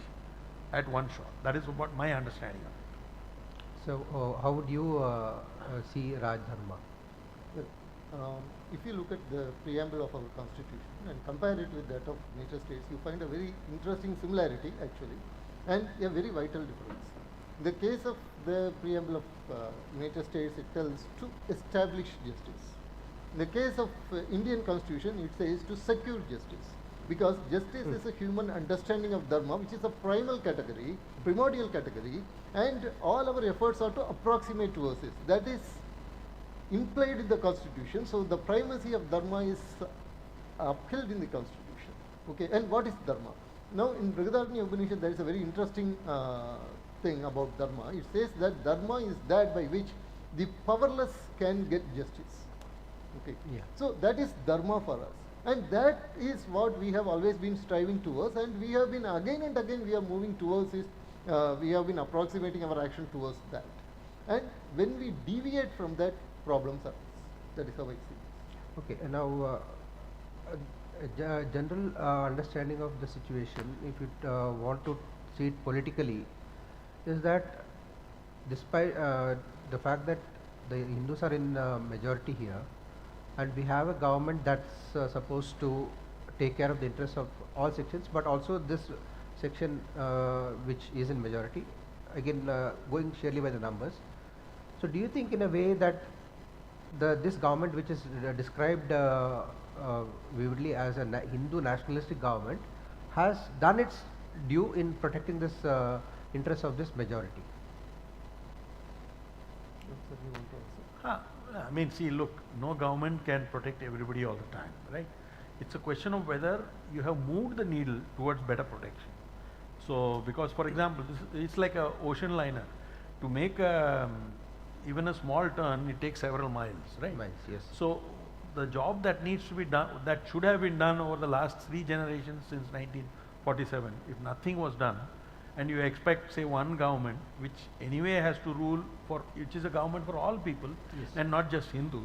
at one shot. That is what my understanding of it. So how would you see Raj Dharma? Well, if you look at the preamble of our constitution and compare it with that of nature states, you find a very interesting similarity actually, and a very vital difference. In the case of the preamble of nature states, it tells to establish justice. In the case of Indian constitution, it says to secure justice, because justice is a human understanding of dharma, which is a primal category, primordial category, and all our efforts are to approximate towards it. That is implied in the constitution. So the primacy of dharma is upheld in the constitution. Okay, and what is dharma? Now in Brihadaranyaka Upanishad there is a very interesting thing about dharma. It says that dharma is that by which the powerless can get justice. Okay, so that is dharma for us, and that is what we have always been striving towards, and we have been again and again we are moving towards it. We have been approximating our action towards that, and when we deviate from that, problems arise. That is how I see it. Okay, and now a general understanding of the situation, if you want to see it politically, is that despite the fact that the Hindus are in majority here, and we have a government that's supposed to take care of the interests of all sections, but also this section which is in majority, again going surely by the numbers. So do you think in a way that this government, which is described vividly as a Hindu nationalistic government, has done its due in protecting this interests of this majority? I mean, see, look, no government can protect everybody all the time, right? It's a question of whether you have moved the needle towards better protection. So, because for example, it's like a ocean liner. To make even a small turn, it takes several miles, right? Miles, yes. So, the job that needs to be done, that should have been done over the last 3 generations since 1947, if nothing was done, and you expect, say, one government, which anyway has to rule for, which is a government for all people, and not just Hindus,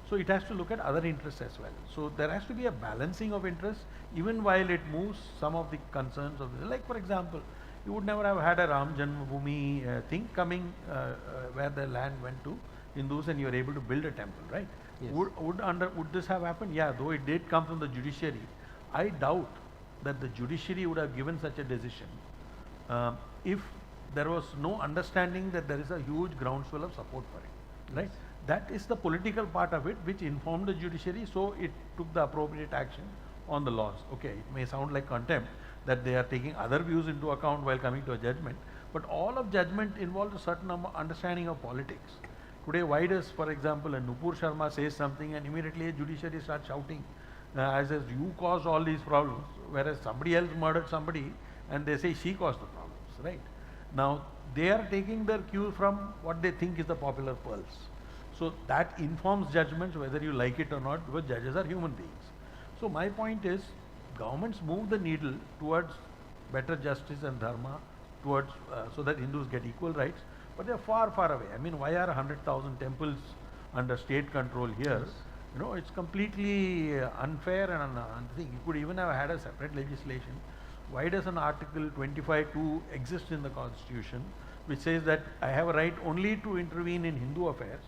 so it has to look at other interests as well. So there has to be a balancing of interests, even while it moves some of the concerns of this. Like for example, you would never have had a Ram Janmabhoomi thing coming where the land went to Hindus and you are able to build a temple, right? Yes. Would this have happened? Yeah, though it did come from the judiciary. I doubt that the judiciary would have given such a decision if there was no understanding that there is a huge groundswell of support for it, right? That is the political part of it which informed the judiciary, so it took the appropriate action on the laws. Okay, it may sound like contempt that they are taking other views into account while coming to a judgment, but all of judgment involves a certain understanding of politics. Today, why does, for example, a Nupur Sharma says something and immediately a judiciary starts shouting as if you caused all these problems, whereas somebody else murdered somebody and they say she caused the problems, right? Now, they are taking their cue from what they think is the popular pulse. So that informs judgments whether you like it or not, because judges are human beings. So my point is, governments move the needle towards better justice and dharma, towards so that Hindus get equal rights, but they are far, far away. I mean, why are 100,000 temples under state control here? Yes. You know, it's completely unfair and unthink. You could even have had a separate legislation. Why does an Article 25(2) exist in the Constitution, which says that I have a right only to intervene in Hindu affairs?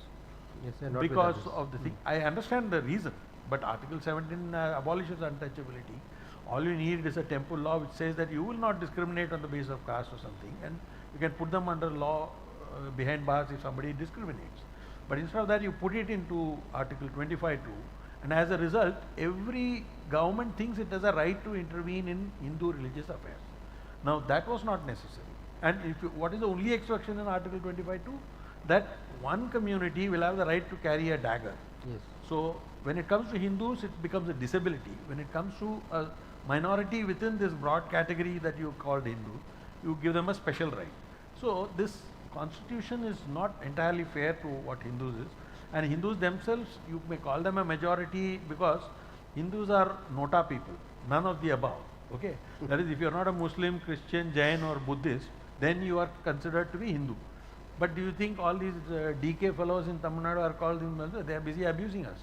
Yes, and not with Because others. of the thing. I understand the reason, but Article 17 abolishes untouchability. All you need is a temple law which says that you will not discriminate on the basis of caste or something, and you can put them under law behind bars if somebody discriminates. But instead of that, you put it into Article 25(2), and as a result, every government thinks it has a right to intervene in Hindu religious affairs. Now, that was not necessary. And what is the only exception in Article 25(2)? That one community will have the right to carry a dagger. Yes. So, when it comes to Hindus, it becomes a disability. When it comes to a minority within this broad category that you called Hindu, you give them a special right. So, this constitution is not entirely fair to what Hindus is. And Hindus themselves, you may call them a majority because Hindus are nota people, none of the above. Okay? That is, if you are not a Muslim, Christian, Jain or Buddhist, then you are considered to be Hindu. But do you think all these DK fellows in Tamil Nadu are called Hindus? They are busy abusing us.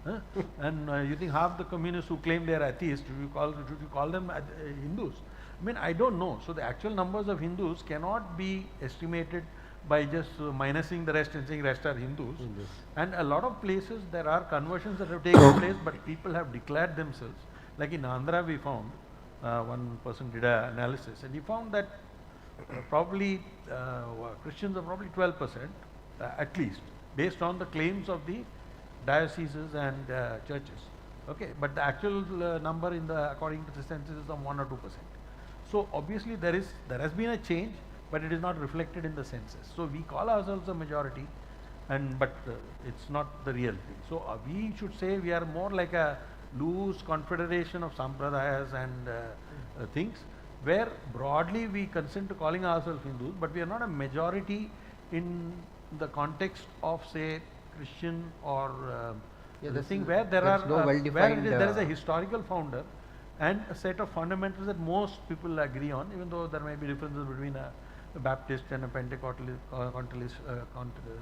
Huh? And you think half the communists who claim they are atheists, should you call them Hindus? I mean, I don't know. So the actual numbers of Hindus cannot be estimated by just minusing the rest and saying rest are Hindus. And a lot of places there are conversions that have taken place, but people have declared themselves. Like in Andhra we found, one person did an analysis and he found that probably Christians are probably 12% at least, based on the claims of the dioceses and churches. Okay, but the actual number in the according to the census is some 1 or 2%. So obviously there has been a change, but it is not reflected in the census. So we call ourselves a majority, but it's not the real thing. So we should say we are more like a loose confederation of sampradayas and things, where broadly we consent to calling ourselves Hindus, but we are not a majority in the context of, say, Christian or the thing where there are no well-defined, there is a historical founder and a set of fundamentals that most people agree on, even though there may be differences between a Baptist and a Pentecostalist,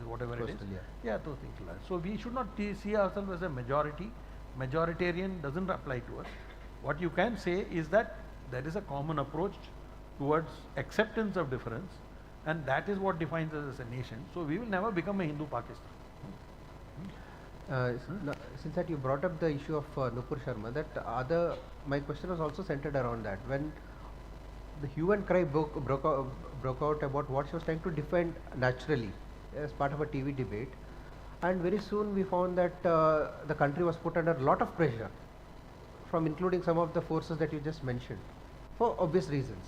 whatever it is. Yeah, those things like that. So we should not see ourselves as a majority. Majoritarian doesn't apply to us. What you can say is that there is a common approach towards acceptance of difference, and that is what defines us as a nation. So we will never become a Hindu Pakistan. Since that you brought up the issue of Nupur Sharma, my question was also centered around that. When the hue and cry broke out about what she was trying to defend naturally as part of a TV debate, and very soon we found that the country was put under a lot of pressure from including some of the forces that you just mentioned for obvious reasons.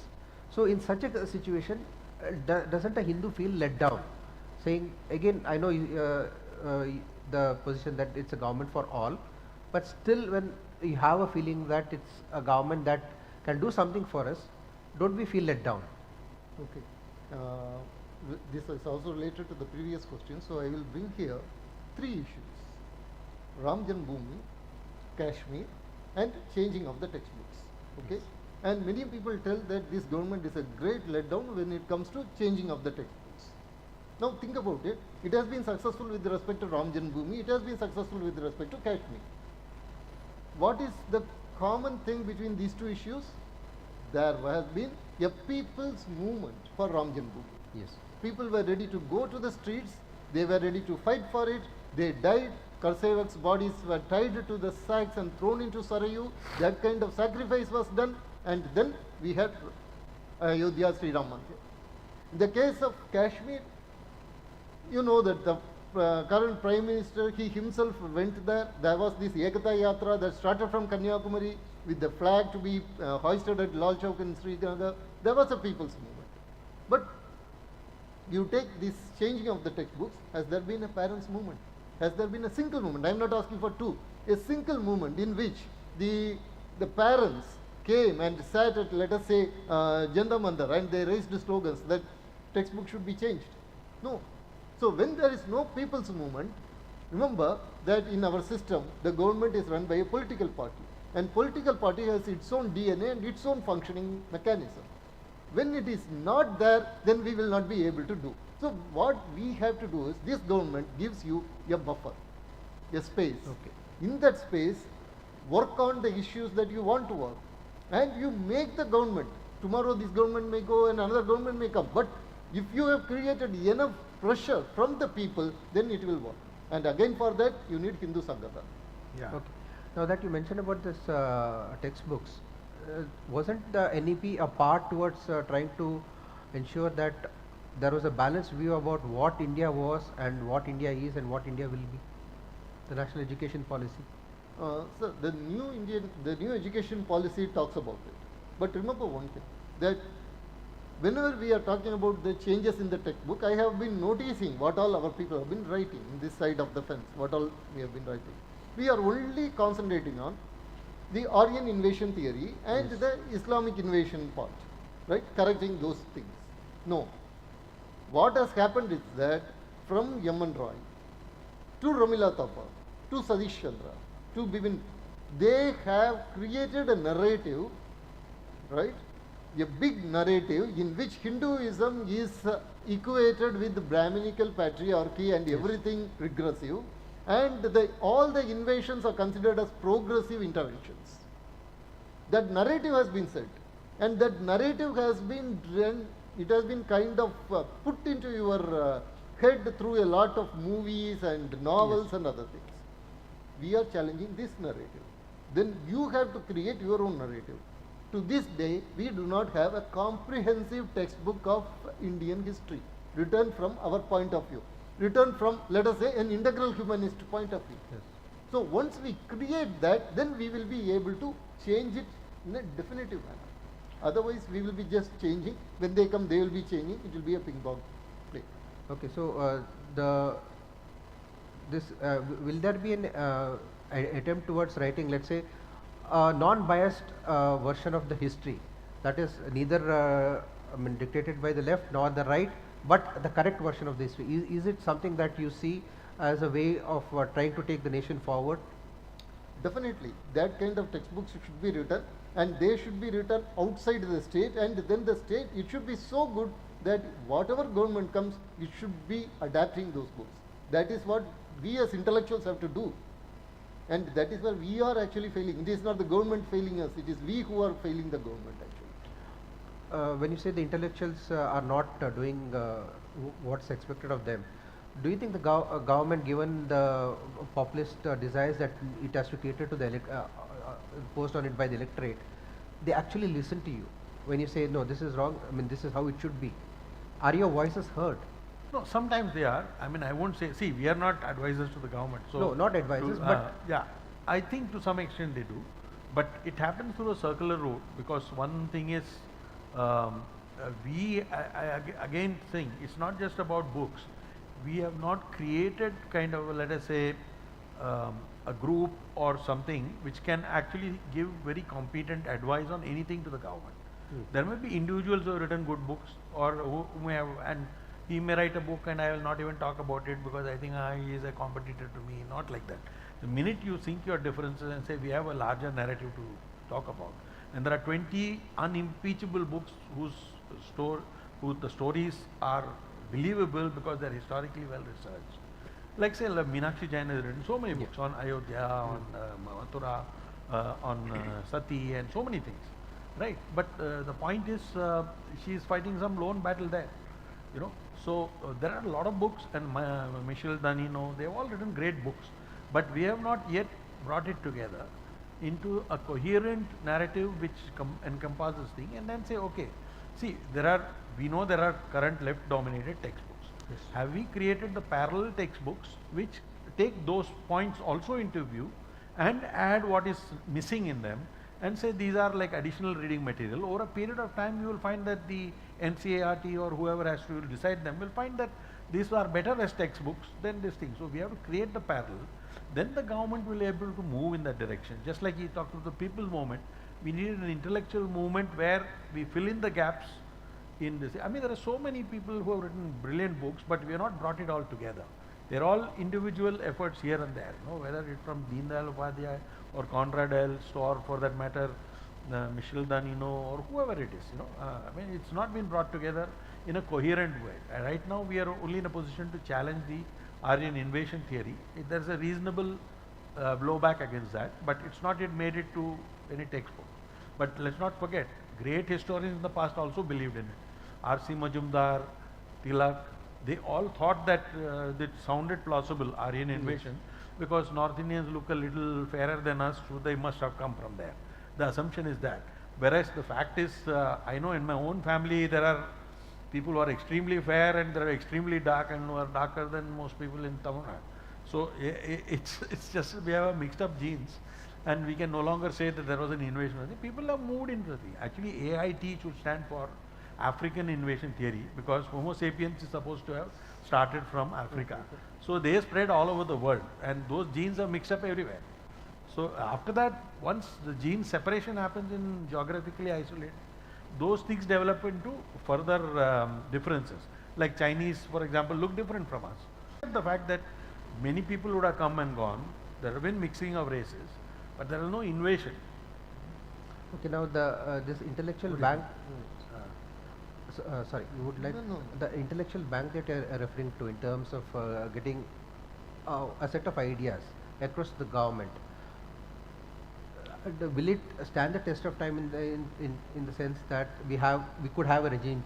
So in such a situation, doesn't a Hindu feel let down, saying again, I know the position that it's a government for all, but still when you have a feeling that it's a government that can do something for us, don't we feel let down? Okay. This is also related to the previous question, so I will bring here 3 issues: Ram Janmabhoomi, Kashmir, and changing of the textbooks. Okay. And many people tell that this government is a great letdown when it comes to changing of the textbooks. Now think about it. It has been successful with respect to Ram Janmabhoomi. It has been successful with respect to Kashmir. What is the common thing between these 2 issues? There has been a people's movement for Ram Janmabhoomi. Yes. People were ready to go to the streets. They were ready to fight for it. They died. Karsevaks' bodies were tied to the sacks and thrown into Sarayu. That kind of sacrifice was done. And then we had Ayodhya Sri Ram Mandir. In the case of Kashmir, you know that the current Prime Minister, he himself went there. There was this Ekata Yatra that started from Kanyakumari with the flag to be hoisted at Lal Chowk in Srinagar. There was a people's movement. But you take this changing of the textbooks, has there been a parents' movement? Has there been a single movement? I am not asking for 2. A single movement in which the parents came and sat at, let us say, Janta Mandar, and they raised slogans that textbook should be changed. No. So when there is no people's movement, remember that in our system, the government is run by a political party. And political party has its own DNA and its own functioning mechanism. When it is not there, then we will not be able to do. So what we have to do is, this government gives you a buffer, a space. Okay. In that space, work on the issues that you want to work. And you make the government. Tomorrow this government may go and another government may come. But if you have created enough pressure from the people, then it will work. And again, for that, you need Hindu Sangathan. Yeah. Okay. Now that you mentioned about this textbooks, wasn't the NEP a part towards trying to ensure that there was a balanced view about what India was and what India is and what India will be? The national education policy. So the new education policy talks about it. But remember one thing, that whenever we are talking about the changes in the textbook, I have been noticing what all our people have been writing in this side of the fence, what all we have been writing. We are only concentrating on the Aryan invasion theory and the Islamic invasion part, right? Correcting those things. No. What has happened is that from Yaman Roy to Ramila Thapa to Satish Chandra to Bipin, they have created a narrative, right, a big narrative in which Hinduism is equated with Brahminical patriarchy and everything regressive, and all the invasions are considered as progressive interventions. That narrative has been set, and that narrative has been it has been kind of put into your head through a lot of movies and novels and other things. We are challenging this narrative. Then you have to create your own narrative. To this day, we do not have a comprehensive textbook of Indian history written from our point of view, written from, let us say, an integral humanist point of view. Yes. So once we create that, then we will be able to change it in a definitive manner. Otherwise, we will be just changing. When they come, they will be changing. It will be a ping pong play. Okay, so will there be an attempt towards writing, let's say, a non-biased version of the history, that is neither dictated by the left nor the right, but the correct version of the history? Is it something that you see as a way of trying to take the nation forward? Definitely, that kind of textbooks should be written, and they should be written outside the state, and then the state, it should be so good that whatever government comes, it should be adapting those books. That is what we as intellectuals have to do, and that is where we are actually failing. It is not the government failing us, it is we who are failing the government actually. When you say the intellectuals are not doing what's expected of them, do you think the government, given the populist desires that it has to cater to the imposed on it by the electorate, they actually listen to you when you say, no, this is wrong, I mean, this is how it should be? Are your voices heard? No, sometimes they are. I mean, I won't say, see, we are not advisors to the government. So no, not advisors, but yeah, I think to some extent they do, but it happens through a circular route, because one thing is, I again think it's not just about books. We have not created kind of, let us say, a group or something which can actually give very competent advice on anything to the government. There may be individuals who have written good books, or who may have, and he may write a book and I will not even talk about it because I think he is a competitor to me. Not like that. The minute you think your differences and say we have a larger narrative to talk about, and there are 20 unimpeachable books whose the stories are believable because they are historically well researched. Like say Meenakshi Jain has written so many books on Ayodhya, on Mathura, on Sati, and so many things, right? But the point is, she is fighting some lone battle there, you know. So there are a lot of books, and Michel Danino, they have all written great books, but we have not yet brought it together into a coherent narrative which encompasses things, and then say, okay, see, we know there are current left-dominated textbooks. Yes. Have we created the parallel textbooks which take those points also into view and add what is missing in them, and say these are like additional reading material? Over a period of time, you will find that the NCART or whoever has to decide them will find that these are better as textbooks than this thing. So we have to create the parallel. Then the government will be able to move in that direction. Just like he talked of the people's movement, we needed an intellectual movement where we fill in the gaps in this. I mean, there are so many people who have written brilliant books, but we have not brought it all together. They're all individual efforts here and there, you know, whether it's from Deen Dayal Upadhyay or Conrad Elst, or for that matter, Michel Danino, or whoever it is, you know. I mean, it's not been brought together in a coherent way. Right now, we are only in a position to challenge the Aryan invasion theory. There's a reasonable blowback against that, but it's not yet made it to any textbook. But let's not forget, great historians in the past also believed in it. R.C. Majumdar, Tilak, they all thought that it sounded plausible, Aryan invasion, because North Indians look a little fairer than us, so they must have come from there. The assumption is that. Whereas the fact is, I know in my own family there are people who are extremely fair and there are extremely dark and who are darker than most people in Tamil Nadu. So it's just we have a mixed up genes, and we can no longer say that there was an invasion. I think people have moved into the thing. Actually, AIT should stand for African invasion theory, because Homo sapiens is supposed to have started from Africa. So they spread all over the world, and those genes are mixed up everywhere. So after that, once the gene separation happens in geographically isolated, those things develop into further differences. Like Chinese, for example, look different from us. The fact that many people would have come and gone, there have been mixing of races, but there is no invasion. Okay, now this intellectual bank. Sorry, you would like the intellectual bank that you are referring to in terms of getting a set of ideas across the government. Will it stand the test of time in the sense that we could have a regime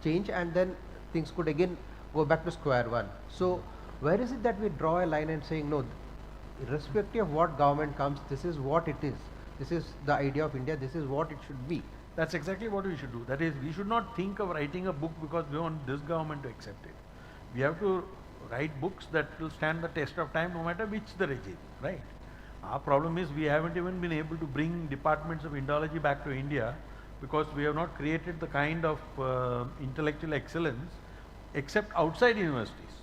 change, and then things could again go back to square one? So where is it that we draw a line and saying, no, irrespective of what government comes, this is what it is, this is the idea of India, this is what it should be? That's exactly what we should do. That is, we should not think of writing a book because we want this government to accept it. We have to write books that will stand the test of time no matter which the regime, right? Our problem is we haven't even been able to bring departments of Indology back to India because we have not created the kind of intellectual excellence except outside universities.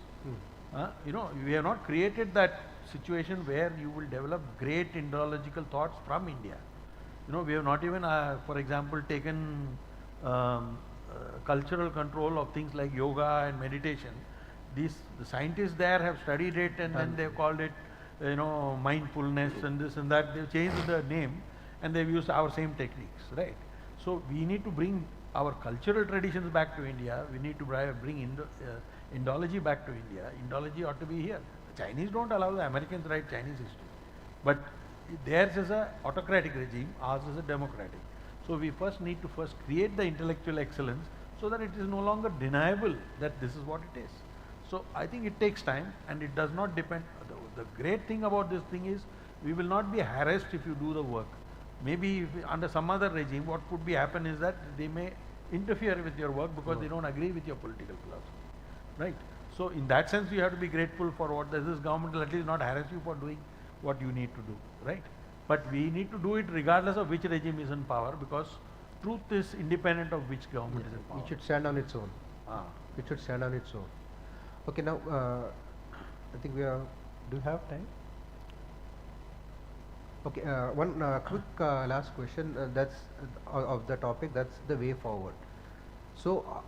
We have not created that situation where you will develop great Indological thoughts from India. We have not even, for example, taken cultural control of things like yoga and meditation. The scientists there have studied it, and then they've called it, mindfulness and this and that. They've changed the name and they've used our same techniques, right? So we need to bring our cultural traditions back to India. We need to bring Indology back to India. Indology ought to be here. The Chinese don't allow the Americans to write Chinese history, but theirs is an autocratic regime, ours is a democratic. So we first need to create the intellectual excellence so that it is no longer deniable that this is what it is. So I think it takes time, and it does not depend. The great thing about this thing is we will not be harassed if you do the work. Maybe under some other regime, what could be happen is that they may interfere with your work because they don't agree with your political philosophy, right? So in that sense, you have to be grateful for what this government will at least not harass you for doing what you need to do, right? But we need to do it regardless of which regime is in power, because truth is independent of which government is in power. It should stand on its own. It should stand on its own. Okay, now I think we are. Do you have time? Okay, one quick last question. That's of the topic. That's the way forward. So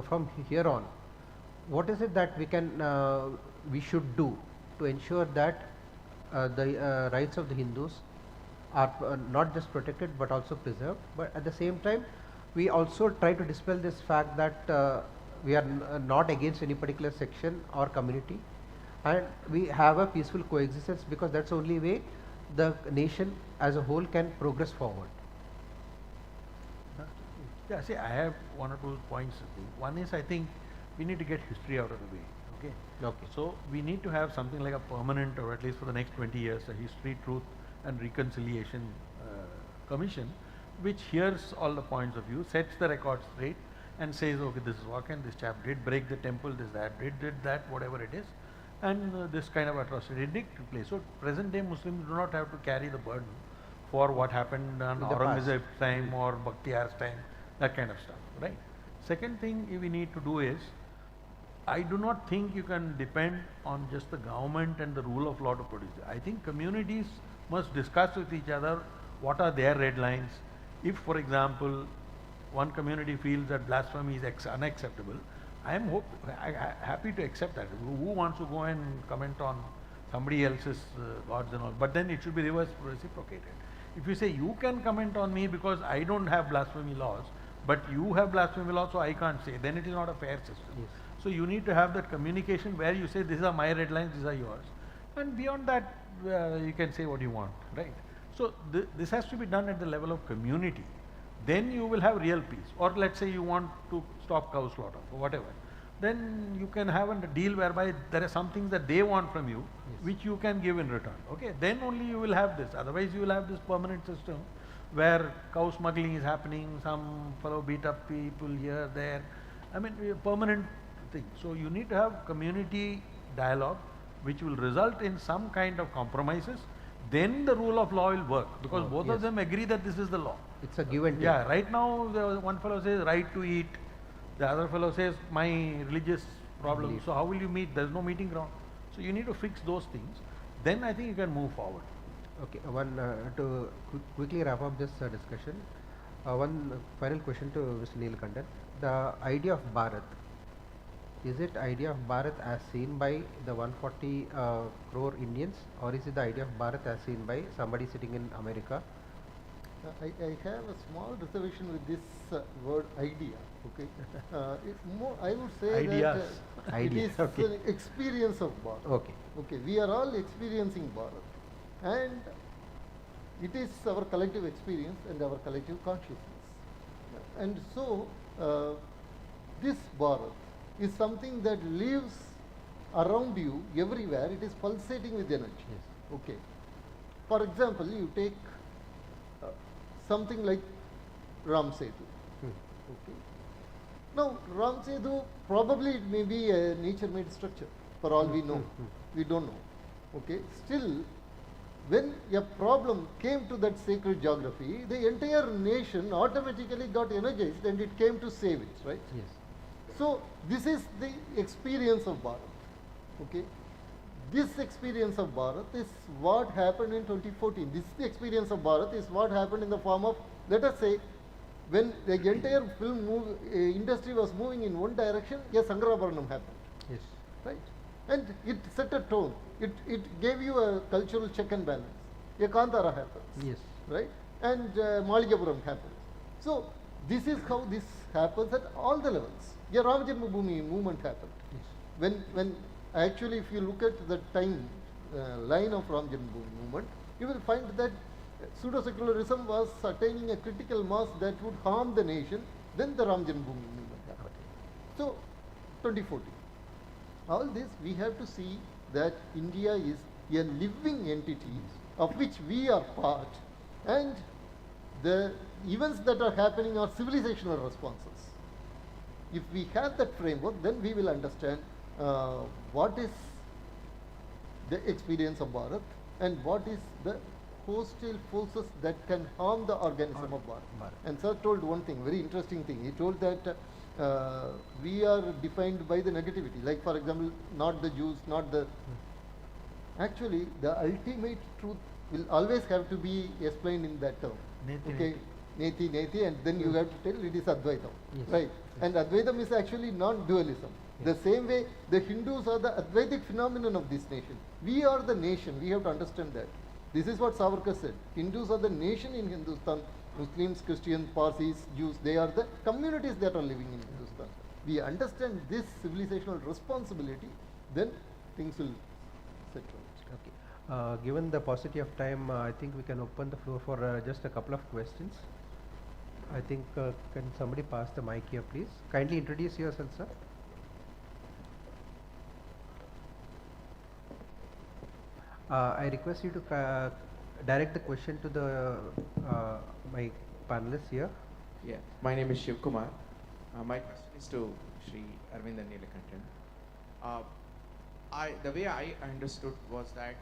from here on, what is it that we should do to ensure that the rights of the Hindus are not just protected but also preserved, but at the same time we also try to dispel this fact that we are not against any particular section or community, and we have a peaceful coexistence, because that's the only way the nation as a whole can progress forward. Yeah, see, I have one or two points. One is, I think we need to get history out of the way. Okay. So we need to have something like a permanent, or at least for the next 20 years, a history, truth and reconciliation commission, which hears all the points of view, sets the record straight, and says, okay, this is what this chap did, break the temple, did that, whatever it is, and this kind of atrocity did take place. So present day Muslims do not have to carry the burden for what happened on Aurangzeb's time or Bakhtiyar's time, that kind of stuff, right? Second thing we need to do is, I do not think you can depend on just the government and the rule of law to produce it. I think communities must discuss with each other what are their red lines. If, for example, one community feels that blasphemy is unacceptable, I am happy to accept that. Who wants to go and comment on somebody else's gods and all? But then it should be reciprocated. If you say you can comment on me because I don't have blasphemy laws, but you have blasphemy laws, so I can't say, then it is not a fair system. Yes. So you need to have that communication where you say, these are my red lines, these are yours. And beyond that, you can say what you want, right? So this has to be done at the level of community. Then you will have real peace. Or let's say you want to stop cow slaughter or whatever. Then you can have a deal whereby there are some things that they want from you, which you can give in return. Okay, then only you will have this. Otherwise you will have this permanent system where cow smuggling is happening, some fellow beat up people here, there. I mean, a permanent thing. So you need to have community dialogue which will result in some kind of compromises. Then the rule of law will work, because both of them agree that this is the law. It's a give and take. Yeah, right now one fellow says right to eat, the other fellow says my religious problem. So how will you meet? There is no meeting ground. So you need to fix those things. Then I think you can move forward. Okay, to quickly wrap up this discussion, one final question to Mr. Neelakandan. The idea of Bharat, Is it idea of Bharat as seen by the 140 crore Indians, or is it the idea of Bharat as seen by somebody sitting in America? I have a small reservation with this word idea. Okay, it's more. I would say Ideas. that Ideas, it is okay. an experience of Bharat. Okay. Okay, we are all experiencing Bharat, and it is our collective experience and our collective consciousness. And so, this Bharat is something that lives around you everywhere. It is pulsating with energy. Yes. Okay. For example, you take something like Ram Setu. Okay. Now, Ram Setu, probably it may be a nature-made structure, for all we know. We don't know. Okay. Still, when a problem came to that sacred geography, the entire nation automatically got energized and it came to save it, right? Yes. So, this is the experience of Bharat. Okay. This experience of Bharat is what happened in 2014. This experience of Bharat is what happened in the form of, let us say, when the entire film industry was moving in one direction, a Sangarabharanam happened. Yes. Right? And it set a tone. It gave you a cultural check and balance. A Kantara happens. Yes. Right? And Maligapuram happens. So, this is how this happens at all the levels. A Ramajanmabhoomi movement happened. Yes. When actually, if you look at the time line of Ramajanmabhoomi movement, you will find that pseudo-secularism was attaining a critical mass that would harm the nation. Then the Ramajanmabhoomi movement happened. So, 2014. All this we have to see that India is a living entity of which we are part, and the events that are happening are civilizational responses. If we have that framework, then we will understand what is the experience of Bharat and what is the hostile forces that can harm the organism of Bharat. And sir told one thing, very interesting thing. He told that we are defined by the negativity, like for example, not the Jews, not the... Actually, the ultimate truth will always have to be explained in that term. Okay, Neti, and then you have to tell it is Advaitam, Yes. right? And Advaitam is actually non-dualism. The same way, the Hindus are the Advaitic phenomenon of this nation. We are the nation. We have to understand that. This is what Savarkar said. Hindus are the nation in Hindustan. Muslims, Christians, Parsis, Jews, they are the communities that are living in Hindustan. We understand this civilizational responsibility, then things will settle. Okay. Given the paucity of time, I think we can open the floor for just a couple of questions. I think, can somebody pass the mic here, please? Kindly introduce yourself, sir. I request you to direct the question to the my panelists here. Yeah, my name is Shiv Kumar. My question is to Shri Arvindan Neelakantan. The way I understood was that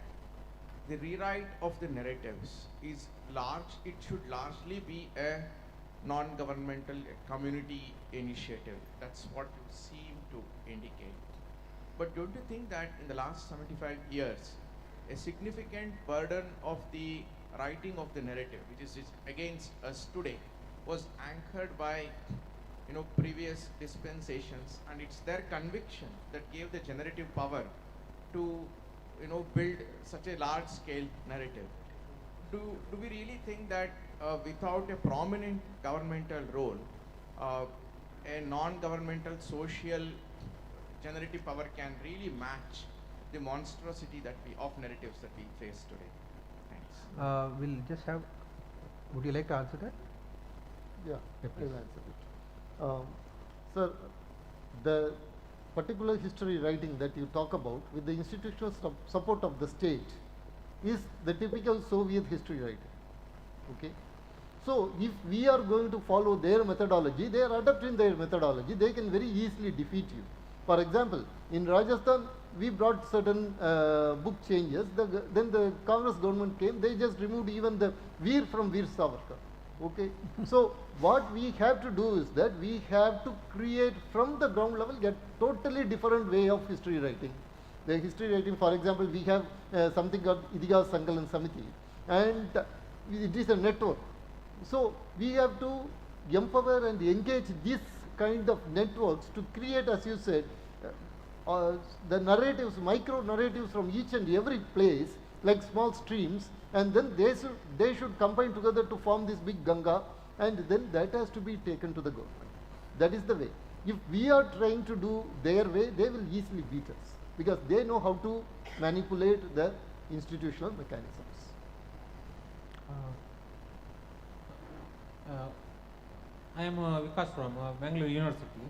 the rewrite of the narratives is large. It should largely be a non-governmental community initiative. That's what you seem to indicate. But don't you think that in the last 75 years, a significant burden of the writing of the narrative, which is against us today, was anchored by previous dispensations, and it's their conviction that gave the generative power to build such a large scale narrative. Do we really think that without a prominent governmental role, a non-governmental social generative power can really match the monstrosity of narratives that we face today? Thanks. We'll just have, would you like to answer that? Yeah, Yeah, I please. will answer it. Sir, the particular history writing that you talk about with the institutional support of the state is the typical Soviet history writing. Okay? So, if we are going to follow their methodology, they are adopting their methodology, they can very easily defeat you. For example, in Rajasthan, we brought certain book changes. Then the Congress government came, they just removed even the Veer from Veer Savarkar. Okay? So, what we have to do is that we have to create from the ground level a totally different way of history writing. The history writing, for example, we have something called Idigas Sankalan Samiti, and it is a network. So, we have to empower and engage this kind of networks to create, as you said, the narratives, micro narratives from each and every place, like small streams, and then they should combine together to form this big Ganga, and then that has to be taken to the government. That is the way. If we are trying to do their way, they will easily beat us, because they know how to manipulate the institutional mechanisms. I am Vikas from Mangaluru University.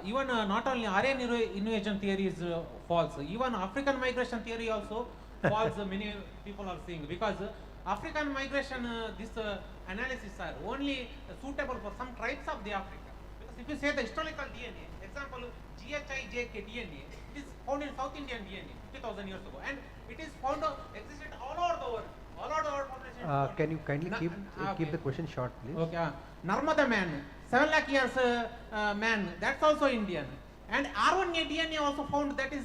Even not only Aryan invasion theory is false, even African migration theory also false. Many people are saying, because African migration, this analysis are only suitable for some tribes of the Africa. Because if you say the historical DNA, example GHIJK DNA, it is found in South Indian DNA 50,000 years ago, and it is found existed all over the world. All over the world population. Can you kindly keep the question short, please? Okay. Narmada man, 7 lakh years man, that's also Indian. And R1A DNA also found, that is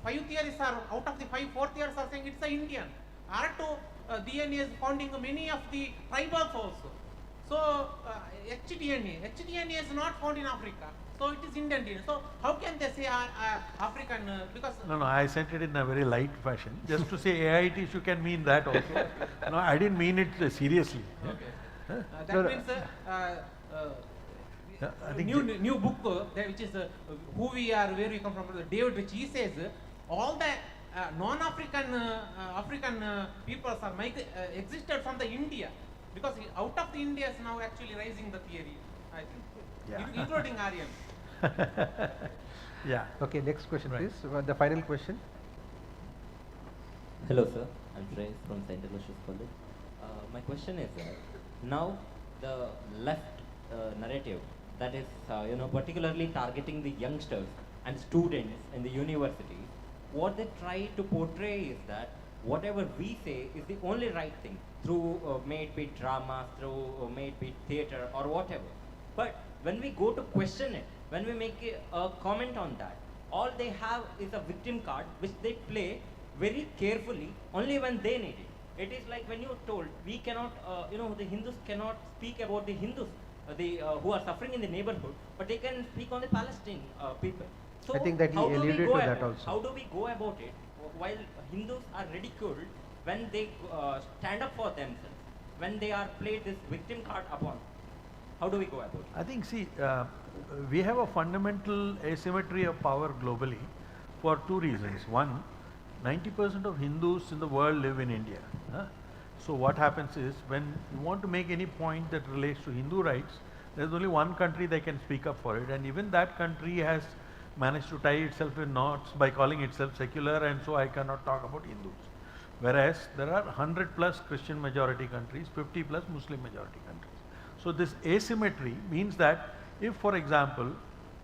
5 theories are, out of the 4 theories are saying it's a Indian. R2 DNA is found in many of the tribals also. So HDNA is not found in Africa. So it is Indian DNA. So how can they say African? Because no, I sent it in a very light fashion, just to say AIT issue can mean that also. No, I didn't mean it seriously. Okay. That means I think new book which is Who We Are, Where We Come From, David Rich, he says all the non-African African peoples are existed from the India, because out of the India is now actually rising the theory, I think, including Aryan. Yeah. Okay, next question, please. The final question. Hello, sir. I'm Shreyas from St. Aloysius College. My question is that now the left narrative that is, particularly targeting the youngsters and students in the universities, what they try to portray is that whatever we say is the only right thing, through may it be drama, through may it be theatre or whatever. But when we go to question it, when we make a comment on that, all they have is a victim card which they play very carefully only when they need it. It is like when you're told we cannot, the Hindus cannot speak about the Hindus, who are suffering in the neighborhood, but they can speak on the Palestinian people. So I think that he alluded to that also. how do we go about it while Hindus are ridiculed when they stand up for themselves, when they are played this victim card upon? How do we go about it? I think, see, we have a fundamental asymmetry of power globally for 2 reasons. One, 90% of Hindus in the world live in India. So what happens is, when you want to make any point that relates to Hindu rights, there is only one country that can speak up for it, and even that country has managed to tie itself in knots by calling itself secular, and so I cannot talk about Hindus. Whereas there are 100 plus Christian majority countries, 50 plus Muslim majority countries. So this asymmetry means that if, for example,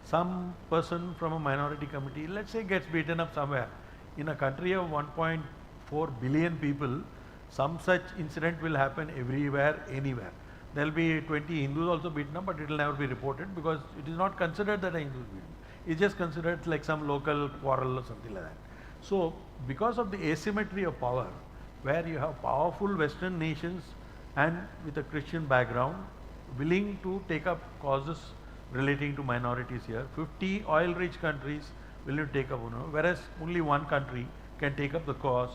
some person from a minority community, let's say, gets beaten up somewhere, in a country of 1.4 billion people, some such incident will happen everywhere, anywhere. There will be 20 Hindus also beaten up, but it will never be reported, because it is not considered that a Hindu is beaten. It's just considered like some local quarrel or something like that. So because of the asymmetry of power, where you have powerful Western nations and with a Christian background willing to take up causes relating to minorities here, 50 oil-rich countries willing to take up, whereas only one country can take up the cause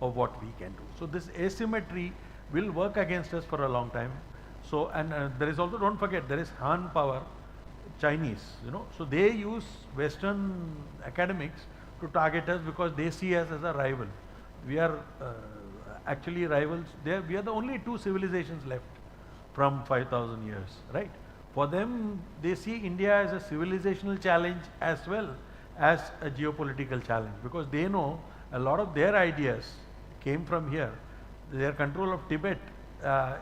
of what we can do. So this asymmetry will work against us for a long time. So, and there is also, don't forget, there is Han power, Chinese, so they use Western academics to target us because they see us as a rival. We are actually rivals. We are the only 2 civilizations left from 5,000 years, right? For them, they see India as a civilizational challenge as well as a geopolitical challenge, because they know a lot of their ideas came from here. Their control of Tibet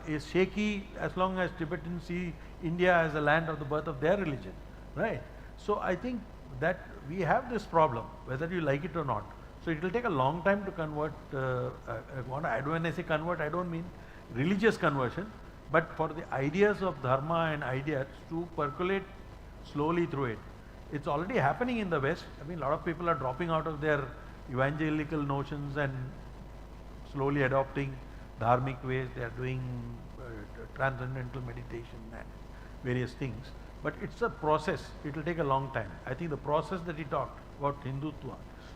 is shaky as long as Tibetans see India as a land of the birth of their religion, right? So I think that we have this problem, whether you like it or not. So it will take a long time to convert. When I say convert, I don't mean religious conversion, but for the ideas of dharma and ideas to percolate slowly through it. It's already happening in the West. I mean, a lot of people are dropping out of their evangelical notions and slowly adopting dharmic ways. They are doing transcendental meditation and various things. But it's a process. It will take a long time. I think the process that he talked about Hindutva,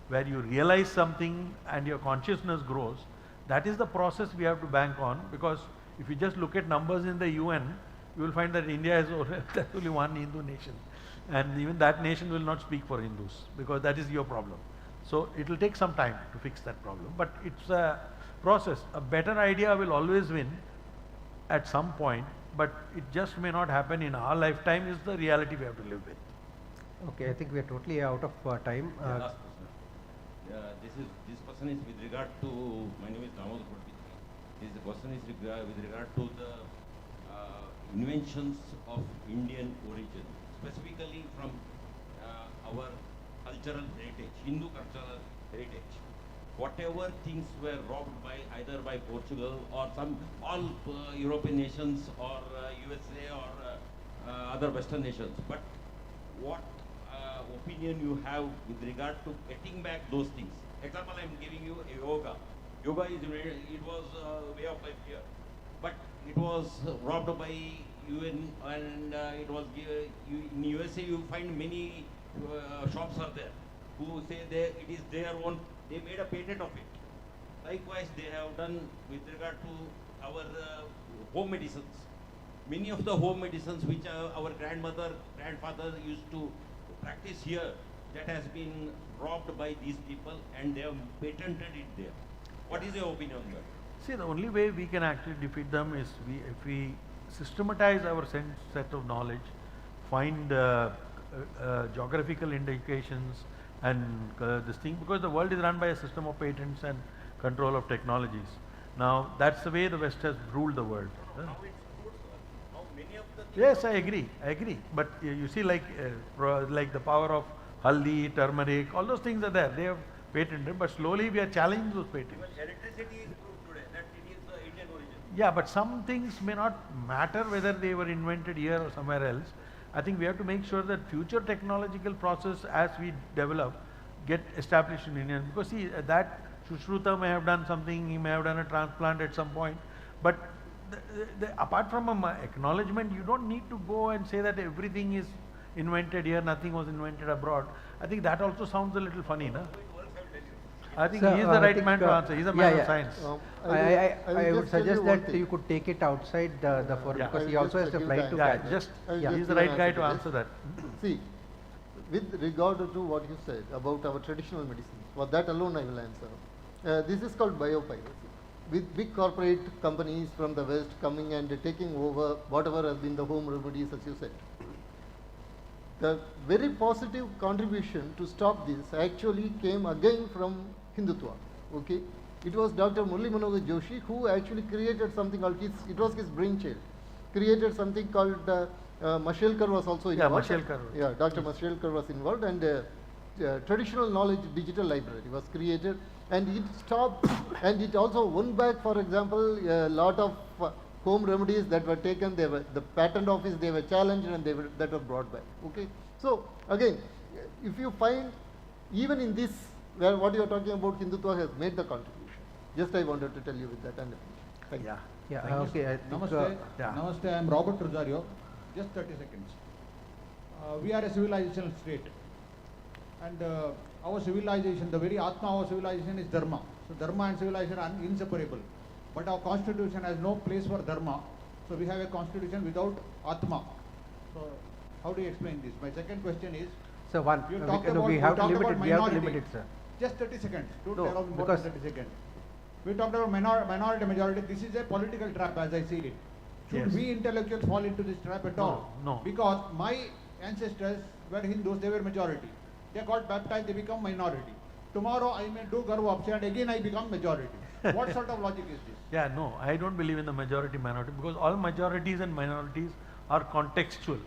where you realize something and your consciousness grows, that is the process we have to bank on, because if you just look at numbers in the UN, you will find that India is only one Hindu nation. And even that nation will not speak for Hindus, because that is your problem. So it will take some time to fix that problem. But it's a process. A better idea will always win at some point, but it just may not happen in our lifetime, is the reality we have to live with. Okay, I think we are totally out of time. This question is with regard to, my name is Damodar Purvi. This question is with regard to the inventions of Indian origin, specifically from our cultural heritage, Hindu cultural heritage. Whatever things were robbed by either by Portugal or all European nations or USA or other Western nations, but what opinion you have with regard to getting back those things? Example, I am giving you a yoga. Yoga it was a way of life here, but it was robbed by UN, and it was in USA. You find many shops are there who say it is their own. They made a patent of it. Likewise, they have done with regard to our home medicines. Many of the home medicines which our grandfather used to practice here, that has been robbed by these people, and they have patented it there. What is your opinion on that? See, the only way we can actually defeat them is if we systematize our set of knowledge, find geographical indications and this thing, because the world is run by a system of patents and control of technologies. Now, that's the way the West has ruled the world. Yes, I agree. But you see, like the power of haldi, turmeric, all those things are there. They have patented, but slowly we are challenging those patents. Even electricity is proved today that it is Indian origin. Yeah, but some things may not matter whether they were invented here or somewhere else. I think we have to make sure that future technological process as we develop get established in India. Because see, that Sushruta may have done something, he may have done a transplant at some point, but apart from acknowledgement, you don't need to go and say that everything is invented here, nothing was invented abroad. I think that also sounds a little funny, no? I think he is the right man to answer. He's a man of science. I would suggest that you could take it outside the forum, because he also has a flight to catch. He's the right guy to answer that. See, with regard to what you said about our traditional medicines, for that alone I will answer. This is called biopiracy. With big corporate companies from the West coming and taking over whatever has been the home remedies, as you said. The very positive contribution to stop this actually came again from Hindutva. Okay, it was Dr. Murli Manohar Joshi who actually created something called it was his brainchild. Created something called Mashelkar was also involved. Yeah, Mashelkar. Yeah, Dr. Mashelkar was involved, and traditional knowledge digital library was created, and it stopped, and it also won back, for example, a lot of home remedies that were taken. They were the patent office. They were challenged, and that were brought back. Okay, so again, if you find even in this where what you are talking about, Hindutva has made the contribution. Just I wanted to tell you with that, and thank you. Okay. Namaste. Namaste. I am Robert Rosario. Just 30 seconds. We are a civilizational state, and our civilization, the very Atma of our civilization is Dharma. So Dharma and civilization are inseparable. But our constitution has no place for Dharma. So we have a constitution without Atma. So how do you explain this? My second question is, so one, we have to limit it, sir. Just 30 seconds. Don't allow me more than 30 seconds. We talked about minority majority. This is a political trap as I see it. Should we intellectuals fall into this trap at all? No. Because my ancestors were Hindus, they were majority. They got baptized, they become minority. Tomorrow I may do Garvapsha and again I become majority. What sort of logic is this? Yeah, no, I don't believe in the majority minority, because all majorities and minorities are contextual,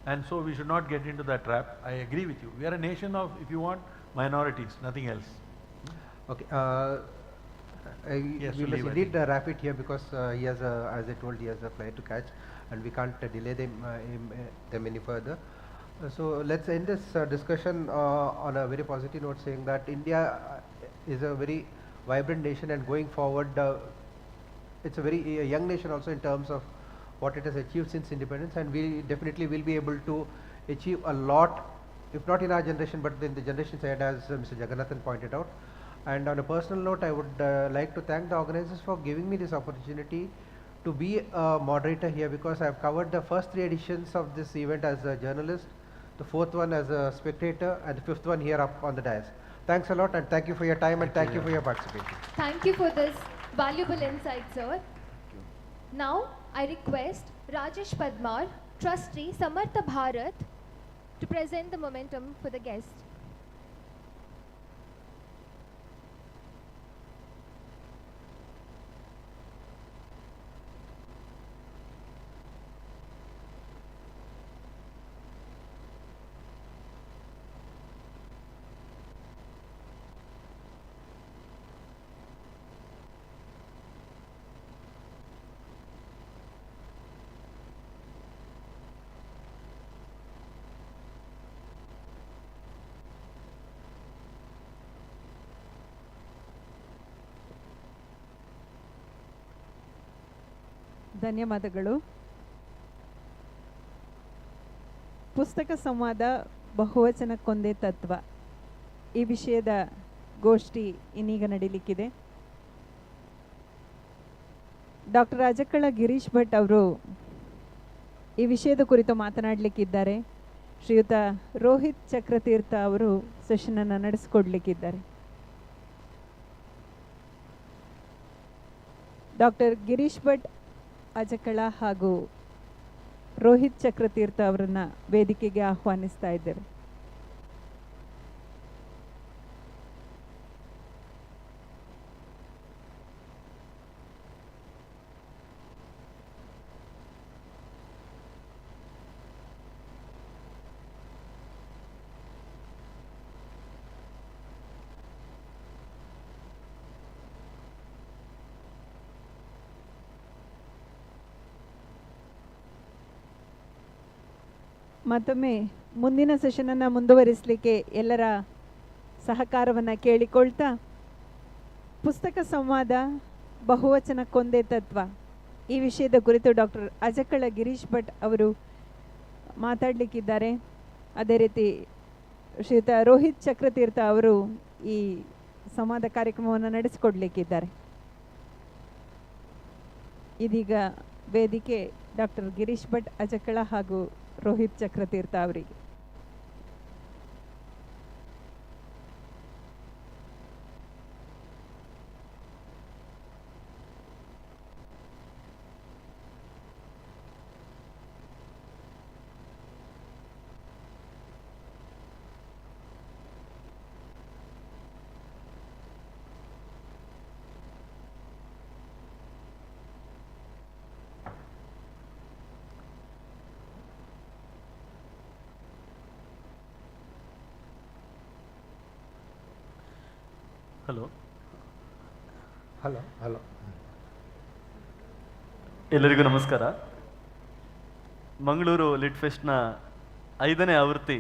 and so we should not get into that trap. I agree with you. We are a nation of, if you want, minorities, nothing else. Okay. We must indeed wrap it here, because he has as I told, he has a flight to catch, and we can't delay them any further. So let's end this discussion on a very positive note, saying that India is a very vibrant nation, and going forward, it's a very young nation also in terms of what it has achieved since independence, and we definitely will be able to achieve a lot, if not in our generation, but in the generations ahead, as Mr. Jagannathan pointed out. And on a personal note, I would like to thank the organizers for giving me this opportunity to be a moderator here, because I have covered the first 3 editions of this event as a journalist, the 4th one as a spectator, and the 5th one here up on the dais. Thanks a lot, and thank you for your time, and thank you for your participation. Thank you for this valuable insight, sir. Now, I request Rajesh Padmar, Trustee, Samartha Bharat, to present the momentum for the guest. ಧನ್ಯವಾದಗಳು. ಪುಸ್ತಕ ಸಂವಾದ ಬಹುವಚನಕ್ಕೊಂದೇ ತತ್ವ, ಈ ವಿಷಯದ ಗೋಷ್ಠಿ ಇನ್ನೀಗ ನಡೀಲಿಕ್ಕಿದೆ. Doctor Ajakkala Girish Bhat ಅವರು ಈ ವಿಷಯದ ಕುರಿತು ಮಾತನಾಡಲಿಕ್ಕಿದ್ದಾರೆ. ಶ್ರೀಯುತ ರೋಹಿತ್ ಚಕ್ರತೀರ್ಥ ಅವರು ಸೆಷನನ್ನು ನಡೆಸಿಕೊಡ್ಲಿಕ್ಕಿದ್ದಾರೆ. ಡಾಕ್ಟರ್ ಗಿರೀಶ್ ಭಟ್ ಅಜಕ್ಕಳ ಹಾಗೂ ರೋಹಿತ್ ಚಕ್ರತೀರ್ಥ ಅವರನ್ನು ವೇದಿಕೆಗೆ ಆಹ್ವಾನಿಸ್ತಾ ಇದ್ದೇವೆ. ಮತ್ತೊಮ್ಮೆ ಮುಂದಿನ ಸೆಷನನ್ನು ಮುಂದುವರಿಸಲಿಕ್ಕೆ ಎಲ್ಲರ ಸಹಕಾರವನ್ನು ಕೇಳಿಕೊಳ್ತಾ, ಪುಸ್ತಕ ಸಂವಾದ ಬಹುವಚನಕ್ಕೊಂದೇ ತತ್ವ ಈ ವಿಷಯದ ಕುರಿತು ಡಾಕ್ಟರ್ ಅಜಕ್ಕಳ ಗಿರೀಶ್ ಭಟ್ ಅವರು ಮಾತಾಡಲಿಕ್ಕಿದ್ದಾರೆ. ಅದೇ ರೀತಿ ಶ್ರೀಯುತ ರೋಹಿತ್ ಚಕ್ರತೀರ್ಥ ಅವರು ಈ ಸಂವಾದ ಕಾರ್ಯಕ್ರಮವನ್ನು ನಡೆಸಿಕೊಡ್ಲಿಕ್ಕಿದ್ದಾರೆ. ಇದೀಗ ವೇದಿಕೆ ಡಾಕ್ಟರ್ ಗಿರೀಶ್ ಭಟ್ ಅಜಕ್ಕಳ ಹಾಗೂ ರೋಹಿತ್ ಚಕ್ರತೀರ್ಥ ಅವರಿಗೆ. ಹಲೋ ಹಲೋ ಹಲೋ ಎಲ್ಲರಿಗೂ ನಮಸ್ಕಾರ. ಮಂಗಳೂರು ಲಿಟ್ ಫೆಸ್ಟ್ನ 5ನೇ ಆವೃತ್ತಿ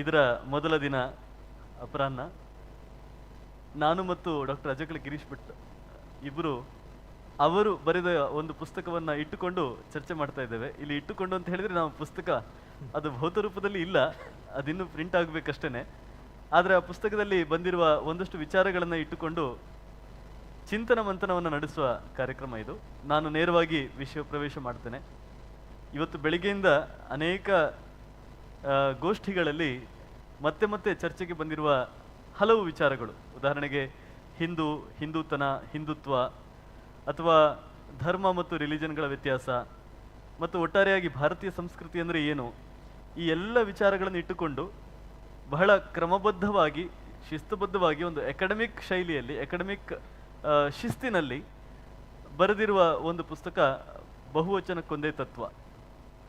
ಇದರ ಮೊದಲ ದಿನ ಅಪರಾಹ್ನ ನಾನು ಮತ್ತು ಡಾಕ್ಟರ್ ಅಜಕ್ಕಳ ಗಿರೀಶ್ ಭಟ್ ಇಬ್ಬರು ಅವರು ಬರೆದ ಒಂದು ಪುಸ್ತಕವನ್ನು ಇಟ್ಟುಕೊಂಡು ಚರ್ಚೆ ಮಾಡ್ತಾ ಇದ್ದೇವೆ. ಇಲ್ಲಿ ಇಟ್ಟುಕೊಂಡು ಅಂತ ಹೇಳಿದರೆ ನಾವು ಪುಸ್ತಕ ಅದು ಭೌತ ರೂಪದಲ್ಲಿ ಇಲ್ಲ, ಅದಿನ್ನೂ ಪ್ರಿಂಟ್ ಆಗಬೇಕಷ್ಟೇ. ಆದರೆ ಆ ಪುಸ್ತಕದಲ್ಲಿ ಬಂದಿರುವ ಒಂದಷ್ಟು ವಿಚಾರಗಳನ್ನು ಇಟ್ಟುಕೊಂಡು ಚಿಂತನ ಮಂಥನವನ್ನು ನಡೆಸುವ ಕಾರ್ಯಕ್ರಮ ಇದು. ನಾನು ನೇರವಾಗಿ ವಿಷಯ ಪ್ರವೇಶ ಮಾಡ್ತೇನೆ. ಇವತ್ತು ಬೆಳಿಗ್ಗೆಯಿಂದ ಅನೇಕ ಗೋಷ್ಠಿಗಳಲ್ಲಿ ಮತ್ತೆ ಮತ್ತೆ ಚರ್ಚೆಗೆ ಬಂದಿರುವ ಹಲವು ವಿಚಾರಗಳು, ಉದಾಹರಣೆಗೆ ಹಿಂದೂತನ, ಹಿಂದುತ್ವ, ಅಥವಾ ಧರ್ಮ ಮತ್ತು ರಿಲಿಜನ್ಗಳ ವ್ಯತ್ಯಾಸ, ಮತ್ತು ಒಟ್ಟಾರೆಯಾಗಿ ಭಾರತೀಯ ಸಂಸ್ಕೃತಿ ಅಂದರೆ ಏನು, ಈ ಎಲ್ಲ ವಿಚಾರಗಳನ್ನು ಇಟ್ಟುಕೊಂಡು ಬಹಳ ಕ್ರಮಬದ್ಧವಾಗಿ ಶಿಸ್ತುಬದ್ಧವಾಗಿ ಒಂದು ಅಕಾಡೆಮಿಕ್ ಶೈಲಿಯಲ್ಲಿ, ಅಕಾಡೆಮಿಕ್ ಶಿಸ್ತಿನಲ್ಲಿ ಬರೆದಿರುವ ಒಂದು ಪುಸ್ತಕ ಬಹುವಚನಕ್ಕೊಂದೇ ತತ್ವ.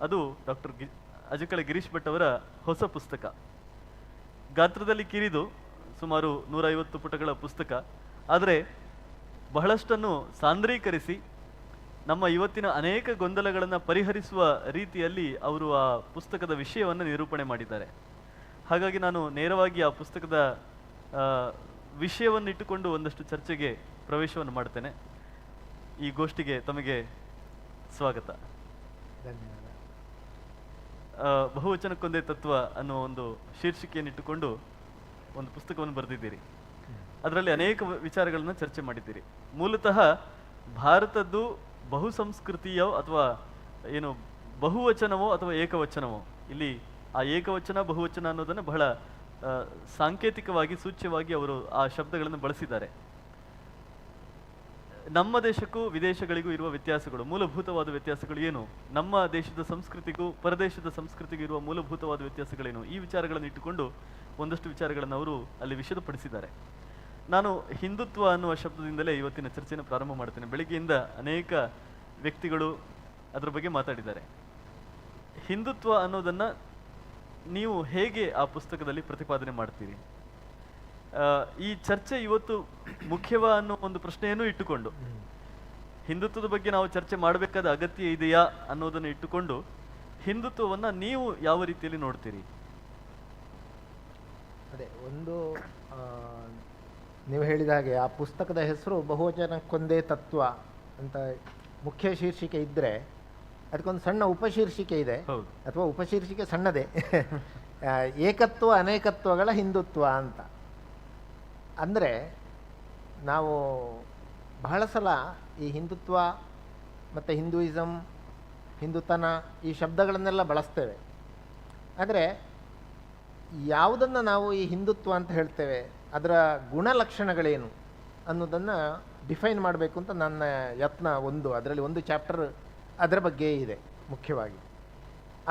ಅದು ಡಾಕ್ಟರ್ ಅಜಕ್ಕಳ ಗಿರೀಶ್ ಭಟ್ ಅವರ ಹೊಸ ಪುಸ್ತಕ. ಗಾತ್ರದಲ್ಲಿ ಕಿರಿದು ಸುಮಾರು 150 ಪುಟಗಳ ಪುಸ್ತಕ, ಆದರೆ ಬಹಳಷ್ಟನ್ನು ಸಾಂದ್ರೀಕರಿಸಿ ನಮ್ಮ ಇವತ್ತಿನ ಅನೇಕ ಗೊಂದಲಗಳನ್ನು ಪರಿಹರಿಸುವ ರೀತಿಯಲ್ಲಿ ಅವರು ಆ ಪುಸ್ತಕದ ವಿಷಯವನ್ನು ನಿರೂಪಣೆ ಮಾಡಿದ್ದಾರೆ. ಹಾಗಾಗಿ ನಾನು ನೇರವಾಗಿ ಆ ಪುಸ್ತಕದ ವಿಷಯವನ್ನು ಇಟ್ಟುಕೊಂಡು ಒಂದಷ್ಟು ಚರ್ಚೆಗೆ ಪ್ರವೇಶವನ್ನು ಮಾಡ್ತೇನೆ. ಈ ಗೋಷ್ಠಿಗೆ ತಮಗೆ ಸ್ವಾಗತ. ಧನ್ಯವಾದ. ಬಹುವಚನಕ್ಕೊಂದೇ ತತ್ವ ಅನ್ನೋ ಒಂದು ಶೀರ್ಷಿಕೆಯನ್ನಿಟ್ಟುಕೊಂಡು ಒಂದು ಪುಸ್ತಕವನ್ನು ಬರೆದಿದ್ದೀರಿ. ಅದರಲ್ಲಿ ಅನೇಕ ವಿಚಾರಗಳನ್ನು ಚರ್ಚೆ ಮಾಡಿದ್ದೀರಿ. ಮೂಲತಃ ಭಾರತದ್ದು ಬಹುಸಂಸ್ಕೃತಿಯೋ ಅಥವಾ ಏನು ಬಹುವಚನವೋ ಅಥವಾ ಏಕವಚನವೋ, ಇಲ್ಲಿ ಆ ಏಕವಚನ ಬಹುವಚನ ಅನ್ನೋದನ್ನು ಬಹಳ ಸಾಂಕೇತಿಕವಾಗಿ ಸೂಚ್ಯವಾಗಿ ಅವರು ಆ ಶಬ್ದಗಳನ್ನು ಬಳಸಿದ್ದಾರೆ. ನಮ್ಮ ದೇಶಕ್ಕೂ ವಿದೇಶಗಳಿಗೂ ಇರುವ ವ್ಯತ್ಯಾಸಗಳು, ಮೂಲಭೂತವಾದ ವ್ಯತ್ಯಾಸಗಳು ಏನು, ನಮ್ಮ ದೇಶದ ಸಂಸ್ಕೃತಿಗೂ ಪರದೇಶದ ಸಂಸ್ಕೃತಿಗೂ ಇರುವ ಮೂಲಭೂತವಾದ ವ್ಯತ್ಯಾಸಗಳೇನು, ಈ ವಿಚಾರಗಳನ್ನು ಇಟ್ಟುಕೊಂಡು ಒಂದಷ್ಟು ವಿಚಾರಗಳನ್ನು ಅವರು ಅಲ್ಲಿ ವಿಷದಪಡಿಸಿದ್ದಾರೆ. ನಾನು ಹಿಂದುತ್ವ ಅನ್ನುವ ಶಬ್ದದಿಂದಲೇ ಇವತ್ತಿನ ಚರ್ಚೆಯನ್ನು ಪ್ರಾರಂಭ ಮಾಡ್ತೇನೆ. ಬೆಳಿಗ್ಗೆಯಿಂದ ಅನೇಕ ವ್ಯಕ್ತಿಗಳು ಅದರ ಬಗ್ಗೆ ಮಾತಾಡಿದ್ದಾರೆ. ಹಿಂದುತ್ವ ಅನ್ನೋದನ್ನು ನೀವು ಹೇಗೆ ಆ ಪುಸ್ತಕದಲ್ಲಿ ಪ್ರತಿಪಾದನೆ ಮಾಡ್ತೀರಿ? ಈ ಚರ್ಚೆ ಇವತ್ತು ಮುಖ್ಯವ ಅನ್ನೋ ಒಂದು ಪ್ರಶ್ನೆಯನ್ನು ಇಟ್ಟುಕೊಂಡು, ಹಿಂದುತ್ವದ ಬಗ್ಗೆ ನಾವು ಚರ್ಚೆ ಮಾಡಬೇಕಾದ ಅಗತ್ಯ ಇದೆಯಾ ಅನ್ನೋದನ್ನು ಇಟ್ಟುಕೊಂಡು ಹಿಂದುತ್ವವನ್ನು ನೀವು ಯಾವ ರೀತಿಯಲ್ಲಿ ನೋಡ್ತೀರಿ? ಅದೇ ಒಂದು ನೀವು ಹೇಳಿದ ಹಾಗೆ ಆ ಪುಸ್ತಕದ ಹೆಸರು ಬಹುವಚನಕ್ಕೊಂದೇ ತತ್ವ ಅಂತ ಮುಖ್ಯ ಶೀರ್ಷಿಕೆ ಇದ್ದರೆ ಅದಕ್ಕೊಂದು ಸಣ್ಣ ಉಪಶೀರ್ಷಿಕೆ ಇದೆ, ಅಥವಾ ಉಪಶೀರ್ಷಿಕೆ ಸಣ್ಣದೇ, ಏಕತ್ವ ಅನೇಕತ್ವಗಳ ಹಿಂದುತ್ವ ಅಂತ. ಅಂದರೆ ನಾವು ಬಹಳ ಸಲ ಈ ಹಿಂದುತ್ವ ಮತ್ತು ಹಿಂದೂಯಿಸಮ್, ಹಿಂದುತನ ಈ ಶಬ್ದಗಳನ್ನೆಲ್ಲ ಬಳಸ್ತೇವೆ. ಆದರೆ ಯಾವುದನ್ನು ನಾವು ಈ ಹಿಂದುತ್ವ ಅಂತ ಹೇಳ್ತೇವೆ, ಅದರ ಗುಣಲಕ್ಷಣಗಳೇನು ಅನ್ನೋದನ್ನು ಡಿಫೈನ್ ಮಾಡಬೇಕು ಅಂತ ನನ್ನ ಯತ್ನ. ಅದರಲ್ಲಿ ಒಂದು ಚಾಪ್ಟರ್ ಅದರ ಬಗ್ಗೆ ಇದೆ ಮುಖ್ಯವಾಗಿ.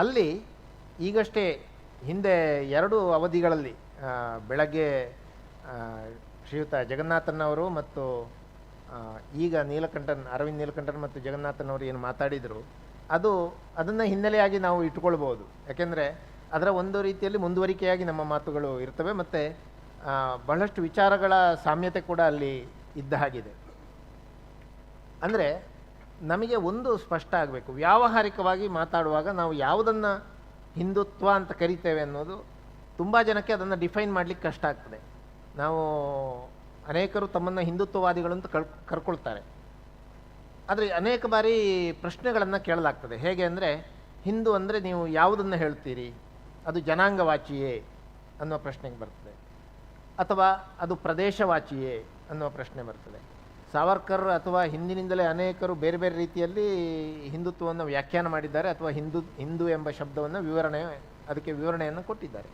ಅಲ್ಲಿ ಈಗಷ್ಟೇ ಹಿಂದೆ 2 ಅವಧಿಗಳಲ್ಲಿ ಬೆಳಗ್ಗೆ ಶ್ರೀಯುತ ಜಗನ್ನಾಥನ್ ಅವರು ಮತ್ತು ಈಗ ಅರವಿಂದ್ ನೀಲಕಂಠನ್ ಮತ್ತು ಜಗನ್ನಾಥನ್ ಅವರು ಏನು ಮಾತಾಡಿದರು ಅದನ್ನು ಹಿನ್ನೆಲೆಯಾಗಿ ನಾವು ಇಟ್ಕೊಳ್ಬೋದು. ಯಾಕೆಂದರೆ ಅದರ ಒಂದು ರೀತಿಯಲ್ಲಿ ಮುಂದುವರಿಕೆಯಾಗಿ ನಮ್ಮ ಮಾತುಗಳು ಇರ್ತವೆ ಮತ್ತು ಬಹಳಷ್ಟು ವಿಚಾರಗಳ ಸಾಮ್ಯತೆ ಕೂಡ ಅಲ್ಲಿ ಇದ್ದ ಹಾಗಿದೆ. ಅಂದರೆ ನಮಗೆ ಒಂದು ಸ್ಪಷ್ಟ ಆಗಬೇಕು, ವ್ಯಾವಹಾರಿಕವಾಗಿ ಮಾತಾಡುವಾಗ ನಾವು ಯಾವುದನ್ನು ಹಿಂದುತ್ವ ಅಂತ ಕರಿತೇವೆ ಅನ್ನೋದು ತುಂಬ ಜನಕ್ಕೆ ಅದನ್ನು ಡಿಫೈನ್ ಮಾಡಲಿಕ್ಕೆ ಕಷ್ಟ ಆಗ್ತದೆ. ಅನೇಕರು ತಮ್ಮನ್ನು ಹಿಂದುತ್ವವಾದಿಗಳು ಅಂತ ಕರ್ಕೊಳ್ತಾರೆ. ಆದರೆ ಅನೇಕ ಬಾರಿ ಪ್ರಶ್ನೆಗಳನ್ನು ಕೇಳಲಾಗ್ತದೆ. ಹೇಗೆ ಅಂದರೆ, ಹಿಂದೂ ಅಂದರೆ ನೀವು ಯಾವುದನ್ನು ಹೇಳ್ತೀರಿ, ಅದು ಜನಾಂಗವಾಚಿಯೇ ಅನ್ನುವ ಪ್ರಶ್ನೆಗೆ ಬರ್ತದೆ, ಅಥವಾ ಅದು ಪ್ರದೇಶವಾಚಿಯೇ ಅನ್ನುವ ಪ್ರಶ್ನೆ ಬರ್ತದೆ. ಸಾವರ್ಕರ್ ಅಥವಾ ಹಿಂದಿನಿಂದಲೇ ಅನೇಕರು ಬೇರೆ ಬೇರೆ ರೀತಿಯಲ್ಲಿ ಹಿಂದುತ್ವವನ್ನು ವ್ಯಾಖ್ಯಾನ ಮಾಡಿದ್ದಾರೆ, ಅಥವಾ ಹಿಂದೂ ಎಂಬ ಶಬ್ದವನ್ನು ಅದಕ್ಕೆ ವಿವರಣೆಯನ್ನು ಕೊಟ್ಟಿದ್ದಾರೆ.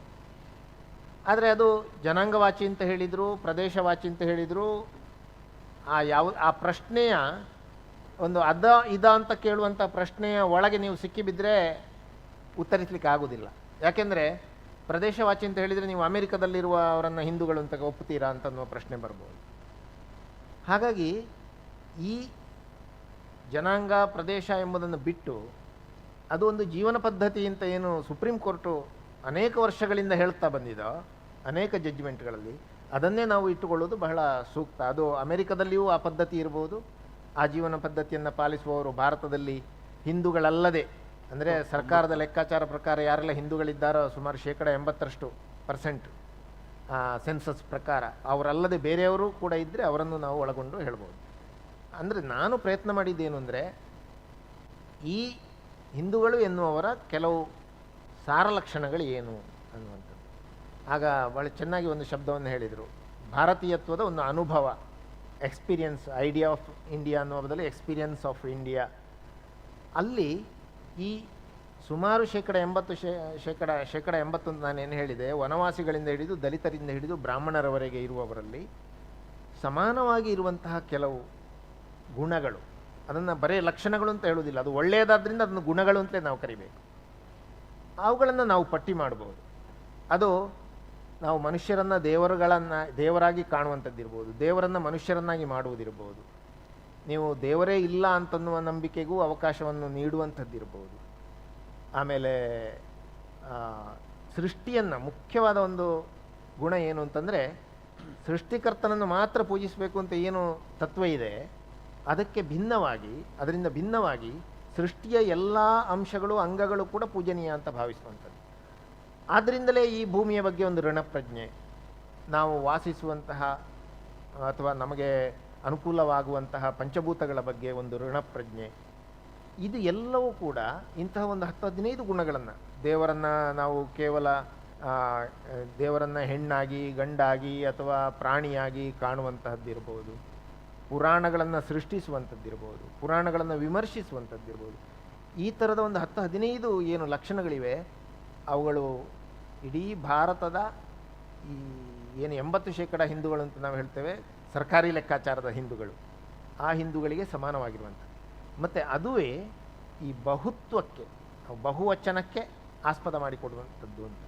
ಆದರೆ ಅದು ಜನಾಂಗವಾಚಿ ಅಂತ ಹೇಳಿದರು, ಪ್ರದೇಶವಾಚಿ ಅಂತ ಹೇಳಿದರು. ಆ ಪ್ರಶ್ನೆಯ ಒಂದು ಇದ ಅಂತ ಕೇಳುವಂಥ ಪ್ರಶ್ನೆಯ ಒಳಗೆ ನೀವು ಸಿಕ್ಕಿಬಿದ್ದರೆ ಉತ್ತರಿಸಲಿಕ್ಕೆ ಆಗೋದಿಲ್ಲ. ಯಾಕೆಂದರೆ ಪ್ರದೇಶವಾಚಿ ಅಂತ ಹೇಳಿದರೆ ನೀವು ಅಮೆರಿಕದಲ್ಲಿರುವ ಅವರನ್ನು ಹಿಂದೂಗಳು ಅಂತ ಒಪ್ಪುತ್ತೀರಾ ಅಂತನ್ನುವ ಪ್ರಶ್ನೆ ಬರ್ಬೋದು. ಹಾಗಾಗಿ ಈ ಜನಾಂಗ ಪ್ರದೇಶ ಎಂಬುದನ್ನು ಬಿಟ್ಟು ಅದು ಒಂದು ಜೀವನ ಪದ್ಧತಿ ಅಂತ ಏನು ಸುಪ್ರೀಂ ಕೋರ್ಟು ಅನೇಕ ವರ್ಷಗಳಿಂದ ಹೇಳ್ತಾ ಬಂದಿದೋ, ಅನೇಕ ಜಡ್ಜ್ಮೆಂಟ್ಗಳಲ್ಲಿ ಅದನ್ನೇ ನಾವು ಇಟ್ಟುಕೊಳ್ಳೋದು ಬಹಳ ಸೂಕ್ತ. ಅದು ಅಮೆರಿಕದಲ್ಲಿಯೂ ಆ ಪದ್ಧತಿ ಇರ್ಬೋದು. ಆ ಜೀವನ ಪದ್ಧತಿಯನ್ನು ಪಾಲಿಸುವವರು ಭಾರತದಲ್ಲಿ ಹಿಂದೂಗಳಲ್ಲದೆ, ಅಂದರೆ ಸರ್ಕಾರದ ಲೆಕ್ಕಾಚಾರ ಪ್ರಕಾರ ಯಾರೆಲ್ಲ ಹಿಂದೂಗಳಿದ್ದಾರೋ ಸುಮಾರು 80% ಸೆನ್ಸಸ್ ಪ್ರಕಾರ ಅವರಲ್ಲದೆ ಬೇರೆಯವರು ಕೂಡ ಇದ್ದರೆ ಅವರನ್ನು ನಾವು ಒಳಗೊಂಡು ಹೇಳ್ಬೋದು. ಅಂದರೆ ನಾನು ಪ್ರಯತ್ನ ಮಾಡಿದ್ದೇನು ಅಂದರೆ, ಈ ಹಿಂದೂಗಳು ಎನ್ನುವವರ ಕೆಲವು ಸಾರಲಕ್ಷಣಗಳು ಏನು ಅನ್ನುವಂಥದ್ದು. ಆಗ ಭಾಳ ಚೆನ್ನಾಗಿ ಒಂದು ಶಬ್ದವನ್ನು ಹೇಳಿದರು, ಭಾರತೀಯತ್ವದ ಒಂದು ಅನುಭವ, ಎಕ್ಸ್ಪೀರಿಯನ್ಸ್, ಐಡಿಯಾ ಆಫ್ ಇಂಡಿಯಾ ಅನ್ನುವ ಬದಲು ಎಕ್ಸ್ಪೀರಿಯನ್ಸ್ ಆಫ್ ಇಂಡಿಯಾ. ಅಲ್ಲಿ ಈ ಸುಮಾರು 80% ನಾನೇನು ಹೇಳಿದೆ, ವನವಾಸಿಗಳಿಂದ ಹಿಡಿದು ದಲಿತರಿಂದ ಹಿಡಿದು ಬ್ರಾಹ್ಮಣರವರೆಗೆ ಇರುವವರಲ್ಲಿ ಸಮಾನವಾಗಿ ಇರುವಂತಹ ಕೆಲವು ಗುಣಗಳು, ಅದನ್ನು ಬರೀ ಲಕ್ಷಣಗಳು ಅಂತ ಹೇಳುವುದಿಲ್ಲ, ಅದು ಒಳ್ಳೆಯದಾದ್ದರಿಂದ ಅದನ್ನು ಗುಣಗಳು ಅಂತಲೇ ನಾವು ಕರಿಬೇಕು. ಅವುಗಳನ್ನು ನಾವು ಪಟ್ಟಿ ಮಾಡ್ಬೋದು. ಅದು ನಾವು ಮನುಷ್ಯರನ್ನು ದೇವರಾಗಿ ಕಾಣುವಂಥದ್ದಿರ್ಬೋದು, ದೇವರನ್ನು ಮನುಷ್ಯರನ್ನಾಗಿ ಮಾಡುವುದಿರ್ಬೋದು, ನೀವು ದೇವರೇ ಇಲ್ಲ ಅಂತನ್ನುವ ನಂಬಿಕೆಗೂ ಅವಕಾಶವನ್ನು ನೀಡುವಂಥದ್ದಿರ್ಬೋದು. ಆಮೇಲೆ ಸೃಷ್ಟಿಯನ್ನು, ಮುಖ್ಯವಾದ ಒಂದು ಗುಣ ಏನು ಅಂತಂದರೆ, ಸೃಷ್ಟಿಕರ್ತನನ್ನು ಮಾತ್ರ ಪೂಜಿಸಬೇಕು ಅಂತ ಏನು ತತ್ವ ಇದೆ, ಅದರಿಂದ ಭಿನ್ನವಾಗಿ ಸೃಷ್ಟಿಯ ಎಲ್ಲ ಅಂಶಗಳು, ಅಂಗಗಳು ಕೂಡ ಪೂಜನೀಯ ಅಂತ ಭಾವಿಸುವಂಥದ್ದು. ಆದ್ದರಿಂದಲೇ ಈ ಭೂಮಿಯ ಬಗ್ಗೆ ಒಂದು ಋಣಪ್ರಜ್ಞೆ, ನಾವು ವಾಸಿಸುವಂತಹ ಅಥವಾ ನಮಗೆ ಅನುಕೂಲವಾಗುವಂತಹ ಪಂಚಭೂತಗಳ ಬಗ್ಗೆ ಒಂದು ಋಣಪ್ರಜ್ಞೆ, ಇದು ಎಲ್ಲವೂ ಕೂಡ ಇಂತಹ ಒಂದು 10-15 ಗುಣಗಳನ್ನು, ದೇವರನ್ನು ನಾವು ಕೇವಲ ದೇವರನ್ನು ಹೆಣ್ಣಾಗಿ ಗಂಡಾಗಿ ಅಥವಾ ಪ್ರಾಣಿಯಾಗಿ ಕಾಣುವಂತಹದ್ದಿರ್ಬೋದು, ಪುರಾಣಗಳನ್ನು ಸೃಷ್ಟಿಸುವಂಥದ್ದಿರ್ಬೋದು, ಪುರಾಣಗಳನ್ನು ವಿಮರ್ಶಿಸುವಂಥದ್ದಿರ್ಬೋದು, ಈ ಥರದ ಒಂದು 10-15 ಏನು ಲಕ್ಷಣಗಳಿವೆ ಅವುಗಳು ಇಡೀ ಭಾರತದ ಈ ಏನು 80% ಹಿಂದೂಗಳು ಅಂತ ನಾವು ಹೇಳ್ತೇವೆ, ಸರ್ಕಾರಿ ಲೆಕ್ಕಾಚಾರದ ಹಿಂದೂಗಳು, ಆ ಹಿಂದೂಗಳಿಗೆ ಸಮಾನವಾಗಿರುವಂಥದ್ದು. ಮತ್ತು ಅದುವೇ ಈ ಬಹುತ್ವಕ್ಕೆ, ಬಹುವಚನಕ್ಕೆ ಆಸ್ಪದ ಮಾಡಿಕೊಡುವಂಥದ್ದು ಅಂತ.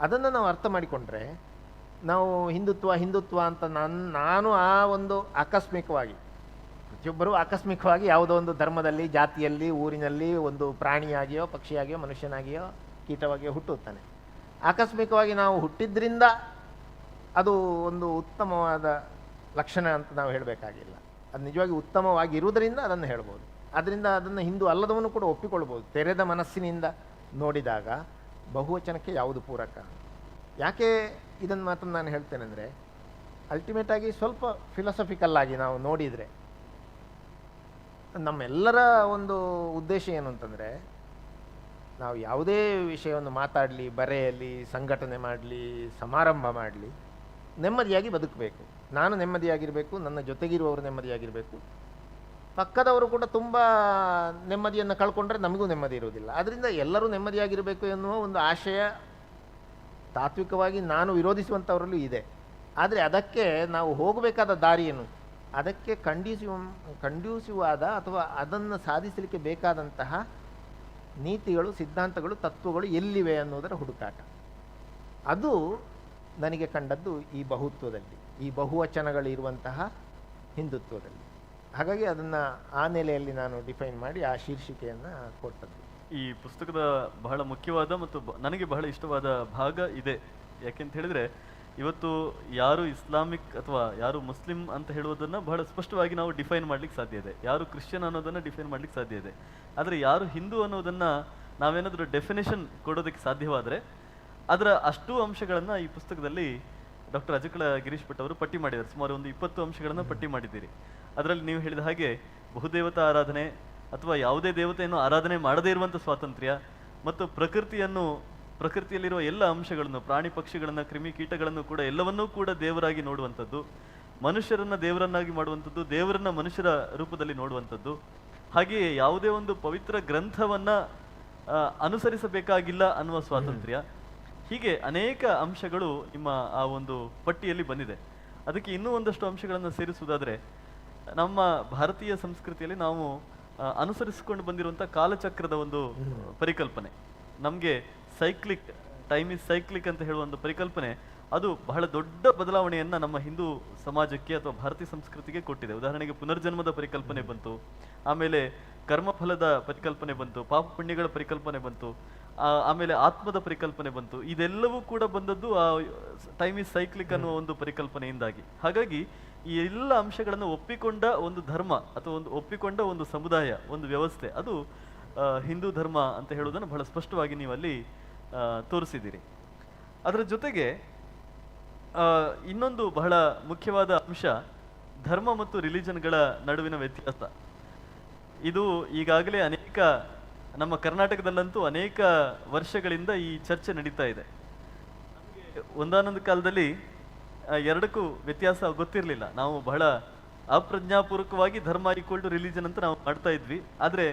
ಅದನ್ನು ನಾವು ಅರ್ಥ ಮಾಡಿಕೊಂಡ್ರೆ ನಾವು ಹಿಂದುತ್ವ ಅಂತ ನಾನು ಆ ಒಂದು ಆಕಸ್ಮಿಕವಾಗಿ, ಪ್ರತಿಯೊಬ್ಬರೂ ಆಕಸ್ಮಿಕವಾಗಿ ಯಾವುದೋ ಒಂದು ಧರ್ಮದಲ್ಲಿ, ಜಾತಿಯಲ್ಲಿ, ಊರಿನಲ್ಲಿ ಒಂದು ಪ್ರಾಣಿಯಾಗಿಯೋ ಪಕ್ಷಿಯಾಗಿಯೋ ಮನುಷ್ಯನಾಗಿಯೋ ಕೀಟವಾಗಿಯೋ ಹುಟ್ಟುತ್ತಾನೆ. ಆಕಸ್ಮಿಕವಾಗಿ ನಾವು ಹುಟ್ಟಿದ್ರಿಂದ ಅದು ಒಂದು ಉತ್ತಮವಾದ ಲಕ್ಷಣ ಅಂತ ನಾವು ಹೇಳಬೇಕಾಗಿಲ್ಲ. ಅದು ನಿಜವಾಗಿ ಉತ್ತಮವಾಗಿರುವುದರಿಂದ ಅದನ್ನು ಹೇಳ್ಬೋದು. ಆದ್ದರಿಂದ ಅದನ್ನು ಹಿಂದೂ ಅಲ್ಲದವನು ಕೂಡ ಒಪ್ಪಿಕೊಳ್ಬೋದು. ತೆರೆದ ಮನಸ್ಸಿನಿಂದ ನೋಡಿದಾಗ ಬಹುವಚನಕ್ಕೆ ಯಾವುದು ಪೂರಕ. ಯಾಕೆ ಇದನ್ನು ಮಾತ್ರ ನಾನು ಹೇಳ್ತೇನೆ ಅಂದರೆ, ಅಲ್ಟಿಮೇಟಾಗಿ ಸ್ವಲ್ಪ ಫಿಲಾಸಫಿಕಲ್ ಆಗಿ ನಾವು ನೋಡಿದರೆ ನಮ್ಮೆಲ್ಲರ ಒಂದು ಉದ್ದೇಶ ಏನು ಅಂತಂದರೆ, ನಾವು ಯಾವುದೇ ವಿಷಯವನ್ನು ಮಾತಾಡಲಿ, ಬರೆಯಲಿ, ಸಂಘಟನೆ ಮಾಡಲಿ, ಸಮಾರಂಭ ಮಾಡಲಿ, ನೆಮ್ಮದಿಯಾಗಿ ಬದುಕಬೇಕು. ನಾನು ನೆಮ್ಮದಿಯಾಗಿರಬೇಕು, ನನ್ನ ಜೊತೆಗಿರುವವರು ನೆಮ್ಮದಿಯಾಗಿರಬೇಕು, ಪಕ್ಕದವರು ಕೂಡ ತುಂಬ ನೆಮ್ಮದಿಯನ್ನು ಕಳ್ಕೊಂಡ್ರೆ ನಮಗೂ ನೆಮ್ಮದಿ ಇರುವುದಿಲ್ಲ. ಆದ್ದರಿಂದ ಎಲ್ಲರೂ ನೆಮ್ಮದಿಯಾಗಿರಬೇಕು ಎನ್ನುವ ಒಂದು ಆಶಯ ತಾತ್ವಿಕವಾಗಿ ನಾನು ವಿರೋಧಿಸುವಂಥವರಲ್ಲೂ ಇದೆ. ಆದರೆ ಅದಕ್ಕೆ ನಾವು ಹೋಗಬೇಕಾದ ದಾರಿಯನ್ನು, ಅದಕ್ಕೆ ಕಂಡ್ಯೂಸಿವ್ ಆದ ಅಥವಾ ಅದನ್ನು ಸಾಧಿಸಲಿಕ್ಕೆ ಬೇಕಾದಂತಹ ನೀತಿಗಳು, ಸಿದ್ಧಾಂತಗಳು, ತತ್ವಗಳು ಎಲ್ಲಿವೆ ಅನ್ನೋದರ ಹುಡುಕಾಟ. ಅದು ನನಗೆ ಕಂಡದ್ದು ಈ ಬಹುತ್ವದಲ್ಲಿ, ಈ ಬಹುವಚನಗಳಿರುವಂತಹ ಹಿಂದುತ್ವದಲ್ಲಿ. ಹಾಗಾಗಿ ಅದನ್ನು ಆ ನೆಲೆಯಲ್ಲಿ ನಾನು ಡಿಫೈನ್ ಮಾಡಿ ಆ ಶೀರ್ಷಿಕೆಯನ್ನು ಕೊಟ್ಟದ್ದು. ಈ ಪುಸ್ತಕದ ಬಹಳ ಮುಖ್ಯವಾದ ಮತ್ತು ನನಗೆ ಬಹಳ ಇಷ್ಟವಾದ ಭಾಗ ಇದೆ. ಯಾಕೆಂತ ಹೇಳಿದರೆ, ಇವತ್ತು ಯಾರು ಇಸ್ಲಾಮಿಕ್ ಅಥವಾ ಯಾರು ಮುಸ್ಲಿಂ ಅಂತ ಹೇಳುವುದನ್ನು ಬಹಳ ಸ್ಪಷ್ಟವಾಗಿ ನಾವು ಡಿಫೈನ್ ಮಾಡಲಿಕ್ಕೆ ಸಾಧ್ಯ ಇದೆ, ಯಾರು ಕ್ರಿಶ್ಚಿಯನ್ ಅನ್ನೋದನ್ನು ಡಿಫೈನ್ ಮಾಡಲಿಕ್ಕೆ ಸಾಧ್ಯ ಇದೆ. ಆದರೆ ಯಾರು ಹಿಂದೂ ಅನ್ನೋದನ್ನು ನಾವೇನಾದರೂ ಡೆಫಿನೇಷನ್ ಕೊಡೋದಕ್ಕೆ ಸಾಧ್ಯವಾದರೆ ಅದರ ಅಷ್ಟು ಅಂಶಗಳನ್ನು ಈ ಪುಸ್ತಕದಲ್ಲಿ ಡಾಕ್ಟರ್ ಅಜಕಳ ಗಿರೀಶ್ ಭಟ್ ಅವರು ಪಟ್ಟಿ ಮಾಡಿದ್ದಾರೆ. ಸುಮಾರು ಒಂದು 20 ಅಂಶಗಳನ್ನು ಪಟ್ಟಿ ಮಾಡಿದ್ದೀರಿ. ಅದರಲ್ಲಿ ನೀವು ಹೇಳಿದ ಹಾಗೆ ಬಹುದೇವತಾ ಆರಾಧನೆ ಅಥವಾ ಯಾವುದೇ ದೇವತೆಯನ್ನು ಆರಾಧನೆ ಮಾಡದೇ ಇರುವಂಥ ಸ್ವಾತಂತ್ರ್ಯ, ಮತ್ತು ಪ್ರಕೃತಿಯಲ್ಲಿರುವ ಎಲ್ಲ ಅಂಶಗಳನ್ನು, ಪ್ರಾಣಿ ಪಕ್ಷಿಗಳನ್ನು, ಕ್ರಿಮಿ ಕೀಟಗಳನ್ನು ಕೂಡ ಎಲ್ಲವನ್ನೂ ಕೂಡ ದೇವರಾಗಿ ನೋಡುವಂಥದ್ದು, ಮನುಷ್ಯರನ್ನು ದೇವರನ್ನಾಗಿ ಮಾಡುವಂಥದ್ದು, ದೇವರನ್ನ ಮನುಷ್ಯರ ರೂಪದಲ್ಲಿ ನೋಡುವಂಥದ್ದು, ಹಾಗೆಯೇ ಯಾವುದೇ ಒಂದು ಪವಿತ್ರ ಗ್ರಂಥವನ್ನು ಅನುಸರಿಸಬೇಕಾಗಿಲ್ಲ ಅನ್ನುವ ಸ್ವಾತಂತ್ರ್ಯ, ಹೀಗೆ ಅನೇಕ ಅಂಶಗಳು ನಿಮ್ಮ ಆ ಒಂದು ಪಟ್ಟಿಯಲ್ಲಿ ಬಂದಿದೆ. ಅದಕ್ಕೆ ಇನ್ನೂ ಒಂದಷ್ಟು ಅಂಶಗಳನ್ನು ಸೇರಿಸುವುದಾದರೆ, ನಮ್ಮ ಭಾರತೀಯ ಸಂಸ್ಕೃತಿಯಲ್ಲಿ ನಾವು ಅನುಸರಿಸಿಕೊಂಡು ಬಂದಿರುವಂಥ ಕಾಲಚಕ್ರದ ಒಂದು ಪರಿಕಲ್ಪನೆ, ನಮಗೆ ಟೈಮ್ ಇಸ್ ಸೈಕ್ಲಿಕ್ ಅಂತ ಹೇಳುವ ಒಂದು ಪರಿಕಲ್ಪನೆ, ಅದು ಬಹಳ ದೊಡ್ಡ ಬದಲಾವಣೆಯನ್ನು ನಮ್ಮ ಹಿಂದೂ ಸಮಾಜಕ್ಕೆ ಅಥವಾ ಭಾರತೀಯ ಸಂಸ್ಕೃತಿಗೆ ಕೊಟ್ಟಿದೆ. ಉದಾಹರಣೆಗೆ ಪುನರ್ಜನ್ಮದ ಪರಿಕಲ್ಪನೆ ಬಂತು, ಆಮೇಲೆ ಕರ್ಮಫಲದ ಪರಿಕಲ್ಪನೆ ಬಂತು, ಪಾಪ ಪುಣ್ಯಗಳ ಪರಿಕಲ್ಪನೆ ಬಂತು, ಆಮೇಲೆ ಆತ್ಮದ ಪರಿಕಲ್ಪನೆ ಬಂತು. ಇದೆಲ್ಲವೂ ಕೂಡ ಬಂದದ್ದು ಆ ಟೈಮ್ ಇಸ್ ಸೈಕ್ಲಿಕ್ ಅನ್ನುವ ಒಂದು ಪರಿಕಲ್ಪನೆಯಿಂದಾಗಿ. ಹಾಗಾಗಿ ಈ ಎಲ್ಲ ಅಂಶಗಳನ್ನು ಒಪ್ಪಿಕೊಂಡ ಒಂದು ಧರ್ಮ ಅಥವಾ ಒಪ್ಪಿಕೊಂಡ ಒಂದು ಸಮುದಾಯ, ಒಂದು ವ್ಯವಸ್ಥೆ, ಅದು ಹಿಂದೂ ಧರ್ಮ ಅಂತ ಹೇಳುವುದನ್ನು ಬಹಳ ಸ್ಪಷ್ಟವಾಗಿ ನೀವು ಅಲ್ಲಿ ತೋರಿಸಿದ್ದೀರಿ. ಅದರ ಜೊತೆಗೆ ಇನ್ನೊಂದು ಬಹಳ ಮುಖ್ಯವಾದ ಅಂಶ ಧರ್ಮ ಮತ್ತು ರಿಲಿಜನ್ಗಳ ನಡುವಿನ ವ್ಯತ್ಯಾಸ. ಇದು ಈಗಾಗಲೇ ನಮ್ಮ ಕರ್ನಾಟಕದಲ್ಲಂತೂ ಅನೇಕ ವರ್ಷಗಳಿಂದ ಈ ಚರ್ಚೆ ನಡೀತಾ ಇದೆ. ಒಂದಾನೊಂದು ಕಾಲದಲ್ಲಿ ಎರಡಕ್ಕೂ ವ್ಯತ್ಯಾಸ ಗೊತ್ತಿರಲಿಲ್ಲ. ನಾವು ಬಹಳ ಅಪ್ರಜ್ಞಾಪೂರ್ವಕವಾಗಿ ಧರ್ಮ ಈಕ್ವಲ್ ಟು ರಿಲಿಜನ್ ಅಂತ ನಾವು ಮಾಡ್ತಾ ಇದ್ವಿ. ಆದರೆ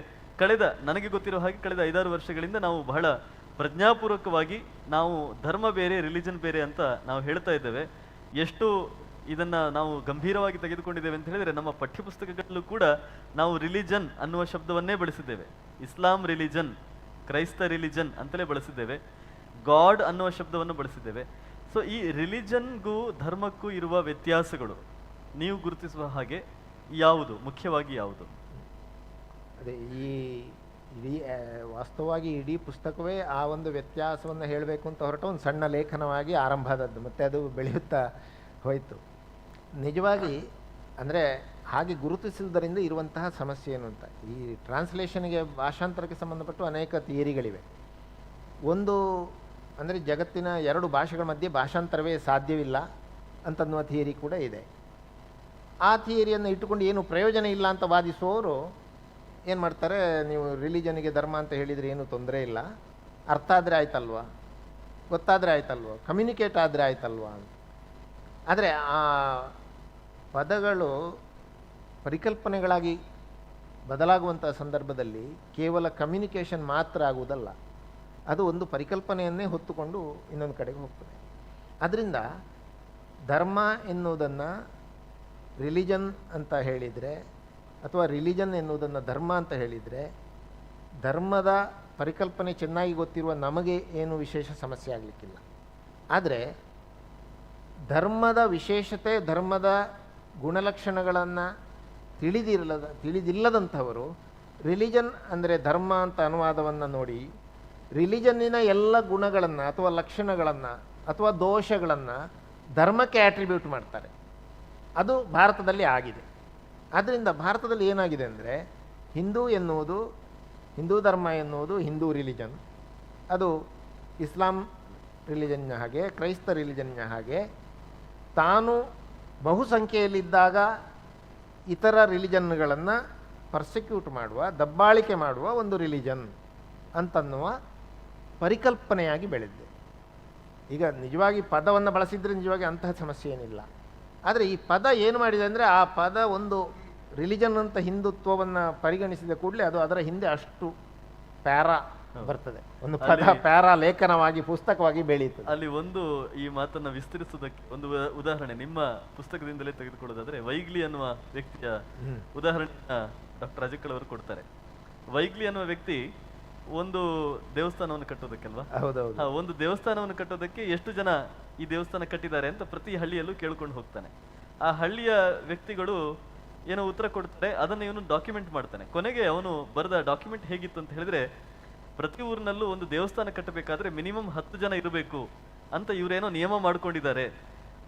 ನನಗೆ ಗೊತ್ತಿರೋ ಹಾಗೆ ಕಳೆದ 5-6 ವರ್ಷಗಳಿಂದ ನಾವು ಬಹಳ ಪ್ರಜ್ಞಾಪೂರ್ವಕವಾಗಿ ನಾವು ಧರ್ಮ ಬೇರೆ, ರಿಲಿಜನ್ ಬೇರೆ ಅಂತ ನಾವು ಹೇಳ್ತಾ ಇದ್ದೇವೆ. ಎಷ್ಟು ಇದನ್ನು ನಾವು ಗಂಭೀರವಾಗಿ ತೆಗೆದುಕೊಂಡಿದ್ದೇವೆ ಅಂತ ಹೇಳಿದರೆ, ನಮ್ಮ ಪಠ್ಯಪುಸ್ತಕಗಳಲ್ಲೂ ಕೂಡ ನಾವು ರಿಲಿಜನ್ ಅನ್ನುವ ಶಬ್ದವನ್ನೇ ಬಳಸಿದ್ದೇವೆ. ಇಸ್ಲಾಂ ರಿಲಿಜನ್, ಕ್ರೈಸ್ತ ರಿಲಿಜನ್ ಅಂತಲೇ ಬಳಸಿದ್ದೇವೆ. ಗಾಡ್ ಅನ್ನುವ ಶಬ್ದವನ್ನು ಬಳಸಿದ್ದೇವೆ. ಸೊ ಈ ರಿಲಿಜನ್ಗೂ ಧರ್ಮಕ್ಕೂ ಇರುವ ವ್ಯತ್ಯಾಸಗಳು ನೀವು ಗುರುತಿಸುವ ಹಾಗೆ ಯಾವುದು, ಮುಖ್ಯವಾಗಿ ಯಾವುದು? ಅದೇ ವಾಸ್ತವವಾಗಿ ಇಡೀ ಪುಸ್ತಕವೇ ಆ ಒಂದು ವ್ಯತ್ಯಾಸವನ್ನು ಹೇಳಬೇಕು ಅಂತ ಹೊರಟ ಒಂದು ಸಣ್ಣ ಲೇಖನವಾಗಿ ಆರಂಭ ಆದದ್ದು, ಮತ್ತು ಅದು ಬೆಳೆಯುತ್ತಾ ಹೋಯಿತು. ನಿಜವಾಗಿ ಅಂದರೆ ಹಾಗೆ ಗುರುತಿಸುವುದರಿಂದ ಇರುವಂತಹ ಸಮಸ್ಯೆ ಏನು ಅಂತ, ಈ ಟ್ರಾನ್ಸ್ಲೇಷನ್ಗೆ, ಭಾಷಾಂತರಕ್ಕೆ ಸಂಬಂಧಪಟ್ಟು ಅನೇಕ ಥಿಯರಿಗಳಿವೆ. ಒಂದು ಅಂದರೆ ಜಗತ್ತಿನ 2 ಭಾಷೆಗಳ ಮಧ್ಯೆ ಭಾಷಾಂತರವೇ ಸಾಧ್ಯವಿಲ್ಲ ಅಂತನ್ನುವ ಥಿಯರಿ ಕೂಡ ಇದೆ. ಆ ಥಿಯರಿಯನ್ನು ಇಟ್ಟುಕೊಂಡು ಏನು ಪ್ರಯೋಜನ ಇಲ್ಲ ಅಂತ ವಾದಿಸುವವರು ಏನು ಮಾಡ್ತಾರೆ, ನೀವು ರಿಲಿಜನಿಗೆ ಧರ್ಮ ಅಂತ ಹೇಳಿದರೆ ಏನೂ ತೊಂದರೆ ಇಲ್ಲ, ಅರ್ಥ ಆದರೆ ಆಯ್ತಲ್ವಾ, ಗೊತ್ತಾದರೆ ಆಯ್ತಲ್ವ, ಕಮ್ಯುನಿಕೇಟ್ ಆದರೆ ಆಯ್ತಲ್ವಾ ಅಂತ. ಆದರೆ ಆ ಪದಗಳು ಪರಿಕಲ್ಪನೆಗಳಾಗಿ ಬದಲಾಗುವಂಥ ಸಂದರ್ಭದಲ್ಲಿ ಕೇವಲ ಕಮ್ಯುನಿಕೇಷನ್ ಮಾತ್ರ ಆಗುವುದಲ್ಲ, ಅದು ಒಂದು ಪರಿಕಲ್ಪನೆಯನ್ನೇ ಹೊತ್ತುಕೊಂಡು ಇನ್ನೊಂದು ಕಡೆಗೆ ಹೋಗ್ತದೆ. ಅದರಿಂದ ಧರ್ಮ ಎನ್ನುವುದನ್ನು ರಿಲಿಜನ್ ಅಂತ ಹೇಳಿದರೆ ಅಥವಾ ರಿಲಿಜನ್ ಎನ್ನುವುದನ್ನು ಧರ್ಮ ಅಂತ ಹೇಳಿದರೆ, ಧರ್ಮದ ಪರಿಕಲ್ಪನೆ ಚೆನ್ನಾಗಿ ಗೊತ್ತಿರುವ ನಮಗೆ ಏನು ವಿಶೇಷ ಸಮಸ್ಯೆ ಆಗಲಿಕ್ಕಿಲ್ಲ. ಆದರೆ ಧರ್ಮದ ವಿಶೇಷತೆ, ಧರ್ಮದ ಗುಣಲಕ್ಷಣಗಳನ್ನು ತಿಳಿದಿಲ್ಲದಂಥವರು ರಿಲಿಜನ್ ಅಂದರೆ ಧರ್ಮ ಅಂತ ಅನುವಾದವನ್ನು ನೋಡಿ ರಿಲಿಜನ್ನಿನ ಎಲ್ಲ ಗುಣಗಳನ್ನು ಅಥವಾ ಲಕ್ಷಣಗಳನ್ನು ಅಥವಾ ದೋಷಗಳನ್ನು ಧರ್ಮಕ್ಕೆ ಆಟ್ರಿಬ್ಯೂಟ್ ಮಾಡ್ತಾರೆ. ಅದು ಭಾರತದಲ್ಲಿ ಆಗಿದೆ. ಆದ್ದರಿಂದ ಭಾರತದಲ್ಲಿ ಏನಾಗಿದೆ ಅಂದರೆ ಹಿಂದೂ ಧರ್ಮ ಎನ್ನುವುದು ಹಿಂದೂ ರಿಲಿಜನ್, ಅದು ಇಸ್ಲಾಂ ರಿಲಿಜನ್ನ ಹಾಗೆ, ಕ್ರೈಸ್ತ ರಿಲಿಜನ್ನ ಹಾಗೆ ತಾನು ಬಹುಸಂಖ್ಯೆಯಲ್ಲಿದ್ದಾಗ ಇತರ ರಿಲಿಜನ್ಗಳನ್ನು ಪರ್ಸಿಕ್ಯೂಟ್ ಮಾಡುವ, ದಬ್ಬಾಳಿಕೆ ಮಾಡುವ ಒಂದು ರಿಲಿಜನ್ ಅಂತನ್ನುವ ಪರಿಕಲ್ಪನೆಯಾಗಿ ಬೆಳೆದಿದೆ. ಈಗ ನಿಜವಾಗಿ ಪದವನ್ನು ಬಳಸಿದರೆ ನಿಜವಾಗಿ ಅಂತಹ ಸಮಸ್ಯೆ ಏನಿಲ್ಲ. ಆದರೆ ಈ ಪದ ಏನು ಮಾಡಿದೆ ಅಂದರೆ, ಆ ಪದ ಒಂದು ರಿಲಿಜನ್ ಅಂತ ಹಿಂದುತ್ವವನ್ನು ಪರಿಗಣಿಸಿದ ಕೂಡಲೇ ಅದು ಅದರ ಹಿಂದೆ ಅಷ್ಟು ಪ್ಯಾರಾ ಬರ್ತದೆ, ಒಂದು ಪದ ಪ್ಯಾರಾ ಲೇಖನವಾಗಿ ಪುಸ್ತಕವಾಗಿ ಬೆಳೆಯುತ್ತದೆ. ಅಲ್ಲಿ ಒಂದು ಈ ಮಾತನ್ನು ವಿಸ್ತರಿಸುವುದಕ್ಕೆ ಒಂದು ಉದಾಹರಣೆ ನಿಮ್ಮ ಪುಸ್ತಕದಿಂದಲೇ ತೆಗೆದುಕೊಳ್ಳೋದಾದ್ರೆ, ವೈಗ್ಲಿ ಅನ್ನುವ ವ್ಯಕ್ತಿಯ ಉದಾಹರಣೆ ಡಾಕ್ಟರ್ ಅಜಕ್ಕಲ್ ಅವರು ಕೊಡ್ತಾರೆ. ವೈಗ್ಲಿ ಅನ್ನುವ ವ್ಯಕ್ತಿ ಒಂದು ದೇವಸ್ಥಾನವನ್ನು ಕಟ್ಟೋದಕ್ಕಲ್ವಾ, ಒಂದು ದೇವಸ್ಥಾನವನ್ನು ಕಟ್ಟೋದಕ್ಕೆ ಎಷ್ಟು ಜನ ಈ ದೇವಸ್ಥಾನ ಕಟ್ಟಿದ್ದಾರೆ ಅಂತ ಪ್ರತಿ ಹಳ್ಳಿಯಲ್ಲೂ ಕೇಳ್ಕೊಂಡು ಹೋಗ್ತಾನೆ. ಆ ಹಳ್ಳಿಯ ವ್ಯಕ್ತಿಗಳು ಏನೋ ಉತ್ತರ ಕೊಡ್ತಾರೆ, ಅದನ್ನು ಇವನು ಡಾಕ್ಯುಮೆಂಟ್ ಮಾಡ್ತಾನೆ. ಕೊನೆಗೆ ಅವನು ಬರೆದ ಡಾಕ್ಯುಮೆಂಟ್ ಹೇಗಿತ್ತು ಅಂತ ಹೇಳಿದ್ರೆ, ಪ್ರತಿ ಊರಿನಲ್ಲೂ ಒಂದು ದೇವಸ್ಥಾನ ಕಟ್ಟಬೇಕಾದ್ರೆ ಮಿನಿಮಮ್ 10 ಜನ ಇರಬೇಕು ಅಂತ ಇವರೇನೋ ನಿಯಮ ಮಾಡ್ಕೊಂಡಿದ್ದಾರೆ,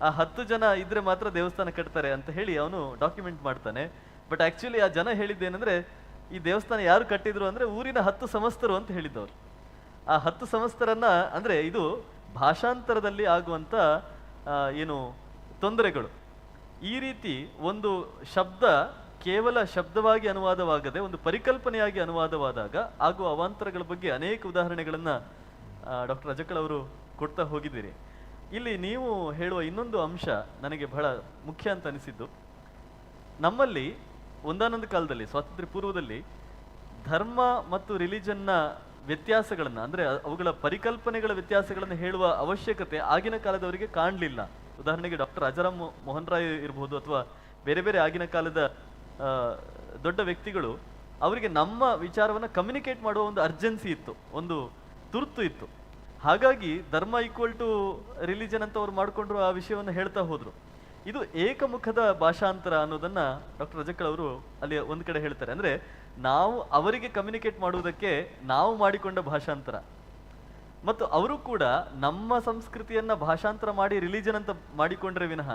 ಆ 10 ಜನ ಇದ್ರೆ ಮಾತ್ರ ದೇವಸ್ಥಾನ ಕಟ್ತಾರೆ ಅಂತ ಹೇಳಿ ಅವನು ಡಾಕ್ಯುಮೆಂಟ್ ಮಾಡ್ತಾನೆ. ಬಟ್ ಆಕ್ಚುಲಿ ಆ ಜನ ಹೇಳಿದ್ದೇನೆಂದ್ರೆ, ಈ ದೇವಸ್ಥಾನ ಯಾರು ಕಟ್ಟಿದ್ರು ಅಂದ್ರೆ ಊರಿನ 10 ಸಂಸ್ಥರು ಅಂತ ಹೇಳಿದ್ದವರು. ಆ 10 ಸಂಸ್ಥರನ್ನ ಅಂದ್ರೆ ಇದು ಭಾಷಾಂತರದಲ್ಲಿ ಆಗುವಂತ ಏನು ತೊಂದರೆಗಳು. ಈ ರೀತಿ ಒಂದು ಶಬ್ದ ಕೇವಲ ಶಬ್ದವಾಗಿ ಅನುವಾದವಾಗದೆ ಒಂದು ಪರಿಕಲ್ಪನೆಯಾಗಿ ಅನುವಾದವಾದಾಗ ಆಗುವ ಅವಾಂತರಗಳ ಬಗ್ಗೆ ಅನೇಕ ಉದಾಹರಣೆಗಳನ್ನ ಡಾಕ್ಟರ್ ಅಜಕ್ಕಲ್ ಅವರು ಕೊಡ್ತಾ ಹೋಗಿದ್ದೀರಿ. ಇಲ್ಲಿ ನೀವು ಹೇಳುವ ಇನ್ನೊಂದು ಅಂಶ ನನಗೆ ಬಹಳ ಮುಖ್ಯ ಅಂತ ಅನಿಸಿದ್ದು, ನಮ್ಮಲ್ಲಿ ಒಂದಾನೊಂದು ಕಾಲದಲ್ಲಿ ಸ್ವಾತಂತ್ರ್ಯ ಪೂರ್ವದಲ್ಲಿ ಧರ್ಮ ಮತ್ತು ರಿಲಿಜನ್ನ ವ್ಯತ್ಯಾಸಗಳನ್ನು ಅಂದರೆ ಅವುಗಳ ಪರಿಕಲ್ಪನೆಗಳ ವ್ಯತ್ಯಾಸಗಳನ್ನು ಹೇಳುವ ಅವಶ್ಯಕತೆ ಆಗಿನ ಕಾಲದವರಿಗೆ ಕಾಣಲಿಲ್ಲ. ಉದಾಹರಣೆಗೆ ಡಾಕ್ಟರ್ ರಾಜಾರಾಮ್ ಮೋಹನ್ ರಾಯ್ ಇರಬಹುದು ಅಥವಾ ಬೇರೆ ಬೇರೆ ಆಗಿನ ಕಾಲದ ದೊಡ್ಡ ವ್ಯಕ್ತಿಗಳು, ಅವರಿಗೆ ನಮ್ಮ ವಿಚಾರವನ್ನು ಕಮ್ಯುನಿಕೇಟ್ ಮಾಡುವ ಒಂದು ಅರ್ಜೆನ್ಸಿ ಇತ್ತು, ಒಂದು ತುರ್ತು ಇತ್ತು. ಹಾಗಾಗಿ ಧರ್ಮ ಈಕ್ವಲ್ ಟು ರಿಲಿಜನ್ ಅಂತ ಅವ್ರು ಮಾಡಿಕೊಂಡ್ರು, ಆ ವಿಷಯವನ್ನು ಹೇಳ್ತಾ ಹೋದ್ರು. ಇದು ಏಕಮುಖದ ಭಾಷಾಂತರ ಅನ್ನೋದನ್ನ ಡಾಕ್ಟರ್ ಅಜಕ್ಕಲ್ ಅವರು ಅಲ್ಲಿ ಒಂದು ಕಡೆ ಹೇಳ್ತಾರೆ. ಅಂದ್ರೆ ನಾವು ಅವರಿಗೆ ಕಮ್ಯುನಿಕೇಟ್ ಮಾಡುವುದಕ್ಕೆ ನಾವು ಮಾಡಿಕೊಂಡ ಭಾಷಾಂತರ, ಮತ್ತು ಅವರು ಕೂಡ ನಮ್ಮ ಸಂಸ್ಕೃತಿಯನ್ನ ಭಾಷಾಂತರ ಮಾಡಿ ರಿಲಿಜನ್ ಅಂತ ಮಾಡಿಕೊಂಡ್ರೆ ವಿನಃ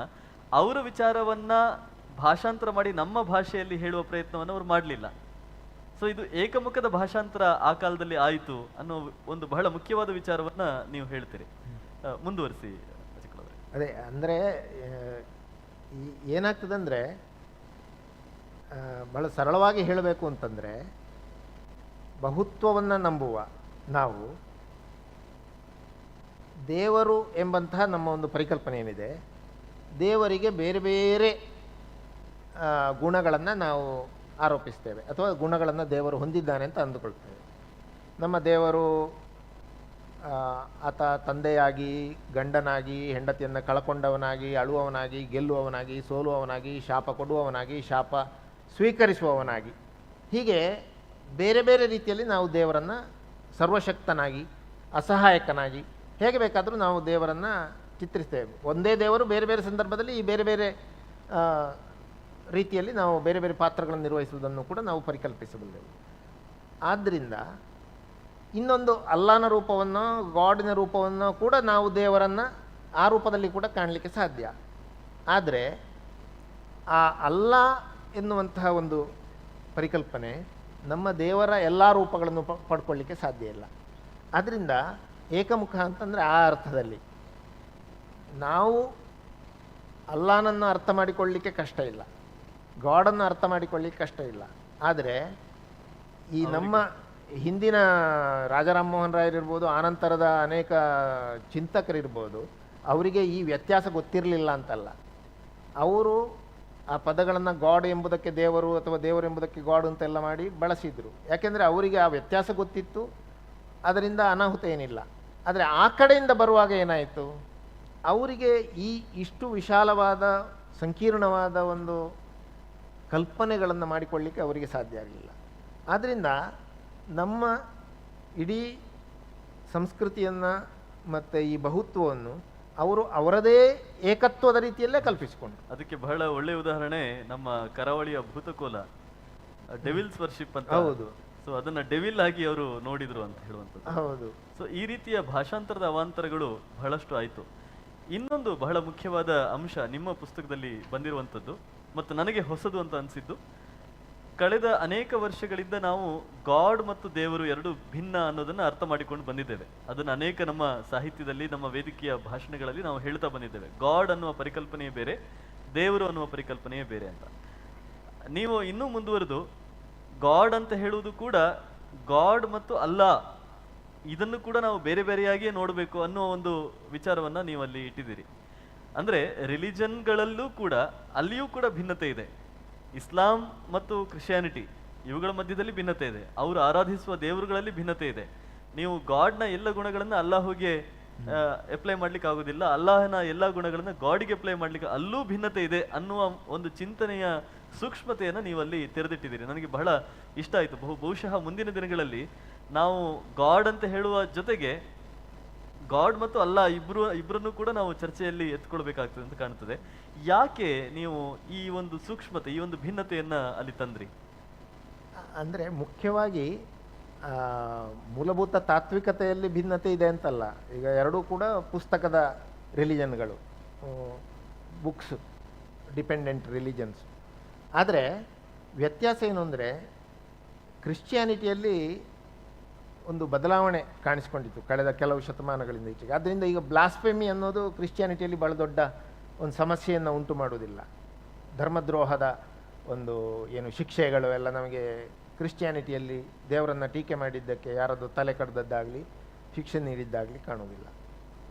ಅವರ ವಿಚಾರವನ್ನ ಭಾಷಾಂತರ ಮಾಡಿ ನಮ್ಮ ಭಾಷೆಯಲ್ಲಿ ಹೇಳುವ ಪ್ರಯತ್ನವನ್ನು ಅವರು ಮಾಡಲಿಲ್ಲ. ಸೊ ಇದು ಏಕಮುಖದ ಭಾಷಾಂತರ ಆ ಕಾಲದಲ್ಲಿ ಆಯಿತು ಅನ್ನೋ ಒಂದು ಬಹಳ ಮುಖ್ಯವಾದ ವಿಚಾರವನ್ನ ನೀವು ಹೇಳ್ತೀರಿ. ಮುಂದುವರಿಸಿ ಅಜಕ್ಕಲ್ ಅವರೇ. ಅದೇ ಅಂದರೆ ಏನಾಗ್ತದೆ ಅಂದರೆ, ಬಹಳ ಸರಳವಾಗಿ ಹೇಳಬೇಕು ಅಂತಂದರೆ, ಬಹುತ್ವವನ್ನು ನಂಬುವ ನಾವು ದೇವರು ಎಂಬಂತಹ ನಮ್ಮ ಒಂದು ಪರಿಕಲ್ಪನೆ ಏನಿದೆ, ದೇವರಿಗೆ ಬೇರೆ ಬೇರೆ ಗುಣಗಳನ್ನು ನಾವು ಆರೋಪಿಸ್ತೇವೆ ಅಥವಾ ಗುಣಗಳನ್ನು ದೇವರು ಹೊಂದಿದ್ದಾನೆ ಅಂತ ಅಂದುಕೊಳ್ತೇವೆ. ನಮ್ಮ ದೇವರು ಆತ ತಂದೆಯಾಗಿ, ಗಂಡನಾಗಿ, ಹೆಂಡತಿಯನ್ನು ಕಳ್ಕೊಂಡವನಾಗಿ, ಅಳುವವನಾಗಿ, ಗೆಲ್ಲುವವನಾಗಿ, ಸೋಲುವವನಾಗಿ, ಶಾಪ ಕೊಡುವವನಾಗಿ, ಶಾಪ ಸ್ವೀಕರಿಸುವವನಾಗಿ, ಹೀಗೆ ಬೇರೆ ಬೇರೆ ರೀತಿಯಲ್ಲಿ ನಾವು ದೇವರನ್ನು ಸರ್ವಶಕ್ತನಾಗಿ, ಅಸಹಾಯಕನಾಗಿ, ಹೇಗೆ ಬೇಕಾದರೂ ನಾವು ದೇವರನ್ನು ಚಿತ್ರಿಸ್ತೇವೆ. ಒಂದೇ ದೇವರು ಬೇರೆ ಬೇರೆ ಸಂದರ್ಭದಲ್ಲಿ ಈ ಬೇರೆ ಬೇರೆ ರೀತಿಯಲ್ಲಿ ನಾವು ಬೇರೆ ಬೇರೆ ಪಾತ್ರಗಳನ್ನು ನಿರ್ವಹಿಸುವುದನ್ನು ಕೂಡ ನಾವು ಪರಿಕಲ್ಪಿಸಬಲ್ಲೆವು. ಆದ್ದರಿಂದ ಇನ್ನೊಂದು ಅಲ್ಲಾನ ರೂಪವನ್ನು, ಗಾಡಿನ ರೂಪವನ್ನು ಕೂಡ ನಾವು ದೇವರನ್ನು ಆ ರೂಪದಲ್ಲಿ ಕೂಡ ಕಾಣಲಿಕ್ಕೆ ಸಾಧ್ಯ. ಆದರೆ ಆ ಅಲ್ಲಾ ಎನ್ನುವಂತಹ ಒಂದು ಪರಿಕಲ್ಪನೆ ನಮ್ಮ ದೇವರ ಎಲ್ಲ ರೂಪಗಳನ್ನು ಪಡ್ಕೊಳ್ಳಿಕ್ಕೆ ಸಾಧ್ಯ ಇಲ್ಲ. ಆದ್ದರಿಂದ ಏಕಮುಖ ಅಂತಂದರೆ ಆ ಅರ್ಥದಲ್ಲಿ ನಾವು ಅಲ್ಲಾನನ್ನು ಅರ್ಥ ಮಾಡಿಕೊಳ್ಳಲಿಕ್ಕೆ ಕಷ್ಟ ಇಲ್ಲ, ಗಾಡನ್ನು ಅರ್ಥ ಮಾಡಿಕೊಳ್ಳಲಿಕ್ಕೆ ಕಷ್ಟ ಇಲ್ಲ. ಆದರೆ ಈ ನಮ್ಮ ಹಿಂದಿನ ರಾಜಾರಾಮ್ ಮೋಹನ್ ರಾಯರಿರ್ಬೋದು, ಆನಂತರದ ಅನೇಕ ಚಿಂತಕರಿರ್ಬೋದು, ಅವರಿಗೆ ಈ ವ್ಯತ್ಯಾಸ ಗೊತ್ತಿರಲಿಲ್ಲ ಅಂತಲ್ಲ. ಅವರು ಆ ಪದಗಳನ್ನು ಗಾಡ್ ಎಂಬುದಕ್ಕೆ ದೇವರು ಅಥವಾ ದೇವರು ಎಂಬುದಕ್ಕೆ ಗಾಡ್ ಅಂತೆಲ್ಲ ಮಾಡಿ ಬಳಸಿದರು. ಯಾಕೆಂದರೆ ಅವರಿಗೆ ಆ ವ್ಯತ್ಯಾಸ ಗೊತ್ತಿತ್ತು, ಅದರಿಂದ ಅನಾಹುತ ಏನಿಲ್ಲ. ಆದರೆ ಆ ಕಡೆಯಿಂದ ಬರುವಾಗ ಏನಾಯಿತು, ಅವರಿಗೆ ಇಷ್ಟು ವಿಶಾಲವಾದ ಸಂಕೀರ್ಣವಾದ ಒಂದು ಕಲ್ಪನೆಗಳನ್ನು ಮಾಡಿಕೊಳ್ಳಿಕ್ಕೆ ಅವರಿಗೆ ಸಾಧ್ಯ ಆಗಲಿಲ್ಲ. ಆದ್ದರಿಂದ ನಮ್ಮ ಇಡೀ ಸಂಸ್ಕೃತಿಯನ್ನು ಮತ್ತು ಈ ಬಹುತ್ವವನ್ನು ಅವರು ಅವರದೇ ಏಕತ್ವದ ರೀತಿಯಲ್ಲೇ ಕಲ್ಪಿಸಿಕೊಂಡು. ಅದಕ್ಕೆ ಬಹಳ ಒಳ್ಳೆಯ ಉದಾಹರಣೆ ನಮ್ಮ ಕರಾವಳಿಯ ಭೂತಕೋಲ, ಡೆವಿಲ್ಸ್ ವರ್ಷಿಪ್ ಅಂತ. ಹೌದು. ಸೊ ಅದನ್ನ ಡೆವಿಲ್ ಆಗಿ ಅವರು ನೋಡಿದ್ರು ಅಂತ ಹೇಳುವಂಥದ್ದು. ಹೌದು. ಸೊ ಈ ರೀತಿಯ ಭಾಷಾಂತರದ ಅವಾಂತರಗಳು ಬಹಳಷ್ಟು ಆಯಿತು. ಇನ್ನೊಂದು ಬಹಳ ಮುಖ್ಯವಾದ ಅಂಶ ನಿಮ್ಮ ಪುಸ್ತಕದಲ್ಲಿ ಬಂದಿರುವಂಥದ್ದು ಮತ್ತು ನನಗೆ ಹೊಸದು ಅಂತ ಅನಿಸಿದ್ದು, ಕಳೆದ ಅನೇಕ ವರ್ಷಗಳಿಂದ ನಾವು ಗಾಡ್ ಮತ್ತು ದೇವರು ಎರಡು ಭಿನ್ನ ಅನ್ನೋದನ್ನು ಅರ್ಥ ಮಾಡಿಕೊಂಡು ಬಂದಿದ್ದೇವೆ. ಅದನ್ನು ಅನೇಕ ನಮ್ಮ ಸಾಹಿತ್ಯದಲ್ಲಿ, ನಮ್ಮ ವೇದಿಕೆಯ ಭಾಷಣಗಳಲ್ಲಿ ನಾವು ಹೇಳ್ತಾ ಬಂದಿದ್ದೇವೆ. ಗಾಡ್ ಅನ್ನುವ ಪರಿಕಲ್ಪನೆಯೇ ಬೇರೆ, ದೇವರು ಅನ್ನುವ ಪರಿಕಲ್ಪನೆಯೇ ಬೇರೆ ಅಂತ. ನೀವು ಇನ್ನೂ ಮುಂದುವರೆದು ಗಾಡ್ ಅಂತ ಹೇಳುವುದು ಕೂಡ ಗಾಡ್ ಮತ್ತು ಅಲ್ಲಾ ಇದನ್ನು ಕೂಡ ನಾವು ಬೇರೆ ಬೇರೆಯಾಗಿಯೇ ನೋಡಬೇಕು ಅನ್ನೋ ಒಂದು ವಿಚಾರವನ್ನು ನೀವು ಅಲ್ಲಿ ಇಟ್ಟಿದ್ದೀರಿ. ಅಂದರೆ ರಿಲಿಜನ್ಗಳಲ್ಲೂ ಕೂಡ ಅಲ್ಲಿಯೂ ಕೂಡ ಭಿನ್ನತೆ ಇದೆ. ಇಸ್ಲಾಂ ಮತ್ತು ಕ್ರಿಶ್ಚಿಯಾನಿಟಿ ಇವುಗಳ ಮಧ್ಯದಲ್ಲಿ ಭಿನ್ನತೆ ಇದೆ. ಅವರು ಆರಾಧಿಸುವ ದೇವರುಗಳಲ್ಲಿ ಭಿನ್ನತೆ ಇದೆ. ನೀವು ಗಾಡ್ನ ಎಲ್ಲ ಗುಣಗಳನ್ನು ಅಲ್ಲಾಹುಗೆ ಅಪ್ಲೈ ಮಾಡ್ಲಿಕ್ಕೆ ಆಗೋದಿಲ್ಲ, ಅಲ್ಲಾಹನ ಎಲ್ಲ ಗುಣಗಳನ್ನು ಗಾಡಿಗೆ ಅಪ್ಲೈ ಮಾಡ್ಲಿಕ್ಕೆ ಅಲ್ಲೂ ಭಿನ್ನತೆ ಇದೆ ಅನ್ನುವ ಒಂದು ಚಿಂತನೆಯ ಸೂಕ್ಷ್ಮತೆಯನ್ನು ನೀವಲ್ಲಿ ತೆರೆದಿಟ್ಟಿದ್ದೀರಿ. ನನಗೆ ಬಹಳ ಇಷ್ಟ ಆಯಿತು. ಬಹುಶಃ ಮುಂದಿನ ದಿನಗಳಲ್ಲಿ ನಾವು ಗಾಡ್ ಅಂತ ಹೇಳುವ ಜೊತೆಗೆ ಗಾಡ್ ಮತ್ತು ಅಲ್ಲಾ ಇಬ್ಬರನ್ನು ಕೂಡ ನಾವು ಚರ್ಚೆಯಲ್ಲಿ ಎತ್ಕೊಳ್ಬೇಕಾಗ್ತದೆ ಅಂತ ಕಾಣ್ತದೆ. ಯಾಕೆ ನೀವು ಈ ಒಂದು ಸೂಕ್ಷ್ಮತೆ, ಈ ಒಂದು ಭಿನ್ನತೆಯನ್ನು ಅಲ್ಲಿ ತಂದ್ರಿ? ಅಂದರೆ ಮುಖ್ಯವಾಗಿ ಮೂಲಭೂತ ತಾತ್ವಿಕತೆಯಲ್ಲಿ ಭಿನ್ನತೆ ಇದೆ ಅಂತಲ್ಲ. ಈಗ ಎರಡೂ ಕೂಡ ಪುಸ್ತಕದ ರಿಲಿಜನ್ಗಳು, ಬುಕ್ಸ್ ಡಿಪೆಂಡೆಂಟ್ ರಿಲಿಜನ್ಸ್. ಆದರೆ ವ್ಯತ್ಯಾಸ ಏನು ಅಂದರೆ, ಕ್ರಿಶ್ಚಿಯಾನಿಟಿಯಲ್ಲಿ ಒಂದು ಬದಲಾವಣೆ ಕಾಣಿಸ್ಕೊಂಡಿತ್ತು ಕಳೆದ ಕೆಲವು ಶತಮಾನಗಳಿಂದ ಈಚೆಗೆ. ಆದ್ದರಿಂದ ಈಗ ಬ್ಲಾಸ್ಫೆಮಿ ಅನ್ನೋದು ಕ್ರಿಶ್ಚಿಯಾನಿಟಿಯಲ್ಲಿ ಬಹಳ ದೊಡ್ಡ ಒಂದು ಸಮಸ್ಯೆಯನ್ನು ಉಂಟು ಮಾಡುವುದಿಲ್ಲ. ಧರ್ಮದ್ರೋಹದ ಒಂದು ಏನು ಶಿಕ್ಷೆಗಳು ಎಲ್ಲ ನಮಗೆ ಕ್ರಿಶ್ಚಿಯಾನಿಟಿಯಲ್ಲಿ ದೇವರನ್ನು ಟೀಕೆ ಮಾಡಿದ್ದಕ್ಕೆ ಯಾರದ್ದು ತಲೆ ಕಡ್ದದ್ದಾಗಲಿ ಶಿಕ್ಷೆ ನೀಡಿದ್ದಾಗಲಿ ಕಾಣುವುದಿಲ್ಲ.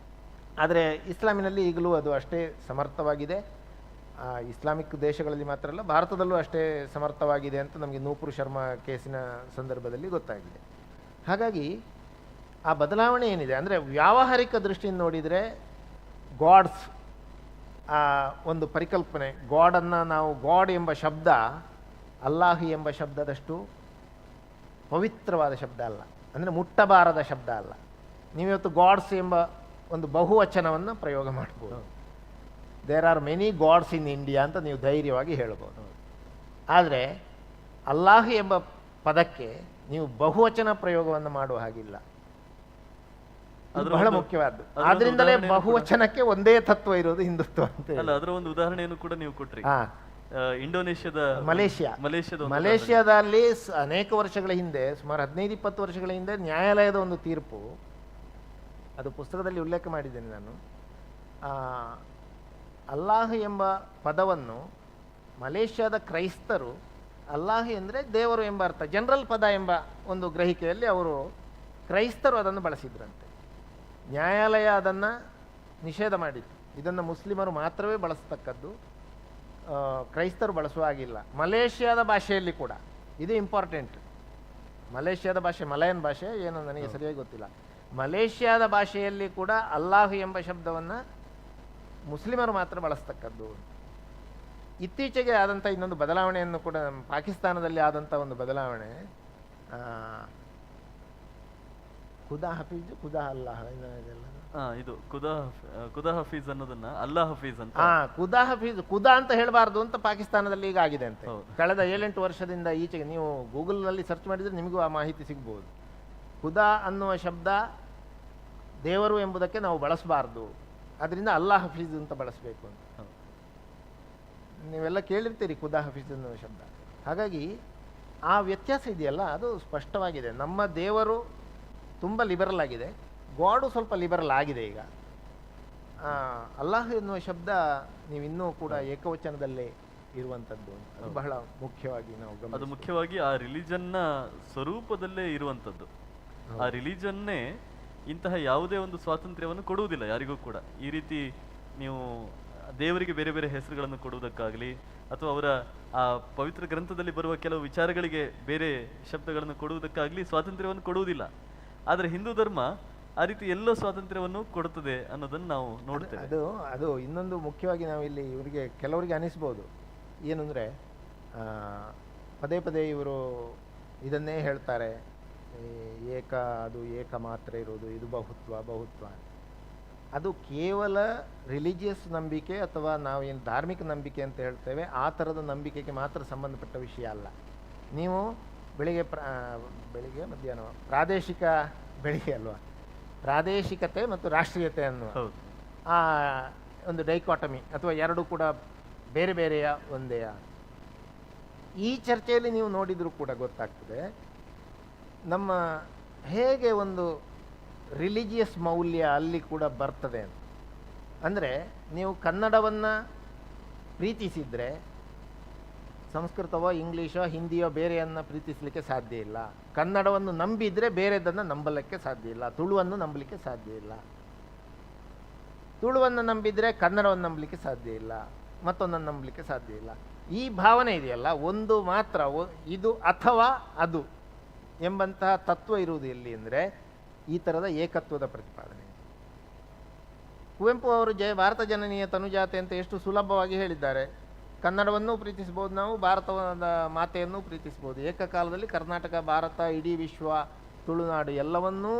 ಆದರೆ ಇಸ್ಲಾಮಿನಲ್ಲಿ ಈಗಲೂ ಅದು ಅಷ್ಟೇ ಸಮರ್ಥವಾಗಿದೆ. ಇಸ್ಲಾಮಿಕ್ ದೇಶಗಳಲ್ಲಿ ಮಾತ್ರ ಅಲ್ಲ, ಭಾರತದಲ್ಲೂ ಅಷ್ಟೇ ಸಮರ್ಥವಾಗಿದೆ ಅಂತ ನಮಗೆ ನೂಪುರ್ ಶರ್ಮಾ ಕೇಸಿನ ಸಂದರ್ಭದಲ್ಲಿ ಗೊತ್ತಾಗಿದೆ. ಹಾಗಾಗಿ ಆ ಬದಲಾವಣೆ ಏನಿದೆ ಅಂದರೆ ವ್ಯಾವಹಾರಿಕ ದೃಷ್ಟಿಯಿಂದ ನೋಡಿದರೆ ಗಾಡ್ಸ್ ಆ ಒಂದು ಪರಿಕಲ್ಪನೆ, ಗಾಡನ್ನು ನಾವು ಗಾಡ್ ಎಂಬ ಶಬ್ದ ಅಲ್ಲಾಹ್ ಎಂಬ ಶಬ್ದದಷ್ಟು ಪವಿತ್ರವಾದ ಶಬ್ದ ಅಲ್ಲ, ಅಂದರೆ ಮುಟ್ಟಬಾರದ ಶಬ್ದ ಅಲ್ಲ. ನೀವಿವತ್ತು ಗಾಡ್ಸ್ ಎಂಬ ಒಂದು ಬಹುವಚನವನ್ನು ಪ್ರಯೋಗ ಮಾಡ್ಬೋದು. There are many gods in India ಅಂತ ನೀವು ಧೈರ್ಯವಾಗಿ ಹೇಳ್ಬೋದು. ಆದರೆ ಅಲ್ಲಾಹ್ ಎಂಬ ಪದಕ್ಕೆ ನೀವು ಬಹುವಚನ ಪ್ರಯೋಗವನ್ನು ಮಾಡುವ ಹಾಗಿಲ್ಲ. ಅದು ಬಹಳ ಮುಖ್ಯವಾದ್ದು. ಆದ್ರಿಂದಲೇ ಬಹುವಚನಕ್ಕೆ ಒಂದೇ ತತ್ವ ಇರೋದು ಹಿಂದುತ್ವ ಅಂತ. ಅಲ್ಲ, ಅದರ ಒಂದು ಉದಾಹರಣೆಯನ್ನು ಕೂಡ ನೀವು ಕೊಟ್ರಿ. ಇಂಡೋನೇಷ್ಯಾದ ಮಲೇಷ್ಯಾದಲ್ಲಿ ಅನೇಕ ವರ್ಷಗಳ ಹಿಂದೆ, ಸುಮಾರು 15-20 ವರ್ಷಗಳ ಹಿಂದೆ ನ್ಯಾಯಾಲಯದ ಒಂದು ತೀರ್ಪು, ಅದು ಪುಸ್ತಕದಲ್ಲಿ ಉಲ್ಲೇಖ ಮಾಡಿದ್ದೇನೆ ನಾನು. ಅಲ್ಲಾಹ್ ಎಂಬ ಪದವನ್ನು ಮಲೇಷ್ಯಾದ ಕ್ರೈಸ್ತರು ಅಲ್ಲಾಹ್ ಎಂದರೆ ದೇವರು ಎಂಬ ಅರ್ಥ, ಜನರಲ್ ಪದ ಎಂಬ ಒಂದು ಗ್ರಹಿಕೆಯಲ್ಲಿ ಅವರು ಕ್ರೈಸ್ತರು ಅದನ್ನು ಬಳಸಿದ್ರಂತೆ. ನ್ಯಾಯಾಲಯ ಅದನ್ನು ನಿಷೇಧ ಮಾಡಿತ್ತು. ಇದನ್ನು ಮುಸ್ಲಿಮರು ಮಾತ್ರವೇ ಬಳಸ್ತಕ್ಕದ್ದು, ಕ್ರೈಸ್ತರು ಬಳಸುವ ಹಾಗಿಲ್ಲ. ಮಲೇಷ್ಯಾದ ಭಾಷೆಯಲ್ಲಿ ಕೂಡ ಇದು ಇಂಪಾರ್ಟೆಂಟ್. ಮಲೇಷ್ಯಾದ ಭಾಷೆ ಮಲಯನ್ ಭಾಷೆ ಏನೋ ನನಗೆ ಸರಿಯಾಗಿ ಗೊತ್ತಿಲ್ಲ. ಮಲೇಷ್ಯಾದ ಭಾಷೆಯಲ್ಲಿ ಕೂಡ ಅಲ್ಲಾಹ್ ಎಂಬ ಶಬ್ದವನ್ನು ಮುಸ್ಲಿಮರು ಮಾತ್ರ ಬಳಸ್ತಕ್ಕದ್ದು. ಇತ್ತೀಚೆಗೆ ಆದಂಥ ಇನ್ನೊಂದು ಬದಲಾವಣೆಯನ್ನು ಕೂಡ, ಪಾಕಿಸ್ತಾನದಲ್ಲಿ ಆದಂಥ ಒಂದು ಬದಲಾವಣೆ, ಖುದಾ ಹಫೀಜ್ ಖುದಾ ಅಲ್ಲಾಹ್ ಇದೆಲ್ಲ ಇದು ಖುದಾ ಹಫೀಜ್ ಅನ್ನೋದನ್ನ ಅಲ್ಲಾ ಹಫೀಜ್ ಅಂತ, ಖುದಾ ಹಫೀಜ್, ಖುದಾ ಅಂತ ಹೇಳಬಾರ್ದು ಅಂತ ಪಾಕಿಸ್ತಾನದಲ್ಲಿ ಈಗ ಆಗಿದೆ ಅಂತೆ. ಕಳೆದ 7-8 ವರ್ಷದಿಂದ ಈಚೆಗೆ ನೀವು ಗೂಗಲ್ನಲ್ಲಿ ಸರ್ಚ್ ಮಾಡಿದರೆ ನಿಮಗೂ ಆ ಮಾಹಿತಿ ಸಿಗ್ಬೋದು. ಖುದಾ ಅನ್ನುವ ಶಬ್ದ ದೇವರು ಎಂಬುದಕ್ಕೆ ನಾವು ಬಳಸಬಾರ್ದು, ಅದರಿಂದ ಅಲ್ಲಾ ಹಫೀಜ್ ಅಂತ ಬಳಸಬೇಕು ಅಂತ. ನೀವೆಲ್ಲ ಕೇಳಿರ್ತೀರಿ ಖುದಾ ಹಫೀಜ್ ಅನ್ನುವ ಶಬ್ದ. ಹಾಗಾಗಿ ಆ ವ್ಯತ್ಯಾಸ ಇದೆಯಲ್ಲ, ಅದು ಸ್ಪಷ್ಟವಾಗಿದೆ. ನಮ್ಮ ದೇವರು ತುಂಬ ಲಿಬರಲ್ ಆಗಿದೆ, ಗಾಡು ಸ್ವಲ್ಪ ಲಿಬರಲ್ ಆಗಿದೆ. ಈಗ ಅಲ್ಲಾಹ್ ಎನ್ನುವ ಶಬ್ದ ನೀವಿನ್ನೂ ಕೂಡ ಏಕವಚನದಲ್ಲೇ ಇರುವಂಥದ್ದು ಅಂತ. ಅದು ಬಹಳ ಮುಖ್ಯವಾಗಿ ನಾವು ಅದು ಗಮನಿಸಬೇಕು. ಮುಖ್ಯವಾಗಿ ಆ ರಿಲಿಜನ್ನ ಸ್ವರೂಪದಲ್ಲೇ ಇರುವಂಥದ್ದು. ಆ ರಿಲಿಜನ್ನೇ ಇಂತಹ ಯಾವುದೇ ಒಂದು ಸ್ವಾತಂತ್ರ್ಯವನ್ನು ಕೊಡುವುದಿಲ್ಲ ಯಾರಿಗೂ ಕೂಡ. ಈ ರೀತಿ ನೀವು ದೇವರಿಗೆ ಬೇರೆ ಬೇರೆ ಹೆಸರುಗಳನ್ನು ಕೊಡುವುದಕ್ಕಾಗಲಿ ಅಥವಾ ಅವರ ಆ ಪವಿತ್ರ ಗ್ರಂಥದಲ್ಲಿ ಬರುವ ಕೆಲವು ವಿಚಾರಗಳಿಗೆ ಬೇರೆ ಶಬ್ದಗಳನ್ನು ಕೊಡುವುದಕ್ಕಾಗಲಿ ಸ್ವಾತಂತ್ರ್ಯವನ್ನು ಕೊಡುವುದಿಲ್ಲ. ಆದರೆ ಹಿಂದೂ ಧರ್ಮ ಆ ರೀತಿ ಎಲ್ಲ ಸ್ವಾತಂತ್ರ್ಯವನ್ನು ಕೊಡುತ್ತದೆ ಅನ್ನೋದನ್ನು ನಾವು ನೋಡ್ತೇವೆ. ಅದು ಇನ್ನೊಂದು ಮುಖ್ಯವಾಗಿ ನಾವು ಇಲ್ಲಿ ಇವರಿಗೆ ಕೆಲವರಿಗೆ ಅನಿಸ್ಬೋದು ಏನಂದರೆ, ಪದೇ ಪದೇ ಇವರು ಇದನ್ನೇ ಹೇಳ್ತಾರೆ, ಅದು ಏಕ ಮಾತ್ರ ಇರೋದು, ಇದು ಬಹುತ್ವ. ಅದು ಕೇವಲ ರಿಲಿಜಿಯಸ್ ನಂಬಿಕೆ ಅಥವಾ ನಾವೇನು ಧಾರ್ಮಿಕ ನಂಬಿಕೆ ಅಂತ ಹೇಳ್ತೇವೆ ಆ ಥರದ ನಂಬಿಕೆಗೆ ಮಾತ್ರ ಸಂಬಂಧಪಟ್ಟ ವಿಷಯ ಅಲ್ಲ. ನೀವು ಬೆಳಿಗ್ಗೆ ಮಧ್ಯಾಹ್ನ ಬೆಳಿಗ್ಗೆ ಅಲ್ವಾ, ಪ್ರಾದೇಶಿಕತೆ ಮತ್ತು ರಾಷ್ಟ್ರೀಯತೆ ಅನ್ನುವ ಆ ಒಂದು ಡೈಕಾಟಮಿ ಅಥವಾ ಎರಡು ಕೂಡ ಬೇರೆ ಬೇರೆಯ ಒಂದೇಯ. ಈ ಚರ್ಚೆಯಲ್ಲಿ ನೀವು ನೋಡಿದರೂ ಕೂಡ ಗೊತ್ತಾಗ್ತದೆ ನಮ್ಮ ಹೇಗೆ ಒಂದು ರಿಲಿಜಿಯಸ್ ಮೌಲ್ಯ ಅಲ್ಲಿ ಕೂಡ ಬರ್ತದೆ ಅಂತ. ಅಂದರೆ ನೀವು ಕನ್ನಡವನ್ನು ಪ್ರೀತಿಸಿದರೆ ಸಂಸ್ಕೃತವೋ ಇಂಗ್ಲೀಷೋ ಹಿಂದಿಯೋ ಬೇರೆಯನ್ನು ಪ್ರೀತಿಸಲಿಕ್ಕೆ ಸಾಧ್ಯ ಇಲ್ಲ. ಕನ್ನಡವನ್ನು ನಂಬಿದರೆ ಬೇರೆದನ್ನು ನಂಬಲಿಕ್ಕೆ ಸಾಧ್ಯ ಇಲ್ಲ. ತುಳುವನ್ನು ನಂಬಲಿಕ್ಕೆ ಸಾಧ್ಯ ಇಲ್ಲ. ತುಳುವನ್ನು ನಂಬಿದರೆ ಕನ್ನಡವನ್ನು ನಂಬಲಿಕ್ಕೆ ಸಾಧ್ಯ ಇಲ್ಲ. ಮತ್ತೊಂದನ್ನು ನಂಬಲಿಕ್ಕೆ ಸಾಧ್ಯ ಇಲ್ಲ. ಈ ಭಾವನೆ ಇದೆಯಲ್ಲ, ಒಂದು ಮಾತ್ರ ಇದು ಅಥವಾ ಅದು ಎಂಬಂತಹ ತತ್ವ ಇರುವುದು ಎಲ್ಲಿ ಅಂದರೆ ಈ ಥರದ ಏಕತ್ವದ ಪ್ರತಿಪಾದನೆ. ಕುವೆಂಪು ಅವರು ಭಾರತ ಜನನೀಯ ತನುಜಾತೆ ಅಂತ ಎಷ್ಟು ಸುಲಭವಾಗಿ ಹೇಳಿದ್ದಾರೆ. ಕನ್ನಡವನ್ನೂ ಪ್ರೀತಿಸ್ಬೋದು, ನಾವು ಭಾರತದ ಮಾತೆಯನ್ನೂ ಪ್ರೀತಿಸ್ಬೋದು. ಏಕಕಾಲದಲ್ಲಿ ಕರ್ನಾಟಕ, ಭಾರತ, ಇಡೀ ವಿಶ್ವ, ತುಳುನಾಡು ಎಲ್ಲವನ್ನೂ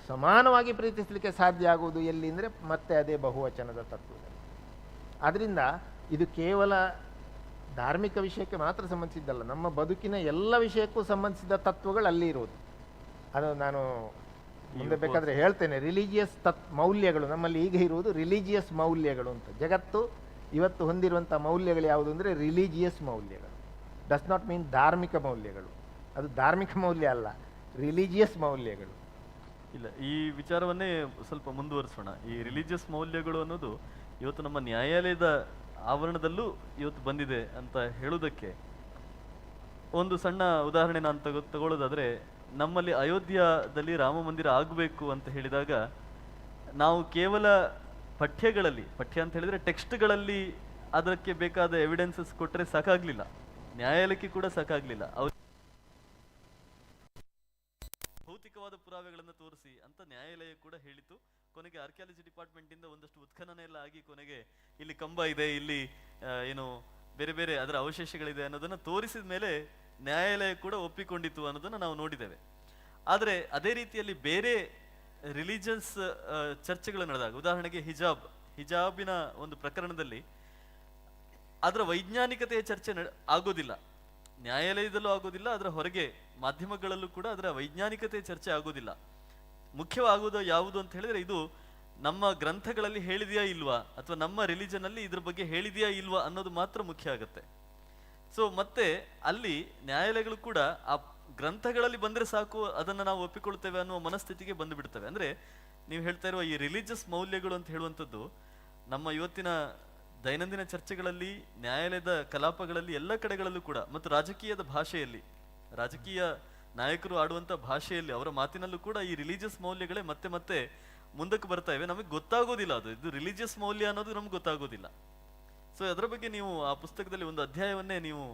ಸಮಾನವಾಗಿ ಪ್ರೀತಿಸಲಿಕ್ಕೆ ಸಾಧ್ಯ ಆಗುವುದು ಎಲ್ಲಿ ಅಂದರೆ ಮತ್ತೆ ಅದೇ ಬಹುವಚನದ ತತ್ವದಲ್ಲಿ. ಆದ್ದರಿಂದ ಇದು ಕೇವಲ ಧಾರ್ಮಿಕ ವಿಷಯಕ್ಕೆ ಮಾತ್ರ ಸಂಬಂಧಿಸಿದ್ದಲ್ಲ, ನಮ್ಮ ಬದುಕಿನ ಎಲ್ಲ ವಿಷಯಕ್ಕೂ ಸಂಬಂಧಿಸಿದ ತತ್ವಗಳು ಅಲ್ಲಿ ಇರುವುದು. ಅದು ನಾನು ಮುಂದೆ ಬೇಕಾದರೆ ಹೇಳ್ತೇನೆ. ರಿಲಿಜಿಯಸ್ ಮೌಲ್ಯಗಳು ನಮ್ಮಲ್ಲಿ ಈಗ ಇರುವುದು ರಿಲಿಜಿಯಸ್ ಮೌಲ್ಯಗಳು ಅಂತ. ಜಗತ್ತು ಇವತ್ತು ಹೊಂದಿರುವಂಥ ಮೌಲ್ಯಗಳು ಯಾವುದು ಅಂದರೆ ರಿಲಿಜಿಯಸ್ ಮೌಲ್ಯಗಳು. ಡಸ್ ನಾಟ್ ಮೀನ್ ಧಾರ್ಮಿಕ ಮೌಲ್ಯಗಳು. ಅದು ಧಾರ್ಮಿಕ ಮೌಲ್ಯ ಅಲ್ಲ, ರಿಲಿಜಿಯಸ್ ಮೌಲ್ಯಗಳು. ಇಲ್ಲ, ಈ ವಿಚಾರವನ್ನೇ ಸ್ವಲ್ಪ ಮುಂದುವರಿಸೋಣ. ಈ ರಿಲಿಜಿಯಸ್ ಮೌಲ್ಯಗಳು ಅನ್ನೋದು ಇವತ್ತು ನಮ್ಮ ನ್ಯಾಯಾಲಯದ ಆವರಣದಲ್ಲೂ ಇವತ್ತು ಬಂದಿದೆ ಅಂತ ಹೇಳುವುದಕ್ಕೆ ಒಂದು ಸಣ್ಣ ಉದಾಹರಣೆ ನಾನು ತಗೊಳ್ಳೋದಾದರೆ, ನಮ್ಮಲ್ಲಿ ಅಯೋಧ್ಯದಲ್ಲಿ ರಾಮ ಮಂದಿರ ಆಗಬೇಕು ಅಂತ ಹೇಳಿದಾಗ ನಾವು ಕೇವಲ ಪಠ್ಯ ಅಂತ ಹೇಳಿದರೆ ಟೆಕ್ಸ್ಟ್ಗಳಲ್ಲಿ ಅದಕ್ಕೆ ಬೇಕಾದ ಎವಿಡೆನ್ಸಸ್ ಕೊಟ್ಟರೆ ಸಾಕಾಗಲಿಲ್ಲ, ನ್ಯಾಯಾಲಯಕ್ಕೆ ಕೂಡ ಸಾಕಾಗಲಿಲ್ಲ. ಭೌತಿಕವಾದ ಪುರಾವೆಗಳನ್ನು ತೋರಿಸಿ ಅಂತ ನ್ಯಾಯಾಲಯ ಕೂಡ ಹೇಳಿತು. ಕೊನೆಗೆ ಆರ್ಕಿಯಾಲಜಿ ಡಿಪಾರ್ಟ್ಮೆಂಟಿಂದ ಒಂದಷ್ಟು ಉತ್ಖನನ ಎಲ್ಲ ಆಗಿ ಕೊನೆಗೆ ಇಲ್ಲಿ ಕಂಬ ಇದೆ, ಇಲ್ಲಿ ಏನು ಬೇರೆ ಬೇರೆ ಅದರ ಅವಶೇಷಗಳಿದೆ ಅನ್ನೋದನ್ನು ತೋರಿಸಿದ ಮೇಲೆ ನ್ಯಾಯಾಲಯ ಕೂಡ ಒಪ್ಪಿಕೊಂಡಿತು ಅನ್ನೋದನ್ನು ನಾವು ನೋಡಿದ್ದೇವೆ. ಆದರೆ ಅದೇ ರೀತಿಯಲ್ಲಿ ಬೇರೆ ರಿಲಿಜಿಯನ್ಸ್ ಚರ್ಚೆಗಳು ನಡೆದಾಗ, ಉದಾಹರಣೆಗೆ ಹಿಜಾಬಿನ ಒಂದು ಪ್ರಕರಣದಲ್ಲಿ ಅದರ ವೈಜ್ಞಾನಿಕತೆಯ ಚರ್ಚೆ ಆಗೋದಿಲ್ಲ, ನ್ಯಾಯಾಲಯದಲ್ಲೂ ಆಗೋದಿಲ್ಲ, ಅದರ ಹೊರಗೆ ಮಾಧ್ಯಮಗಳಲ್ಲೂ ಕೂಡ ಅದರ ವೈಜ್ಞಾನಿಕತೆಯ ಚರ್ಚೆ ಆಗೋದಿಲ್ಲ. ಮುಖ್ಯವಾಗುವುದು ಯಾವುದು ಅಂತ ಹೇಳಿದ್ರೆ ಇದು ನಮ್ಮ ಗ್ರಂಥಗಳಲ್ಲಿ ಹೇಳಿದೆಯಾ ಇಲ್ವಾ ಅಥವಾ ನಮ್ಮ ರಿಲಿಜನ್ ಅಲ್ಲಿ ಇದ್ರ ಬಗ್ಗೆ ಹೇಳಿದೆಯಾ ಇಲ್ವಾ ಅನ್ನೋದು ಮಾತ್ರ ಮುಖ್ಯ ಆಗುತ್ತೆ. ಸೊ ಮತ್ತೆ ಅಲ್ಲಿ ನ್ಯಾಯಾಲಯಗಳು ಕೂಡ ಆ ಗ್ರಂಥಗಳಲ್ಲಿ ಬಂದರೆ ಸಾಕು ಅದನ್ನು ನಾವು ಒಪ್ಪಿಕೊಳ್ತೇವೆ ಅನ್ನುವ ಮನಸ್ಥಿತಿಗೆ ಬಂದು ಬಿಡ್ತವೆ. ಅಂದರೆ ನೀವು ಹೇಳ್ತಾ ಇರುವ ಈ ರಿಲಿಜಿಯಸ್ ಮೌಲ್ಯಗಳು ಅಂತ ಹೇಳುವಂಥದ್ದು ನಮ್ಮ ಇವತ್ತಿನ ದೈನಂದಿನ ಚರ್ಚೆಗಳಲ್ಲಿ, ನ್ಯಾಯಾಲಯದ ಕಲಾಪಗಳಲ್ಲಿ, ಎಲ್ಲ ಕಡೆಗಳಲ್ಲೂ ಕೂಡ, ಮತ್ತು ರಾಜಕೀಯದ ಭಾಷೆಯಲ್ಲಿ, ರಾಜಕೀಯ ನಾಯಕರು ಆಡುವಂಥ ಭಾಷೆಯಲ್ಲಿ, ಅವರ ಮಾತಿನಲ್ಲೂ ಕೂಡ ಈ ರಿಲಿಜಿಯಸ್ ಮೌಲ್ಯಗಳೇ ಮತ್ತೆ ಮತ್ತೆ ಮುಂದಕ್ಕೆ ಬರ್ತಾ ಇವೆ. ನಮಗೆ ಗೊತ್ತಾಗೋದಿಲ್ಲ ಇದು ರಿಲಿಜಿಯಸ್ ಮೌಲ್ಯ ಅನ್ನೋದು ನಮ್ಗೆ ಗೊತ್ತಾಗೋದಿಲ್ಲ. ಸೊ ಅದರ ಬಗ್ಗೆ ನೀವು ಆ ಪುಸ್ತಕದಲ್ಲಿ ಒಂದು ಅಧ್ಯಾಯವನ್ನೇ ನೀವು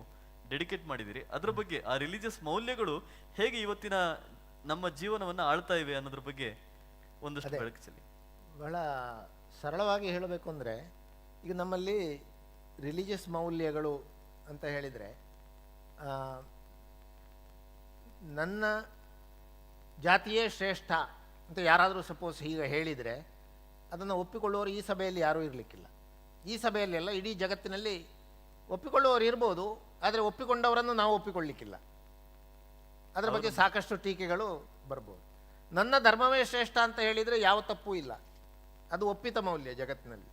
ಡೆಡಿಕೇಟ್ ಮಾಡಿದಿರಿ. ಅದರ ಬಗ್ಗೆ ಆ ರಿಲಿಜಿಯಸ್ ಮೌಲ್ಯಗಳು ಹೇಗೆ ಇವತ್ತಿನ ನಮ್ಮ ಜೀವನವನ್ನು ಆಳ್ತಾ ಇವೆ ಅನ್ನೋದ್ರ ಬಗ್ಗೆ ಒಂದಷ್ಟು ಬೆಳಕು ಚೆಲ್ಲಿ. ಬಹಳ ಸರಳವಾಗಿ ಹೇಳಬೇಕು ಅಂದರೆ, ಈಗ ನಮ್ಮಲ್ಲಿ ರಿಲಿಜಿಯಸ್ ಮೌಲ್ಯಗಳು ಅಂತ ಹೇಳಿದರೆ, ನನ್ನ ಜಾತಿಯೇ ಶ್ರೇಷ್ಠ ಅಂತ ಯಾರಾದರೂ ಸಪೋಸ್ ಹೀಗೆ ಹೇಳಿದರೆ ಅದನ್ನು ಒಪ್ಪಿಕೊಳ್ಳುವವರು ಈ ಸಭೆಯಲ್ಲಿ ಯಾರೂ ಇರಲಿಕ್ಕಿಲ್ಲ. ಈ ಸಭೆಯಲ್ಲಿ ಎಲ್ಲ, ಇಡೀ ಜಗತ್ತಿನಲ್ಲಿ ಒಪ್ಪಿಕೊಳ್ಳುವವರು ಇರ್ಬೋದು, ಆದರೆ ಒಪ್ಪಿಕೊಂಡವರನ್ನು ನಾವು ಒಪ್ಪಿಕೊಳ್ಳಿಕ್ಕಿಲ್ಲ. ಅದರ ಬಗ್ಗೆ ಸಾಕಷ್ಟು ಟೀಕೆಗಳು ಬರ್ಬೋದು. ನನ್ನ ಧರ್ಮವೇ ಶ್ರೇಷ್ಠ ಅಂತ ಹೇಳಿದರೆ ಯಾವ ತಪ್ಪೂ ಇಲ್ಲ, ಅದು ಒಪ್ಪಿತ ಮೌಲ್ಯ ಜಗತ್ತಿನಲ್ಲಿ.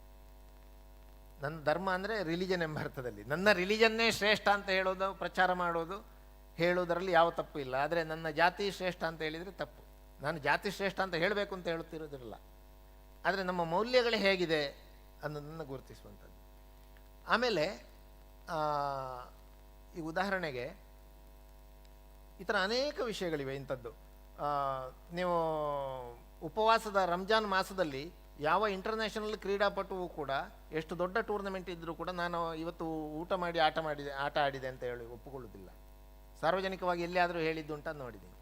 ನನ್ನ ಧರ್ಮ ಅಂದರೆ ರಿಲಿಜನ್ ಎಂಬ ಅರ್ಥದಲ್ಲಿ, ನನ್ನ ರಿಲಿಜನ್ನೇ ಶ್ರೇಷ್ಠ ಅಂತ ಹೇಳೋದು, ಪ್ರಚಾರ ಮಾಡೋದು, ಹೇಳೋದರಲ್ಲಿ ಯಾವ ತಪ್ಪು ಇಲ್ಲ. ಆದರೆ ನನ್ನ ಜಾತಿ ಶ್ರೇಷ್ಠ ಅಂತ ಹೇಳಿದರೆ ತಪ್ಪು. ನಾನು ಜಾತಿ ಶ್ರೇಷ್ಠ ಅಂತ ಹೇಳಬೇಕು ಅಂತ ಹೇಳುತ್ತಿರೋದಿಲ್ಲ, ಆದರೆ ನಮ್ಮ ಮೌಲ್ಯಗಳು ಹೇಗಿದೆ ಅನ್ನೋದನ್ನು ಗುರುತಿಸುವಂಥದ್ದು. ಆಮೇಲೆ ಈ ಉದಾಹರಣೆಗೆ ಈ ಥರ ಅನೇಕ ವಿಷಯಗಳಿವೆ ಇಂಥದ್ದು. ನೀವು ಉಪವಾಸದ ರಂಜಾನ್ ಮಾಸದಲ್ಲಿ ಯಾವ ಇಂಟರ್ನ್ಯಾಷನಲ್ ಕ್ರೀಡಾಪಟುವು ಕೂಡ ಎಷ್ಟು ದೊಡ್ಡ ಟೂರ್ನಮೆಂಟ್ ಇದ್ದರೂ ಕೂಡ ನಾನು ಇವತ್ತು ಊಟ ಮಾಡಿ ಆಟ ಆಡಿದೆ ಅಂತ ಹೇಳಿ ಒಪ್ಪಿಕೊಳ್ಳುವುದಿಲ್ಲ. ಸಾರ್ವಜನಿಕವಾಗಿ ಎಲ್ಲಿಯಾದರೂ ಹೇಳಿದ್ದುಂಟ ನೋಡಿದ್ದೀನಿ.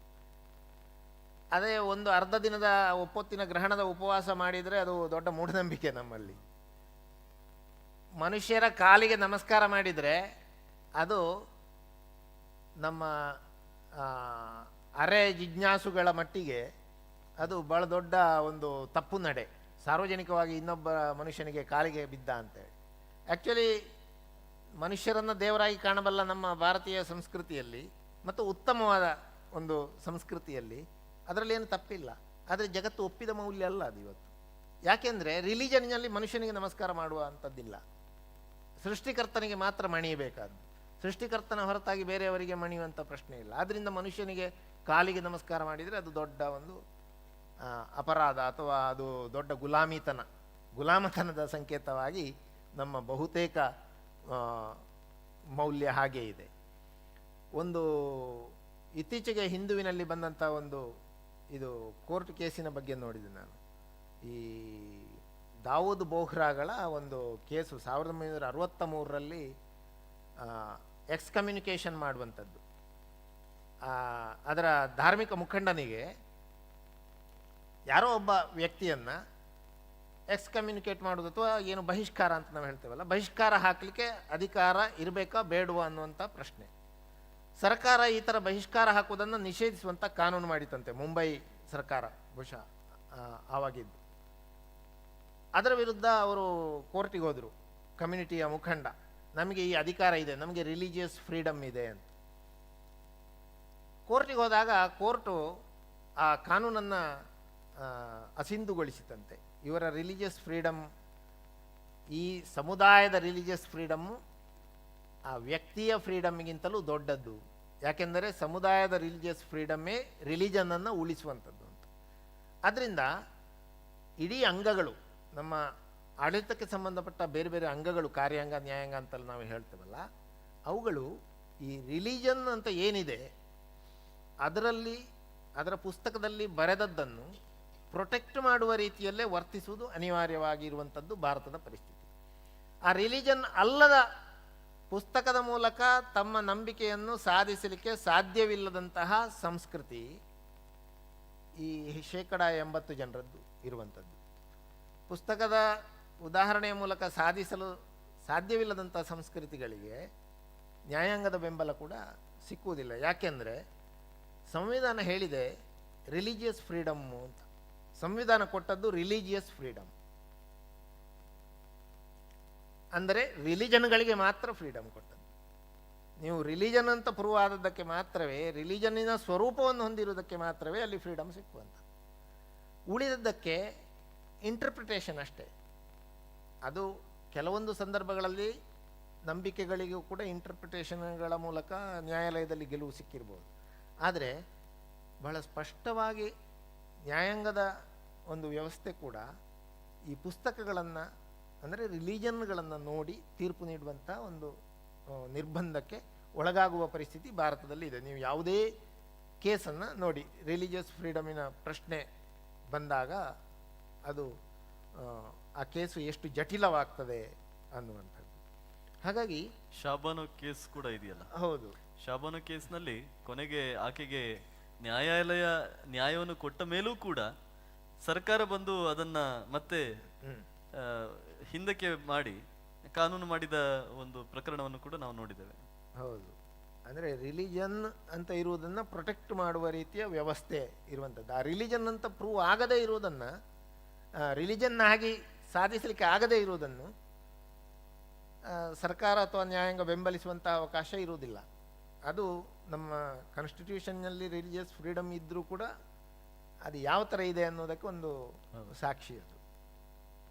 ಅದೇ ಒಂದು ಅರ್ಧ ದಿನದ ಒಪ್ಪೊತ್ತಿನ ಗ್ರಹಣದ ಉಪವಾಸ ಮಾಡಿದರೆ ಅದು ದೊಡ್ಡ ಮೂಢನಂಬಿಕೆ ನಮ್ಮಲ್ಲಿ. ಮನುಷ್ಯರ ಕಾಲಿಗೆ ನಮಸ್ಕಾರ ಮಾಡಿದರೆ ಅದು ನಮ್ಮ ಅರೆ ಜಿಜ್ಞಾಸುಗಳ ಮಟ್ಟಿಗೆ ಅದು ಬಹಳ ದೊಡ್ಡ ಒಂದು ತಪ್ಪು ನಡೆ. ಸಾರ್ವಜನಿಕವಾಗಿ ಇನ್ನೊಬ್ಬ ಮನುಷ್ಯನಿಗೆ ಕಾಲಿಗೆ ಬಿದ್ದ ಅಂತೇಳಿ. ಆ್ಯಕ್ಚುಲಿ ಮನುಷ್ಯರನ್ನು ದೇವರಾಗಿ ಕಾಣಬಲ್ಲ ನಮ್ಮ ಭಾರತೀಯ ಸಂಸ್ಕೃತಿಯಲ್ಲಿ ಮತ್ತು ಉತ್ತಮವಾದ ಒಂದು ಸಂಸ್ಕೃತಿಯಲ್ಲಿ ಅದರಲ್ಲಿ ಏನು ತಪ್ಪಿಲ್ಲ. ಆದರೆ ಜಗತ್ತು ಒಪ್ಪಿದ ಮೌಲ್ಯ ಅಲ್ಲ ಅದು ಇವತ್ತು. ಯಾಕೆಂದರೆ ರಿಲಿಜನ್ನಲ್ಲಿ ಮನುಷ್ಯನಿಗೆ ನಮಸ್ಕಾರ ಮಾಡುವ ಅಂಥದ್ದಿಲ್ಲ. ಸೃಷ್ಟಿಕರ್ತನಿಗೆ ಮಾತ್ರ ಮಣಿಯಬೇಕಾದ್ದು. ಸೃಷ್ಟಿಕರ್ತನ ಹೊರತಾಗಿ ಬೇರೆಯವರಿಗೆ ಮಣಿಯುವಂಥ ಪ್ರಶ್ನೆ ಇಲ್ಲ. ಆದ್ದರಿಂದ ಮನುಷ್ಯನಿಗೆ ಕಾಲಿಗೆ ನಮಸ್ಕಾರ ಮಾಡಿದರೆ ಅದು ದೊಡ್ಡ ಒಂದು ಅಪರಾಧ ಅಥವಾ ಅದು ದೊಡ್ಡ ಗುಲಾಮತನದ ಸಂಕೇತವಾಗಿ ನಮ್ಮ ಬಹುತೇಕ ಮೌಲ್ಯ ಹಾಗೇ ಇದೆ. ಒಂದು ಇತ್ತೀಚೆಗೆ ಹಿಂದುವಿನಲ್ಲಿ ಬಂದಂಥ ಒಂದು ಇದು ಕೋರ್ಟ್ ಕೇಸಿನ ಬಗ್ಗೆ ನೋಡಿದೆ ನಾನು. ಈ ದಾವೂದ್ ಬೋಹ್ರಾಗಳ ಒಂದು ಕೇಸು 1963ರಲ್ಲಿ ಎಕ್ಸ್ಕಮ್ಯುನಿಕೇಷನ್ ಮಾಡುವಂಥದ್ದು. ಅದರ ಧಾರ್ಮಿಕ ಮುಖಂಡನಿಗೆ ಯಾರೋ ಒಬ್ಬ ವ್ಯಕ್ತಿಯನ್ನು ಎಕ್ಸ್ಕಮ್ಯುನಿಕೇಟ್ ಮಾಡೋದು ಅಥವಾ ಏನು ಬಹಿಷ್ಕಾರ ಅಂತ ನಾವು ಹೇಳ್ತೇವಲ್ಲ, ಬಹಿಷ್ಕಾರ ಹಾಕಲಿಕ್ಕೆ ಅಧಿಕಾರ ಇರಬೇಕಾ ಬೇಡವಾ ಅನ್ನುವಂಥ ಪ್ರಶ್ನೆ. ಸರ್ಕಾರ ಈ ಥರ ಬಹಿಷ್ಕಾರ ಹಾಕುವುದನ್ನು ನಿಷೇಧಿಸುವಂಥ ಕಾನೂನು ಮಾಡಿತಂತೆ ಮುಂಬೈ ಸರ್ಕಾರ, ಬಹುಶಃ ಆವಾಗಿದ್ದು. ಅದರ ವಿರುದ್ಧ ಅವರು ಕೋರ್ಟಿಗೆ ಹೋದರು. ಕಮ್ಯುನಿಟಿಯ ಮುಖಂಡ, ನಮಗೆ ಈ ಅಧಿಕಾರ ಇದೆ, ನಮಗೆ ರಿಲಿಜಿಯಸ್ ಫ್ರೀಡಮ್ ಇದೆ ಅಂತ. ಕೋರ್ಟಿಗೆ ಹೋದಾಗ ಕೋರ್ಟು ಆ ಕಾನೂನನ್ನು ಅಸಿಂಧುಗೊಳಿಸಿತಂತೆ. ಇವರ ರಿಲಿಜಿಯಸ್ ಫ್ರೀಡಮ್, ಈ ಸಮುದಾಯದ ರಿಲಿಜಿಯಸ್ ಫ್ರೀಡಮ್ಮು ಆ ವ್ಯಕ್ತಿಯ ಫ್ರೀಡಮ್ಗಿಂತಲೂ ದೊಡ್ಡದ್ದು. ಯಾಕೆಂದರೆ ಸಮುದಾಯದ ರಿಲಿಜಿಯಸ್ ಫ್ರೀಡಮ್ಮೇ ರಿಲಿಜನನ್ನು ಉಳಿಸುವಂಥದ್ದು ಅಂತ. ಅದರಿಂದ ಇಡೀ ಅಂಗಗಳು, ನಮ್ಮ ಆಡಳಿತಕ್ಕೆ ಸಂಬಂಧಪಟ್ಟ ಬೇರೆ ಬೇರೆ ಅಂಗಗಳು, ಕಾರ್ಯಾಂಗ ನ್ಯಾಯಾಂಗ ಅಂತಲ್ಲ ನಾವು ಹೇಳ್ತೇವಲ್ಲ, ಅವುಗಳು ಈ ರಿಲಿಜನ್ ಅಂತ ಏನಿದೆ ಅದರಲ್ಲಿ, ಅದರ ಪುಸ್ತಕದಲ್ಲಿ ಬರೆದದ್ದನ್ನು ಪ್ರೊಟೆಕ್ಟ್ ಮಾಡುವ ರೀತಿಯಲ್ಲೇ ವರ್ತಿಸುವುದು ಅನಿವಾರ್ಯವಾಗಿರುವಂಥದ್ದು ಭಾರತದ ಪರಿಸ್ಥಿತಿ. ಆ ರಿಲಿಜನ್ ಅಲ್ಲದ ಪುಸ್ತಕದ ಮೂಲಕ ತಮ್ಮ ನಂಬಿಕೆಯನ್ನು ಸಾಧಿಸಲಿಕ್ಕೆ ಸಾಧ್ಯವಿಲ್ಲದಂತಹ ಸಂಸ್ಕೃತಿ ಈ 80% ಜನರದ್ದು ಇರುವಂಥದ್ದು. ಪುಸ್ತಕದ ಉದಾಹರಣೆಯ ಮೂಲಕ ಸಾಧಿಸಲು ಸಾಧ್ಯವಿಲ್ಲದಂಥ ಸಂಸ್ಕೃತಿಗಳಿಗೆ ನ್ಯಾಯಾಂಗದ ಬೆಂಬಲ ಕೂಡ ಸಿಕ್ಕುವುದಿಲ್ಲ. ಯಾಕೆಂದರೆ ಸಂವಿಧಾನ ಹೇಳಿದೆ ರಿಲಿಜಿಯಸ್ ಫ್ರೀಡಮ್ಮು ಅಂತ. ಸಂವಿಧಾನ ಕೊಟ್ಟದ್ದು ರಿಲಿಜಿಯಸ್ ಫ್ರೀಡಮ್, ಅಂದರೆ ರಿಲಿಜನ್ಗಳಿಗೆ ಮಾತ್ರ ಫ್ರೀಡಮ್ ಕೊಟ್ಟದ್ದು. ನೀವು ರಿಲಿಜನ್ ಅಂತ ಪ್ರೂವ್ ಆದದ್ದಕ್ಕೆ ಮಾತ್ರವೇ, ರಿಲಿಜನ್ನಿನ ಸ್ವರೂಪವನ್ನು ಹೊಂದಿರುವುದಕ್ಕೆ ಮಾತ್ರವೇ ಅಲ್ಲಿ ಫ್ರೀಡಮ್ ಸಿಕ್ಕುವಂಥದ್ದು. ಉಳಿದದ್ದಕ್ಕೆ ಇಂಟರ್ಪ್ರಿಟೇಷನ್ ಅಷ್ಟೇ. ಅದು ಕೆಲವೊಂದು ಸಂದರ್ಭಗಳಲ್ಲಿ ನಂಬಿಕೆಗಳಿಗೂ ಕೂಡ ಇಂಟರ್ಪ್ರಿಟೇಷನ್ಗಳ ಮೂಲಕ ನ್ಯಾಯಾಲಯದಲ್ಲಿ ಗೆಲುವು ಸಿಕ್ಕಿರ್ಬೋದು. ಆದರೆ ಬಹಳ ಸ್ಪಷ್ಟವಾಗಿ ನ್ಯಾಯಾಂಗದ ಒಂದು ವ್ಯವಸ್ಥೆ ಕೂಡ ಈ ಪುಸ್ತಕಗಳನ್ನು, ಅಂದರೆ ರಿಲಿಜನ್ಗಳನ್ನು ನೋಡಿ ತೀರ್ಪು ನೀಡುವಂಥ ಒಂದು ನಿರ್ಬಂಧಕ್ಕೆ ಒಳಗಾಗುವ ಪರಿಸ್ಥಿತಿ ಭಾರತದಲ್ಲಿ ಇದೆ. ನೀವು ಯಾವುದೇ ಕೇಸನ್ನು ನೋಡಿ, ರಿಲಿಜಿಯಸ್ ಫ್ರೀಡಮಿನ ಪ್ರಶ್ನೆ ಬಂದಾಗ ಅದು ಆ ಕೇಸು ಎಷ್ಟು ಜಟಿಲವಾಗ್ತದೆ ಅನ್ನುವಂಥದ್ದು. ಹಾಗಾಗಿ ಶಾಬಾನೋ ಕೇಸ್ ಕೂಡ ಇದೆಯಲ್ಲ. ಹೌದು, ಶಾಬಾನೋ ಕೇಸ್ನಲ್ಲಿ ಕೊನೆಗೆ ಆಕೆಗೆ ನ್ಯಾಯವನ್ನು ಕೊಟ್ಟ ಮೇಲೂ ಕೂಡ ಸರ್ಕಾರ ಬಂದು ಅದನ್ನ ಮತ್ತೆ ಹಿಂದಕ್ಕೆ ಮಾಡಿ ಕಾನೂನು ಮಾಡಿದ ಒಂದು ಪ್ರಕರಣವನ್ನು ಕೂಡ ನಾವು ನೋಡಿದ್ದೇವೆ. ಹೌದು, ಅಂದರೆ ರಿಲಿಜನ್ ಅಂತ ಇರುವುದನ್ನು ಪ್ರೊಟೆಕ್ಟ್ ಮಾಡುವ ರೀತಿಯ ವ್ಯವಸ್ಥೆ ಇರುವಂಥದ್ದು. ಆ ರಿಲಿಜನ್ ಅಂತ ಪ್ರೂವ್ ಆಗದೇ ಇರುವುದನ್ನು, ರಿಲಿಜನ್ ಆಗಿ ಸಾಧಿಸಲಿಕ್ಕೆ ಆಗದೇ ಇರುವುದನ್ನು ಸರ್ಕಾರ ಅಥವಾ ನ್ಯಾಯಾಂಗ ಬೆಂಬಲಿಸುವಂಥ ಅವಕಾಶ ಇರುವುದಿಲ್ಲ. ಅದು ನಮ್ಮ ಕಾನ್ಸ್ಟಿಟ್ಯೂಷನ್ನಲ್ಲಿ ರಿಲಿಜಿಯಸ್ ಫ್ರೀಡಮ್ ಇದ್ದರೂ ಕೂಡ ಅದು ಯಾವ ಥರ ಇದೆ ಅನ್ನೋದಕ್ಕೆ ಒಂದು ಸಾಕ್ಷಿ ಅದು.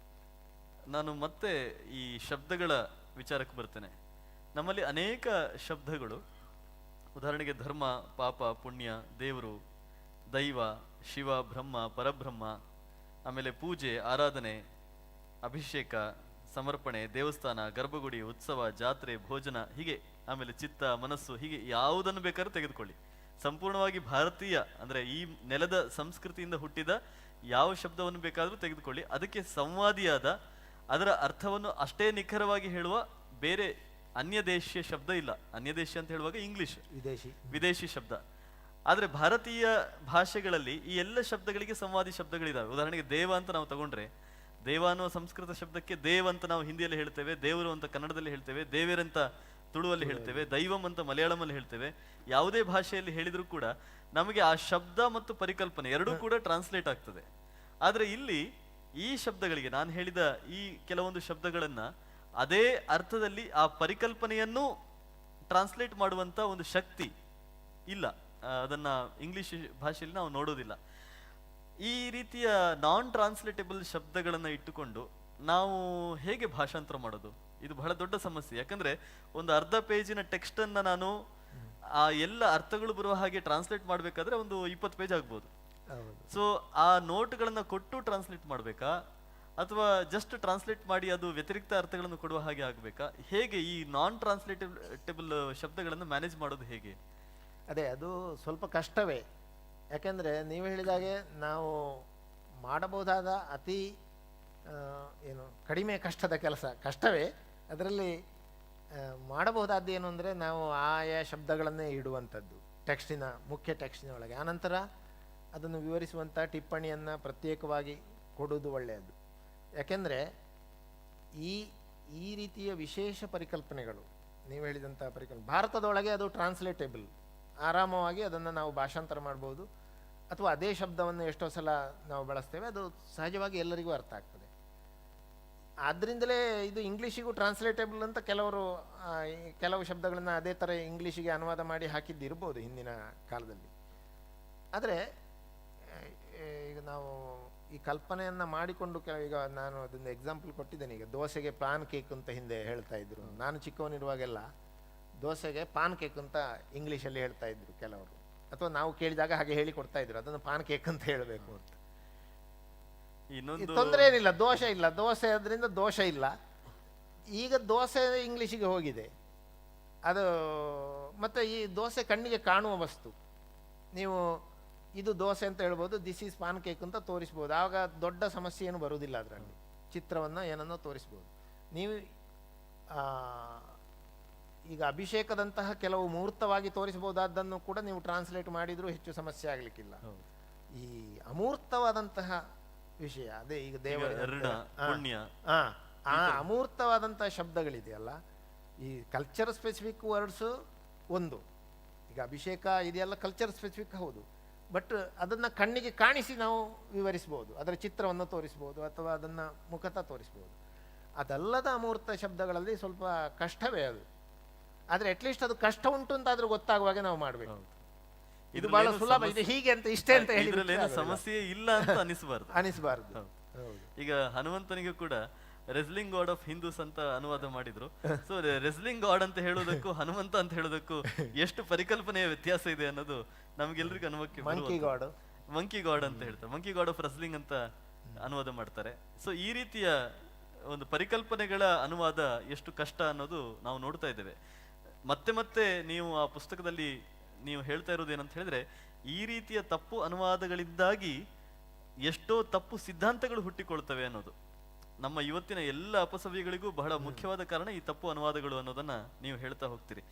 ನಾನು ಮತ್ತೆ ಈ ಶಬ್ದಗಳ ವಿಚಾರಕ್ಕೆ ಬರ್ತೇನೆ. ನಮ್ಮಲ್ಲಿ ಅನೇಕ ಶಬ್ದಗಳು, ಉದಾಹರಣೆಗೆ ಧರ್ಮ, ಪಾಪ, ಪುಣ್ಯ, ದೇವರು, ದೈವ, ಶಿವ, ಬ್ರಹ್ಮ, ಪರಬ್ರಹ್ಮ, ಆಮೇಲೆ ಪೂಜೆ, ಆರಾಧನೆ, ಅಭಿಷೇಕ, ಸಮರ್ಪಣೆ, ದೇವಸ್ಥಾನ, ಗರ್ಭಗುಡಿ, ಉತ್ಸವ, ಜಾತ್ರೆ, ಭೋಜನ, ಹೀಗೆ ಆಮೇಲೆ ಚಿತ್ತ, ಮನಸ್ಸು, ಹೀಗೆ ಯಾವುದನ್ನು ಬೇಕಾದ್ರೂ ತೆಗೆದುಕೊಳ್ಳಿ. ಸಂಪೂರ್ಣವಾಗಿ ಭಾರತೀಯ ಅಂದ್ರೆ ಈ ನೆಲದ ಸಂಸ್ಕೃತಿಯಿಂದ ಹುಟ್ಟಿದ ಯಾವ ಶಬ್ದವನ್ನು ಬೇಕಾದ್ರೂ ತೆಗೆದುಕೊಳ್ಳಿ, ಅದಕ್ಕೆ ಸಂವಾದಿಯಾದ, ಅದರ ಅರ್ಥವನ್ನು ಅಷ್ಟೇ ನಿಖರವಾಗಿ ಹೇಳುವ ಬೇರೆ ಅನ್ಯ ದೇಶೀಯ ಶಬ್ದ ಇಲ್ಲ. ಅನ್ಯ ದೇಶೀಯ ಅಂತ ಹೇಳುವಾಗ ಇಂಗ್ಲಿಷ್, ವಿದೇಶಿ ಶಬ್ದ. ಆದ್ರೆ ಭಾರತೀಯ ಭಾಷೆಗಳಲ್ಲಿ ಈ ಎಲ್ಲ ಶಬ್ದಗಳಿಗೆ ಸಂವಾದಿ ಶಬ್ದಗಳಿದಾವೆ. ಉದಾಹರಣೆಗೆ ದೇವ ಅಂತ ನಾವು ತಗೊಂಡ್ರೆ, ದೇವ ಅನ್ನುವ ಸಂಸ್ಕೃತ ಶಬ್ದಕ್ಕೆ ದೇವ್ ಅಂತ ನಾವು ಹಿಂದಿಯಲ್ಲಿ ಹೇಳ್ತೇವೆ, ದೇವರು ಅಂತ ಕನ್ನಡದಲ್ಲಿ ಹೇಳ್ತೇವೆ, ದೇವೇರಂತ ತುಳುವಲ್ಲಿ ಹೇಳ್ತೇವೆ, ದೈವಂ ಅಂತ ಮಲಯಾಳಮಲ್ಲಿ ಹೇಳ್ತೇವೆ. ಯಾವುದೇ ಭಾಷೆಯಲ್ಲಿ ಹೇಳಿದ್ರು ಕೂಡ ನಮಗೆ ಆ ಶಬ್ದ ಮತ್ತು ಪರಿಕಲ್ಪನೆ ಎರಡೂ ಕೂಡ ಟ್ರಾನ್ಸ್ಲೇಟ್ ಆಗ್ತದೆ. ಆದ್ರೆ ಇಲ್ಲಿ ಈ ಶಬ್ದಗಳಿಗೆ, ನಾನು ಹೇಳಿದ ಈ ಕೆಲವೊಂದು ಶಬ್ದಗಳನ್ನ ಅದೇ ಅರ್ಥದಲ್ಲಿ ಆ ಪರಿಕಲ್ಪನೆಯನ್ನು ಟ್ರಾನ್ಸ್ಲೇಟ್ ಮಾಡುವಂತ ಒಂದು ಶಕ್ತಿ ಇಲ್ಲ. ಅದನ್ನ ಇಂಗ್ಲಿಷ್ ಭಾಷೆಯಲ್ಲಿ ನಾವು ನೋಡೋದಿಲ್ಲ. ಈ ರೀತಿಯ ನಾನ್ ಟ್ರಾನ್ಸ್ಲೇಟಬಲ್ ಶಬ್ದಗಳನ್ನ ಇಟ್ಟುಕೊಂಡು ನಾವು ಹೇಗೆ ಭಾಷಾಂತರ ಮಾಡೋದು? ಇದು ಬಹಳ ದೊಡ್ಡ ಸಮಸ್ಯೆ. ಯಾಕಂದ್ರೆ ಒಂದು ಅರ್ಧ ಪೇಜಿನ ಟೆಕ್ಸ್ಟ್ ಅನ್ನ ನಾನು ಆ ಎಲ್ಲ ಅರ್ಥಗಳು ಬರುವ ಹಾಗೆ ಟ್ರಾನ್ಸ್ಲೇಟ್ ಮಾಡ್ಬೇಕಾದ್ರೆ ಒಂದು 20 ಪೇಜ್ ಆಗ್ಬೋದು. ಸೊ ಆ ನೋಟ್ಗಳನ್ನ ಕೊಟ್ಟು ಟ್ರಾನ್ಸ್ಲೇಟ್ ಮಾಡ್ಬೇಕಾ, ಅಥವಾ ಜಸ್ಟ್ ಟ್ರಾನ್ಸ್ಲೇಟ್ ಮಾಡಿ ಅದು ವ್ಯತಿರಿಕ್ತ ಅರ್ಥಗಳನ್ನು ಕೊಡುವ ಹಾಗೆ ಆಗ್ಬೇಕಾ? ಹೇಗೆ ಈ ನಾನ್ ಟ್ರಾನ್ಸ್ಲೇಟಬಲ್ ಶಬ್ದಗಳನ್ನು ಮ್ಯಾನೇಜ್ ಮಾಡೋದು ಹೇಗೆ? ಅದೇ, ಅದು ಸ್ವಲ್ಪ ಕಷ್ಟವೇ. ಯಾಕೆಂದರೆ ನೀವು ಹೇಳಿದಾಗೆ ನಾವು ಮಾಡಬಹುದಾದ ಅತಿ ಕಡಿಮೆ ಕಷ್ಟದ ಕೆಲಸ, ಕಷ್ಟವೇ. ಅದರಲ್ಲಿ ಮಾಡಬಹುದಾದ್ದು ಏನು ಅಂದರೆ ನಾವು ಆಯಾ ಶಬ್ದಗಳನ್ನೇ ಇಡುವಂಥದ್ದು ಟೆಕ್ಸ್ಟಿನ, ಮುಖ್ಯ ಟೆಕ್ಸ್ಟಿನ ಒಳಗೆ. ಆನಂತರ ಅದನ್ನು ವಿವರಿಸುವಂಥ ಟಿಪ್ಪಣಿಯನ್ನು ಪ್ರತ್ಯೇಕವಾಗಿ ಕೊಡುವುದು ಒಳ್ಳೆಯದು. ಯಾಕೆಂದರೆ ಈ ರೀತಿಯ ವಿಶೇಷ ಪರಿಕಲ್ಪನೆಗಳು, ನೀವು ಹೇಳಿದಂಥ ಪರಿಕಲ್ಪನೆ ಭಾರತದೊಳಗೆ ಅದು ಟ್ರಾನ್ಸ್ಲೇಟೇಬಲ್, ಆರಾಮವಾಗಿ ಅದನ್ನು ನಾವು ಭಾಷಾಂತರ ಮಾಡ್ಬೋದು. ಅಥವಾ ಅದೇ ಶಬ್ದವನ್ನು ಎಷ್ಟೋ ಸಲ ನಾವು ಬಳಸ್ತೇವೆ, ಅದು ಸಹಜವಾಗಿ ಎಲ್ಲರಿಗೂ ಅರ್ಥ ಆಗ್ತದೆ. ಆದ್ದರಿಂದಲೇ ಇದು ಇಂಗ್ಲೀಷಿಗೂ ಟ್ರಾನ್ಸ್ಲೇಟೇಬಲ್ ಅಂತ ಕೆಲವು ಶಬ್ದಗಳನ್ನು ಅದೇ ಥರ ಇಂಗ್ಲೀಷಿಗೆ ಅನುವಾದ ಮಾಡಿ ಹಾಕಿದ್ದಿರ್ಬೋದು ಹಿಂದಿನ ಕಾಲದಲ್ಲಿ. ಆದರೆ ಈಗ ನಾವು ಈ ಕಲ್ಪನೆಯನ್ನು ಮಾಡಿಕೊಂಡು ಈಗ ನಾನು ಅದೊಂದು ಎಕ್ಸಾಂಪಲ್ ಕೊಟ್ಟಿದ್ದೇನೆ. ಈಗ ದೋಸೆಗೆ ಪಾನ್ ಕೇಕ್ ಅಂತ ಹಿಂದೆ ಹೇಳ್ತಾ ಇದ್ರು. ನಾನು ಚಿಕ್ಕವನಿರುವಾಗೆಲ್ಲ ದೋಸೆಗೆ ಪಾನ್ ಕೇಕ್ ಅಂತ ಇಂಗ್ಲೀಷಲ್ಲಿ ಹೇಳ್ತಾ ಇದ್ರು ಕೆಲವರು, ಅಥವಾ ನಾವು ಕೇಳಿದಾಗ ಹಾಗೆ ಹೇಳಿ ಕೊಡ್ತಾ ಇದ್ರು, ಅದನ್ನು ಪಾನ್ ಕೇಕ್ ಅಂತ ಹೇಳಬೇಕು ಅಂತ. ತೊಂದರೆ ಏನಿಲ್ಲ, ದೋಷ ಇಲ್ಲ, ದೋಸೆ ಅದರಿಂದ ದೋಷ ಇಲ್ಲ. ಈಗ ದೋಸೆ ಇಂಗ್ಲೀಷಿಗೆ ಹೋಗಿದೆ ಅದು. ಮತ್ತು ಈ ದೋಸೆ ಕಣ್ಣಿಗೆ ಕಾಣುವ ವಸ್ತು, ನೀವು ಇದು ದೋಸೆ ಅಂತ ಹೇಳ್ಬೋದು, ದಿಸ್ ಈಸ್ ಪಾನ್ ಕೇಕ್ ಅಂತ ತೋರಿಸ್ಬೋದು. ಆವಾಗ ದೊಡ್ಡ ಸಮಸ್ಯೆ ಏನು ಬರುವುದಿಲ್ಲ, ಅದರಲ್ಲಿ ಚಿತ್ರವನ್ನು ಏನನ್ನೋ ತೋರಿಸ್ಬೋದು. ನೀವು ಈಗ ಅಭಿಷೇಕದಂತಹ ಕೆಲವು ಮುಹೂರ್ತವಾಗಿ ತೋರಿಸಬಹುದಾದ್ದನ್ನು ಕೂಡ ನೀವು ಟ್ರಾನ್ಸ್ಲೇಟ್ ಮಾಡಿದರೂ ಹೆಚ್ಚು ಸಮಸ್ಯೆ ಆಗಲಿಕ್ಕಿಲ್ಲ. ಈ ಅಮೂರ್ತವಾದಂತಹ ವಿಷಯ, ಅದೇ ಈಗ ದೇವರ ಆ ಅಮೂರ್ತವಾದಂತಹ ಶಬ್ದಗಳಿದೆಯಲ್ಲ, ಈ ಕಲ್ಚರ್ ಸ್ಪೆಸಿಫಿಕ್ ವರ್ಡ್ಸು ಒಂದು. ಈಗ ಅಭಿಷೇಕ ಇದೆಲ್ಲ ಕಲ್ಚರ್ ಸ್ಪೆಸಿಫಿಕ್ ಹೌದು, ಬಟ್ ಅದನ್ನು ಕಣ್ಣಿಗೆ ಕಾಣಿಸಿ ನಾವು ವಿವರಿಸ್ಬೋದು, ಅದರ ಚಿತ್ರವನ್ನು ತೋರಿಸ್ಬೋದು, ಅಥವಾ ಅದನ್ನು ಮುಖತಃ ತೋರಿಸ್ಬೋದು. ಅದಲ್ಲದ ಅಮೂರ್ತ ಶಬ್ದಗಳಲ್ಲಿ ಸ್ವಲ್ಪ ಕಷ್ಟವೇ ಅದು. ಆದರೆ ಅಟ್ಲೀಸ್ಟ್ ಅದು ಕಷ್ಟ ಉಂಟು ಅಂತ ಆದ್ರೂ ಗೊತ್ತಾಗುವಾಗೆ ನಾವು ಮಾಡಬೇಕು. ಇದು ಬಹಳ ಸುಲಭ, ಇದು ಹೀಗೆ ಅಂತ ಇಷ್ಟೇ ಅಂತ ಹೇಳಿ ಸಮಸ್ಯೆ ಇಲ್ಲ ಅಂತ ಅನಿಸಬಾರದು. ಈಗ ಹನುಮಂತನಿಗೂ ಕೂಡ ರೆಸ್ಲಿಂಗ್ ಗಾಡ್ ಆಫ್ ಹಿಂದೂಸ್ ಅಂತ ಅನುವಾದ ಮಾಡಿದ್ರು. ಸೊ ರೆಸ್ಲಿಂಗ್ ಗಾಡ್ ಅಂತ ಹೇಳೋದಕ್ಕೂ ಹನುಮಂತ ಅಂತ ಹೇಳೋದಕ್ಕೂ ಎಷ್ಟು ಪರಿಕಲ್ಪನೆಯ ವ್ಯತ್ಯಾಸ ಇದೆ ಅನ್ನೋದು ನಮ್ಗೆಲ್ರಿಗೂ ಅನುಭವಕ್ಕೆ ಮಂಕಿ ಗಾಡ್ ಅಂತ ಹೇಳ್ತಾರೆ, ಮಂಕಿ ಗಾಡ್ ಆಫ್ ರೆಸ್ಲಿಂಗ್ ಅಂತ ಅನುವಾದ ಮಾಡ್ತಾರೆ. ಸೊ ಈ ರೀತಿಯ ಒಂದು ಪರಿಕಲ್ಪನೆಗಳ ಅನುವಾದ ಎಷ್ಟು ಕಷ್ಟ ಅನ್ನೋದು ನಾವು ನೋಡ್ತಾ ಇದ್ದೇವೆ. ಮತ್ತೆ ಮತ್ತೆ ನೀವು ಆ ಪುಸ್ತಕದಲ್ಲಿ ನೀವು ಹೇಳ್ತಾ ಇರೋದು ಏನಂತ ಹೇಳಿದ್ರೆ, ಈ ರೀತಿಯ ತಪ್ಪು ಅನುವಾದಗಳಿಂದಾಗಿ ಎಷ್ಟೋ ತಪ್ಪು ಸಿದ್ಧಾಂತಗಳು ಹುಟ್ಟಿಕೊಳ್ತವೆ ಅನ್ನೋದು. ನಮ್ಮ ಇವತ್ತಿನ ಎಲ್ಲ ಅಪಸವ್ಯಗಳಿಗೂ ಬಹಳ ಮುಖ್ಯವಾದ ಕಾರಣ ಈ ತಪ್ಪು ಅನುವಾದಗಳು ಅನ್ನೋದನ್ನ ನೀವು ಹೇಳ್ತಾ ಹೋಗ್ತೀರಿ.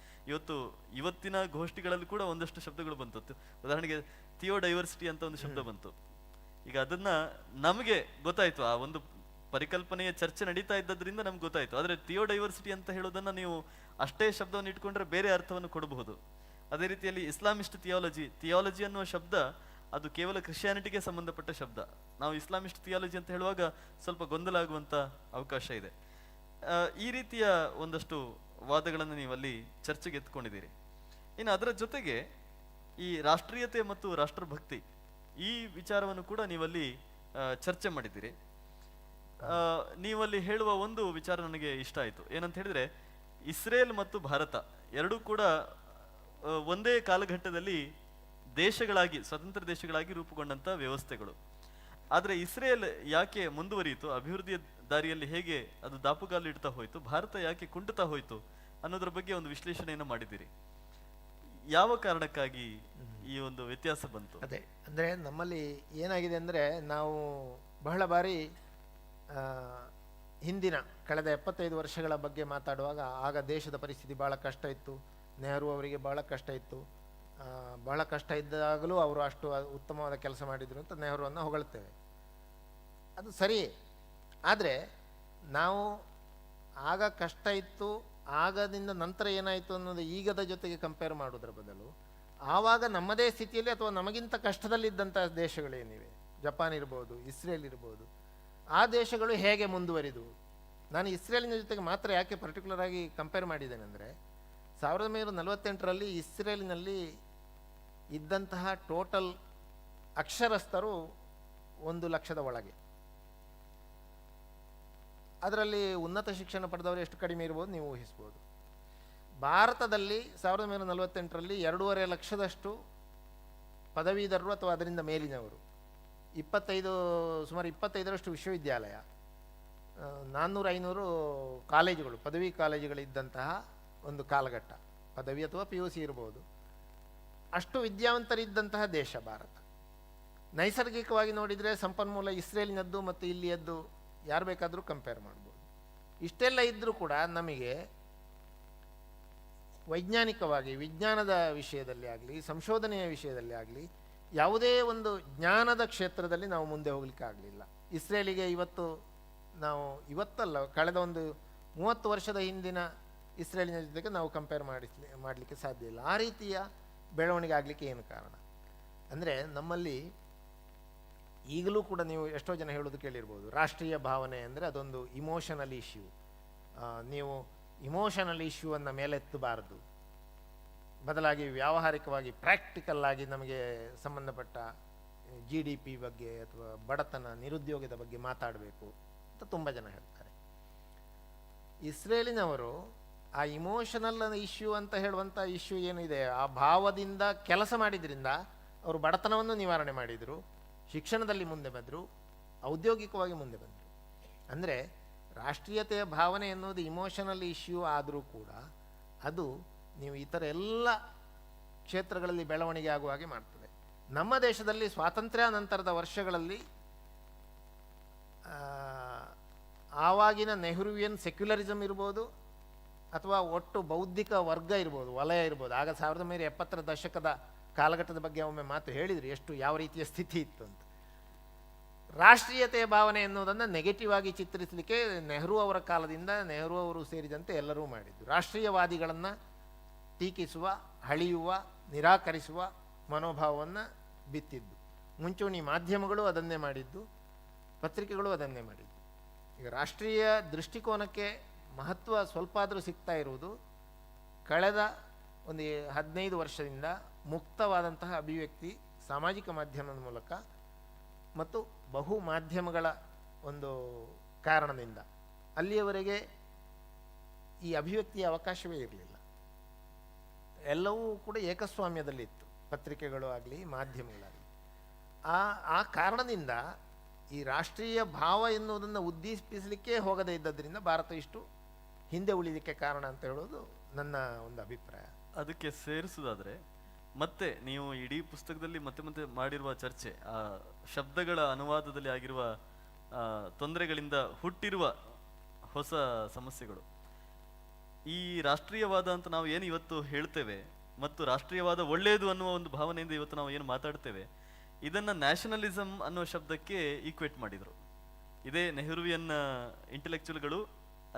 ಇವತ್ತಿನ ಗೋಷ್ಠಿಗಳಲ್ಲಿ ಕೂಡ ಒಂದಷ್ಟು ಶಬ್ದಗಳು ಬಂತು. ಉದಾಹರಣೆಗೆ ಥಿಯೋಡೈವರ್ಸಿಟಿ ಅಂತ ಒಂದು ಶಬ್ದ ಬಂತು. ಈಗ ಅದನ್ನ ನಮಗೆ ಗೊತ್ತಾಯ್ತು, ಆ ಒಂದು ಪರಿಕಲ್ಪನೆಯ ಚರ್ಚೆ ನಡೀತಾ ಇದ್ದದ್ರಿಂದ ನಮ್ಗೆ ಗೊತ್ತಾಯ್ತು. ಆದ್ರೆ ಥಿಯೋಡೈವರ್ಸಿಟಿ ಅಂತ ಹೇಳೋದನ್ನ ನೀವು ಅಷ್ಟೇ ಶಬ್ದವನ್ನು ಇಟ್ಕೊಂಡ್ರೆ ಬೇರೆ ಅರ್ಥವನ್ನು ಕೊಡಬಹುದು. ಅದೇ ರೀತಿಯಲ್ಲಿ ಇಸ್ಲಾಮಿಸ್ಟ್ ಥಿಯಾಲಜಿ ಅನ್ನುವ ಶಬ್ದ ಅದು ಕೇವಲ ಕ್ರಿಶ್ಚಿಯಾನಿಟಿಗೆ ಸಂಬಂಧಪಟ್ಟ ಶಬ್ದ. ನಾವು ಇಸ್ಲಾಮಿಸ್ಟ್ ಥಿಯಾಲಜಿ ಅಂತ ಹೇಳುವಾಗ ಸ್ವಲ್ಪ ಗೊಂದಲ ಆಗುವಂತ ಅವಕಾಶ ಇದೆ. ಈ ರೀತಿಯ ಒಂದಷ್ಟು ವಾದಗಳನ್ನು ನೀವಲ್ಲಿ ಚರ್ಚೆಗೆ ಎತ್ಕೊಂಡಿದ್ದೀರಿ. ಇನ್ನು ಅದರ ಜೊತೆಗೆ ಈ ರಾಷ್ಟ್ರೀಯತೆ ಮತ್ತು ರಾಷ್ಟ್ರಭಕ್ತಿ ಈ ವಿಚಾರವನ್ನು ಕೂಡ ನೀವಲ್ಲಿ ಚರ್ಚೆ ಮಾಡಿದ್ದೀರಿ. ನೀವಲ್ಲಿ ಹೇಳುವ ಒಂದು ವಿಚಾರ ನನಗೆ ಇಷ್ಟ ಆಯಿತು. ಏನಂತ ಹೇಳಿದ್ರೆ, ಇಸ್ರೇಲ್ ಮತ್ತು ಭಾರತ ಎರಡೂ ಕೂಡ ಒಂದೇ ಕಾಲಘಟ್ಟದಲ್ಲಿ ದೇಶಗಳಾಗಿ, ಸ್ವತಂತ್ರ ದೇಶಗಳಾಗಿ ರೂಪುಗೊಂಡಂತ ವ್ಯವಸ್ಥೆಗಳು. ಆದರೆ ಇಸ್ರೇಲ್ ಯಾಕೆ ಮುಂದುವರಿಯಿತು, ಅಭಿವೃದ್ಧಿಯ ದಾರಿಯಲ್ಲಿ ಹೇಗೆ ಅದು ದಾಪುಗಾಲು ಇಡ್ತಾ ಹೋಯ್ತು, ಭಾರತ ಯಾಕೆ ಕುಂಟುತ್ತಾ ಹೋಯ್ತು ಅನ್ನೋದ್ರ ಬಗ್ಗೆ ಒಂದು ವಿಶ್ಲೇಷಣೆಯನ್ನು ಮಾಡಿದ್ದೀರಿ. ಯಾವ ಕಾರಣಕ್ಕಾಗಿ ಈ ಒಂದು ವ್ಯತ್ಯಾಸ ಬಂತು? ಅದೇ ಅಂದರೆ ನಮ್ಮಲ್ಲಿ ಏನಾಗಿದೆ ಅಂದರೆ, ನಾವು ಬಹಳ ಬಾರಿ ಹಿಂದಿನ ಕಳೆದ 75 ವರ್ಷಗಳ ಬಗ್ಗೆ ಮಾತಾಡುವಾಗ ಆಗ ದೇಶದ ಪರಿಸ್ಥಿತಿ ಭಾಳ ಕಷ್ಟ ಇತ್ತು, ನೆಹರು ಅವರಿಗೆ ಭಾಳ ಕಷ್ಟ ಇತ್ತು, ಭಾಳ ಕಷ್ಟ ಇದ್ದಾಗಲೂ ಅವರು ಅಷ್ಟು ಉತ್ತಮವಾದ ಕೆಲಸ ಮಾಡಿದರು ಅಂತ ನೆಹರುವನ್ನು ಹೊಗಳ್ತೇವೆ. ಅದು ಸರಿಯೇ. ಆದರೆ ನಾವು ಆಗ ಕಷ್ಟ ಇತ್ತು, ಆಗದಿಂದ ನಂತರ ಏನಾಯಿತು ಅನ್ನೋದು ಈಗದ ಜೊತೆಗೆ ಕಂಪೇರ್ ಮಾಡೋದ್ರ ಬದಲು ಆವಾಗ ನಮ್ಮದೇ ಸ್ಥಿತಿಯಲ್ಲಿ ಅಥವಾ ನಮಗಿಂತ ಕಷ್ಟದಲ್ಲಿದ್ದಂಥ ದೇಶಗಳೇನಿವೆ, ಜಪಾನ್ ಇರ್ಬೋದು, ಇಸ್ರೇಲ್ ಇರ್ಬೋದು, ಆ ದೇಶಗಳು ಹೇಗೆ ಮುಂದುವರಿದವು. ನಾನು ಇಸ್ರೇಲಿನ ಜೊತೆಗೆ ಮಾತ್ರ ಯಾಕೆ ಪರ್ಟಿಕ್ಯುಲರ್ ಆಗಿ ಕಂಪೇರ್ ಮಾಡಿದ್ದೇನೆ ಅಂದರೆ, 1948ರಲ್ಲಿ ಇಸ್ರೇಲಿನಲ್ಲಿ ಇದ್ದಂತಹ ಟೋಟಲ್ ಅಕ್ಷರಸ್ಥರು 1,00,000 ಒಳಗೆ. ಅದರಲ್ಲಿ ಉನ್ನತ ಶಿಕ್ಷಣ ಪಡೆದವರು ಎಷ್ಟು ಕಡಿಮೆ ಇರ್ಬೋದು ನೀವು ಊಹಿಸ್ಬೋದು. ಭಾರತದಲ್ಲಿ 1948ರಲ್ಲಿ 2.5 ಲಕ್ಷದಷ್ಟು ಪದವೀಧರರು ಅಥವಾ ಅದರಿಂದ ಮೇಲಿನವರು, ಸುಮಾರು 25ರಷ್ಟು ವಿಶ್ವವಿದ್ಯಾಲಯ, 400-500 ಕಾಲೇಜುಗಳು, ಪದವಿ ಕಾಲೇಜುಗಳಿದ್ದಂತಹ ಒಂದು ಕಾಲಘಟ್ಟ. ಪದವಿ ಅಥವಾ PUC ಇರ್ಬೋದು. ಅಷ್ಟು ವಿದ್ಯಾವಂತರಿದ್ದಂತಹ ದೇಶ ಭಾರತ. ನೈಸರ್ಗಿಕವಾಗಿ ನೋಡಿದರೆ ಸಂಪನ್ಮೂಲ ಇಸ್ರೇಲಿನದ್ದು ಮತ್ತು ಇಲ್ಲಿಯದ್ದು ಯಾರು ಬೇಕಾದರೂ ಕಂಪೇರ್ ಮಾಡ್ಬೋದು. ಇಷ್ಟೆಲ್ಲ ಇದ್ದರೂ ಕೂಡ ನಮಗೆ ವೈಜ್ಞಾನಿಕವಾಗಿ ವಿಜ್ಞಾನದ ವಿಷಯದಲ್ಲಿ ಆಗಲಿ, ಸಂಶೋಧನೆಯ ವಿಷಯದಲ್ಲಿ ಆಗಲಿ, ಯಾವುದೇ ಒಂದು ಜ್ಞಾನದ ಕ್ಷೇತ್ರದಲ್ಲಿ ನಾವು ಮುಂದೆ ಹೋಗಲಿಕ್ಕೆ ಆಗಲಿಲ್ಲ. ಇಸ್ರೇಲಿಗೆ ಇವತ್ತಲ್ಲ, ಕಳೆದ ಒಂದು 30 ವರ್ಷದ ಹಿಂದಿನ ಇಸ್ರೇಲಿನ ಜೊತೆಗೆ ನಾವು ಕಂಪೇರ್ ಮಾಡಲಿಕ್ಕೆ ಸಾಧ್ಯ ಇಲ್ಲ. ಆ ರೀತಿಯ ಬೆಳವಣಿಗೆ ಆಗಲಿಕ್ಕೆ ಏನು ಕಾರಣ ಅಂದರೆ, ನಮ್ಮಲ್ಲಿ ಈಗಲೂ ಕೂಡ ನೀವು ಎಷ್ಟೋ ಜನ ಹೇಳೋದು ಕೇಳಿರ್ಬೋದು, ರಾಷ್ಟ್ರೀಯ ಭಾವನೆ ಅಂದರೆ ಅದೊಂದು ಇಮೋಷನಲ್ ಇಶ್ಯೂ, ನೀವು ಇಮೋಷನಲ್ ಇಶ್ಯೂವನ್ನು ಮೇಲೆತ್ತಬಾರದು, ಬದಲಾಗಿ ವ್ಯಾವಹಾರಿಕವಾಗಿ ಪ್ರಾಕ್ಟಿಕಲ್ ಆಗಿ ನಮಗೆ ಸಂಬಂಧಪಟ್ಟ GDP ಬಗ್ಗೆ ಅಥವಾ ಬಡತನ, ನಿರುದ್ಯೋಗದ ಬಗ್ಗೆ ಮಾತಾಡಬೇಕು ಅಂತ ತುಂಬ ಜನ ಹೇಳ್ತಾರೆ. ಇಸ್ರೇಲಿನವರು ಆ ಇಮೋಷನಲ್ ಇಶ್ಯೂ ಅಂತ ಹೇಳುವಂಥ ಇಶ್ಯೂ ಏನಿದೆ, ಆ ಭಾವದಿಂದ ಕೆಲಸ ಮಾಡಿದ್ರಿಂದ ಅವರು ಬಡತನವನ್ನು ನಿವಾರಣೆ ಮಾಡಿದರು, ಶಿಕ್ಷಣದಲ್ಲಿ ಮುಂದೆ ಬಂದರು, ಔದ್ಯೋಗಿಕವಾಗಿ ಮುಂದೆ ಬಂದರು. ಅಂದರೆ ರಾಷ್ಟ್ರೀಯತೆಯ ಭಾವನೆ ಎನ್ನುವುದು ಇಮೋಷನಲ್ ಇಶ್ಯೂ ಆದರೂ ಕೂಡ ಅದು ನೀವು ಇತರ ಎಲ್ಲ ಕ್ಷೇತ್ರಗಳಲ್ಲಿ ಬೆಳವಣಿಗೆ ಆಗುವ ಹಾಗೆ ಮಾಡ್ತದೆ. ನಮ್ಮ ದೇಶದಲ್ಲಿ ಸ್ವಾತಂತ್ರ್ಯ ನಂತರದ ವರ್ಷಗಳಲ್ಲಿ ಆವಾಗಿನ ನೆಹರುವಿಯನ್ ಸೆಕ್ಯುಲರಿಸಮ್ ಇರ್ಬೋದು ಅಥವಾ ಒಟ್ಟು ಬೌದ್ಧಿಕ ವರ್ಗ ಇರ್ಬೋದು, ವಲಯ ಇರ್ಬೋದು. ಆಗ 1970ರ ದಶಕದ ಕಾಲಘಟ್ಟದ ಬಗ್ಗೆ ಒಮ್ಮೆ ಮಾತು ಹೇಳಿದರು, ಯಾವ ರೀತಿಯ ಸ್ಥಿತಿ ಇತ್ತು ಅಂತ. ರಾಷ್ಟ್ರೀಯತೆಯ ಭಾವನೆ ಎನ್ನುವುದನ್ನು ನೆಗೆಟಿವ್ ಆಗಿ ಚಿತ್ರಿಸಲಿಕ್ಕೆ ನೆಹರು ಅವರ ಕಾಲದಿಂದ ನೆಹರು ಅವರು ಸೇರಿದಂತೆ ಎಲ್ಲರೂ ಮಾಡಿದ್ದು. ರಾಷ್ಟ್ರೀಯವಾದಿಗಳನ್ನು ಟೀಕಿಸುವ, ಹಳಿಯುವ, ನಿರಾಕರಿಸುವ ಮನೋಭಾವವನ್ನು ಬಿತ್ತಿದ್ದು. ಮುಂಚೂಣಿ ಮಾಧ್ಯಮಗಳು ಅದನ್ನೇ ಮಾಡಿದ್ದು, ಪತ್ರಿಕೆಗಳು ಅದನ್ನೇ ಮಾಡಿದ್ದು. ಈಗ ರಾಷ್ಟ್ರೀಯ ದೃಷ್ಟಿಕೋನಕ್ಕೆ ಮಹತ್ವ ಸ್ವಲ್ಪ ಆದರೂ ಸಿಗ್ತಾ ಇರುವುದು ಕಳೆದ ಒಂದು 15 ವರ್ಷದಿಂದ ಮುಕ್ತವಾದಂತಹ ಅಭಿವ್ಯಕ್ತಿ ಸಾಮಾಜಿಕ ಮಾಧ್ಯಮದ ಮೂಲಕ ಮತ್ತು ಬಹು ಮಾಧ್ಯಮಗಳ ಒಂದು ಕಾರಣದಿಂದ. ಅಲ್ಲಿಯವರೆಗೆ ಈ ಅಭಿವ್ಯಕ್ತಿಯ ಅವಕಾಶವೇ ಇರಲಿಲ್ಲ, ಎಲ್ಲವೂ ಕೂಡ ಏಕಸ್ವಾಮ್ಯದಲ್ಲಿತ್ತು, ಪತ್ರಿಕೆಗಳು ಆಗಲಿ ಮಾಧ್ಯಮಗಳಾಗಲಿ. ಆ ಕಾರಣದಿಂದ ಈ ರಾಷ್ಟ್ರೀಯ ಭಾವ ಎನ್ನುವುದನ್ನು ಉದ್ದೀಪಿಸಲಿಕ್ಕೆ ಹೋಗದೇ ಇದ್ದದ್ರಿಂದ ಭಾರತ ಇಷ್ಟು ಹಿಂದೆ ಉಳಿಲಿಕ್ಕೆ ಕಾರಣ ಅಂತ ಹೇಳೋದು ನನ್ನ ಒಂದು ಅಭಿಪ್ರಾಯ. ಅದಕ್ಕೆ ಸೇರಿಸೋದಾದರೆ ಮತ್ತೆ ನೀವು ಇಡೀ ಪುಸ್ತಕದಲ್ಲಿ ಮತ್ತೆ ಮತ್ತೆ ಮಾಡಿರುವ ಚರ್ಚೆ, ಆ ಶಬ್ದಗಳ ಅನುವಾದದಲ್ಲಿ ಆಗಿರುವ ತೊಂದರೆಗಳಿಂದ ಹುಟ್ಟಿರುವ ಹೊಸ ಸಮಸ್ಯೆಗಳು, ಈ ರಾಷ್ಟ್ರೀಯವಾದ ಅಂತ ನಾವು ಏನು ಇವತ್ತು ಹೇಳ್ತೇವೆ ಮತ್ತು ರಾಷ್ಟ್ರೀಯವಾದ ಒಳ್ಳೆಯದು ಅನ್ನುವ ಒಂದು ಭಾವನೆಯಿಂದ ಇವತ್ತು ನಾವು ಏನು ಮಾತಾಡ್ತೇವೆ, ಇದನ್ನು ನ್ಯಾಷನಲಿಸಮ್ ಅನ್ನೋ ಶಬ್ದಕ್ಕೆ ಈಕ್ವೇಟ್ ಮಾಡಿದರು. ಇದೇ ನೆಹರುವಿಯನ್ ಇಂಟೆಲೆಕ್ಚುಯಲ್ಗಳು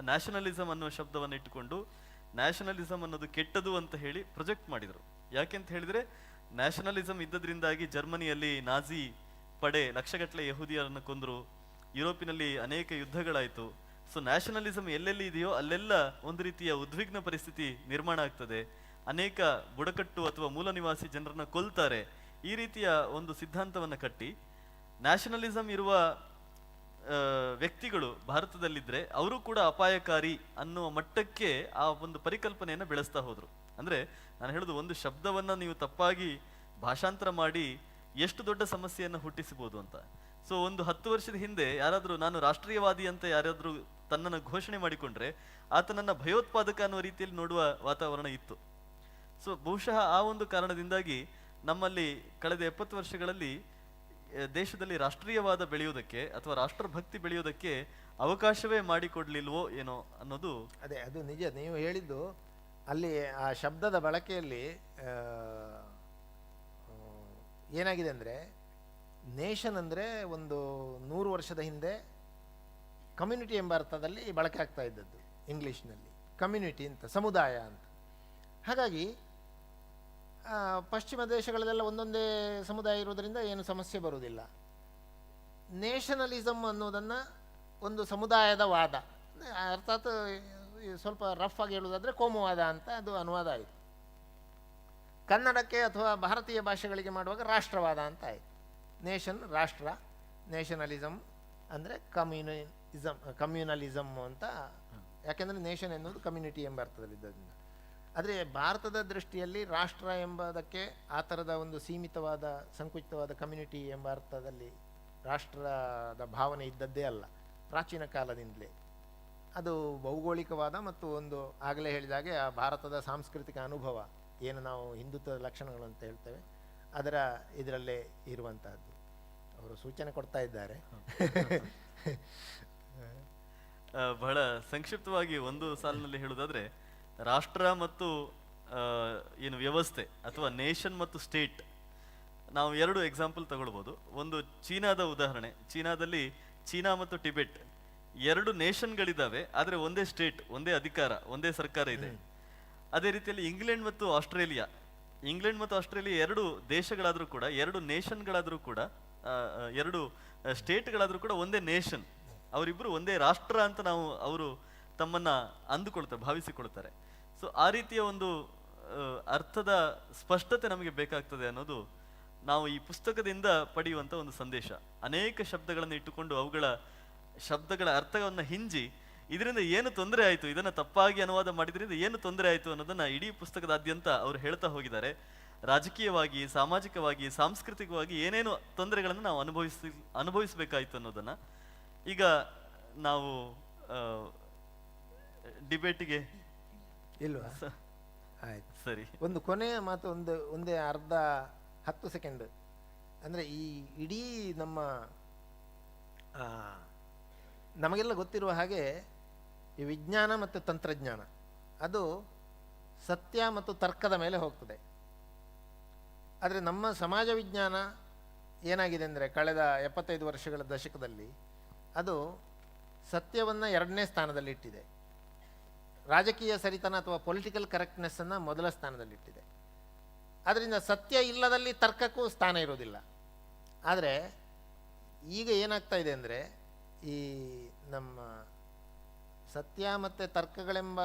ನ್ಯಾಷನಲಿಸಮ್ ಅನ್ನೋ ಶಬ್ದವನ್ನು ಇಟ್ಟುಕೊಂಡು ನ್ಯಾಷನಲಿಸಮ್ ಅನ್ನೋದು ಕೆಟ್ಟದು ಅಂತ ಹೇಳಿ ಪ್ರೊಜೆಕ್ಟ್ ಮಾಡಿದರು. ಯಾಕೆಂತ ಹೇಳಿದರೆ, ನ್ಯಾಷನಲಿಸಮ್ ಇದ್ದದ್ರಿಂದಾಗಿ ಜರ್ಮನಿಯಲ್ಲಿ ನಾಜಿ ಪಡೆ ಲಕ್ಷಗಟ್ಟಲೆ ಯಹೂದಿಯರನ್ನು ಕೊಂದರು, ಯುರೋಪಿನಲ್ಲಿ ಅನೇಕ ಯುದ್ಧಗಳಾಯಿತು. ಸೊ ನ್ಯಾಷನಲಿಸಮ್ ಎಲ್ಲೆಲ್ಲಿ ಇದೆಯೋ ಅಲ್ಲೆಲ್ಲ ಒಂದು ರೀತಿಯ ಉದ್ವಿಗ್ನ ಪರಿಸ್ಥಿತಿ ನಿರ್ಮಾಣ ಆಗ್ತದೆ, ಅನೇಕ ಬುಡಕಟ್ಟು ಅಥವಾ ಮೂಲ ನಿವಾಸಿ ಜನರನ್ನ ಕೊಲ್ತಾರೆ. ಈ ರೀತಿಯ ಒಂದು ಸಿದ್ಧಾಂತವನ್ನು ಕಟ್ಟಿ ನ್ಯಾಷನಲಿಸಮ್ ಇರುವ ವ್ಯಕ್ತಿಗಳು ಭಾರತದಲ್ಲಿದ್ದರೆ ಅವರು ಕೂಡ ಅಪಾಯಕಾರಿ ಅನ್ನುವ ಮಟ್ಟಕ್ಕೆ ಆ ಒಂದು ಪರಿಕಲ್ಪನೆಯನ್ನು ಬೆಳೆಸ್ತಾ ಹೋದರು. ಅಂದರೆ ನಾನು ಹೇಳೋದು, ಒಂದು ಶಬ್ದವನ್ನು ನೀವು ತಪ್ಪಾಗಿ ಭಾಷಾಂತರ ಮಾಡಿ ಎಷ್ಟು ದೊಡ್ಡ ಸಮಸ್ಯೆಯನ್ನು ಹುಟ್ಟಿಸಬಹುದು ಅಂತ. ಸೊ ಒಂದು 10 ವರ್ಷದ ಹಿಂದೆ ಯಾರಾದರೂ ನಾನು ರಾಷ್ಟ್ರೀಯವಾದಿ ಅಂತ ಯಾರಾದರೂ ತನ್ನನ್ನು ಘೋಷಣೆ ಮಾಡಿಕೊಂಡ್ರೆ ಆತನನ್ನು ಭಯೋತ್ಪಾದಕ ಅನ್ನೋ ರೀತಿಯಲ್ಲಿ ನೋಡುವ ವಾತಾವರಣ ಇತ್ತು. ಸೊ ಬಹುಶಃ ಆ ಒಂದು ಕಾರಣದಿಂದಾಗಿ ನಮ್ಮಲ್ಲಿ ಕಳೆದ 70 ವರ್ಷಗಳಲ್ಲಿ ದೇಶದಲ್ಲಿ ರಾಷ್ಟ್ರೀಯವಾದ ಬೆಳೆಯುವುದಕ್ಕೆ ಅಥವಾ ರಾಷ್ಟ್ರಭಕ್ತಿ ಬೆಳೆಯುವುದಕ್ಕೆ ಅವಕಾಶವೇ ಮಾಡಿಕೊಡ್ಲಿಲ್ವೋ ಏನೋ ಅನ್ನೋದು. ಅದೇ ಅದು ನಿಜ. ನೀವು ಹೇಳಿದ್ದು ಅಲ್ಲಿ ಆ ಶಬ್ದದ ಬಳಕೆಯಲ್ಲಿ ಏನಾಗಿದೆ ಅಂದರೆ, ನೇಷನ್ ಅಂದರೆ ಒಂದು 100 ವರ್ಷದ ಹಿಂದೆ ಕಮ್ಯುನಿಟಿ ಎಂಬ ಅರ್ಥದಲ್ಲಿ ಬಳಕೆ ಆಗ್ತಾ ಇದ್ದದ್ದು ಇಂಗ್ಲೀಷ್ನಲ್ಲಿ. ಕಮ್ಯುನಿಟಿ ಅಂತ, ಸಮುದಾಯ ಅಂತ. ಹಾಗಾಗಿ ಪಶ್ಚಿಮ ದೇಶಗಳಲ್ಲೆಲ್ಲ ಒಂದೊಂದೇ ಸಮುದಾಯ ಇರೋದರಿಂದ ಏನು ಸಮಸ್ಯೆ ಬರುವುದಿಲ್ಲ. ನೇಷನಲಿಸಮ್ ಅನ್ನೋದನ್ನು ಒಂದು ಸಮುದಾಯದ ವಾದ, ಅರ್ಥಾತ್ ಸ್ವಲ್ಪ ರಫ್ ಆಗಿ ಹೇಳುವುದಾದರೆ ಕೋಮುವಾದ ಅಂತ ಅದು ಅನುವಾದ ಆಯಿತು. ಕನ್ನಡಕ್ಕೆ ಅಥವಾ ಭಾರತೀಯ ಭಾಷೆಗಳಿಗೆ ಮಾಡುವಾಗ ರಾಷ್ಟ್ರವಾದ ಅಂತ ಆಯಿತು. ನೇಷನ್ ರಾಷ್ಟ್ರ, ನೇಷನಲಿಸಮ್ ಅಂದರೆ ಕಮ್ಯುನಲಿಸಮ್ ಅಂತ. ಯಾಕೆಂದರೆ ನೇಷನ್ ಎನ್ನುವುದು ಕಮ್ಯುನಿಟಿ ಎಂಬ ಅರ್ಥದಲ್ಲಿದ್ದರಿಂದ. ಆದರೆ ಭಾರತದ ದೃಷ್ಟಿಯಲ್ಲಿ ರಾಷ್ಟ್ರ ಎಂಬುದಕ್ಕೆ ಆ ಥರದ ಒಂದು ಸೀಮಿತವಾದ ಸಂಕುಚಿತವಾದ ಕಮ್ಯುನಿಟಿ ಎಂಬ ಅರ್ಥದಲ್ಲಿ ರಾಷ್ಟ್ರದ ಭಾವನೆ ಇದ್ದದ್ದೇ ಅಲ್ಲ, ಪ್ರಾಚೀನ ಕಾಲದಿಂದಲೇ. ಅದು ಭೌಗೋಳಿಕವಾದ ಮತ್ತು ಒಂದು ಆಗಲೇ ಹೇಳಿದಾಗೆ ಆ ಭಾರತದ ಸಾಂಸ್ಕೃತಿಕ ಅನುಭವ, ಏನು ನಾವು ಹಿಂದುತ್ವದ ಲಕ್ಷಣಗಳು ಅಂತ ಹೇಳ್ತೇವೆ, ಅದರ ಇದರಲ್ಲೇ ಇರುವಂತಹದ್ದು. ಅವರು ಸೂಚನೆ ಕೊಡ್ತಾ ಇದ್ದಾರೆ. ಬಹಳ ಸಂಕ್ಷಿಪ್ತವಾಗಿ ಒಂದು ಸಾಲಿನಲ್ಲಿ ಹೇಳುವುದಾದ್ರೆ, ರಾಷ್ಟ್ರ ಮತ್ತು ಏನು ವ್ಯವಸ್ಥೆ ಅಥವಾ ನೇಷನ್ ಮತ್ತು ಸ್ಟೇಟ್, ನಾವು 2 ಎಕ್ಸಾಂಪಲ್ ತಗೊಳ್ಬೋದು. ಒಂದು ಚೀನಾದ ಉದಾಹರಣೆ. ಚೀನಾದಲ್ಲಿ ಚೀನಾ ಮತ್ತು ಟಿಬೆಟ್ 2 ನೇಷನ್ಗಳಿದ್ದಾವೆ, ಆದರೆ ಒಂದೇ ಸ್ಟೇಟ್, ಒಂದೇ ಅಧಿಕಾರ, ಒಂದೇ ಸರ್ಕಾರ ಇದೆ. ಅದೇ ರೀತಿಯಲ್ಲಿ ಇಂಗ್ಲೆಂಡ್ ಮತ್ತು ಆಸ್ಟ್ರೇಲಿಯಾ 2 ದೇಶಗಳಾದರೂ ಕೂಡ, 2 ನೇಷನ್ಗಳಾದರೂ ಕೂಡ, 2 ಸ್ಟೇಟ್ಗಳಾದರೂ ಕೂಡ ಒಂದೇ ನೇಷನ್. ಅವರಿಬ್ಬರು ಒಂದೇ ರಾಷ್ಟ್ರ ಅಂತ ಅವರು ತಮ್ಮನ್ನ ಅಂದುಕೊಳ್ತಾರೆ, ಭಾವಿಸಿಕೊಳ್ತಾರೆ. ಸೊ ಆ ರೀತಿಯ ಒಂದು ಅರ್ಥದ ಸ್ಪಷ್ಟತೆ ನಮಗೆ ಬೇಕಾಗ್ತದೆ ಅನ್ನೋದು ನಾವು ಈ ಪುಸ್ತಕದಿಂದ ಪಡೆಯುವಂಥ ಒಂದು ಸಂದೇಶ. ಅನೇಕ ಶಬ್ದಗಳನ್ನು ಇಟ್ಟುಕೊಂಡು ಅವುಗಳ ಶಬ್ದಗಳ ಅರ್ಥವನ್ನು ಹಿಂಜಿ ಇದರಿಂದ ಏನು ತೊಂದರೆ ಆಯಿತು, ಇದನ್ನು ತಪ್ಪಾಗಿ ಅನುವಾದ ಮಾಡಿದ್ರಿಂದ ಏನು ತೊಂದರೆ ಆಯಿತು ಅನ್ನೋದನ್ನು ಇಡೀ ಪುಸ್ತಕದಾದ್ಯಂತ ಅವರು ಹೇಳ್ತಾ ಹೋಗಿದ್ದಾರೆ. ರಾಜಕೀಯವಾಗಿ, ಸಾಮಾಜಿಕವಾಗಿ, ಸಾಂಸ್ಕೃತಿಕವಾಗಿ ಏನೇನು ತೊಂದರೆಗಳನ್ನು ನಾವು ಅನುಭವಿಸಬೇಕಾಯಿತು ಅನ್ನೋದನ್ನು. ಈಗ ನಾವು ಡಿಬೇಟಿಗೆ ಇಲ್ವಾ? ಆಯ್ತು, ಸರಿ. ಒಂದು ಕೊನೆಯ ಮಾತು, ಒಂದೇ ಅರ್ಧ 10 ಸೆಕೆಂಡ್. ಅಂದರೆ ಈ ಇಡೀ ನಮಗೆಲ್ಲ ಗೊತ್ತಿರುವ ಹಾಗೆ ಈ ವಿಜ್ಞಾನ ಮತ್ತು ತಂತ್ರಜ್ಞಾನ ಅದು ಸತ್ಯ ಮತ್ತು ತರ್ಕದ ಮೇಲೆ ಹೋಗ್ತದೆ. ಆದರೆ ನಮ್ಮ ಸಮಾಜ ವಿಜ್ಞಾನ ಏನಾಗಿದೆ ಅಂದರೆ, ಕಳೆದ 75 ವರ್ಷಗಳ ದಶಕದಲ್ಲಿ ಅದು ಸತ್ಯವನ್ನು 2ನೇ ಸ್ಥಾನದಲ್ಲಿಟ್ಟಿದೆ. ರಾಜಕೀಯ ಸರಿತನ ಅಥವಾ ಪೊಲಿಟಿಕಲ್ ಕರೆಕ್ಟ್ನೆಸ್ಸನ್ನು ಮೊದಲ ಸ್ಥಾನದಲ್ಲಿಟ್ಟಿದೆ. ಆದ್ದರಿಂದ ಸತ್ಯ ಇಲ್ಲದಲ್ಲಿ ತರ್ಕಕ್ಕೂ ಸ್ಥಾನ ಇರೋದಿಲ್ಲ. ಆದರೆ ಈಗ ಏನಾಗ್ತಾ ಇದೆ ಅಂದರೆ, ಈ ನಮ್ಮ ಸತ್ಯ ಮತ್ತು ತರ್ಕಗಳೆಂಬ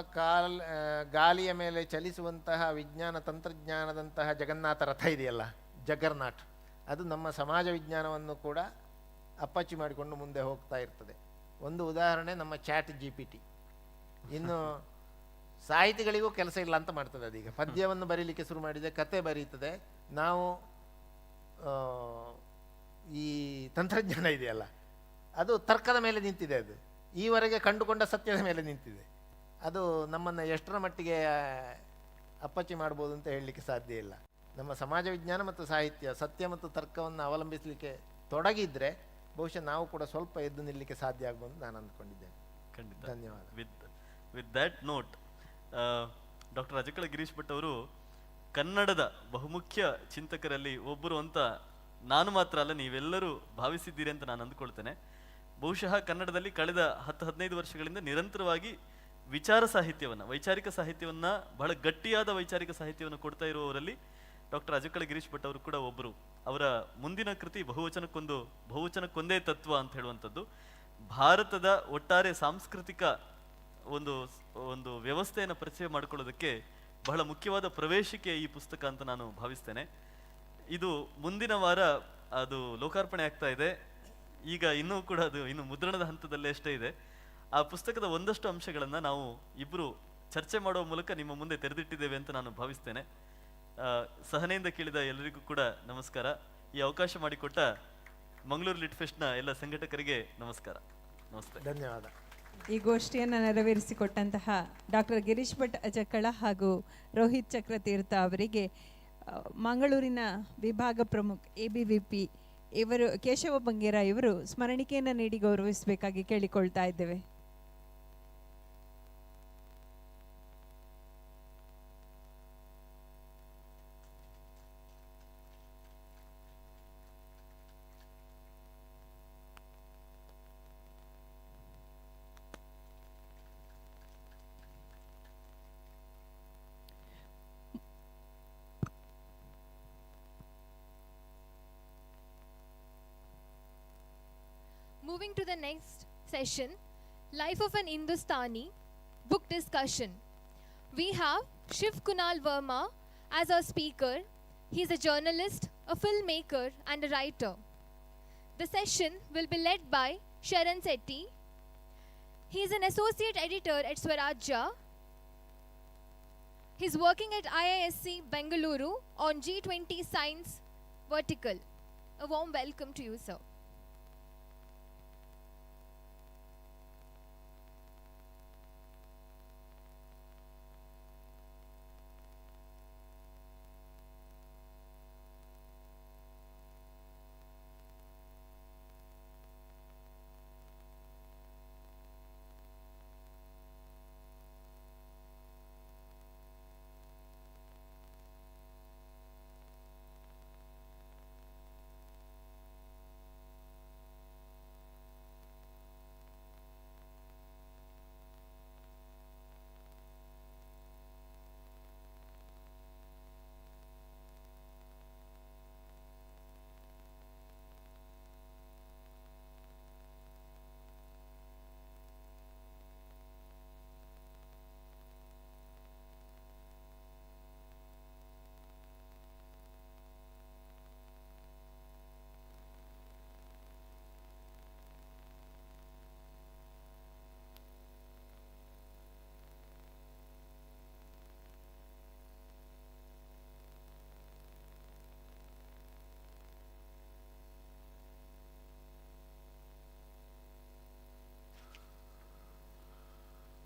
ಗಾಲಿಯ ಮೇಲೆ ಚಲಿಸುವಂತಹ ವಿಜ್ಞಾನ ತಂತ್ರಜ್ಞಾನದಂತಹ ಜಗನ್ನಾಥ ರಥ ಇದೆಯಲ್ಲ, ಜಗರ್ನಾಟ್, ಅದು ನಮ್ಮ ಸಮಾಜ ವಿಜ್ಞಾನವನ್ನು ಕೂಡ ಅಪ್ಪಚ್ಚಿ ಮಾಡಿಕೊಂಡು ಮುಂದೆ ಹೋಗ್ತಾ ಇರ್ತದೆ. ಒಂದು ಉದಾಹರಣೆ ನಮ್ಮ ಚಾಟ್ GPT. ಇನ್ನು ಸಾಹಿತಿಗಳಿಗೂ ಕೆಲಸ ಇಲ್ಲ ಅಂತ ಮಾಡ್ತದೆ ಅದೀಗ. ಪದ್ಯವನ್ನು ಬರೀಲಿಕ್ಕೆ ಶುರು ಮಾಡಿದೆ, ಕತೆ ಬರೀತದೆ. ನಾವು ಈ ತಂತ್ರಜ್ಞಾನ ಇದೆಯಲ್ಲ, ಅದು ತರ್ಕದ ಮೇಲೆ ನಿಂತಿದೆ. ಅದು ಈವರೆಗೆ ಕಂಡುಕೊಂಡ ಸತ್ಯದ ಮೇಲೆ ನಿಂತಿದೆ. ಅದು ನಮ್ಮನ್ನು ಎಷ್ಟರ ಮಟ್ಟಿಗೆ ಅಪ್ಪಚ್ಚಿ ಮಾಡ್ಬೋದು ಅಂತ ಹೇಳಲಿಕ್ಕೆ ಸಾಧ್ಯ ಇಲ್ಲ. ನಮ್ಮ ಸಮಾಜ ವಿಜ್ಞಾನ ಮತ್ತು ಸಾಹಿತ್ಯ ಸತ್ಯ ಮತ್ತು ತರ್ಕವನ್ನು ಅವಲಂಬಿಸಲಿಕ್ಕೆ ತೊಡಗಿದ್ರೆ ಬಹುಶಃ ನಾವು ಕೂಡ ಸ್ವಲ್ಪ ಎದ್ದು ನಿಲ್ಲಲಿಕ್ಕೆ ಸಾಧ್ಯ ಆಗ್ಬೋದು ನಾನು ಅಂದ್ಕೊಂಡಿದ್ದೇನೆ. ಖಂಡಿತ. ಧನ್ಯವಾದ. With that note, doctor Ajakala Girish Bhat ಅವರು ಕನ್ನಡದ ಬಹುಮುಖ್ಯ ಚಿಂತಕರಲ್ಲಿ ಒಬ್ಬರು ಅಂತ ನಾನು ಮಾತ್ರ ಅಲ್ಲ, ನೀವೆಲ್ಲರೂ ಭಾವಿಸಿದ್ದೀರಿ ಅಂತ ನಾನು ಅಂದುಕೊಳ್ತೇನೆ. ಬಹುಶಃ ಕನ್ನಡದಲ್ಲಿ ಕಳೆದ 10-15 ವರ್ಷಗಳಿಂದ ನಿರಂತರವಾಗಿ ವಿಚಾರ ಸಾಹಿತ್ಯವನ್ನು, ವೈಚಾರಿಕ ಸಾಹಿತ್ಯವನ್ನು, ಬಹಳ ಗಟ್ಟಿಯಾದ ವೈಚಾರಿಕ ಸಾಹಿತ್ಯವನ್ನು ಕೊಡ್ತಾ ಇರುವವರಲ್ಲಿ ಡಾಕ್ಟರ್ ಅಜಕಳ ಗಿರೀಶ್ ಭಟ್ ಅವರು ಕೂಡ ಒಬ್ಬರು. ಅವರ ಮುಂದಿನ ಕೃತಿ ಬಹುವಚನಕ್ಕೊಂದೇ ತತ್ವ ಅಂತ ಹೇಳುವಂಥದ್ದು ಭಾರತದ ಒಟ್ಟಾರೆ ಸಾಂಸ್ಕೃತಿಕ ಒಂದು ವ್ಯವಸ್ಥೆಯನ್ನು ಪರಿಚಯ ಮಾಡಿಕೊಳ್ಳೋದಕ್ಕೆ ಬಹಳ ಮುಖ್ಯವಾದ ಪ್ರವೇಶಿಕೆ ಈ ಪುಸ್ತಕ ಅಂತ ನಾನು ಭಾವಿಸ್ತೇನೆ. ಇದು ಮುಂದಿನ ವಾರ ಅದು ಲೋಕಾರ್ಪಣೆ ಆಗ್ತಾ ಇದೆ. ಈಗ ಇನ್ನೂ ಕೂಡ ಅದು ಇನ್ನು ಮುದ್ರಣದ ಹಂತದಲ್ಲೇ ಅಷ್ಟೇ ಇದೆ. ಆ ಪುಸ್ತಕದ ಒಂದಷ್ಟು ಅಂಶಗಳನ್ನು ನಾವು ಇಬ್ಬರು ಚರ್ಚೆ ಮಾಡುವ ಮೂಲಕ ನಿಮ್ಮ ಮುಂದೆ ತೆರೆದಿಟ್ಟಿದ್ದೇವೆ ಅಂತ ನಾನು ಭಾವಿಸ್ತೇನೆ. ಸಹನೆಯಿಂದ ಕೇಳಿದ ಎಲ್ಲರಿಗೂ ಕೂಡ ನಮಸ್ಕಾರ. ಈ ಅವಕಾಶ ಮಾಡಿಕೊಟ್ಟ ಮಂಗಳೂರು ಲಿಟ್ ಫೆಸ್ಟ್ನ ಎಲ್ಲ ಸಂಘಟಕರಿಗೆ ನಮಸ್ಕಾರ. ನಮಸ್ತೆ. ಧನ್ಯವಾದ. ಈ ಗೋಷ್ಠಿಯನ್ನು ನೆರವೇರಿಸಿಕೊಟ್ಟಂತಹ ಡಾಕ್ಟರ್ ಗಿರೀಶ್ ಭಟ್ ಅಜಕ್ಕಳ ಹಾಗೂ ರೋಹಿತ್ ಚಕ್ರತೀರ್ಥ ಅವರಿಗೆ ಮಂಗಳೂರಿನ ವಿಭಾಗ ಪ್ರಮುಖ ABVP ಇವರು ಕೇಶವ ಬಂಗೇರ ಇವರು ಸ್ಮರಣಿಕೆಯನ್ನು ನೀಡಿ ಗೌರವಿಸಬೇಕಾಗಿ ಕೇಳಿಕೊಳ್ತಾ ಇದ್ದೇವೆ. Moving to the next session, Life of an Hindustani, book discussion. We have Shiv Kunal Verma as our speaker. He is a journalist, a filmmaker and a writer. The session will be led by Sharan Sethi. He is an associate editor at Swarajya. He is working at IISc Bengaluru on G20 Science Vertical. A warm welcome to you, sir.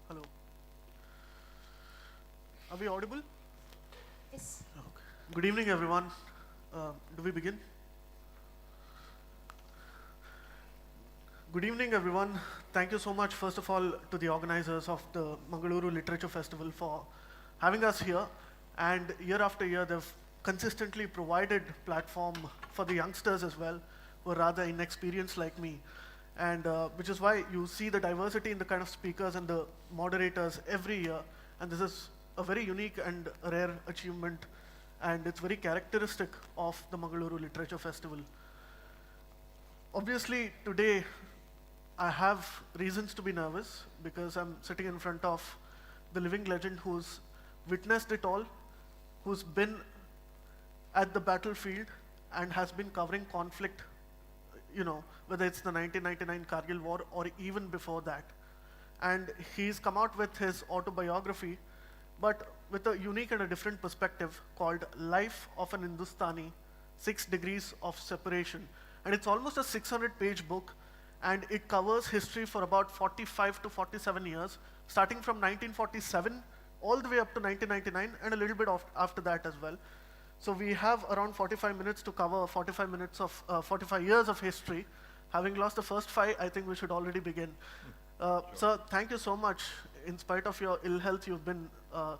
Hello. Are we audible? Yes. Okay. Good evening, everyone. Do we begin? Good evening, everyone. Thank you so much, first of all, to the organizers of the Mangaluru Literature Festival for having us here. And year after year, they've consistently provided platform for the youngsters as well, who are rather inexperienced like me. And which is why you see the diversity in the kind of speakers and the moderators every year. And this is a very unique and rare achievement. And it's very characteristic of the Mangaluru Literature Festival. Obviously, today, I have reasons to be nervous because I'm sitting in front of the living legend who's witnessed it all, who's been at the battlefield and has been covering conflict, you know, whether it's the 1999 Kargil War or even before that. And he's come out with his autobiography, but with a unique and a different perspective called Life of an Hindustani, 6 Degrees of Separation. And it's almost a 600-page book, and it covers history for about 45 to 47 years, starting from 1947 all the way up to 1999 and a little bit after that as well. So we have around 45 minutes to cover 45 years of history. Having lost the first 5, I think we should already begin. Sir, thank you so much. In spite of your ill health, you've been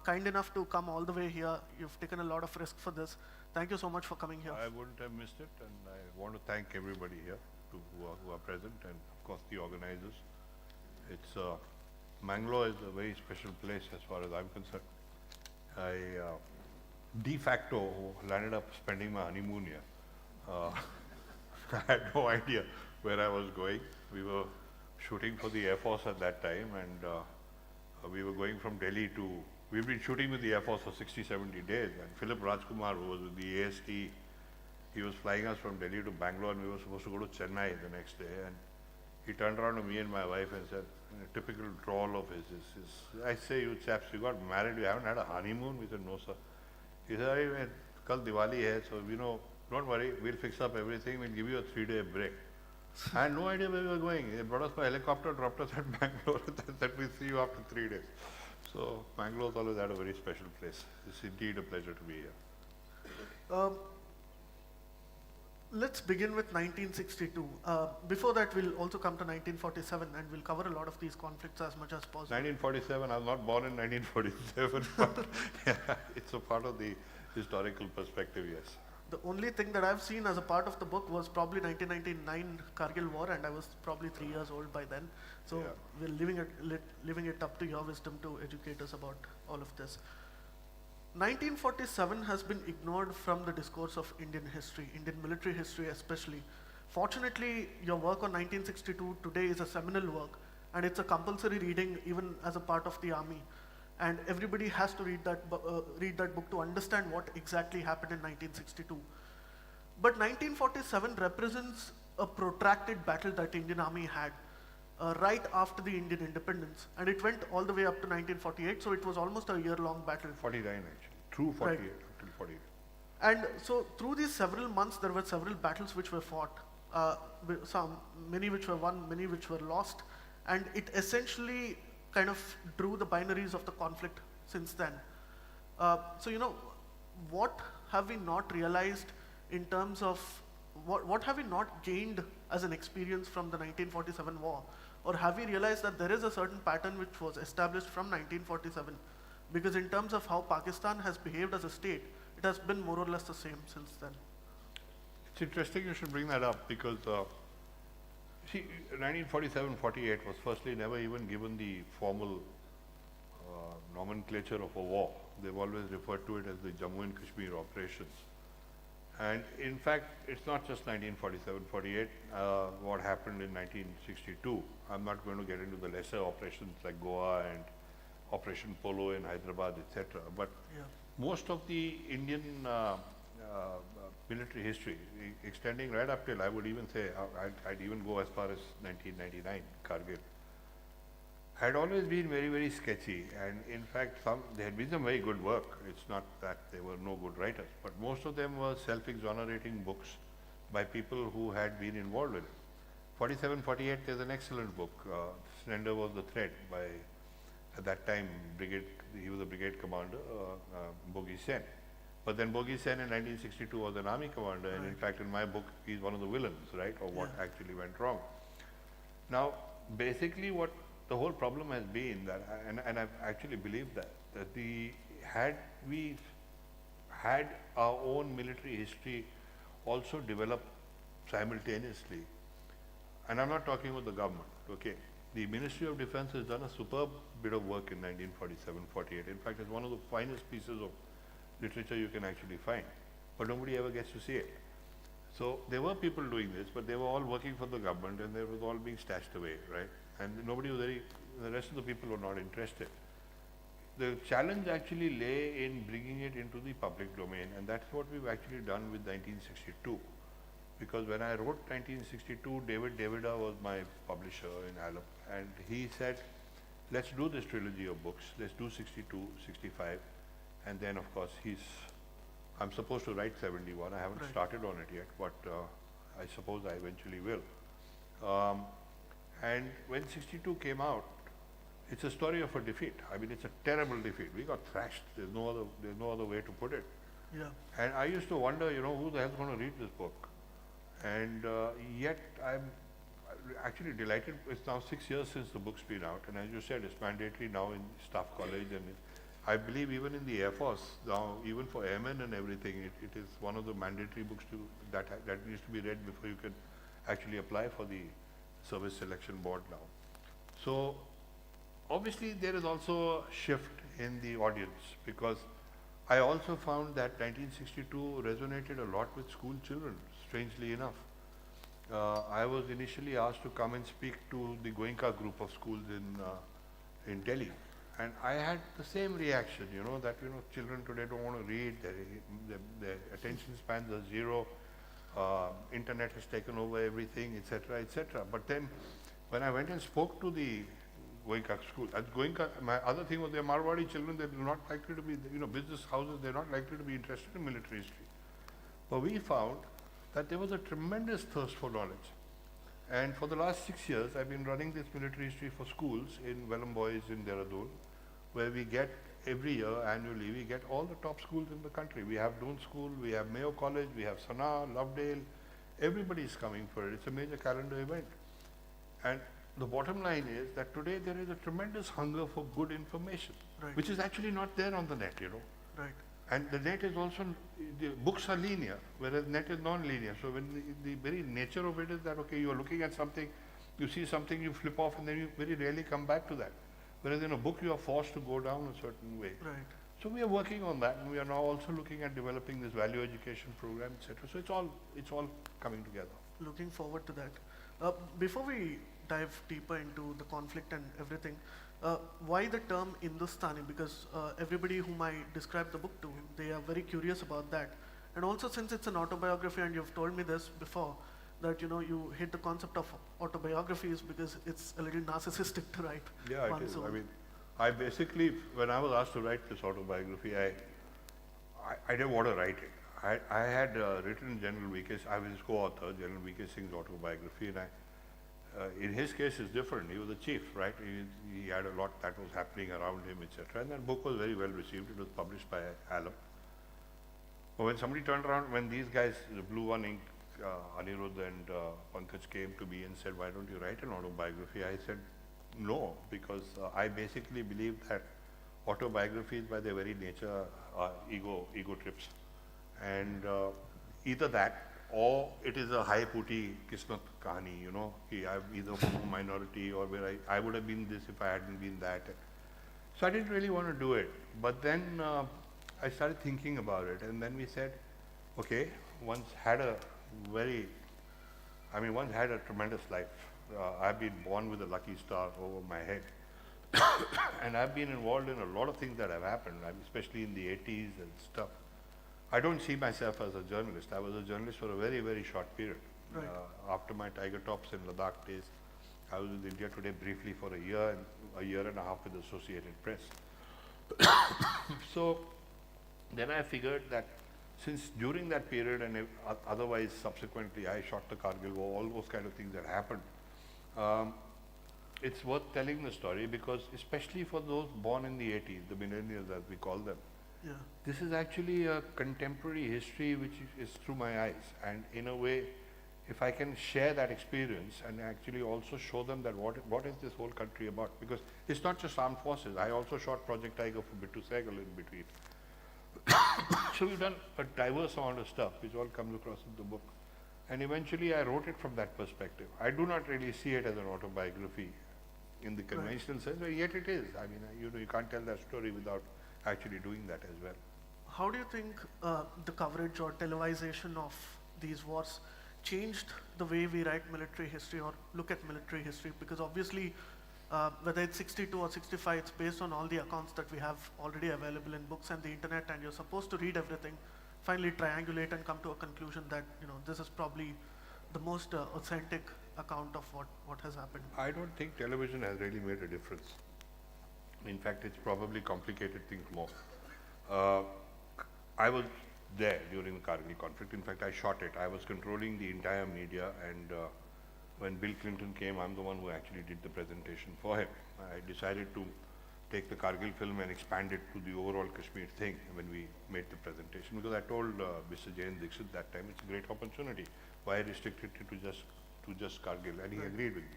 kind enough to come all the way here. You've taken a lot of risk for this. Thank you so much for coming here. I wouldn't have missed it, and I want to thank everybody here who are present, and of course the organizers. It's Mangalore is a very special place as far as I'm concerned. I de facto landed up spending my honeymoon here. I had no idea where I was going. We were shooting for the Air Force at that time, and we were going from Delhi to, we've been shooting with the Air Force for 60, 70 days, and Philip Rajkumar, who was with the AST, he was flying us from Delhi to Bangalore, and we were supposed to go to Chennai the next day, and he turned around to me and my wife and said, in a typical drawl of his, I say, you chaps, you got married, you haven't had a honeymoon? We said, no, sir. He said, "Arey, kal Diwali hai, so, you know, don't worry, we'll fix up everything, we'll give you a 3-day break. I had no idea where we were going. They brought us by helicopter, dropped us at Bangalore, and said we'll see you after 3 days. So Mangalore's always had a very special place. It's indeed a pleasure to be here. Let's begin with 1962. Before that, we'll also come to 1947, and we'll cover a lot of these conflicts as much as possible. 1947, I was not born in 1947, but yeah, it's a part of the historical perspective, yes. The only thing that I've seen as a part of the book was probably 1999 Kargil War, and I was probably 3 years old by then. So we're leaving it up to your wisdom to educate us about all of this. 1947 has been ignored from the discourse of Indian history, Indian military history especially. Fortunately, your work on 1962 today is a seminal work, and it's a compulsory reading even as a part of the army. And everybody has to read that book to understand what exactly happened in 1962. But 1947 represents a protracted battle that the Indian Army had right after the Indian independence, and it went all the way up to 1948, so it was almost a year-long battle. 49 actually, through 48 until 48. And so through these several months, there were several battles which were fought, many which were won, many which were lost, and it essentially kind of drew the binaries of the conflict since then. So, you know, what have we not realized in terms of, what have we not gained as an experience from the 1947 war? Or have we realized that there is a certain pattern which was established from 1947? Because in terms of how Pakistan has behaved as a state, it has been more or less the same since then. It's interesting you should bring that up because see, 1947-48 was firstly never even given the formal nomenclature of a war. They've always referred to it as the Jammu and Kashmir operations. And in fact, it's not just 1947-48, what happened in 1962. I'm not going to get into the lesser operations like Goa and Operation Polo in Hyderabad, etc. But most of the Indian military history, extending right up till, I would even say, I'd even go as far as 1999, Kargil, had always been very, very sketchy. And in fact, there had been some very good work. It's not that there were no good writers, but most of them were self-exonerating books by people who had been involved with it. 47-48, there's an excellent book, Slender Was the Thread, by, at that time, he was a brigade commander, Bogi Sen. But then Bogi Sen in 1962 was an army commander, and in fact in my book he's one of the villains, right, of what actually went wrong. Now, basically what the whole problem has been that, and I've actually believed that had we had our own military history also developed simultaneously, and I'm not talking about the government, okay, the Ministry of Defense has done a superb bit of work in 1947-48. In fact, it's one of the finest pieces of literature you can actually find, but nobody ever gets to see it. So there were people doing this, but they were all working for the government and they was all being stashed away, right? And nobody was the rest of the people were not interested. The challenge actually lay in bringing it into the public domain, and that's what we've actually done with 1962. Because when I wrote 1962, David Davida was my publisher in Alep, and he said, let's do this trilogy of books, let's do 62, 65, and then of course I'm supposed to write 71, I haven't started on it yet, but I suppose I eventually will. And when 62 came out, it's a story of a defeat. I mean, it's a terrible defeat. We got thrashed. There's no other way to put it. Yeah. And I used to wonder, you know, who the hell's going to read this book? And yet I'm actually delighted. It's now 6 years since the book's been out, and as you said, it's mandatory now in staff college, and I believe even in the Air Force now, even for airmen and everything, it is one of the mandatory books that needs to be read before you can actually apply for the Service Selection Board now. So obviously there is also a shift in the audience, because I also found that 1962 resonated a lot with school children, strangely enough. I was initially asked to come and speak to the Goenka group of schools in Delhi, and I had the same reaction, you know, that, you know, children today don't want to read, their attention spans are zero, internet has taken over everything, etc., etc. But then when I went and spoke to the Goenka school, at Goenka, my other thing was they're Marwadi children, they're not likely to be, you know, business houses, they're not likely to be interested in military history. But we found that there was a tremendous thirst for knowledge. And for the last 6 years, I've been running this military history for schools in Welham Boys in Dehradun, where we get every year, annually, we get all the top schools in the country. We have Doon School, we have Mayo College, we have Sana, Lovedale. Everybody is coming for it. It's a major calendar event. And the bottom line is that today there is a tremendous hunger for good information, Right. which is actually not there on the net, you know. Right. And the net is also, the books are linear, whereas net is non-linear. So when the very nature of it is that, okay, you are looking at something, you see something, you flip off, and then you very rarely come back to that. Whereas in a book, you are forced to go down a certain way. Right. So we are working on that, and we are now also looking at developing this value education program, etc. So it's all coming together. Looking forward to that. Before we dive deeper into the conflict and everything, why the term Hindustani? Because everybody whom I describe the book to, they are very curious about that. And also, since it's an autobiography, and you've told me this before, that you hate the concept of autobiographies because it's a little narcissistic to write. Yeah, it is. I mean, I basically, when I was asked to write this autobiography, I didn't want to write it. I had written General V.K. I was his co-author, General V.K. Singh's autobiography, and in his case it's different. He was the chief, right? He had a lot that was happening around him, etc. And that book was very well received. It was published by Alum. But when somebody turned around, when these guys, the Blue One Ink, Anirudh and Pankaj came to me and said, why don't you write an autobiography? I said, no, because I basically believe that autobiographies by their very nature are ego trips. And either that, or it is a high putti kismat kahani, you know, I'm either from a minority or where I would have been this if I hadn't been that. So I didn't really want to do it. But then I started thinking about it, and then we said, okay, once had a tremendous life. I've been born with a lucky star over my head. And I've been involved in a lot of things that have happened, especially in the 80s and stuff. I don't see myself as a journalist. I was a journalist for a very, very short period. Right. After my Tiger Tops in Ladakh days, I was with India Today briefly for a year and a half with the Associated Press. So then I figured that since during that period and otherwise subsequently I shot the Kargil War, all those kind of things that happened, it's worth telling the story because especially for those born in the 80s, the millennials as we call them, Yeah. this is actually a contemporary history which is through my eyes, and in a way, if I can share that experience and actually also show them that what is this whole country about, because it's not just armed forces. I also shot Project Tiger for Bittu Sehgal in between. So we've done a diverse amount of stuff which all comes across in the book, and eventually I wrote it from that perspective. I do not really see it as an autobiography in the conventional sense, but yet it is. I mean, you can't tell that story without actually doing that as well. How do you think the coverage or televisation of these wars changed the way we write military history or look at military history? Because obviously, whether it's 62 or 65, it's based on all the accounts that we have already available in books and the internet, and you're supposed to read everything, finally triangulate and come to a conclusion that this is probably the most authentic account of what has happened. I don't think television has really made a difference. In fact, it's probably complicated things more. I was there during the Kargil conflict. In fact, I shot it. I was controlling the entire media, and when Bill Clinton came, I'm the one who actually did the presentation for him. I decided to take the Kargil film and expand it to the overall Kashmir thing when we made the presentation, because I told Mr. Jain Dixit that time, it's a great opportunity. Why restrict it to just Kargil? And he agreed with me.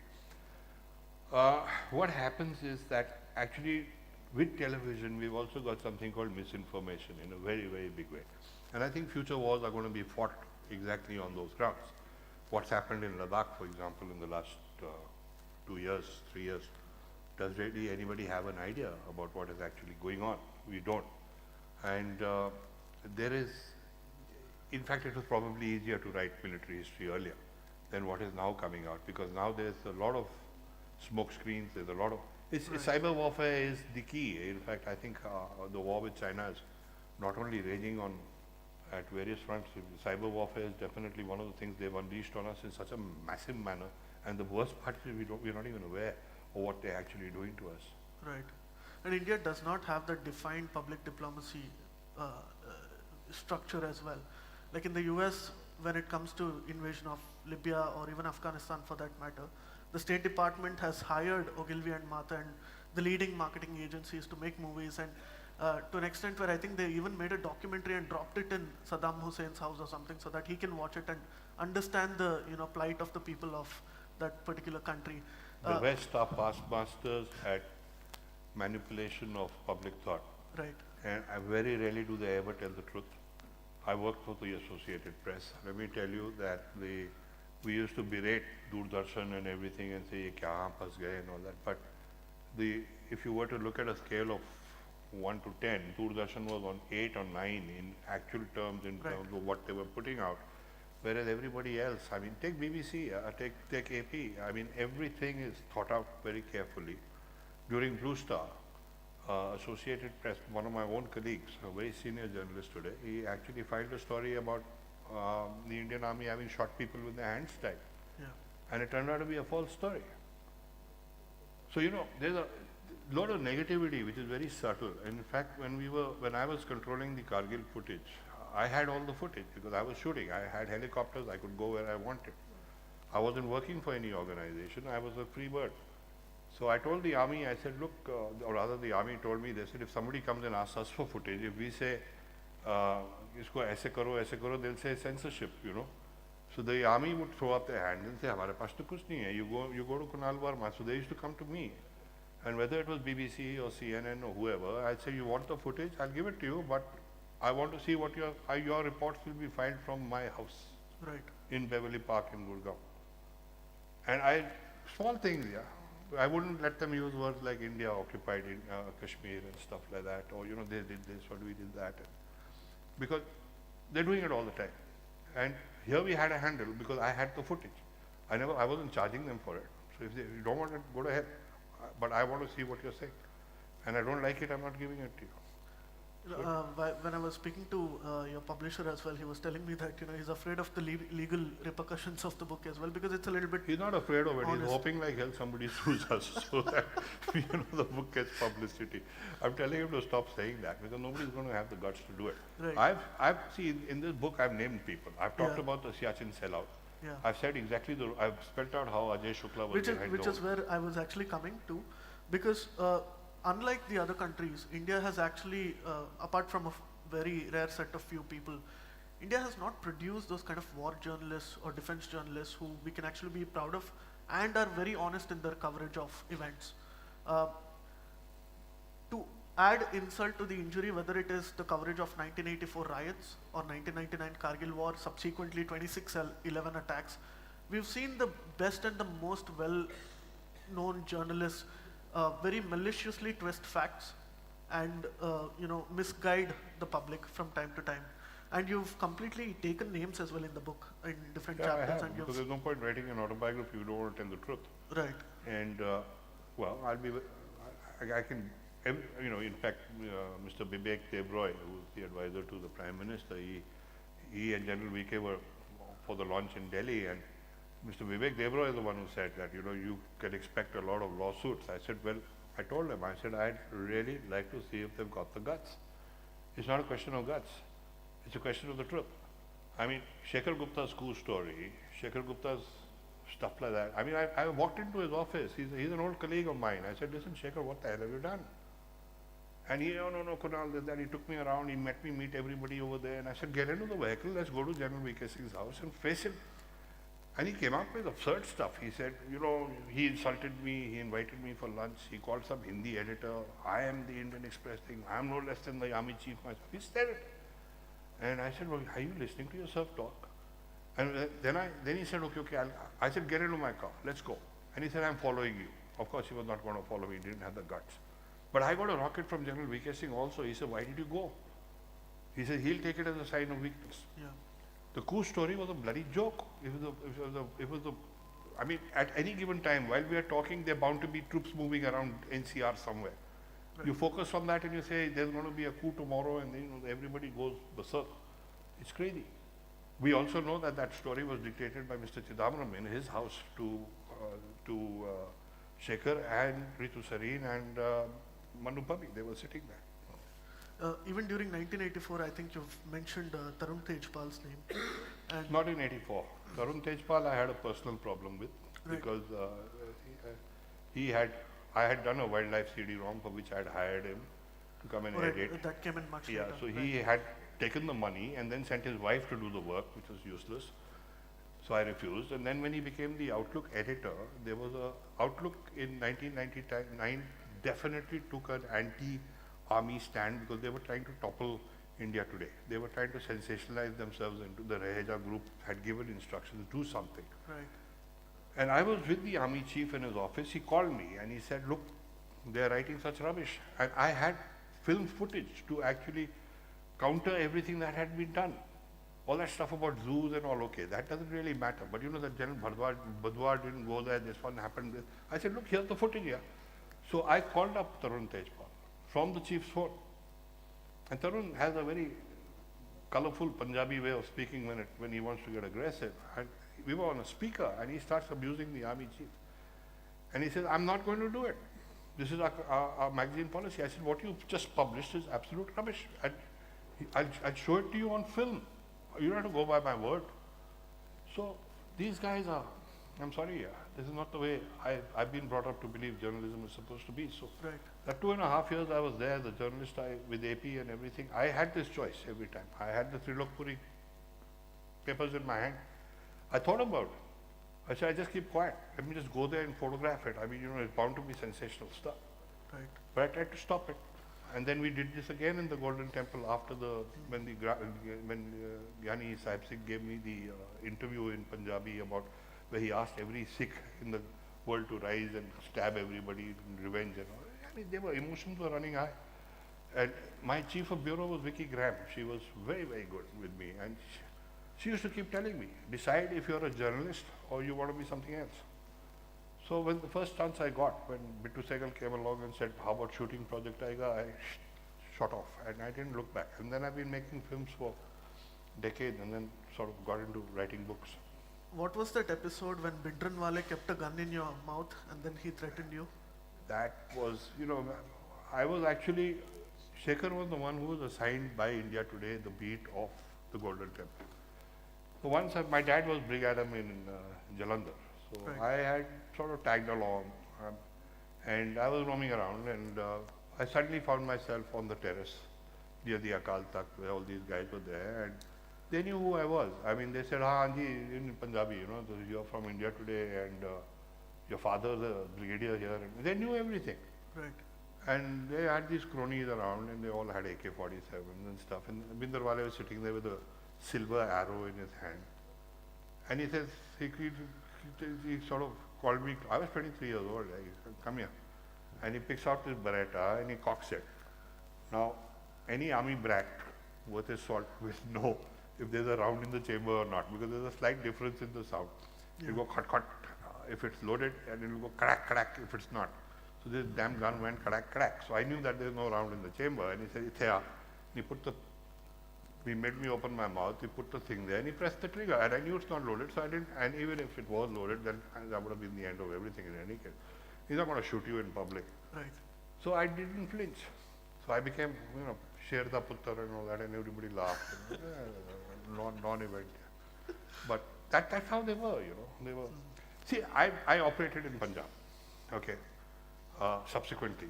What happens is that actually with television, we've also got something called misinformation in a very, very big way. And I think future wars are going to be fought exactly on those grounds. What's happened in Ladakh, for example, in the last 2 years, 3 years, does really anybody have an idea about what is actually going on? We don't. And there is, in fact, it was probably easier to write military history earlier than what is now coming out, because now there's a lot of smoke screens, there's a lot of, cyber warfare is the key. In fact, I think the war with China is not only raging on at various fronts. Cyber warfare is definitely one of the things they've unleashed on us in such a massive manner, and the worst part is we're not even aware of what they're actually doing to us. Right. And India does not have that defined public diplomacy structure as well. Like in the US, when it comes to invasion of Libya or even Afghanistan for that matter, the State Department has hired Ogilvy and Matha and the leading marketing agencies to make movies, and to an extent where I think they even made a documentary and dropped it in Saddam Hussein's house or something so that he can watch it and understand the plight of the people of that particular country. The West are past masters at manipulation of public thought. Right. And very rarely do they ever tell the truth. I worked for the Associated Press. Let me tell you that we used to berate Doordarshan and everything and say, "Ye kya phas gaye," and all that. But if you were to look at a scale of 1 to 10, Doordarshan was on 8 or 9 in actual terms, in terms of what they were putting out. Whereas everybody else, I mean, take BBC, take AP, I mean, everything is thought out very carefully. During Blue Star, Associated Press, one of my own colleagues, a very senior journalist today, he actually filed a story about the Indian Army having shot people with their hands tied. Yeah. And it turned out to be a false story. So, there's a lot of negativity which is very subtle. In fact, when I was controlling the Kargil footage, I had all the footage because I was shooting. I had helicopters, I could go where I wanted. I wasn't working for any organization, I was a free bird. So I told the army, I said, look, or rather the army told me, they said, if somebody comes and asks us for footage, if we say, isko aise karo, they'll say censorship, So the army would throw up their hands and say, hamare paas to kuch nahi hai. You go to Kunal Verma. So they used to come to me. And whether it was BBC or CNN or whoever, I'd say, you want the footage? I'll give it to you, but I want to see what your reports will be filed from my house. Right. In Beverly Park in Gurgaon. And small things, yeah. I wouldn't let them use words like India occupied in Kashmir and stuff like that, or they did this or we did that, because they're doing it all the time. And here we had a handle because I had the footage. I wasn't charging them for it. So if you don't want it, go ahead. But I want to see what you're saying, and I don't like it, I'm not giving it to you. When I was speaking to your publisher as well, he was telling me that he's afraid of the legal repercussions of the book as well, because it's a little bit. He's not afraid of it. Honest. He's hoping like hell somebody sues us so that the book gets publicity. I'm telling him to stop saying that because nobody's going to have the guts to do it. Right. I've seen in this book I've named people. I've talked about the Siachen sellout. Yeah. I've said exactly I've spelled out how Ajay Shukla was behind which is where I was actually coming to, because unlike the other countries, India has actually, apart from a very rare set of few people, India has not produced those kind of war journalists or defense journalists who we can actually be proud of and are very honest in their coverage of events. To add insult to the injury, whether it is the coverage of 1984 riots or 1999 Kargil war, subsequently 26/11 attacks, we've seen the best and the most well-known journalists very maliciously twist facts and misguide the public from time to time. And you've completely taken names as well in the book in different chapters. I have, and because there's no point writing an autobiography if you don't want to tell the truth. Right. And I can, in fact, Mr. Bibek Debroy, who's the advisor to the Prime Minister, he and General VK were for the launch in Delhi, and Mr. Vivek Debroy is the one who said that, you can expect a lot of lawsuits. I said, well, I told him, I'd really like to see if they've got the guts. It's not a question of guts. It's a question of the truth. I mean, Shekhar Gupta's coup story, Shekhar Gupta's stuff like that. I mean, I walked into his office. He's an old colleague of mine. I said, listen, Shekhar, what the hell have you done? And he, oh, no, Kunal, did that. He took me around. He meet everybody over there. And I said, get into the vehicle. Let's go to General VK Singh's house and face him. And he came up with absurd stuff. He said, he insulted me, he invited me for lunch, he called some Hindi editor, I am the Indian Express thing, I am no less than the army chief myself. He said it. And I said, well, are you listening to yourself talk? And then he said, okay, I said, get into my car, let's go. And he said, I'm following you. Of course, he was not going to follow me, he didn't have the guts. But I got a rocket from General VK Singh also. He said, why did you go? He said, he'll take it as a sign of weakness. Yeah. The coup story was a bloody joke. I mean, at any given time, while we are talking, there are bound to be troops moving around NCR somewhere. Right. You focus on that and you say, there's going to be a coup tomorrow, and then everybody goes berserk. It's crazy. We also know that story was dictated by Mr. Chidambaram in his house to Shekhar and Ritu Sareen and Manu Pabi. They were sitting there. Even during 1984, I think you've mentioned Tarun Tejpal's name. And Not in 84. Tarun Tejpal I had a personal problem with because I had done a wildlife CD-ROM for which I had hired him to come and edit. That came in much Yeah, later. so he had taken the money and then sent his wife to do the work, which was useless. So I refused. And then when he became the Outlook editor, there was a Outlook in 1999 definitely took an anti-army stand because they were trying to topple India Today. They were trying to sensationalize themselves into the Raheja group had given instructions to do something. Right. And I was with the army chief in his office. He called me and he said, look, they are writing such rubbish. And I had film footage to actually counter everything that had been done. All that stuff about zoos and all, okay, that doesn't really matter. But you know that General Badwar didn't go there, this one happened. I said, look, here's the footage here. So I called up Tarun Tejpal from the chief's phone. And Tarun has a very colorful Punjabi way of speaking when he wants to get aggressive. And we were on a speaker and he starts abusing the army chief. And he says, I'm not going to do it. This is our magazine policy. I said, what you've just published is absolute rubbish. And I'll show it to you on film. You don't have to go by my word. So these guys are, I'm sorry, this is not the way I've been brought up to believe journalism is supposed to be. So that 2.5 years I was there as a journalist with AP and everything, I had this choice every time. I had the Trilokpuri papers in my hand. I thought about it. I said, I just keep quiet. Let me just go there and photograph it. I mean, you know, it's bound to be sensational stuff. Right. But I tried to stop it. And then we did this again in the Golden Temple after when Gyani Sahib Singh gave me the interview in Punjabi about where he asked every Sikh in the world to rise and stab everybody in revenge and all. I mean, emotions were running high. And my chief of bureau was Vicky Graham. She was very, very good with me. And she used to keep telling me, decide if you're a journalist or you want to be something else. So when the first chance I got, when Bittu Sehgal came along and said, how about shooting Project Tiger, I shot off and I didn't look back. And then I've been making films for decades and then sort of got into writing books. What was that episode when Bindranwale kept a gun in your mouth and then he threatened you? That was, you know, I was actually, Shekhar was the one who was assigned by India Today the beat of the Golden Temple. So once my dad was brigadier in Jalandhar. So I had sort of tagged along and I was roaming around and I suddenly found myself on the terrace near the Akal Takht where all these guys were there and they knew who I was. I mean, they said, Anji, in Punjabi, you know, you're from India Today and your father's a brigadier here. And they knew everything. Right. And they had these cronies around and they all had AK-47s and stuff. And Bindranwale was sitting there with a silver arrow in his hand. And he says, he sort of called me, I was 23 years old, I said, come here. And he picks out this Beretta and he cocks it. Now, any army brat worth his salt will know if there's a round in the chamber or not, because there's a slight difference in the sound. Yeah. It'll go cut, cut if it's loaded, and it'll go crack, crack if it's not. So this damn gun went crack, crack. So I knew that there's no round in the chamber, and he said, it's here. And he made me open my mouth, he put the thing there, and he pressed the trigger, and I knew it's not loaded, so I didn't, and even if it was loaded, then that would have been the end of everything in any case. He's not going to shoot you in public. Right. So I didn't flinch. So I became, you know, Sherda Puttar and all that, and everybody laughed. Non-event. But that's how they were, you know. They were. See, I operated in Punjab, okay, subsequently.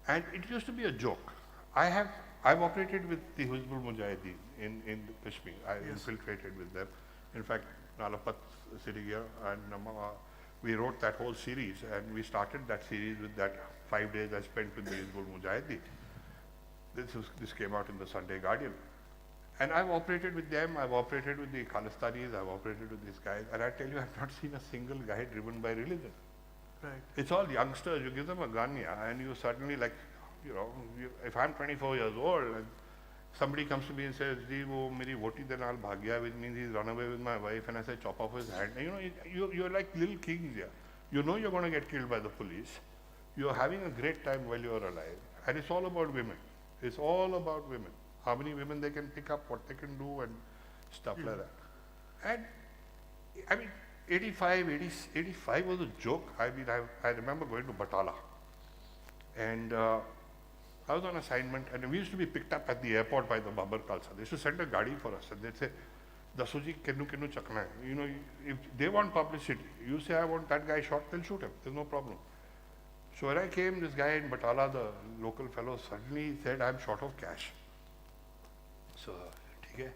And it used to be a joke. I've operated with the Hizbul Mujahideen in Kashmir. I infiltrated with them. In fact, Nalapat sitting here, and we wrote that whole series, and we started that series with that 5 days I spent with the Hizbul Mujahideen. This came out in the Sunday Guardian. And I've operated with them, I've operated with the Khalistanis, I've operated with these guys, and I tell you, I've not seen a single guy driven by religion. Right. It's all youngsters. You give them a gun, yeah, and you suddenly, like, you know, if I'm 24 years old and somebody comes to me and says, "Ji, wo meri voti de naal bhag gaya," which means he's run away with my wife, and I say, chop off his hand. And, you know, you're like little kings here. You know you're going to get killed by the police. You're having a great time while you're alive, and it's all about women. It's all about women. How many women they can pick up, what they can do, and stuff like that. And I mean, 85 was a joke. I mean, I remember going to Batala, and I was on assignment, and we used to be picked up at the airport by the Babar Khalsa. They used to send a gadi for us, and they'd say, Dasuji, kenu chakna hai. You know, if they want publicity, you say, I want that guy shot, they'll shoot him. There's no problem. So when I came, this guy in Batala, the local fellow, suddenly said, I'm short of cash. So, okay.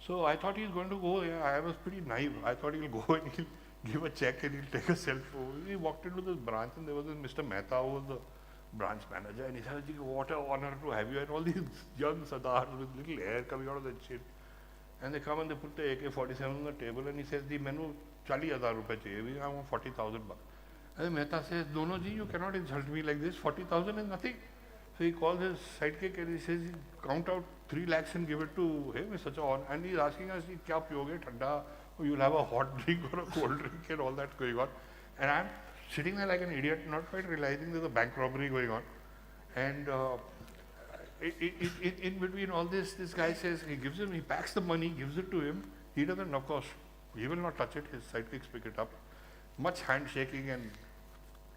So I thought he's going to go, yeah, I was pretty naive. I thought he'll go and he'll give a check and he'll take a selfie. We walked into this branch and there was this Mr. Mehta who was the branch manager, and he said, what an honor to have you, and all these young Sardars with little hair coming out of their chin. And they come and they put the AK-47 on the table, and he says, the menu 40,000 rupees chahiye, I want 40,000 bucks. And Mehta says, no, ji, you cannot insult me like this, 40,000 is nothing. So he calls his sidekick and he says, count out 3 lakhs and give it to him, it's such a honor. And he's asking us, kya piyoge, thanda, or you'll have a hot drink or a cold drink and all that going on. And I'm sitting there like an idiot, not quite realizing there's a bank robbery going on. And in between all this guy says, he packs the money, gives it to him. He doesn't, of course, he will not touch it. His sidekicks pick it up. Much handshaking and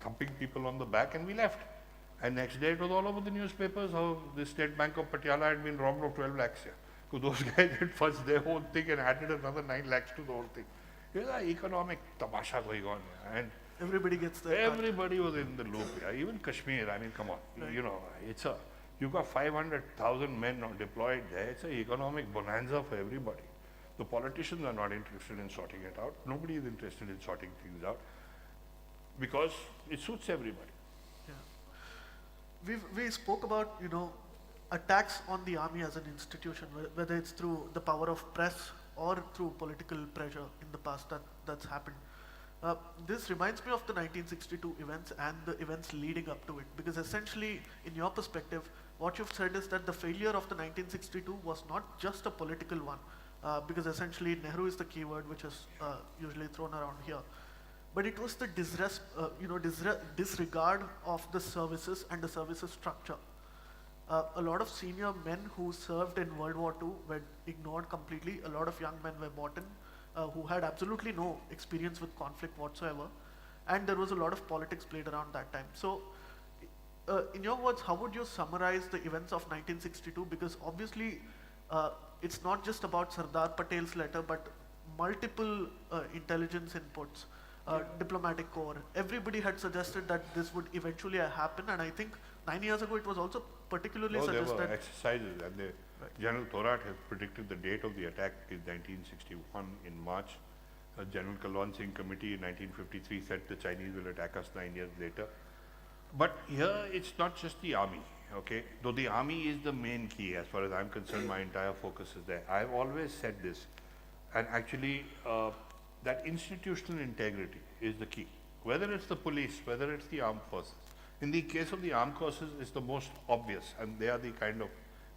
thumping people on the back, and we left. And next day it was all over the newspapers how the State Bank of Patiala had been robbed of 12 lakhs here. So those guys had fudged their whole thing and added another 9 lakhs to the whole thing. There's an economic tamasha going on, and everybody gets there. Everybody was in the loop. Yeah. Even Kashmir, I mean, come on. Right. You know, you've got 500,000 men deployed there. It's an economic bonanza for everybody. The politicians are not interested in sorting it out. Nobody is interested in sorting things out because it suits everybody. Yeah. We spoke about, attacks on the army as an institution, whether it's through the power of press or through political pressure in the past that's happened. This reminds me of the 1962 events and the events leading up to it, because essentially, in your perspective, what you've said is that the failure of the 1962 was not just a political one, because essentially Nehru is the keyword which is usually thrown around here, but it was the disregard of the services and the services structure. A lot of senior men who served in World War II were ignored completely. A lot of young men were brought in who had absolutely no experience with conflict whatsoever, and there was a lot of politics played around that time. So, in your words, how would you summarize the events of 1962? Because obviously, it's not just about Sardar Patel's letter, but multiple intelligence inputs, diplomatic corps. Everybody had suggested that this would eventually happen, and I think 9 years ago it was also particularly suggested. There were exercises, and General Thorat has predicted the date of the attack is 1961 in March. General Kalwan Singh Committee in 1953 said the Chinese will attack us 9 years later. But here it's not just the army, okay? Though the army is the main key, as far as I'm concerned, my entire focus is there. I've always said this, and actually that institutional integrity is the key. Whether it's the police, whether it's the armed forces. In the case of the armed forces, it's the most obvious, and they are the kind of,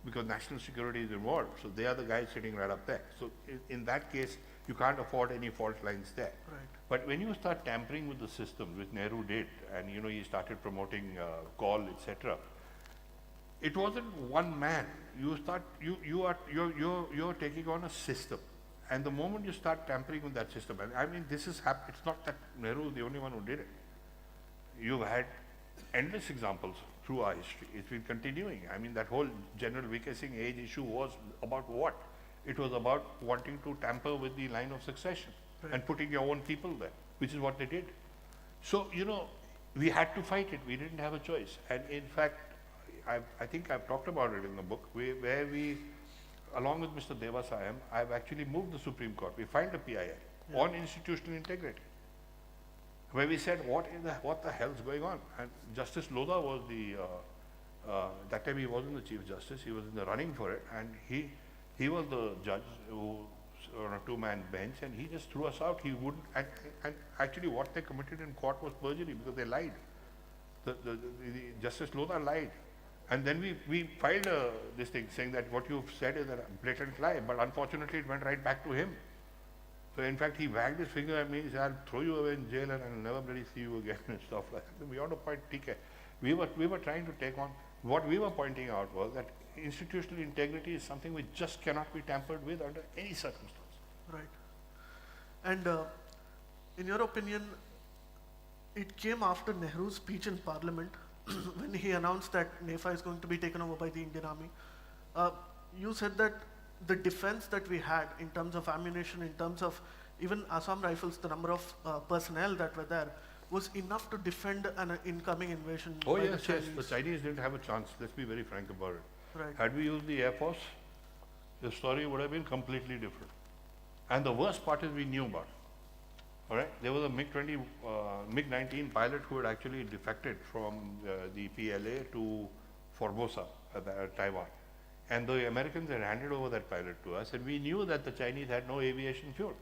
because national security is involved, so they are the guys sitting right up there. So in that case, you can't afford any fault lines there. Right. But when you start tampering with the system, which Nehru did, and he started promoting call, etc., it wasn't one man. You're taking on a system, and the moment you start tampering with that system, and I mean this is it's not that Nehru is the only one who did it. You've had endless examples through our history. It's been continuing. I mean, that whole General VK Singh age issue was about what? It was about wanting to tamper with the line of succession and putting your own people there, which is what they did. So, we had to fight it. We didn't have a choice. And in fact, I think I've talked about it in the book, where we, along with Mr. Devasayam, I've actually moved the Supreme Court. We filed a PIL on institutional integrity, where we said, what the hell's going on? And Justice Lodha was that time he wasn't the Chief Justice, he was in the running for it, and he was the judge who on a 2-man bench, and he just threw us out. He wouldn't, and actually what they committed in court was perjury, because they lied. The Justice Lodha lied. And then we filed this thing saying that what you've said is a blatant lie, but unfortunately it went right back to him. So in fact, he wagged his finger at me, he said, I'll throw you away in jail and I'll never bloody see you again and stuff like that. Beyond a point, TK. We were trying to take on, what we were pointing out was that institutional integrity is something which just cannot be tampered with under any circumstance. Right. And in your opinion, it came after Nehru's speech in Parliament when he announced that NEFA is going to be taken over by the Indian Army, you said that the defense that we had in terms of ammunition, in terms of even Assam Rifles, the number of personnel that were there, was enough to defend an incoming invasion. Oh by yes, the yes, Chinese. the Chinese didn't have a chance, let's be very frank about it. Right. Had we used the Air Force, the story would have been completely different. And the worst part is we knew about it. All right, there was a MiG-19 pilot who had actually defected from the PLA to Formosa, Taiwan. And the Americans had handed over that pilot to us, and we knew that the Chinese had no aviation fuel.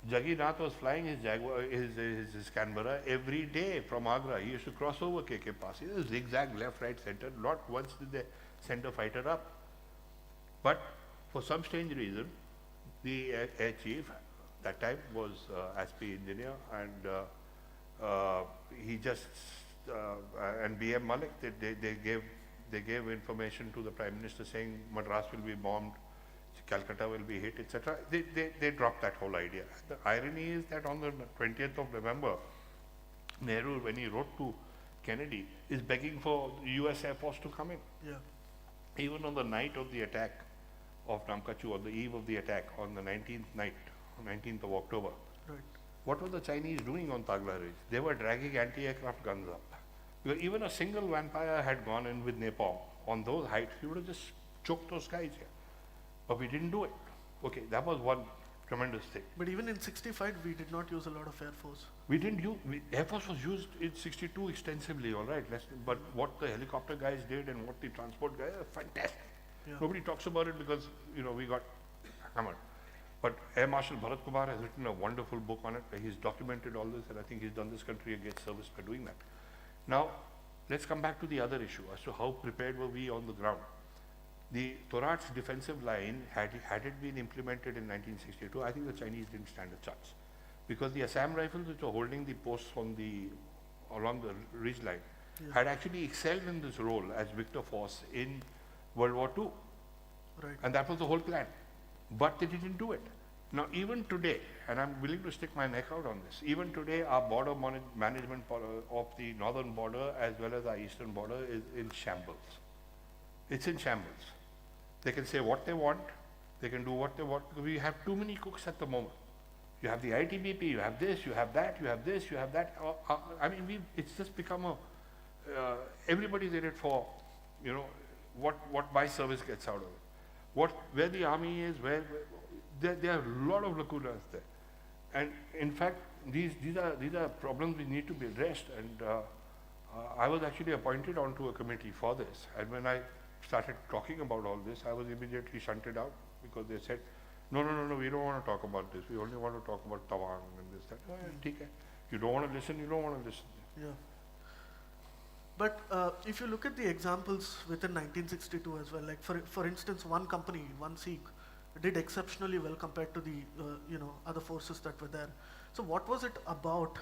Jaggi Nath was flying his Jaguar, his Canberra every day from Agra. He used to cross over KK Pass. He was zigzag left, right, center. Not once did they send a fighter up. But for some strange reason, the air chief that time was ASPI engineer, and he just and BM Malik, they gave information to the Prime Minister saying Madras will be bombed, Calcutta will be hit, etc. They dropped that whole idea. The irony is that on the 20th of November, Nehru, when he wrote to Kennedy, is begging for the US Air Force to come in. Yeah. Even on the night of the attack of Namkachu, on the eve of the attack, on the 19th night, 19th of October, Right. what were the Chinese doing on Tagla Ridge? They were dragging anti-aircraft guns up. Because even a single vampire had gone in with napalm on those heights, he would have just choked those guys here. But we didn't do it. Okay, that was one tremendous thing. But even in 65, we did not use a lot of Air Force. We didn't use, Air Force was used in 62 extensively, all right. But what the helicopter guys did and what the transport guys, fantastic. Yeah. Nobody talks about it because, you know, we got hammered. But Air Marshal Bharat Kumar has written a wonderful book on it. He's documented all this, and I think he's done this country a great service by doing that. Now, let's come back to the other issue as to how prepared were we on the ground. The Torat's defensive line, had it been implemented in 1962, I think the Chinese didn't stand a chance. Because the Assam Rifles, which were holding the posts along the ridge line, had actually excelled in this role as victor force in World War II. Right. And that was the whole plan. But they didn't do it. Now, even today, and I'm willing to stick my neck out on this, even today our border management of the northern border as well as our eastern border is in shambles. It's in shambles. They can say what they want, they can do what they want, because we have too many cooks at the moment. You have the ITBP, you have this, you have that, you have this, you have that. I mean, it's just become a, everybody's in it for, you know, what my service gets out of it. Where the army is, there are a lot of lacunas there. And in fact, these are problems which need to be addressed. And I was actually appointed onto a committee for this. And when I started talking about all this, I was immediately shunted out because they said, no, we don't want to talk about this. We only want to talk about Tawang and this, that. Okay. You don't want to listen, you don't want to listen. Yeah. But if you look at the examples within 1962 as well, like for instance, one company, one Sikh, did exceptionally well compared to the other forces that were there. So what was it about,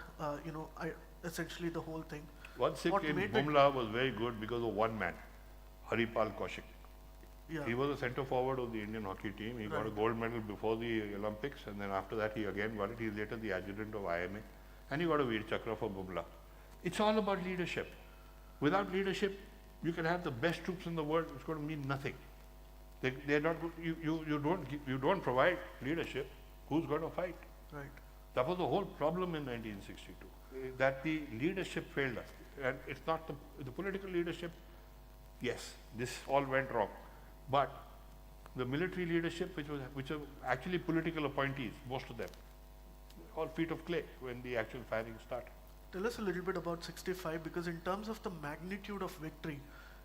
essentially the whole thing? One Sikh in Bumla was very good because of one man, Haripal Kaushik. Yeah. He was the center forward of the Indian hockey team. He got a gold medal before the Olympics, and then after that he again got it. He's later the adjutant of IMA, and he got a Veer Chakra for Bumla. It's all about leadership. Without leadership, you can have the best troops in the world. It's going to mean nothing. They're not. You don't provide leadership. Who's going to fight? Right. That was the whole problem in 1962. That the leadership failed us, and it's not the political leadership. Yes, this all went wrong, but the military leadership, which are actually political appointees, most of them, all feet of clay when the actual firing started. Tell us a little bit about 65, because in terms of the magnitude of victory,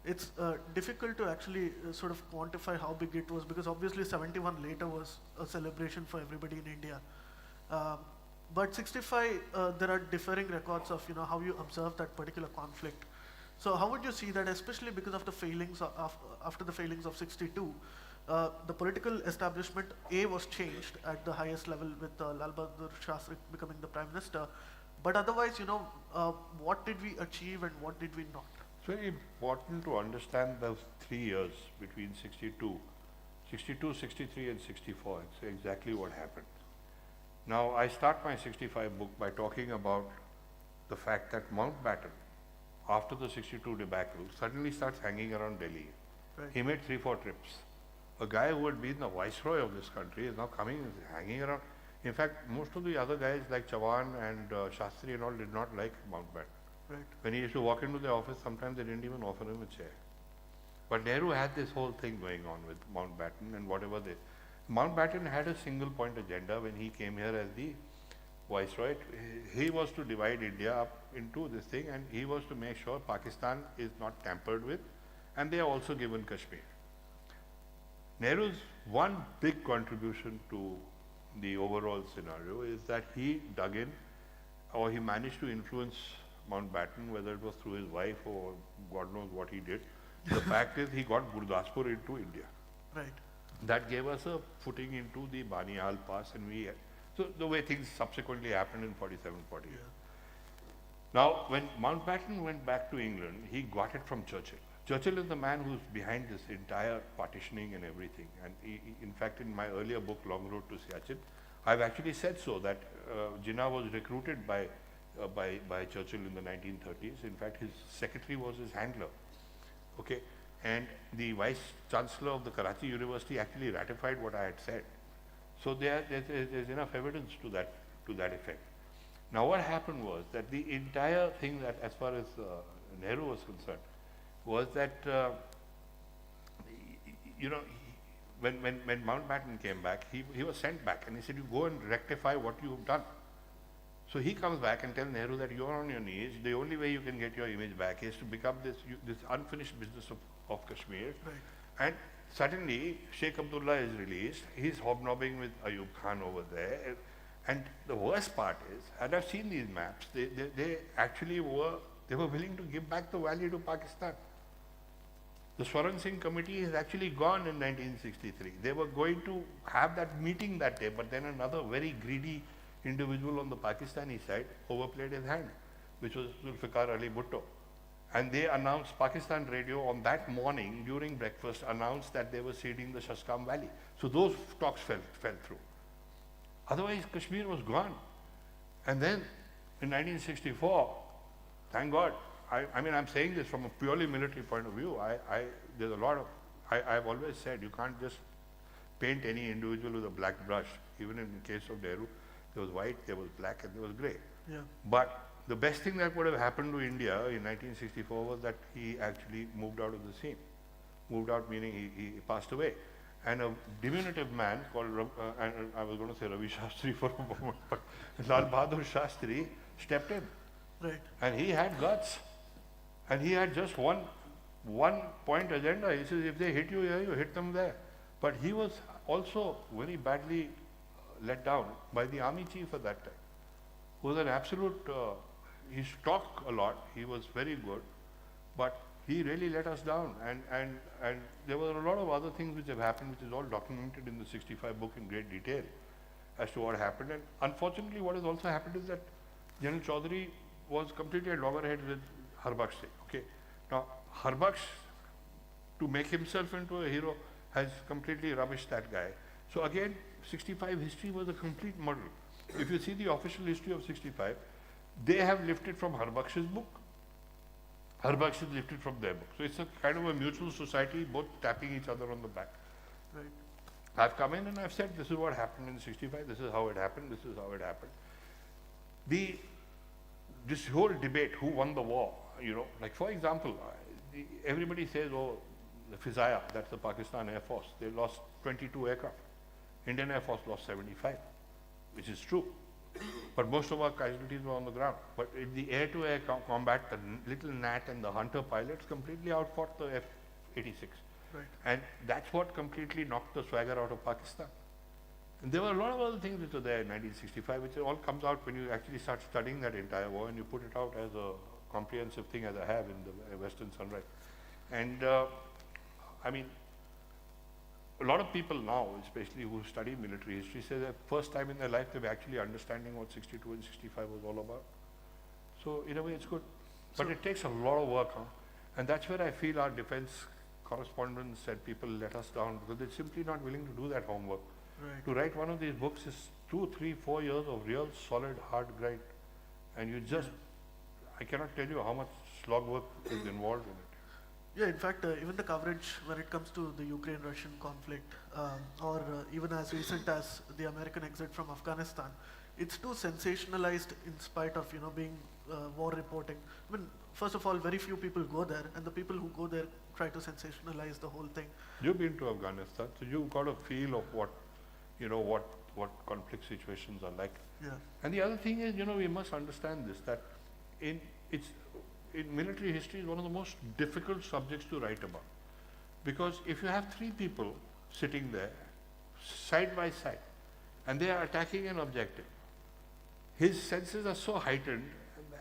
it's difficult to actually sort of quantify how big it was, because obviously 71 later was a celebration for everybody in India. But 65, there are differing records of how you observe that particular conflict. So how would you see that, especially because of the failings after the failings of 62, the political establishment was changed at the highest level with Lal Bahadur Shastri becoming the Prime Minister, but otherwise, what did we achieve and what did we not? It's very important to understand those 3 years between 62, 63 and 64. It's exactly what happened. Now, I start my 65 book by talking about the fact that Mountbatten, after the 62 debacle, suddenly starts hanging around Delhi. Right. He made 3-4 trips. A guy who had been the viceroy of this country is now coming and hanging around. In fact, most of the other guys like Chavan and Shastri and all did not like Mountbatten. Right. When he used to walk into the office, sometimes they didn't even offer him a chair. But Nehru had this whole thing going on with Mountbatten and whatever they... Mountbatten had a single point agenda when he came here as the viceroy. He was to divide India up into this thing, and he was to make sure Pakistan is not tampered with, and they are also given Kashmir. Nehru's one big contribution to the overall scenario is that he dug in, or he managed to influence Mountbatten, whether it was through his wife or God knows what he did. The fact is he got Gurdaspur into India. Right. That gave us a footing into the Banial Pass, and we... So the way things subsequently happened in 47, 48. Yeah. Now, when Mountbatten went back to England, he got it from Churchill. Churchill is the man who's behind this entire partitioning and everything. And in fact, in my earlier book, Long Road to Siachen, I've actually said so, that Jinnah was recruited by Churchill in the 1930s. In fact, his secretary was his handler. Okay, and the vice chancellor of the Karachi University actually ratified what I had said. So there's enough evidence to that effect. Now, what happened was that the entire thing, that as far as Nehru was concerned, was that when Mountbatten came back, he was sent back, and he said, "You go and rectify what you've done." So he comes back and tells Nehru that you're on your knees. The only way you can get your image back is to become this unfinished business of Kashmir. Right. And suddenly, Sheikh Abdullah is released. He's hobnobbing with Ayub Khan over there. And the worst part is, and I've seen these maps, they actually were willing to give back the valley to Pakistan. The Swaran Singh committee is actually gone in 1963. They were going to have that meeting that day, but then another very greedy individual on the Pakistani side overplayed his hand, which was Zulfikar Ali Bhutto. And they announced, Pakistan Radio on that morning during breakfast announced that they were ceding the Shashkam Valley. So those talks fell through. Otherwise, Kashmir was gone. And then in 1964, thank God, I mean, I'm saying this from a purely military point of view. There's a lot of, I've always said, you can't just paint any individual with a black brush. Even in the case of Nehru, there was white, there was black, and there was grey. Yeah. But the best thing that would have happened to India in 1964 was that he actually moved out of the scene. Moved out meaning he passed away. And a diminutive man called, and I was going to say Ravi Shastri for a moment, but Lal Bahadur Shastri stepped in. Right. And he had guts. And he had just one point agenda. He says, if they hit you here, you hit them there. But he was also very badly let down by the army chief at that time, who was an absolute, he talked a lot, he was very good, but he really let us down. And there were a lot of other things which have happened, which is all documented in the 65 book in great detail as to what happened. And unfortunately, what has also happened is that General Chaudhary was completely at loggerheads with Harbaksh Singh. Okay. Now, Harbaksh, to make himself into a hero, has completely rubbished that guy. So again, 65 history was a complete muddle. If you see the official history of 65, they have lifted from Harbaksh's book. Harbaksh is lifted from their book. So it's a kind of a mutual society, both tapping each other on the back. Right. I've come in and I've said, this is what happened in 65, this is how it happened, this is how it happened. This whole debate, who won the war, like for example, everybody says, oh, the Fizaya, that's the Pakistan Air Force, they lost 22 aircraft. Indian Air Force lost 75, which is true. But most of our casualties were on the ground. But in the air-to-air combat, the little Nat and the Hunter pilots completely outfought the F-86. Right. And that's what completely knocked the swagger out of Pakistan. And there were a lot of other things which were there in 1965, which all comes out when you actually start studying that entire war and you put it out as a comprehensive thing, as I have in the Western Sunrise. And I mean, a lot of people now, especially who study military history, say that first time in their life they were actually understanding what 62 and 65 was all about. So in a way it's good. But it takes a lot of work, and that's where I feel our defense correspondents and people let us down, because they're simply not willing to do that homework. Right. To write one of these books is 2, 3, 4 years of real solid hard grind, and you just, I cannot tell you how much slog work is involved in it. Yeah, in fact, even the coverage when it comes to the Ukraine-Russian conflict, or even as recent as the American exit from Afghanistan, it's too sensationalized in spite of being war reporting. I mean, first of all, very few people go there, and the people who go there try to sensationalize the whole thing. You've been to Afghanistan, so you've got a feel of what what conflict situations are like. Yeah. And the other thing is, we must understand this, that in military history is one of the most difficult subjects to write about. Because if you have three people sitting there, side by side, and they are attacking an objective, his senses are so heightened,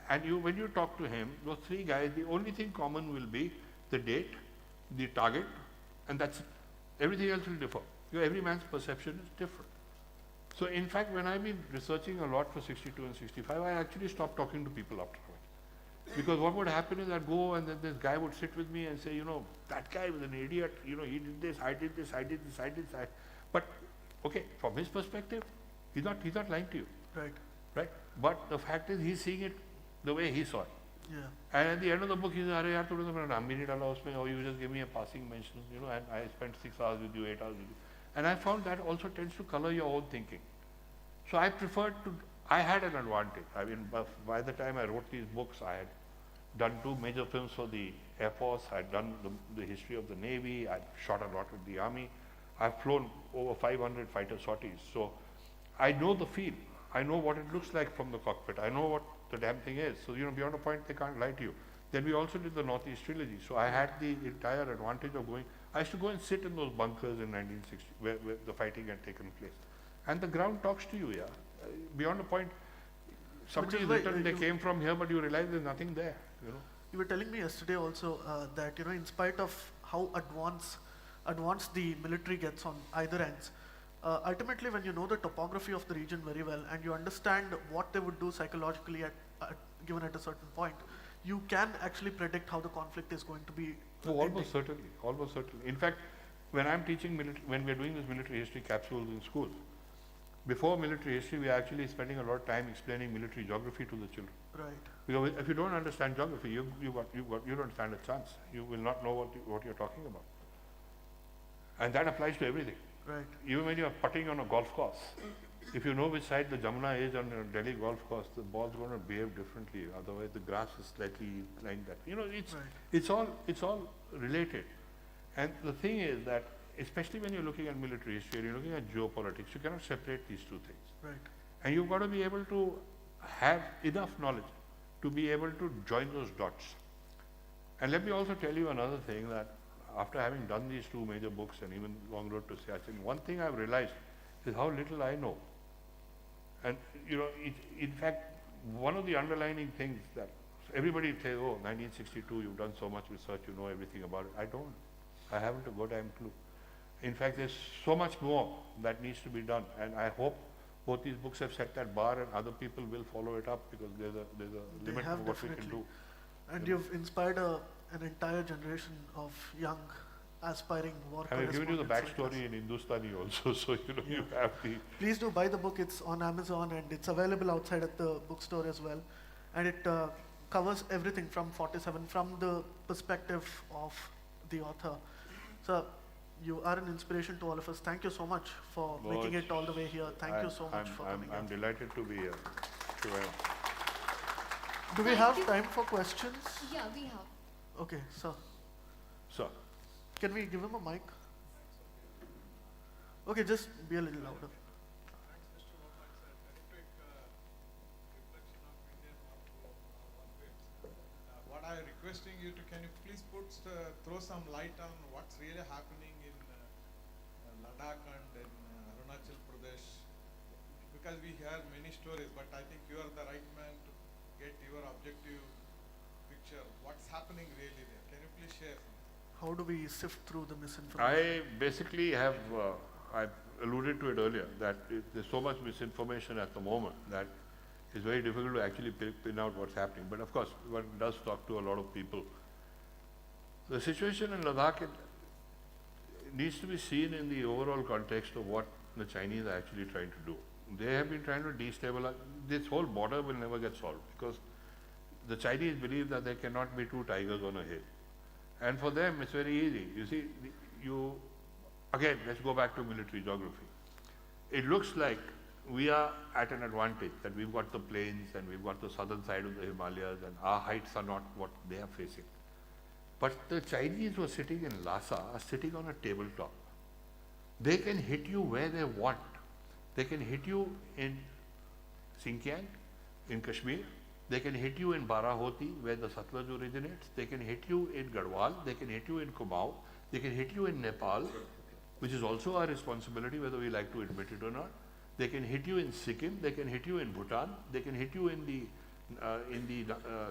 and when you talk to him, those three guys, the only thing common will be the date, the target, and that's it. Everything else will differ. Every man's perception is different. So in fact, when I've been researching a lot for 62 and 65, I actually stopped talking to people afterwards. Because what would happen is I'd go and then this guy would sit with me and say, that guy was an idiot, he did this, I did this, I did this, I did this. But, okay, from his perspective, he's not lying to you. Right. Right? But the fact is, he's seeing it the way he saw it. Yeah. And at the end of the book, he says, "Arey yaar, tujhe to mera naam bhi nahi dala usme, or you just give me a passing mention, and I spent 6 hours with you, 8 hours with you." And I found that also tends to color your own thinking. So I had an advantage. I mean, by the time I wrote these books, I had done 2 major films for the Air Force, I'd done the history of the Navy, I'd shot a lot with the Army, I've flown over 500 fighter sorties. So I know the feel. I know what it looks like from the cockpit. I know what the damn thing is. So, beyond a point, they can't lie to you. Then we also did the Northeast trilogy. So I had the entire advantage of going. I used to go and sit in those bunkers in 1960 where the fighting had taken place. And the ground talks to you, yeah. Beyond a point, somebody is written, they came from here, but you realize there's nothing there, You were telling me yesterday also that, in spite of how advanced the military gets on either ends, ultimately when you know the topography of the region very well and you understand what they would do psychologically given at a certain point, you can actually predict how the conflict is going to be. Almost certainly. In fact, when I'm teaching when we're doing this military history capsules in schools, before military history, we are actually spending a lot of time explaining military geography to the children. Right. Because if you don't understand geography, you don't stand a chance. You will not know what you're talking about. And that applies to everything. Right. Even when you're putting on a golf course, if you know which side the Jamuna is on a Delhi golf course, the ball's going to behave differently. Otherwise, the grass is slightly like that. It's all related. And the thing is that, especially when you're looking at military history, you're looking at geopolitics, you cannot separate these two things. Right. And you've got to be able to have enough knowledge to be able to join those dots. And let me also tell you another thing, that after having done these 2 major books and even Long Road to Siachen, one thing I've realized is how little I know. And in fact, one of the underlining things that everybody says, "Oh, 1962, you've done so much research, you know everything about it." I don't. I haven't a goddamn clue. In fact, there's so much more that needs to be done, and I hope both these books have set that bar, and other people will follow it up, because there's a limit to what we can do. And you've inspired an entire generation of young, aspiring war correspondents. I've given you the backstory in Hindustani also, so you have the. Please do buy the book. It's on Amazon and it's available outside at the bookstore as well. And it covers everything from 47, from the perspective of the author. So you are an inspiration to all of us. Thank you so much for making it all the way here. Thank you so much for coming. I'm delighted to be here. Thank you very much. Do we have time for questions? Yeah, we have. Okay, sir. Sir. Can we give him a mic? Okay, just be a little louder. What I'm requesting you to, can you please throw some light on what's really happening in Ladakh and in Arunachal Pradesh? Because we hear many stories, but I think you are the right man to get your objective picture. What's happening really there? Can you please share something? How do we sift through the misinformation? I basically have, I alluded to it earlier, that there's so much misinformation at the moment that it's very difficult to actually pin out what's happening. But of course, one does talk to a lot of people. The situation in Ladakh needs to be seen in the overall context of what the Chinese are actually trying to do. They have been trying to destabilize. This whole border will never get solved, because the Chinese believe that there cannot be two tigers on a hill. And for them, it's very easy. You see, again, let's go back to military geography. It looks like we are at an advantage, that we've got the plains and we've got the southern side of the Himalayas, and our heights are not what they are facing. But the Chinese who are sitting in Lhasa are sitting on a tabletop. They can hit you where they want. They can hit you in Xinjiang, in Kashmir. They can hit you in Barahoti, where the Satluj originates. They can hit you in Garhwal. They can hit you in Kumaon. They can hit you in Nepal, which is also our responsibility, whether we like to admit it or not. They can hit you in Sikkim. They can hit you in Bhutan. They can hit you in the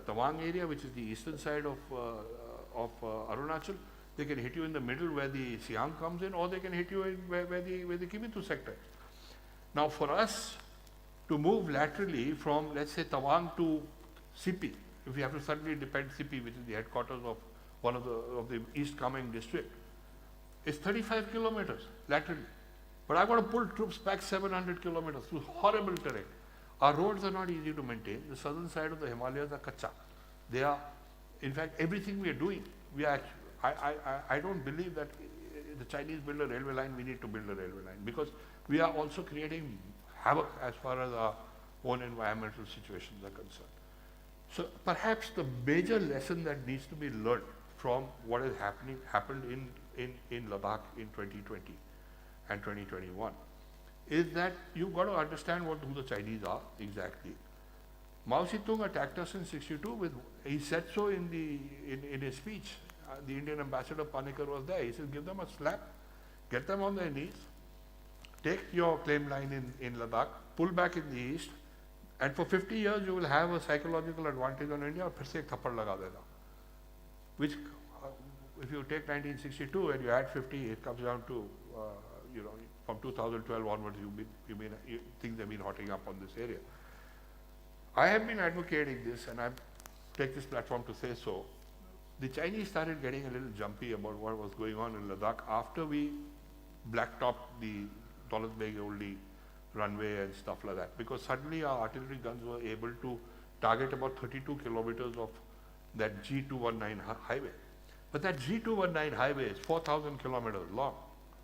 Tawang area, which is the eastern side of Arunachal. They can hit you in the middle where the Siang comes in, or they can hit you in where the Kimitu sector is. Now, for us to move laterally from, let's say, Tawang to Sipi, if we have to suddenly depend Sipi, which is the headquarters of one of the East Kameng district, it's 35 kilometers laterally. But I've got to pull troops back 700 kilometers through horrible terrain. Our roads are not easy to maintain. The southern side of the Himalayas are kacha. They are, in fact, everything we are doing, we are. I don't believe that the Chinese build a railway line, we need to build a railway line, because we are also creating havoc as far as our own environmental situations are concerned. So perhaps the major lesson that needs to be learned from what is happened in Ladakh in 2020 and 2021 is that you've got to understand who the Chinese are exactly. Mao Zedong attacked us in '62 he said so in his speech. The Indian ambassador Panikkar was there. He said, give them a slap, get them on their knees, take your claim line in Ladakh, pull back in the east, and for 50 years you will have a psychological advantage on India, फिर से एक थप्पड़ लगा देना. Which, if you take 1962 and you add 50, it comes down to, from 2012 onwards, things have been hotting up on this area. I have been advocating this, and I take this platform to say so. The Chinese started getting a little jumpy about what was going on in Ladakh after we blacktopped the Daulat Beg Oldi runway and stuff like that, because suddenly our artillery guns were able to target about 32 kilometers of that G219 highway. But that G219 highway is 4,000 kilometers long.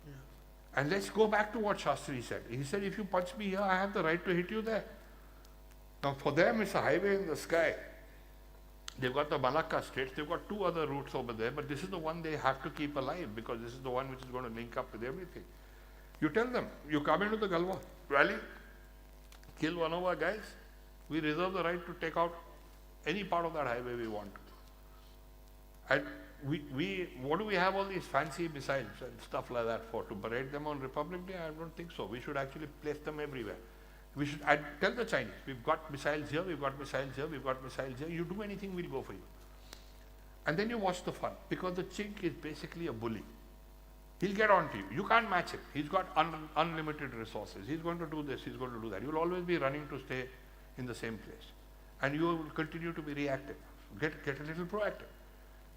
Yeah. And let's go back to what Shastri said. He said, if you punch me here, I have the right to hit you there. Now for them, it's a highway in the sky. They've got the Malacca states, they've got two other routes over there, but this is the one they have to keep alive, because this is the one which is going to link up with everything. You tell them, you come into the Galwa Valley, kill one of our guys, we reserve the right to take out any part of that highway we want. And what do we have all these fancy missiles and stuff like that for? To parade them on Republic Day? I don't think so. We should actually place them everywhere. We should tell the Chinese, we've got missiles here, we've got missiles here, we've got missiles here. You do anything, we'll go for you. And then you watch the fun, because the Chink is basically a bully. He'll get on to you. You can't match him. He's got unlimited resources. He's going to do this, he's going to do that. You'll always be running to stay in the same place. And you will continue to be reactive. Get a little proactive.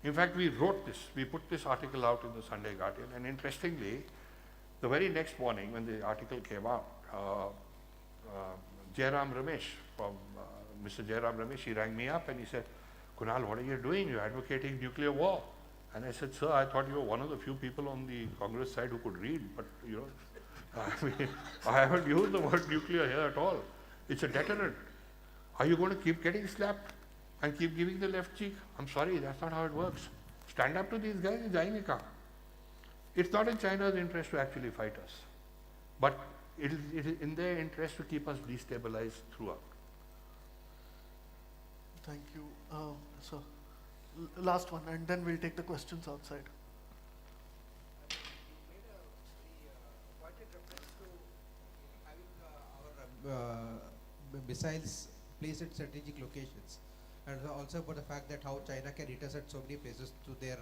In fact, we wrote this. We put this article out in the Sunday Guardian. And interestingly, the very next morning when the article came out, Jairam Ramesh, Mr. Jairam Ramesh, he rang me up and he said, Kunal, what are you doing? You're advocating nuclear war. And I said, sir, I thought you were one of the few people on the Congress side who could read, but I haven't used the word nuclear here at all. It's a deterrent. Are you going to keep getting slapped and keep giving the left cheek? I'm sorry, that's not how it works. Stand up to these guys and jayenge kahan? It's not in China's interest to actually fight us, but it is in their interest to keep us destabilized throughout. Thank you. So, last one, and then we'll take the questions outside. Missiles placed at strategic locations, and also about the fact that how China can hit us at so many places to their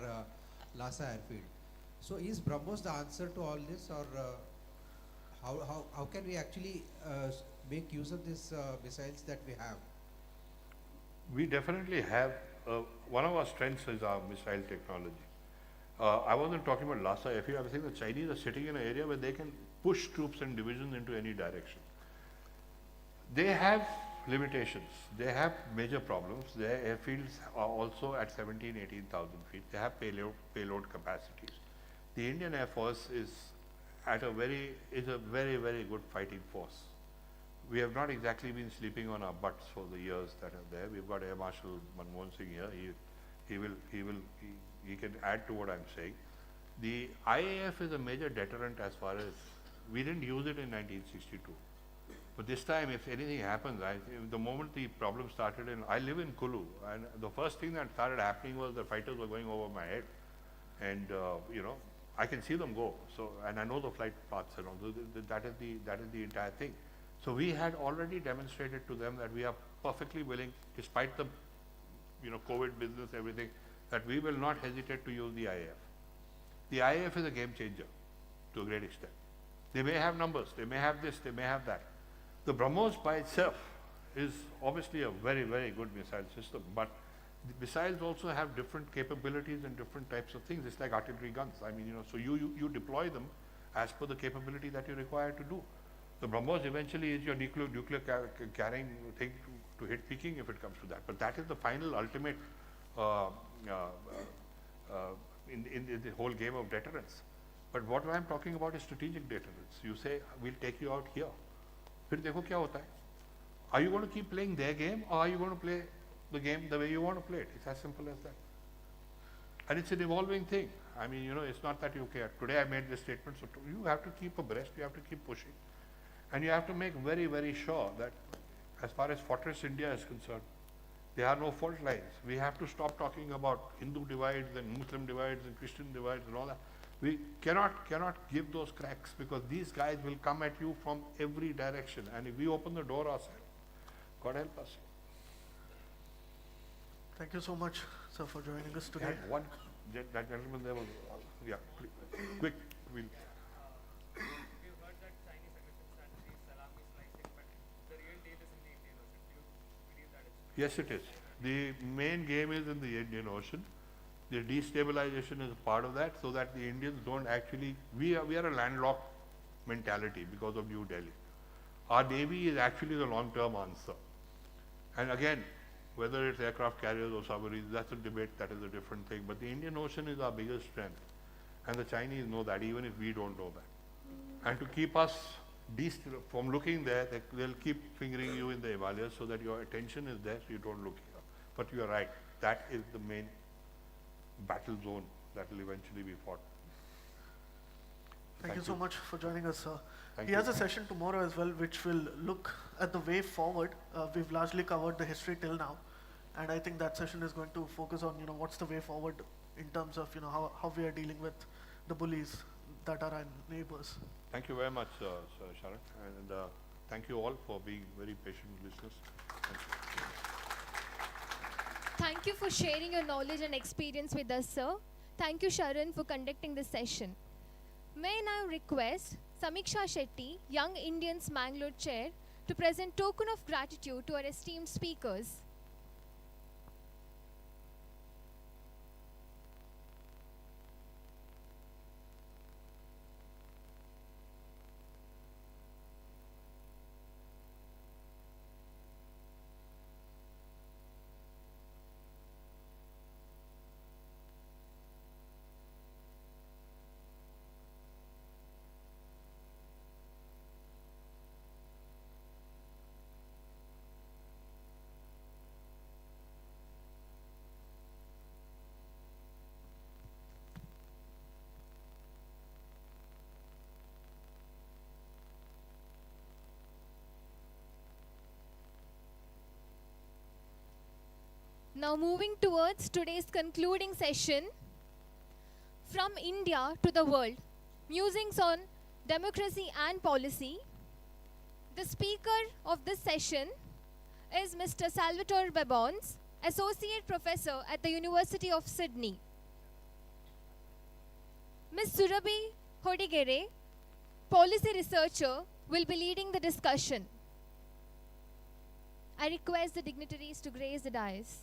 Lhasa airfield. So is BrahMos the answer to all this, or how can we actually make use of these missiles that we have? We definitely have, one of our strengths is our missile technology. I wasn't talking about Lhasa airfield, I was saying the Chinese are sitting in an area where they can push troops and divisions into any direction. They have limitations. They have major problems. Their airfields are also at 17, 18,000 feet. They have payload capacities. The Indian Air Force is a very, very good fighting force. We have not exactly been sleeping on our butts for the years that are there. We've got Air Marshal Manmohan Singh here. He can add to what I'm saying. The IAF is a major deterrent as far as we didn't use it in 1962. But this time, if anything happens, the moment the problem started, I live in Kulu, and the first thing that started happening was the fighters were going over my head, and I can see them go. So, and I know the flight paths and all. That is the entire thing. So we had already demonstrated to them that we are perfectly willing, despite the COVID business, everything, that we will not hesitate to use the IAF. The IAF is a game changer to a great extent. They may have numbers, they may have this, they may have that. The BrahMos by itself is obviously a very, very good missile system, but the missiles also have different capabilities and different types of things. It's like artillery guns. I mean, so you deploy them as per the capability that you require to do. The BrahMos eventually is your nuclear carrying thing to hit Peking if it comes to that. But that is the final ultimate in the whole game of deterrence. But what I'm talking about is strategic deterrence. You say, we'll take you out here. फिर देखो क्या होता है. Are you going to keep playing their game, or are you going to play the game the way you want to play it? It's as simple as that. And it's an evolving thing. I mean, it's not that you care. Today I made this statement, so you have to keep abreast, you have to keep pushing. And you have to make very, very sure that as far as Fortress India is concerned, there are no fault lines. We have to stop talking about Hindu divides and Muslim divides and Christian divides and all that. We cannot give those cracks, because these guys will come at you from every direction. And if we open the door ourselves, God help us. Thank you so much, sir, for joining us today. That gentleman there was, yeah, quick. We'll. Yes, it is. The main game is in the Indian Ocean. The destabilization is a part of that, so that the Indians don't actually, we are a landlocked mentality because of New Delhi. Our Navy is actually the long-term answer. And again, whether it's aircraft carriers or submarines, that's a debate, that is a different thing. But the Indian Ocean is our biggest strength. And the Chinese know that, even if we don't know that. And to keep us from looking there, they'll keep fingering you in the Himalayas so that your attention is there, so you don't look here. But you're right, that is the main battle zone that will eventually be fought. Thank you so much for joining us, sir. Thank He you. has a session tomorrow as well, which will look at the way forward. We've largely covered the history till now, and I think that session is going to focus on, what's the way forward in terms of, how we are dealing with the bullies that are our neighbors. Thank you very much, Sir Sharan, and thank you all for being very patient listeners. Thank you. Thank you for sharing your knowledge and experience with us, sir. Thank you, Sharan, for conducting this session. May I now request Samiksha Shetty, Young Indians Mangalore Chair, to present token of gratitude to our esteemed speakers. Now moving towards today's concluding session, From India to the World, Musings on Democracy and Policy. The speaker of this session is Mr. Salvatore Babons, Associate Professor at the University of Sydney. Ms. Surabhi Hodigere, Policy Researcher, will be leading the discussion. I request the dignitaries to grace the dais.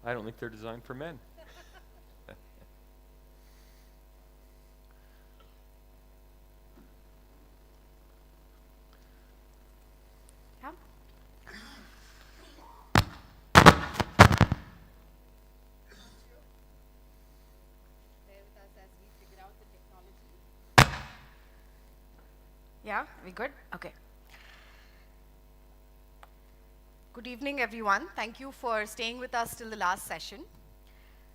I don't think they're designed for men. Yeah. Bear with us as we figure out the technology. Yeah, we good? Okay. Good evening, everyone. Thank you for staying with us till the last session.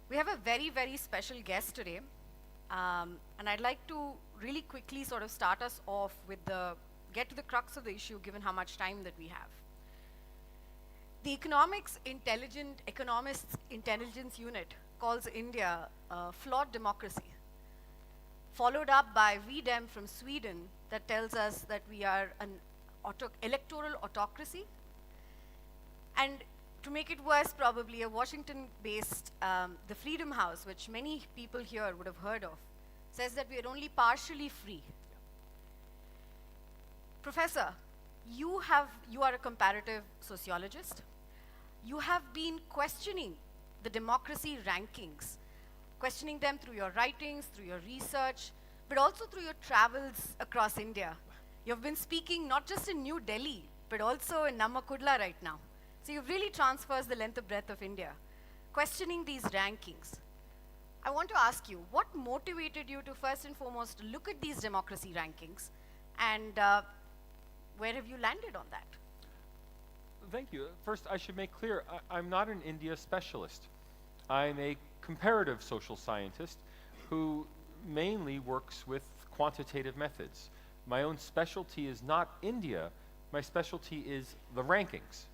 We have a very, very special guest today. And I'd like to really quickly sort of start us off with get to the crux of the issue given how much time that we have. The Economists Intelligence Unit calls India a flawed democracy, followed up by VDEM from Sweden that tells us that we are an electoral autocracy. And to make it worse, probably a Washington-based, the Freedom House, which many people here would have heard of, says that we are only partially free. Professor, you are a comparative sociologist. You have been questioning the democracy rankings, questioning them through your writings, through your research, but also through your travels across India. You've been speaking not just in New Delhi, but also in Namakudla right now. So you've really traversed the length and breadth of India, questioning these rankings. I want to ask you, what motivated you to first and foremost look at these democracy rankings, and where have you landed on that? Thank you. First, I should make clear, I'm not an India specialist. I'm a comparative social scientist who mainly works with quantitative methods. My own specialty is not India. My specialty is the rankings.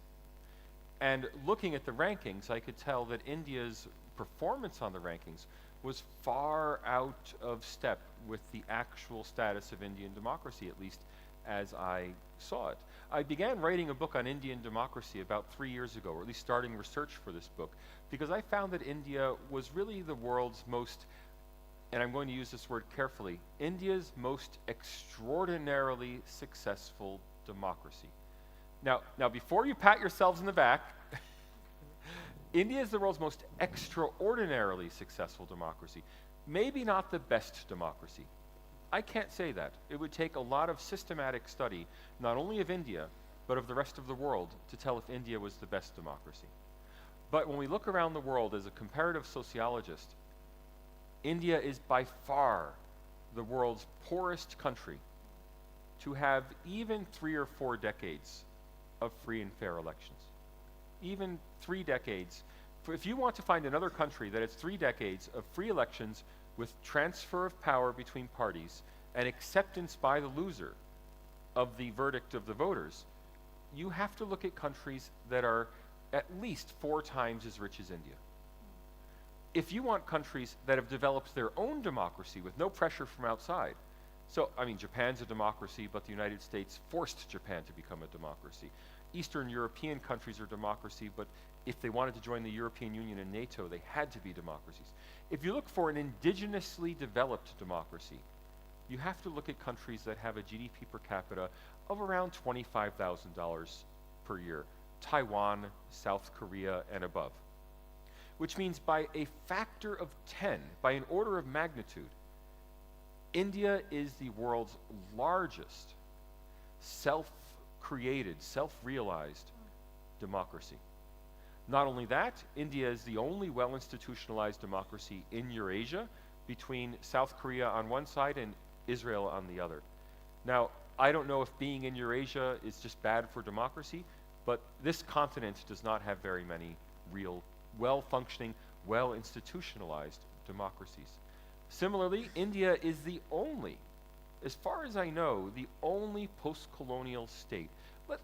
And looking at the rankings, I could tell that India's performance on the rankings was far out of step with the actual status of Indian democracy, at least as I saw it. I began writing a book on Indian democracy about 3 years ago, or at least starting research for this book, because I found that India was really the world's most, and I'm going to use this word carefully, India's most extraordinarily successful democracy. Now, before you pat yourselves in the back, India is the world's most extraordinarily successful democracy. Maybe not the best democracy. I can't say that. It would take a lot of systematic study, not only of India, but of the rest of the world, to tell if India was the best democracy. But when we look around the world as a comparative sociologist, India is by far the world's poorest country to have even 3 or 4 decades of free and fair elections. Even 3 decades. If you want to find another country that has 3 decades of free elections with transfer of power between parties and acceptance by the loser of the verdict of the voters, you have to look at countries that are at least 4 times as rich as India. If you want countries that have developed their own democracy with no pressure from outside, so, I mean, Japan's a democracy, but the United States forced Japan to become a democracy. Eastern European countries are democracy, but if they wanted to join the European Union and NATO, they had to be democracies. If you look for an indigenously developed democracy, you have to look at countries that have a GDP per capita of around $25,000 per year. Taiwan, South Korea, and above. Which means by a factor of 10, by an order of magnitude, India is the world's largest self-created, self-realized democracy. Not only that, India is the only well-institutionalized democracy in Eurasia, between South Korea on one side and Israel on the other. Now, I don't know if being in Eurasia is just bad for democracy, but this continent does not have very many real, well-functioning, well-institutionalized democracies. Similarly, India is the only, as far as I know, the only post-colonial state.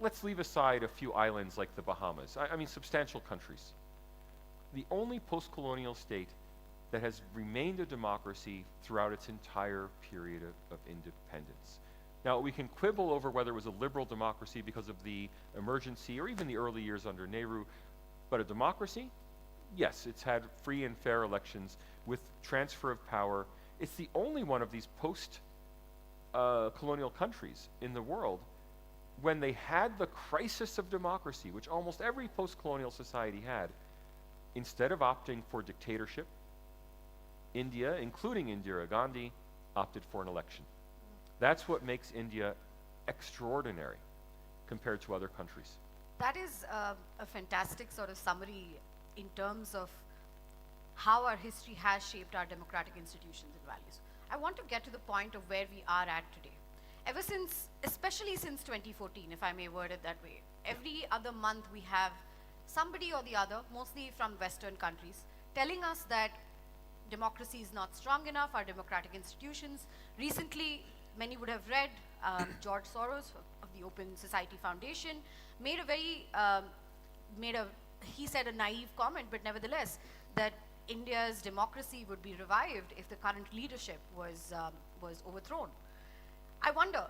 Let's leave aside a few islands like the Bahamas. I mean, substantial countries. The only post-colonial state that has remained a democracy throughout its entire period of independence. Now, we can quibble over whether it was a liberal democracy because of the emergency or even the early years under Nehru, but a democracy? Yes, it's had free and fair elections with transfer of power. It's the only one of these post-colonial countries in the world when they had the crisis of democracy, which almost every post-colonial society had. Instead of opting for dictatorship, India, including Indira Gandhi, opted for an election. That's what makes India extraordinary compared to other countries. That is a fantastic sort of summary in terms of how our history has shaped our democratic institutions and values. I want to get to the point of where we are at today. Ever since, especially since 2014, if I may word it that way, every other month we have somebody or the other, mostly from Western countries, telling us that democracy is not strong enough, our democratic institutions. Recently, many would have read George Soros of the Open Society Foundation made a very, he said a naive comment, but nevertheless, that India's democracy would be revived if the current leadership was overthrown. I wonder,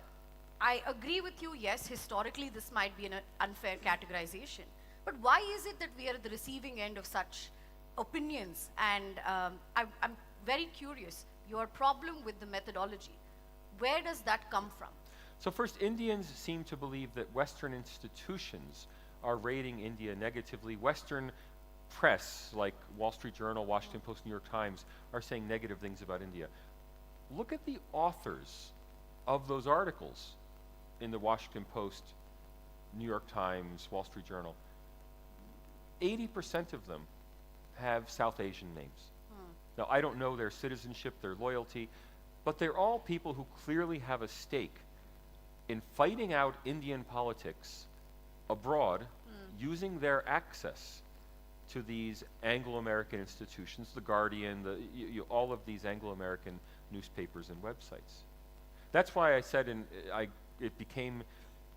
I agree with you, yes, historically this might be an unfair categorization, but why is it that we are at the receiving end of such opinions? And I'm very curious, your problem with the methodology, where does that come from? So first, Indians seem to believe that Western institutions are rating India negatively. Western press, like Wall Street Journal, Washington Post, New York Times, are saying negative things about India. Look at the authors of those articles in the Washington Post, New York Times, Wall Street Journal. 80% of them have South Asian names. Now, I don't know their citizenship, their loyalty, but they're all people who clearly have a stake in fighting out Indian politics abroad, using their access to these Anglo-American institutions, the Guardian, all of these Anglo-American newspapers and websites. That's why I said it became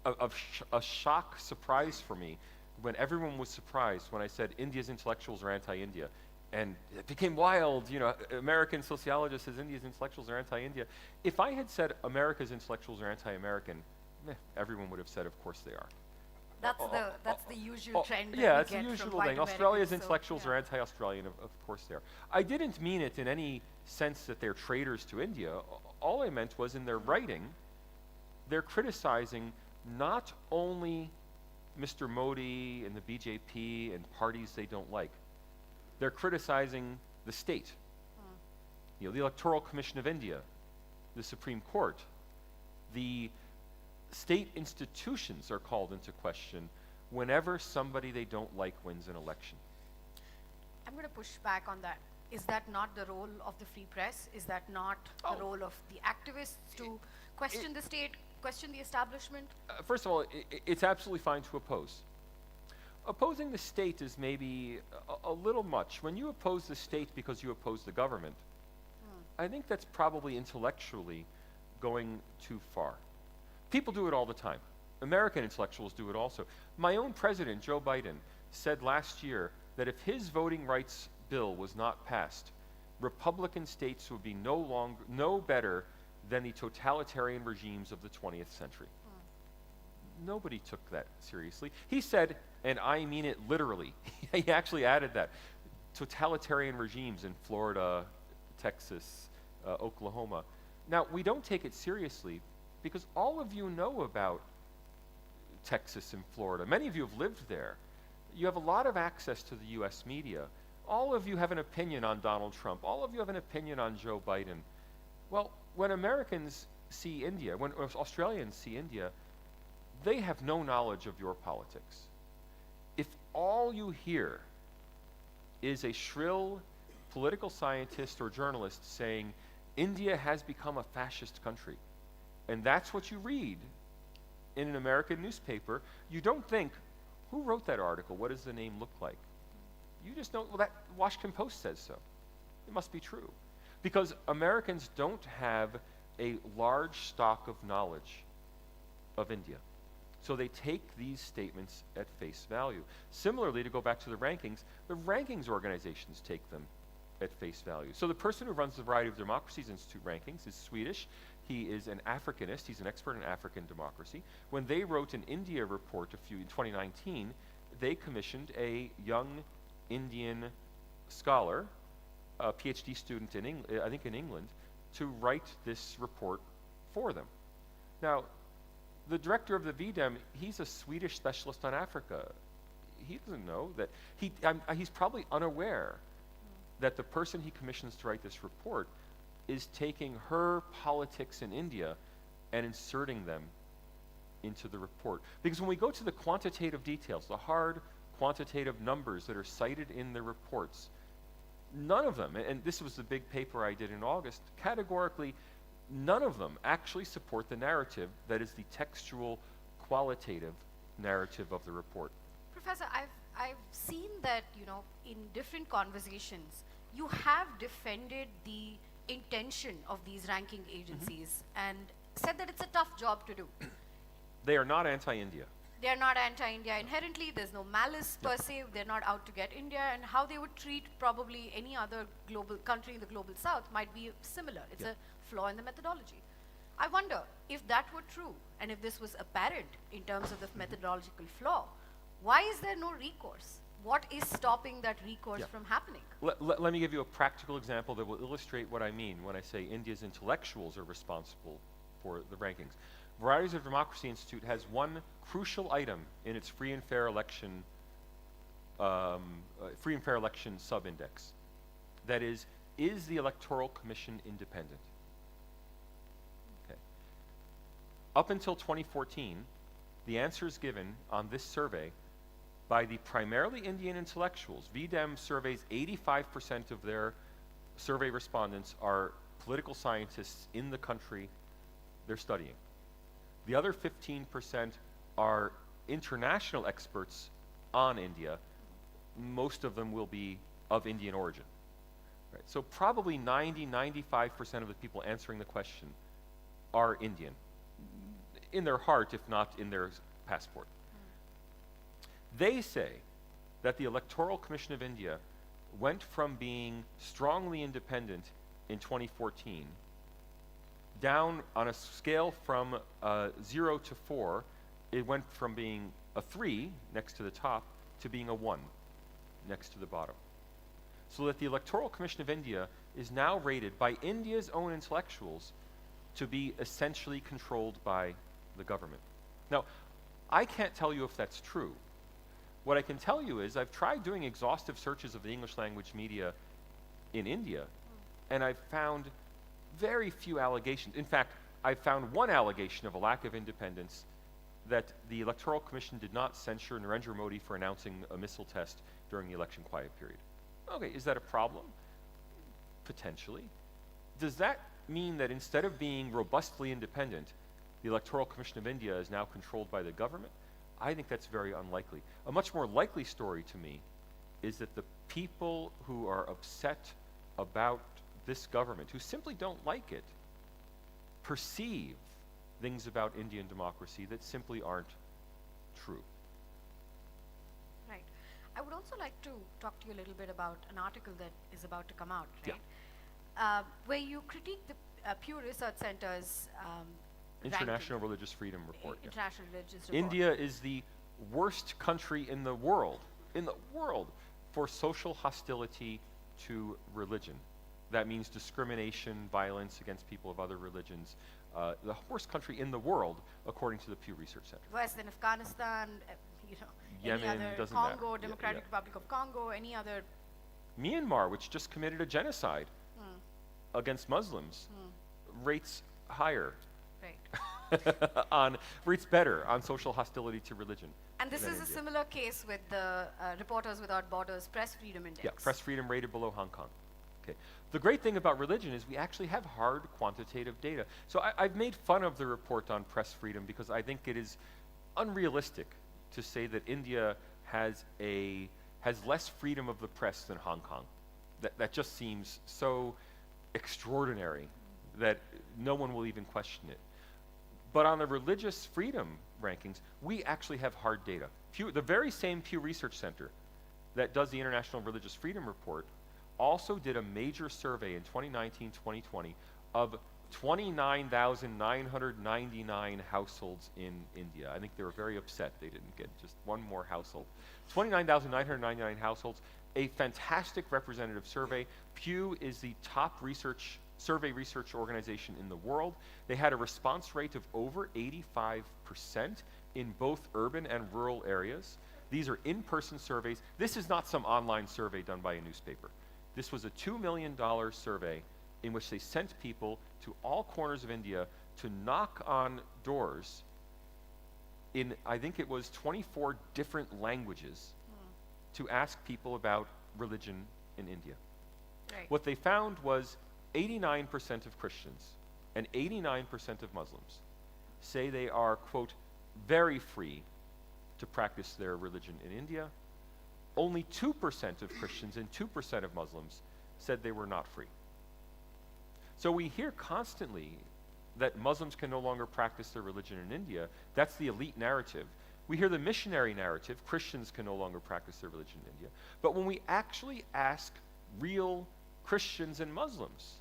a shock surprise for me when everyone was surprised when I said India's intellectuals are anti-India. And it became wild, American sociologists says India's intellectuals are anti-India. If I had said America's intellectuals are anti-American, everyone would have said, of course they are. That's the usual trend. Yeah, it's the usual thing. Australia's intellectuals are anti-Australian, of course they are. I didn't mean it in any sense that they're traitors to India. All I meant was in their writing, they're criticizing not only Mr. Modi and the BJP and parties they don't like. They're criticizing the state, the Electoral Commission of India, the Supreme Court. The state institutions are called into question whenever somebody they don't like wins an election. I'm going to push back on that. Is that not the role of the free press? Is that not the role of the activists to question the state, question the establishment? First of all, it's absolutely fine to oppose. Opposing the state is maybe a little much. When you oppose the state because you oppose the government, I think that's probably intellectually going too far. People do it all the time. American intellectuals do it also. My own president, Joe Biden, said last year that if his voting rights bill was not passed, Republican states would be no better than the totalitarian regimes of the 20th century. Nobody took that seriously. He said, and I mean it literally, he actually added that, totalitarian regimes in Florida, Texas, Oklahoma. Now, we don't take it seriously because all of you know about Texas and Florida. Many of you have lived there. You have a lot of access to the US media. All of you have an opinion on Donald Trump. All of you have an opinion on Joe Biden. Well, when Americans see India, when Australians see India, they have no knowledge of your politics. If all you hear is a shrill political scientist or journalist saying, India has become a fascist country, and that's what you read in an American newspaper, you don't think, who wrote that article? What does the name look like? You just know, well, that Washington Post says so. It must be true. Because Americans don't have a large stock of knowledge of India. So they take these statements at face value. Similarly, to go back to the rankings organizations take them at face value. So the person who runs the Variety of Democracies Institute rankings is Swedish. He is an Africanist. He's an expert in African democracy. When they wrote an India report in 2019, they commissioned a young Indian scholar, a PhD student in England, to write this report for them. Now, the director of the VDEM, he's a Swedish specialist on Africa. he doesn't know that he's probably unaware that the person he commissions to write this report is taking her politics in India and inserting them into the report. Because when we go to the quantitative details, the hard quantitative numbers that are cited in the reports, none of them, and this was the big paper I did in August, categorically, none of them actually support the narrative that is the textual, qualitative narrative of the report. Professor, I've seen that, you know, in different conversations, you have defended the intention of these ranking agencies and said that it's a tough job to do. They are not anti-India. They're not anti-India inherently, there's no malice per se, they're not out to get India, and how they would treat probably any other global country in the global south might be similar. It's a flaw in the methodology. I wonder if that were true, and if this was apparent in terms of the methodological flaw, why is there no recourse? What is stopping that recourse from happening? Let me give you a practical example that will illustrate what I mean when I say India's intellectuals are responsible for the rankings. Varieties of Democracy Institute has one crucial item in its free and fair election sub-index. That is the Electoral Commission independent? Okay. Up until 2014, the answers given on this survey by the primarily Indian intellectuals, VDEM surveys 85% of their survey respondents are political scientists in the country they're studying. The other 15% are international experts on India. Most of them will be of Indian origin. Right? So probably 95% of the people answering the question are Indian, in their heart, if not in their passport. They say that the Electoral Commission of India went from being strongly independent in 2014 down on a scale from 0 to 4, it went from being a 3 next to the top to being a 1 next to the bottom. So that the Electoral Commission of India is now rated by India's own intellectuals to be essentially controlled by the government. Now, I can't tell you if that's true. What I can tell you is I've tried doing exhaustive searches of the English language media in India, and I've found very few allegations. In fact, I found one allegation of a lack of independence, that the Electoral Commission did not censure Narendra Modi for announcing a missile test during the election quiet period. Okay, is that a problem? Potentially. Does that mean that instead of being robustly independent, the Electoral Commission of India is now controlled by the government? I think that's very unlikely. A much more likely story to me is that the people who are upset about this government, who simply don't like it, perceive things about Indian democracy that simply aren't true. Right. I would also like to talk to you a little bit about an article that is about to come out, right? Where you critique the Pew Research Center's International Religious Freedom Report. International Religious Report. India is the worst country in the world, for social hostility to religion. That means discrimination, violence against people of other religions. The worst country in the world, according to the Pew Research Center. Worse than Afghanistan, Yemen, any other, doesn't Congo, matter. Democratic Republic of Congo, any other. Myanmar, which just committed a genocide against Muslims, rates higher. Right. Rates better on social hostility to religion. And this is a similar case with the Reporters Without Borders Press Freedom Index. Yeah, press freedom rated below Hong Kong. Okay. The great thing about religion is we actually have hard quantitative data. So I've made fun of the report on press freedom because I think it is unrealistic to say that India has less freedom of the press than Hong Kong. That just seems so extraordinary that no one will even question it. But on the religious freedom rankings, we actually have hard data. The very same Pew Research Center that does the International Religious Freedom Report also did a major survey in 2019-2020 of 29,999 households in India. I think they were very upset they didn't get just one more household. 29,999 households, a fantastic representative survey. Pew is the top survey research organization in the world. They had a response rate of over 85% in both urban and rural areas. These are in-person surveys. This is not some online survey done by a newspaper. This was a $2 million survey in which they sent people to all corners of India to knock on doors in, I think it was 24 different languages, to ask people about religion in India. Right. What they found was 89% of Christians and 89% of Muslims say they are, quote, very free to practice their religion in India. Only 2% of Christians and 2% of Muslims said they were not free. So we hear constantly that Muslims can no longer practice their religion in India. That's the elite narrative. We hear the missionary narrative, Christians can no longer practice their religion in India. But when we actually ask real Christians and Muslims,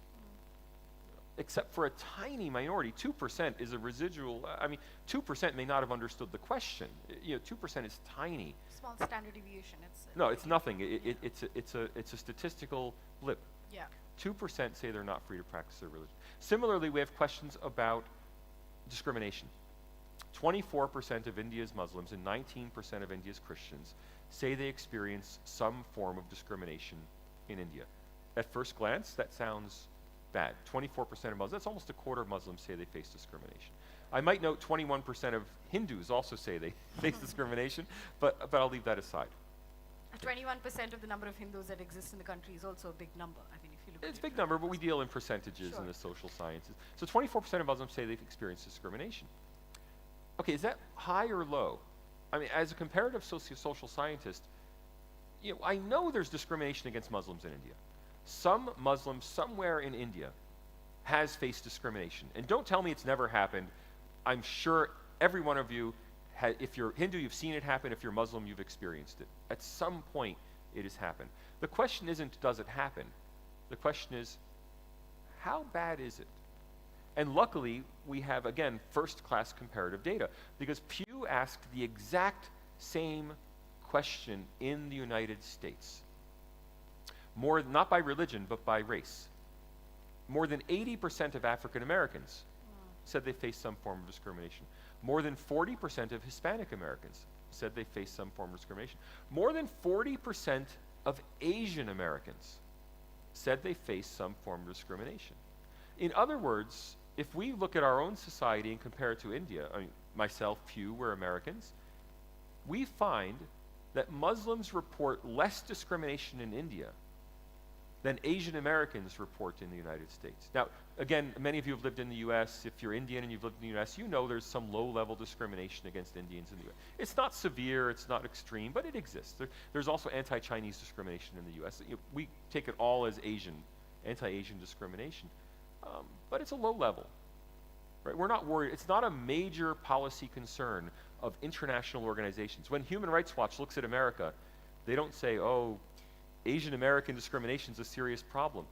except for a tiny minority, 2% is a residual, 2% may not have understood the question. 2% is tiny. Small standard deviation. No, it's nothing. It's a statistical blip. Yeah. 2% say they're not free to practice their religion. Similarly, we have questions about discrimination. 24% of India's Muslims and 19% of India's Christians say they experience some form of discrimination in India. At first glance, that sounds bad. 24% of Muslims, that's almost a quarter of Muslims say they face discrimination. I might note 21% of Hindus also say they face discrimination, but I'll leave that aside. 21% of the number of Hindus that exist in the country is also a big number. I mean, if you look It's a big number, but we deal in percentages in the social sciences. So 24% of Muslims say they've experienced discrimination. Okay, is that high or low? I mean, as a comparative social scientist, I know there's discrimination against Muslims in India. Some Muslim somewhere in India has faced discrimination. And don't tell me it's never happened. I'm sure every one of you, if you're Hindu, you've seen it happen. If you're Muslim, you've experienced it. At some point, it has happened. The question isn't, does it happen? The question is, how bad is it? And luckily, we have, again, first-class comparative data, because Pew asked the exact same question in the United States. Not by religion, but by race. More than 80% of African Americans said they faced some form of discrimination. More than 40% of Hispanic Americans said they faced some form of discrimination. More than 40% of Asian Americans said they faced some form of discrimination. In other words, if we look at our own society and compare it to India, myself, Pew, we're Americans, we find that Muslims report less discrimination in India than Asian Americans report in the United States. Now, again, many of you have lived in the US. If you're Indian and you've lived in the US, you know there's some low-level discrimination against Indians in the US. It's not severe, it's not extreme, but it exists. There's also anti-Chinese discrimination in the US. We take it all as anti-Asian discrimination, but it's a low level. Right? We're not worried. It's not a major policy concern of international organizations. When Human Rights Watch looks at America, they don't say, oh, Asian American discrimination is a serious problem.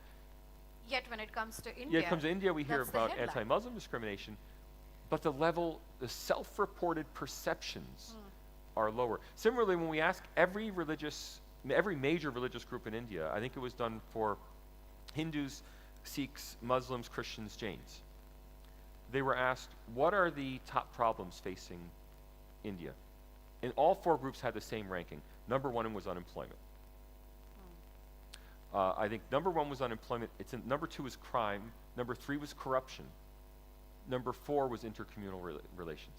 Yet when it comes to India, we hear about anti-Muslim discrimination, but the self-reported perceptions are lower. Similarly, when we ask every major religious group in India, I think it was done for Hindus, Sikhs, Muslims, Christians, Jains, they were asked, what are the top problems facing India? And all four groups had the same ranking. Number one was unemployment. I think number one was unemployment. Number two was crime. Number three was corruption. Number four was intercommunal relations.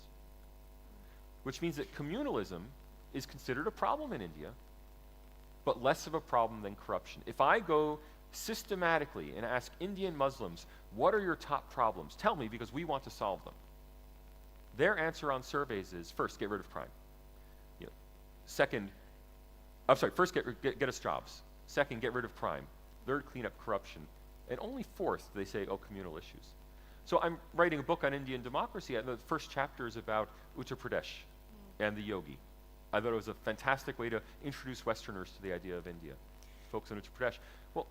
Which means that communalism is considered a problem in India, but less of a problem than corruption. If I go systematically and ask Indian Muslims, what are your top problems? Tell me, because we want to solve them. Their answer on surveys is, first, get rid of crime. First, get us jobs. Second, get rid of crime. Third, clean up corruption. And only fourth, they say, communal issues. So I'm writing a book on Indian democracy. The first chapter is about Uttar Pradesh and the yogi. I thought it was a fantastic way to introduce Westerners to the idea of India. Focus on Uttar Pradesh. Well,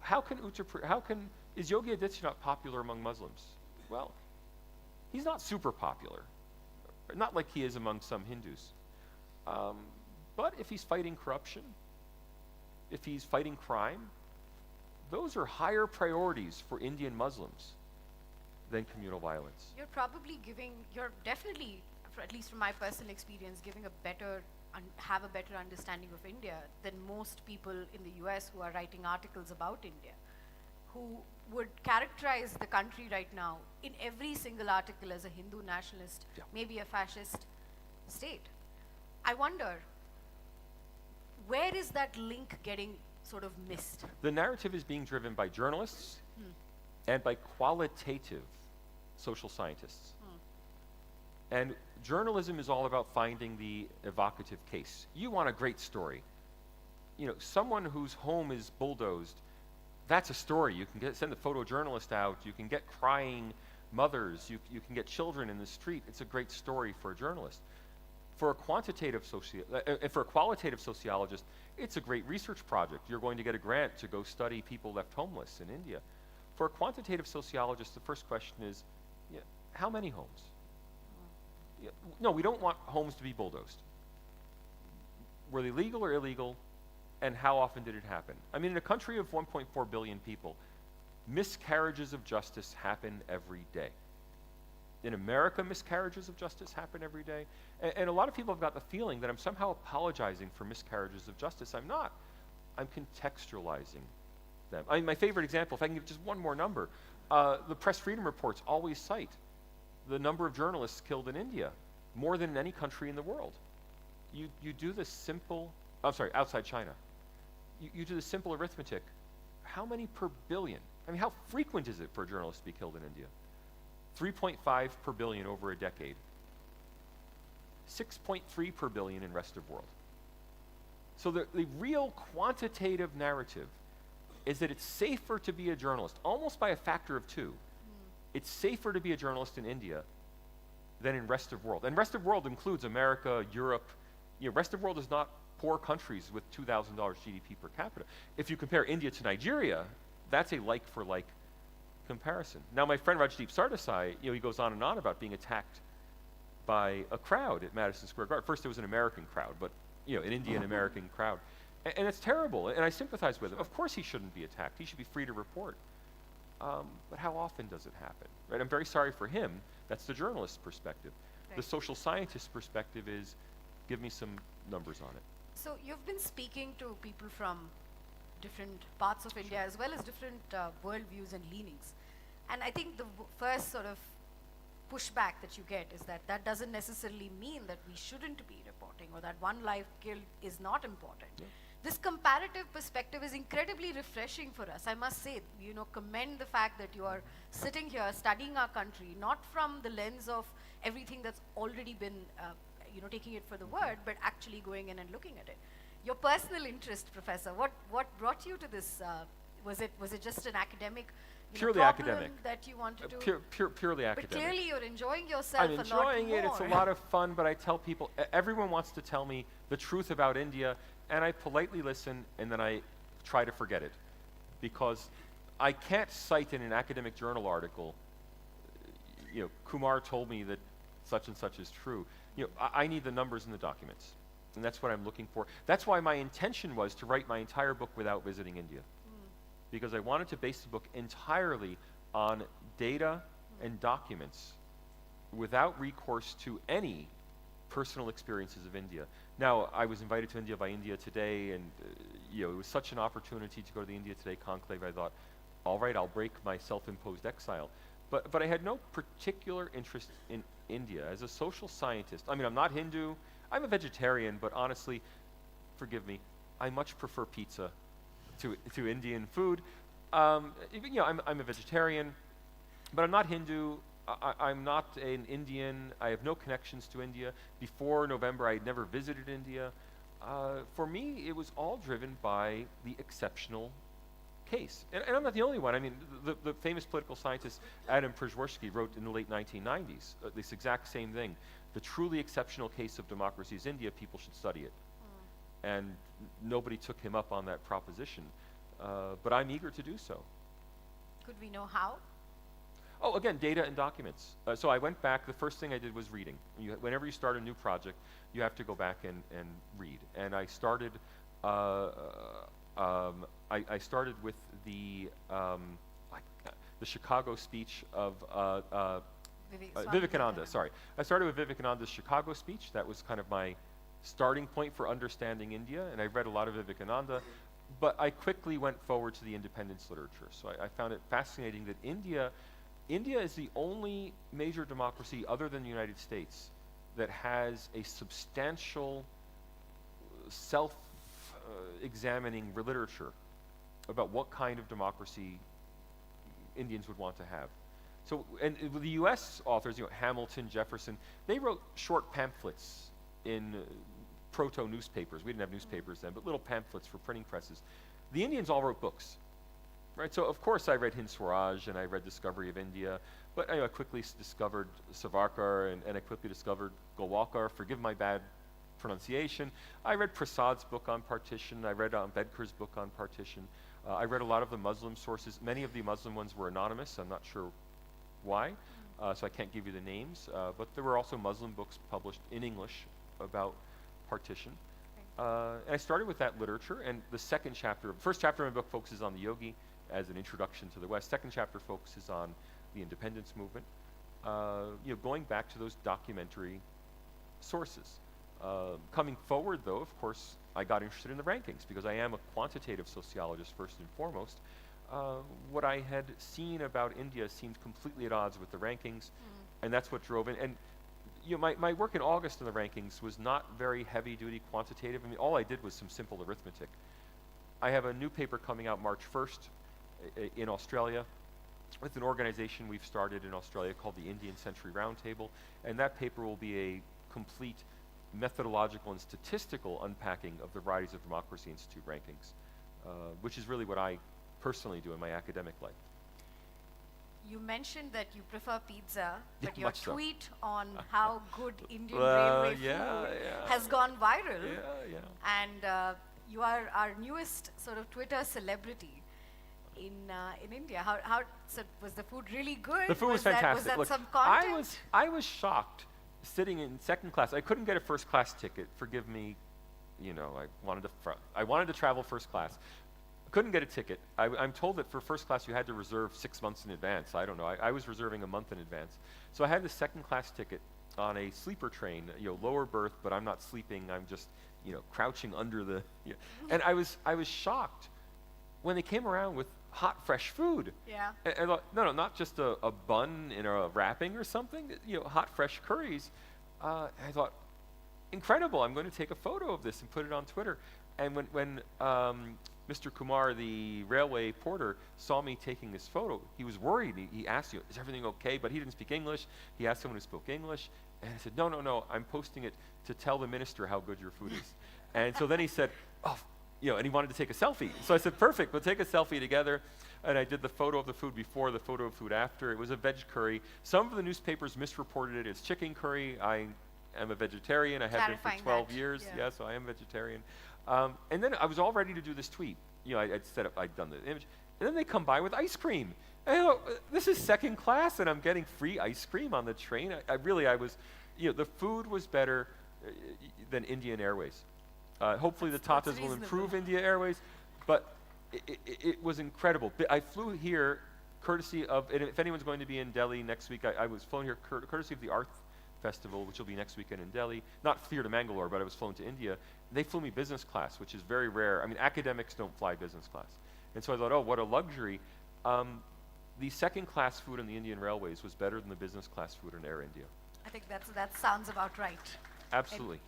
is Yogi Adityanath popular among Muslims? Well, he's not super popular. Not like he is among some Hindus. But if he's fighting corruption, if he's fighting crime, those are higher priorities for Indian Muslims than communal violence. You're definitely, at least from my personal experience, giving a better have a better understanding of India than most people in the US who are writing articles about India, who would characterize the country right now in every single article as a Hindu nationalist, maybe a fascist state. I wonder, where is that link getting sort of missed? The narrative is being driven by journalists and by qualitative social scientists. And journalism is all about finding the evocative case. You want a great story. You know, someone whose home is bulldozed, that's a story. You can send the photojournalist out. You can get crying mothers. You can get children in the street. It's a great story for a journalist. For a qualitative sociologist, it's a great research project. You're going to get a grant to go study people left homeless in India. For a quantitative sociologist, the first question is, how many homes? No, we don't want homes to be bulldozed. Were they legal or illegal? And how often did it happen? I mean, in a country of 1.4 billion people, miscarriages of justice happen every day. In America, miscarriages of justice happen every day. And a lot of people have got the feeling that I'm somehow apologizing for miscarriages of justice. I'm not. I'm contextualizing them. I mean, my favorite example, if I can give just one more number, the press freedom reports always cite the number of journalists killed in India, more than in any country in the world. You do the simple, I'm sorry, outside China. You do the simple arithmetic. How many per billion? I mean, how frequent is it for a journalist to be killed in India? 3.5 per billion over a decade. 6.3 per billion in rest of world. So the real quantitative narrative is that it's safer to be a journalist, almost by a factor of 2. It's safer to be a journalist in India than in rest of world. And rest of world includes America, Europe. You know, rest of world is not poor countries with $2,000 GDP per capita. If you compare India to Nigeria, that's a like-for-like comparison. Now, my friend Rajdeep Sardesai, he goes on and on about being attacked by a crowd at Madison Square Garden. First, it was an American crowd, but an Indian American crowd. And it's terrible, and I sympathize with him. Of course he shouldn't be attacked. He should be free to report. But how often does it happen? Right? I'm very sorry for him. That's the journalist's perspective. Right. The social scientist's perspective is, give me some numbers on it. So you've been speaking to people from different parts of India as well as different worldviews and leanings. And I think the first sort of pushback that you get is that that doesn't necessarily mean that we shouldn't be reporting or that one life killed is not important. Yeah. This comparative perspective is incredibly refreshing for us. I must say, commend the fact that you are sitting here studying our country, not from the lens of everything that's already been, taking it for the word, but actually going in and looking at it. Your personal interest, Professor, what brought you to this? Was it just an academic purely problem academic that you wanted to? Purely academic. But clearly you're enjoying yourself I'm a lot enjoying it. more. It's a lot of fun, but I tell people, everyone wants to tell me the truth about India, and I politely listen, and then I try to forget it. Because I can't cite in an academic journal article, Kumar told me that such and such is true. I need the numbers in the documents, and that's what I'm looking for. That's why my intention was to write my entire book without visiting India. Because I wanted to base the book entirely on data and documents without recourse to any personal experiences of India. Now, I was invited to India by India Today, and it was such an opportunity to go to the India Today conclave. I thought, all right, I'll break my self-imposed exile. But I had no particular interest in India. As a social scientist, I mean, I'm not Hindu, I'm a vegetarian, but honestly, forgive me, I much prefer pizza to Indian food. I'm a vegetarian, but I'm not Hindu. I'm not an Indian. I have no connections to India. Before November, I had never visited India. For me, it was all driven by the exceptional case. And I'm not the only one. I mean, the famous political scientist Adam Przeworski wrote in the late 1990s this exact same thing. The truly exceptional case of democracy is India. People should study it. And nobody took him up on that proposition. But I'm eager to do so. Could we know how? Oh, again, data and documents. So I went back. The first thing I did was reading. Whenever you start a new project, you have to go back and read. And I started. I started with the Chicago speech of Vivekananda. Sorry, I started with Vivekananda's Chicago speech. That was kind of my starting point for understanding India, and I read a lot of Vivekananda, but I quickly went forward to the independence literature. So I found it fascinating that India is the only major democracy other than the United States that has a substantial self-examining literature about what kind of democracy Indians would want to have. So, and the U.S. authors, Hamilton, Jefferson, they wrote short pamphlets in proto-newspapers. We didn't have newspapers then, but little pamphlets for printing presses. The Indians all wrote books, right? So, of course, I read Hind Swaraj and I read Discovery of India, but I quickly discovered Savarkar and I quickly discovered Golwalkar. Forgive my bad pronunciation. I read Prasad's book on partition. I read Ambedkar's book on partition. I read a lot of the Muslim sources. Many of the Muslim ones were anonymous. I'm not sure why, so I can't give you the names. But there were also Muslim books published in English about partition. And I started with that literature, and the first chapter of my book focuses on the yogi as an introduction to the West. Second chapter focuses on the independence movement. Going back to those documentary sources. Coming forward, though, of course, I got interested in the rankings because I am a quantitative sociologist first and foremost. What I had seen about India seemed completely at odds with the rankings, and that's what drove it. And my work in August in the rankings was not very heavy-duty quantitative. I mean, all I did was some simple arithmetic. I have a new paper coming out March 1st in Australia with an organization we've started in Australia called the Indian Century Roundtable, and that paper will be a complete methodological and statistical unpacking of the Varieties of Democracy Institute rankings, which is really what I personally do in my academic life. You mentioned that you prefer pizza, Yeah, but your much so. tweet on how good Indian railway food has gone viral. And you are our newest sort of Twitter celebrity in India. How so was the food really good? The food was that, fantastic. Was that Look, some content? I was shocked sitting in second class. I couldn't get a first class ticket. Forgive me, I wanted to travel first class. Couldn't get a ticket. I'm told that for first class you had to reserve 6 months in advance. I don't know. I was reserving a month in advance. So I had the second class ticket on a sleeper train, lower berth, but I'm not sleeping. I'm just, crouching under the. And I was shocked when they came around with hot, fresh food. Yeah. And I thought, no, not just a bun in a wrapping or something. Hot, fresh curries. I thought, incredible. I'm going to take a photo of this and put it on Twitter. And when Mr. Kumar, the railway porter, saw me taking this photo, he was worried. He asked, is everything okay? But he didn't speak English. He asked someone who spoke English. And I said, no, I'm posting it to tell the minister how good your food is. And so then he said, and he wanted to take a selfie. So I said, perfect, we'll take a selfie together. And I did the photo of the food before, the photo of food after. It was a veg curry. Some of the newspapers misreported it as chicken curry. I am a vegetarian. I have been for 12 years. Yeah, so I am vegetarian. And then I was all ready to do this tweet. I'd done the image. And then they come by with ice cream. And I thought, this is second class and I'm getting free ice cream on the train. I was, the food was better than Indian Airways. Hopefully the Tatas will improve India Airways, but it was incredible. I flew here courtesy of, and if anyone's going to be in Delhi next week, I was flown here courtesy of the Art Festival, which will be next weekend in Delhi. Not here to Mangalore, but I was flown to India. They flew me business class, which is very rare. I mean, academics don't fly business class. And so I thought, what a luxury. The second class food on the Indian Railways was better than the business class food in Air India. I think that sounds about right. Absolutely.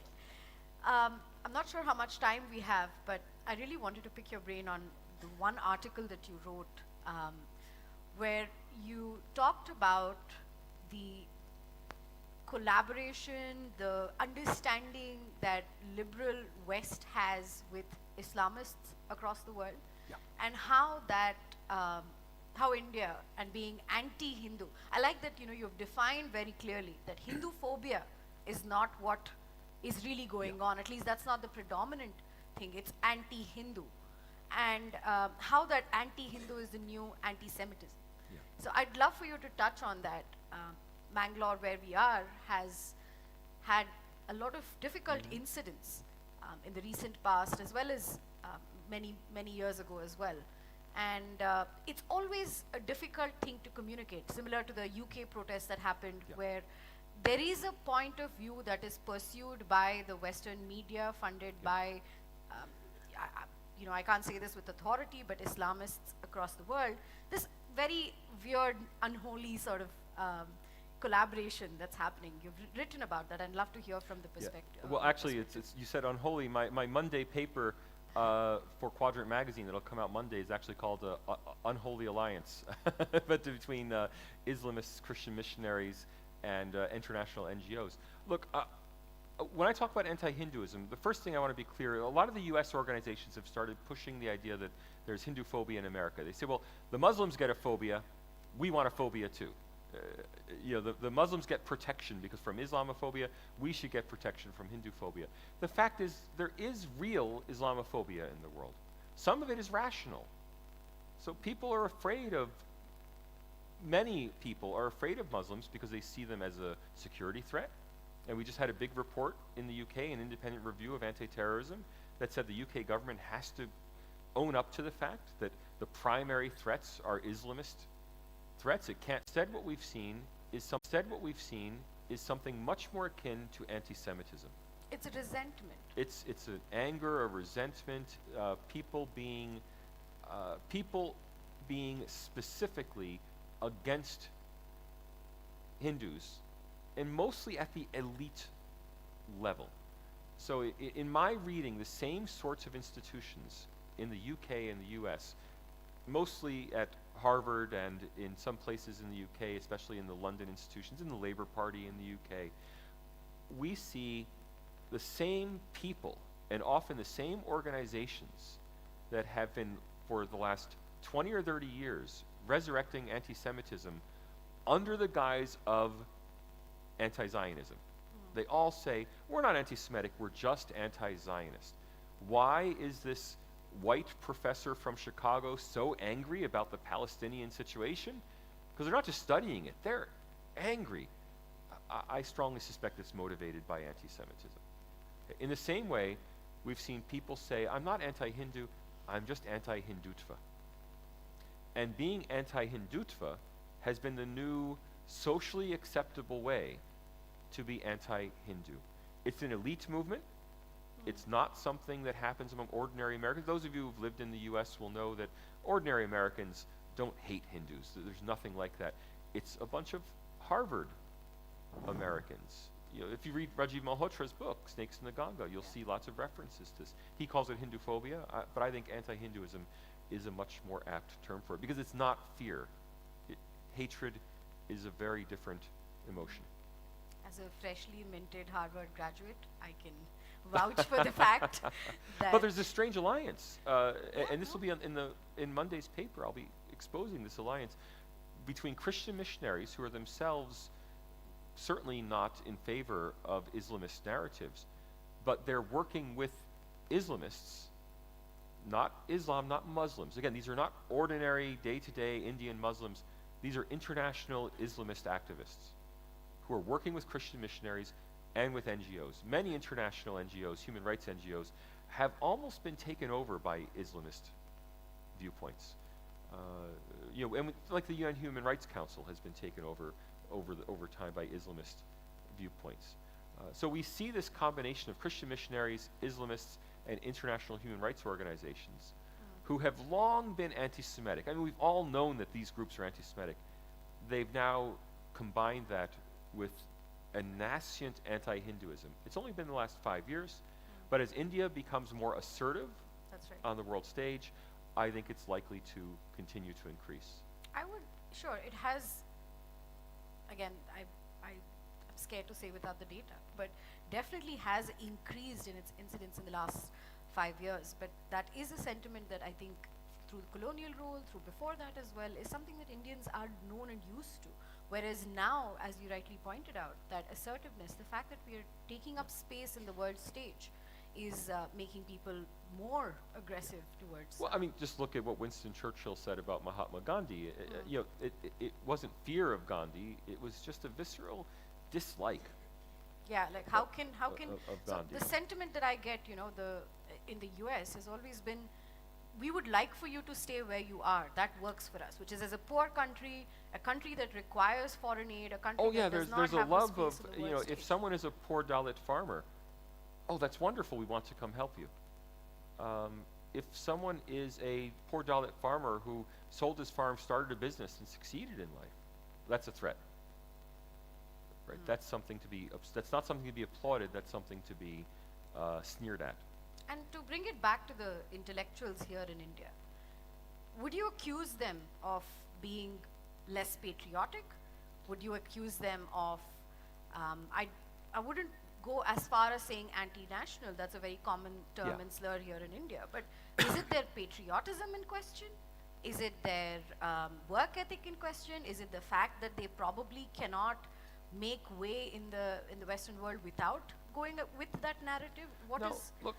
I'm not sure how much time we have, but I really wanted to pick your brain on the one article that you wrote where you talked about the collaboration, the understanding that liberal West has with Islamists across the world, and how that, how India and being anti-Hindu. I like that you've defined very clearly that Hindu phobia is not what is really going on. At least that's not the predominant thing. It's anti-Hindu, and how that anti-Hindu is the new anti-Semitism. So I'd love for you to touch on that. Mangalore, where we are, has had a lot of difficult incidents in the recent past, as well as many years ago as well. And it's always a difficult thing to communicate, similar to the UK protests that happened, where there is a point of view that is pursued by the Western media, funded by, I can't say this with authority, but Islamists across the world, this very weird, unholy sort of collaboration that's happening. You've written about that. I'd love to hear from the perspective. Well, actually, it's you said unholy. My Monday paper for Quadrant Magazine that'll come out Monday is actually called Unholy Alliance, but between Islamists, Christian missionaries, and international NGOs. Look, when I talk about anti-Hinduism, the first thing I want to be clear, a lot of the US organizations have started pushing the idea that there's Hindu phobia in America. They say, well, the Muslims get a phobia, we want a phobia too. The Muslims get protection because from Islamophobia, we should get protection from Hindu phobia. The fact is, there is real Islamophobia in the world. Some of it is rational. So people are afraid of, many people are afraid of Muslims because they see them as a security threat. And we just had a big report in the UK, an independent review of anti-terrorism, that said the UK government has to own up to the fact that the primary threats are Islamist threats. It can't. Instead, what we've seen is something much more akin to anti-Semitism. It's a resentment. It's an anger, a resentment, people being specifically against Hindus, and mostly at the elite level. So in my reading, the same sorts of institutions in the UK and the US, mostly at Harvard and in some places in the UK, especially in the London institutions, in the Labour Party in the UK, we see the same people and often the same organizations that have been, for the last 20 or 30 years, resurrecting anti-Semitism under the guise of anti-Zionism. They all say, we're not anti-Semitic, we're just anti-Zionist. Why is this white professor from Chicago so angry about the Palestinian situation? Because they're not just studying it, they're angry. I strongly suspect it's motivated by anti-Semitism. In the same way, we've seen people say, I'm not anti-Hindu, I'm just anti-Hindutva. And being anti-Hindutva has been the new socially acceptable way to be anti-Hindu. It's an elite movement. It's not something that happens among ordinary Americans. Those of you who've lived in the US will know that ordinary Americans don't hate Hindus. There's nothing like that. It's a bunch of Harvard Americans. If you read Rajiv Malhotra's book, Snakes in the Ganga, you'll see lots of references to this. He calls it Hinduphobia, but I think anti-Hinduism is a much more apt term for it because it's not fear. Hatred is a very different emotion. As a freshly minted Harvard graduate, I can vouch for the fact that... But there's this strange alliance, and this will be in Monday's paper. I'll be exposing this alliance between Christian missionaries who are themselves certainly not in favor of Islamist narratives, but they're working with Islamists, not Islam, not Muslims. Again, these are not ordinary day-to-day Indian Muslims. These are international Islamist activists who are working with Christian missionaries and with NGOs. Many international NGOs, human rights NGOs, have almost been taken over by Islamist viewpoints. And like the UN Human Rights Council has been taken over time by Islamist viewpoints. So we see this combination of Christian missionaries, Islamists, and international human rights organizations who have long been anti-Semitic. I mean, we've all known that these groups are anti-Semitic. They've now combined that with a nascent anti-Hinduism. It's only been the last 5 years, but as India becomes more assertive on the world stage, I think it's likely to continue to increase. Sure, it has, again, I'm scared to say without the data, but definitely has increased in its incidence in the last 5 years. But that is a sentiment that I think through colonial rule, through before that as well, is something that Indians are known and used to. Whereas now, as you rightly pointed out, that assertiveness, the fact that we are taking up space in the world stage is making people more aggressive towards... Well, I mean, just look at what Winston Churchill said about Mahatma Gandhi. It wasn't fear of Gandhi, it was just a visceral dislike. Yeah, like how can of so Gandhi. the sentiment that I get, in the US has always been we would like for you to stay where you are. That works for us, which is as a poor country, a country that requires foreign aid, a country Oh yeah, that does not there's a have the love space of, of the you world know, stage. if someone is a poor Dalit farmer, oh, that's wonderful, we want to come help you. If someone is a poor Dalit farmer who sold his farm, started a business, and succeeded in life, that's a threat. Right? That's something to be, that's not something to be applauded, that's something to be sneered at. And to bring it back to the intellectuals here in India, would you accuse them of being less patriotic? Would you accuse them of, I wouldn't go as far as saying anti-national, that's a very common term and slur here in India, but is it their patriotism in question? Is it their work ethic in question? Is it the fact that they probably cannot make way in the Western world without going with that narrative? What No, is? look,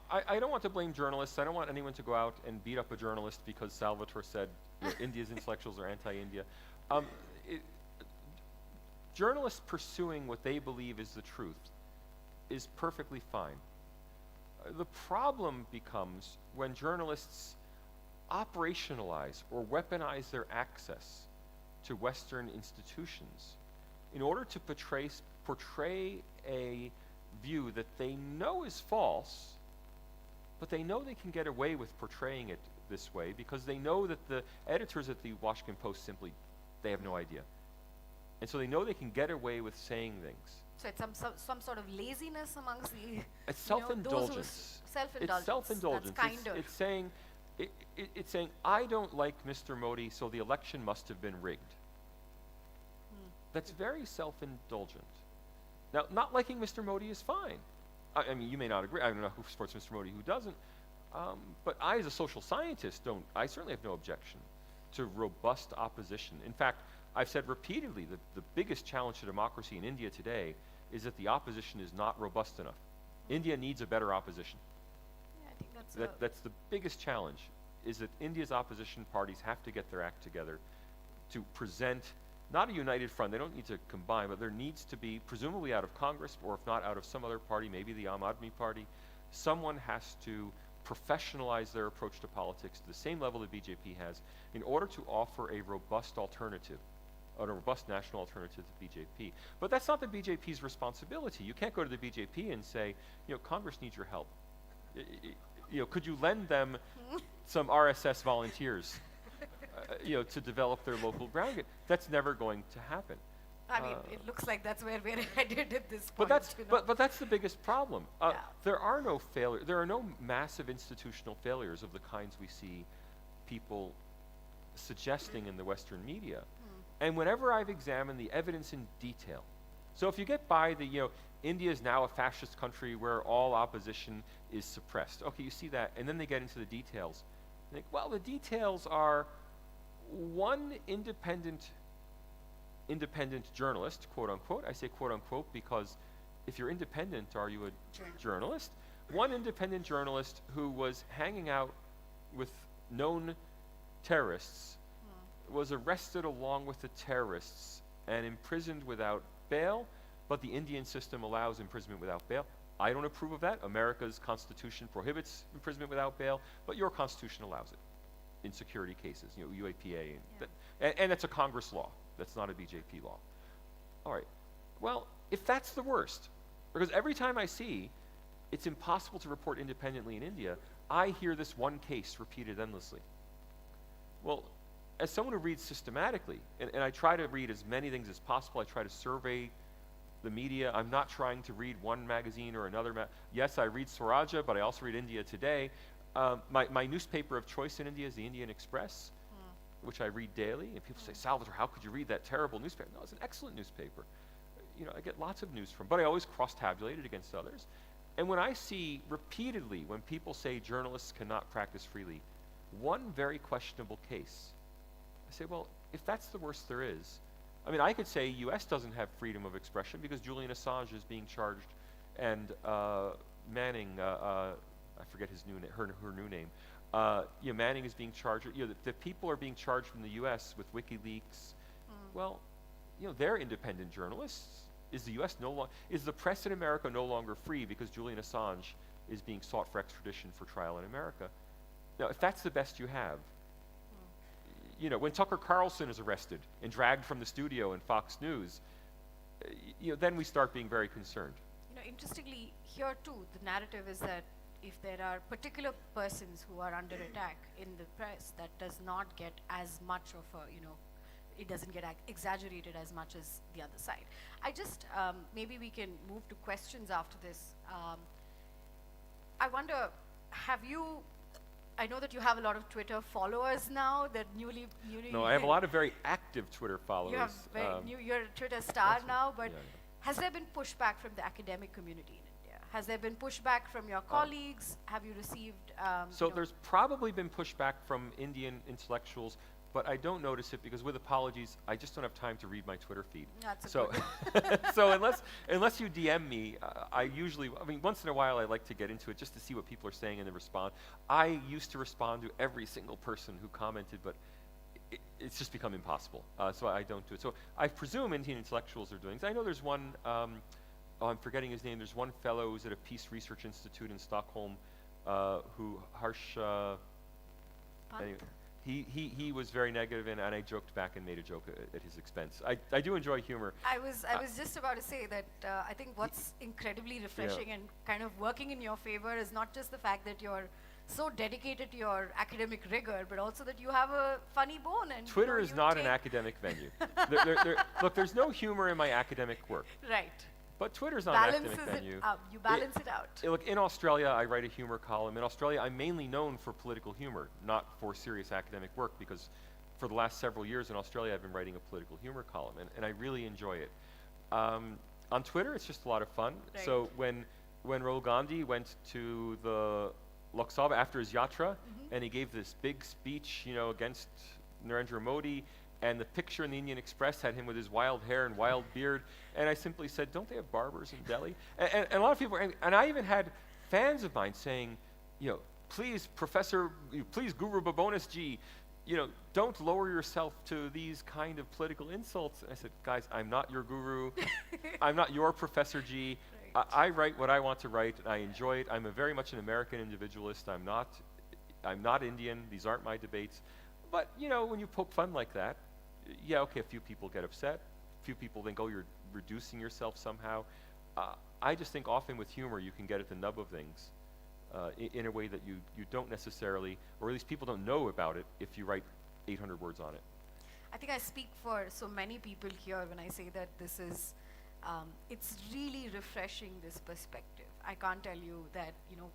I don't want to blame journalists. I don't want anyone to go out and beat up a journalist because Salvatore said you know, India's intellectuals are anti-India. Journalists pursuing what they believe is the truth is perfectly fine. The problem becomes when journalists operationalize or weaponize their access to Western institutions in order to portray a view that they know is false, but they know they can get away with portraying it this way because they know that the editors at the Washington Post simply, they have no idea. And so they know they can get away with saying things. So it's some sort of laziness amongst the It's self-indulgence. Self-indulgence. It's self-indulgence. That's kind of. It's saying, it's saying, I don't like Mr. Modi, so the election must have been rigged. That's very self-indulgent. Now, not liking Mr. Modi is fine. I mean, you may not agree. I don't know who supports Mr. Modi, who doesn't. But I, as a social scientist, I certainly have no objection to robust opposition. In fact, I've said repeatedly that the biggest challenge to democracy in India today is that the opposition is not robust enough. India needs a better opposition. Yeah, I think That's the biggest challenge, is that India's opposition parties have to get their act together to present not a united front. They don't need to combine, but there needs to be, presumably out of Congress, or if not out of some other party, maybe the Aam Aadmi Party, someone has to professionalize their approach to politics to the same level that BJP has in order to offer a robust alternative, a robust national alternative to BJP. But that's not the BJP's responsibility. You can't go to the BJP and say, you know, Congress needs your help. You know, could you lend them some RSS volunteers, you know, to develop their local ground game? That's never going to happen. I mean, it looks like that's where we're headed at this point. But that's you know? but that's the biggest problem. There are no There are no massive institutional failures of the kinds we see people suggesting in the Western media. And whenever I've examined the evidence in detail, so if you get by the, you know, India is now a fascist country where all opposition is suppressed. Okay, you see that, and then they get into the details. They think, well, the details are one independent journalist, quote unquote. I say quote unquote because if you're independent, are you a journalist? One independent journalist who was hanging out with known terrorists was arrested along with the terrorists and imprisoned without bail, but the Indian system allows imprisonment without bail. I don't approve of that. America's constitution prohibits imprisonment without bail, but your constitution allows it in security cases, you know, UAPA, and that's a Congress law. That's not a BJP law. All right. Well, if that's the worst, because every time I see it's impossible to report independently in India, I hear this one case repeated endlessly. Well, as someone who reads systematically, and I try to read as many things as possible, I try to survey the media. I'm not trying to read one magazine or another. Yes, I read Swaraja, but I also read India Today. My newspaper of choice in India is the Indian Express, which I read daily. And people say, Salvatore, how could you read that terrible newspaper? No, it's an excellent newspaper. You know, I get lots of news from, but I always cross-tabulate it against others. And when I see repeatedly when people say journalists cannot practice freely, one very questionable case, I say, well, if that's the worst there is, I mean, I could say US doesn't have freedom of expression because Julian Assange is being charged, and Manning, I forget his her new name, you know, Manning is being charged. You know, the people are being charged from the US with WikiLeaks. Well, you know, they're independent journalists. Is the US is the press in America no longer free because Julian Assange is being sought for extradition for trial in America? Now, if that's the best you have, you know, when Tucker Carlson is arrested and dragged from the studio in Fox News, you know, then we start being very concerned. You know, interestingly, here too, the narrative is that if there are particular persons who are under attack in the press, that does not get as much of a, you know, it doesn't get exaggerated as much as the other side. I just, maybe we can move to questions after this. I wonder, have you, I know that you have a lot of Twitter followers now, that newly No, I have a lot of very active Twitter followers. you have you're a Twitter star now, but has there been pushback from the academic community in India? Has there been pushback from your colleagues? Have you received? So there's probably been pushback from Indian intellectuals, but I don't notice it because, with apologies, I just don't have time to read my Twitter feed. That's a so, good so unless you DM me, I usually, I mean, once in a while I like to get into it just to see what people are saying and then respond. I used to respond to every single person who commented, but it's just become impossible. So I don't do it. So I presume Indian intellectuals are doing it. I know there's one, oh, I'm forgetting his name. There's one fellow who's at a Peace Research Institute in Stockholm, who Harsh. Anyway, he was very negative, and I joked back and made a joke at his expense. I do enjoy humor. I was just about to say that I think what's incredibly refreshing and kind of working in your favor is not just the fact that you're so dedicated to your academic rigor, but also that you have a funny bone. And Twitter is not an academic venue. Look, there's no humor in my academic work. Right. But Twitter's not an academic venue. You balance it out. Look, in Australia, I write a humor column. In Australia, I'm mainly known for political humor, not for serious academic work, because for the last several years in Australia, I've been writing a political humor column, and I really enjoy it. On Twitter, it's just a lot of fun. Right. So when Rahul Gandhi went to the Lok Sabha after his yatra, and he gave this big speech, you know, against Narendra Modi, and the picture in the Indian Express had him with his wild hair and wild beard, and I simply said, don't they have barbers in Delhi? And a lot of people, and I even had fans of mine saying, you know, please, please Guru Babonas ji, you know, don't lower yourself to these kind of political insults. And I said, guys, I'm not your guru. I'm not your Professor G. Right. I write what I want to write, and I enjoy it. I'm very much an American individualist. I'm not Indian. These aren't my debates. But, you know, when you poke fun like that, yeah, okay, a few people get upset. A few people think, oh, you're reducing yourself somehow. I just think often with humor you can get at the nub of things in a way that you don't necessarily, or at least people don't know about it if you write 800 words on it. I think I speak for so many people here when I say that this is, it's really refreshing, this perspective. I can't tell you that, you know,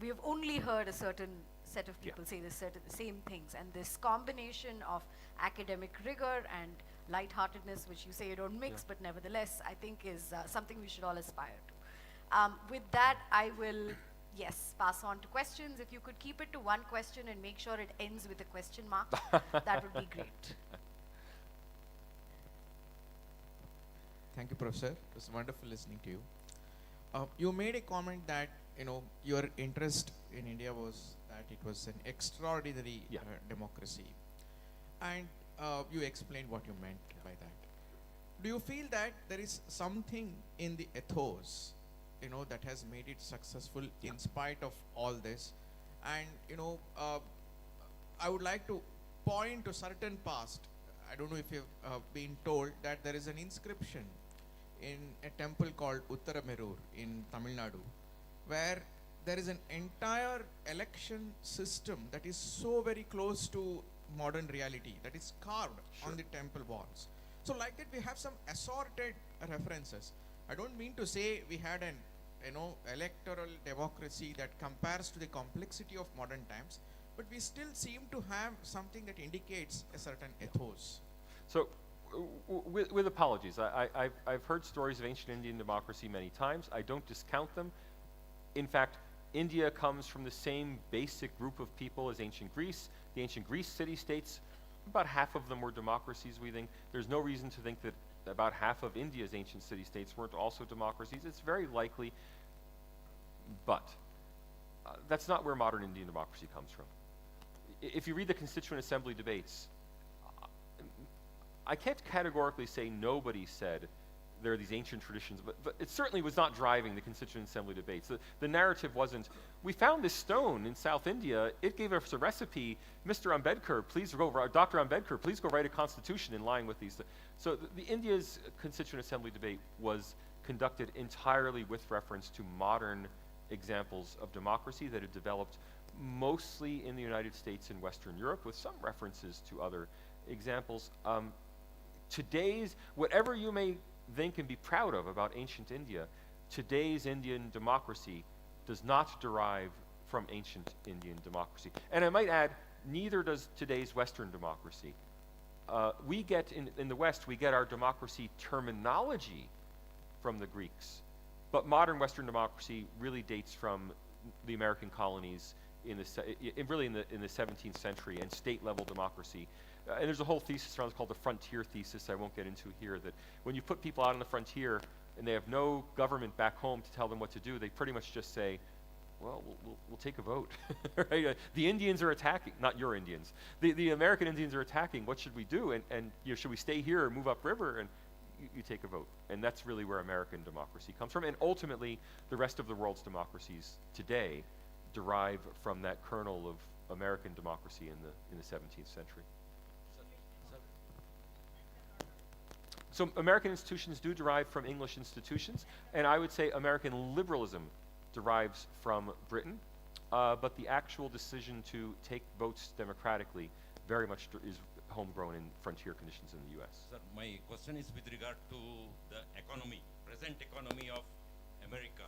we have only heard a certain set of people say the same things, and this combination of academic rigor and lightheartedness, which you say you don't mix, but nevertheless, I think is something we should all aspire to. With that, I will, pass on to questions. If you could keep it to one question and make sure it ends with a question mark, that would be great. Thank you, Professor. It was wonderful listening to you. You made a comment that, you know, your interest in India was that it was an extraordinary democracy. And you explained what you meant by that. Do you feel that there is something in the ethos, you know, that has made it successful in spite of all this? And, you know, I would like to point to certain past. I don't know if you've been told that there is an inscription in a temple called Uttaramerur in Tamil Nadu, where there is an entire election system that is so very close to modern reality, that is carved on the temple walls. So like that we have some assorted references. I don't mean to say we had an, you know, electoral democracy that compares to the complexity of modern times, but we still seem to have something that indicates a certain ethos. So with apologies, I've heard stories of ancient Indian democracy many times. I don't discount them. In fact, India comes from the same basic group of people as ancient Greece. The ancient Greece city-states, about half of them were democracies, we think. There's no reason to think that about half of India's ancient city-states weren't also democracies. It's very likely, but that's not where modern Indian democracy comes from. If you read the Constituent Assembly debates, I can't categorically say nobody said there are these ancient traditions, but it certainly was not driving the Constituent Assembly debates. The narrative wasn't, we found this stone in South India, it gave us a recipe, Mr. Ambedkar, Dr. Ambedkar, please go write a constitution in line with these. So the India's Constituent Assembly debate was conducted entirely with reference to modern examples of democracy that had developed mostly in the United States and Western Europe, with some references to other examples. Today's, whatever you may think and be proud of about ancient India, today's Indian democracy does not derive from ancient Indian democracy. And I might add, neither does today's Western democracy. We get, in the West, we get our democracy terminology from the Greeks. But modern Western democracy really dates from the American colonies in the 17th century, and state-level democracy. And there's a whole thesis around, it's called the frontier thesis, I won't get into here, that when you put people out on the frontier and they have no government back home to tell them what to do, they pretty much just say, well, we'll take a vote. Right? The Indians are attacking, not your Indians. The American Indians are attacking, what should we do? And should we stay here or move upriver? And you take a vote. And that's really where American democracy comes from. And ultimately, the rest of the world's democracies today derive from that kernel of American democracy in the 17th century. So American institutions do derive from English institutions, and I would say American liberalism derives from Britain, but the actual decision to take votes democratically very much is homegrown in frontier conditions in the US. Sir, my question is with regard to the economy, present economy of America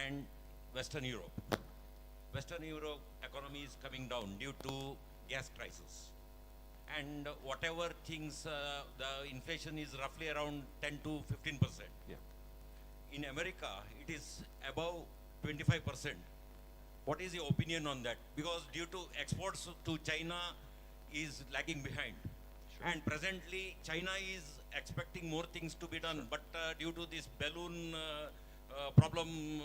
and Western Europe. Western Europe economy is coming down due to gas crisis. And whatever things, the inflation is roughly around 10 to 15%. Yeah. In America, it is above 25%. What is your opinion on that? Because due to exports to China is lagging behind. Sure. And presently, China is expecting more things to be done, but due to this balloon problem,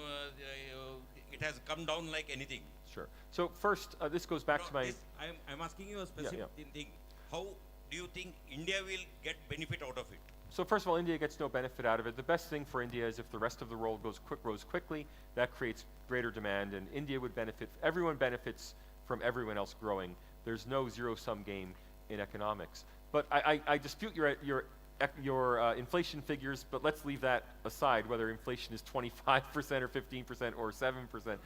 it has come down like anything. Sure. So first, this goes back to my... I'm asking you a specific thing. How do you think India will get benefit out of it? So first of all, India gets no benefit out of it. The best thing for India is if the rest of the world grows quickly, that creates greater demand, and India would benefit. Everyone benefits from everyone else growing. There's no zero-sum game in economics. But I dispute your inflation figures, but let's leave that aside, whether inflation is 25% or 15% or 7%.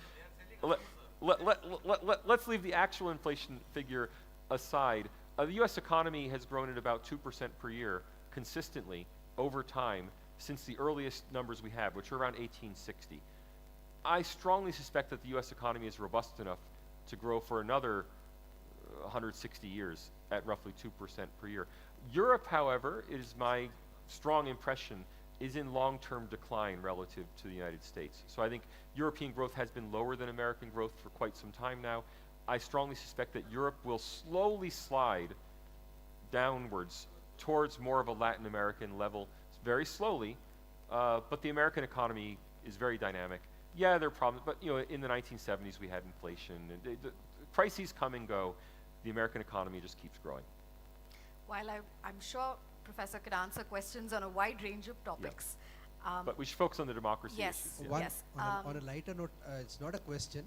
Let's leave the actual inflation figure aside. The US economy has grown at about 2% per year consistently over time since the earliest numbers we have, which are around 1860. I strongly suspect that the US economy is robust enough to grow for another 160 years at roughly 2% per year. Europe, however, it is my strong impression, is in long-term decline relative to the United States. So I think European growth has been lower than American growth for quite some time now. I strongly suspect that Europe will slowly slide downwards towards more of a Latin American level, very slowly, but the American economy is very dynamic. Yeah, there are problems, but in the 1970s we had inflation, and the crises come and go. The American economy just keeps growing. While I'm sure Professor could answer questions on a wide range of topics. But we should focus on the democracy yes, issues. Yes. On a lighter note, it's not a question,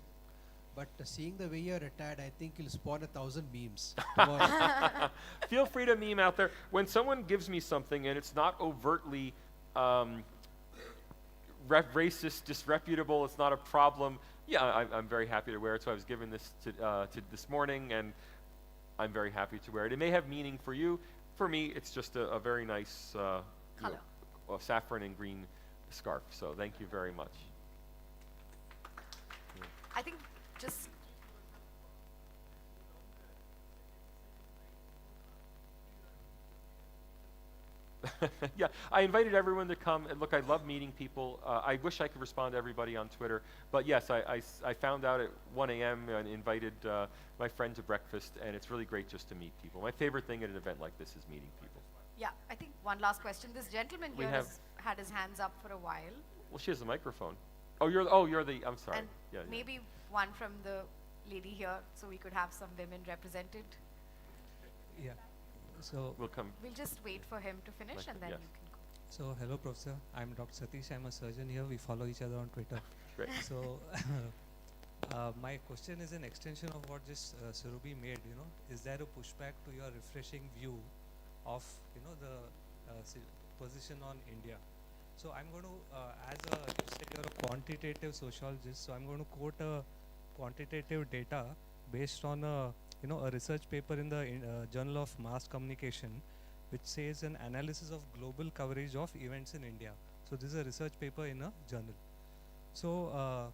but seeing the way you're retired, I think you'll spawn 1,000 memes tomorrow. Feel free to meme out there. When someone gives me something and it's not overtly racist, disreputable, it's not a problem, yeah, I'm very happy to wear it. So I was given this to this morning, and I'm very happy to wear it. It may have meaning for you. For me, it's just a very nice saffron and green scarf. So thank you very much. I think just yeah, I invited everyone to come. And look, I love meeting people. I wish I could respond to everybody on Twitter. But yes, I found out at 1 a.m. and invited my friend to breakfast, and it's really great just to meet people. My favorite thing at an event like this is meeting people. yeah, I think one last question. This gentleman here has had his hands up for a while. Well, she has a microphone. Oh, you're the, I'm sorry. And maybe one from the lady here, so we could have some women represented. Yeah. So we'll come. We'll just wait for him to finish, and then yes. you can go. So, hello, Professor. I'm Dr. Satish. I'm a surgeon here. We follow each other on Twitter. Great. So, my question is an extension of what just Surabhi made. You know, is there a pushback to your refreshing view of the position on India? So, I'm going to, as a you said you're a quantitative sociologist, so I'm going to quote a quantitative data based on a research paper in the Journal of Mass Communication, which says an analysis of global coverage of events in India. So this is a research paper in a journal. So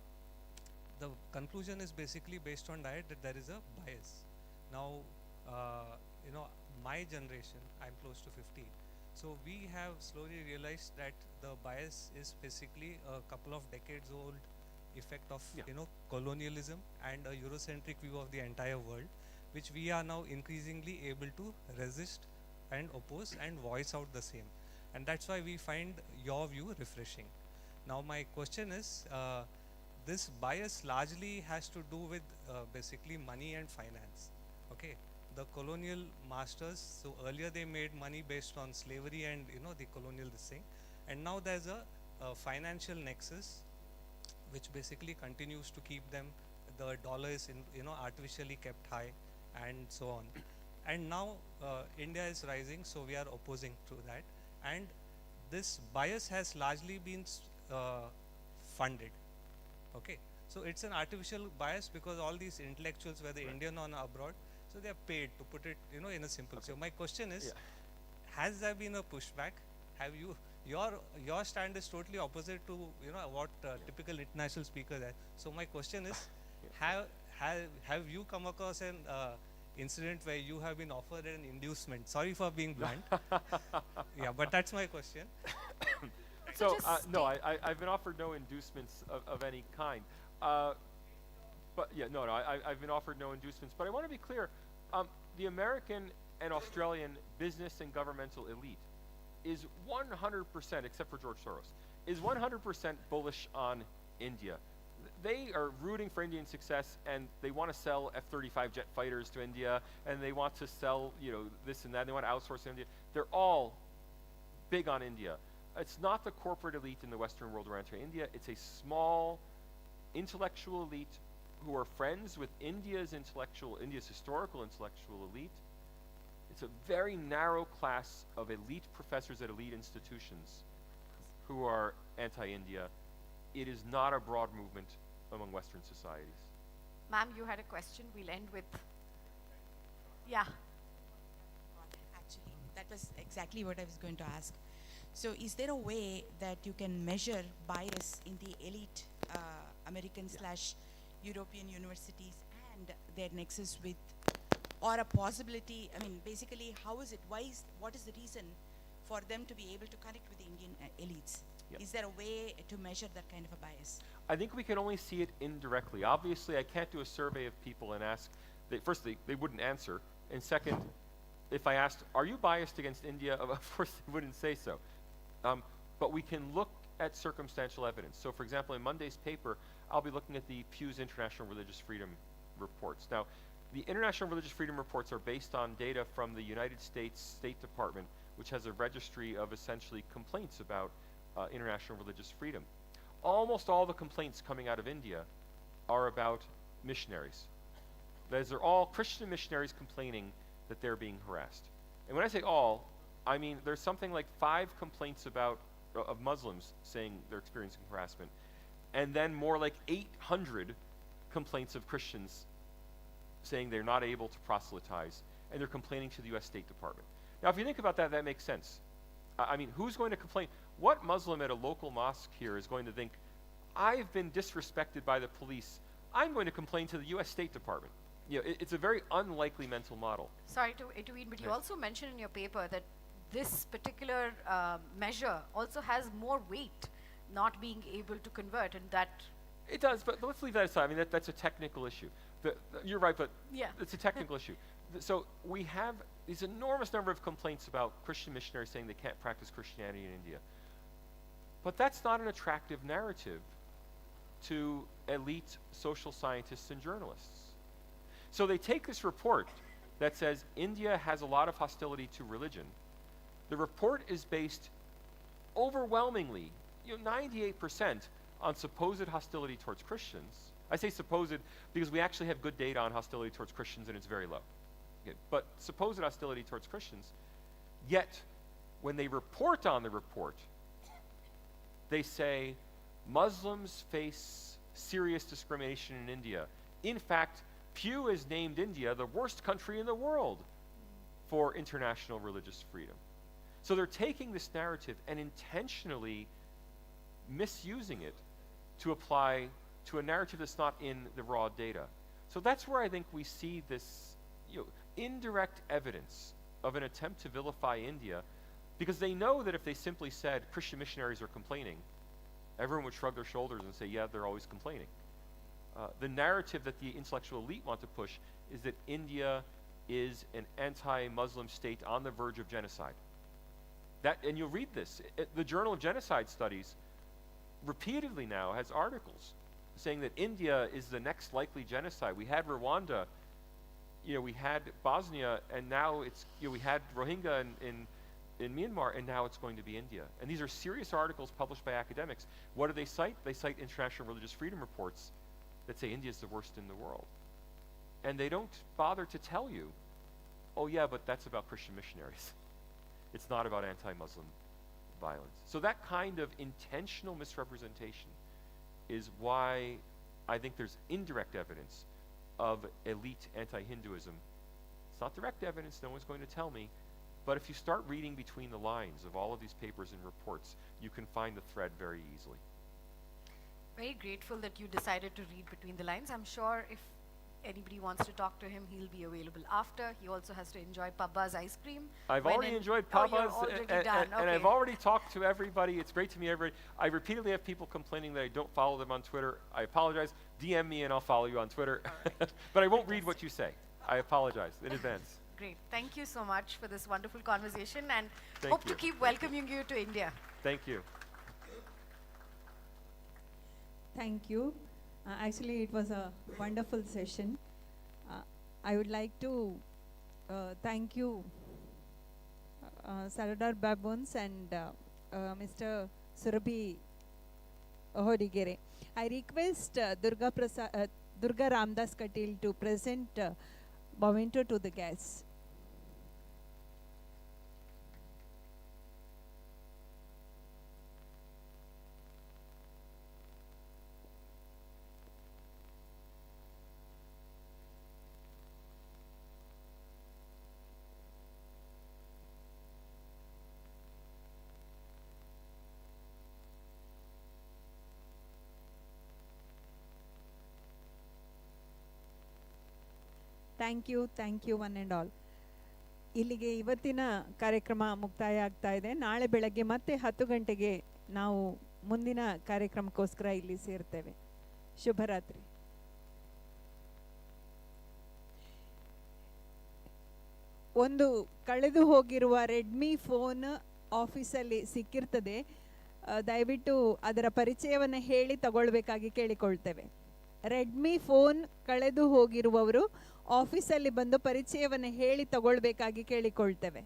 the conclusion is basically based on that there is a bias. Now, my generation, I'm close to 50. So we have slowly realized that the bias is basically a couple of decades old effect of colonialism and a Eurocentric view of the entire world, which we are now increasingly able to resist and oppose and voice out the same. And that's why we find your view refreshing. Now my question is, this bias largely has to do with basically money and finance. Okay, the colonial masters, so earlier they made money based on slavery and the colonial this thing, and now there's a financial nexus which basically continues to keep them, the dollar is artificially kept high and so on. And now India is rising, so we are opposing to that. And this bias has largely been funded. Okay, so it's an artificial bias because all these intellectuals, whether Indian or abroad, so they are paid to put it, in a simple. So my question is, has there been a pushback? Have you? Your stand is totally opposite to what typical international speakers are. So my question is, have you come across an incident where you have been offered an inducement? Sorry for being blunt. Yeah, but that's my question. So no, I've been offered no inducements of any kind. But yeah, no, I've been offered no inducements. But I want to be clear, the American and Australian business and governmental elite is 100%, except for George Soros, is 100% bullish on India. They are rooting for Indian success, and they want to sell F-35 jet fighters to India, and they want to sell, this and that. They want to outsource to India. They're all big on India. It's not the corporate elite in the Western world around India. It's a small intellectual elite who are friends with India's historical intellectual elite. It's a very narrow class of elite professors at elite institutions who are anti-India. It is not a broad movement among Western societies. Ma'am, you had a question. We'll end with... Yeah. Actually, that was exactly what I was going to ask. So is there a way that you can measure bias in the elite American / European universities and their nexus with, or a possibility, basically what is the reason for them to be able to connect with the Indian elites? Is there a way to measure that kind of a bias? I think we can only see it indirectly. Obviously, I can't do a survey of people and ask, first, they wouldn't answer, and second, if I asked, are you biased against India? Of course, they wouldn't say so. But we can look at circumstantial evidence. So for example, in Monday's paper, I'll be looking at the Pew's International Religious Freedom reports. Now, the International Religious Freedom reports are based on data from the United States State Department, which has a registry of essentially complaints about international religious freedom. Almost all the complaints coming out of India are about missionaries. They're all Christian missionaries complaining that they're being harassed. And when I say all, I mean there's something like 5 complaints of Muslims saying they're experiencing harassment, and then more like 800 complaints of Christians saying they're not able to proselytize, and they're complaining to the U.S. State Department. Now, if you think about that, that makes sense. I mean, who's going to complain? What Muslim at a local mosque here is going to think, I've been disrespected by the police, I'm going to complain to the U.S. State Department? It's a very unlikely mental model. Sorry to intervene, but you also mentioned in your paper that this particular measure also has more weight, not being able to convert, and that... It does, but let's leave that aside. I mean, that's a technical issue. You're right, but it's a technical issue. So we have these enormous number of complaints about Christian missionaries saying they can't practice Christianity in India. But that's not an attractive narrative to elite social scientists and journalists. So they take this report that says India has a lot of hostility to religion. The report is based overwhelmingly, 98% on supposed hostility towards Christians. I say supposed because we actually have good data on hostility towards Christians and it's very low. Okay, but supposed hostility towards Christians, yet when they report on the report, they say Muslims face serious discrimination in India. In fact, Pew has named India the worst country in the world for international religious freedom. So they're taking this narrative and intentionally misusing it to apply to a narrative that's not in the raw data. So that's where I think we see this indirect evidence of an attempt to vilify India, because they know that if they simply said Christian missionaries are complaining, everyone would shrug their shoulders and say, yeah, they're always complaining. The narrative that the intellectual elite want to push is that India is an anti-Muslim state on the verge of genocide. And you'll read this. The Journal of Genocide Studies repeatedly now has articles saying that India is the next likely genocide. We had Rwanda, we had Bosnia, and now it's, we had Rohingya in Myanmar, and now it's going to be India. And these are serious articles published by academics. What do they cite? They cite international religious freedom reports that say India is the worst in the world. And they don't bother to tell you, oh yeah, but that's about Christian missionaries. It's not about anti-Muslim violence. So that kind of intentional misrepresentation is why I think there's indirect evidence of elite anti-Hinduism. It's not direct evidence, no one's going to tell me, but if you start reading between the lines of all of these papers and reports, you can find the thread very easily. Very grateful that you decided to read between the lines. I'm sure if anybody wants to talk to him, he'll be available after. He also has to enjoy Pabba's ice cream. I've already enjoyed Oh, you're Pabba's, already and done. I've Okay. already talked to everybody. It's great to meet everybody. I repeatedly have people complaining that I don't follow them on Twitter. I apologize. DM me and I'll follow you on Twitter. But I won't read what you say. I apologize in advance. Great. Thank you so much for this wonderful conversation, and Thank hope to you. keep welcoming you to India. Thank you. Thank you. Actually, it was a wonderful session. I would like to thank you, Sardar Babuns and Mr. Surabhi Hodigere. I request Durga Ramdas Katil to present Bhavento to the guests. Thank you one and all. ಇಲ್ಲಿಗೆ ಇವತ್ತಿನ ಕಾರ್ಯಕ್ರಮ ಮುಕ್ತಾಯ ಆಗ್ತಾ ಇದೆ. ನಾಳೆ ಬೆಳಗ್ಗೆ ಮತ್ತೆ 10 ಗಂಟೆಗೆ ನಾವು ಮುಂದಿನ ಕಾರ್ಯಕ್ರಮಕ್ಕೋಸ್ಕರ ಇಲ್ಲಿ ಸೇರ್ತೇವೆ. ಶುಭರಾತ್ರಿ. ಒಂದು ಕಳೆದು ಹೋಗಿರುವ ರೆಡ್ಮಿ ಫೋನ್ ಆಫೀಸಲ್ಲಿ ಸಿಕ್ಕಿರ್ತದೆ. ದಯವಿಟ್ಟು ಅದರ ಪರಿಚಯವನ್ನು ಹೇಳಿ ತಗೊಳ್ಬೇಕಾಗಿ ಕೇಳಿಕೊಳ್ತೇವೆ. ರೆಡ್ಮಿ ಫೋನ್ ಕಳೆದು ಹೋಗಿರುವವರು ಆಫೀಸಲ್ಲಿ ಬಂದು ಪರಿಚಯವನ್ನು ಹೇಳಿ ತಗೊಳ್ಬೇಕಾಗಿ ಕೇಳಿಕೊಳ್ತೇವೆ.